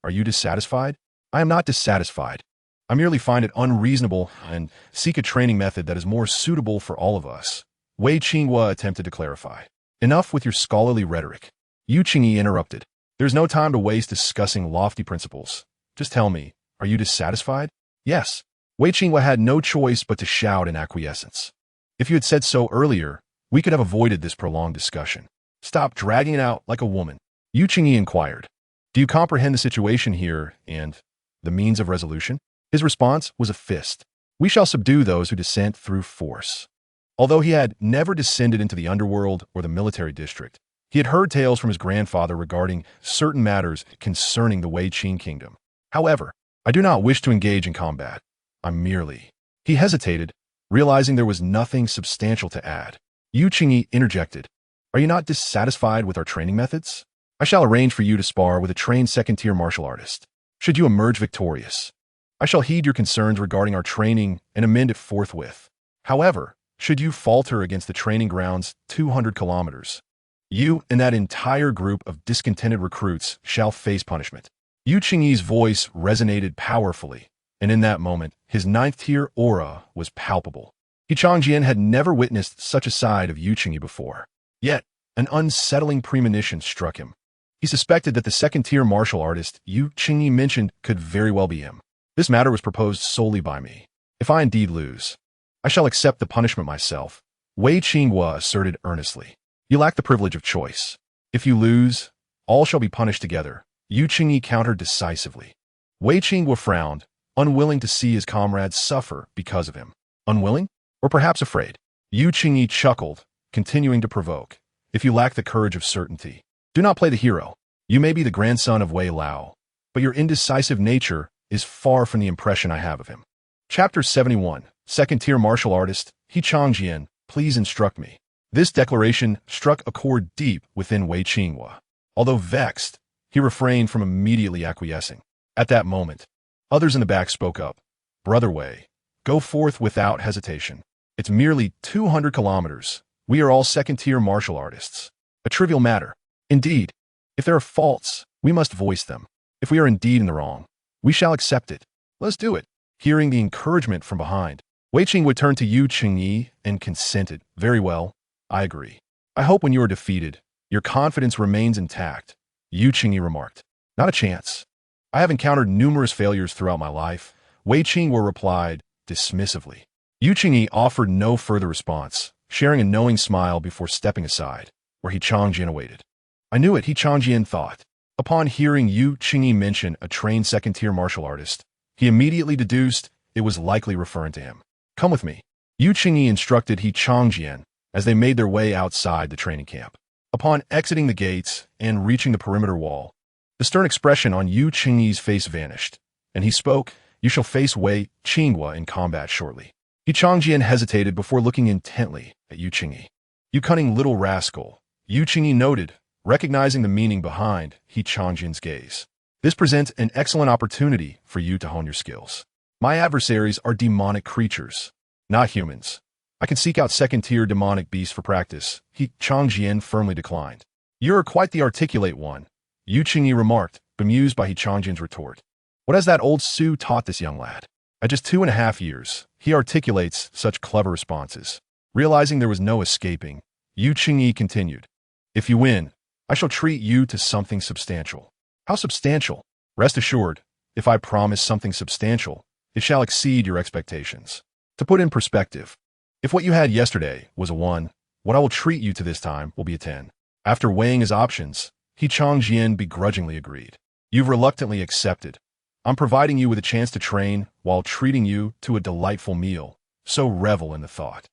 Are you dissatisfied? I am not dissatisfied. I merely find it unreasonable and seek a training method that is more suitable for all of us. Wei Qinghua attempted to clarify. Enough with your scholarly rhetoric. Yu Qingyi interrupted. There's no time to waste discussing lofty principles. Just tell me, are you dissatisfied? Yes. Wei Qinghua had no choice but to shout in acquiescence. If you had said so earlier, we could have avoided this prolonged discussion. Stop dragging it out like a woman. Yu Qingyi inquired. Do you comprehend the situation here and the means of resolution? His response was a fist. We shall subdue those who dissent through force. Although he had never descended into the underworld or the military district, he had heard tales from his grandfather regarding certain matters concerning the Wei Qin kingdom. However, I do not wish to engage in combat. I'm merely... He hesitated, realizing there was nothing substantial to add. Yu Qingyi interjected. Are you not dissatisfied with our training methods? I shall arrange for you to spar with a trained second-tier martial artist. Should you emerge victorious, I shall heed your concerns regarding our training and amend it forthwith. However, should you falter against the training grounds 200 kilometers, you and that entire group of discontented recruits shall face punishment. Yu Qingyi's voice resonated powerfully, and in that moment, his ninth-tier aura was palpable. Qianqian had never witnessed such a side of Yu Qingyi before. Yet, an unsettling premonition struck him. He suspected that the second-tier martial artist Yu Qingyi mentioned could very well be him. This matter was proposed solely by me. If I indeed lose, I shall accept the punishment myself, Wei Qinghua asserted earnestly. You lack the privilege of choice. If you lose, all shall be punished together, Yu Qingyi countered decisively. Wei Qinghua frowned, unwilling to see his comrades suffer because of him. Unwilling? Or perhaps afraid? Yu Qingyi chuckled, continuing to provoke. If you lack the courage of certainty, do not play the hero. You may be the grandson of Wei Lao, but your indecisive nature is far from the impression I have of him. Chapter 71, Second-Tier Martial Artist, Qianqian, please instruct me. This declaration struck a chord deep within Wei Qinghua. Although vexed, he refrained from immediately acquiescing. At that moment, others in the back spoke up. Brother Wei, go forth without hesitation. It's merely 200 kilometers. We are all second-tier martial artists. A trivial matter. Indeed, if there are faults, we must voice them. If we are indeed in the wrong, we shall accept it. Let's do it. Hearing the encouragement from behind, Wei Qing would turn to Yu Qingyi and consented. Very well, I agree. I hope when you are defeated, your confidence remains intact, Yu Qingyi remarked. Not a chance. I have encountered numerous failures throughout my life, Wei Qinghua replied dismissively. Yu Qingyi offered no further response, sharing a knowing smile before stepping aside, where Qianqian awaited. I knew it, Qianqian thought. Upon hearing Yu Qingyi mention a trained second-tier martial artist, he immediately deduced it was likely referring to him. Come with me. Yu Qingyi instructed Qianqian as they made their way outside the training camp. Upon exiting the gates and reaching the perimeter wall, the stern expression on Yu Qingyi's face vanished, and he spoke, You shall face Wei Qinghua in combat shortly. Qianqian hesitated before looking intently at Yu Qingyi. You cunning little rascal, Yu Qingyi noted, recognizing the meaning behind Qianqian's gaze. This presents an excellent opportunity for you to hone your skills. My adversaries are demonic creatures, not humans. I can seek out second-tier demonic beasts for practice, Qianqian firmly declined. You're quite the articulate one, Yu Qingyi remarked, bemused by Qianqian's retort. What has that old Su taught this young lad? At just 2.5 years, he articulates such clever responses. Realizing there was no escaping, Yu Qingyi continued. If you win, I shall treat you to something substantial. How substantial? Rest assured, if I promise something substantial, it shall exceed your expectations. To put in perspective, if what you had yesterday was a 1, what I will treat you to this time will be a 10. After weighing his options, Qianqian begrudgingly agreed. You've reluctantly accepted. I'm providing you with a chance to train while treating you to a delightful meal, so revel in the thought.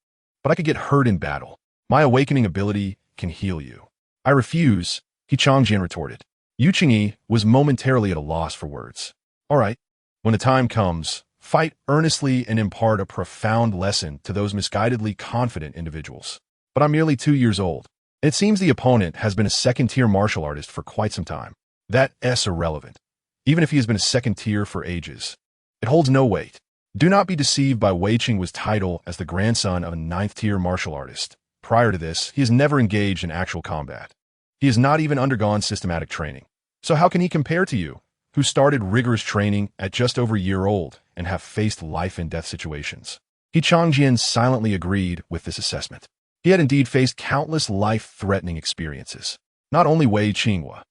But I could get hurt in battle. My awakening ability can heal you. I refuse, Qianqian retorted. Yu Qingyi was momentarily at a loss for words. All right, when the time comes, fight earnestly and impart a profound lesson to those misguidedly confident individuals. But I'm merely 2 years old. It seems the opponent has been a second-tier martial artist for quite some time. That's irrelevant. Even if he has been a second tier for ages, it holds no weight. Do not be deceived by Wei Qinghua's title as the grandson of a 9th-tier martial artist. Prior to this, he has never engaged in actual combat. He has not even undergone systematic training. So how can he compare to you, who started rigorous training at just over a year old and have faced life-and-death situations? Qianqian silently agreed with this assessment. He had indeed faced countless life-threatening experiences. Not only Wei Qinghua,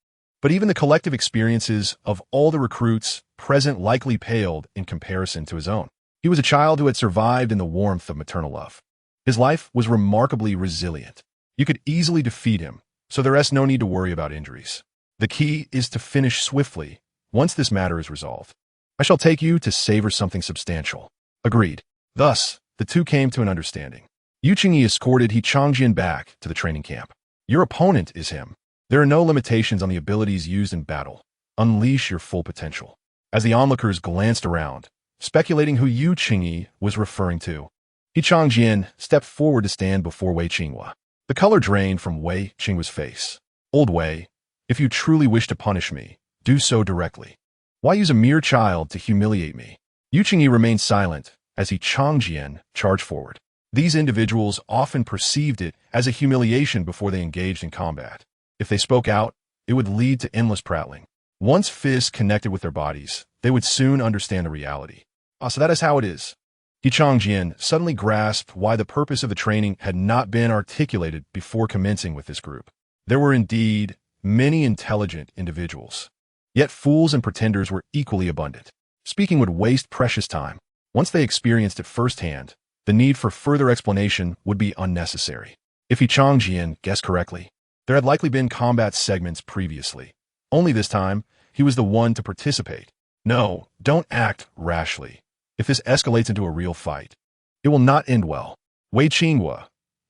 but even the collective experiences of all the recruits present likely paled in comparison to his own. He was a child who had survived in the warmth of maternal love. His life was remarkably resilient. You could easily defeat him, so there is no need to worry about injuries. The key is to finish swiftly once this matter is resolved. I shall take you to savor something substantial. Agreed. Thus, the two came to an understanding. Yu Qingyi escorted Qianqian back to the training camp. Your opponent is him. There are no limitations on the abilities used in battle. Unleash your full potential. As the onlookers glanced around, speculating who Yu Qingyi was referring to, Qianqian stepped forward to stand before Wei Qinghua. The color drained from Wei Qinghua's face. Old Wei, if you truly wish to punish me, do so directly. Why use a mere child to humiliate me? Yu Qingyi remained silent as Qianqian charged forward. These individuals often perceived it as a humiliation before they engaged in combat. If they spoke out, it would lead to endless prattling. Once fists connected with their bodies, they would soon understand the reality. So that is how it is. Qianqian suddenly grasped why the purpose of the training had not been articulated before commencing with this group. There were indeed many intelligent individuals, yet fools and pretenders were equally abundant. Speaking would waste precious time. Once they experienced it firsthand, the need for further explanation would be unnecessary. If Qianqian guessed correctly, there had likely been combat segments previously. Only this time, he was the one to participate. No, don't act rashly. If this escalates into a real fight, it will not end well. Wei Qinghua,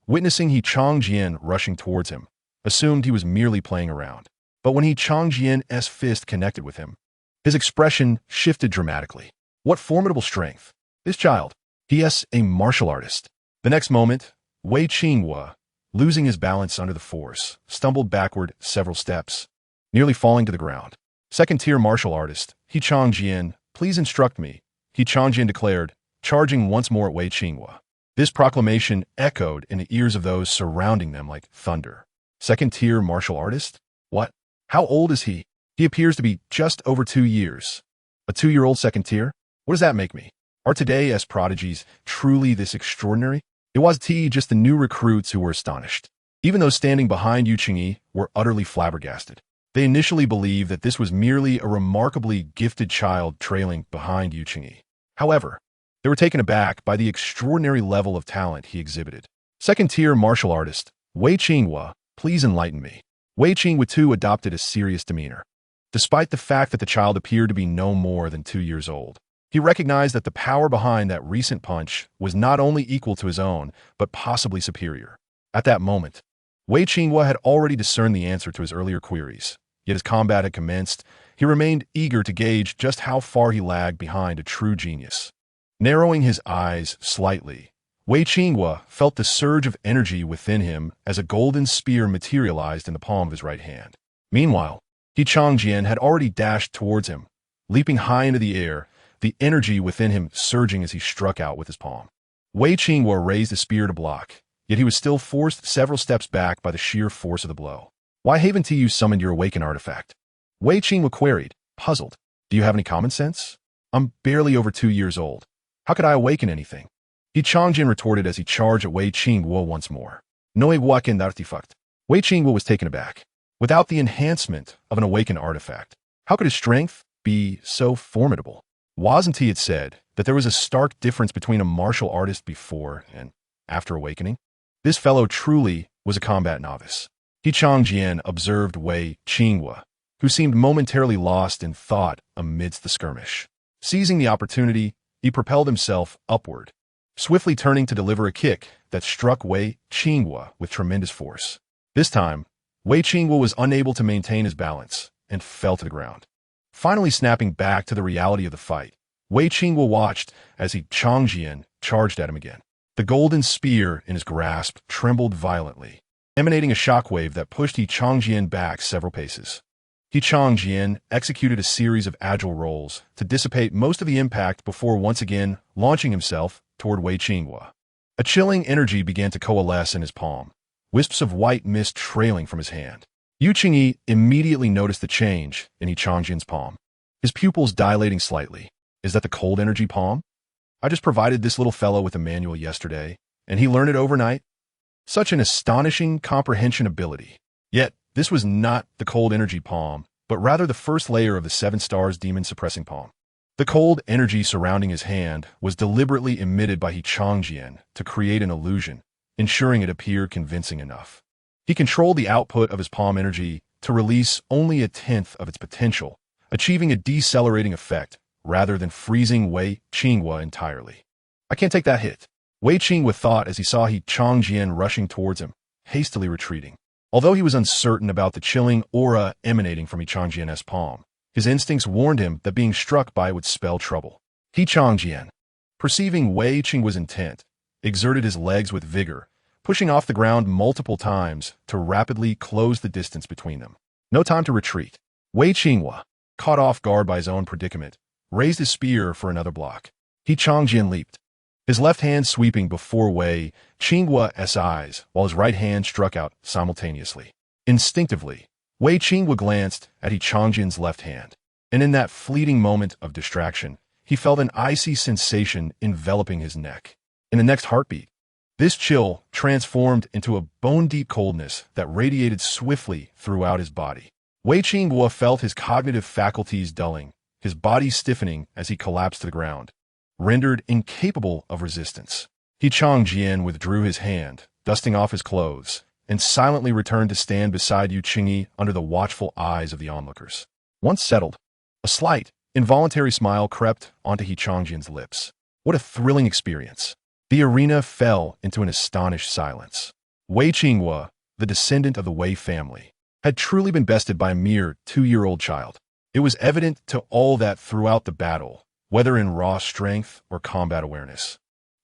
witnessing Qianqian rushing towards him, assumed he was merely playing around. But when Qianqian's fist connected with him, his expression shifted dramatically. What formidable strength! This child, he is a martial artist. The next moment, Wei Qinghua, losing his balance under the force, stumbled backward several steps, nearly falling to the ground. Second-tier martial artist, Qianqian, please instruct me, Qianqian declared, charging once more at Wei Qinghua. This proclamation echoed in the ears of those surrounding them like thunder. Second-tier martial artist? What? How old is he? He appears to be just over 2 years. A 2-year-old second-tier? What does that make me? Are today's prodigies truly this extraordinary? It was just the new recruits who were astonished. Even those standing behind Yu Qingyi were utterly flabbergasted. They initially believed that this was merely a remarkably gifted child trailing behind Yu Qingyi. However, they were taken aback by the extraordinary level of talent he exhibited. Second-tier martial artist, Wei Qinghua, please enlighten me. Wei Qinghua too adopted a serious demeanor. Despite the fact that the child appeared to be no more than 2 years old, he recognized that the power behind that recent punch was not only equal to his own, but possibly superior. At that moment, Wei Qinghua had already discerned the answer to his earlier queries. Yet as combat had commenced, he remained eager to gauge just how far he lagged behind a true genius. Narrowing his eyes slightly, Wei Qinghua felt the surge of energy within him as a golden spear materialized in the palm of his right hand. Meanwhile, Qianqian had already dashed towards him, leaping high into the air, the energy within him surging as he struck out with his palm. Wei Qinghua raised the spear to block, yet he was still forced several steps back by the sheer force of the blow. Why haven't you summoned your awaken artifact? Wei Qinghua queried, puzzled. Do you have any common sense? I'm barely over 2 years old. How could I awaken anything? Qianqian retorted as he charged at Wei Qinghua once more. Newanimewithoverpoweredmaincharacter artifact. Wei Qinghua was taken aback. Without the enhancement of an awakened artifact, how could his strength be so formidable? Wasn't he had said that there was a stark difference between a martial artist before and after awakening? This fellow truly was a combat novice. Qianqian observed Wei Qinghua, who seemed momentarily lost in thought amidst the skirmish. Seizing the opportunity, he propelled himself upward, swiftly turning to deliver a kick that struck Wei Qinghua with tremendous force. This time, Wei Qinghua was unable to maintain his balance and fell to the ground. Finally snapping back to the reality of the fight, Wei Qinghua watched as Qianqian charged at him again. The golden spear in his grasp trembled violently, emanating a shockwave that pushed Qianqian back several paces. Qianqian executed a series of agile rolls to dissipate most of the impact before once again launching himself toward Wei Qinghua. A chilling energy began to coalesce in his palm, wisps of white mist trailing from his hand. Yu Qingyi immediately noticed the change in Qianqian's palm, his pupils dilating slightly. Is that the cold energy palm? I just provided this little fellow with a manual yesterday, and he learned it overnight? Such an astonishing comprehension ability. Yet, this was not the cold energy palm, but rather the first layer of the 7 stars demon suppressing palm. The cold energy surrounding his hand was deliberately emitted by Qianqian to create an illusion, ensuring it appeared convincing enough. He controlled the output of his palm energy to release only 1/10 of its potential, achieving a decelerating effect rather than freezing Wei Qinghua entirely. I can't take that hit, Wei Qinghua thought as he saw Qianqian rushing towards him, hastily retreating. Although he was uncertain about the chilling aura emanating from Qianqian's palm, his instincts warned him that being struck by it would spell trouble. Qianqian, perceiving Wei Qinghua's intent, exerted his legs with vigor, pushing off the ground multiple times to rapidly close the distance between them. No time to retreat. Wei Qinghua, caught off guard by his own predicament, raised his spear for another block. Qianqian leaped, his left hand sweeping before Wei Qinghua's eyes, while his right hand struck out simultaneously. Instinctively, Wei Qinghua glanced at Qianqian's left hand, and in that fleeting moment of distraction, he felt an icy sensation enveloping his neck. In the next heartbeat, this chill transformed into a bone-deep coldness that radiated swiftly throughout his body. Wei Qinghua felt his cognitive faculties dulling, his body stiffening as he collapsed to the ground, rendered incapable of resistance. Qianqian withdrew his hand, dusting off his clothes, and silently returned to stand beside Yu Qingyi under the watchful eyes of the onlookers. Once settled, a slight, involuntary smile crept onto Qianqian's lips. What a thrilling experience! The arena fell into an astonished silence. Wei Qinghua, the descendant of the Wei family, had truly been bested by a mere 2-year-old child. It was evident to all that throughout the battle, whether in raw strength or combat awareness,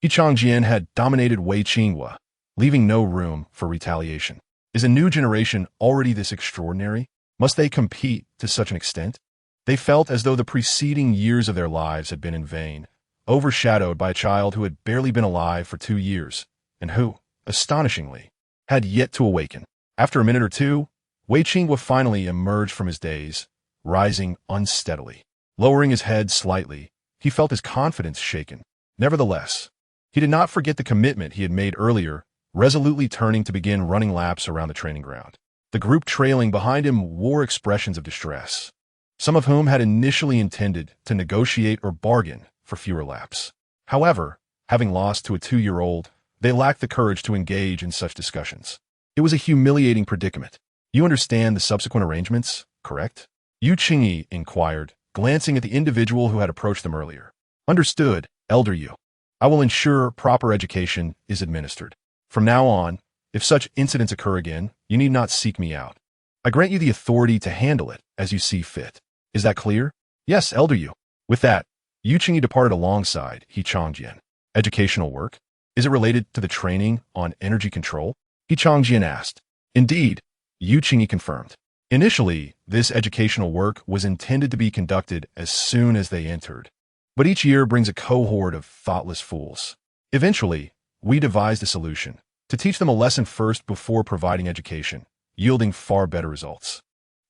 Qianqian had dominated Wei Qinghua, leaving no room for retaliation. Is a new generation already this extraordinary? Must they compete to such an extent? They felt as though the preceding years of their lives had been in vain, overshadowed by a child who had barely been alive for 2 years, and who, astonishingly, had yet to awaken. After a minute or two, Wei Qinghua finally emerged from his daze, rising unsteadily. Lowering his head slightly, he felt his confidence shaken. Nevertheless, he did not forget the commitment he had made earlier, resolutely turning to begin running laps around the training ground. The group trailing behind him wore expressions of distress, some of whom had initially intended to negotiate or bargain for fewer laps. However, having lost to a 2-year-old, they lacked the courage to engage in such discussions. It was a humiliating predicament. You understand the subsequent arrangements, correct? Yu Qingyi inquired, glancing at the individual who had approached them earlier. Understood, Elder Yu. I will ensure proper education is administered. From now on, if such incidents occur again, you need not seek me out. I grant you the authority to handle it as you see fit. Is that clear? Yes, Elder Yu. With that, Yu Qingyi departed alongside Qianqian. Educational work? Is it related to the training on energy control? Qianqian asked. Indeed, Yu Qingyi confirmed. Initially, this educational work was intended to be conducted as soon as they entered. But each year brings a cohort of thoughtless fools. Eventually, we devised a solution to teach them a lesson first before providing education, yielding far better results.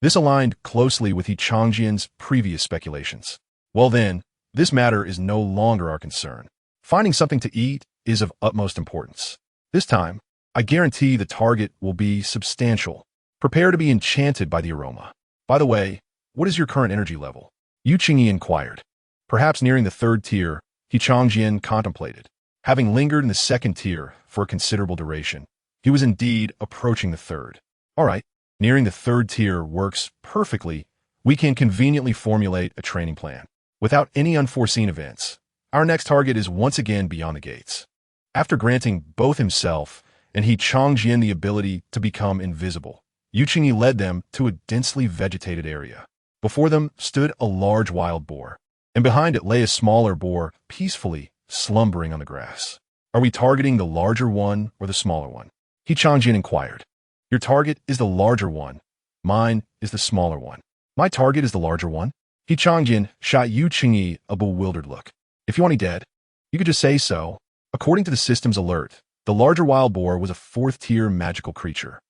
This aligned closely with Qianqian's previous speculations. Well then, this matter is no longer our concern. Finding something to eat is of utmost importance. This time, I guarantee the target will be substantial. Prepare to be enchanted by the aroma. By the way, what is your current energy level? Yu Qingyi inquired. Perhaps nearing the 3rd tier, Qianqian contemplated. Having lingered in the 2nd tier for a considerable duration, he was indeed approaching the 3rd. All right, nearing the 3rd tier works perfectly. We can conveniently formulate a training plan. Without any unforeseen events, our next target is once again beyond the gates. After granting both himself and Qianqian the ability to become invisible, Yu Qingyi led them to a densely vegetated area. Before them stood a large wild boar, and behind it lay a smaller boar peacefully slumbering on the grass. Are we targeting the larger one or the smaller one? Qianqian inquired. Your target is the larger one. Mine is the smaller one. My target is the larger one. Qianqian shot Yu Qingyi a bewildered look. If you want me dead, you could just say so. According to the system's alert, the larger wild boar was a 4th-tier magical creature.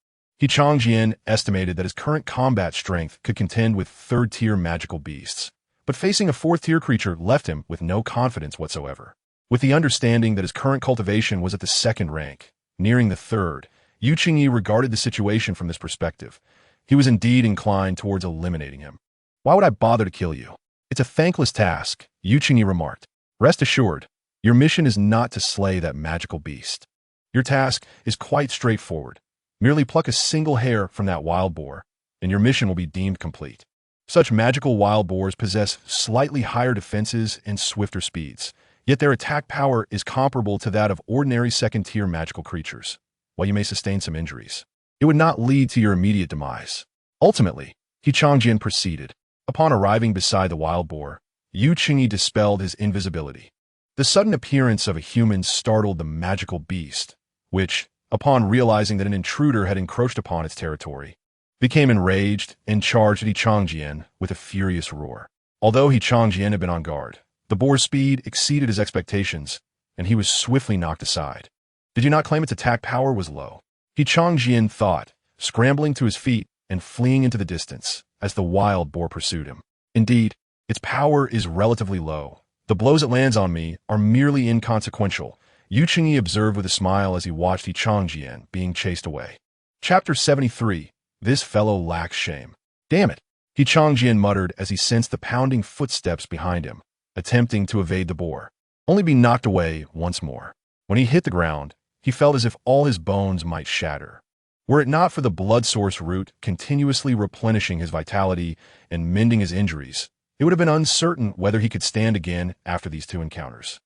Qianqian estimated that his current combat strength could contend with 3rd-tier magical beasts, but facing a 4th-tier creature left him with no confidence whatsoever. With the understanding that his current cultivation was at the 2nd rank, nearing the 3rd, Yu Qingyi regarded the situation from this perspective. He was indeed inclined towards eliminating him. Why would I bother to kill you? It's a thankless task, Yu Qingyi remarked. Rest assured, your mission is not to slay that magical beast. Your task is quite straightforward. Merely pluck a single hair from that wild boar, and your mission will be deemed complete. Such magical wild boars possess slightly higher defenses and swifter speeds, yet their attack power is comparable to that of ordinary 2nd-tier magical creatures. While you may sustain some injuries, it would not lead to your immediate demise. Ultimately, Qianqian proceeded. Upon arriving beside the wild boar, Yu Qingyi dispelled his invisibility. The sudden appearance of a human startled the magical beast, which, upon realizing that an intruder had encroached upon its territory, became enraged and charged at Qianqian with a furious roar. Although Qianqian had been on guard, the boar's speed exceeded his expectations, and he was swiftly knocked aside. Did you not claim its attack power was low? Qianqian thought, scrambling to his feet and fleeing into the distance as the wild boar pursued him. Indeed, its power is relatively low. The blows it lands on me are merely inconsequential, Yu Qingyi observed with a smile as he watched Qianqian being chased away. Chapter 73. This fellow lacks shame. Damn it, Qianqian muttered as he sensed the pounding footsteps behind him, attempting to evade the boar, only be knocked away once more. When he hit the ground, he felt as if all his bones might shatter. Were it not for the blood source root continuously replenishing his vitality and mending his injuries, it would have been uncertain whether he could stand again after these 2 encounters.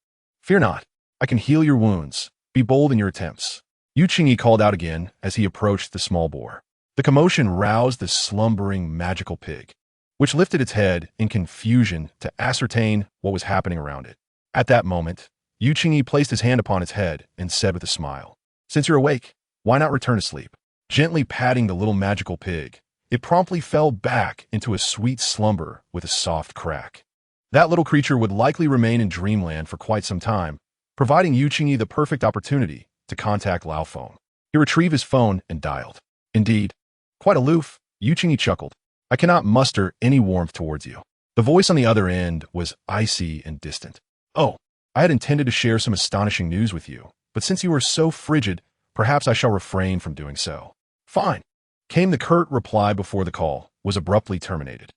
Fear not, I can heal your wounds. Be bold in your attempts. Yu Qingyi called out again as he approached the small boar. The commotion roused the slumbering magical pig, which lifted its head in confusion to ascertain what was happening around it. At that moment, Yu Qingyi placed his hand upon its head and said with a smile, "Since you're awake, why not return to sleep?" Gently patting the little magical pig, it promptly fell back into a sweet slumber with a soft crack. That little creature would likely remain in dreamland for quite some time, providing Yu Qingyi the perfect opportunity to contact Lao Feng. He retrieved his phone and dialed. Indeed, quite aloof, Yu Qingyi chuckled. "I cannot muster any warmth towards you." The voice on the other end was icy and distant. "Oh, I had intended to share some astonishing news with you, but since you are so frigid, perhaps I shall refrain from doing so." "Fine," came the curt reply before the call was abruptly terminated.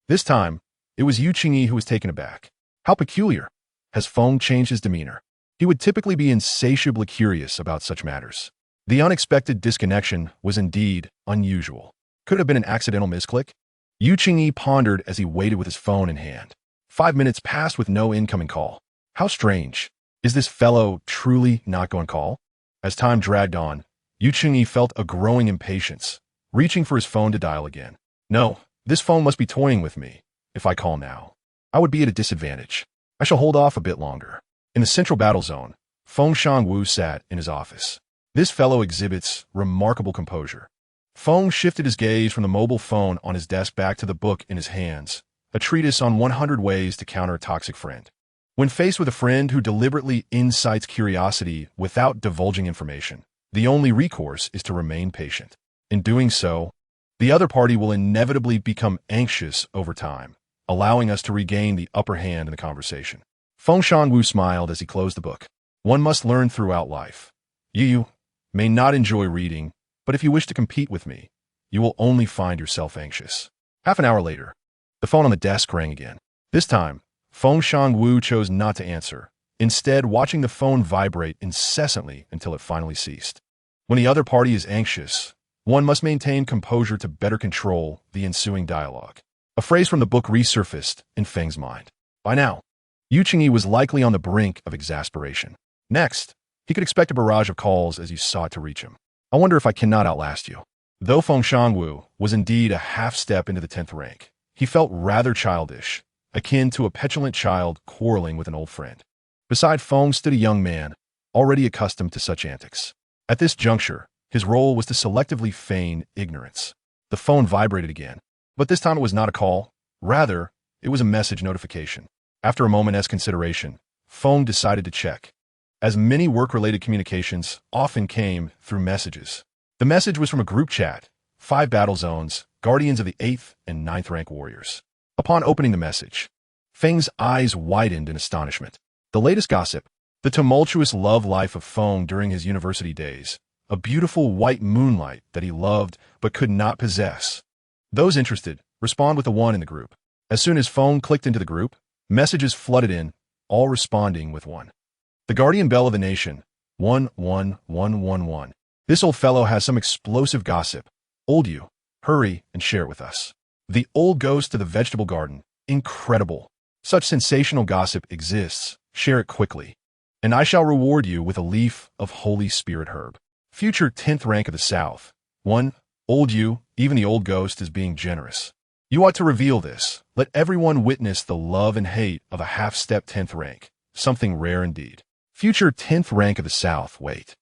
This time, it was Yu Qingyi who was taken aback. How peculiar. Has Feng changed his demeanor? He would typically be insatiably curious about such matters. The unexpected disconnection was indeed unusual. Could it have been an accidental misclick? Yu Qingyi pondered as he waited with his phone in hand. 5 minutes passed with no incoming call. How strange. Is this fellow truly not going to call? As time dragged on, Yu Qingyi felt a growing impatience, reaching for his phone to dial again. No, this phone must be toying with me. If I call now, I would be at a disadvantage. I shall hold off a bit longer. In the central battle zone, Feng Shangwu sat in his office. This fellow exhibits remarkable composure. Feng shifted his gaze from the mobile phone on his desk back to the book in his hands, a treatise on 100 ways to counter a toxic friend. When faced with a friend who deliberately incites curiosity without divulging information, the only recourse is to remain patient. In doing so, the other party will inevitably become anxious over time, allowing us to regain the upper hand in the conversation. Feng Shangwu smiled as he closed the book. One must learn throughout life. You may not enjoy reading, but if you wish to compete with me, you will only find yourself anxious. Half an hour later, the phone on the desk rang again. This time, Feng Shangwu chose not to answer, instead watching the phone vibrate incessantly until it finally ceased. When the other party is anxious, one must maintain composure to better control the ensuing dialogue. A phrase from the book resurfaced in Feng's mind. By now, Yu Qingyi was likely on the brink of exasperation. Next, he could expect a barrage of calls as you sought to reach him. I wonder if I cannot outlast you. Though Feng Shangwu was indeed a half step into the 10th rank, he felt rather childish, akin to a petulant child quarreling with an old friend. Beside Feng stood a young man, already accustomed to such antics. At this juncture, his role was to selectively feign ignorance. The phone vibrated again, but this time it was not a call. Rather, it was a message notification. After a moment's consideration, Feng decided to check, as many work-related communications often came through messages. The message was from a group chat, 5 battle zones, guardians of the 8th and 9th rank warriors. Upon opening the message, Feng's eyes widened in astonishment. The latest gossip, the tumultuous love life of Feng during his university days, a beautiful white moonlight that he loved but could not possess. Those interested respond with the 1 in the group. As soon as Feng clicked into the group, messages flooded in, all responding with 1. The guardian bell of the nation, 11111. This old fellow has some explosive gossip. Old you, hurry and share it with us. The old ghost of the vegetable garden, incredible. Such sensational gossip exists, share it quickly. And I shall reward you with a leaf of Holy Spirit herb. Future 10th rank of the South, 1. Old you, even the old ghost is being generous. You ought to reveal this. Let everyone witness the love and hate of a half-step 10th rank, something rare indeed. Future 10th rank of the South, wait.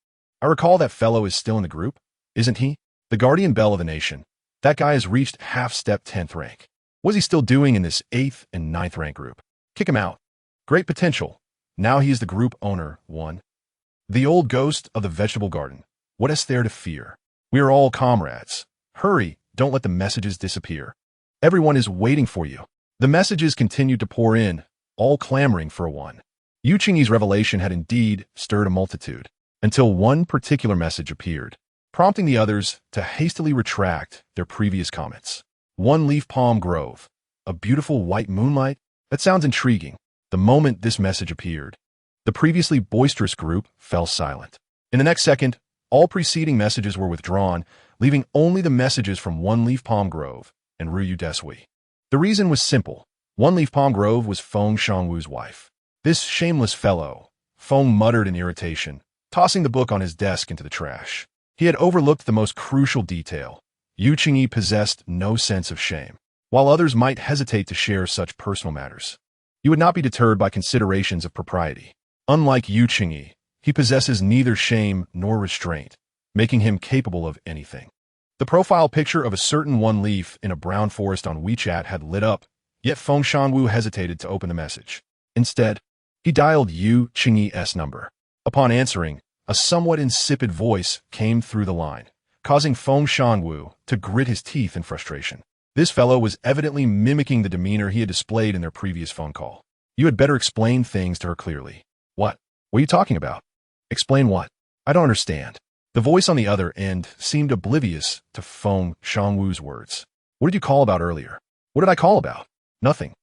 I recall that fellow is still in the group, isn't he? The guardian bell of the nation. That guy has reached half-step 10th rank. What's he still doing in this 8th and 9th rank group? Kick him out. Great potential. Now he is the group owner, 1. The old ghost of the vegetable garden. What is there to fear? We are all comrades. Hurry, don't let the messages disappear. Everyone is waiting for you. The messages continued to pour in, all clamoring for a 1. Yu Qingyi's revelation had indeed stirred a multitude, until one particular message appeared, prompting the others to hastily retract their previous comments. 1 Leaf Palm Grove. A beautiful white moonlight? That sounds intriguing. The moment this message appeared, the previously boisterous group fell silent. In the next second, all preceding messages were withdrawn, leaving only the messages from 1 Leaf Palm Grove and Ruyu Desui. The reason was simple. 1 Leaf Palm Grove was Feng Shangwu's wife. This shameless fellow, Feng muttered in irritation, tossing the book on his desk into the trash. He had overlooked the most crucial detail. Yu Qingyi possessed no sense of shame. While others might hesitate to share such personal matters, he would not be deterred by considerations of propriety. Unlike Yu Qingyi, he possesses neither shame nor restraint, making him capable of anything. The profile picture of a certain one leaf in a brown forest on WeChat had lit up, yet Feng Shanwu hesitated to open the message. Instead, he dialed Yu Qingyi's number. Upon answering, a somewhat insipid voice came through the line, causing Feng Shanwu to grit his teeth in frustration. This fellow was evidently mimicking the demeanor he had displayed in their previous phone call. You had better explain things to her clearly. What? What are you talking about? Explain what? I don't understand. The voice on the other end seemed oblivious to Feng Shanwu's words. What did you call about earlier? What did I call about? Nothing.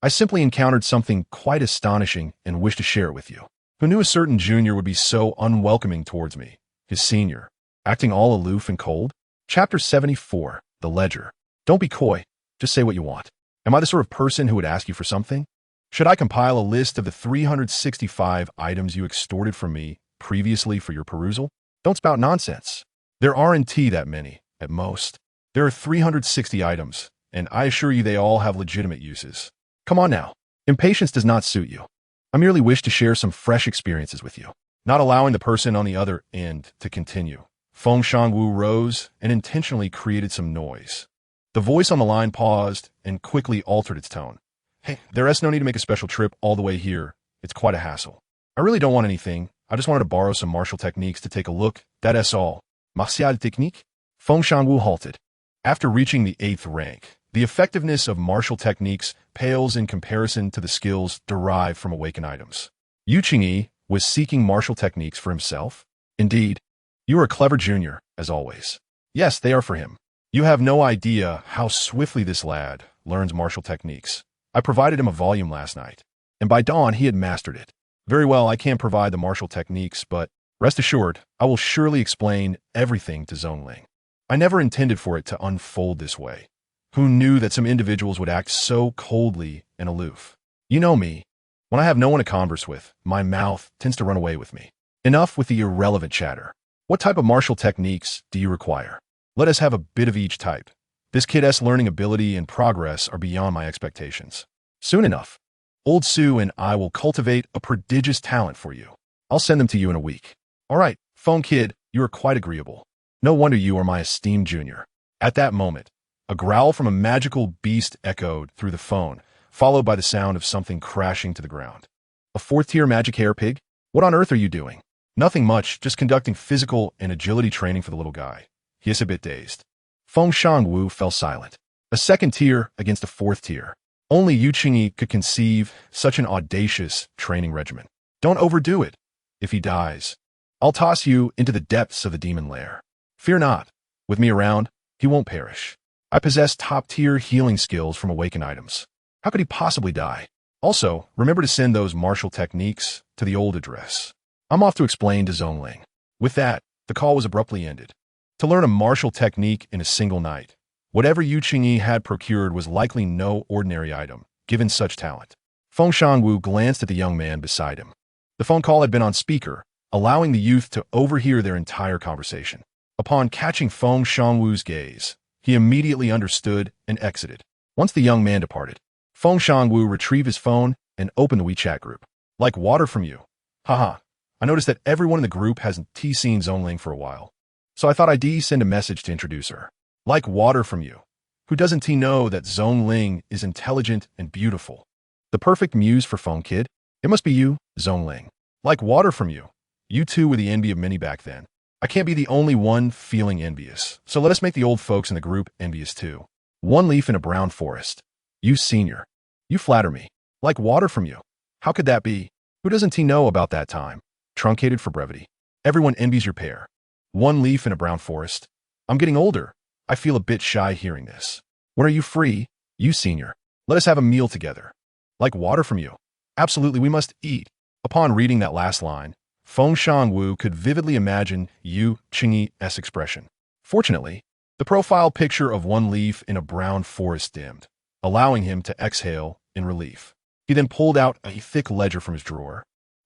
I simply encountered something quite astonishing and wished to share it with you. Who knew a certain junior would be so unwelcoming towards me, his senior, acting all aloof and cold? Chapter 74, The Ledger. Don't be coy. Just say what you want. Am I the sort of person who would ask you for something? Should I compile a list of the 365 items you extorted from me previously for your perusal? Don't spout nonsense. There aren't that many, at most. There are 360 items, and I assure you they all have legitimate uses. Come on now. Impatience does not suit you. I merely wish to share some fresh experiences with you. Not allowing the person on the other end to continue, Feng Shanwu rose and intentionally created some noise. The voice on the line paused and quickly altered its tone. Hey, there's no need to make a special trip all the way here. It's quite a hassle. I really don't want anything. I just wanted to borrow some martial techniques to take a look. That's all. Martial technique? Feng Shanwu halted. After reaching the 8th rank, the effectiveness of martial techniques pales in comparison to the skills derived from awakened items. Yu Qingyi was seeking martial techniques for himself? Indeed. You are a clever junior, as always. Yes, they are for him. You have no idea how swiftly this lad learns martial techniques. I provided him a volume last night, and by dawn he had mastered it. Very well, I can't provide the martial techniques, but rest assured, I will surely explain everything to Zonling. I never intended for it to unfold this way. Who knew that some individuals would act so coldly and aloof? You know me. When I have no one to converse with, my mouth tends to run away with me. Enough with the irrelevant chatter. What type of martial techniques do you require? Let us have a bit of each type. This kid's learning ability and progress are beyond my expectations. Soon enough, Old Sue and I will cultivate a prodigious talent for you. I'll send them to you in a week. All right, phone kid, you are quite agreeable. No wonder you are my esteemed junior. At that moment, a growl from a magical beast echoed through the phone, followed by the sound of something crashing to the ground. A 4th-tier magic hair pig? What on earth are you doing? Nothing much, just conducting physical and agility training for the little guy. He is a bit dazed. Feng Shanwu fell silent. A 2nd tier against a 4th tier. Only Yu Qingyi could conceive such an audacious training regimen. Don't overdo it. If he dies, I'll toss you into the depths of the demon lair. Fear not. With me around, he won't perish. I possess top-tier healing skills from awakened items. How could he possibly die? Also, remember to send those martial techniques to the old address. I'm off to explain to Zonling. With that, the call was abruptly ended. To learn a martial technique in a single night, whatever Yu Qingyi had procured was likely no ordinary item, given such talent. Feng Shanwu glanced at the young man beside him. The phone call had been on speaker, allowing the youth to overhear their entire conversation. Upon catching Feng Shanwu's gaze, he immediately understood and exited. Once the young man departed, Feng Shanwu retrieved his phone and opened the WeChat group. Like water from you. Haha, I noticed that everyone in the group hasn't seen Zonling for a while. So I thought I'd send a message to introduce her. Like water from you. Who doesn't know that Zonling is intelligent and beautiful? The perfect muse for phone kid? It must be you, Zonling. Like water from you. You two were the envy of many back then. I can't be the only one feeling envious, so let us make the old folks in the group envious too. One leaf in a brown forest. You senior. You flatter me. Like water from you. How could that be? Who doesn't know about that time? Truncated for brevity. Everyone envies your pair. One leaf in a brown forest. I'm getting older. I feel a bit shy hearing this. When are you free? You senior. Let us have a meal together. Like water from you. Absolutely, we must eat. Upon reading that last line, Feng Shanwu could vividly imagine Yu Qingyi's expression. Fortunately, the profile picture of one leaf in a brown forest dimmed, allowing him to exhale in relief. He then pulled out a thick ledger from his drawer.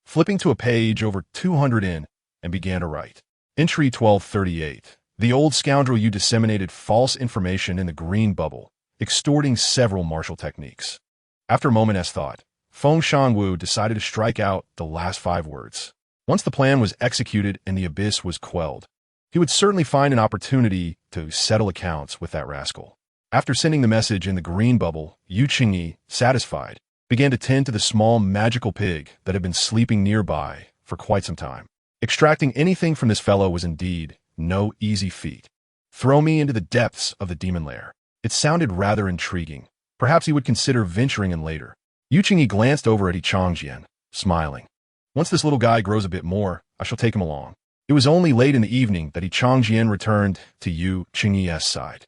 flipping to a page over 200 in, and began to write. Entry 1238. The old scoundrel, you disseminated false information in the green bubble, extorting several martial techniques. After a moment's thought, Feng Shanwu decided to strike out the last 5 words. Once the plan was executed and the abyss was quelled, he would certainly find an opportunity to settle accounts with that rascal. After sending the message in the green bubble, Yu Qingyi, satisfied, began to tend to the small magical pig that had been sleeping nearby for quite some time. Extracting anything from this fellow was indeed no easy feat. Throw me into the depths of the demon lair. It sounded rather intriguing. Perhaps he would consider venturing in later. Yu Qingyi glanced over at Qianqian, smiling. Once this little guy grows a bit more, I shall take him along. It was only late in the evening that Qianqian returned to Yu Qingyi's side.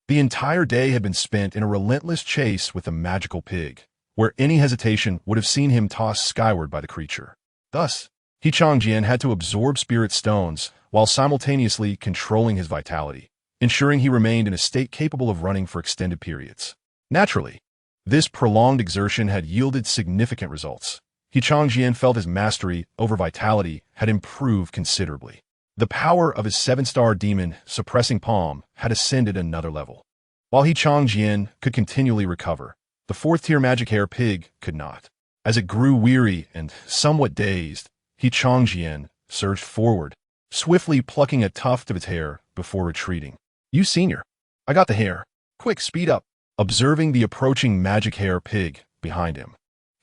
The entire day had been spent in a relentless chase with the magical pig, where any hesitation would have seen him tossed skyward by the creature. Thus, Qianqian had to absorb spirit stones while simultaneously controlling his vitality, ensuring he remained in a state capable of running for extended periods. Naturally, this prolonged exertion had yielded significant results. Qianqian felt his mastery over vitality had improved considerably. The power of his 7-star demon suppressing palm had ascended another level. While Qianqian could continually recover, the 4th-tier magic hair pig could not. As it grew weary and somewhat dazed, Qianqian surged forward, swiftly plucking a tuft of its hair before retreating. You senior, I got the hair. Quick, speed up. Observing the approaching magic hair pig behind him,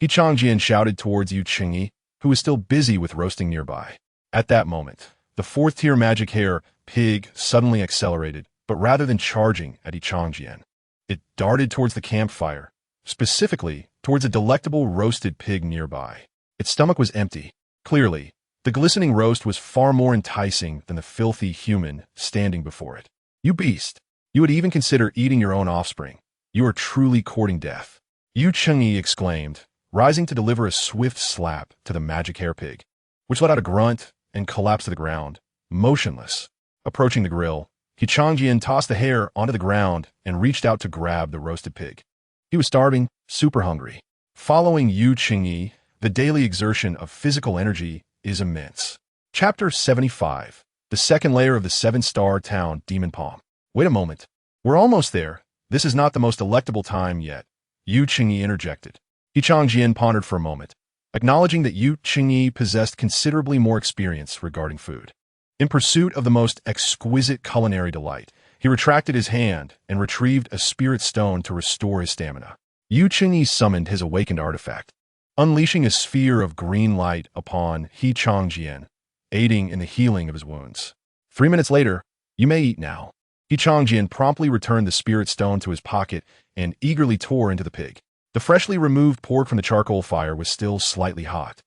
Qianqian shouted towards Yu Qingyi, who was still busy with roasting nearby. At that moment, the 4th-tier magic hair pig suddenly accelerated, but rather than charging at Qianqian, it darted towards the campfire, specifically towards a delectable roasted pig nearby. Its stomach was empty. Clearly, the glistening roast was far more enticing than the filthy human standing before it. You beast! You would even consider eating your own offspring. You are truly courting death. Yu Qingyi exclaimed, rising to deliver a swift slap to the magic hair pig, which let out a grunt and collapsed to the ground, motionless. Approaching the grill, Qianqian tossed the hair onto the ground and reached out to grab the roasted pig. He was starving, super hungry. Following Yu Qingyi, the daily exertion of physical energy is immense. Chapter 75. The second layer of the 7-star town demon palm. Wait a moment. We're almost there. This is not the most delectable time yet, Yu Qingyi interjected. Qianqian pondered for a moment, acknowledging that Yu Qingyi possessed considerably more experience regarding food. In pursuit of the most exquisite culinary delight, he retracted his hand and retrieved a spirit stone to restore his stamina. Yu Qingyi summoned his awakened artifact, unleashing a sphere of green light upon Qianqian, aiding in the healing of his wounds. 3 minutes later, you may eat now. Qianqian promptly returned the spirit stone to his pocket and eagerly tore into the pig. The freshly removed pork from the charcoal fire was still slightly hot,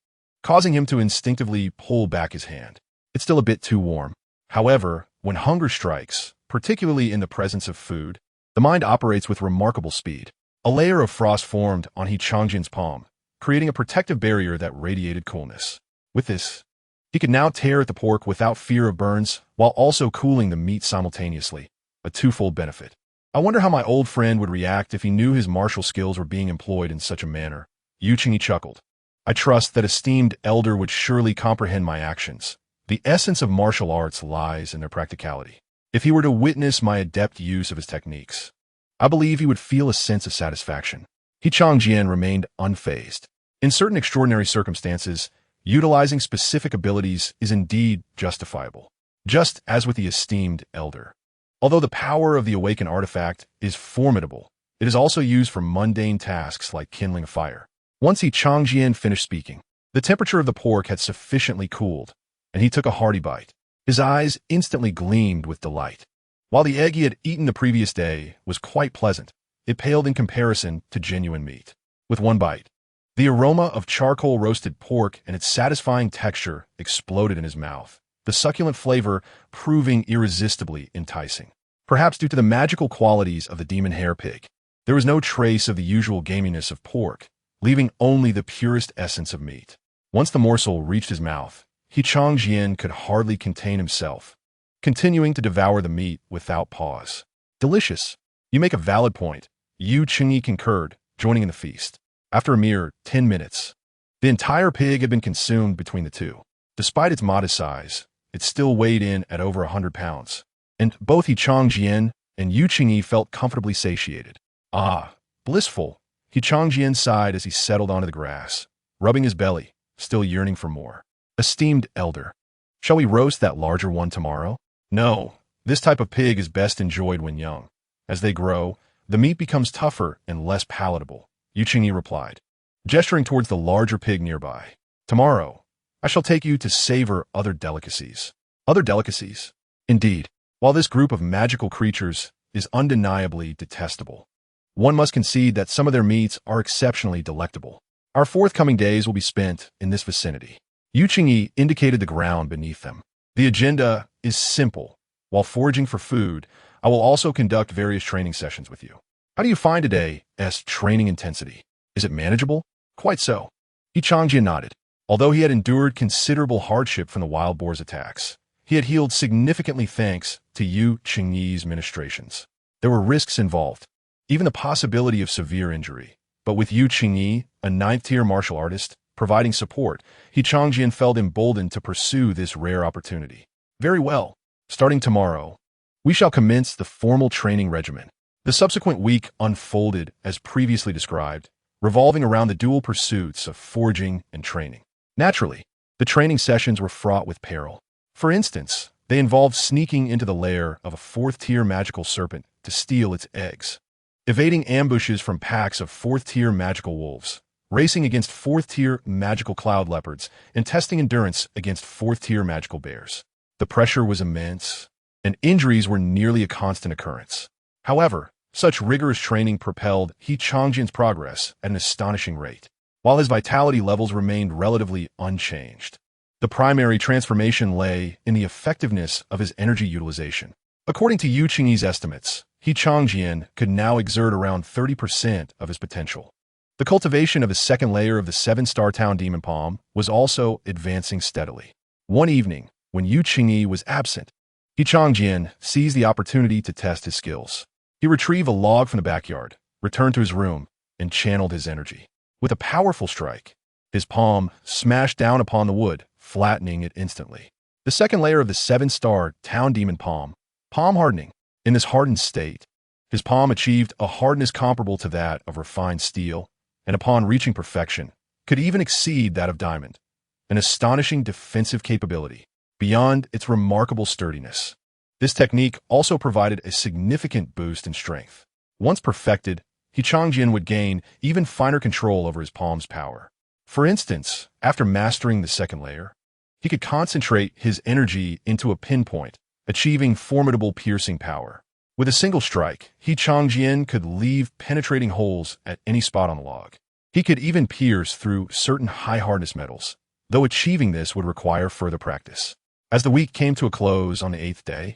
causing him to instinctively pull back his hand. It's still a bit too warm. However, when hunger strikes, particularly in the presence of food, the mind operates with remarkable speed. A layer of frost formed on Qianqian's palm, creating a protective barrier that radiated coolness. With this, he could now tear at the pork without fear of burns, while also cooling the meat simultaneously, a twofold benefit. I wonder how my old friend would react if he knew his martial skills were being employed in such a manner. Yu Qingyi chuckled. I trust that esteemed elder would surely comprehend my actions. The essence of martial arts lies in their practicality. If he were to witness my adept use of his techniques, I believe he would feel a sense of satisfaction. Qianqian remained unfazed. In certain extraordinary circumstances, utilizing specific abilities is indeed justifiable, just as with the esteemed elder. Although the power of the awakened artifact is formidable, it is also used for mundane tasks like kindling a fire. Once Qianqian finished speaking, the temperature of the pork had sufficiently cooled, and he took a hearty bite. His eyes instantly gleamed with delight. While the egg he had eaten the previous day was quite pleasant, it paled in comparison to genuine meat. With one bite, the aroma of charcoal roasted pork and its satisfying texture exploded in his mouth, the succulent flavor proving irresistibly enticing. Perhaps due to the magical qualities of the demon hair pig, there was no trace of the usual gaminess of pork, leaving only the purest essence of meat. Once the morsel reached his mouth, Qianqian could hardly contain himself, continuing to devour the meat without pause. Delicious. You make a valid point, Yu Qingyi concurred, joining in the feast. After a mere 10 minutes, The entire pig had been consumed between the two. Despite its modest size, it still weighed in at over 100 pounds, and both Qianqian and Yu Qingyi felt comfortably satiated. Ah, blissful, Qianqian sighed as he settled onto the grass, rubbing his belly, still yearning for more. Esteemed elder, shall we roast that larger one tomorrow? No, this type of pig is best enjoyed when young. As they grow, the meat becomes tougher and less palatable, Yu Qingyi replied, gesturing towards the larger pig nearby. Tomorrow, I shall take you to savor other delicacies. Other delicacies? Indeed, while this group of magical creatures is undeniably detestable, one must concede that some of their meats are exceptionally delectable. Our forthcoming days will be spent in this vicinity. Yu Qingyi indicated the ground beneath them. The agenda is simple. While foraging for food, I will also conduct various training sessions with you. How do you find today's training intensity? Is it manageable? Quite so. Qianqian nodded. Although he had endured considerable hardship from the wild boar's attacks, he had healed significantly thanks to Yu Qingyi's ministrations. There were risks involved, even the possibility of severe injury. But with Yu Qingyi, a 9th-tier martial artist, providing support, Qianqian felt emboldened to pursue this rare opportunity. Very well. Starting tomorrow, we shall commence the formal training regimen. The subsequent week unfolded as previously described, revolving around the dual pursuits of foraging and training. Naturally, the training sessions were fraught with peril. For instance, they involved sneaking into the lair of a 4th-tier magical serpent to steal its eggs, evading ambushes from packs of 4th-tier magical wolves, racing against 4th-tier magical cloud leopards, and testing endurance against 4th-tier magical bears. The pressure was immense, and injuries were nearly a constant occurrence. However, such rigorous training propelled Qianqian's progress at an astonishing rate, while his vitality levels remained relatively unchanged. The primary transformation lay in the effectiveness of his energy utilization. According to Yu Qingyi's estimates, Qianqian could now exert around 30% of his potential. The cultivation of his second layer of the 7-star town demon palm was also advancing steadily. One evening, when Yu Qingyi was absent, Qianqian seized the opportunity to test his skills. He retrieved a log from the backyard, returned to his room, and channeled his energy. With a powerful strike, his palm smashed down upon the wood, flattening it instantly. The second layer of the 7-star town demon palm hardening. In this hardened state, his palm achieved a hardness comparable to that of refined steel, and upon reaching perfection, could even exceed that of diamond, an astonishing defensive capability beyond its remarkable sturdiness. This technique also provided a significant boost in strength. Once perfected, Qianqian would gain even finer control over his palm's power. For instance, after mastering the second layer, he could concentrate his energy into a pinpoint, achieving formidable piercing power. With a single strike, Qianqian could leave penetrating holes at any spot on the log. He could even pierce through certain high-hardness metals, though achieving this would require further practice. As the week came to a close on the 8th day,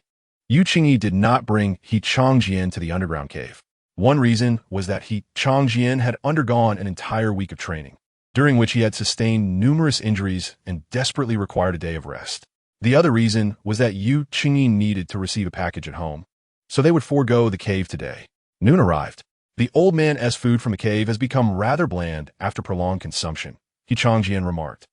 Yu Qingyi did not bring Qianqian to the underground cave. One reason was that Qianqian had undergone an entire week of training, during which he had sustained numerous injuries and desperately required a day of rest. The other reason was that Yu Qingyi needed to receive a package at home, so they would forego the cave today. Noon arrived. The old man's food from the cave has become rather bland after prolonged consumption, Qianqian remarked,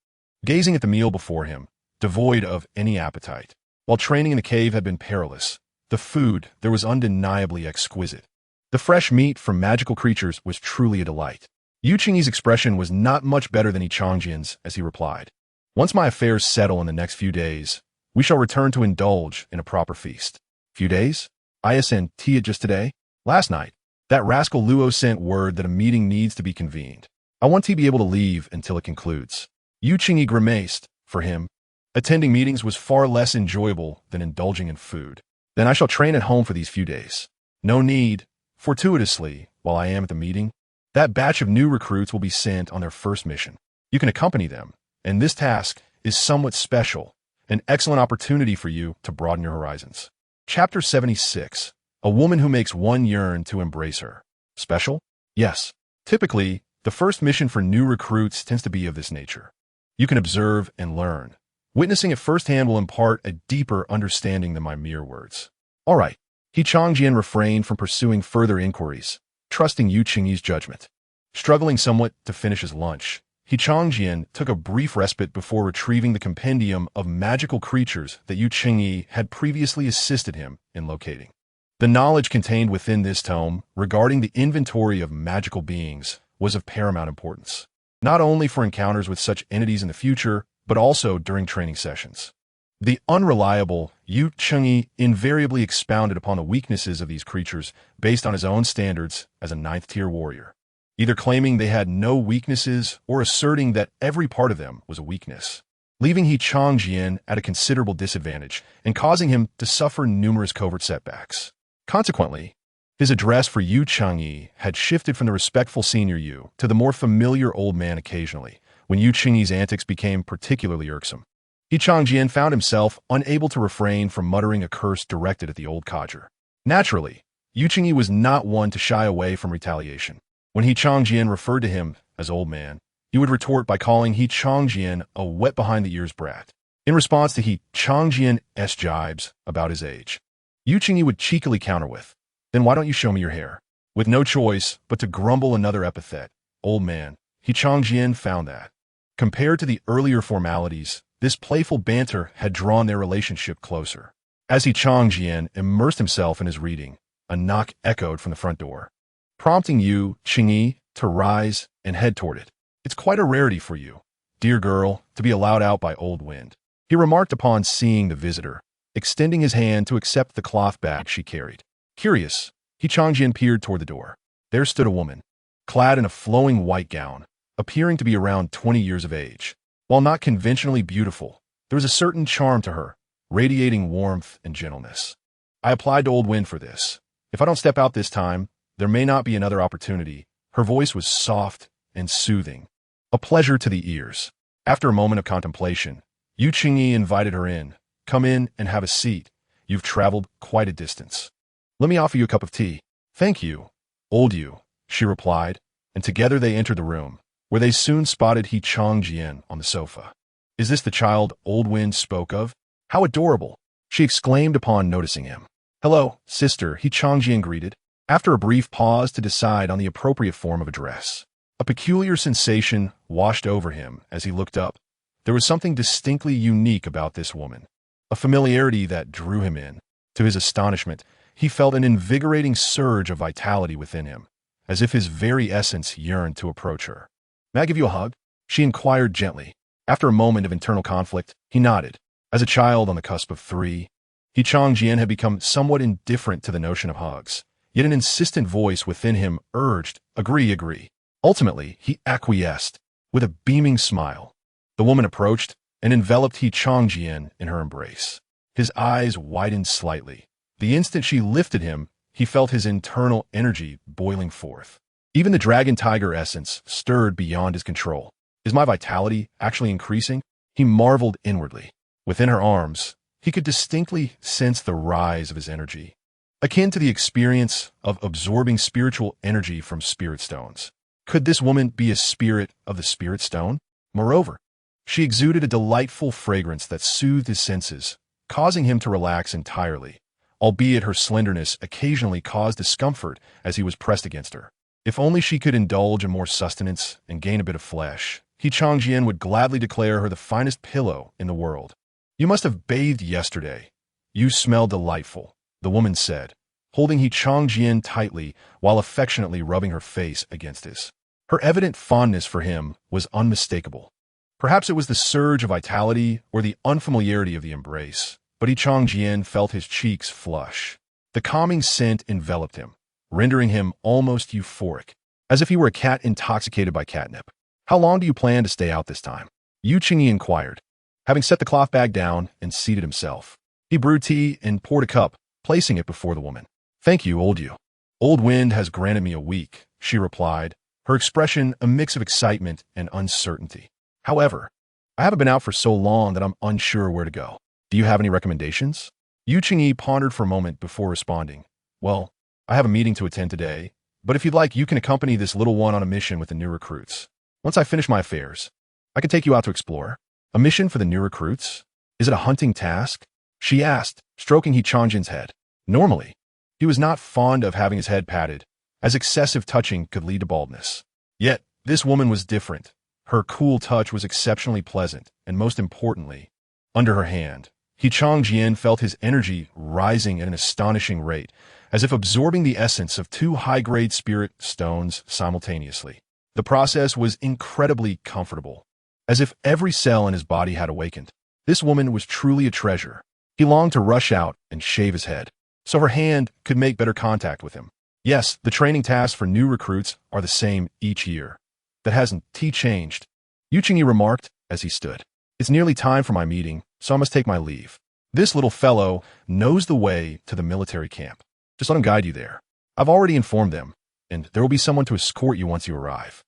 gazing at the meal before him, devoid of any appetite. While training in the cave had been perilous, the food there was undeniably exquisite. The fresh meat from magical creatures was truly a delight. Yu Qingyi's expression was not much better than Qianqian's as he replied, "Once my affairs settle in the next few days, we shall return to indulge in a proper feast." Few days? ISNT it just today? Last night, that rascal Luo sent word that a meeting needs to be convened. I want to be able to leave until it concludes. Yu Qingyi grimaced. For him, attending meetings was far less enjoyable than indulging in food. Then I shall train at home for these few days. No need, fortuitously, while I am at the meeting, that batch of new recruits will be sent on their first mission. You can accompany them, and this task is somewhat special, an excellent opportunity for you to broaden your horizons. Chapter 76. A woman who makes one yearn to embrace her. Special? Yes. Typically, the first mission for new recruits tends to be of this nature. You can observe and learn. Witnessing it firsthand will impart a deeper understanding than my mere words. All right. Qianqian refrained from pursuing further inquiries, trusting Yu Qingyi's judgment. Struggling somewhat to finish his lunch, Qianqian took a brief respite before retrieving the compendium of magical creatures that Yu Qingyi had previously assisted him in locating. The knowledge contained within this tome regarding the inventory of magical beings was of paramount importance, not only for encounters with such entities in the future, but also during training sessions. The unreliable Yu Qingyi invariably expounded upon the weaknesses of these creatures based on his own standards as a 9th-tier warrior, either claiming they had no weaknesses or asserting that every part of them was a weakness, leaving Qianqian at a considerable disadvantage and causing him to suffer numerous covert setbacks. Consequently, his address for Yu Qingyi had shifted from the respectful senior Yu to the more familiar old man occasionally, when Yu Qingyi's antics became particularly irksome. Qianqian found himself unable to refrain from muttering a curse directed at the old codger. Naturally, Yu Qingyi was not one to shy away from retaliation. When Qianqian referred to him as old man, he would retort by calling Qianqian a wet-behind-the-ears brat. In response to Qianqian's jibes about his age, Yu Qingyi would cheekily counter with, "Then why don't you show me your hair?" With no choice but to grumble another epithet, old man, Qianqian found that, compared to the earlier formalities, this playful banter had drawn their relationship closer. As Qianqian immersed himself in his reading, a knock echoed from the front door, prompting Yu Qingyi to rise and head toward it. "It's quite a rarity for you, dear girl, to be allowed out by old wind," he remarked upon seeing the visitor, extending his hand to accept the cloth bag she carried. Curious, Qianqian peered toward the door. There stood a woman, clad in a flowing white gown, appearing to be around 20 years of age. While not conventionally beautiful, there was a certain charm to her, radiating warmth and gentleness. "I applied to old wind for this. If I don't step out this time, there may not be another opportunity." Her voice was soft and soothing, a pleasure to the ears. After a moment of contemplation, Yu Qingyi invited her in. "Come in and have a seat. You've traveled quite a distance. Let me offer you a cup of tea." "Thank you, old Yu," she replied, and together they entered the room, where they soon spotted Qianqian on the sofa. "Is this the child Old Wind spoke of? How adorable!" she exclaimed upon noticing him. "Hello, sister," Qianqian greeted, after a brief pause to decide on the appropriate form of address. A peculiar sensation washed over him as he looked up. There was something distinctly unique about this woman, a familiarity that drew him in. To his astonishment, he felt an invigorating surge of vitality within him, as if his very essence yearned to approach her. "May I give you a hug?" she inquired gently. After a moment of internal conflict, he nodded. As a child on the cusp of 3, Qianqian had become somewhat indifferent to the notion of hugs, yet an insistent voice within him urged, agree. Ultimately, he acquiesced, with a beaming smile. The woman approached and enveloped Qianqian in her embrace. His eyes widened slightly. The instant she lifted him, he felt his internal energy boiling forth. Even the dragon tiger essence stirred beyond his control. "Is my vitality actually increasing?" he marveled inwardly. Within her arms, he could distinctly sense the rise of his energy, akin to the experience of absorbing spiritual energy from spirit stones. Could this woman be a spirit of the spirit stone? Moreover, she exuded a delightful fragrance that soothed his senses, causing him to relax entirely, albeit her slenderness occasionally caused discomfort as he was pressed against her. If only she could indulge in more sustenance and gain a bit of flesh, Qianqian would gladly declare her the finest pillow in the world. "You must have bathed yesterday. You smell delightful," the woman said, holding Qianqian tightly while affectionately rubbing her face against his. Her evident fondness for him was unmistakable. Perhaps it was the surge of vitality or the unfamiliarity of the embrace, but Qianqian felt his cheeks flush. The calming scent enveloped him, rendering him almost euphoric, as if he were a cat intoxicated by catnip. "How long do you plan to stay out this time?" Yu Qingyi inquired, having set the cloth bag down and seated himself. He brewed tea and poured a cup, placing it before the woman. "Thank you, old Yu. Old Wind has granted me a week," she replied, her expression a mix of excitement and uncertainty. "However, I haven't been out for so long that I'm unsure where to go. Do you have any recommendations?" Yu Qingyi pondered for a moment before responding. "Well, I have a meeting to attend today, but if you'd like, you can accompany this little one on a mission with the new recruits. Once I finish my affairs, I can take you out to explore." "A mission for the new recruits? Is it a hunting task?" she asked, stroking Qianqian's head. Normally, he was not fond of having his head patted, as excessive touching could lead to baldness. Yet, this woman was different. Her cool touch was exceptionally pleasant, and most importantly, under her hand, Qianqian felt his energy rising at an astonishing rate, as if absorbing the essence of two high-grade spirit stones simultaneously. The process was incredibly comfortable, as if every cell in his body had awakened. This woman was truly a treasure. He longed to rush out and shave his head, so her hand could make better contact with him. Yes, the training tasks for new recruits are the same each year. That hasn't changed, Yuqingyi remarked as he stood. It's nearly time for my meeting, so I must take my leave. This little fellow knows the way to the military camp. Just let him guide you there. I've already informed them, and there will be someone to escort you once you arrive.